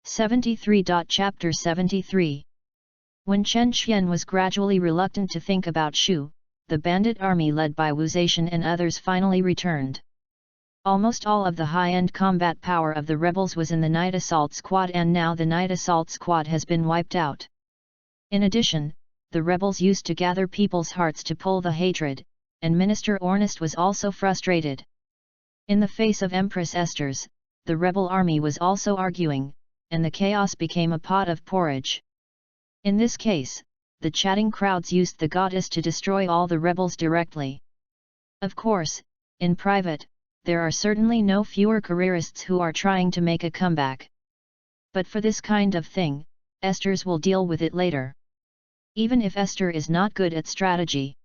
73. Chapter 73. When Chen Xian was gradually reluctant to think about Shu, the bandit army led by Wu Zaishan and others finally returned. Almost all of the high-end combat power of the rebels was in the Night Assault Squad, and now the Night Assault Squad has been wiped out. In addition, the rebels used to gather people's hearts to pull the hatred, and Minister Ornest was also frustrated. In the face of Empress Esther's, the rebel army was also arguing, and the chaos became a pot of porridge. In this case, the chatting crowds used the goddess to destroy all the rebels directly. Of course, in private, there are certainly no fewer careerists who are trying to make a comeback. But for this kind of thing, Esther's will deal with it later. Even if Esther is not good at strategy.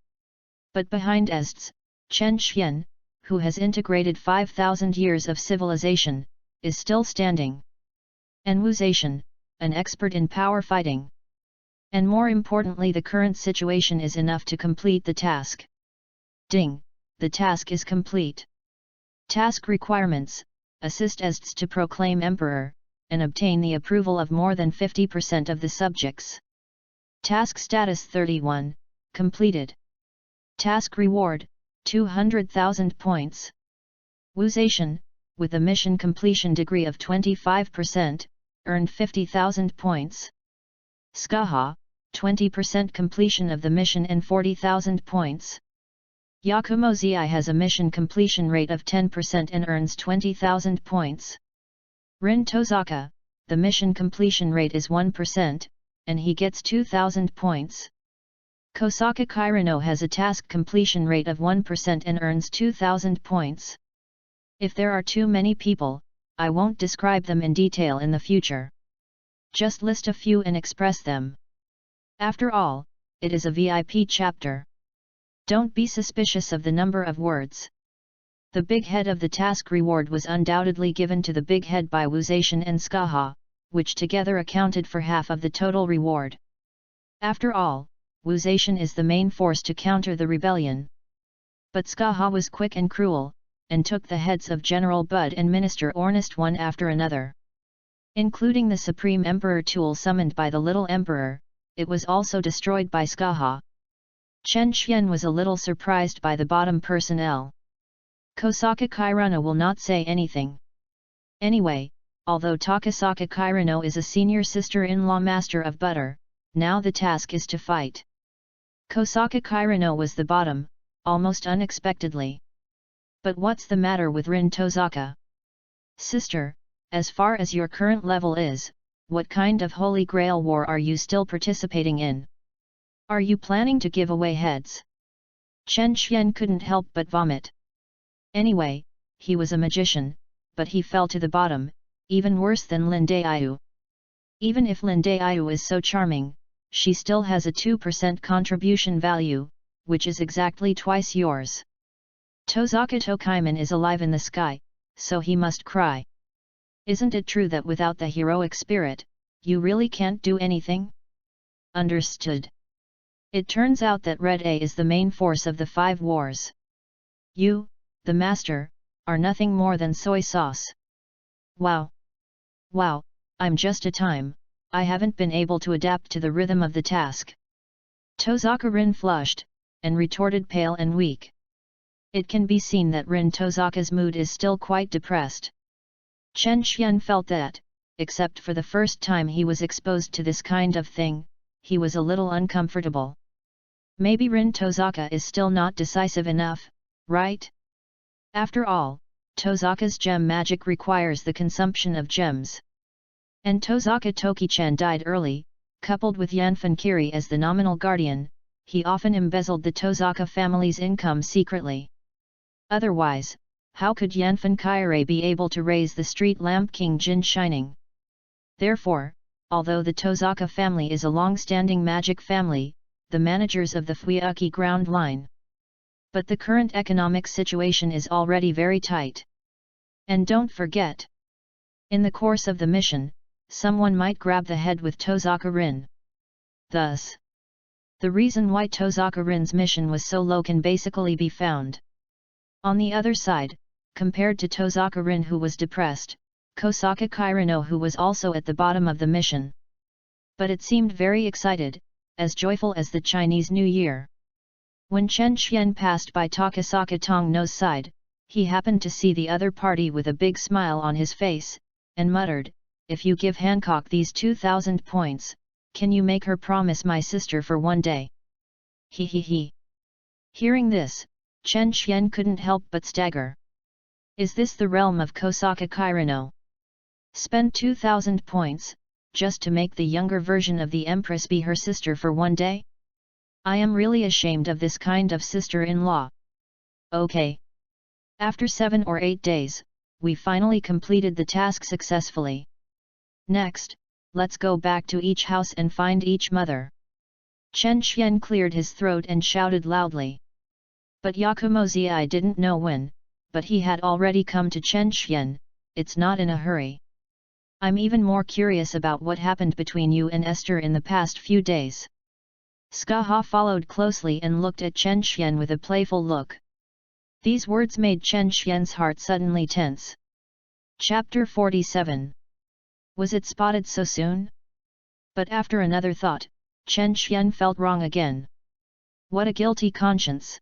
But behind Est's, Chen Xian, who has integrated 5,000 years of civilization, is still standing. And Wu Zetian, an expert in power fighting. And more importantly, the current situation is enough to complete the task. Ding, the task is complete. Task requirements: assist Ests to proclaim emperor, and obtain the approval of more than 50% of the subjects. Task status 31, completed. Task reward, 200,000 points. Wu Zetian, with a mission completion degree of 25%, earned 50,000 points. Skaha, 20% completion of the mission and 40,000 points. Yakumo Zi has a mission completion rate of 10% and earns 20,000 points. Rin Tozaka, the mission completion rate is 1%, and he gets 2,000 points. Kosaka Kairano has a task completion rate of 1% and earns 2,000 points. If there are too many people, I won't describe them in detail in the future. Just list a few and express them. After all, it is a VIP chapter. Don't be suspicious of the number of words. The big head of the task reward was undoubtedly given to the big head by Wu Zetian and Skaha, which together accounted for half of the total reward. After all, Wu Zetian is the main force to counter the rebellion. But Skaha was quick and cruel, and took the heads of General Bud and Minister Ornest one after another. Including the Supreme Emperor tool summoned by the Little Emperor, it was also destroyed by Skaha. Chen Xian was a little surprised by the bottom personnel. Kosaka Kairano will not say anything. Anyway, although Takasaka Kairano is a senior sister-in-law master of butter, now the task is to fight. Kosaka Kairano was the bottom, almost unexpectedly. But what's the matter with Rin Tozaka? Sister, as far as your current level is, what kind of Holy Grail war are you still participating in? Are you planning to give away heads? Chen Xian couldn't help but vomit. Anyway, he was a magician, but he fell to the bottom, even worse than Lin Daiyu. Even if Lin Daiyu is so charming, she still has a 2% contribution value, which is exactly twice yours. Tozaka Tokaiman is alive in the sky, so he must cry. Isn't it true that without the heroic spirit, you really can't do anything? Understood. It turns out that Red A is the main force of the 5 wars. You, the master, are nothing more than soy sauce. Wow! Wow, I'm just a time, I haven't been able to adapt to the rhythm of the task. Tozaka Rin flushed, and retorted pale and weak. It can be seen that Rin Tozaka's mood is still quite depressed. Chen Xian felt that, except for the first time he was exposed to this kind of thing, he was a little uncomfortable. Maybe Rin Tozaka is still not decisive enough, right? After all, Tozaka's gem magic requires the consumption of gems. And Tozaka Toki-chan died early, coupled with Yanfen Kiri as the nominal guardian, he often embezzled the Tozaka family's income secretly. Otherwise, how could Yanfen Kiri be able to raise the street lamp King Jin Shining? Therefore, although the Tozaka family is a long-standing magic family, the managers of the Fuyuki ground line. But the current economic situation is already very tight. And don't forget, in the course of the mission, someone might grab the head with Tozaka Rin. Thus, the reason why Tozaka Rin's mission was so low can basically be found. On the other side, compared to Tozaka Rin who was depressed, Kosaka Kairano who was also at the bottom of the mission. But it seemed very excited, as joyful as the Chinese New Year. When Chen Xian passed by Takasaka Tongno's side, He happened to see the other party with a big smile on his face, and muttered, "If you give Hancock these 2,000 points, can you make her promise my sister for one day?" He he he. Hearing this, Chen Xian couldn't help but stagger. Is this the realm of Kosaka Kirino? Spend 2,000 points, just to make the younger version of the Empress be her sister for one day? I am really ashamed of this kind of sister-in-law. Okay. After 7 or 8 days, we finally completed the task successfully. Next, let's go back to each house and find each mother. Chen Xian cleared his throat and shouted loudly. But Yakumo Zi didn't know when, but he had already come to Chen Xian. It's not in a hurry. I'm even more curious about what happened between you and Esther in the past few days. Skaha followed closely and looked at Chen Xian with a playful look. These words made Chen Xian's heart suddenly tense. Chapter 47. Was it spotted so soon? But after another thought, Chen Xian felt wrong again. What a guilty conscience!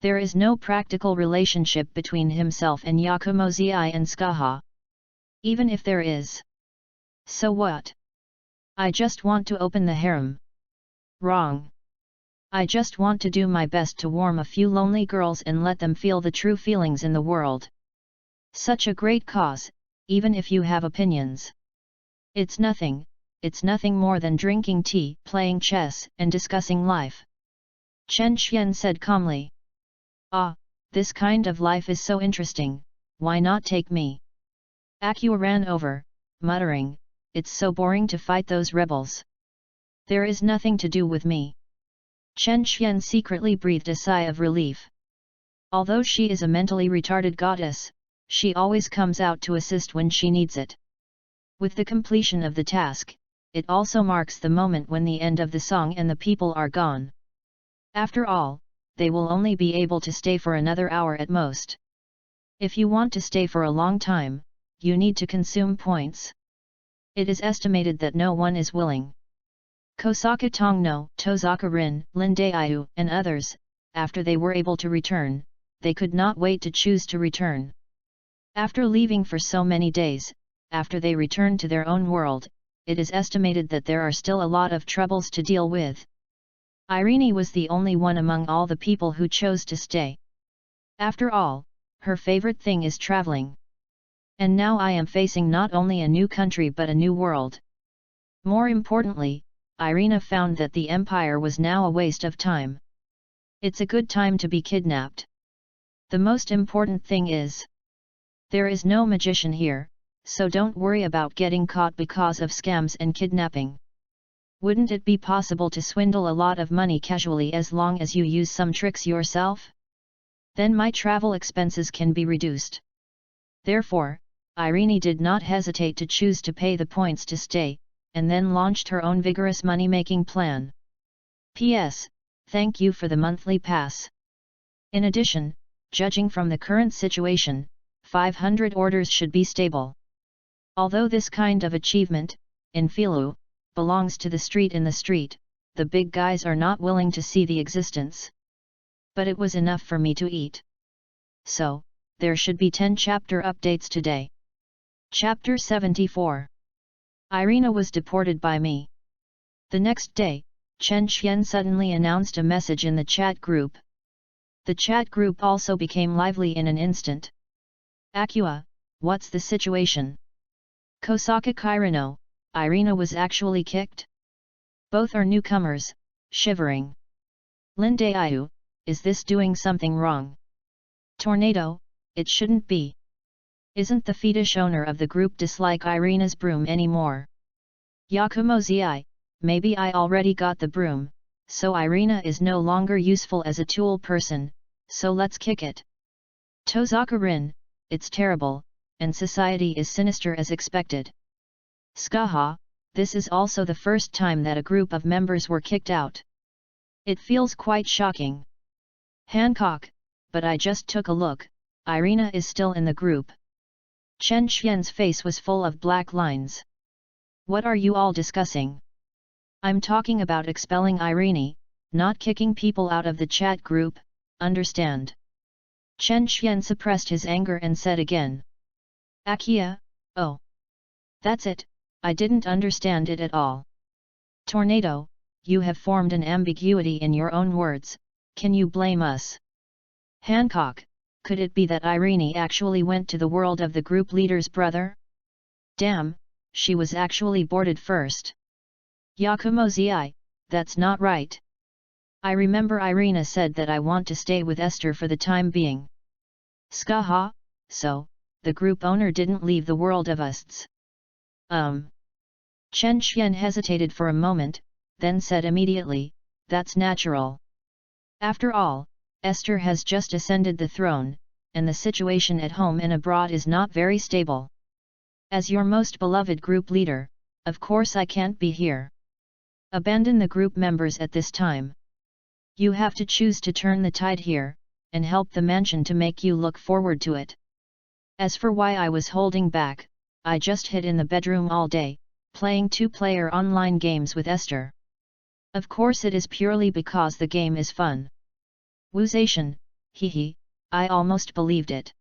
There is no practical relationship between himself and Yakumo Zi and Skaha. Even if there is. So what? I just want to open the harem. Wrong. I just want to do my best to warm a few lonely girls and let them feel the true feelings in the world. Such a great cause, even if you have opinions. It's nothing more than drinking tea, playing chess, and discussing life. Chen Xian said calmly. Ah, this kind of life is so interesting, why not take me? Akua ran over, muttering, it's so boring to fight those rebels. There is nothing to do with me. Chen Xian secretly breathed a sigh of relief. Although she is a mentally retarded goddess, she always comes out to assist when she needs it. With the completion of the task, it also marks the moment when the end of the song and the people are gone. After all, they will only be able to stay for another hour at most. If you want to stay for a long time, you need to consume points. It is estimated that no one is willing. Kosaka Tongno, Tozaka Rin, Lindayu, and others, after they were able to return, they could not wait to choose to return. After leaving for so many days, after they returned to their own world, it is estimated that there are still a lot of troubles to deal with. Irene was the only one among all the people who chose to stay. After all, her favorite thing is traveling. And now I am facing not only a new country but a new world. More importantly, Irina found that the empire was now a waste of time. It's a good time to be kidnapped. The most important thing is, there is no magician here, so don't worry about getting caught because of scams and kidnapping. Wouldn't it be possible to swindle a lot of money casually as long as you use some tricks yourself? Then my travel expenses can be reduced. Therefore, Irene did not hesitate to choose to pay the points to stay, and then launched her own vigorous money-making plan. P.S. Thank you for the monthly pass. In addition, judging from the current situation, 500 orders should be stable. Although this kind of achievement, in Filu, belongs to the street in the street, the big guys are not willing to see the existence. But it was enough for me to eat. So, there should be 10 chapter updates today. Chapter 74. Irina was deported by me. The next day, Chen Xian suddenly announced a message in the chat group. The chat group also became lively in an instant. Akua, what's the situation? Kosaka Kirino, Irina was actually kicked? Both are newcomers, shivering. Lindayu, is this doing something wrong? Tornado, it shouldn't be. Isn't the fetish owner of the group dislike Irina's broom anymore? Yakumo Zi, maybe I already got the broom, so Irina is no longer useful as a tool person, so let's kick it. Tozaka Rin, it's terrible, and society is sinister as expected. Skaha, this is also the first time that a group of members were kicked out. It feels quite shocking. Hancock, but I just took a look, Irina is still in the group. Chen Xian's face was full of black lines. What are you all discussing? I'm talking about expelling Irene, not kicking people out of the chat group, understand? Chen Xian suppressed his anger and said again. Akia, oh. That's it, I didn't understand it at all. Tornado, you have formed an ambiguity in your own words, can you blame us? Hancock, could it be that Irene actually went to the world of the group leader's brother? Damn, she was actually boarded first. Yakumo Zi, that's not right. I remember Irina said that I want to stay with Esther for the time being. Skaha, so, the group owner didn't leave the world of us. Chen Xian hesitated for a moment, then said immediately, that's natural. After all, Esther has just ascended the throne, and the situation at home and abroad is not very stable. As your most beloved group leader, of course I can't be here. Abandon the group members at this time. You have to choose to turn the tide here, and help the mansion to make you look forward to it. As for why I was holding back, I just hid in the bedroom all day, playing two-player online games with Esther. Of course it is purely because the game is fun. Wuzation, hehe, I almost believed it.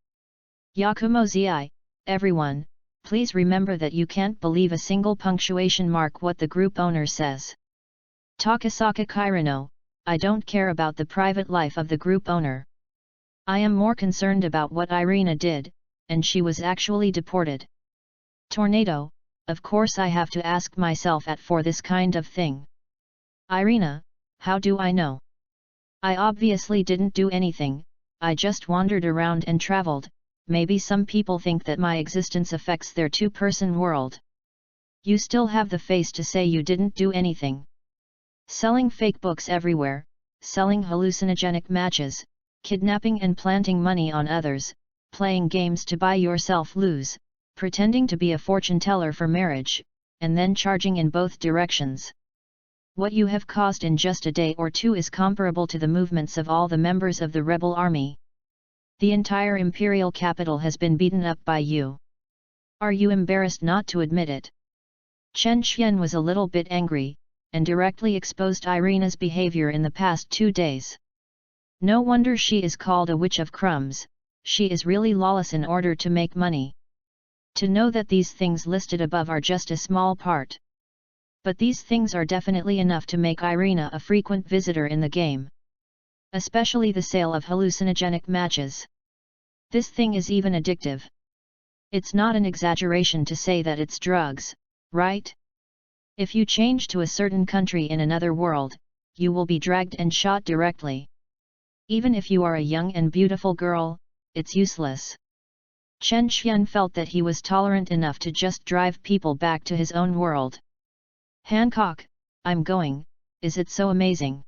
Yakumo Zi, everyone, please remember that you can't believe a single punctuation mark what the group owner says. Takasaka Kirino, I don't care about the private life of the group owner. I am more concerned about what Irina did, and she was actually deported. Tornado, of course I have to ask myself for this kind of thing. Irina, how do I know? I obviously didn't do anything, I just wandered around and traveled, maybe some people think that my existence affects their two-person world. You still have the face to say you didn't do anything. Selling fake books everywhere, selling hallucinogenic matches, kidnapping and planting money on others, playing games to buy yourself lose, pretending to be a fortune teller for marriage, and then charging in both directions. What you have caused in just a day or two is comparable to the movements of all the members of the rebel army. The entire imperial capital has been beaten up by you. Are you embarrassed not to admit it? Chen Xian was a little bit angry, and directly exposed Irina's behavior in the past 2 days. No wonder she is called a witch of crumbs, she is really lawless in order to make money. To know that these things listed above are just a small part. But these things are definitely enough to make Irina a frequent visitor in the game. Especially the sale of hallucinogenic matches. This thing is even addictive. It's not an exaggeration to say that it's drugs, right? If you change to a certain country in another world, you will be dragged and shot directly. Even if you are a young and beautiful girl, it's useless. Chen Xian felt that he was tolerant enough to just drive people back to his own world. Hancock, I'm going, is it so amazing?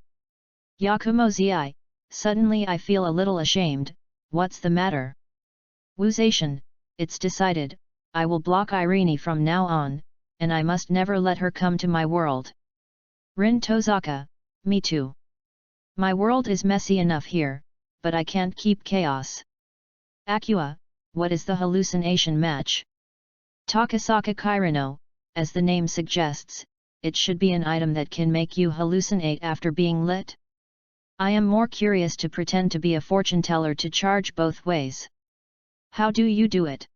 Yakumo Zi, suddenly I feel a little ashamed, what's the matter? Wuzation, it's decided, I will block Irene from now on, and I must never let her come to my world. Rin Tozaka, me too. My world is messy enough here, but I can't keep chaos. Akua, what is the hallucination match? Takasaka Kirino, as the name suggests, it should be an item that can make you hallucinate after being lit. I am more curious to pretend to be a fortune teller to charge both ways. How do you do it?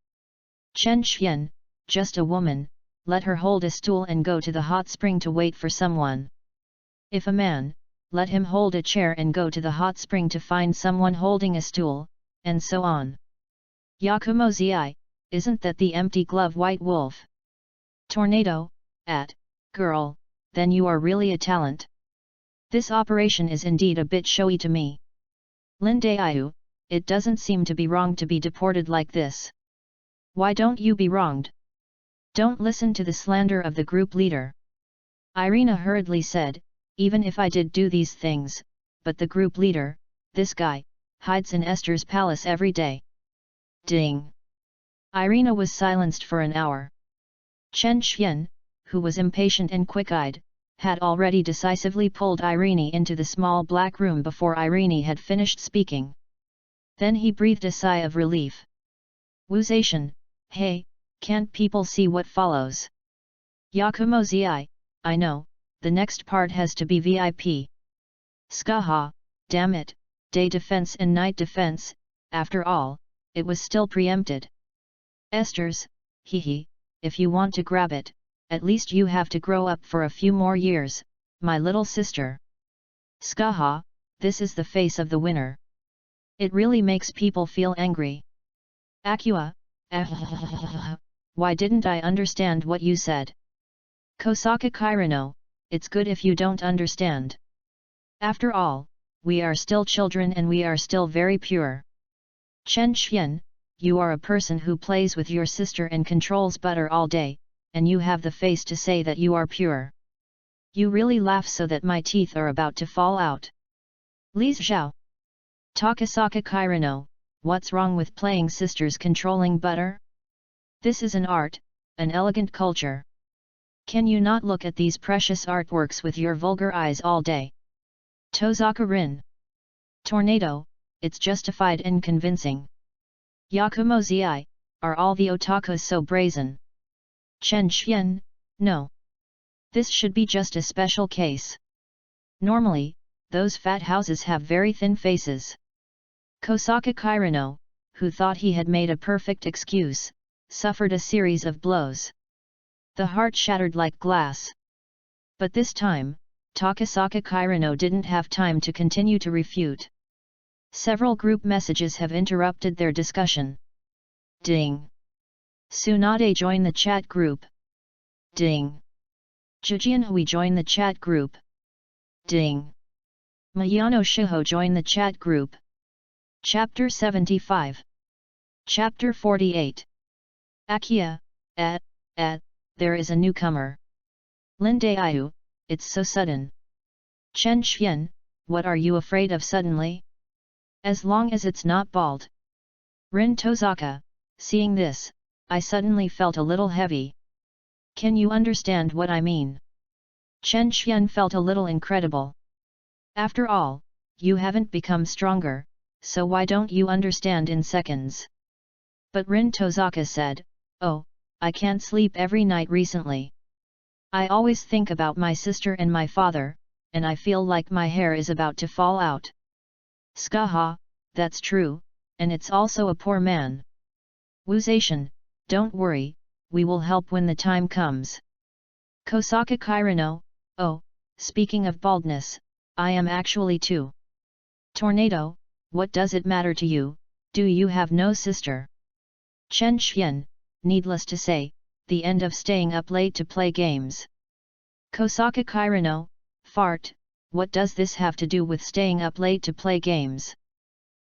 Chen Xian, just a woman, let her hold a stool and go to the hot spring to wait for someone. If a man, let him hold a chair and go to the hot spring to find someone holding a stool, and so on. Yakumo Zi, isn't that the empty glove white wolf? Tornado, girl, then you are really a talent. This operation is indeed a bit showy to me. Lin Daiyu, it doesn't seem to be wrong to be deported like this. Why don't you be wronged? Don't listen to the slander of the group leader. Irina hurriedly said, even if I did do these things, but the group leader, this guy, hides in Esther's palace every day. Ding! Irina was silenced for an hour. Chen Xian, who was impatient and quick-eyed, had already decisively pulled Irene into the small black room before Irene had finished speaking. Then he breathed a sigh of relief. Wuzation, hey, can't people see what follows? Yakumo Zi, I know, the next part has to be VIP. Skaha, damn it, day defense and night defense, after all, it was still preempted. Esther's, hee, if you want to grab it, at least you have to grow up for a few more years, my little sister. Skaha, this is the face of the winner. It really makes people feel angry. Akua, why didn't I understand what you said? Kosaka Kairano, it's good if you don't understand. After all, we are still children and we are still very pure. Chen Xian, you are a person who plays with your sister and controls butter all day, and you have the face to say that you are pure. You really laugh so that my teeth are about to fall out. Li Zhao. Takasaka Kairano, what's wrong with playing sisters controlling butter? This is an art, an elegant culture. Can you not look at these precious artworks with your vulgar eyes all day? Tozaka Rin. Tornado, it's justified and convincing. Yakumo Zi, are all the otakus so brazen? Chen Xian, no. This should be just a special case. Normally, those fat houses have very thin faces. Kosaka Kairano, who thought he had made a perfect excuse, suffered a series of blows. The heart shattered like glass. But this time, Takasaka Kairano didn't have time to continue to refute. Several group messages have interrupted their discussion. Ding! Tsunade join the chat group. Ding! Jujianhui join the chat group. Ding! Mayano Shiho join the chat group. Chapter 75. Chapter 48. Akia, there is a newcomer. Linde Ayu, it's so sudden. Chen Xian, what are you afraid of suddenly? As long as it's not bald. Rin Tozaka, seeing this, I suddenly felt a little heavy. Can you understand what I mean? Chen Xian felt a little incredible. After all, you haven't become stronger, so why don't you understand in seconds? But Rin Tozaka said, oh, I can't sleep every night recently. I always think about my sister and my father, and I feel like my hair is about to fall out. Skaha, that's true, and it's also a poor man. Wuzation, don't worry, we will help when the time comes. Kosaka Kairano, oh, speaking of baldness, I am actually too. Tornado, what does it matter to you, do you have no sister? Chen Xian, needless to say, the end of staying up late to play games. Kosaka Kairano, fart, what does this have to do with staying up late to play games?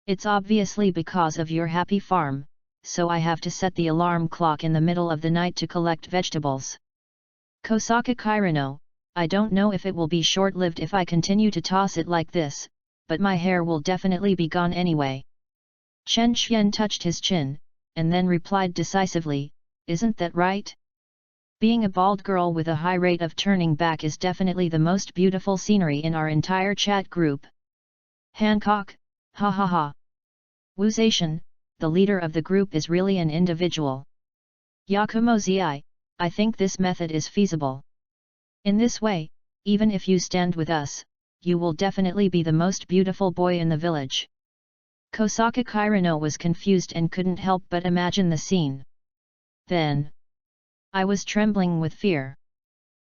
It's obviously because of your happy farm, so I have to set the alarm clock in the middle of the night to collect vegetables. Kosaka Kairano, I don't know if it will be short-lived if I continue to toss it like this, but my hair will definitely be gone anyway. Chen Xian touched his chin, and then replied decisively, isn't that right? Being a bald girl with a high rate of turning back is definitely the most beautiful scenery in our entire chat group. Hancock, ha ha ha. Wuzation, the leader of the group is really an individual. Yakumo Zi, I think this method is feasible. In this way, even if you stand with us, you will definitely be the most beautiful boy in the village. Kosaka Kairano was confused and couldn't help but imagine the scene. Then, I was trembling with fear.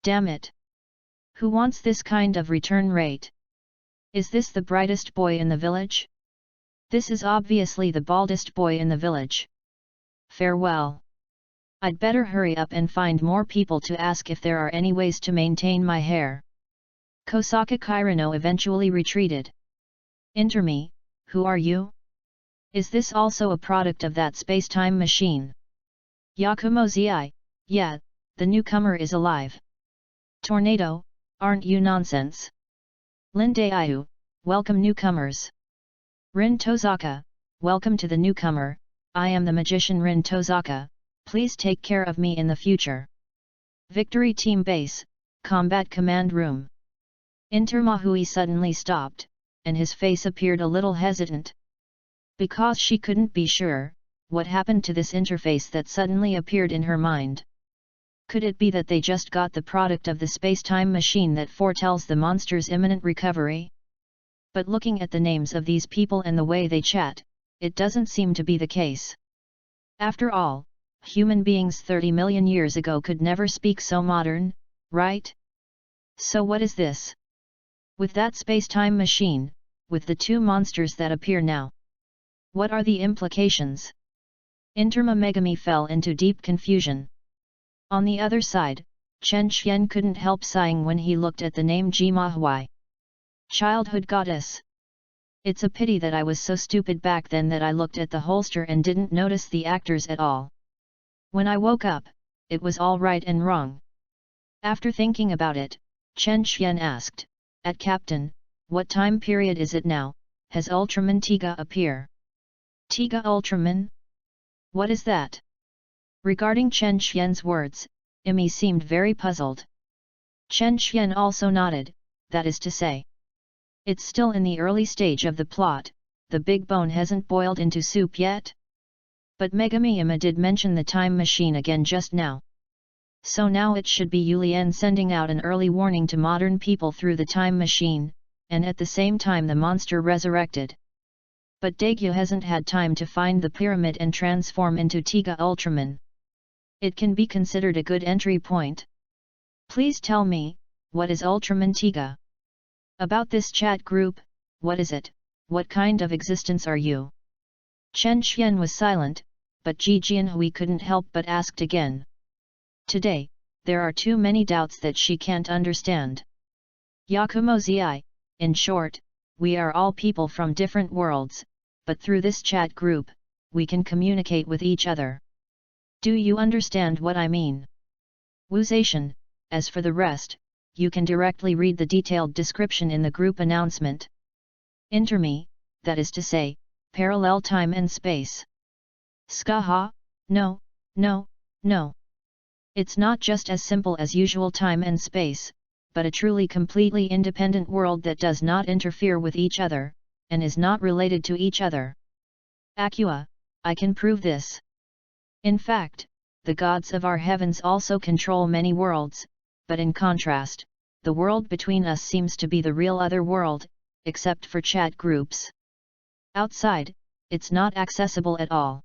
Damn it! Who wants this kind of return rate? Is this the brightest boy in the village? This is obviously the baldest boy in the village. Farewell. I'd better hurry up and find more people to ask if there are any ways to maintain my hair. Kosaka Kairano eventually retreated. Interme, who are you? Is this also a product of that space-time machine? Yakumo Zi, yeah, the newcomer is alive. Tornado, aren't you nonsense? Linde Ayu, welcome newcomers. Rin Tozaka, welcome to the newcomer, I am the magician Rin Tozaka, please take care of me in the future. Victory Team Base, Combat Command Room. Intermahui suddenly stopped, and his face appeared a little hesitant. Because she couldn't be sure, what happened to this interface that suddenly appeared in her mind. Could it be that they just got the product of the space-time machine that foretells the monster's imminent recovery? But looking at the names of these people and the way they chat, it doesn't seem to be the case. After all, human beings 30 million years ago could never speak so modern, right? So what is this? With that space-time machine, with the two monsters that appear now. What are the implications? Interma Megami fell into deep confusion. On the other side, Chen Xian couldn't help sighing when he looked at the name Jima Huai. Childhood goddess. It's a pity that I was so stupid back then that I looked at the holster and didn't notice the actors at all. When I woke up, it was all right and wrong. After thinking about it, Chen Xian asked, "At Captain, what time period is it now? Has Ultraman Tiga appear?" Tiga Ultraman? What is that? Regarding Chen Xian's words, Imi seemed very puzzled. Chen Xian also nodded, that is to say. It's still in the early stage of the plot, the big bone hasn't boiled into soup yet? But Megami Ima did mention the time machine again just now. So now it should be Yulian sending out an early warning to modern people through the time machine, and at the same time the monster resurrected. But Daegyu hasn't had time to find the pyramid and transform into Tiga Ultraman. It can be considered a good entry point. Please tell me, what is Ultraman Tiga? About this chat group, what is it, what kind of existence are you? Chen Xian was silent, but Ji Jianhui couldn't help but asked again. Today, there are too many doubts that she can't understand. Yakumo Zi, in short, we are all people from different worlds, but through this chat group, we can communicate with each other. Do you understand what I mean? Wu Zaishan, as for the rest, you can directly read the detailed description in the group announcement. Interme, that is to say, parallel time and space. Skaha, no, no, no. It's not just as simple as usual time and space, but a truly completely independent world that does not interfere with each other, and is not related to each other. Acua, I can prove this. In fact, the gods of our heavens also control many worlds, but in contrast, the world between us seems to be the real other world, except for chat groups. Outside, it's not accessible at all.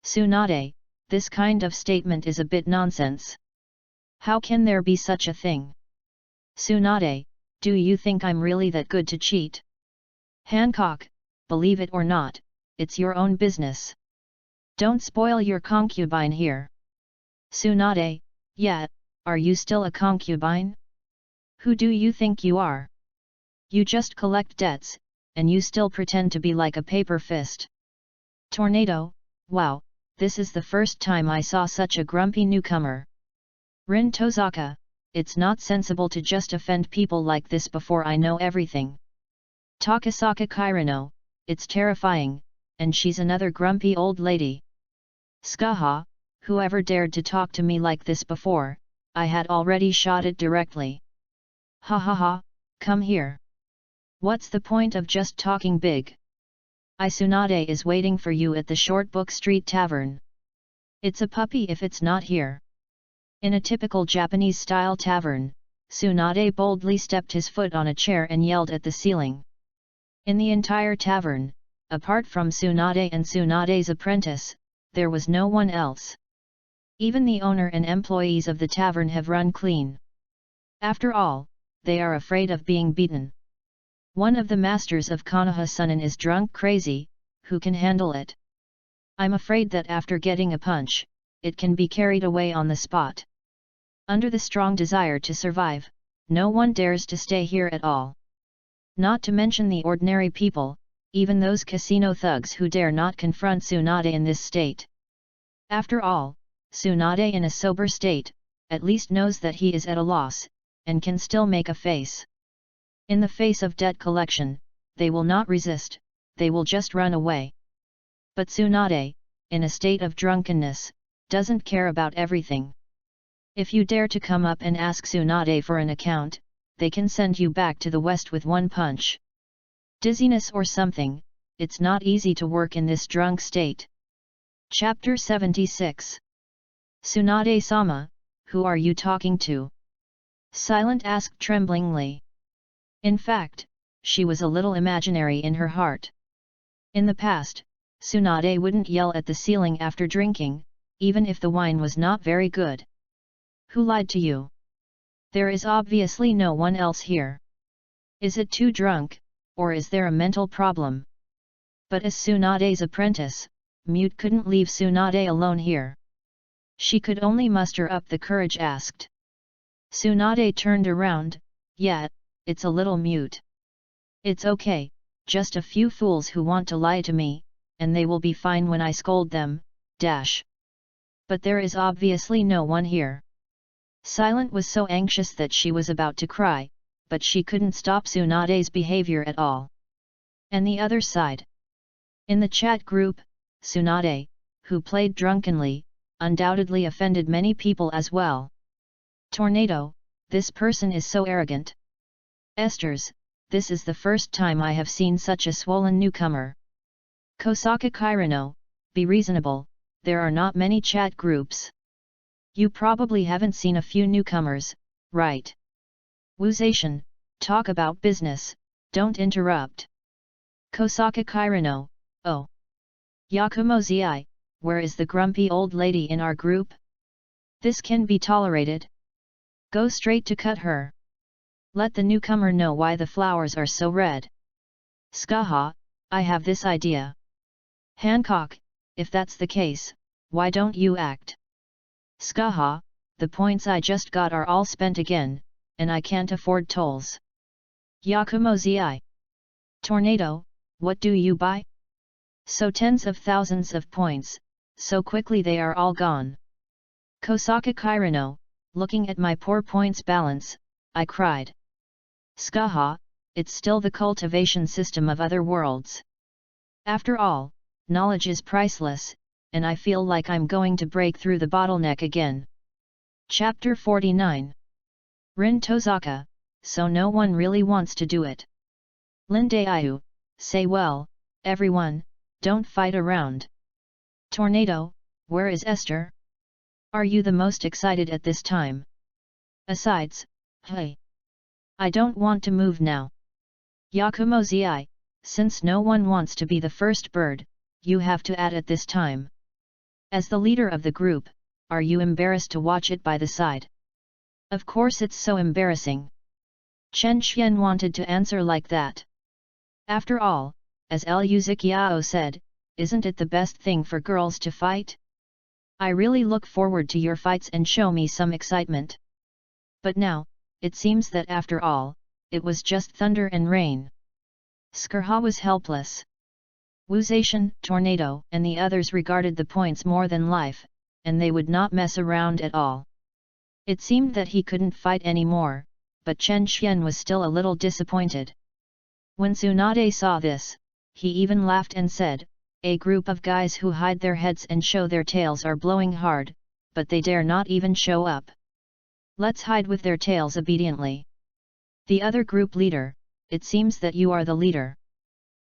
Tsunade, this kind of statement is a bit nonsense. How can there be such a thing? Tsunade, do you think I'm really that good to cheat? Hancock, believe it or not, it's your own business. Don't spoil your concubine here. Tsunade, yeah, are you still a concubine? Who do you think you are? You just collect debts, and you still pretend to be like a paper fist. Tornado, wow, this is the first time I saw such a grumpy newcomer. Rin Tozaka, it's not sensible to just offend people like this before I know everything. Takasaka Kirino, it's terrifying, and she's another grumpy old lady. Skaha, whoever dared to talk to me like this before, I had already shot it directly. Ha ha ha, come here. What's the point of just talking big? Tsunade is waiting for you at the Shortbook Street Tavern. It's a puppy if it's not here. In a typical Japanese-style tavern, Tsunade boldly stepped his foot on a chair and yelled at the ceiling. In the entire tavern, apart from Tsunade and Tsunade's apprentice, there was no one else. Even the owner and employees of the tavern have run clean. After all, they are afraid of being beaten. One of the masters of Konoha-sunin is drunk crazy, who can handle it? I'm afraid that after getting a punch, it can be carried away on the spot. Under the strong desire to survive, no one dares to stay here at all. Not to mention the ordinary people, even those casino thugs who dare not confront Tsunade in this state. After all, Tsunade in a sober state, at least knows that he is at a loss, and can still make a face. In the face of debt collection, they will not resist, they will just run away. But Tsunade, in a state of drunkenness, doesn't care about everything. If you dare to come up and ask Tsunade for an account, they can send you back to the west with one punch. Dizziness or something, it's not easy to work in this drunk state. Chapter 76. Tsunade-sama, who are you talking to? Silent asked tremblingly. In fact, she was a little imaginary in her heart. In the past, Tsunade wouldn't yell at the ceiling after drinking, even if the wine was not very good. Who lied to you? There is obviously no one else here. Is it too drunk, or is there a mental problem? But as Tsunade's apprentice, Mute couldn't leave Tsunade alone here. She could only muster up the courage asked. Tsunade turned around. Yeah, it's a little Mute. It's okay, just a few fools who want to lie to me, and they will be fine when I scold them, dash. But there is obviously no one here. Silent was so anxious that she was about to cry, but she couldn't stop Tsunade's behavior at all. And the other side. In the chat group, Tsunade, who played drunkenly, undoubtedly offended many people as well. Tornado, this person is so arrogant. Esther's, this is the first time I have seen such a swollen newcomer. Kosaka Kirano, be reasonable, there are not many chat groups. You probably haven't seen a few newcomers, right? Wuzation, talk about business, don't interrupt. Kosaka Kirano, oh. Yakumo Zi, where is the grumpy old lady in our group? This can be tolerated. Go straight to cut her. Let the newcomer know why the flowers are so red. Skaha, I have this idea. Hancock, if that's the case, why don't you act? Skaha, the points I just got are all spent again, and I can't afford tolls. Yakumo Zi. Tornado, what do you buy? So tens of thousands of points, so quickly they are all gone. Kosaka Kirano, looking at my poor points balance, I cried. Skaha, it's still the cultivation system of other worlds. After all, knowledge is priceless, and I feel like I'm going to break through the bottleneck again. Chapter 49. Rin Tozaka, so no one really wants to do it. Linde Ayu, say well, everyone, don't fight around. Tornado, where is Esther? Are you the most excited at this time? Asides, hey. I don't want to move now. Yakumo Zi, since no one wants to be the first bird, you have to add at this time. As the leader of the group, are you embarrassed to watch it by the side? Of course it's so embarrassing. Chen Xian wanted to answer like that. After all, as Liu Ziqiao said, isn't it the best thing for girls to fight? I really look forward to your fights and show me some excitement. But now, it seems that after all, it was just thunder and rain. Skurha was helpless. Wuzation, Tornado, and the others regarded the points more than life, and they would not mess around at all. It seemed that he couldn't fight anymore, but Chen Xian was still a little disappointed. When Tsunade saw this, he even laughed and said, a group of guys who hide their heads and show their tails are blowing hard, but they dare not even show up. Let's hide with their tails obediently. The other group leader, it seems that you are the leader.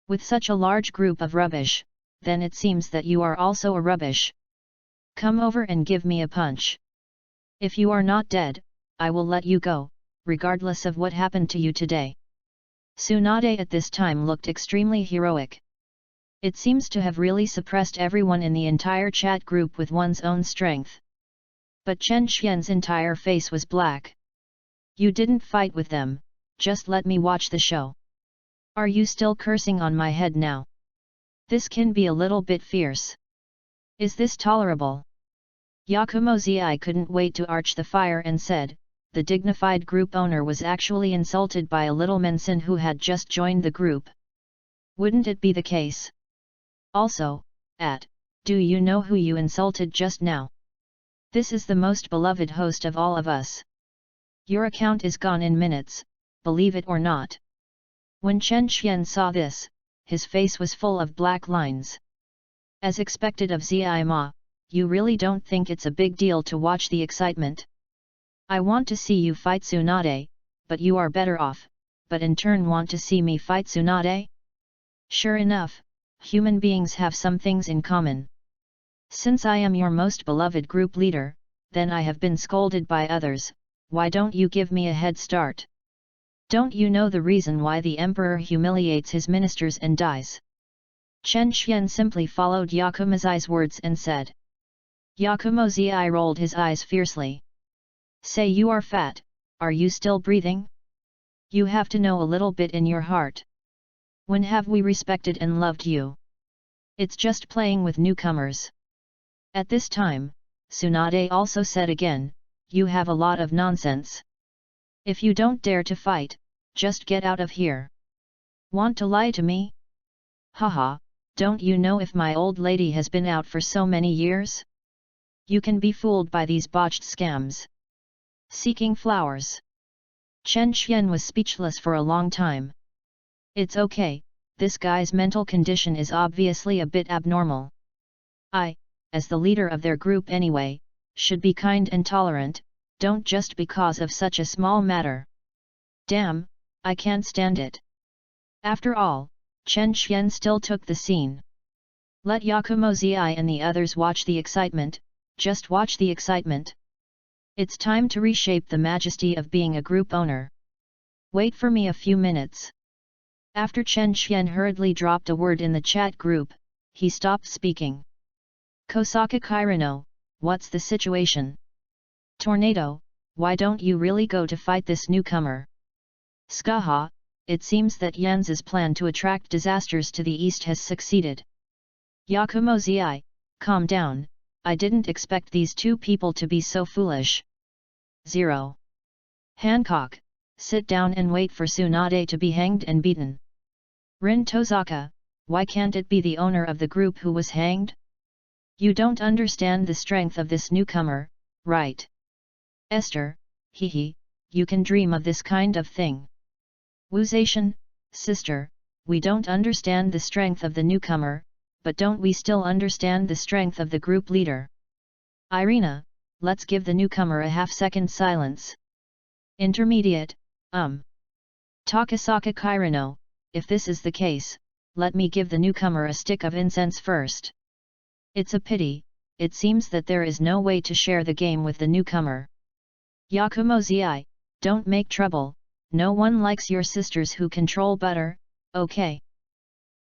With such a large group of rubbish, then it seems that you are also a rubbish. Come over and give me a punch. If you are not dead, I will let you go, regardless of what happened to you today. Tsunade at this time looked extremely heroic. It seems to have really suppressed everyone in the entire chat group with one's own strength. But Chen Xian's entire face was black. You didn't fight with them, just let me watch the show. Are you still cursing on my head now? This can be a little bit fierce. Is this tolerable? Yakumo Zi couldn't wait to arch the fire and said, the dignified group owner was actually insulted by a little Mensin who had just joined the group. Wouldn't it be the case? Also, do you know who you insulted just now? This is the most beloved host of all of us. Your account is gone in minutes, believe it or not. When Chen Xian saw this, his face was full of black lines. As expected of Zi Ma, you really don't think it's a big deal to watch the excitement? I want to see you fight Tsunade, but you are better off, but in turn want to see me fight Tsunade? Sure enough, human beings have some things in common. Since I am your most beloved group leader, then I have been scolded by others, why don't you give me a head start? Don't you know the reason why the emperor humiliates his ministers and dies? Chen Xian simply followed Yakumozai's words and said. Yakumozai rolled his eyes fiercely. Say you are fat, are you still breathing? You have to know a little bit in your heart. When have we respected and loved you? It's just playing with newcomers. At this time, Tsunade also said again, you have a lot of nonsense. If you don't dare to fight, just get out of here. Want to lie to me? Haha, don't you know if my old lady has been out for so many years? You can be fooled by these botched scams. Seeking flowers. Chen Xian was speechless for a long time. It's okay, this guy's mental condition is obviously a bit abnormal. I, as the leader of their group anyway, should be kind and tolerant, don't just because of such a small matter. Damn, I can't stand it. After all, Chen Xian still took the scene. Let Yakumozai and the others watch the excitement, just watch the excitement. It's time to reshape the majesty of being a group owner. Wait for me a few minutes. After Chen Xian hurriedly dropped a word in the chat group, he stopped speaking. Kosaka Kirino, what's the situation? Tornado, why don't you really go to fight this newcomer? Skaha, it seems that Yan's plan to attract disasters to the east has succeeded. Yakumozai, calm down, I didn't expect these two people to be so foolish. 0. Hancock, sit down and wait for Tsunade to be hanged and beaten. Rin Tozaka, why can't it be the owner of the group who was hanged? You don't understand the strength of this newcomer, right? Esther, hehe, you can dream of this kind of thing. Wuzation, sister, we don't understand the strength of the newcomer, but don't we still understand the strength of the group leader? Irina, let's give the newcomer a half-second silence. Intermediate, Takasaka Kirino, if this is the case, let me give the newcomer a stick of incense first. It's a pity, it seems that there is no way to share the game with the newcomer. Yakumozai, don't make trouble, no one likes your sisters who control butter, okay?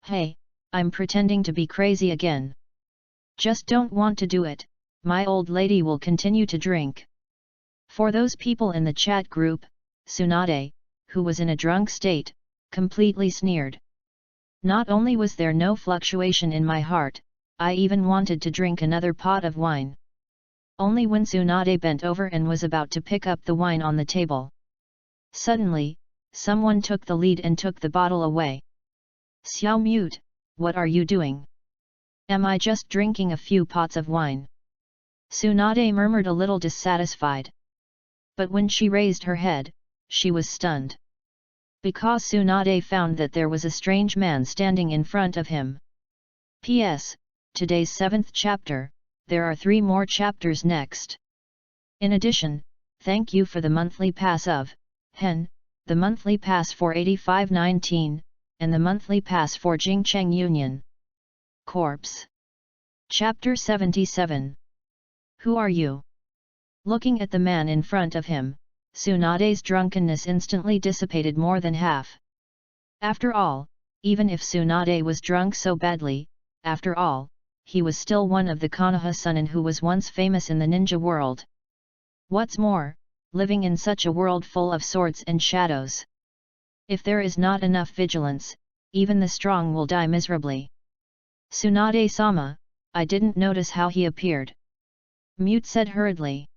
Hey, I'm pretending to be crazy again. Just don't want to do it, my old lady will continue to drink. For those people in the chat group, Tsunade, who was in a drunk state, completely sneered. Not only was there no fluctuation in my heart, I even wanted to drink another pot of wine. Only when Tsunade bent over and was about to pick up the wine on the table. Suddenly, someone took the lead and took the bottle away. Xiao Mute, what are you doing? Am I just drinking a few pots of wine? Tsunade murmured a little dissatisfied. But when she raised her head, she was stunned. Because Tsunade found that there was a strange man standing in front of him. P.S. Today's 7th chapter, there are 3 more chapters next. In addition, thank you for the monthly pass of Hen, the monthly pass for 8519, and the monthly pass for Jingcheng Union. Corpse. Chapter 77. Who are you? Looking at the man in front of him, Tsunade's drunkenness instantly dissipated more than half. After all, even if Tsunade was drunk so badly, after all, he was still one of the Konoha-sunin who was once famous in the ninja world. What's more, living in such a world full of swords and shadows. If there is not enough vigilance, even the strong will die miserably. Tsunade-sama, I didn't notice how he appeared. Mute said hurriedly.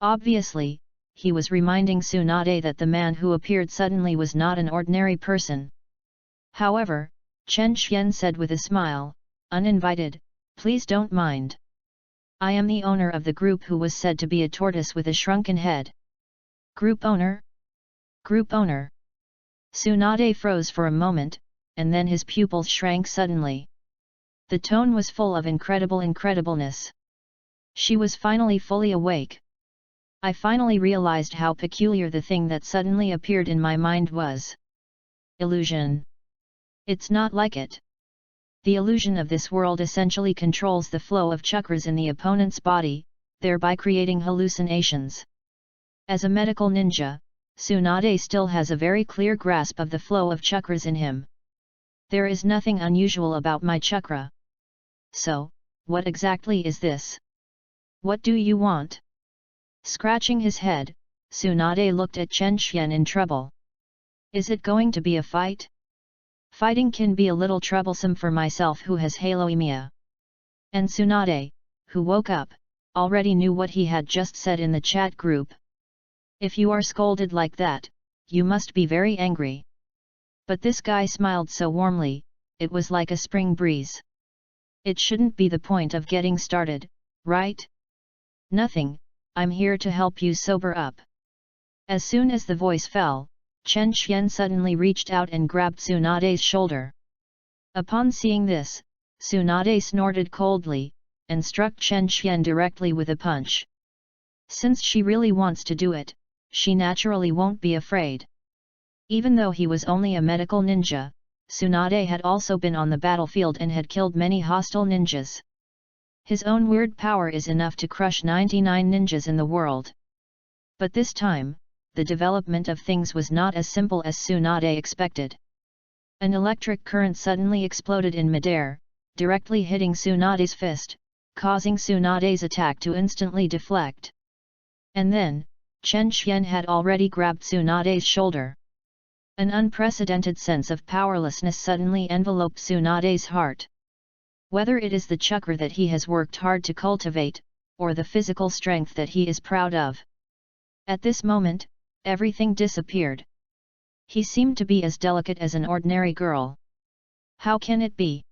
Obviously, he was reminding Tsunade that the man who appeared suddenly was not an ordinary person. However, Chen Xian said with a smile, uninvited, please don't mind. I am the owner of the group who was said to be a tortoise with a shrunken head. Group owner? Group owner. Tsunade froze for a moment, and then his pupils shrank suddenly. The tone was full of incredibleness. She was finally fully awake. I finally realized how peculiar the thing that suddenly appeared in my mind was. Illusion. It's not like it. The illusion of this world essentially controls the flow of chakras in the opponent's body, thereby creating hallucinations. As a medical ninja, Tsunade still has a very clear grasp of the flow of chakras in him. There is nothing unusual about my chakra. So, what exactly is this? What do you want? Scratching his head, Tsunade looked at Chen Xian in trouble. Is it going to be a fight? Fighting can be a little troublesome for myself who has haloemia. And Tsunade, who woke up, already knew what he had just said in the chat group. If you are scolded like that, you must be very angry. But this guy smiled so warmly, it was like a spring breeze. It shouldn't be the point of getting started, right? Nothing, I'm here to help you sober up. As soon as the voice fell, Chen Xian suddenly reached out and grabbed Tsunade's shoulder. Upon seeing this, Tsunade snorted coldly, and struck Chen Xian directly with a punch. Since she really wants to do it, she naturally won't be afraid. Even though he was only a medical ninja, Tsunade had also been on the battlefield and had killed many hostile ninjas. His own weird power is enough to crush 99 ninjas in the world. But this time, the development of things was not as simple as Tsunade expected. An electric current suddenly exploded in midair, directly hitting Tsunade's fist, causing Tsunade's attack to instantly deflect. And then, Chen Xian had already grabbed Tsunade's shoulder. An unprecedented sense of powerlessness suddenly enveloped Tsunade's heart. Whether it is the chakra that he has worked hard to cultivate, or the physical strength that he is proud of. At this moment, everything disappeared. He seemed to be as delicate as an ordinary girl. How can it be?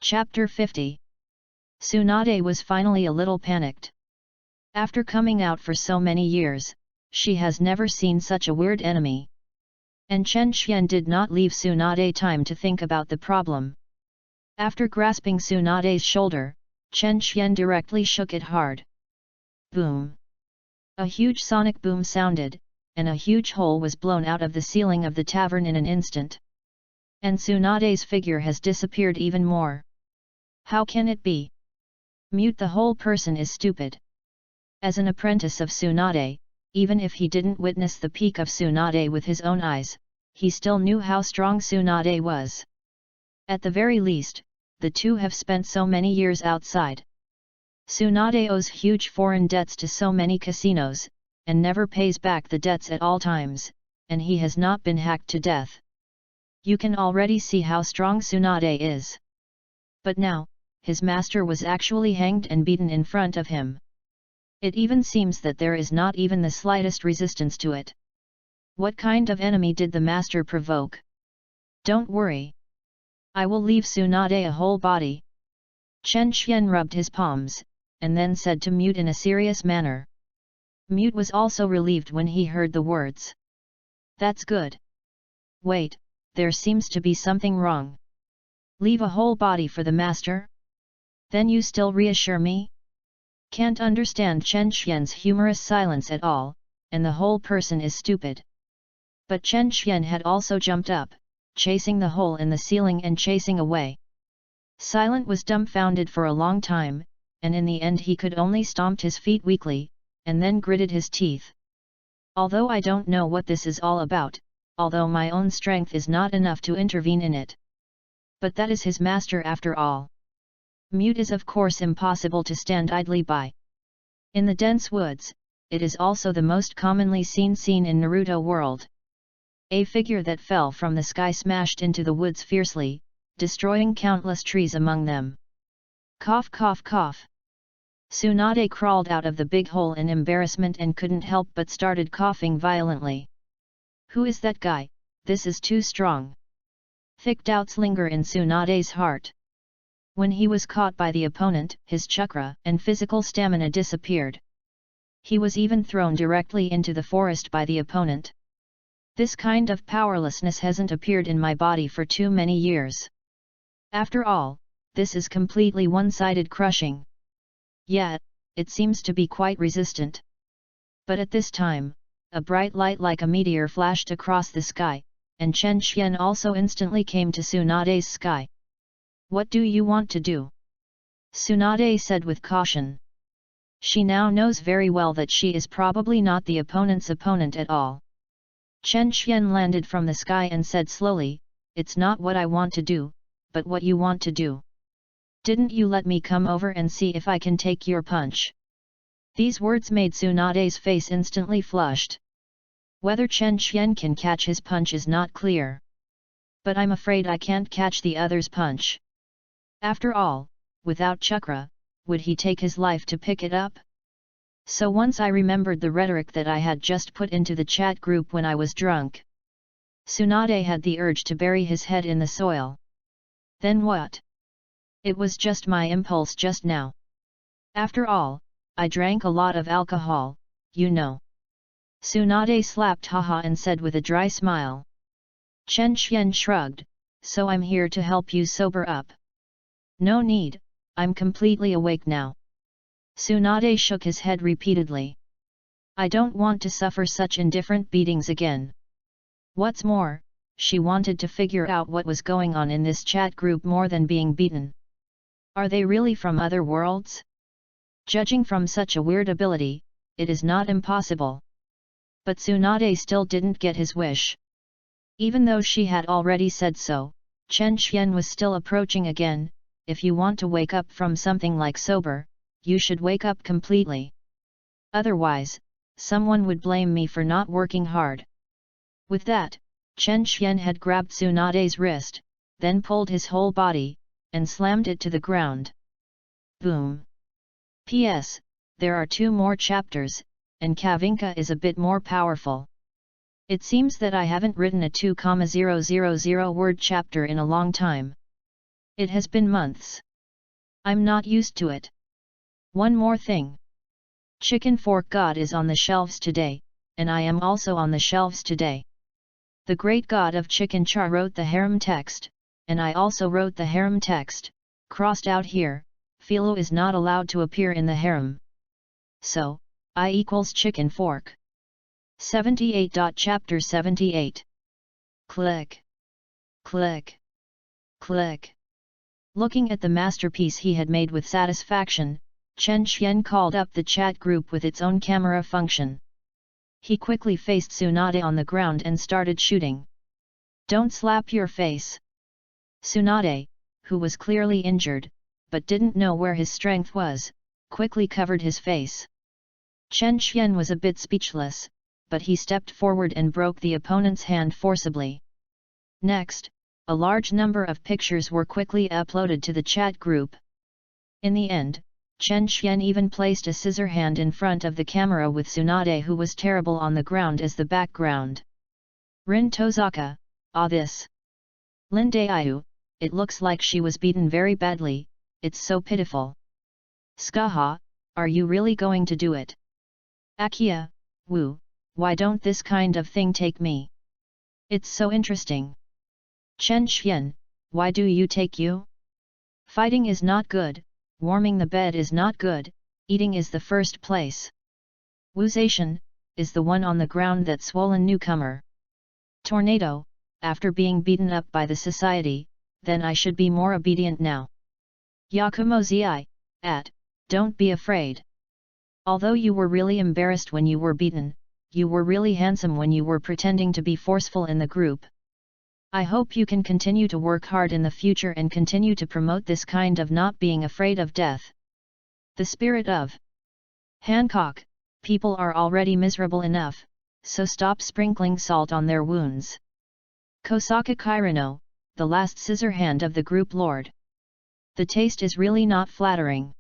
Chapter 50. Tsunade was finally a little panicked. After coming out for so many years, she has never seen such a weird enemy. And Chen Xian did not leave Tsunade time to think about the problem. After grasping Tsunade's shoulder, Chen Xian directly shook it hard. Boom! A huge sonic boom sounded, and a huge hole was blown out of the ceiling of the tavern in an instant. And Tsunade's figure has disappeared even more. How can it be? Mute, the whole person is stupid. As an apprentice of Tsunade, even if he didn't witness the peak of Tsunade with his own eyes, he still knew how strong Tsunade was. At the very least, the two have spent so many years outside. Tsunade owes huge foreign debts to so many casinos, and never pays back the debts at all times, and he has not been hacked to death. You can already see how strong Tsunade is. But now, his master was actually hanged and beaten in front of him. It even seems that there is not even the slightest resistance to it. What kind of enemy did the master provoke? Don't worry. I will leave Tsunade a whole body. Chen Xian rubbed his palms, and then said to Mute in a serious manner. Mute was also relieved when he heard the words. That's good. Wait, there seems to be something wrong. Leave a whole body for the master? Then you still reassure me? Can't understand Chen Xian's humorous silence at all, and the whole person is stupid. But Chen Xian had also jumped up, chasing the hole in the ceiling and chasing away. Silent was dumbfounded for a long time, and in the end he could only stomp his feet weakly, and then gritted his teeth. Although I don't know what this is all about, although my own strength is not enough to intervene in it. But that is his master after all. Mute is of course impossible to stand idly by. In the dense woods, it is also the most commonly seen scene in Naruto world. A figure that fell from the sky smashed into the woods fiercely, destroying countless trees among them. Cough cough cough. Tsunade crawled out of the big hole in embarrassment and couldn't help but started coughing violently. Who is that guy? This is too strong. Thick doubts linger in Tsunade's heart. When he was caught by the opponent, his chakra and physical stamina disappeared. He was even thrown directly into the forest by the opponent. This kind of powerlessness hasn't appeared in my body for too many years. After all, this is completely one-sided crushing. Yet, it seems to be quite resistant. But at this time, a bright light like a meteor flashed across the sky, and Chen Xian also instantly came to Tsunade's sky. What do you want to do? Tsunade said with caution. She now knows very well that she is probably not the opponent's opponent at all. Chen Xian landed from the sky and said slowly, it's not what I want to do, but what you want to do. Didn't you let me come over and see if I can take your punch? These words made Tsunade's face instantly flushed. Whether Chen Xian can catch his punch is not clear. But I'm afraid I can't catch the other's punch. After all, without chakra, would he take his life to pick it up? So once I remembered the rhetoric that I had just put into the chat group when I was drunk. Tsunade had the urge to bury his head in the soil. Then what? It was just my impulse just now. After all, I drank a lot of alcohol, you know. Tsunade slapped haha and said with a dry smile. Chen Xian shrugged, so I'm here to help you sober up. No need, I'm completely awake now. Tsunade shook his head repeatedly. I don't want to suffer such indifferent beatings again. What's more, she wanted to figure out what was going on in this chat group more than being beaten. Are they really from other worlds? Judging from such a weird ability, it is not impossible. But Tsunade still didn't get his wish. Even though she had already said so, Chen Xian was still approaching again. If you want to wake up from something like sober, you should wake up completely. Otherwise, someone would blame me for not working hard. With that, Chen Xian had grabbed Tsunade's wrist, then pulled his whole body, and slammed it to the ground. Boom! P.S. There are 2 more chapters, and Kavinka is a bit more powerful. It seems that I haven't written a 2,000 word chapter in a long time. It has been months. I'm not used to it. One more thing. Chicken Fork God is on the shelves today, and I am also on the shelves today. The great god of Chicken Char wrote the harem text, and I also wrote the harem text, crossed out here. Philo is not allowed to appear in the harem. So, I equals Chicken Fork. 78. Chapter 78. Click. Click. Click. Looking at the masterpiece he had made with satisfaction, Chen Xian called up the chat group with its own camera function. He quickly faced Tsunade on the ground and started shooting. Don't slap your face. Tsunade, who was clearly injured, but didn't know where his strength was, quickly covered his face. Chen Xian was a bit speechless, but he stepped forward and broke the opponent's hand forcibly. Next, a large number of pictures were quickly uploaded to the chat group. In the end, Chen Xian even placed a scissor hand in front of the camera with Tsunade, who was terrible on the ground, as the background. Rin Tozaka, this. Lin Daiyu, it looks like she was beaten very badly, it's so pitiful. Skaha, are you really going to do it? Akia, Wu, why don't this kind of thing take me? It's so interesting. Chen Xian, why do you take you? Fighting is not good, warming the bed is not good, eating is the first place. Wu Zaishan, is the one on the ground that swollen newcomer. Tornado, after being beaten up by the society, then I should be more obedient now. Yakumo Zi, don't be afraid. Although you were really embarrassed when you were beaten, you were really handsome when you were pretending to be forceful in the group. I hope you can continue to work hard in the future and continue to promote this kind of not being afraid of death. The spirit of Hancock, people are already miserable enough, so stop sprinkling salt on their wounds. Kosaka Kirino, the last scissor hand of the group lord. The taste is really not flattering.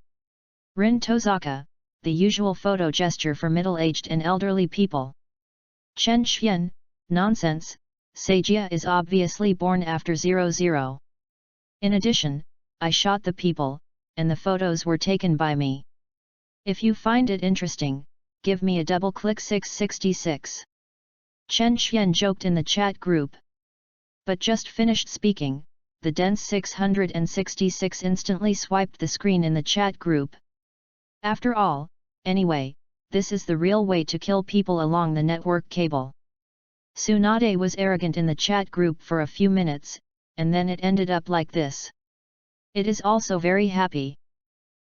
Rin Tozaka, the usual photo gesture for middle-aged and elderly people. Chen Xian, nonsense. Sejia is obviously born after 00. In addition, I shot the people, and the photos were taken by me. If you find it interesting, give me a double click. 666. Chen Xian joked in the chat group. But just finished speaking, the dense 666 instantly swiped the screen in the chat group. After all, anyway, this is the real way to kill people along the network cable. Tsunade was arrogant in the chat group for a few minutes, and then it ended up like this. It is also very happy.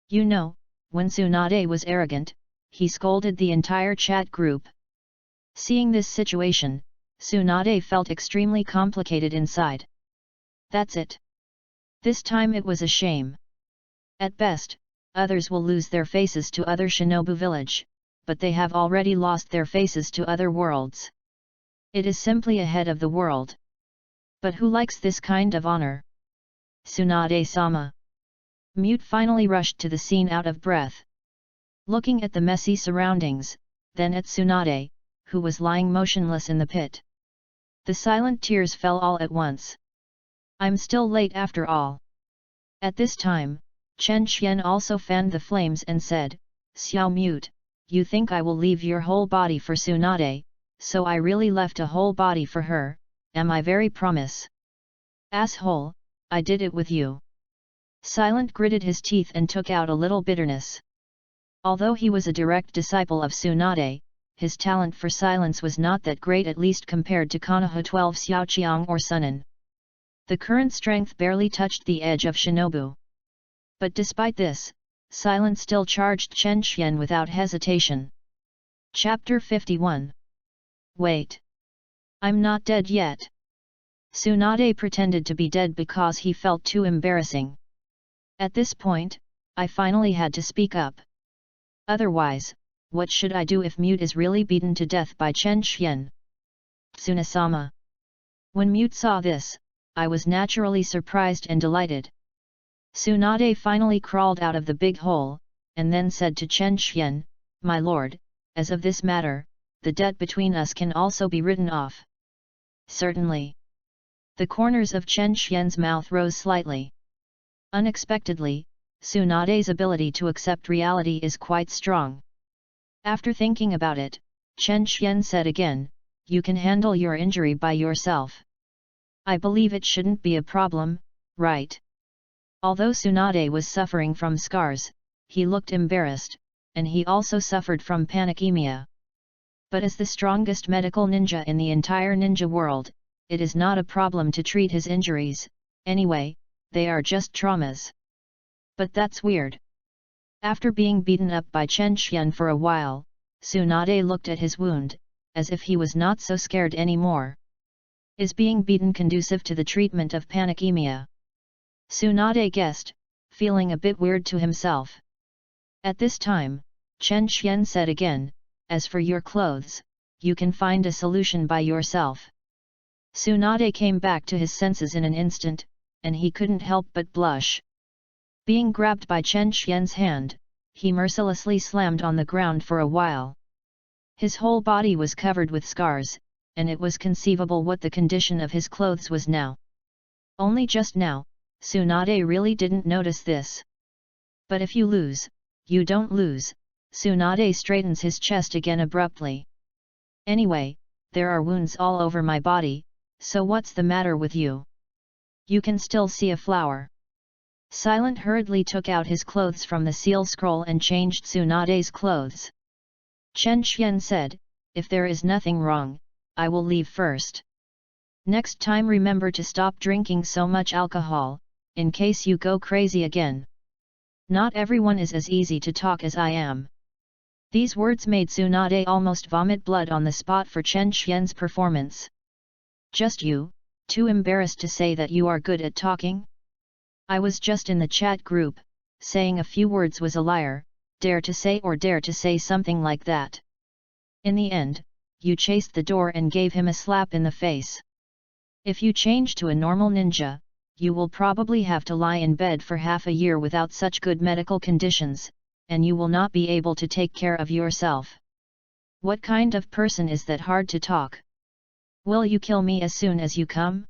You know, when Tsunade was arrogant, he scolded the entire chat group. Seeing this situation, Tsunade felt extremely complicated inside. That's it. This time it was a shame. At best, others will lose their faces to other shinobu village, but they have already lost their faces to other worlds. It is simply ahead of the world. But who likes this kind of honor? Tsunade-sama. Mute finally rushed to the scene out of breath. Looking at the messy surroundings, then at Tsunade, who was lying motionless in the pit. The silent tears fell all at once. I'm still late after all. At this time, Chen Xian also fanned the flames and said, Xiao Mute, you think I will leave your whole body for Tsunade, so I really left a whole body for her, am I very promise? Asshole, I did it with you. Silent gritted his teeth and took out a little bitterness. Although he was a direct disciple of Tsunade, his talent for silence was not that great, at least compared to Konoha 12 Xiaoqiang or Sunan. The current strength barely touched the edge of Shinobu. But despite this, silence still charged Chen Xian without hesitation. Chapter 51. Wait. I'm not dead yet. Tsunade pretended to be dead because he felt too embarrassing. At this point, I finally had to speak up. Otherwise, what should I do if Mute is really beaten to death by Chen Xian? Tsunasama. When Mute saw this, I was naturally surprised and delighted. Tsunade finally crawled out of the big hole, and then said to Chen Xian, My lord, as of this matter, the debt between us can also be written off. Certainly. The corners of Chen Xian's mouth rose slightly. Unexpectedly, Tsunade's ability to accept reality is quite strong. After thinking about it, Chen Xian said again, You can handle your injury by yourself. I believe it shouldn't be a problem, right? Although Tsunade was suffering from scars, he looked embarrassed, and he also suffered from panicemia. But as the strongest medical ninja in the entire ninja world, it is not a problem to treat his injuries, anyway, they are just traumas. But that's weird. After being beaten up by Chen Xian for a while, Tsunade looked at his wound, as if he was not so scared anymore. Is being beaten conducive to the treatment of panicemia? Tsunade guessed, feeling a bit weird to himself. At this time, Chen Xian said again, As for your clothes, you can find a solution by yourself. Tsunade came back to his senses in an instant, and he couldn't help but blush. Being grabbed by Chen Xian's hand, he mercilessly slammed on the ground for a while. His whole body was covered with scars, and it was conceivable what the condition of his clothes was now. Only just now, Tsunade really didn't notice this. But if you lose, you don't lose, Tsunade straightens his chest again abruptly. Anyway, there are wounds all over my body, so what's the matter with you? You can still see a flower. Silent hurriedly took out his clothes from the seal scroll and changed Tsunade's clothes. Chen Xian said, If there is nothing wrong, I will leave first. Next time remember to stop drinking so much alcohol, in case you go crazy again. Not everyone is as easy to talk as I am. These words made Tsunade almost vomit blood on the spot for Chen Xian's performance. Just you, too embarrassed to say that you are good at talking? I was just in the chat group, saying a few words was a liar, dare to say something like that. In the end, you chased the door and gave him a slap in the face. If you change to a normal ninja, you will probably have to lie in bed for half a year without such good medical conditions, and you will not be able to take care of yourself. What kind of person is that hard to talk? Will you kill me as soon as you come?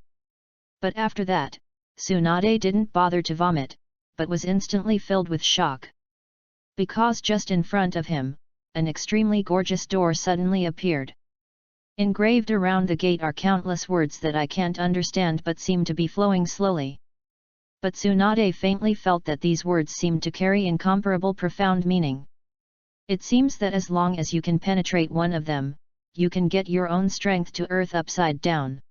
But after that, Tsunade didn't bother to vomit, but was instantly filled with shock. Because just in front of him, an extremely gorgeous door suddenly appeared. Engraved around the gate are countless words that I can't understand but seem to be flowing slowly. But Tsunade faintly felt that these words seemed to carry incomparable profound meaning. It seems that as long as you can penetrate one of them, you can get your own strength to earth upside down.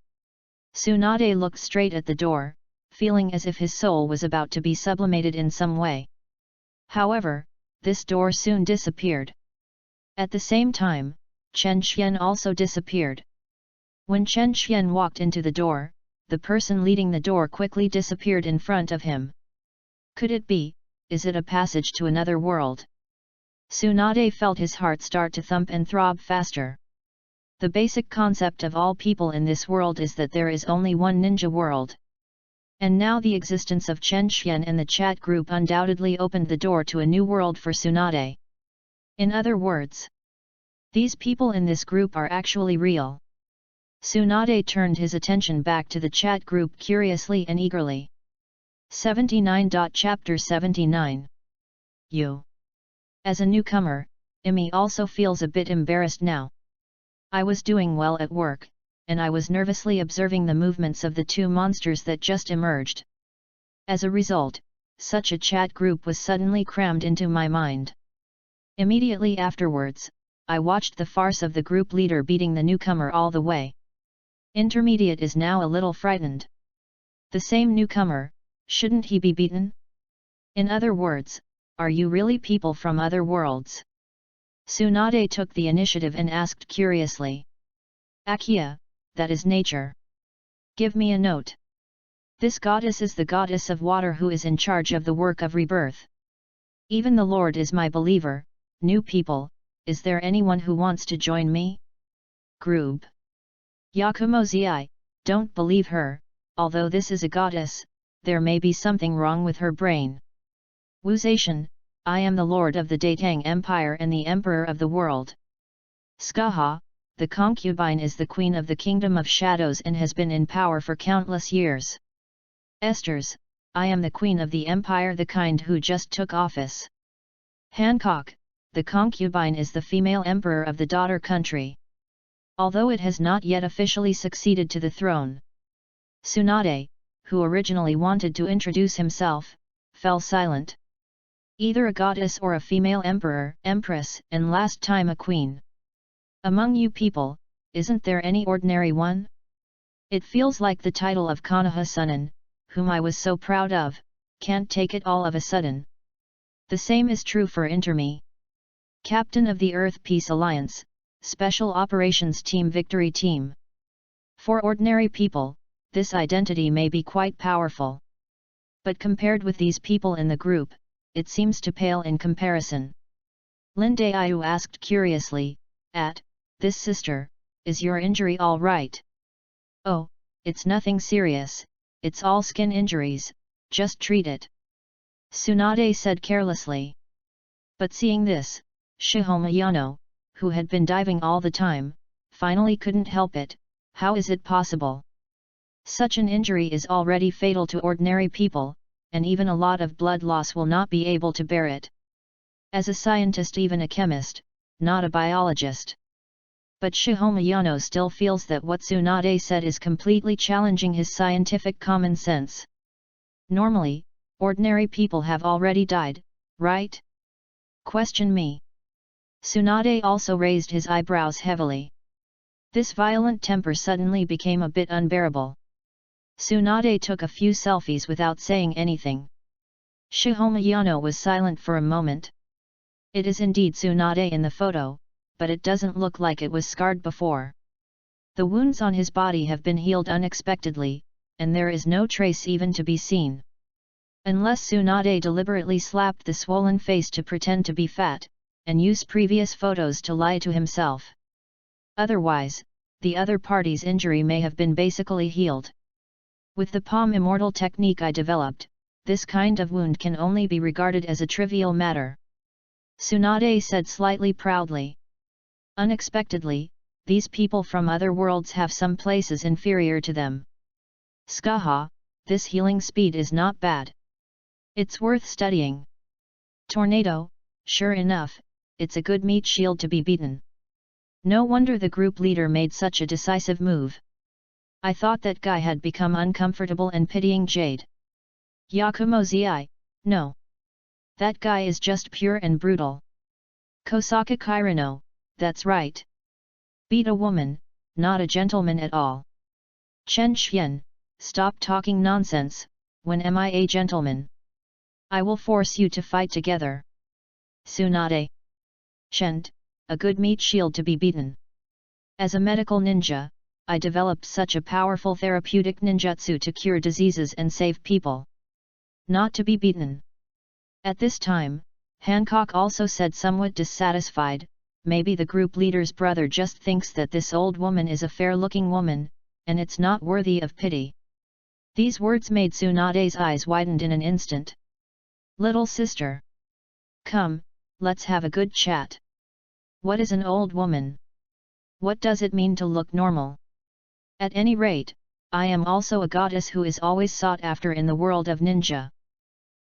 Tsunade looked straight at the door, feeling as if his soul was about to be sublimated in some way. However, this door soon disappeared. At the same time, Chen Xian also disappeared. When Chen Xian walked into the door, the person leading the door quickly disappeared in front of him. Could it be, is it a passage to another world? Tsunade felt his heart start to thump and throb faster. The basic concept of all people in this world is that there is only one ninja world. And now the existence of Chen Xian and the chat group undoubtedly opened the door to a new world for Tsunade. In other words, these people in this group are actually real. Tsunade turned his attention back to the chat group curiously and eagerly. 79. Chapter 79. You. As a newcomer, Imi also feels a bit embarrassed now. I was doing well at work, and I was nervously observing the movements of the two monsters that just emerged. As a result, such a chat group was suddenly crammed into my mind. Immediately afterwards, I watched the farce of the group leader beating the newcomer all the way. Intermediate is now a little frightened. The same newcomer, shouldn't he be beaten? In other words, are you really people from other worlds? Tsunade took the initiative and asked curiously. Akia, that is nature. Give me a note. This goddess is the goddess of water who is in charge of the work of rebirth. Even the Lord is my believer. New people, is there anyone who wants to join me? Groob. Yakumozi, don't believe her, although this is a goddess, there may be something wrong with her brain. Wuzation, I am the lord of the Datang Empire and the emperor of the world. Skaha, the concubine is the queen of the kingdom of shadows and has been in power for countless years. Esters, I am the queen of the empire, the kind who just took office. Hancock, the concubine is the female emperor of the daughter country. Although it has not yet officially succeeded to the throne. Tsunade, who originally wanted to introduce himself, fell silent. Either a goddess or a female emperor, empress, and last time a queen. Among you people, isn't there any ordinary one? It feels like the title of Konoha Sunan, whom I was so proud of, can't take it all of a sudden. The same is true for Interme. Captain of the Earth Peace Alliance, Special Operations Team Victory Team. For ordinary people, this identity may be quite powerful. But compared with these people in the group, it seems to pale in comparison. Linde Ayu asked curiously, this sister, is your injury all right? Oh, it's nothing serious, it's all skin injuries, just treat it. Tsunade said carelessly. But seeing this, Shihoma Yano, who had been diving all the time, finally couldn't help it. How is it possible? Such an injury is already fatal to ordinary people, and even a lot of blood loss will not be able to bear it. As a scientist, even a chemist, not a biologist. But Shihoma Yano still feels that what Tsunade said is completely challenging his scientific common sense. Normally, ordinary people have already died, right? Question me. Tsunade also raised his eyebrows heavily. This violent temper suddenly became a bit unbearable. Tsunade took a few selfies without saying anything. Shihoma Yano was silent for a moment. It is indeed Tsunade in the photo, but it doesn't look like it was scarred before. The wounds on his body have been healed unexpectedly, and there is no trace even to be seen. Unless Tsunade deliberately slapped the swollen face to pretend to be fat, and used previous photos to lie to himself. Otherwise, the other party's injury may have been basically healed. With the palm immortal technique I developed, this kind of wound can only be regarded as a trivial matter. Tsunade said slightly proudly. Unexpectedly, these people from other worlds have some places inferior to them. Skaha, this healing speed is not bad. It's worth studying. Tornado, sure enough, it's a good meat shield to be beaten. No wonder the group leader made such a decisive move. I thought that guy had become uncomfortable and pitying Jade. Yakumozi, no. That guy is just pure and brutal. Kosaka Kirino, that's right. Beat a woman, not a gentleman at all. Chen Xian, stop talking nonsense, when am I a gentleman? I will force you to fight together. Tsunade. Shent, a good meat shield to be beaten. As a medical ninja, I developed such a powerful therapeutic ninjutsu to cure diseases and save people. Not to be beaten. At this time, Hancock also said, somewhat dissatisfied, maybe the group leader's brother just thinks that this old woman is a fair-looking woman, and it's not worthy of pity. These words made Tsunade's eyes widened in an instant. Little sister. Come, let's have a good chat. What is an old woman? What does it mean to look normal? At any rate, I am also a goddess who is always sought after in the world of ninja.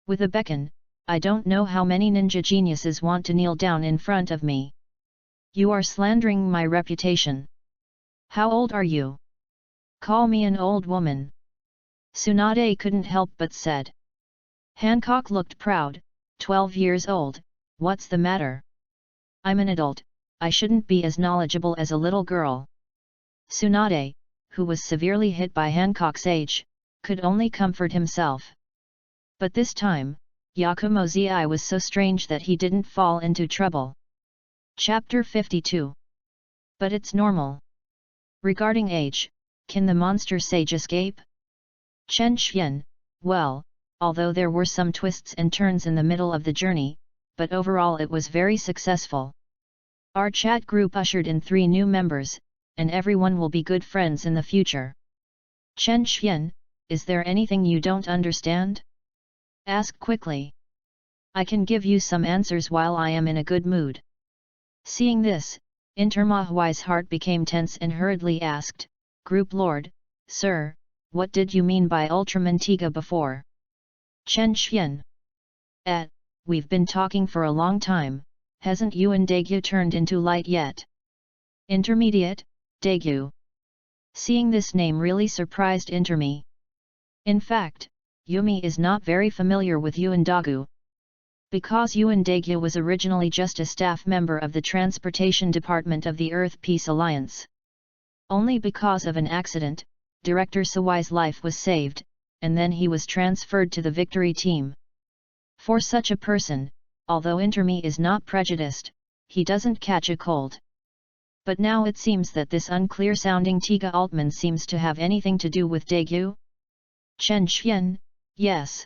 With a beckon, I don't know how many ninja geniuses want to kneel down in front of me. You are slandering my reputation. How old are you? Call me an old woman. Tsunade couldn't help but said. Hancock looked proud. 12 years old, what's the matter? I'm an adult, I shouldn't be as knowledgeable as a little girl. Tsunade, who was severely hit by Hancock's age, could only comfort himself. But this time, Yakumo's eye was so strange that he didn't fall into trouble. Chapter 52. But it's normal. Regarding age, can the monster sage escape? Chen Xian, well, although there were some twists and turns in the middle of the journey, but overall it was very successful. Our chat group ushered in 3 new members, and everyone will be good friends in the future. Chen Xian, is there anything you don't understand? Ask quickly. I can give you some answers while I am in a good mood. Seeing this, Intermahuai's heart became tense and hurriedly asked, Group Lord, Sir, what did you mean by Ultraman Tiga before? Chen Xian. We've been talking for a long time, hasn't Yuan Daegu turned into light yet? Intermediate, Daegu. Seeing this name really surprised Intermi. In fact, Yumi is not very familiar with Yuan Daegu. Because Yuan Daegu was originally just a staff member of the Transportation Department of the Earth Peace Alliance. Only because of an accident, Director Sawai's life was saved, and then he was transferred to the Victory Team. For such a person, although Intermi is not prejudiced, he doesn't catch a cold. But now it seems that this unclear-sounding Tiga Altman seems to have anything to do with Daegu? Chen Xian, yes.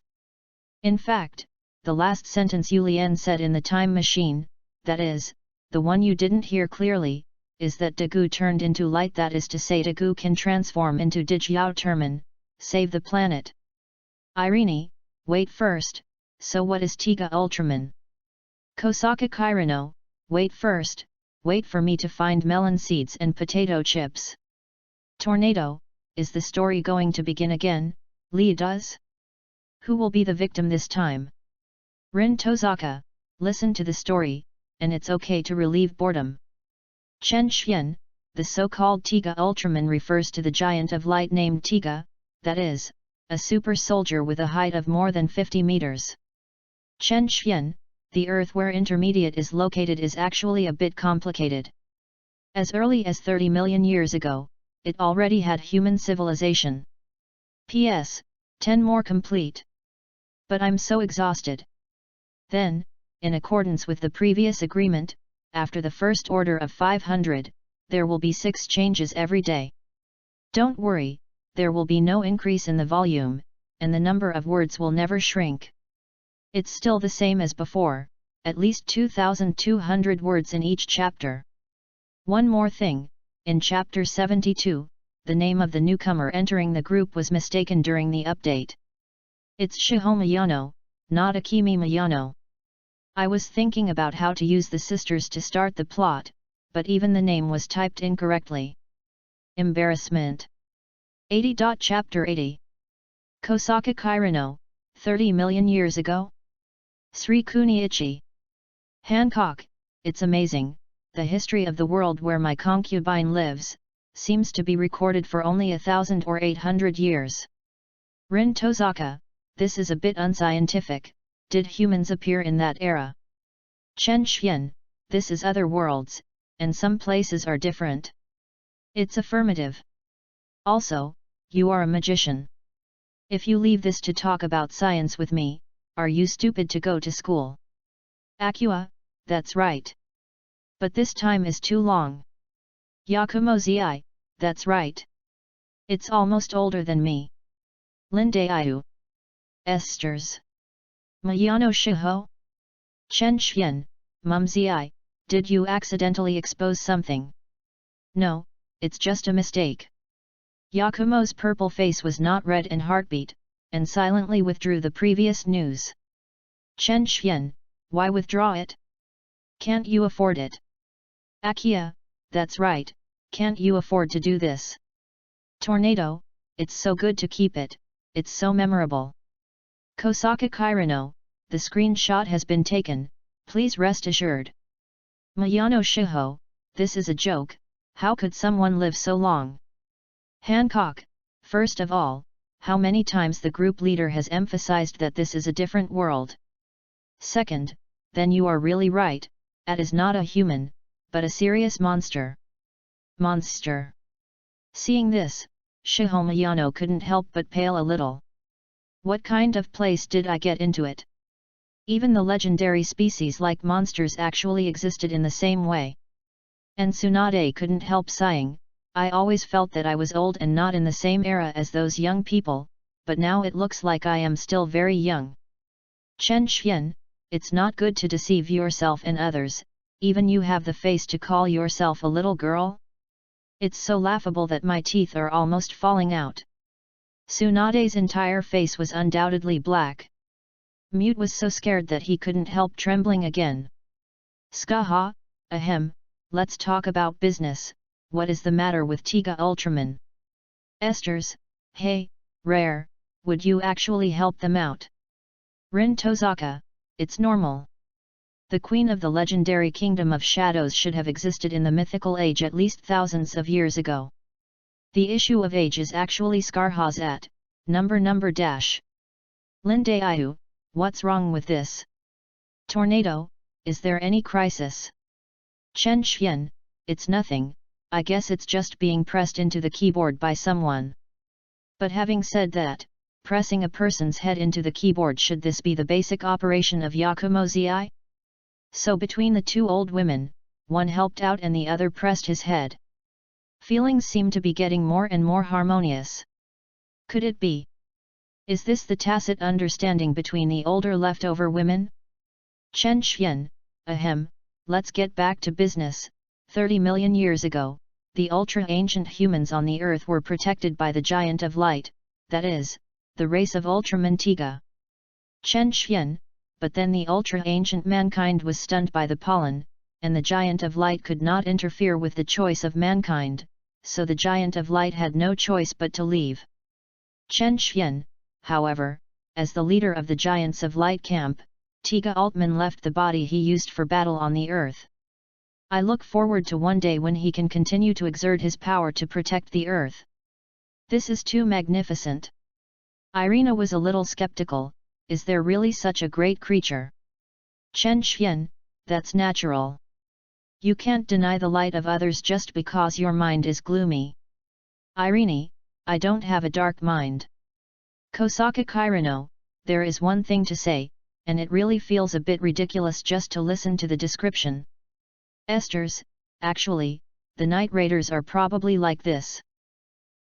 In fact, the last sentence Yulian said in the time machine, that is, the one you didn't hear clearly, is that Daegu turned into light, that is to say Daegu can transform into Dijiao Termin, save the planet. Irene, wait first, so what is Tiga Ultraman? Kosaka Kirino, wait first, wait for me to find melon seeds and potato chips. Tornado, is the story going to begin again, Lee does? Who will be the victim this time? Rin Tozaka, listen to the story, and it's okay to relieve boredom. Chen Xian, the so-called Tiga Ultraman refers to the giant of light named Tiga, that is, a super soldier with a height of more than 50 meters. Chen Xian, the Earth where Intermediate is located is actually a bit complicated. As early as 30 million years ago, it already had human civilization. P.S. 10 more complete. But I'm so exhausted. Then, in accordance with the previous agreement, after the first order of 500, there will be 6 changes every day. Don't worry, there will be no increase in the volume, and the number of words will never shrink. It's still the same as before, at least 2,200 words in each chapter. One more thing, in Chapter 72, the name of the newcomer entering the group was mistaken during the update. It's Shihoma Yano, not Akimi Miyano. I was thinking about how to use the sisters to start the plot, but even the name was typed incorrectly. Embarrassment. 80. Chapter 80. Kosaka Kirino, 30 million years ago? Sri Kuniichi. Hancock, it's amazing, the history of the world where my concubine lives, seems to be recorded for only 1,000 or 800 years. Rin Tozaka, this is a bit unscientific. Did humans appear in that era? Chen Xian, this is other worlds, and some places are different. It's affirmative. Also, you are a magician. If you leave this to talk about science with me, are you stupid to go to school? Acua, that's right. But this time is too long. Yakumo Zi, that's right. It's almost older than me. Linde Iu. Esters. Mayano Shiho? Chen Xian, Mumsy I, did you accidentally expose something? No, it's just a mistake. Yakumo's purple face was not red and heartbeat, and silently withdrew the previous news. Chen Xian, why withdraw it? Can't you afford it? Akia, that's right, can't you afford to do this? Tornado, it's so good to keep it, it's so memorable. Kosaka Kirano, the screenshot has been taken, please rest assured. Mayano Shiho, this is a joke, how could someone live so long? Hancock, first of all, how many times the group leader has emphasized that this is a different world? Second, then you are really right, At is not a human, but a serious monster. Monster. Seeing this, Shiho Mayano couldn't help but pale a little. What kind of place did I get into it? Even the legendary species like monsters actually existed in the same way. And Tsunade couldn't help sighing, I always felt that I was old and not in the same era as those young people, but now it looks like I am still very young. Chen Xian, it's not good to deceive yourself and others, even you have the face to call yourself a little girl? It's so laughable that my teeth are almost falling out. Tsunade's entire face was undoubtedly black. Mute was so scared that he couldn't help trembling again. Skaha, ahem, let's talk about business, what is the matter with Tiga Ultraman? Esters, hey, Rare, would you actually help them out? Rin Tozaka, it's normal. The queen of the legendary kingdom of shadows should have existed in the mythical age at least thousands of years ago. The issue of age is actually Skarha's at, number dash. Linde Iu, what's wrong with this? Tornado, is there any crisis? Chen Xian, it's nothing, I guess it's just being pressed into the keyboard by someone. But having said that, pressing a person's head into the keyboard, should this be the basic operation of Yakumo Zi? So between the two old women, one helped out and the other pressed his head. Feelings seem to be getting more and more harmonious. Could it be? Is this the tacit understanding between the older leftover women? Chen Xian, ahem, let's get back to business. 30 million years ago, the ultra-ancient humans on the earth were protected by the Giant of Light, that is, the race of Ultraman Tiga. Chen Xian, but then the ultra-ancient mankind was stunned by the pollen, and the Giant of Light could not interfere with the choice of mankind, so the Giant of Light had no choice but to leave. Chen Xian, however, as the leader of the Giants of Light camp, Tiga Altman left the body he used for battle on the earth. I look forward to one day when he can continue to exert his power to protect the earth. This is too magnificent. Irina was a little skeptical, is there really such a great creature? Chen Xian, that's natural. You can't deny the light of others just because your mind is gloomy. Irene, I don't have a dark mind. Kosaka Kirano, there is one thing to say, and it really feels a bit ridiculous just to listen to the description. Esters, actually, the Night Raiders are probably like this.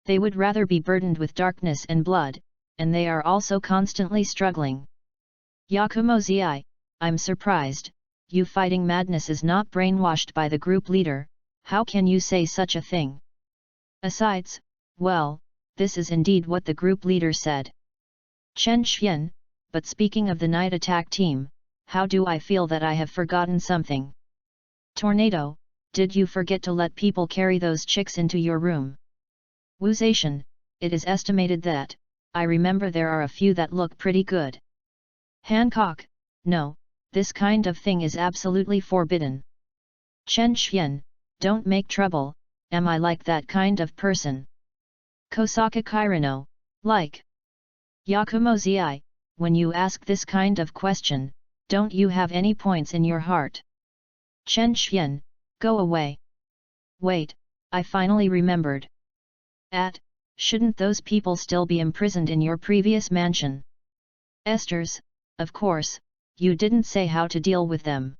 They would rather be burdened with darkness and blood, and they are also constantly struggling. Yakumo Zi, I'm surprised, you fighting madness is not brainwashed by the group leader, how can you say such a thing? Asides, well, this is indeed what the group leader said. Chen Xian, but speaking of the night attack team, how do I feel that I have forgotten something? Tornado, did you forget to let people carry those chicks into your room? Wuzation, it is estimated that, I remember there are a few that look pretty good. Hancock, no, this kind of thing is absolutely forbidden. Chen Xian, don't make trouble, am I like that kind of person? Kosaka Kirano, like. Yakumo Zi, when you ask this kind of question, don't you have any points in your heart? Chen Xian, go away. Wait, I finally remembered. Shouldn't those people still be imprisoned in your previous mansion? Esters, of course, you didn't say how to deal with them.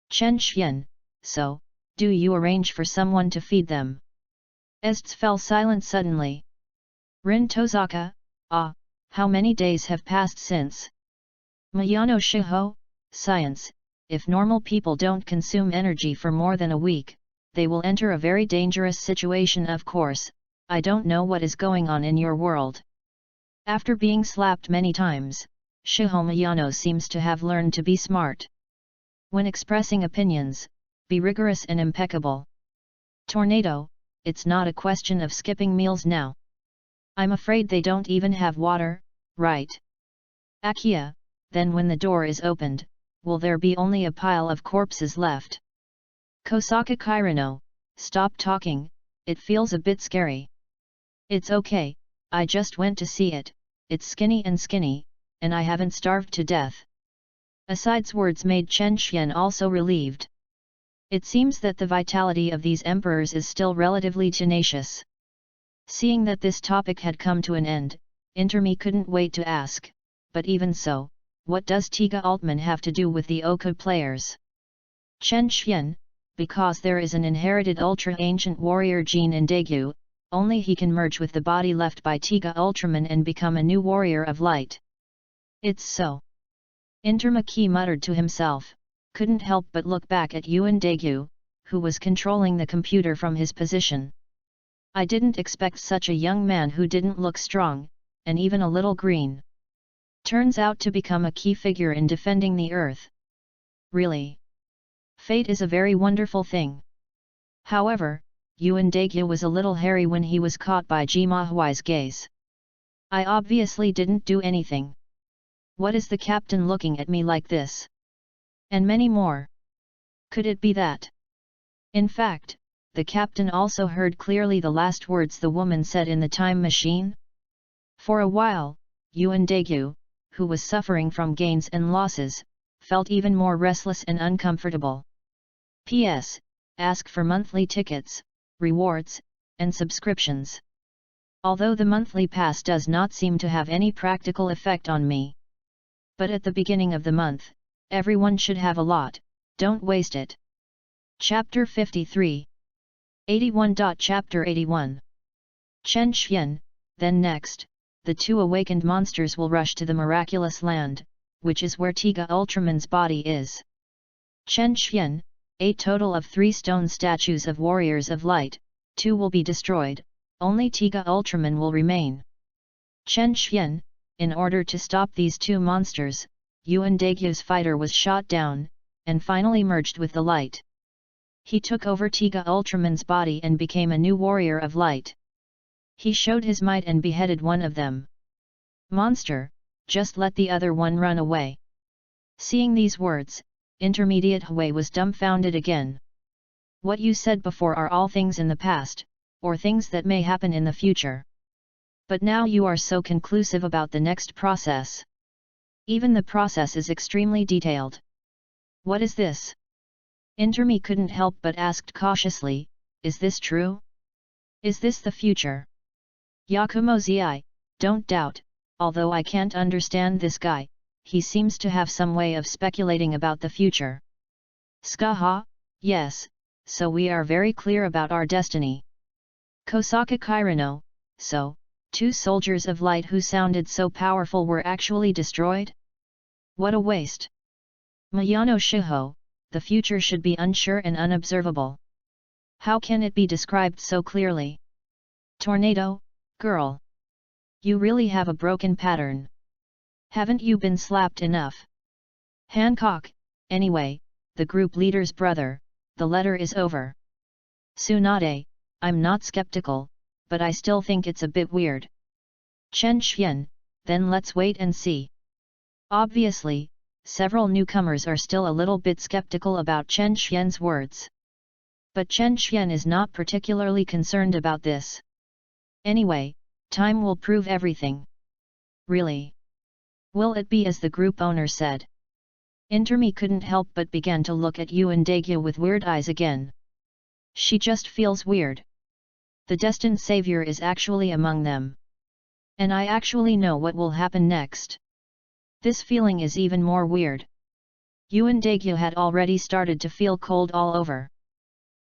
Chen Xian, so, do you arrange for someone to feed them? Ests fell silent suddenly. Rin Tozaka, ah, how many days have passed since? Mayano Shiho, science, if normal people don't consume energy for more than a week, they will enter a very dangerous situation. Of course, I don't know what is going on in your world. After being slapped many times, Shiho Mayano seems to have learned to be smart. When expressing opinions, be rigorous and impeccable. Tornado, it's not a question of skipping meals now. I'm afraid they don't even have water, right? Akia, then when the door is opened, will there be only a pile of corpses left? Kosaka Kirino, stop talking, it feels a bit scary. It's okay, I just went to see it, it's skinny, and I haven't starved to death. Aside's words made Chen Xian also relieved. It seems that the vitality of these emperors is still relatively tenacious. Seeing that this topic had come to an end, Intermi couldn't wait to ask, but even so, what does Tiga Altman have to do with the Oka players? Chen Xian, because there is an inherited ultra-ancient warrior gene in Daegu, only he can merge with the body left by Tiga Ultraman and become a new warrior of light. It's so. Intermaki muttered to himself, couldn't help but look back at Yuan Daegu, who was controlling the computer from his position. I didn't expect such a young man who didn't look strong, and even a little green. Turns out to become a key figure in defending the Earth. Really? Fate is a very wonderful thing. However, Yuan Daegu was a little hairy when he was caught by Jima Huai's gaze. I obviously didn't do anything. What is the captain looking at me like this? And many more. Could it be that? In fact, the captain also heard clearly the last words the woman said in the time machine. For a while, Yuan Daegu, who was suffering from gains and losses, felt even more restless and uncomfortable. P.S. Ask for monthly tickets, rewards, and subscriptions. Although the monthly pass does not seem to have any practical effect on me. But at the beginning of the month, everyone should have a lot, don't waste it. Chapter 53 81. Chapter 81 Chen Xian, then next, the two awakened monsters will rush to the miraculous land, which is where Tiga Ultraman's body is. Chen Xian, a total of 3 stone statues of warriors of light, 2 will be destroyed, only Tiga Ultraman will remain. Chen Xian, in order to stop these 2 monsters, Yuan Daegyu's fighter was shot down, and finally merged with the light. He took over Tiga Ultraman's body and became a new warrior of light. He showed his might and beheaded one of them. Monster, just let the other one run away. Seeing these words, Intermediate Hui was dumbfounded again. What you said before are all things in the past, or things that may happen in the future. But now you are so conclusive about the next process. Even the process is extremely detailed. What is this? Intermi couldn't help but asked cautiously, is this true? Is this the future? Yakumo Zi, don't doubt, although I can't understand this guy, he seems to have some way of speculating about the future. Skaha, yes, so we are very clear about our destiny. Kosaka Kirino, so, 2 soldiers of light who sounded so powerful were actually destroyed? What a waste! Mayano Shiho, the future should be unsure and unobservable. How can it be described so clearly? Tornado, girl. You really have a broken pattern. Haven't you been slapped enough? Hancock, anyway, the group leader's brother, the letter is over. Tsunade, I'm not skeptical, but I still think it's a bit weird. Chen Xian, then let's wait and see. Obviously, several newcomers are still a little bit skeptical about Chen Xian's words. But Chen Xian is not particularly concerned about this. Anyway, time will prove everything. Really? Will it be as the group owner said? Intermi couldn't help but began to look at Yuan Daegu with weird eyes again. She just feels weird. The destined savior is actually among them. And I actually know what will happen next. This feeling is even more weird. Yuan Daegu had already started to feel cold all over.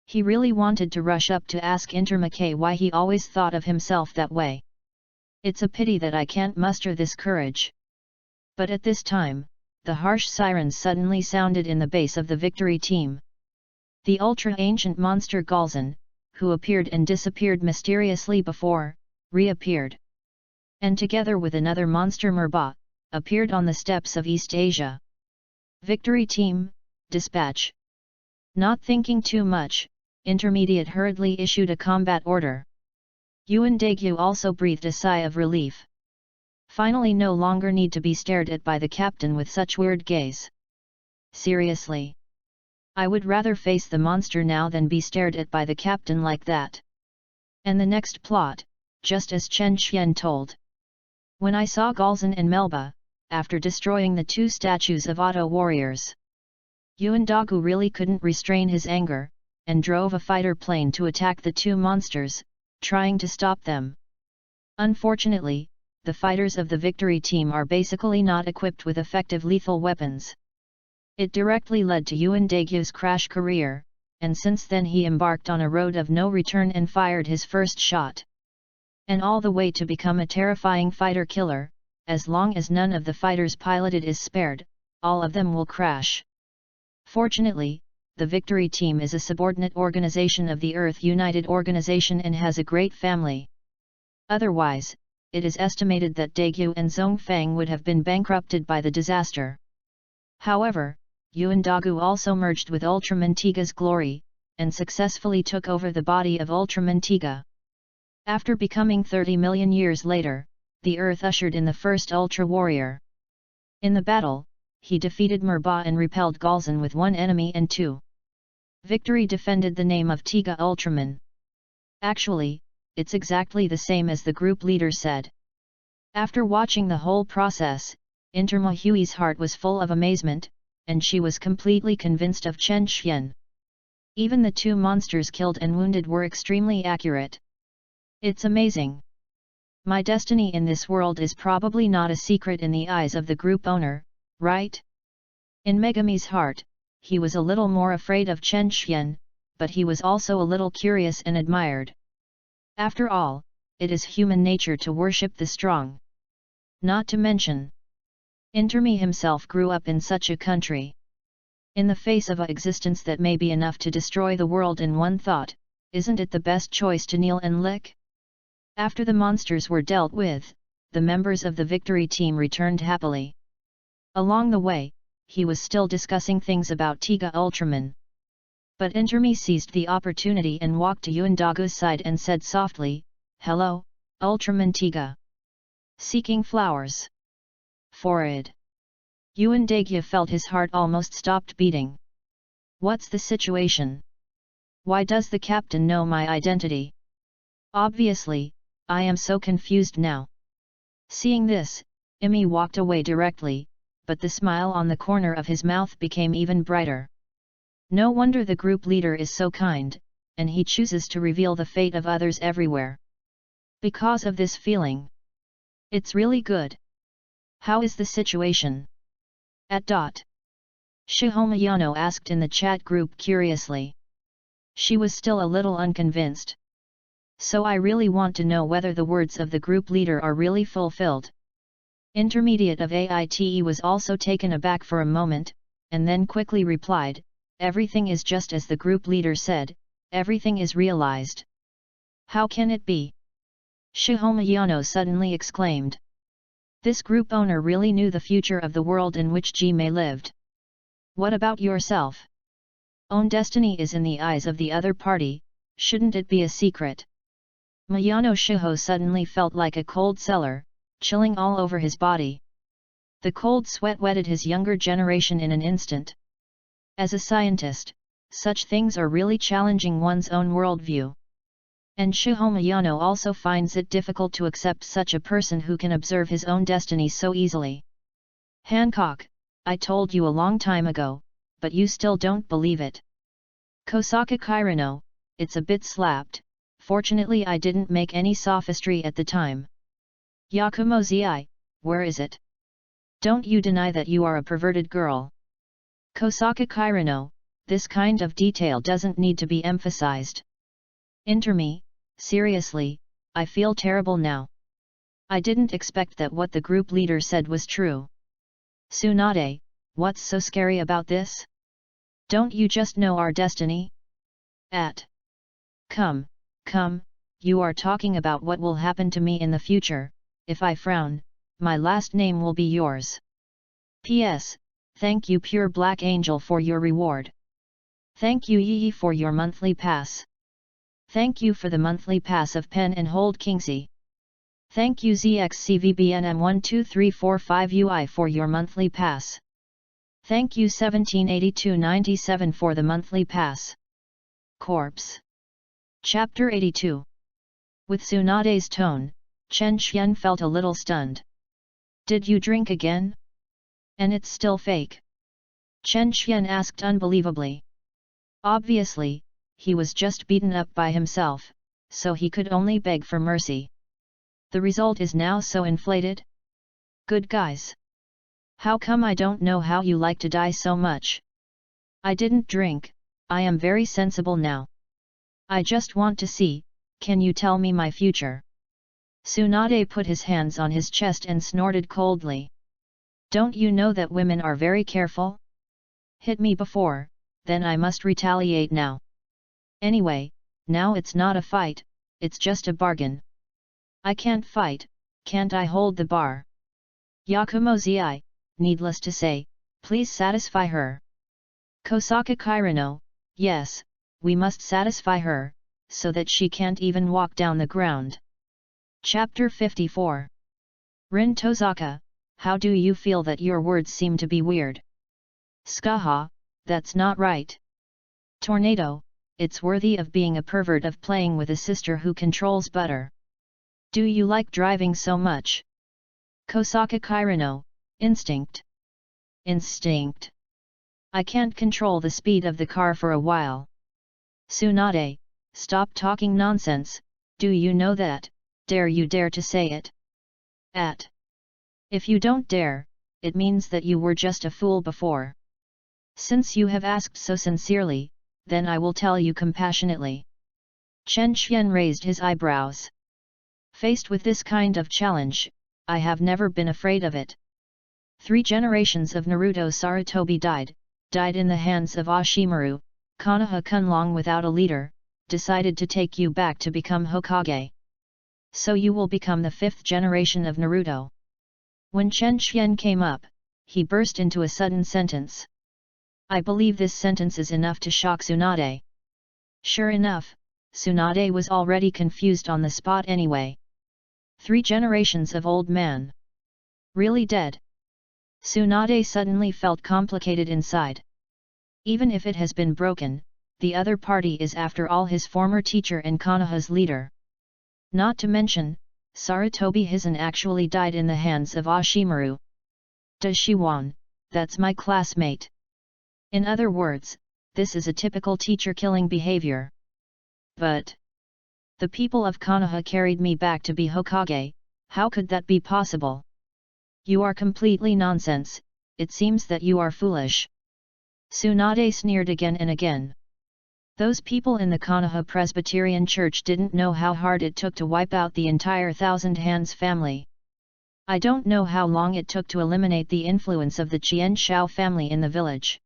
He really wanted to rush up to ask Intermake why he always thought of himself that way. It's a pity that I can't muster this courage. But at this time, the harsh sirens suddenly sounded in the base of the victory team. The ultra-ancient monster Galzan, who appeared and disappeared mysteriously before, reappeared. And together with another monster Merba, appeared on the steppes of East Asia. Victory team, dispatch. Not thinking too much, Intermediate hurriedly issued a combat order. Yuan Dagyu also breathed a sigh of relief. Finally no longer need to be stared at by the captain with such weird gaze. Seriously. I would rather face the monster now than be stared at by the captain like that. And the next plot, just as Chen Xian told. When I saw Galzan and Melba, after destroying the 2 statues of auto warriors, Yuan Dagu really couldn't restrain his anger, and drove a fighter plane to attack the 2 monsters, trying to stop them. Unfortunately, the fighters of the victory team are basically not equipped with effective lethal weapons. It directly led to Yuan Dagyu's crash career, and since then he embarked on a road of no return and fired his first shot. And all the way to become a terrifying fighter killer, as long as none of the fighters piloted is spared, all of them will crash. Fortunately, the victory team is a subordinate organization of the Earth United Organization and has a great family. Otherwise, it is estimated that Dagyu and Zhongfang would have been bankrupted by the disaster. However, Yuan Dagu also merged with Ultraman Tiga's glory, and successfully took over the body of Ultraman Tiga. After becoming 30 million years later, the Earth ushered in the first Ultra Warrior. In the battle, he defeated Merba and repelled Galzan with 1 enemy and 2. Victory defended the name of Tiga Ultraman. Actually, it's exactly the same as the group leader said. After watching the whole process, Interma Hui's heart was full of amazement, and she was completely convinced of Chen Xian. Even the 2 monsters killed and wounded were extremely accurate. It's amazing. My destiny in this world is probably not a secret in the eyes of the group owner, right? In Megami's heart, he was a little more afraid of Chen Xian, but he was also a little curious and admired. After all, it is human nature to worship the strong. Not to mention, Intermi himself grew up in such a country. In the face of an existence that may be enough to destroy the world in one thought, isn't it the best choice to kneel and lick? After the monsters were dealt with, the members of the victory team returned happily. Along the way, he was still discussing things about Tiga Ultraman. But Intermi seized the opportunity and walked to Yuan Dagu's side and said softly, "Hello, Ultraman Tiga. Seeking flowers." Forward. Yuan Dagyu felt his heart almost stopped beating. What's the situation? Why does the captain know my identity? Obviously, I am so confused now. Seeing this, Imi walked away directly, but the smile on the corner of his mouth became even brighter. No wonder the group leader is so kind, and he chooses to reveal the fate of others everywhere. Because of this feeling. It's really good. How is the situation? At dot. Shihomayano asked in the chat group curiously. She was still a little unconvinced. So I really want to know whether the words of the group leader are really fulfilled. Intermediate of AITE was also taken aback for a moment, and then quickly replied, "Everything is just as the group leader said, everything is realized." How can it be? Shihomayano suddenly exclaimed. This group owner really knew the future of the world in which Jime lived. What about yourself? Own destiny is in the eyes of the other party, shouldn't it be a secret? Mayano Shiho suddenly felt like a cold cellar, chilling all over his body. The cold sweat wetted his younger generation in an instant. As a scientist, such things are really challenging one's own worldview. And Shiho Mayano also finds it difficult to accept such a person who can observe his own destiny so easily. Hancock, I told you a long time ago, but you still don't believe it. Kosaka Kirano, it's a bit slapped. Fortunately I didn't make any sophistry at the time. Yakumo Zi, where is it? Don't you deny that you are a perverted girl. Kosaka Kirano, this kind of detail doesn't need to be emphasized. Enter me, seriously, I feel terrible now. I didn't expect that what the group leader said was true. Tsunade, what's so scary about this? Don't you just know our destiny? Come, you are talking about what will happen to me in the future. If I frown, my last name will be yours. P.S. Thank you Pure Black Angel for your reward. Thank you Yi for your monthly pass. Thank you for the monthly pass of Pen and Hold Kingsy. Thank you ZXCVBNM12345UI for your monthly pass. Thank you 178297 for the monthly pass. Corpse. Chapter 82. With Tsunade's tone, Chen Xian felt a little stunned. Did you drink again? And it's still fake? Chen Xian asked unbelievably. Obviously, he was just beaten up by himself, so he could only beg for mercy. The result is now so inflated? Good guys. How come I don't know how you like to die so much? I didn't drink, I am very sensible now. I just want to see, can you tell me my future? Tsunade put his hands on his chest and snorted coldly. Don't you know that women are very careful? Hit me before, then I must retaliate now. Anyway, now it's not a fight, it's just a bargain. I can't fight, can't I hold the bar? Yakumo-zi, needless to say, please satisfy her. Kosaka Kirino, yes, we must satisfy her, so that she can't even walk down the ground. Chapter 54. Rin Tozaka, how do you feel that your words seem to be weird? Skaha, that's not right. Tornado, it's worthy of being a pervert of playing with a sister who controls butter. Do you like driving so much? Kosaka Kirino, instinct. Instinct. I can't control the speed of the car for a while. Tsunade, stop talking nonsense, do you know that, dare you dare to say it? If you don't dare, it means that you were just a fool before. Since you have asked so sincerely, then I will tell you compassionately. Chen Xian raised his eyebrows. Faced with this kind of challenge, I have never been afraid of it. 3 generations of Naruto Sarutobi died in the hands of Ashimaru. Konoha Kunlong without a leader, decided to take you back to become Hokage. So you will become the 5th generation of Naruto. When Chen Xian came up, he burst into a sudden sentence. I believe this sentence is enough to shock Tsunade. Sure enough, Tsunade was already confused on the spot anyway. 3 generations of old man. Really dead? Tsunade suddenly felt complicated inside. Even if it has been broken, the other party is after all his former teacher and Konoha's leader. Not to mention, Sarutobi Hizen actually died in the hands of Ashimaru. Does she won? That's my classmate. In other words, this is a typical teacher-killing behavior. But the people of Konoha carried me back to be Hokage, how could that be possible? You are completely nonsense, it seems that you are foolish. Tsunade sneered again and again. Those people in the Konoha Presbyterian Church didn't know how hard it took to wipe out the entire Thousand Hands family. I don't know how long it took to eliminate the influence of the Qian Shao family in the village.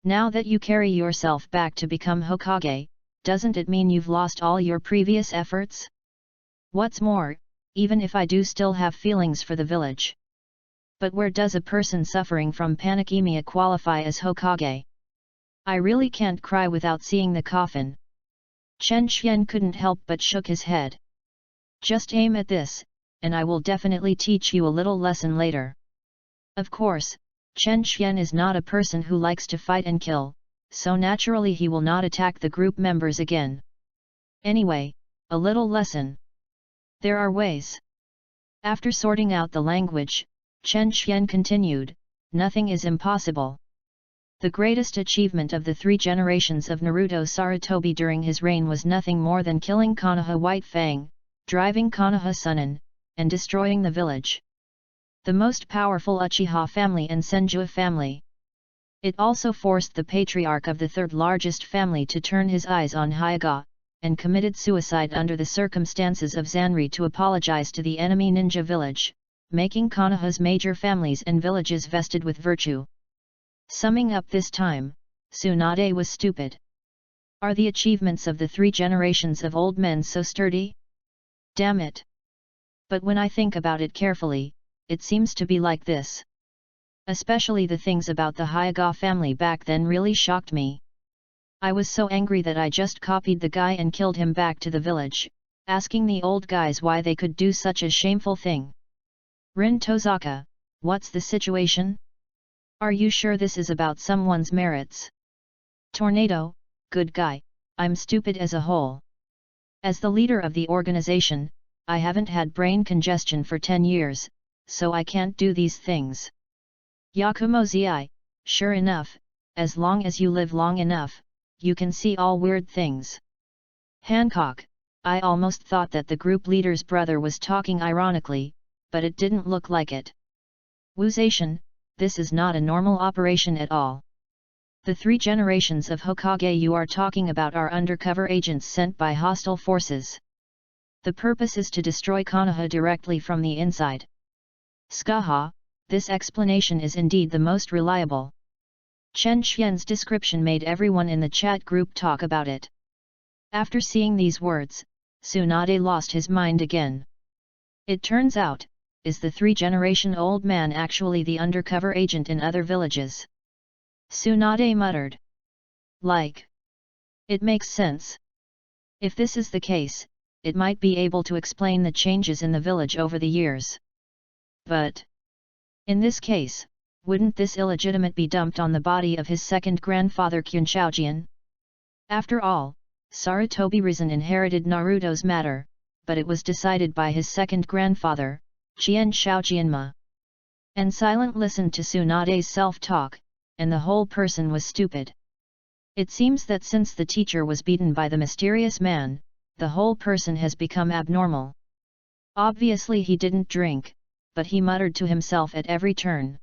Now that you carry yourself back to become Hokage, doesn't it mean you've lost all your previous efforts? What's more, even if I do still have feelings for the village. But where does a person suffering from panicemia qualify as Hokage? I really can't cry without seeing the coffin. Chen Xian couldn't help but shook his head. Just aim at this, and I will definitely teach you a little lesson later. Of course, Chen Xian is not a person who likes to fight and kill, so naturally he will not attack the group members again. Anyway, a little lesson. There are ways. After sorting out the language, Chen Xian continued, nothing is impossible. The greatest achievement of the 3 generations of Naruto Sarutobi during his reign was nothing more than killing Konoha White Fang, driving Konoha Sunin, and destroying the village. The most powerful Uchiha family and Senju family. It also forced the patriarch of the third largest family to turn his eyes on Hyuga, and committed suicide under the circumstances of Zanri to apologize to the enemy ninja village, making Konoha's major families and villages vested with virtue. Summing up this time, Tsunade was stupid. Are the achievements of the 3 generations of old men so sturdy? Damn it! But when I think about it carefully, it seems to be like this. Especially the things about the Hyuga family back then really shocked me. I was so angry that I just copied the guy and killed him back to the village, asking the old guys why they could do such a shameful thing. Rin Tozaka, what's the situation? Are you sure this is about someone's merits? Tornado, good guy, I'm stupid as a whole. As the leader of the organization, I haven't had brain congestion for 10 years, so I can't do these things. Yakumo Zi, sure enough, as long as you live long enough, you can see all weird things. Hancock, I almost thought that the group leader's brother was talking ironically, but it didn't look like it. Wuzation, this is not a normal operation at all. The 3 generations of Hokage you are talking about are undercover agents sent by hostile forces. The purpose is to destroy Konoha directly from the inside. Skaha, this explanation is indeed the most reliable. Chen Xian's description made everyone in the chat group talk about it. After seeing these words, Tsunade lost his mind again. It turns out, is the 3-generation-old man actually the undercover agent in other villages? Tsunade muttered. Like. It makes sense. If this is the case, it might be able to explain the changes in the village over the years. But in this case, wouldn't this illegitimate be dumped on the body of his second grandfather Kyunshaojian? After all, Sarutobi Risen inherited Naruto's matter, but it was decided by his second grandfather, Chien Shaojianma. And Silent listened to Tsunade's self-talk, and the whole person was stupid. It seems that since the teacher was beaten by the mysterious man, the whole person has become abnormal. Obviously he didn't drink, but he muttered to himself at every turn.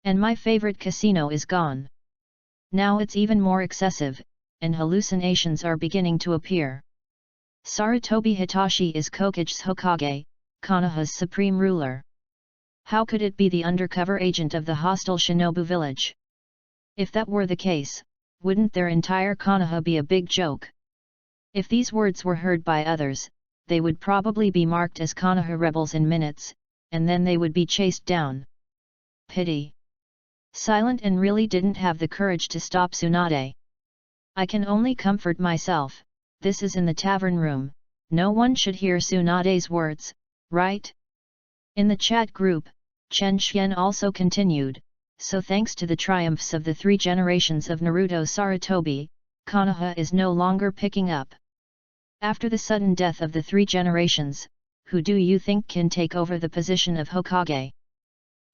And my favorite casino is gone. Now it's even more excessive, and hallucinations are beginning to appear. Sarutobi Hitachi is Kokage's Hokage, Konoha's supreme ruler. How could it be the undercover agent of the hostile Shinobu village? If that were the case, wouldn't their entire Konoha be a big joke? If these words were heard by others, they would probably be marked as Konoha rebels in minutes, and then they would be chased down. Pity. Silent and really didn't have the courage to stop Tsunade. I can only comfort myself, this is in the tavern room, no one should hear Tsunade's words, right? In the chat group, Chen Xian also continued, so thanks to the triumphs of the 3 generations of Naruto Sarutobi, Konoha is no longer picking up. After the sudden death of the 3 generations, who do you think can take over the position of Hokage?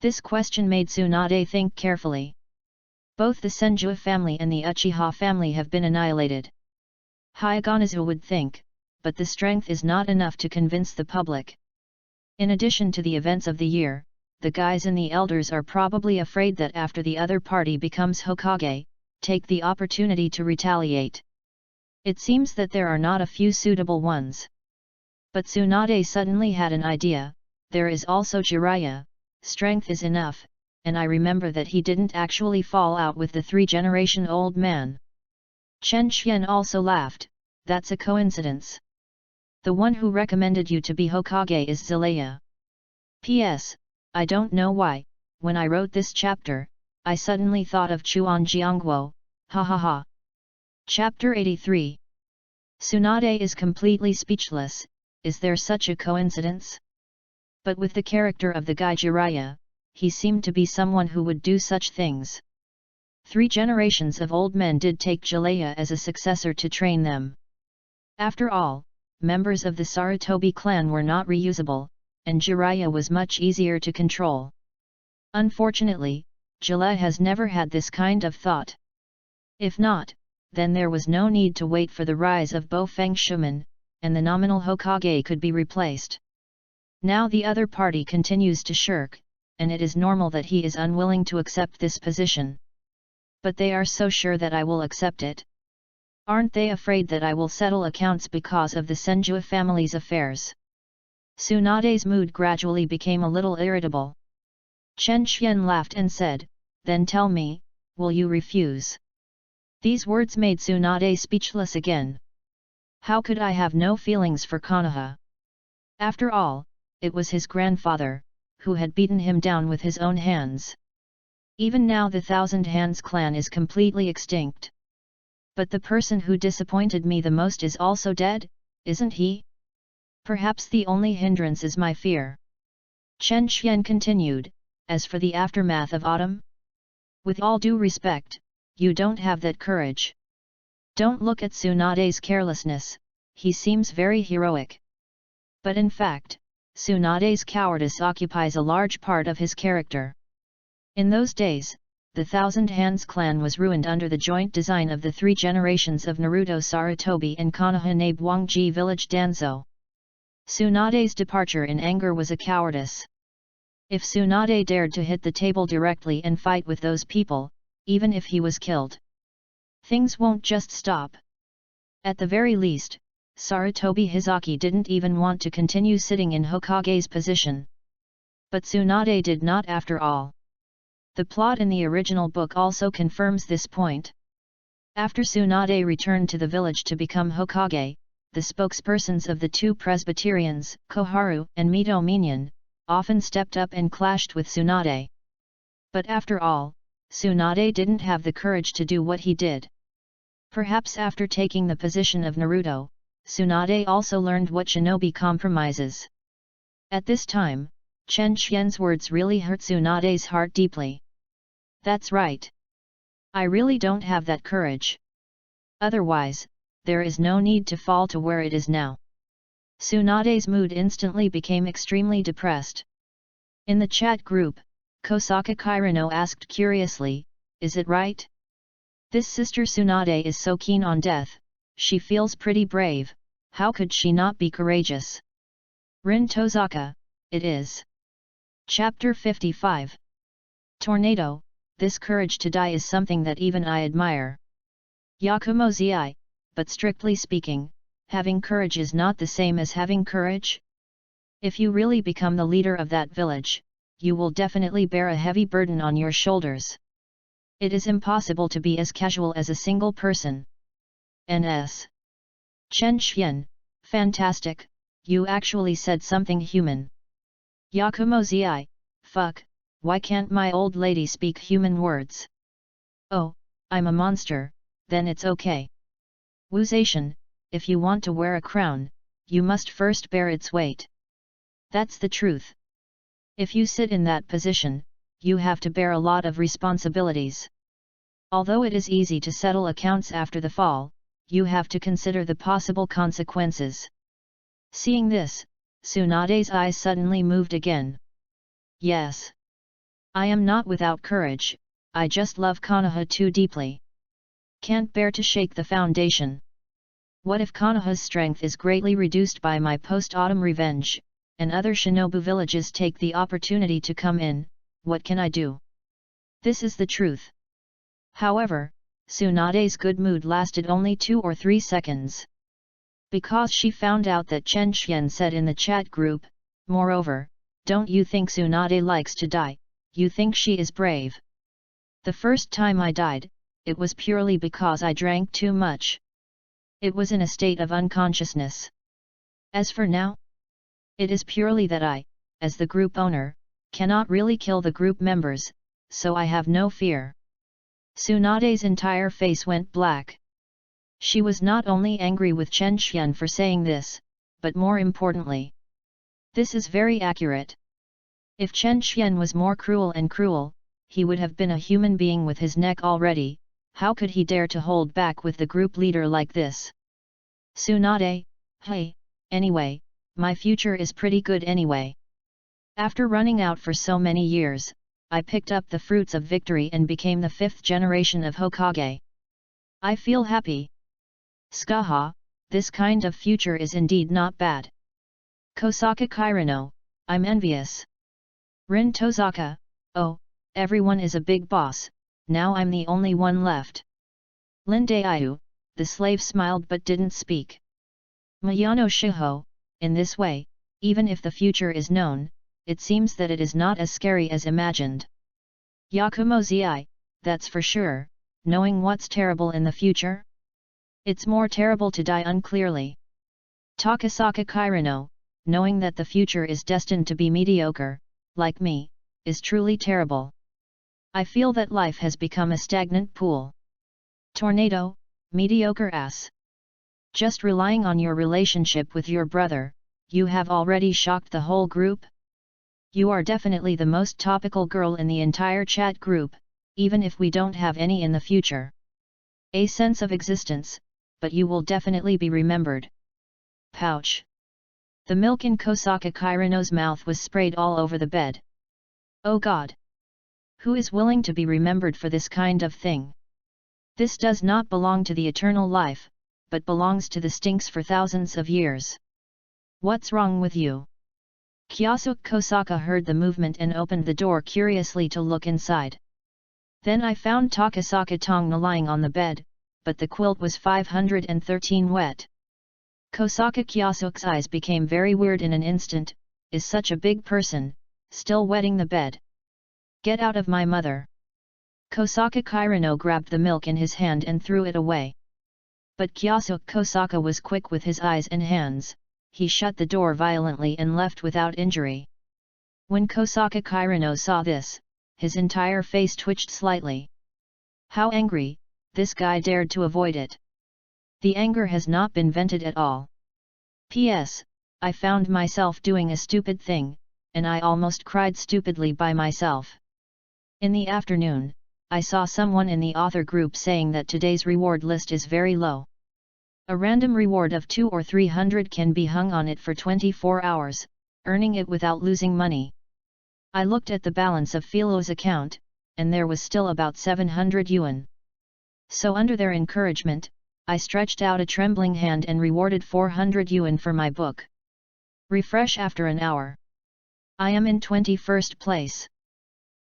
This question made Tsunade think carefully. Both the Senju family and the Uchiha family have been annihilated. Hyuga would think, but the strength is not enough to convince the public. In addition to the events of the year, the guys and the elders are probably afraid that after the other party becomes Hokage, take the opportunity to retaliate. It seems that there are not a few suitable ones. But Tsunade suddenly had an idea, there is also Jiraiya, strength is enough, and I remember that he didn't actually fall out with the 3-generation-old man. Chen Xian also laughed, that's a coincidence. The one who recommended you to be Hokage is Zelaya. P.S. I don't know why, when I wrote this chapter, I suddenly thought of Chuan Jiangguo, ha ha ha. Chapter 83. Tsunade is completely speechless, is there such a coincidence? But with the character of the guy Jiraiya, he seemed to be someone who would do such things. 3 generations of old men did take Jiraiya as a successor to train them. After all, members of the Sarutobi clan were not reusable, and Jiraiya was much easier to control. Unfortunately, Jiraiya has never had this kind of thought. If not, then there was no need to wait for the rise of Bofeng Shuman, and the nominal Hokage could be replaced. Now the other party continues to shirk, and it is normal that he is unwilling to accept this position. But they are so sure that I will accept it. Aren't they afraid that I will settle accounts because of the Senju family's affairs? Tsunade's mood gradually became a little irritable. Chen Xian laughed and said, "Then tell me, will you refuse?" These words made Tsunade speechless again. How could I have no feelings for Konoha? After all, it was his grandfather, who had beaten him down with his own hands. Even now the Thousand Hands clan is completely extinct. But the person who disappointed me the most is also dead, isn't he? Perhaps the only hindrance is my fear. Chen Xian continued, as for the aftermath of autumn? With all due respect, you don't have that courage. Don't look at Tsunade's carelessness, he seems very heroic. But in fact, Tsunade's cowardice occupies a large part of his character. In those days, the Thousand Hands clan was ruined under the joint design of the three generations of Naruto Sarutobi and Konoha Nabuangji village Danzo. Tsunade's departure in anger was a cowardice. If Tsunade dared to hit the table directly and fight with those people, even if he was killed, things won't just stop. At the very least, Sarutobi Hizaki didn't even want to continue sitting in Hokage's position. But Tsunade did not after all. The plot in the original book also confirms this point. After Tsunade returned to the village to become Hokage, the spokespersons of the two Presbyterians, Koharu and Mito Minyan, often stepped up and clashed with Tsunade. But after all, Tsunade didn't have the courage to do what he did. Perhaps after taking the position of Naruto, Tsunade also learned what shinobi compromises. At this time, Chen Xian's words really hurt Tsunade's heart deeply. That's right. I really don't have that courage. Otherwise, there is no need to fall to where it is now. Tsunade's mood instantly became extremely depressed. In the chat group, Kosaka Kirino asked curiously, "Is it right? This sister Tsunade is so keen on death, she feels pretty brave, how could she not be courageous?" Rin Tozaka, "It is." Chapter 55. Tornado, this courage to die is something that even I admire. Yakumo Zi, but strictly speaking, having courage is not the same as having courage. If you really become the leader of that village, you will definitely bear a heavy burden on your shoulders. It is impossible to be as casual as a single person. N.S. Chen Xian, fantastic, you actually said something human. Yakumo Zi, fuck, why can't my old lady speak human words? Oh, I'm a monster, then it's okay. Wu Zaishan, if you want to wear a crown, you must first bear its weight. That's the truth. If you sit in that position, you have to bear a lot of responsibilities. Although it is easy to settle accounts after the fall, you have to consider the possible consequences. Seeing this, Tsunade's eyes suddenly moved again. Yes. I am not without courage, I just love Konoha too deeply. Can't bear to shake the foundation. What if Konoha's strength is greatly reduced by my post-autumn revenge, and other shinobu villages take the opportunity to come in, what can I do? This is the truth. However, Tsunade's good mood lasted only 2 or 3 seconds. Because she found out that Chen Xian said in the chat group, "Moreover, don't you think Tsunade likes to die, you think she is brave? The first time I died, it was purely because I drank too much. It was in a state of unconsciousness. As for now, it is purely that I, as the group owner, cannot really kill the group members, so I have no fear." Tsunade's entire face went black. She was not only angry with Chen Xian for saying this, but more importantly, this is very accurate. If Chen Xian was more cruel, he would have been a human being with his neck already. How could he dare to hold back with the group leader like this? Tsunade, hey, anyway, my future is pretty good anyway. After running out for so many years, I picked up the fruits of victory and became the 5th generation of Hokage. I feel happy. Skaha, this kind of future is indeed not bad. Kosaka Kirino, I'm envious. Rin Tozaka, oh, everyone is a big boss, now I'm the only one left. Lindayu, the slave smiled but didn't speak. Mayano Shiho, in this way, even if the future is known, it seems that it is not as scary as imagined. Yakumo Zi, that's for sure, knowing what's terrible in the future? It's more terrible to die unclearly. Takasaka Kirino, knowing that the future is destined to be mediocre, like me, is truly terrible. I feel that life has become a stagnant pool. Tornado, mediocre ass. Just relying on your relationship with your brother, you have already shocked the whole group? You are definitely the most topical girl in the entire chat group, even if we don't have any in the future. A sense of existence, but you will definitely be remembered. Pouch. The milk in Kosaka Kirino's mouth was sprayed all over the bed. Oh God! Who is willing to be remembered for this kind of thing? This does not belong to the eternal life, but belongs to the stinks for thousands of years. What's wrong with you? Kyasuke Kosaka heard the movement and opened the door curiously to look inside. Then I found Takasaka Tongna lying on the bed, but the quilt was 513 wet. Kosaka Kyasuke's eyes became very weird in an instant. Is such a big person still wetting the bed? Get out of my mother! Kosaka Kirino grabbed the milk in his hand and threw it away. But Kyasuke Kosaka was quick with his eyes and hands. He shut the door violently and left without injury. When Kosaka Kirino saw this, his entire face twitched slightly. How angry, this guy dared to avoid it. The anger has not been vented at all. P.S. I found myself doing a stupid thing, and I almost cried stupidly by myself. In the afternoon, I saw someone in the author group saying that today's reward list is very low. A random reward of 200 or 300 can be hung on it for 24 hours, earning it without losing money. I looked at the balance of Philo's account, and there was still about 700 yuan. So under their encouragement, I stretched out a trembling hand and rewarded 400 yuan for my book. Refresh after an hour. I am in 21st place.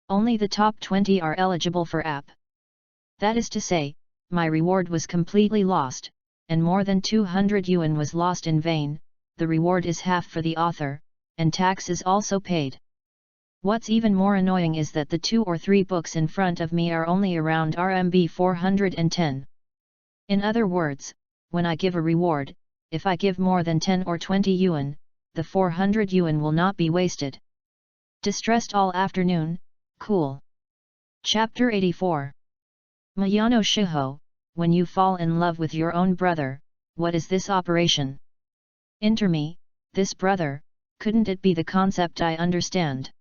Only the top 20 are eligible for app. That is to say, my reward was completely lost, and more than 200 yuan was lost in vain. The reward is half for the author, and tax is also paid. What's even more annoying is that the 2 or 3 books in front of me are only around RMB 410. In other words, when I give a reward, if I give more than 10 or 20 yuan, the 400 yuan will not be wasted. Distressed all afternoon, cool. Chapter 84. Mayano Shiho, when you fall in love with your own brother, what is this operation? Enter me, this brother, couldn't it be the concept I understand?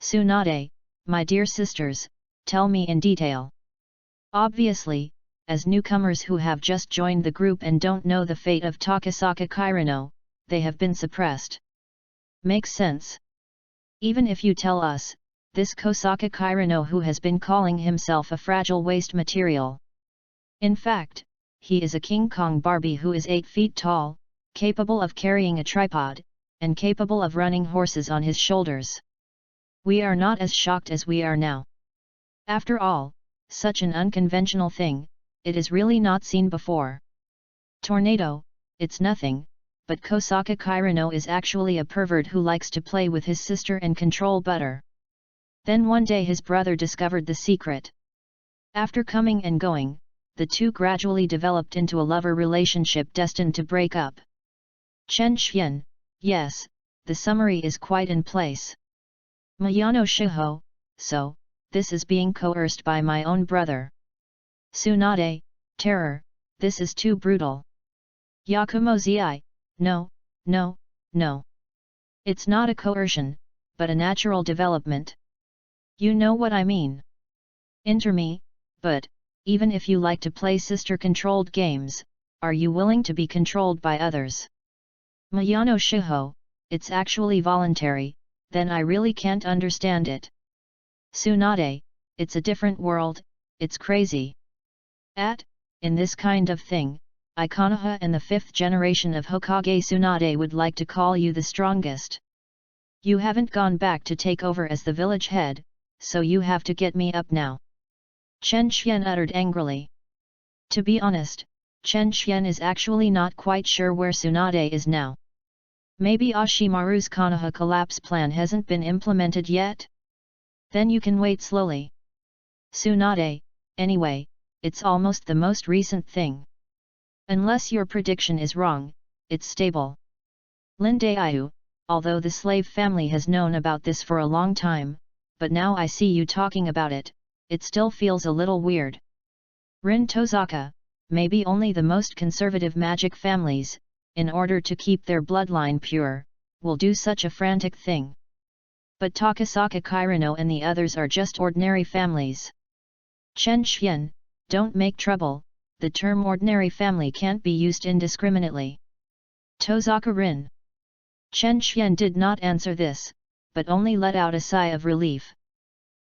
Tsunade, my dear sisters, tell me in detail. Obviously, as newcomers who have just joined the group and don't know the fate of Takasaka Kirino, they have been suppressed. Makes sense. Even if you tell us, this Kosaka Kirino who has been calling himself a fragile waste material. In fact, he is a King Kong Barbie who is 8 feet tall, capable of carrying a tripod, and capable of running horses on his shoulders. We are not as shocked as we are now. After all, such an unconventional thing, it is really not seen before. Tornado, it's nothing, but Kosaka Kirino is actually a pervert who likes to play with his sister and control butter. Then one day his brother discovered the secret. After coming and going, the two gradually developed into a lover relationship destined to break up. Chen Xian, yes, the summary is quite in place. Mayano Shiho, so, this is being coerced by my own brother. Tsunade, terror, this is too brutal. Yakumo Zi, no, no, no. It's not a coercion, but a natural development. You know what I mean. Enter me, but, even if you like to play sister-controlled games, are you willing to be controlled by others? Mayano Shiho, it's actually voluntary, then I really can't understand it. Tsunade, it's a different world, it's crazy. In this kind of thing, Ikonoha and the 5th generation of Hokage Tsunade would like to call you the strongest. You haven't gone back to take over as the village head, so you have to get me up now. Chen Xian uttered angrily. To be honest, Chen Xian is actually not quite sure where Tsunade is now. Maybe Ashimaru's Konoha collapse plan hasn't been implemented yet? Then you can wait slowly. Tsunade, anyway, it's almost the most recent thing. Unless your prediction is wrong, it's stable. Lin Daiyu, although the slave family has known about this for a long time, but now I see you talking about it, it still feels a little weird. Rin Tozaka, maybe only the most conservative magic families, in order to keep their bloodline pure, will do such a frantic thing. But Takasaka Kirino and the others are just ordinary families. Chen Xian, don't make trouble, the term ordinary family can't be used indiscriminately. Tozaka Rin. Chen Xian did not answer this, but only let out a sigh of relief.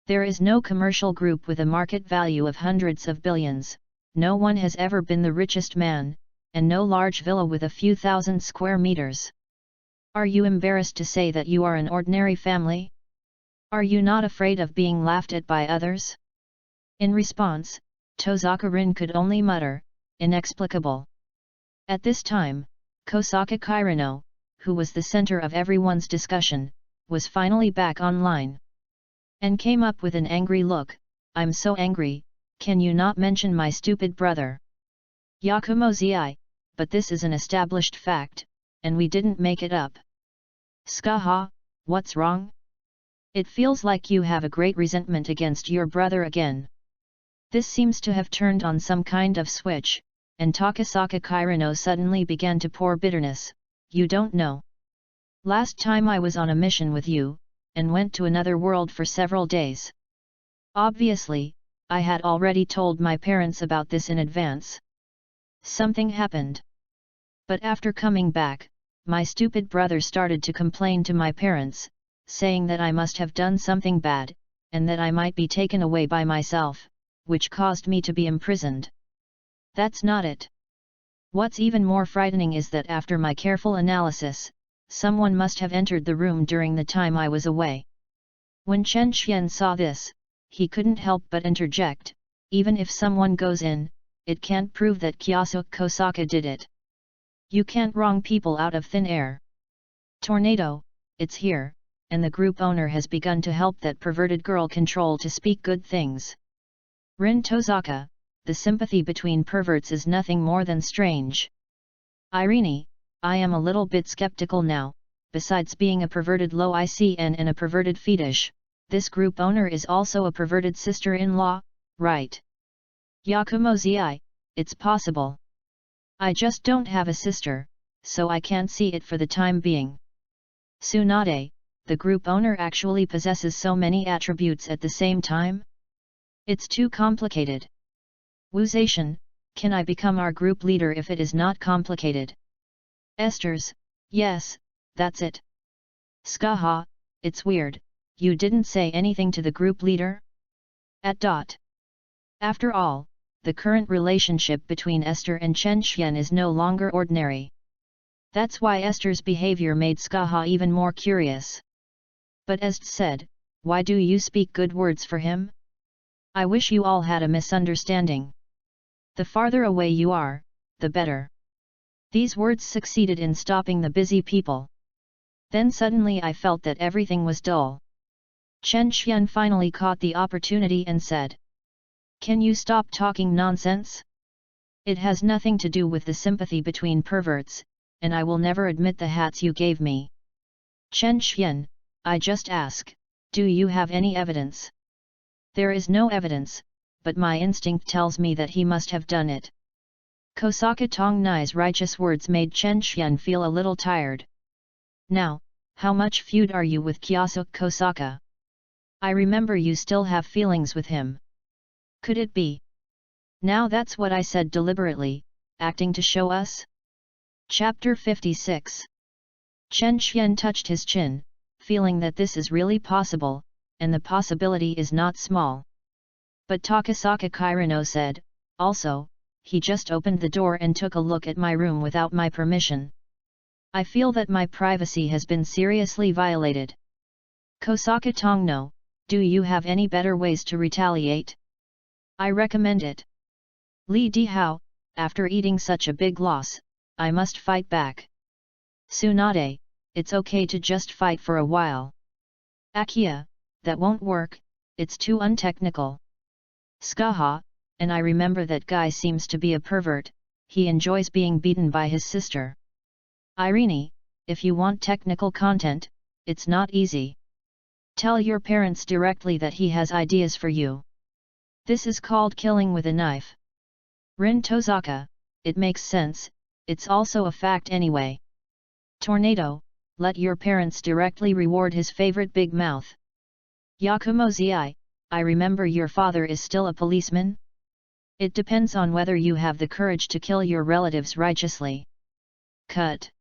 There is no commercial group with a market value of hundreds of billions, no one has ever been the richest man, and no large villa with a few thousand square meters. Are you embarrassed to say that you are an ordinary family? Are you not afraid of being laughed at by others? In response, Tozaka Rin could only mutter, inexplicable. At this time, Kosaka Kirino, who was the center of everyone's discussion, was finally back online. And came up with an angry look, I'm so angry, can you not mention my stupid brother? Yakumo Zi, but this is an established fact, and we didn't make it up. Skaha, what's wrong? It feels like you have a great resentment against your brother again. This seems to have turned on some kind of switch, and Takasaka Kirino suddenly began to pour bitterness. You don't know. Last time I was on a mission with you, and went to another world for several days. Obviously, I had already told my parents about this in advance. Something happened. But after coming back, my stupid brother started to complain to my parents, saying that I must have done something bad, and that I might be taken away by myself, which caused me to be imprisoned. That's not it. What's even more frightening is that after my careful analysis, someone must have entered the room during the time I was away. When Chen Xian saw this, he couldn't help but interject, even if someone goes in, it can't prove that Kyosuke Kosaka did it. You can't wrong people out of thin air. Tornado, it's here, and the group owner has begun to help that perverted girl control to speak good things. Rin Tozaka, the sympathy between perverts is nothing more than strange. Irene, I am a little bit skeptical now, besides being a perverted low ICN and a perverted fetish, this group owner is also a perverted sister-in-law, right? Yakumo Zi, it's possible. I just don't have a sister, so I can't see it for the time being. Tsunade, the group owner actually possesses so many attributes at the same time? It's too complicated. Wuzation, can I become our group leader if it is not complicated? Esther's, yes, that's it. Skaha, it's weird, you didn't say anything to the group leader? After all, the current relationship between Esther and Chen Xian is no longer ordinary. That's why Esther's behavior made Skaha even more curious. But as said, why do you speak good words for him? I wish you all had a misunderstanding. The farther away you are, the better. These words succeeded in stopping the busy people. Then suddenly I felt that everything was dull. Chen Xian finally caught the opportunity and said, "Can you stop talking nonsense? It has nothing to do with the sympathy between perverts, and I will never admit the hats you gave me. Chen Xian, I just ask, do you have any evidence?" "There is no evidence, but my instinct tells me that he must have done it." Kosaka Tongnai's righteous words made Chen Xian feel a little tired. "Now, how much feud are you with Kyosuke Kosaka? I remember you still have feelings with him. Could it be?" "Now that's what I said deliberately, acting to show us?" Chapter 56. Chen Xian touched his chin, feeling that this is really possible, and the possibility is not small. But Takasaka Kirino said, "Also, he just opened the door and took a look at my room without my permission. I feel that my privacy has been seriously violated. Kosaka Tongno, do you have any better ways to retaliate?" I recommend it. Li Dihao, after eating such a big loss, I must fight back. Tsunade, it's okay to just fight for a while. Akia, that won't work, it's too untechnical. Skaha, and I remember that guy seems to be a pervert, he enjoys being beaten by his sister. Irene, if you want technical content, it's not easy. Tell your parents directly that he has ideas for you. This is called killing with a knife. Rin Tozaka, it makes sense, it's also a fact anyway. Tornado, let your parents directly reward his favorite big mouth. Yakumo-zi, I remember your father is still a policeman? It depends on whether you have the courage to kill your relatives righteously. Cut.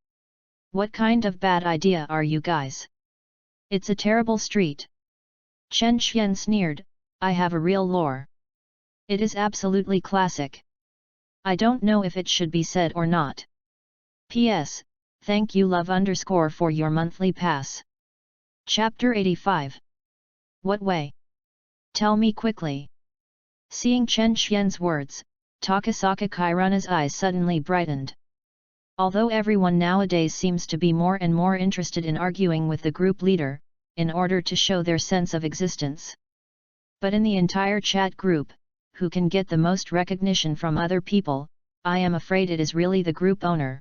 What kind of bad idea are you guys? It's a terrible street. Chen Xian sneered, I have a real lore. It is absolutely classic. I don't know if it should be said or not. P.S. Thank you love _ for your monthly pass. Chapter 85. What way? Tell me quickly. Seeing Chen Xian's words, Takasaka Kirana's eyes suddenly brightened. Although everyone nowadays seems to be more and more interested in arguing with the group leader, in order to show their sense of existence. But in the entire chat group, who can get the most recognition from other people, I am afraid it is really the group owner.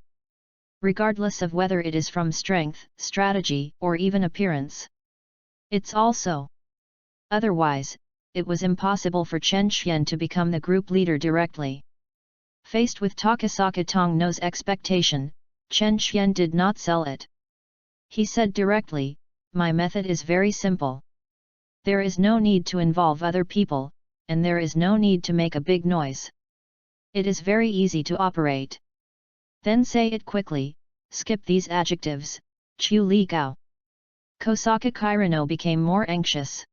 Regardless of whether it is from strength, strategy, or even appearance. It's also. Otherwise, it was impossible for Chen Xian to become the group leader directly. Faced with Takasaka Tongno's expectation, Chen Xian did not sell it. He said directly, my method is very simple. There is no need to involve other people, and there is no need to make a big noise. It is very easy to operate. Then say it quickly, skip these adjectives, Chu Li Gao. Kosaka Kirano became more anxious.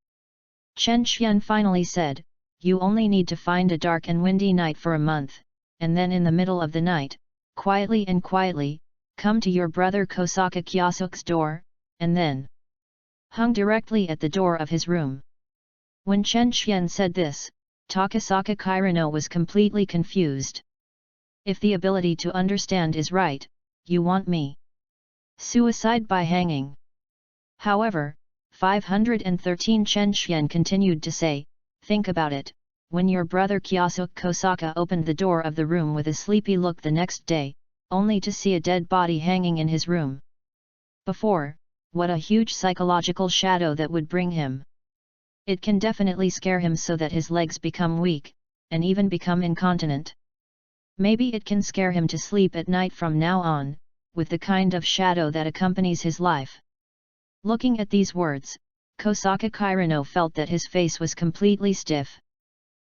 Chen Xian finally said, you only need to find a dark and windy night for a month, and then in the middle of the night, quietly, come to your brother Kosaka Kyosuk's door, and then hung directly at the door of his room. When Chen Xian said this, Takasaka Kirano was completely confused. If the ability to understand is right, you want me. Suicide by hanging. However, 513 Chen Xian continued to say, think about it, when your brother Kyosuk Kosaka opened the door of the room with a sleepy look the next day, only to see a dead body hanging in his room. Before, what a huge psychological shadow that would bring him. It can definitely scare him so that his legs become weak, and even become incontinent. Maybe it can scare him to sleep at night from now on, with the kind of shadow that accompanies his life. Looking at these words, Kosaka Kirano felt that his face was completely stiff.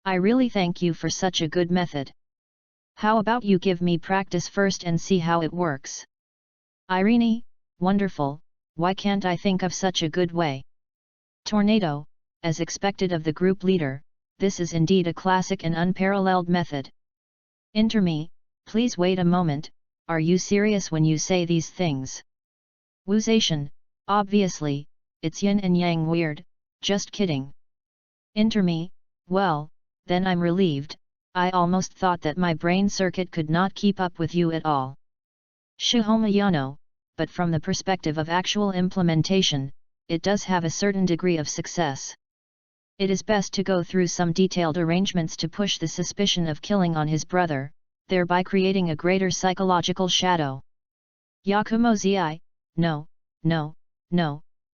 I really thank you for such a good method. How about you give me practice first and see how it works? Irene, wonderful, why can't I think of such a good way? Tornado, as expected of the group leader, this is indeed a classic and unparalleled method. Me, please wait a moment, are you serious when you say these things? Wuzation, obviously, it's yin and yang weird, just kidding. Me, well, then I'm relieved, I almost thought that my brain circuit could not keep up with you at all. Shihoma Yano, but from the perspective of actual implementation, it does have a certain degree of success. It is best to go through some detailed arrangements to push the suspicion of killing on his brother, thereby creating a greater psychological shadow. Yakumo-zi, no,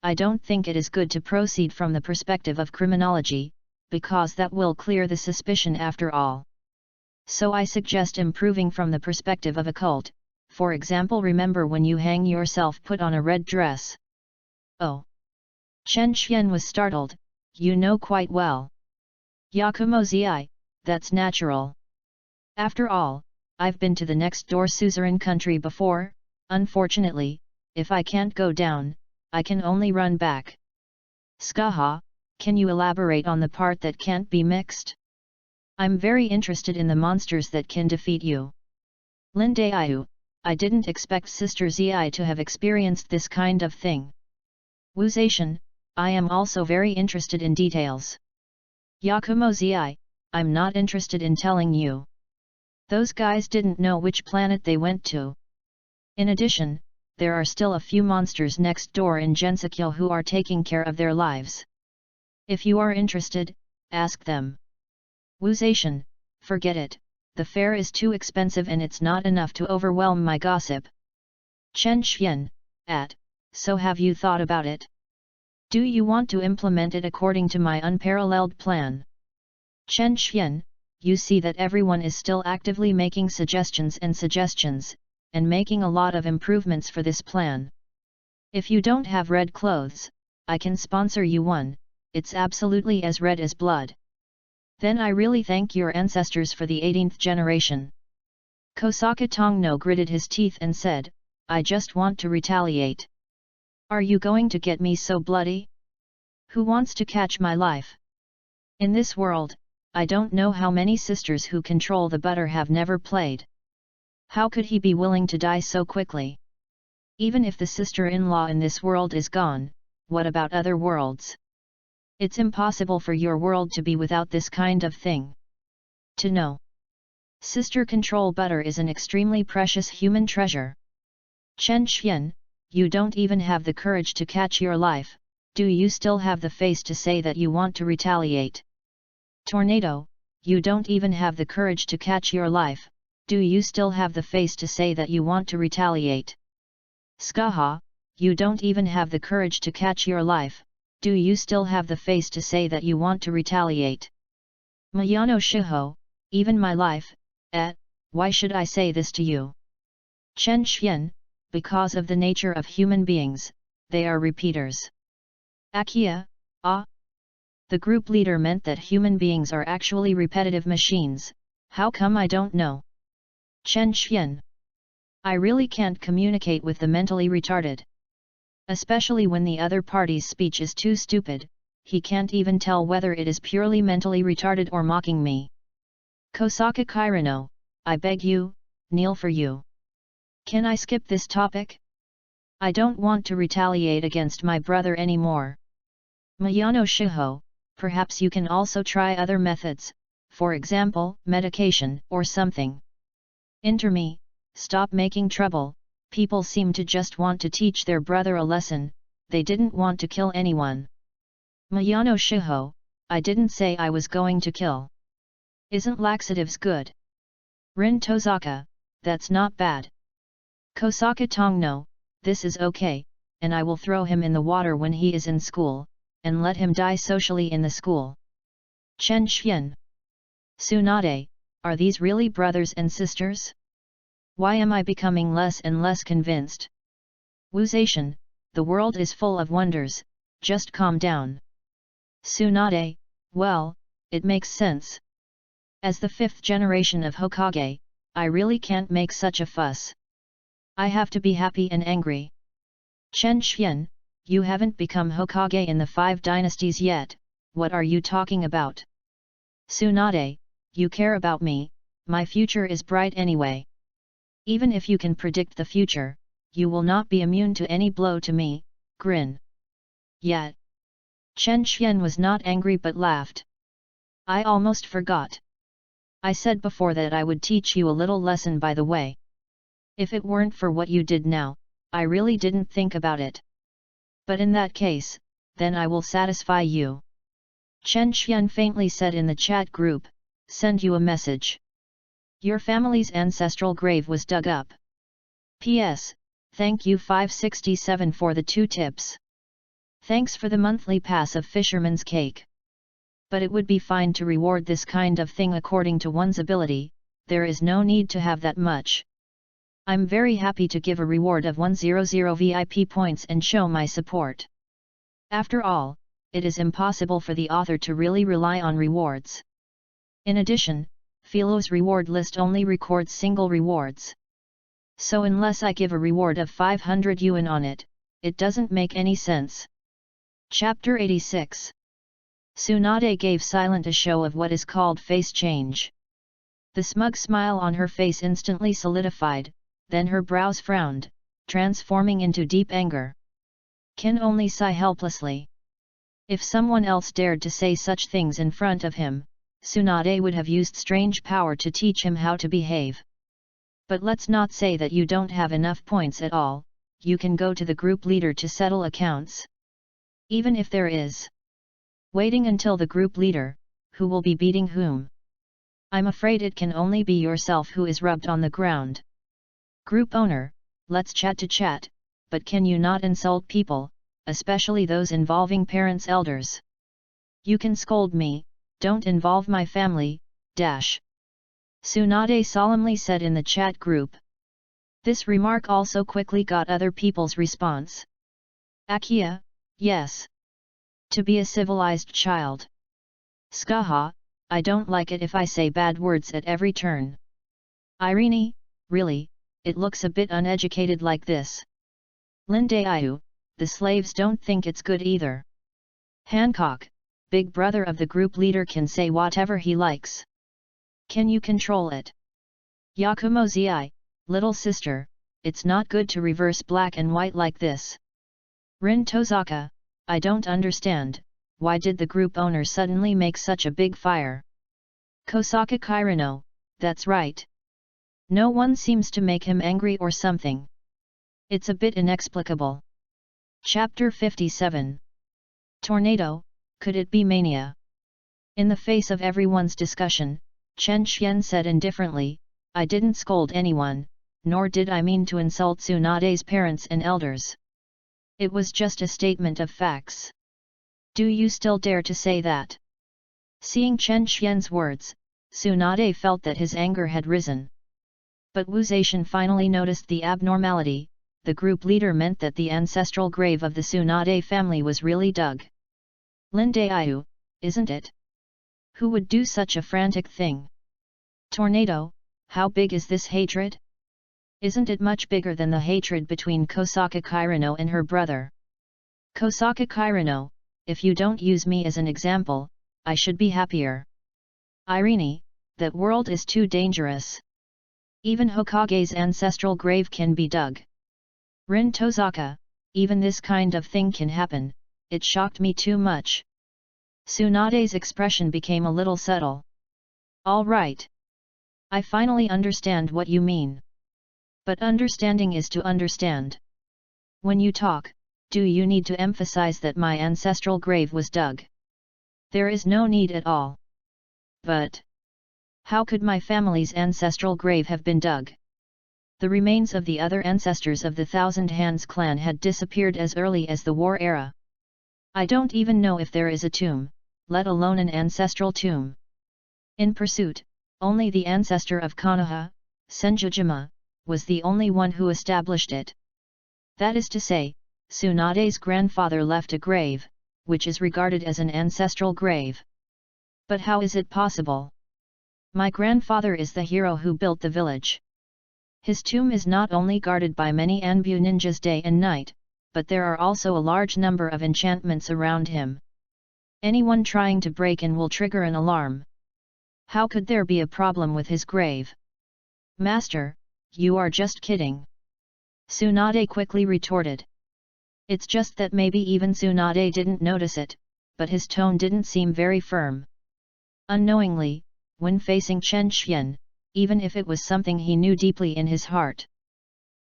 I don't think it is good to proceed from the perspective of criminology, because that will clear the suspicion after all. So I suggest improving from the perspective of occult, for example, remember when you hang yourself, put on a red dress. Oh! Chen Xian was startled, you know quite well. Yakumo-zi, that's natural. After all, I've been to the next door suzerain country before, unfortunately, if I can't go down, I can only run back. Skaha, can you elaborate on the part that can't be mixed? I'm very interested in the monsters that can defeat you. Lindayu, I didn't expect Sister Zi to have experienced this kind of thing. Wuzation, I am also very interested in details. Yakumo-zi, I'm not interested in telling you. Those guys didn't know which planet they went to. In addition, there are still a few monsters next door in Gensokyo who are taking care of their lives. If you are interested, ask them. Wuzation, forget it, the fare is too expensive and it's not enough to overwhelm my gossip. Chen Xian, so have you thought about it? Do you want to implement it according to my unparalleled plan? Chen Xian, you see that everyone is still actively making suggestions, and making a lot of improvements for this plan. If you don't have red clothes, I can sponsor you one, it's absolutely as red as blood. Then I really thank your ancestors for the 18th generation. Kosaka Tongno gritted his teeth and said, I just want to retaliate. Are you going to get me so bloody? Who wants to catch my life? In this world, I don't know how many sisters who control the butter have never played. How could he be willing to die so quickly? Even if the sister-in-law in this world is gone, what about other worlds? It's impossible for your world to be without this kind of thing. To know. Sister control butter is an extremely precious human treasure. Chen Xian, you don't even have the courage to catch your life, do you still have the face to say that you want to retaliate? Tornado, you don't even have the courage to catch your life, do you still have the face to say that you want to retaliate? Skaha, you don't even have the courage to catch your life, do you still have the face to say that you want to retaliate? Mayano Shiho, even my life, why should I say this to you? Chen Xian, because of the nature of human beings, they are repeaters. Akia, The group leader meant that human beings are actually repetitive machines, how come I don't know? Chen Xian. I really can't communicate with the mentally retarded. Especially when the other party's speech is too stupid, he can't even tell whether it is purely mentally retarded or mocking me. Kosaka Kirino, I beg you, kneel for you. Can I skip this topic? I don't want to retaliate against my brother anymore. Mayano Shiho, perhaps you can also try other methods, for example, medication or something. Enter me, stop making trouble, people seem to just want to teach their brother a lesson, they didn't want to kill anyone. Mayano Shiho, I didn't say I was going to kill. Isn't laxatives good? Rin Tozaka, that's not bad. Kosaka Tongno, this is okay, and I will throw him in the water when he is in school, and let him die socially in the school. Chen Xian. Tsunade, are these really brothers and sisters? Why am I becoming less and less convinced? Wuzation, the world is full of wonders, just calm down. Tsunade, well, it makes sense. As the 5th generation of Hokage, I really can't make such a fuss. I have to be happy and angry. Chen Xian, you haven't become Hokage in the 5 dynasties yet, what are you talking about? Tsunade, you care about me, my future is bright anyway. Even if you can predict the future, you will not be immune to any blow to me, grin. Yet. Chen Xian was not angry but laughed. I almost forgot. I said before that I would teach you a little lesson by the way. If it weren't for what you did now, I really didn't think about it. But in that case, then I will satisfy you. Chen Xian faintly said in the chat group, send you a message. Your family's ancestral grave was dug up. P.S. Thank you 567 for the 2 tips. Thanks for the monthly pass of Fisherman's Cake. But it would be fine to reward this kind of thing according to one's ability, there is no need to have that much. I'm very happy to give a reward of 100 VIP points and show my support. After all, it is impossible for the author to really rely on rewards. In addition, Philo's reward list only records single rewards. So unless I give a reward of 500 yuan on it, it doesn't make any sense. Chapter 86. Tsunade gave Silent a show of what is called face change. The smug smile on her face instantly solidified, then her brows frowned, transforming into deep anger. Ken only sighed helplessly. If someone else dared to say such things in front of him, Tsunade would have used strange power to teach him how to behave. But let's not say that you don't have enough points at all, you can go to the group leader to settle accounts. Even if there is. Waiting until the group leader, who will be beating whom? I'm afraid it can only be yourself who is rubbed on the ground. Group owner, let's chat to chat, but can you not insult people, especially those involving parents elders? You can scold me, don't involve my family, dash. Tsunade solemnly said in the chat group. This remark also quickly got other people's response. Akia, yes. To be a civilized child. Skaha, I don't like it if I say bad words at every turn. Irene, really, it looks a bit uneducated like this. Lindayu, the slaves don't think it's good either. Hancock, big brother of the group leader, can say whatever he likes. Can you control it? Yakumo-zi, little sister, it's not good to reverse black and white like this. Rin Tozaka, I don't understand, why did the group owner suddenly make such a big fire? Kosaka Kirino, that's right. No one seems to make him angry or something. It's a bit inexplicable. Chapter 57. Tornado, could it be mania? In the face of everyone's discussion, Chen Xian said indifferently, I didn't scold anyone, nor did I mean to insult Tsunade's parents and elders. It was just a statement of facts. Do you still dare to say that? Seeing Chen Xian's words, Tsunade felt that his anger had risen. But Wu Zaishan finally noticed the abnormality. The group leader meant that the ancestral grave of the Tsunade family was really dug. Lindayu, isn't it? Who would do such a frantic thing? Tornado, how big is this hatred? Isn't it much bigger than the hatred between Kosaka Kirino and her brother? Kosaka Kirino, if you don't use me as an example, I should be happier. Irene, that world is too dangerous. Even Hokage's ancestral grave can be dug. Rin Tozaka, even this kind of thing can happen, it shocked me too much. Tsunade's expression became a little subtle. All right. I finally understand what you mean. But understanding is to understand. When you talk, do you need to emphasize that my ancestral grave was dug? There is no need at all. But how could my family's ancestral grave have been dug? The remains of the other ancestors of the Thousand Hands clan had disappeared as early as the war era. I don't even know if there is a tomb, let alone an ancestral tomb. In pursuit, only the ancestor of Konoha, Senjujima, was the only one who established it. That is to say, Tsunade's grandfather left a grave, which is regarded as an ancestral grave. But how is it possible? My grandfather is the hero who built the village. His tomb is not only guarded by many Anbu ninjas day and night, but there are also a large number of enchantments around him. Anyone trying to break in will trigger an alarm. How could there be a problem with his grave? Master, you are just kidding. Tsunade quickly retorted. It's just that maybe even Tsunade didn't notice it, but his tone didn't seem very firm. Unknowingly, when facing Chen Xian, even if it was something he knew deeply in his heart.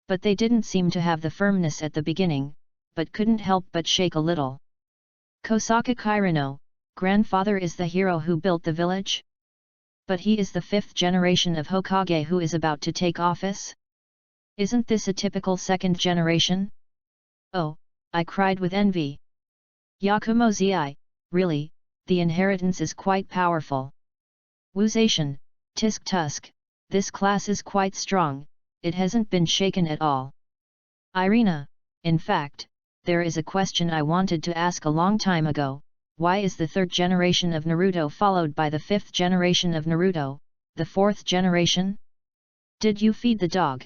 But they didn't seem to have the firmness at the beginning, but couldn't help but shake a little. Kosaka Kirino, grandfather is the hero who built the village? But he is the 5th generation of Hokage who is about to take office? Isn't this a typical 2nd generation? Oh, I cried with envy. Yakumo-zi, really, the inheritance is quite powerful. Wu Zaishan, tisk tusk, this class is quite strong, it hasn't been shaken at all. Irina, in fact, there is a question I wanted to ask a long time ago, why is the 3rd generation of Naruto followed by the 5th generation of Naruto, the 4th generation? Did you feed the dog?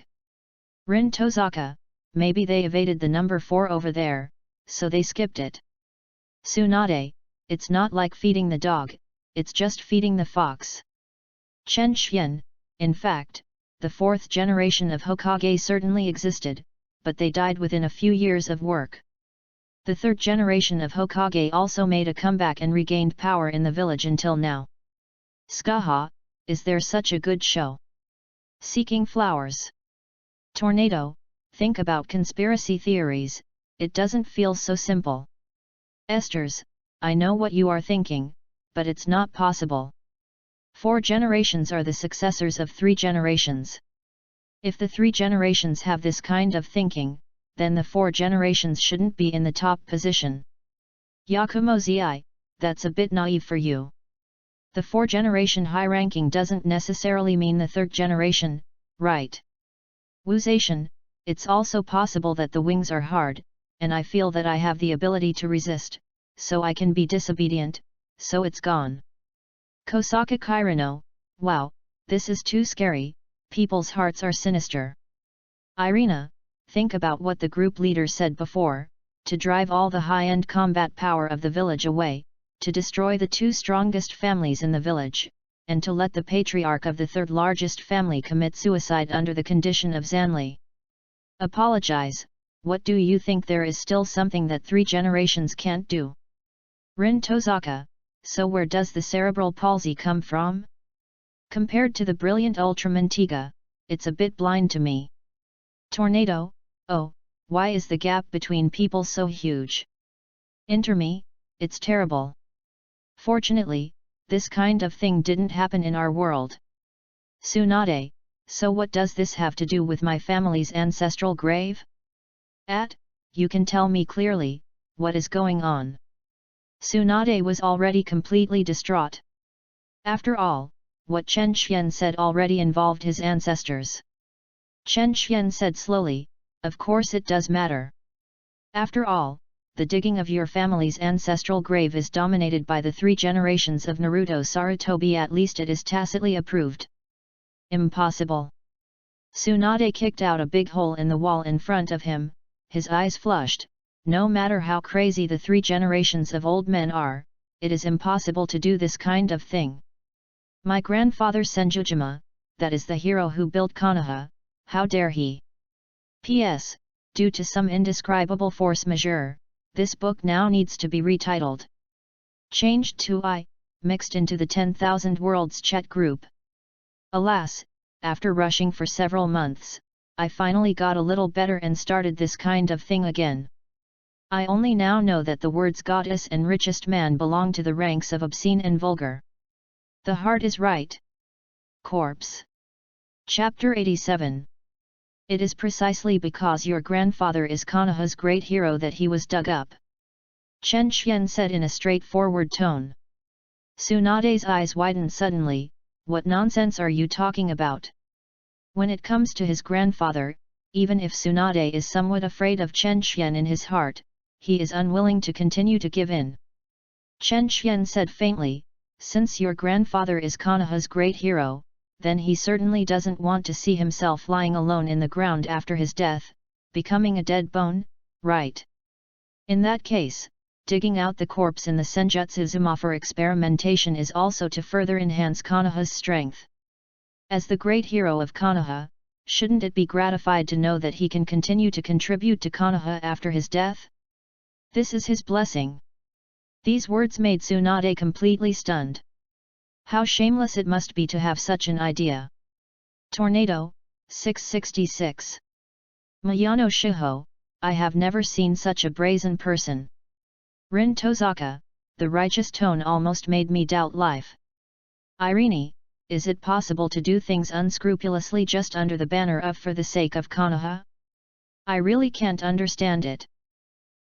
Rin Tozaka, maybe they evaded the number 4 over there, so they skipped it. Tsunade, it's not like feeding the dog, it's just feeding the fox. Chen Xian, in fact, the 4th generation of Hokage certainly existed, but they died within a few years of work. The 3rd generation of Hokage also made a comeback and regained power in the village until now. Skaha, is there such a good show? Seeking flowers. Tornado, think about conspiracy theories, it doesn't feel so simple. Esters, I know what you are thinking, but it's not possible. 4 generations are the successors of 3 generations. If the 3 generations have this kind of thinking, then the 4 generations shouldn't be in the top position. Yakumo Zi, that's a bit naive for you. The 4-generation high ranking doesn't necessarily mean the 3rd generation, right? Wuzation, it's also possible that the wings are hard, and I feel that I have the ability to resist, so I can be disobedient, so it's gone. Kosaka Kairano, wow, this is too scary, people's hearts are sinister. Irina, think about what the group leader said before, to drive all the high-end combat power of the village away, to destroy the 2 strongest families in the village, and to let the patriarch of the 3rd largest family commit suicide under the condition of Zanli. Apologize, what do you think? There is still something that 3 generations can't do? Rin Tozaka, so where does the cerebral palsy come from? Compared to the brilliant Ultramantiga, it's a bit blind to me. Tornado, oh, why is the gap between people so huge? Interme, it's terrible. Fortunately, this kind of thing didn't happen in our world. Tsunade, so what does this have to do with my family's ancestral grave? You can tell me clearly, what is going on? Tsunade was already completely distraught. After all, what Chen Xian said already involved his ancestors. Chen Xian said slowly, of course it does matter. After all, the digging of your family's ancestral grave is dominated by the 3 generations of Naruto Sarutobi, at least it is tacitly approved. Impossible. Tsunade kicked out a big hole in the wall in front of him, his eyes flushed. No matter how crazy the 3 generations of old men are, it is impossible to do this kind of thing. My grandfather Senjujima, that is the hero who built Konoha, how dare he? P.S. Due to some indescribable force majeure, this book now needs to be retitled. Changed to I, mixed into the 10,000 Worlds chat group. Alas, after rushing for several months, I finally got a little better and started this kind of thing again. I only now know that the words goddess and richest man belong to the ranks of obscene and vulgar. The heart is right. Corpse. Chapter 87. It is precisely because your grandfather is Konoha's great hero that he was dug up. Chen Xian said in a straightforward tone. Tsunade's eyes widened suddenly, what nonsense are you talking about? When it comes to his grandfather, even if Tsunade is somewhat afraid of Chen Xian in his heart, he is unwilling to continue to give in. Chen Xian said faintly, since your grandfather is Konoha's great hero, then he certainly doesn't want to see himself lying alone in the ground after his death, becoming a dead bone, right? In that case, digging out the corpse in the Senjutsu Zuma for experimentation is also to further enhance Konoha's strength. As the great hero of Konoha, shouldn't it be gratified to know that he can continue to contribute to Konoha after his death? This is his blessing. These words made Tsunade completely stunned. How shameless it must be to have such an idea. Tornado, 666. Mayano Shiho, I have never seen such a brazen person. Rin Tozaka, the righteous tone almost made me doubt life. Irene, is it possible to do things unscrupulously just under the banner of for the sake of Konoha? I really can't understand it.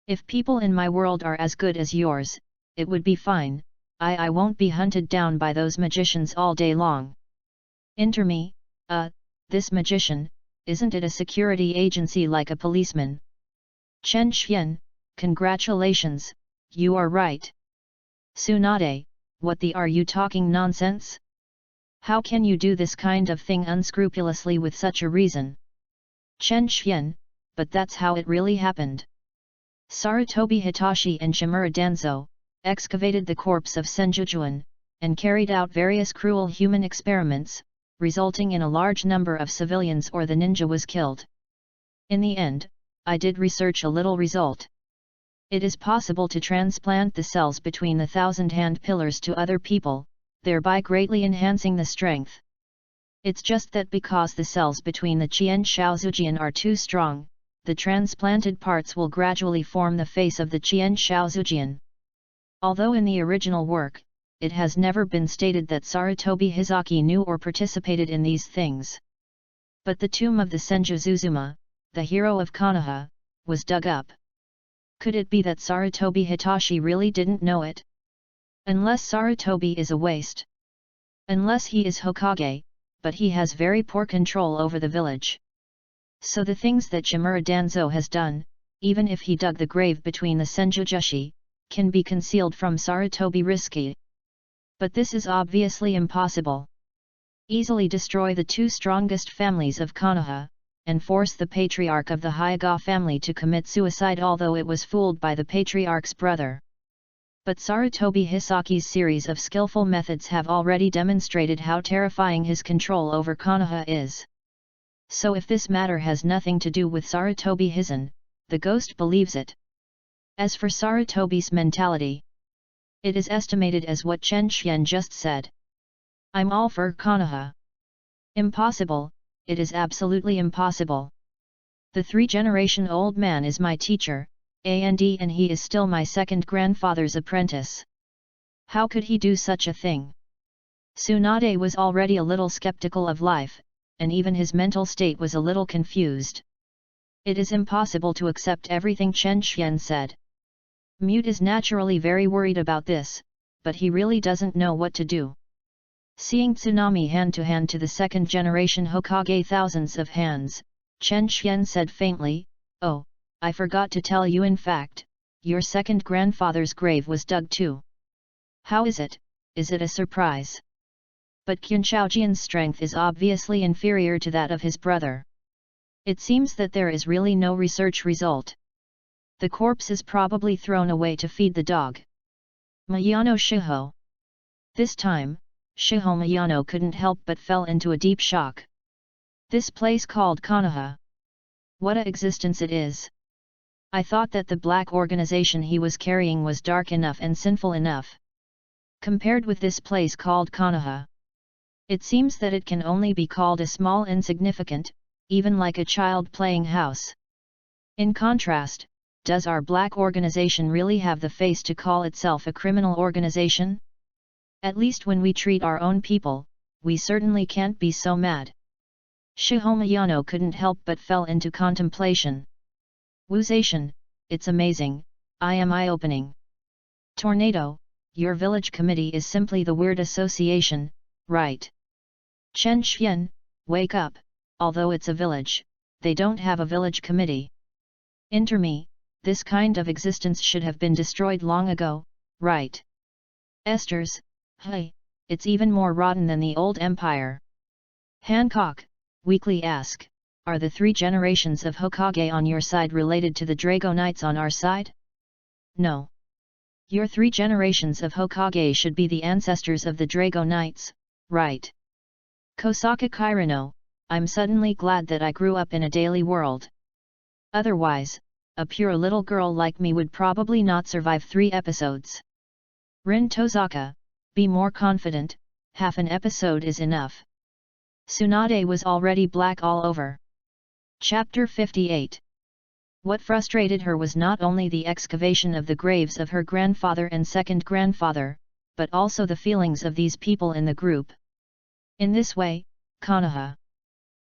If people in my world are as good as yours, it would be fine. I won't be hunted down by those magicians all day long. Interme, this magician, isn't it a security agency like a policeman? Chen Xian, congratulations, you are right. Tsunade, what are you talking nonsense? How can you do this kind of thing unscrupulously with such a reason? Chen Xian, but that's how it really happened. Sarutobi Hitachi and Shimura Danzo excavated the corpse of Senjujuan, and carried out various cruel human experiments, resulting in a large number of civilians or the ninja was killed. In the end, I did research a little result. It is possible to transplant the cells between the 1,000 hand pillars to other people, thereby greatly enhancing the strength. It's just that because the cells between the Qian Shaozujian are too strong, the transplanted parts will gradually form the face of the Qian Shaozujian. Although in the original work, it has never been stated that Sarutobi Hizaki knew or participated in these things. But the tomb of the Senju Zuzuma, the hero of Konoha, was dug up. Could it be that Sarutobi Hitachi really didn't know it? Unless Sarutobi is a waste. Unless he is Hokage, but he has very poor control over the village. So the things that Shimura Danzo has done, even if he dug the grave between the Senjujushi, can be concealed from Sarutobi risky. But this is obviously impossible. Easily destroy the two strongest families of Konoha, and force the patriarch of the Hyuga family to commit suicide, although it was fooled by the patriarch's brother. But Sarutobi Hisaki's series of skillful methods have already demonstrated how terrifying his control over Konoha is. So if this matter has nothing to do with Sarutobi Hizen, the ghost believes it. As for Sarutobi's mentality, it is estimated as what Chen Xian just said. I'm all for Konoha. Impossible, it is absolutely impossible. The 3-generation-old man is my teacher, and he is still my second grandfather's apprentice. How could he do such a thing? Tsunade was already a little skeptical of life, and even his mental state was a little confused. It is impossible to accept everything Chen Xian said. Mute is naturally very worried about this, but he really doesn't know what to do. Seeing Tsunami hand-to-hand to the second-generation Hokage thousands of hands, Chen Xian said faintly, "Oh, I forgot to tell you, in fact, your second grandfather's grave was dug too. How is it? Is it a surprise?" But Qin Shaojian's strength is obviously inferior to that of his brother. It seems that there is really no research result. The corpse is probably thrown away to feed the dog. Miyano Shiho. This time, Shiho Miyano couldn't help but fell into a deep shock. This place called Konoha. What a existence it is! I thought that the black organization he was carrying was dark enough and sinful enough. Compared with this place called Konoha, it seems that it can only be called a small insignificant, even like a child playing house. In contrast, does our black organization really have the face to call itself a criminal organization? At least when we treat our own people, we certainly can't be so mad. Shiho Miyano couldn't help but fell into contemplation. Wuzation, it's amazing, I am eye-opening. Tornado, your village committee is simply the weird association, right? Chen Xian, wake up, although it's a village, they don't have a village committee. Interme, this kind of existence should have been destroyed long ago, right? Esters, hey, it's even more rotten than the old empire. Hancock, weakly ask, are the 3 generations of Hokage on your side related to the Drago Knights on our side? No. Your 3 generations of Hokage should be the ancestors of the Drago Knights, right? Kosaka Kirino, I'm suddenly glad that I grew up in a daily world. Otherwise, a pure little girl like me would probably not survive 3 episodes. Rin Tozaka, be more confident, half an episode is enough. Tsunade was already black all over. Chapter 58. What frustrated her was not only the excavation of the graves of her grandfather and second grandfather, but also the feelings of these people in the group. In this way, Konoha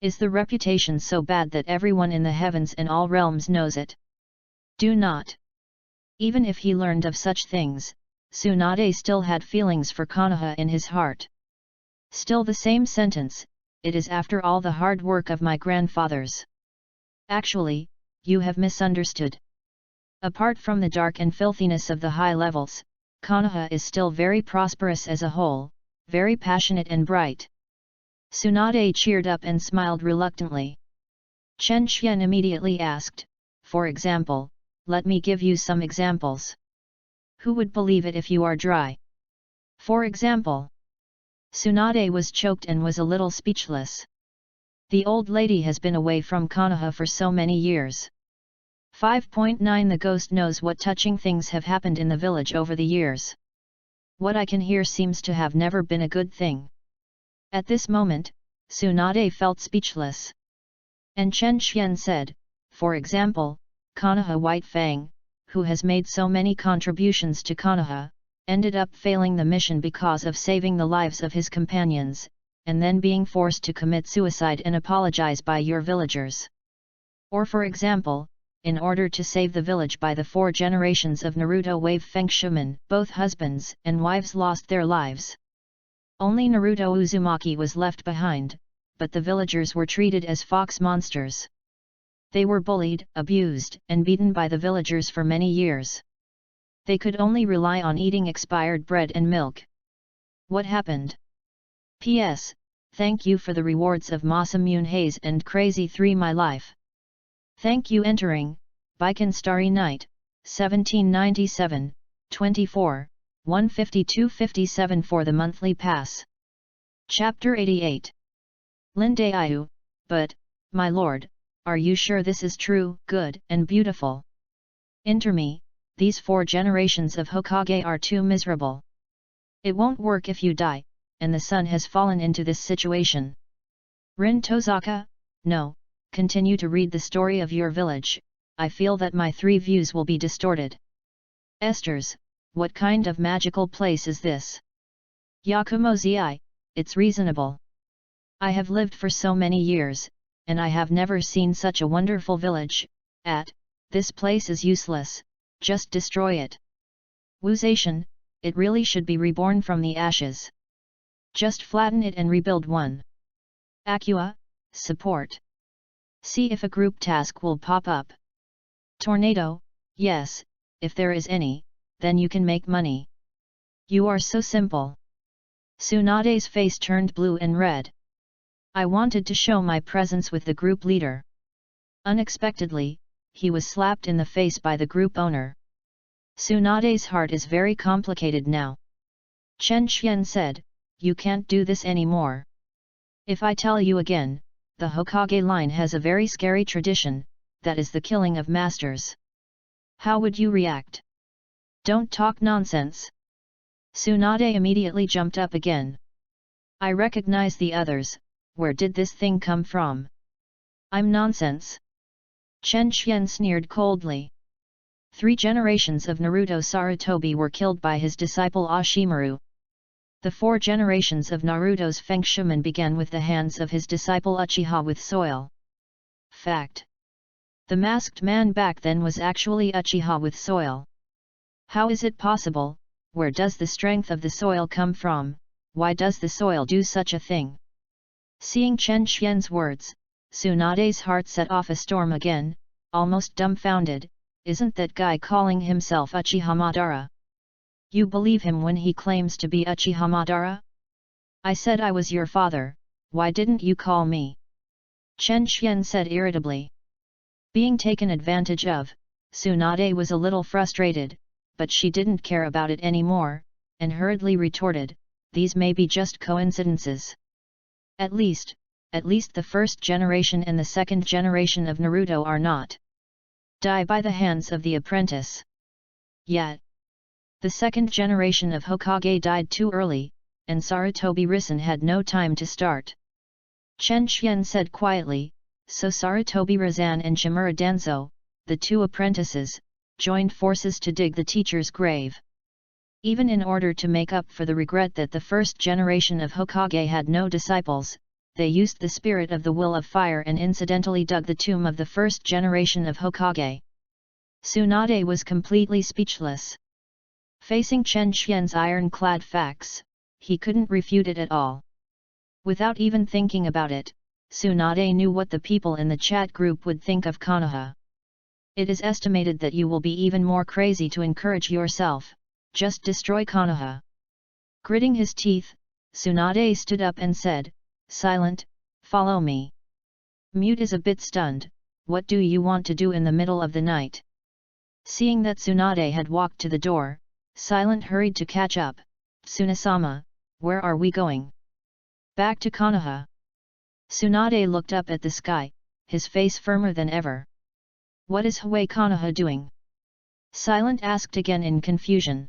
is the reputation so bad that everyone in the heavens and all realms knows it. Do not. Even if he learned of such things, Tsunade still had feelings for Konoha in his heart. Still the same sentence, it is after all the hard work of my grandfathers. Actually, you have misunderstood. Apart from the dark and filthiness of the high levels, Konoha is still very prosperous as a whole, very passionate and bright. Tsunade cheered up and smiled reluctantly. Chen Xian immediately asked, for example, let me give you some examples. Who would believe it if you are dry? For example. Tsunade was choked and was a little speechless. The old lady has been away from Konoha for so many years. 5.9 The ghost knows what touching things have happened in the village over the years. What I can hear seems to have never been a good thing. At this moment, Tsunade felt speechless. And Chen Xian said, for example, Konoha White Fang, who has made so many contributions to Konoha, ended up failing the mission because of saving the lives of his companions, and then being forced to commit suicide and apologize by your villagers. Or for example, in order to save the village by the 4 generations of Naruto wave Fengshuman, both husbands and wives lost their lives. Only Naruto Uzumaki was left behind, but the villagers were treated as fox monsters. They were bullied, abused, and beaten by the villagers for many years. They could only rely on eating expired bread and milk. What happened? P.S. Thank you for the rewards of Masamune Hayes and Crazy 3 My Life. Thank you. Entering, Baiken Starry Night, 1797, 24, 152.57 for the monthly pass. Chapter 88. Linde Ayu, but, my lord, are you sure this is true, good, and beautiful? Enter me, these 4 generations of Hokage are too miserable. It won't work if you die, and the sun has fallen into this situation. Rin Tozaka, no, continue to read the story of your village, I feel that my 3 views will be distorted. Esters, what kind of magical place is this? Yakumo Zi, it's reasonable. I have lived for so many years, and I have never seen such a wonderful village. This place is useless, just destroy it. Wuzation, it really should be reborn from the ashes. Just flatten it and rebuild one. Aqua, support. See if a group task will pop up. Tornado, yes, if there is any, then you can make money. You are so simple. Tsunade's face turned blue and red. I wanted to show my presence with the group leader. Unexpectedly, he was slapped in the face by the group owner. Tsunade's heart is very complicated now. Chen Xian said, you can't do this anymore. If I tell you again, the Hokage line has a very scary tradition, that is the killing of masters. How would you react? Don't talk nonsense. Tsunade immediately jumped up again. I recognize the others, where did this thing come from? I'm nonsense. Chen Xian sneered coldly. 3 generations of Naruto Sarutobi were killed by his disciple Ashimaru. The 4 generations of Naruto's Fengshuman began with the hands of his disciple Uchiha with soil. Fact. The masked man back then was actually Uchiha with soil. How is it possible? Where does the strength of the soil come from? Why does the soil do such a thing? Seeing Chen Xian's words, Tsunade's heart set off a storm again, almost dumbfounded. Isn't that guy calling himself Uchiha Madara? You believe him when he claims to be Uchiha Madara? I said I was your father, why didn't you call me? Chen Xian said irritably. Being taken advantage of, Tsunade was a little frustrated, but she didn't care about it anymore, and hurriedly retorted, these may be just coincidences. At least the first generation and the second generation of Naruto are not. Die by the hands of the apprentice. Yet, the second generation of Hokage died too early, and Sarutobi Risen had no time to start. Chen Xian said quietly, so Sarutobi Rizan and Shimura Danzo, the 2 apprentices, joined forces to dig the teacher's grave. Even in order to make up for the regret that the first generation of Hokage had no disciples, they used the spirit of the will of fire and incidentally dug the tomb of the first generation of Hokage. Tsunade was completely speechless. Facing Chen Xian's ironclad facts, he couldn't refute it at all. Without even thinking about it, Tsunade knew what the people in the chat group would think of Konoha. It is estimated that you will be even more crazy to encourage yourself, just destroy Konoha. Gritting his teeth, Tsunade stood up and said, Silent, follow me. Mute is a bit stunned, what do you want to do in the middle of the night? Seeing that Tsunade had walked to the door, Silent hurried to catch up. Tsunasama, where are we going? Back to Konoha. Tsunade looked up at the sky, his face firmer than ever. What is Hwei Konoha doing? Silent asked again in confusion.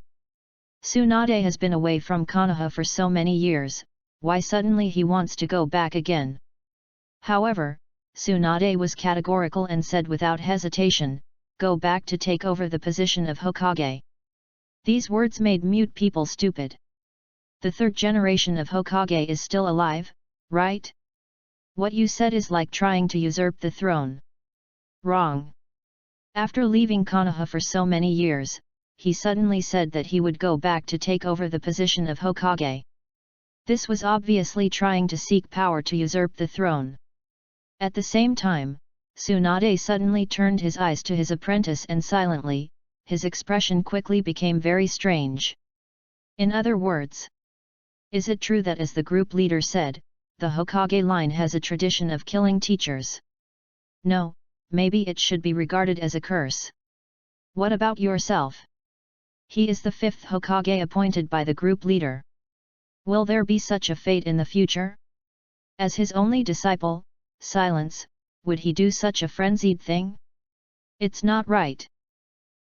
Tsunade has been away from Konoha for so many years, why suddenly he wants to go back again? However, Tsunade was categorical and said without hesitation, go back to take over the position of Hokage. These words made mute people stupid. The third generation of Hokage is still alive, right? What you said is like trying to usurp the throne. Wrong. After leaving Konoha for so many years, he suddenly said that he would go back to take over the position of Hokage. This was obviously trying to seek power to usurp the throne. At the same time, Tsunade suddenly turned his eyes to his apprentice and silently, his expression quickly became very strange. In other words, is it true that as the group leader said, the Hokage line has a tradition of killing teachers? No, maybe it should be regarded as a curse. What about yourself? He is the fifth Hokage appointed by the group leader. Will there be such a fate in the future? As his only disciple, silence, would he do such a frenzied thing? It's not right.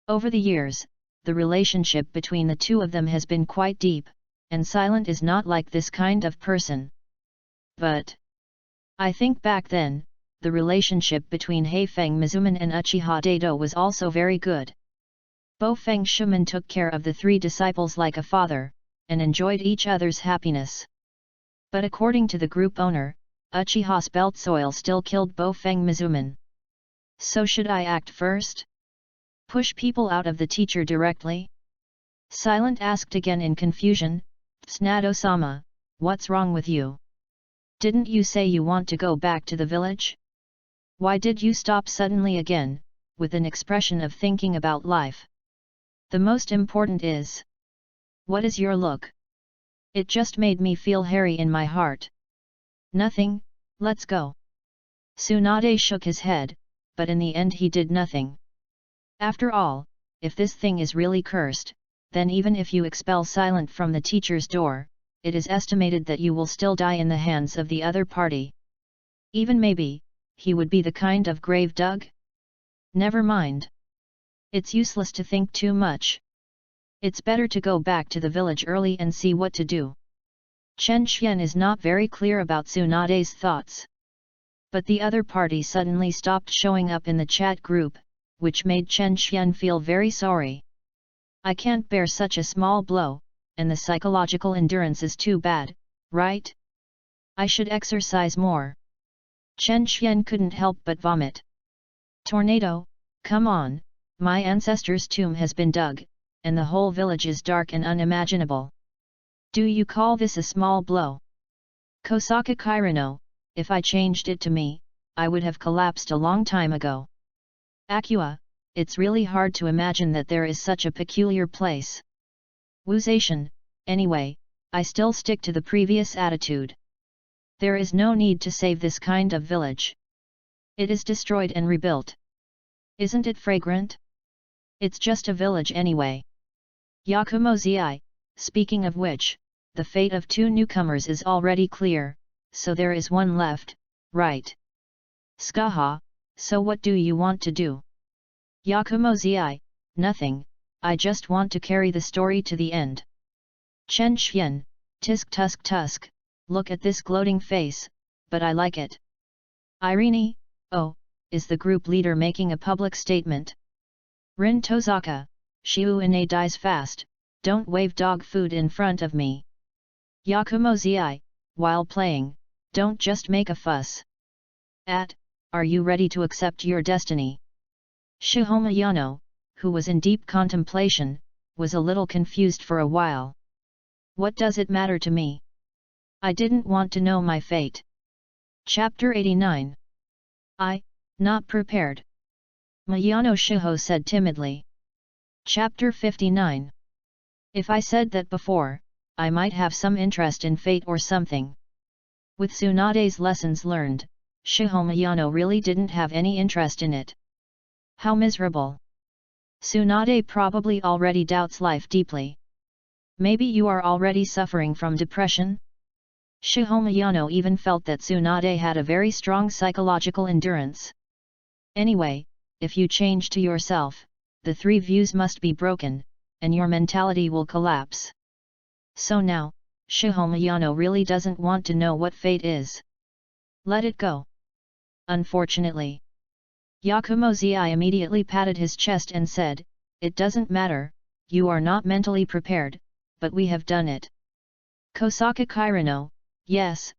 Over the years, the relationship between the two of them has been quite deep, and Silent is not like this kind of person. But I think back then, the relationship between Heifeng Mizuman and Uchiha Dado was also very good. Bofeng Shuman took care of the three disciples like a father, and enjoyed each other's happiness. But according to the group owner, Uchiha's belt soil still killed Bofeng Mizuman. So should I act first? Push people out of the teacher directly? Silent asked again in confusion, Tsunade-sama, what's wrong with you? Didn't you say you want to go back to the village? Why did you stop suddenly again, with an expression of thinking about life? The most important is, what is your look? It just made me feel hairy in my heart. Nothing, let's go. Tsunade shook his head, but in the end he did nothing. After all, if this thing is really cursed, then even if you expel Silent from the teacher's door, it is estimated that you will still die in the hands of the other party. Even maybe, he would be the kind of grave dug? Never mind. It's useless to think too much. It's better to go back to the village early and see what to do. Chen Xian is not very clear about Tsunade's thoughts. But the other party suddenly stopped showing up in the chat group, which made Chen Xian feel very sorry. I can't bear such a small blow, and the psychological endurance is too bad, right? I should exercise more. Chen Xian couldn't help but vomit. Tornado, come on, my ancestor's tomb has been dug, and the whole village is dark and unimaginable. Do you call this a small blow? Kosaka Kirino, if I changed it to me, I would have collapsed a long time ago. Akua, it's really hard to imagine that there is such a peculiar place. Wuzation, anyway, I still stick to the previous attitude. There is no need to save this kind of village. It is destroyed and rebuilt. Isn't it fragrant? It's just a village anyway. Yakumo Zi, speaking of which, the fate of two newcomers is already clear, so there is one left, right? Skaha, so what do you want to do? Yakumo Zi, nothing, I just want to carry the story to the end. Chen Xian, tisk tusk tusk, look at this gloating face, but I like it. Irene, oh, is the group leader making a public statement? Rin Tozaka, Shiuine dies fast, don't wave dog food in front of me. Yakumo Zi, while playing, don't just make a fuss. Are you ready to accept your destiny? Shihoma Yano, who was in deep contemplation, was a little confused for a while. What does it matter to me? I didn't want to know my fate. Chapter 89. Not prepared. Mayano Shiho said timidly. Chapter 59. If I said that before, I might have some interest in fate or something. With Tsunade's lessons learned, Shiho Mayano really didn't have any interest in it. How miserable. Tsunade probably already doubts life deeply. Maybe you are already suffering from depression? Shiho Mayano even felt that Tsunade had a very strong psychological endurance. Anyway, if you change to yourself, the three views must be broken, and your mentality will collapse. So now, Shihomayano really doesn't want to know what fate is. Let it go. Unfortunately. Yakumo-zai immediately patted his chest and said, "It doesn't matter, you are not mentally prepared, but we have done it." Kosaka Kirino, yes,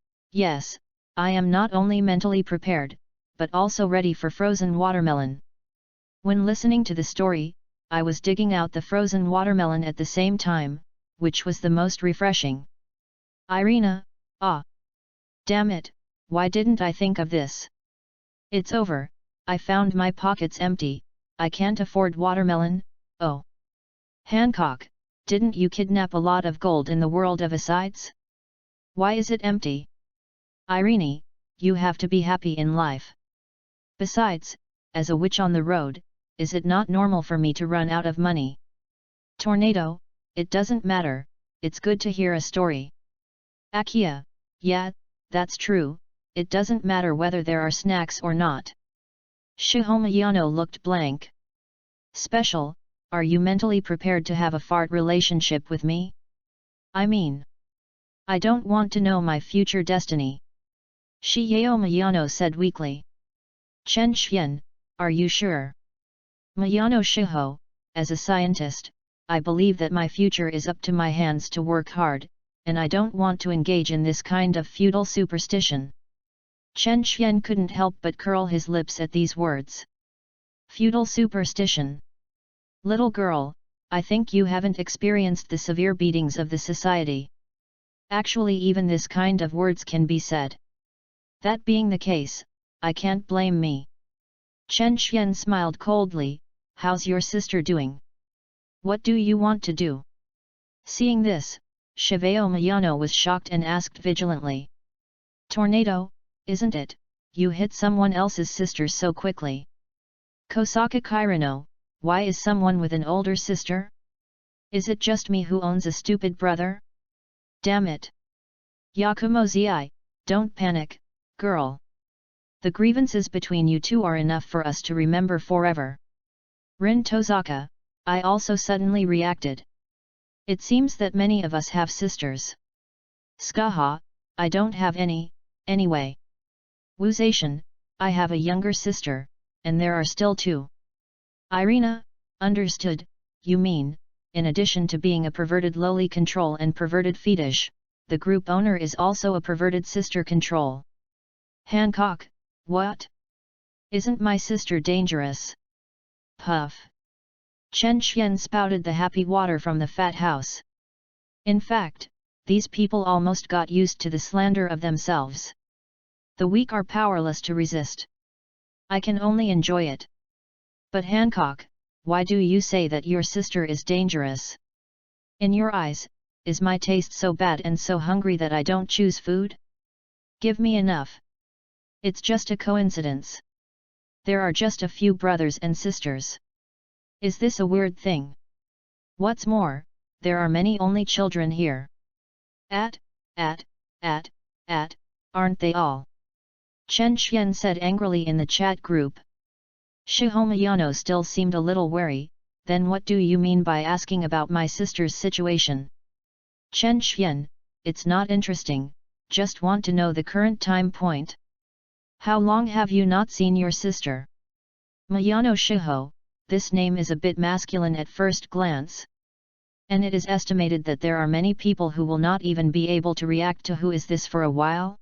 I am not only mentally prepared, but also ready for frozen watermelon. When listening to the story, I was digging out the frozen watermelon at the same time, which was the most refreshing. Irina, damn it, why didn't I think of this? It's over, I found my pockets empty, I can't afford watermelon, oh. Hancock, didn't you kidnap a lot of gold in the world of asides? Why is it empty? Irene, you have to be happy in life. Besides, as a witch on the road, is it not normal for me to run out of money? Tornado, it doesn't matter, it's good to hear a story. Akia, yeah, that's true, it doesn't matter whether there are snacks or not. Shihomayano looked blank. Special, are you mentally prepared to have a fart relationship with me? I mean, I don't want to know my future destiny. Shihomayano said weakly. Chen Xian, are you sure? Mayano Shiho, as a scientist, I believe that my future is up to my hands to work hard, and I don't want to engage in this kind of feudal superstition. Chen Xian couldn't help but curl his lips at these words. Feudal superstition. Little girl, I think you haven't experienced the severe beatings of the society. Actually, even this kind of words can be said. That being the case, I can't blame me. Chen Xian smiled coldly, how's your sister doing? What do you want to do? Seeing this, Shihomayano was shocked and asked vigilantly. Tornado, isn't it, you hit someone else's sister so quickly? Kosaka Kirino, why is someone with an older sister? Is it just me who owns a stupid brother? Damn it! Yakumo-zai, don't panic, girl. The grievances between you two are enough for us to remember forever. Rin Tozaka, I also suddenly reacted. It seems that many of us have sisters. Skaha, I don't have any, anyway. Wuzation, I have a younger sister, and there are still two. Irina, understood, you mean, in addition to being a perverted lowly control and perverted fetish, the group owner is also a perverted sister control. Hancock, what? Isn't my sister dangerous? Puff. Chen Xian spouted the happy water from the fat house. In fact, these people almost got used to the slander of themselves. The weak are powerless to resist. I can only enjoy it. But Hancock, why do you say that your sister is dangerous? In your eyes, is my taste so bad and so hungry that I don't choose food? Give me enough. It's just a coincidence. There are just a few brothers and sisters. Is this a weird thing? What's more, there are many only children here. Aren't they all? Chen Xian said angrily in the chat group. Shihomayano still seemed a little wary, then what do you mean by asking about my sister's situation? Chen Xian, it's not interesting, just want to know the current time point. How long have you not seen your sister? Mayano Shiho, this name is a bit masculine at first glance. And it is estimated that there are many people who will not even be able to react to who is this for a while.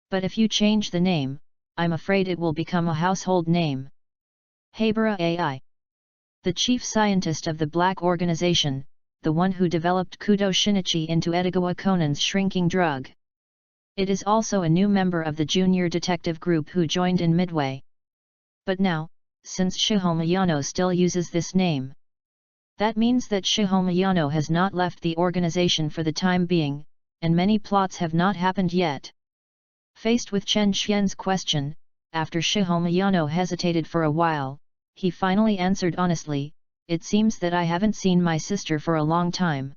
But if you change the name, I'm afraid it will become a household name. Habara AI. The chief scientist of the Black Organization, the one who developed Kudo Shinichi into Edogawa Conan's shrinking drug. It is also a new member of the junior detective group who joined in midway. But now, since Shihomayano still uses this name, that means that Shihomayano has not left the organization for the time being, and many plots have not happened yet. Faced with Chen Xian's question, after Shihomayano hesitated for a while, he finally answered honestly, it seems that I haven't seen my sister for a long time.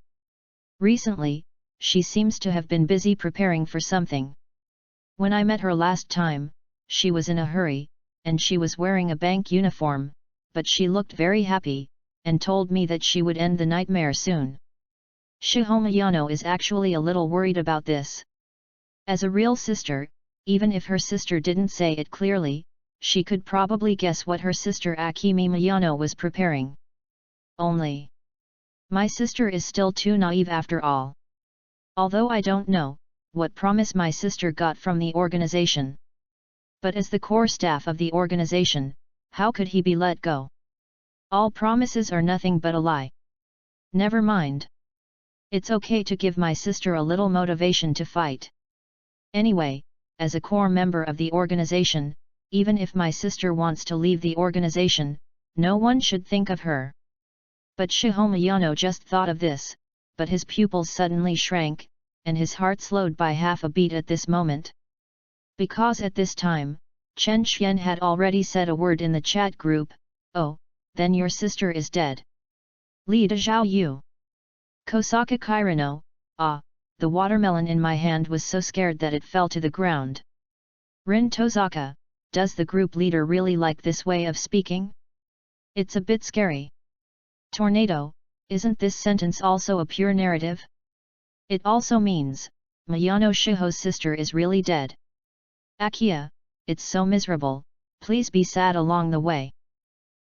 Recently, she seems to have been busy preparing for something. When I met her last time, she was in a hurry, and she was wearing a bank uniform, but she looked very happy, and told me that she would end the nightmare soon. Shihomiyano is actually a little worried about this. As a real sister, even if her sister didn't say it clearly, she could probably guess what her sister Akimi Miyano was preparing. Only, my sister is still too naive after all. Although I don't know what promise my sister got from the organization. But as the core staff of the organization, how could he be let go? All promises are nothing but a lie. Never mind. It's okay to give my sister a little motivation to fight. Anyway, as a core member of the organization, even if my sister wants to leave the organization, no one should think of her. But Shihomiyano just thought of this, but his pupils suddenly shrank, and his heart slowed by half a beat at this moment. Because at this time, Chen Xian had already said a word in the chat group, "Oh, then your sister is dead." Li de Zhao Yu. Kosaka Kirino, the watermelon in my hand was so scared that it fell to the ground. Rin Tozaka, does the group leader really like this way of speaking? It's a bit scary. Tornado, isn't this sentence also a pure narrative? It also means, Miyano Shiho's sister is really dead. Akia, it's so miserable, please be sad along the way.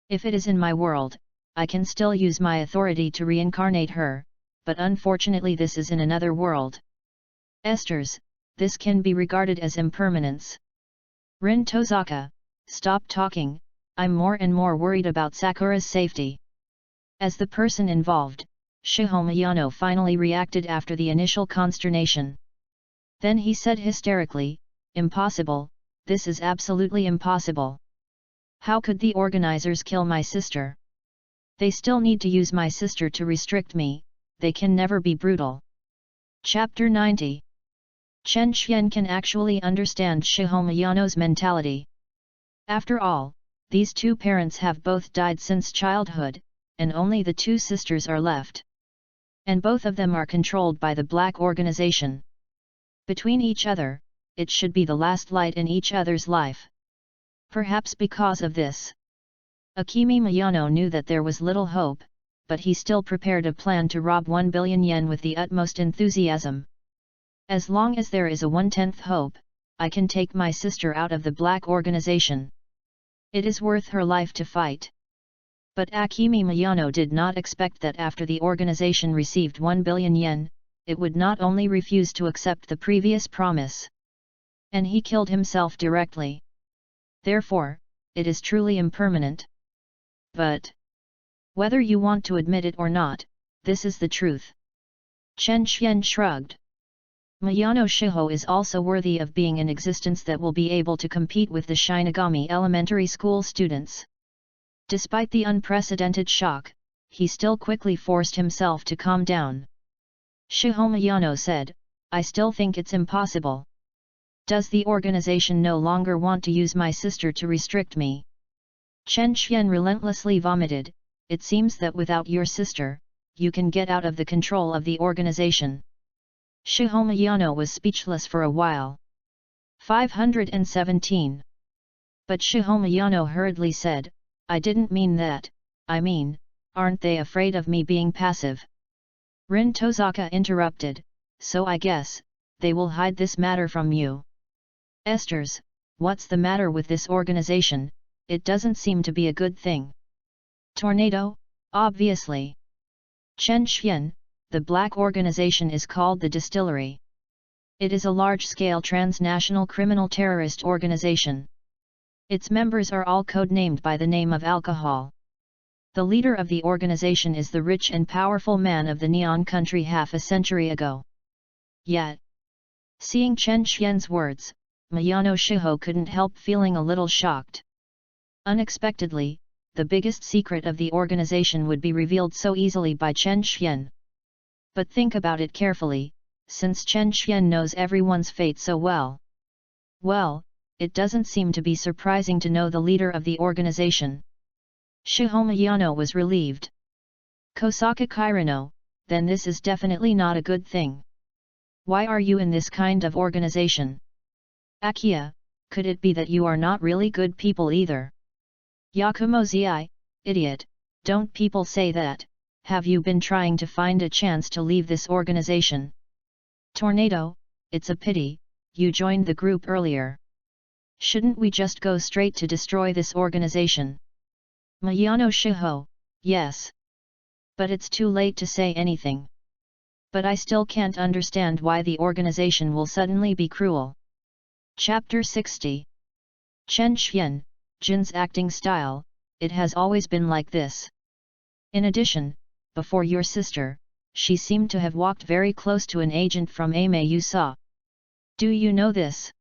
If it is in my world, I can still use my authority to reincarnate her, but unfortunately this is in another world. Esters, this can be regarded as impermanence. Rin Tozaka, stop talking, I'm more and more worried about Sakura's safety. As the person involved, Shihomiyano finally reacted after the initial consternation. Then he said hysterically, "Impossible, this is absolutely impossible. How could the organizers kill my sister? They still need to use my sister to restrict me, they can never be brutal." Chapter 90. Chen Xian can actually understand Shihomiyano's mentality. After all, these two parents have both died since childhood, and only the two sisters are left. And both of them are controlled by the Black Organization. Between each other, it should be the last light in each other's life. Perhaps because of this, Akimi Miyano knew that there was little hope, but he still prepared a plan to rob 1 billion yen with the utmost enthusiasm. As long as there is a 1/10 hope, I can take my sister out of the Black Organization. It is worth her life to fight. But Akimi Miyano did not expect that after the organization received 1 billion yen, it would not only refuse to accept the previous promise. And he killed himself directly. Therefore, it is truly impermanent. But whether you want to admit it or not, this is the truth. Chen Xian shrugged. Miyano Shiho is also worthy of being in existence that will be able to compete with the Shinigami elementary school students. Despite the unprecedented shock, he still quickly forced himself to calm down. Shihomiyano said, "I still think it's impossible. Does the organization no longer want to use my sister to restrict me?" Chen Xian relentlessly vomited, "It seems that without your sister, you can get out of the control of the organization." Shihomiyano was speechless for a while. 517. But Shihomiyano hurriedly said, "I didn't mean that, I mean, aren't they afraid of me being passive?" Rin Tozaka interrupted, "So I guess, they will hide this matter from you." Esters, what's the matter with this organization? It doesn't seem to be a good thing. Tornado, obviously. Chen Xian, the Black Organization is called the Distillery. It is a large-scale transnational criminal terrorist organization. Its members are all codenamed by the name of alcohol. The leader of the organization is the rich and powerful man of the Neon country half a century ago. Yet, seeing Chen Xian's words, Miyano Shiho couldn't help feeling a little shocked. Unexpectedly, the biggest secret of the organization would be revealed so easily by Chen Xian. But think about it carefully, since Chen Xian knows everyone's fate so well. Well, it doesn't seem to be surprising to know the leader of the organization. Shihomiyano was relieved. Kosaka Kirino, then this is definitely not a good thing. Why are you in this kind of organization? Akia, could it be that you are not really good people either? Yakumo Zi, idiot, Don't people say that? Have you been trying to find a chance to leave this organization? Tornado, it's a pity, you joined the group earlier. Shouldn't we just go straight to destroy this organization? Mayano Shiho, yes. But it's too late to say anything. But I still can't understand why the organization will suddenly be cruel. Chapter 60. Chen Xian, Jin's acting style, it has always been like this. In addition, before your sister, she seemed to have walked very close to an agent from Ame you saw. Do you know this?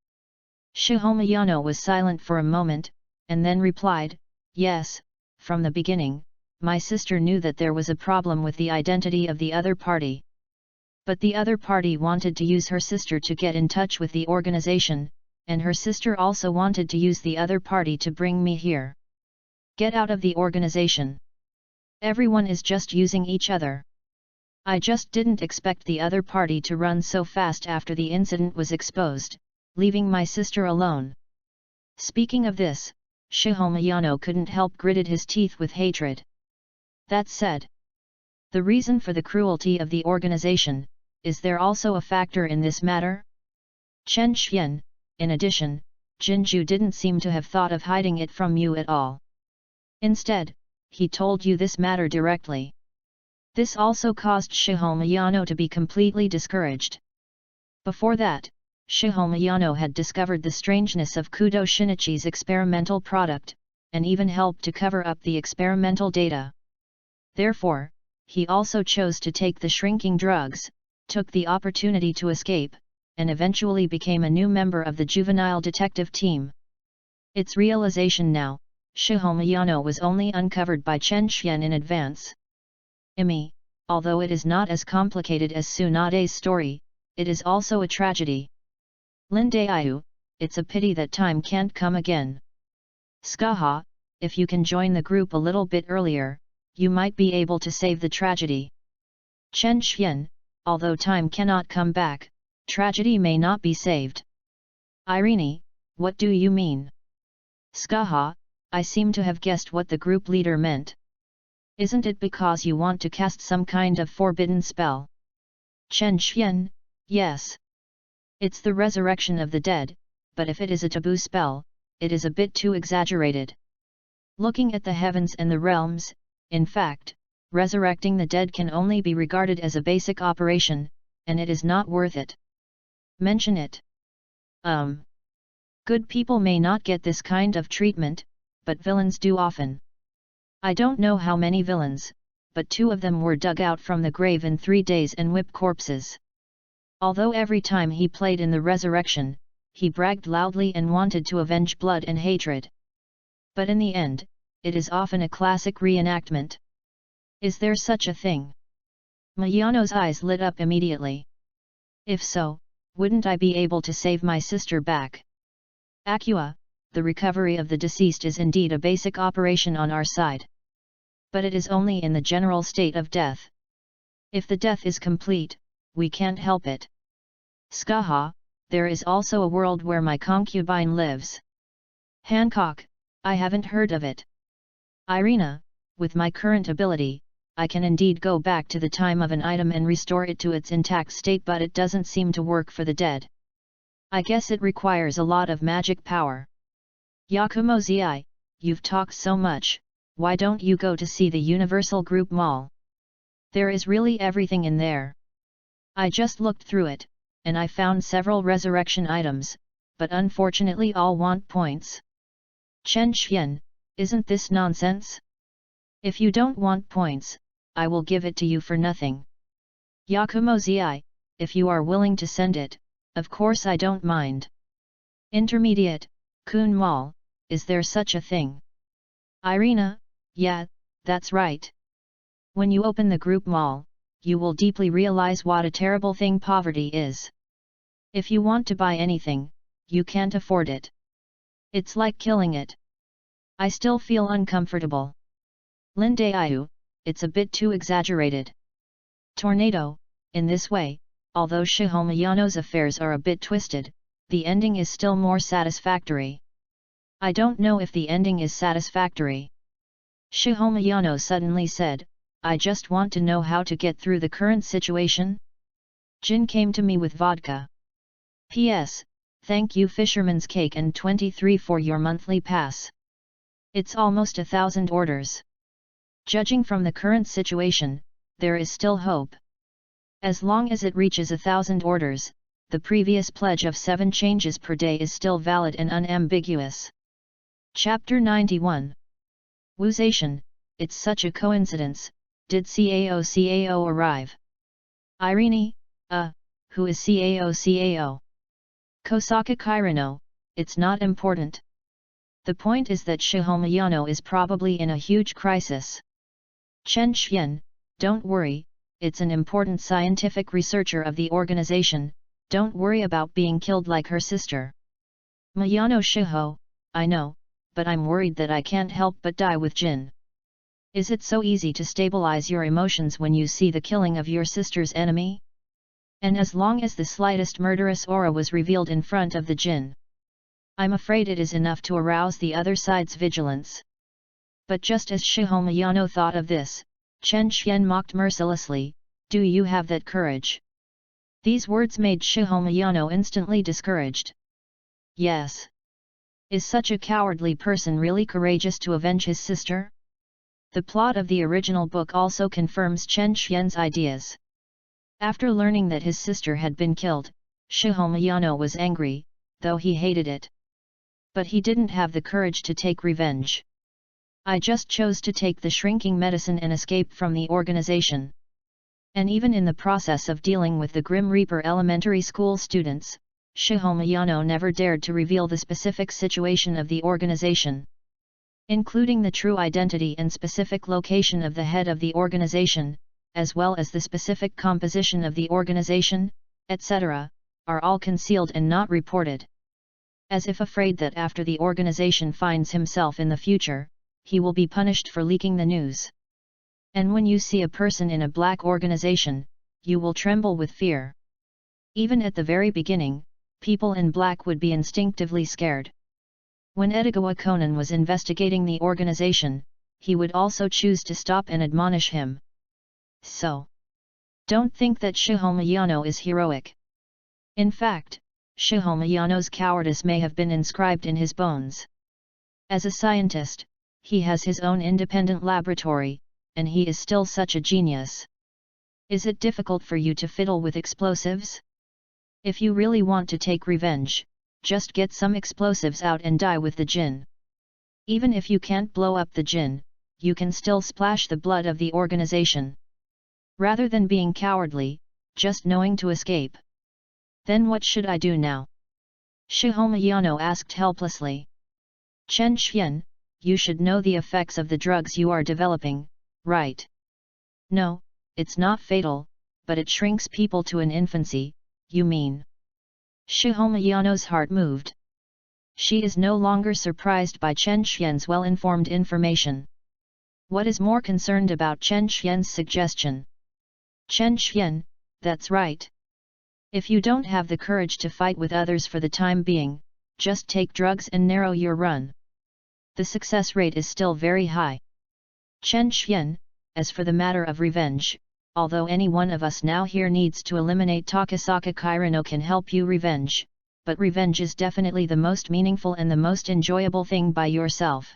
Shihomayano was silent for a moment, and then replied, yes, from the beginning, my sister knew that there was a problem with the identity of the other party. But the other party wanted to use her sister to get in touch with the organization, and her sister also wanted to use the other party to bring me here. Get out of the organization. Everyone is just using each other. I just didn't expect the other party to run so fast after the incident was exposed, leaving my sister alone. Speaking of this, Shihomayano couldn't help gritted his teeth with hatred. That said, the reason for the cruelty of the organization, is there also a factor in this matter? Chen Xian, in addition, Jinju didn't seem to have thought of hiding it from you at all. Instead, he told you this matter directly. This also caused Shihomayano to be completely discouraged. Before that, Shihomayano had discovered the strangeness of Kudo Shinichi's experimental product, and even helped to cover up the experimental data. Therefore, he also chose to take the shrinking drugs, took the opportunity to escape, and eventually became a new member of the juvenile detective team. Its realization now, Shihomayano was only uncovered by Chen Xian in advance. Imi, although it is not as complicated as Tsunade's story, it is also a tragedy. Lindayu, it's a pity that time can't come again. Skaha, if you can join the group a little bit earlier, you might be able to save the tragedy. Chen Xian, although time cannot come back, tragedy may not be saved. Irene, what do you mean? Skaha, I seem to have guessed what the group leader meant. Isn't it because you want to cast some kind of forbidden spell? Chen Xian, yes. It's the resurrection of the dead, but if it is a taboo spell, it is a bit too exaggerated. Looking at the heavens and the realms, in fact, resurrecting the dead can only be regarded as a basic operation, and it is not worth it. Mention it. Good people may not get this kind of treatment, but villains do often. I don't know how many villains, but 2 of them were dug out from the grave in 3 days and whipped corpses. Although every time he played in the resurrection, he bragged loudly and wanted to avenge blood and hatred. But in the end, it is often a classic reenactment. Is there such a thing? Mayano's eyes lit up immediately. If so, wouldn't I be able to save my sister back? Acua, the recovery of the deceased is indeed a basic operation on our side. But it is only in the general state of death. If the death is complete, we can't help it. Skaha, there is also a world where my concubine lives. Hancock, I haven't heard of it. Irina, with my current ability, I can indeed go back to the time of an item and restore it to its intact state, but it doesn't seem to work for the dead. I guess it requires a lot of magic power. Yakumo Zi, you've talked so much, why don't you go to see the Universal Group Mall? There is really everything in there. I just looked through it, and I found several resurrection items, but unfortunately all want points. Chen Xian, isn't this nonsense? If you don't want points, I will give it to you for nothing. Yakumo Zi, if you are willing to send it, of course I don't mind. Intermediate, Kun Mall, is there such a thing? Irina, yeah, that's right. When you open the group mall, you will deeply realize what a terrible thing poverty is. If you want to buy anything, you can't afford it. It's like killing it. I still feel uncomfortable. Lindayu, it's a bit too exaggerated. Tornado, in this way, although Shihomayano's affairs are a bit twisted, the ending is still more satisfactory. I don't know if the ending is satisfactory. Shihomayano suddenly said, I just want to know how to get through the current situation. Jin came to me with vodka. P.S. Thank you Fisherman's Cake and 23 for your monthly pass. It's almost 1,000 orders. Judging from the current situation, there is still hope. As long as it reaches 1,000 orders, the previous pledge of 7 changes per day is still valid and unambiguous. Chapter 91. Wuzation, it's such a coincidence, did CAO arrive? Irene, who is CAO? Kosaka Kirino, it's not important. The point is that Shihomayano is probably in a huge crisis. Chen Xian, don't worry, it's an important scientific researcher of the organization, don't worry about being killed like her sister. Mayano Shiho, I know, but I'm worried that I can't help but die with Jin. Is it so easy to stabilize your emotions when you see the killing of your sister's enemy? And as long as the slightest murderous aura was revealed in front of the Jin, I'm afraid it is enough to arouse the other side's vigilance. But just as Shihomayano thought of this, Chen Xian mocked mercilessly, do you have that courage? These words made Shihomayano instantly discouraged. Yes. Is such a cowardly person really courageous to avenge his sister? The plot of the original book also confirms Chen Xian's ideas. After learning that his sister had been killed, Shihomayano was angry, though he hated it. But he didn't have the courage to take revenge. I just chose to take the shrinking medicine and escape from the organization. And even in the process of dealing with the Grim Reaper elementary school students, Shihomayano never dared to reveal the specific situation of the organization, including the true identity and specific location of the head of the organization, as well as the specific composition of the organization, etc., are all concealed and not reported. As if afraid that after the organization finds himself in the future, he will be punished for leaking the news. And when you see a person in a black organization, you will tremble with fear. Even at the very beginning, people in black would be instinctively scared. When Edogawa Konan was investigating the organization, he would also choose to stop and admonish him. So, don't think that Shihomayano is heroic. In fact, Shihomayano's cowardice may have been inscribed in his bones. As a scientist, he has his own independent laboratory, and he is still such a genius. Is it difficult for you to fiddle with explosives? If you really want to take revenge, just get some explosives out and die with the Jin. Even if you can't blow up the Jin, you can still splash the blood of the organization. Rather than being cowardly, just knowing to escape. Then what should I do now? Shihomayano asked helplessly. Chen Xian, you should know the effects of the drugs you are developing, right? No, it's not fatal, but it shrinks people to an infancy, you mean? Shihomayano's heart moved. She is no longer surprised by Chen Xian's well-informed information. What is more concerned about Chen Xian's suggestion? Chen Xian, that's right. If you don't have the courage to fight with others for the time being, just take drugs and narrow your run. The success rate is still very high. Chen Xian, as for the matter of revenge, although any one of us now here needs to eliminate Takasaka Kirino can help you revenge, but revenge is definitely the most meaningful and the most enjoyable thing by yourself.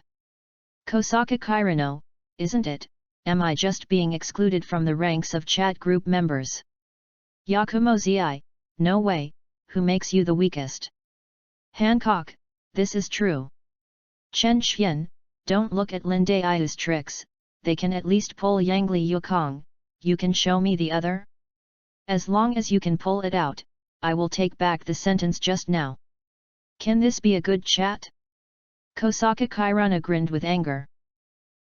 Kosaka Kirino, isn't it? Am I just being excluded from the ranks of chat group members? Yakumo Zi, no way, who makes you the weakest? Hancock, this is true. Chen Xian, don't look at Lin Dai's tricks, they can at least pull Yangli Yukong, you can show me the other? As long as you can pull it out, I will take back the sentence just now. Can this be a good chat? Kosaka Kirana grinned with anger.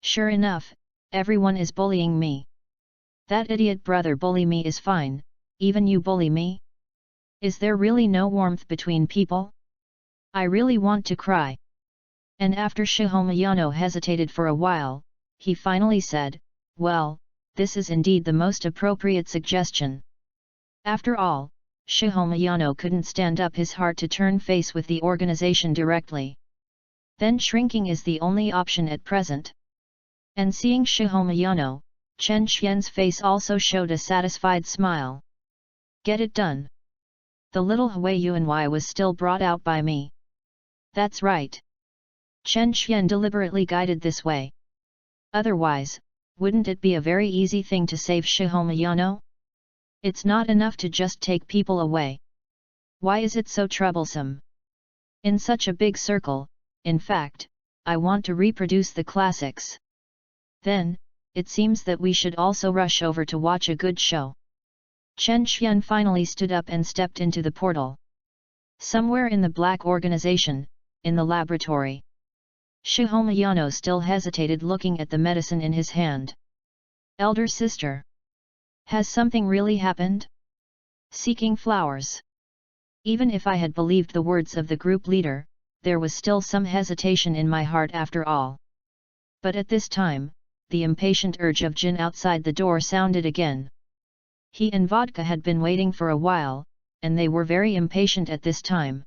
Sure enough, everyone is bullying me. That idiot brother bully me is fine, even you bully me? Is there really no warmth between people? I really want to cry. And after Shihomayano hesitated for a while, he finally said, well, this is indeed the most appropriate suggestion. After all, Shihomayano couldn't stand up his heart to turn face with the organization directly. Then shrinking is the only option at present. And seeing Shihomayano, Chen Xian's face also showed a satisfied smile. Get it done. The little HuayuanY was still brought out by me. That's right. Chen Xian deliberately guided this way. Otherwise, wouldn't it be a very easy thing to save Shihomayano? It's not enough to just take people away. Why is it so troublesome? In such a big circle, in fact, I want to reproduce the classics. Then, it seems that we should also rush over to watch a good show. Chen Xian finally stood up and stepped into the portal. Somewhere in the black organization, in the laboratory. Shihomayano still hesitated, looking at the medicine in his hand. Elder sister. Has something really happened? Seeking flowers. Even if I had believed the words of the group leader, there was still some hesitation in my heart after all. But at this time, the impatient urge of Jin outside the door sounded again. He and Vodka had been waiting for a while, and they were very impatient at this time.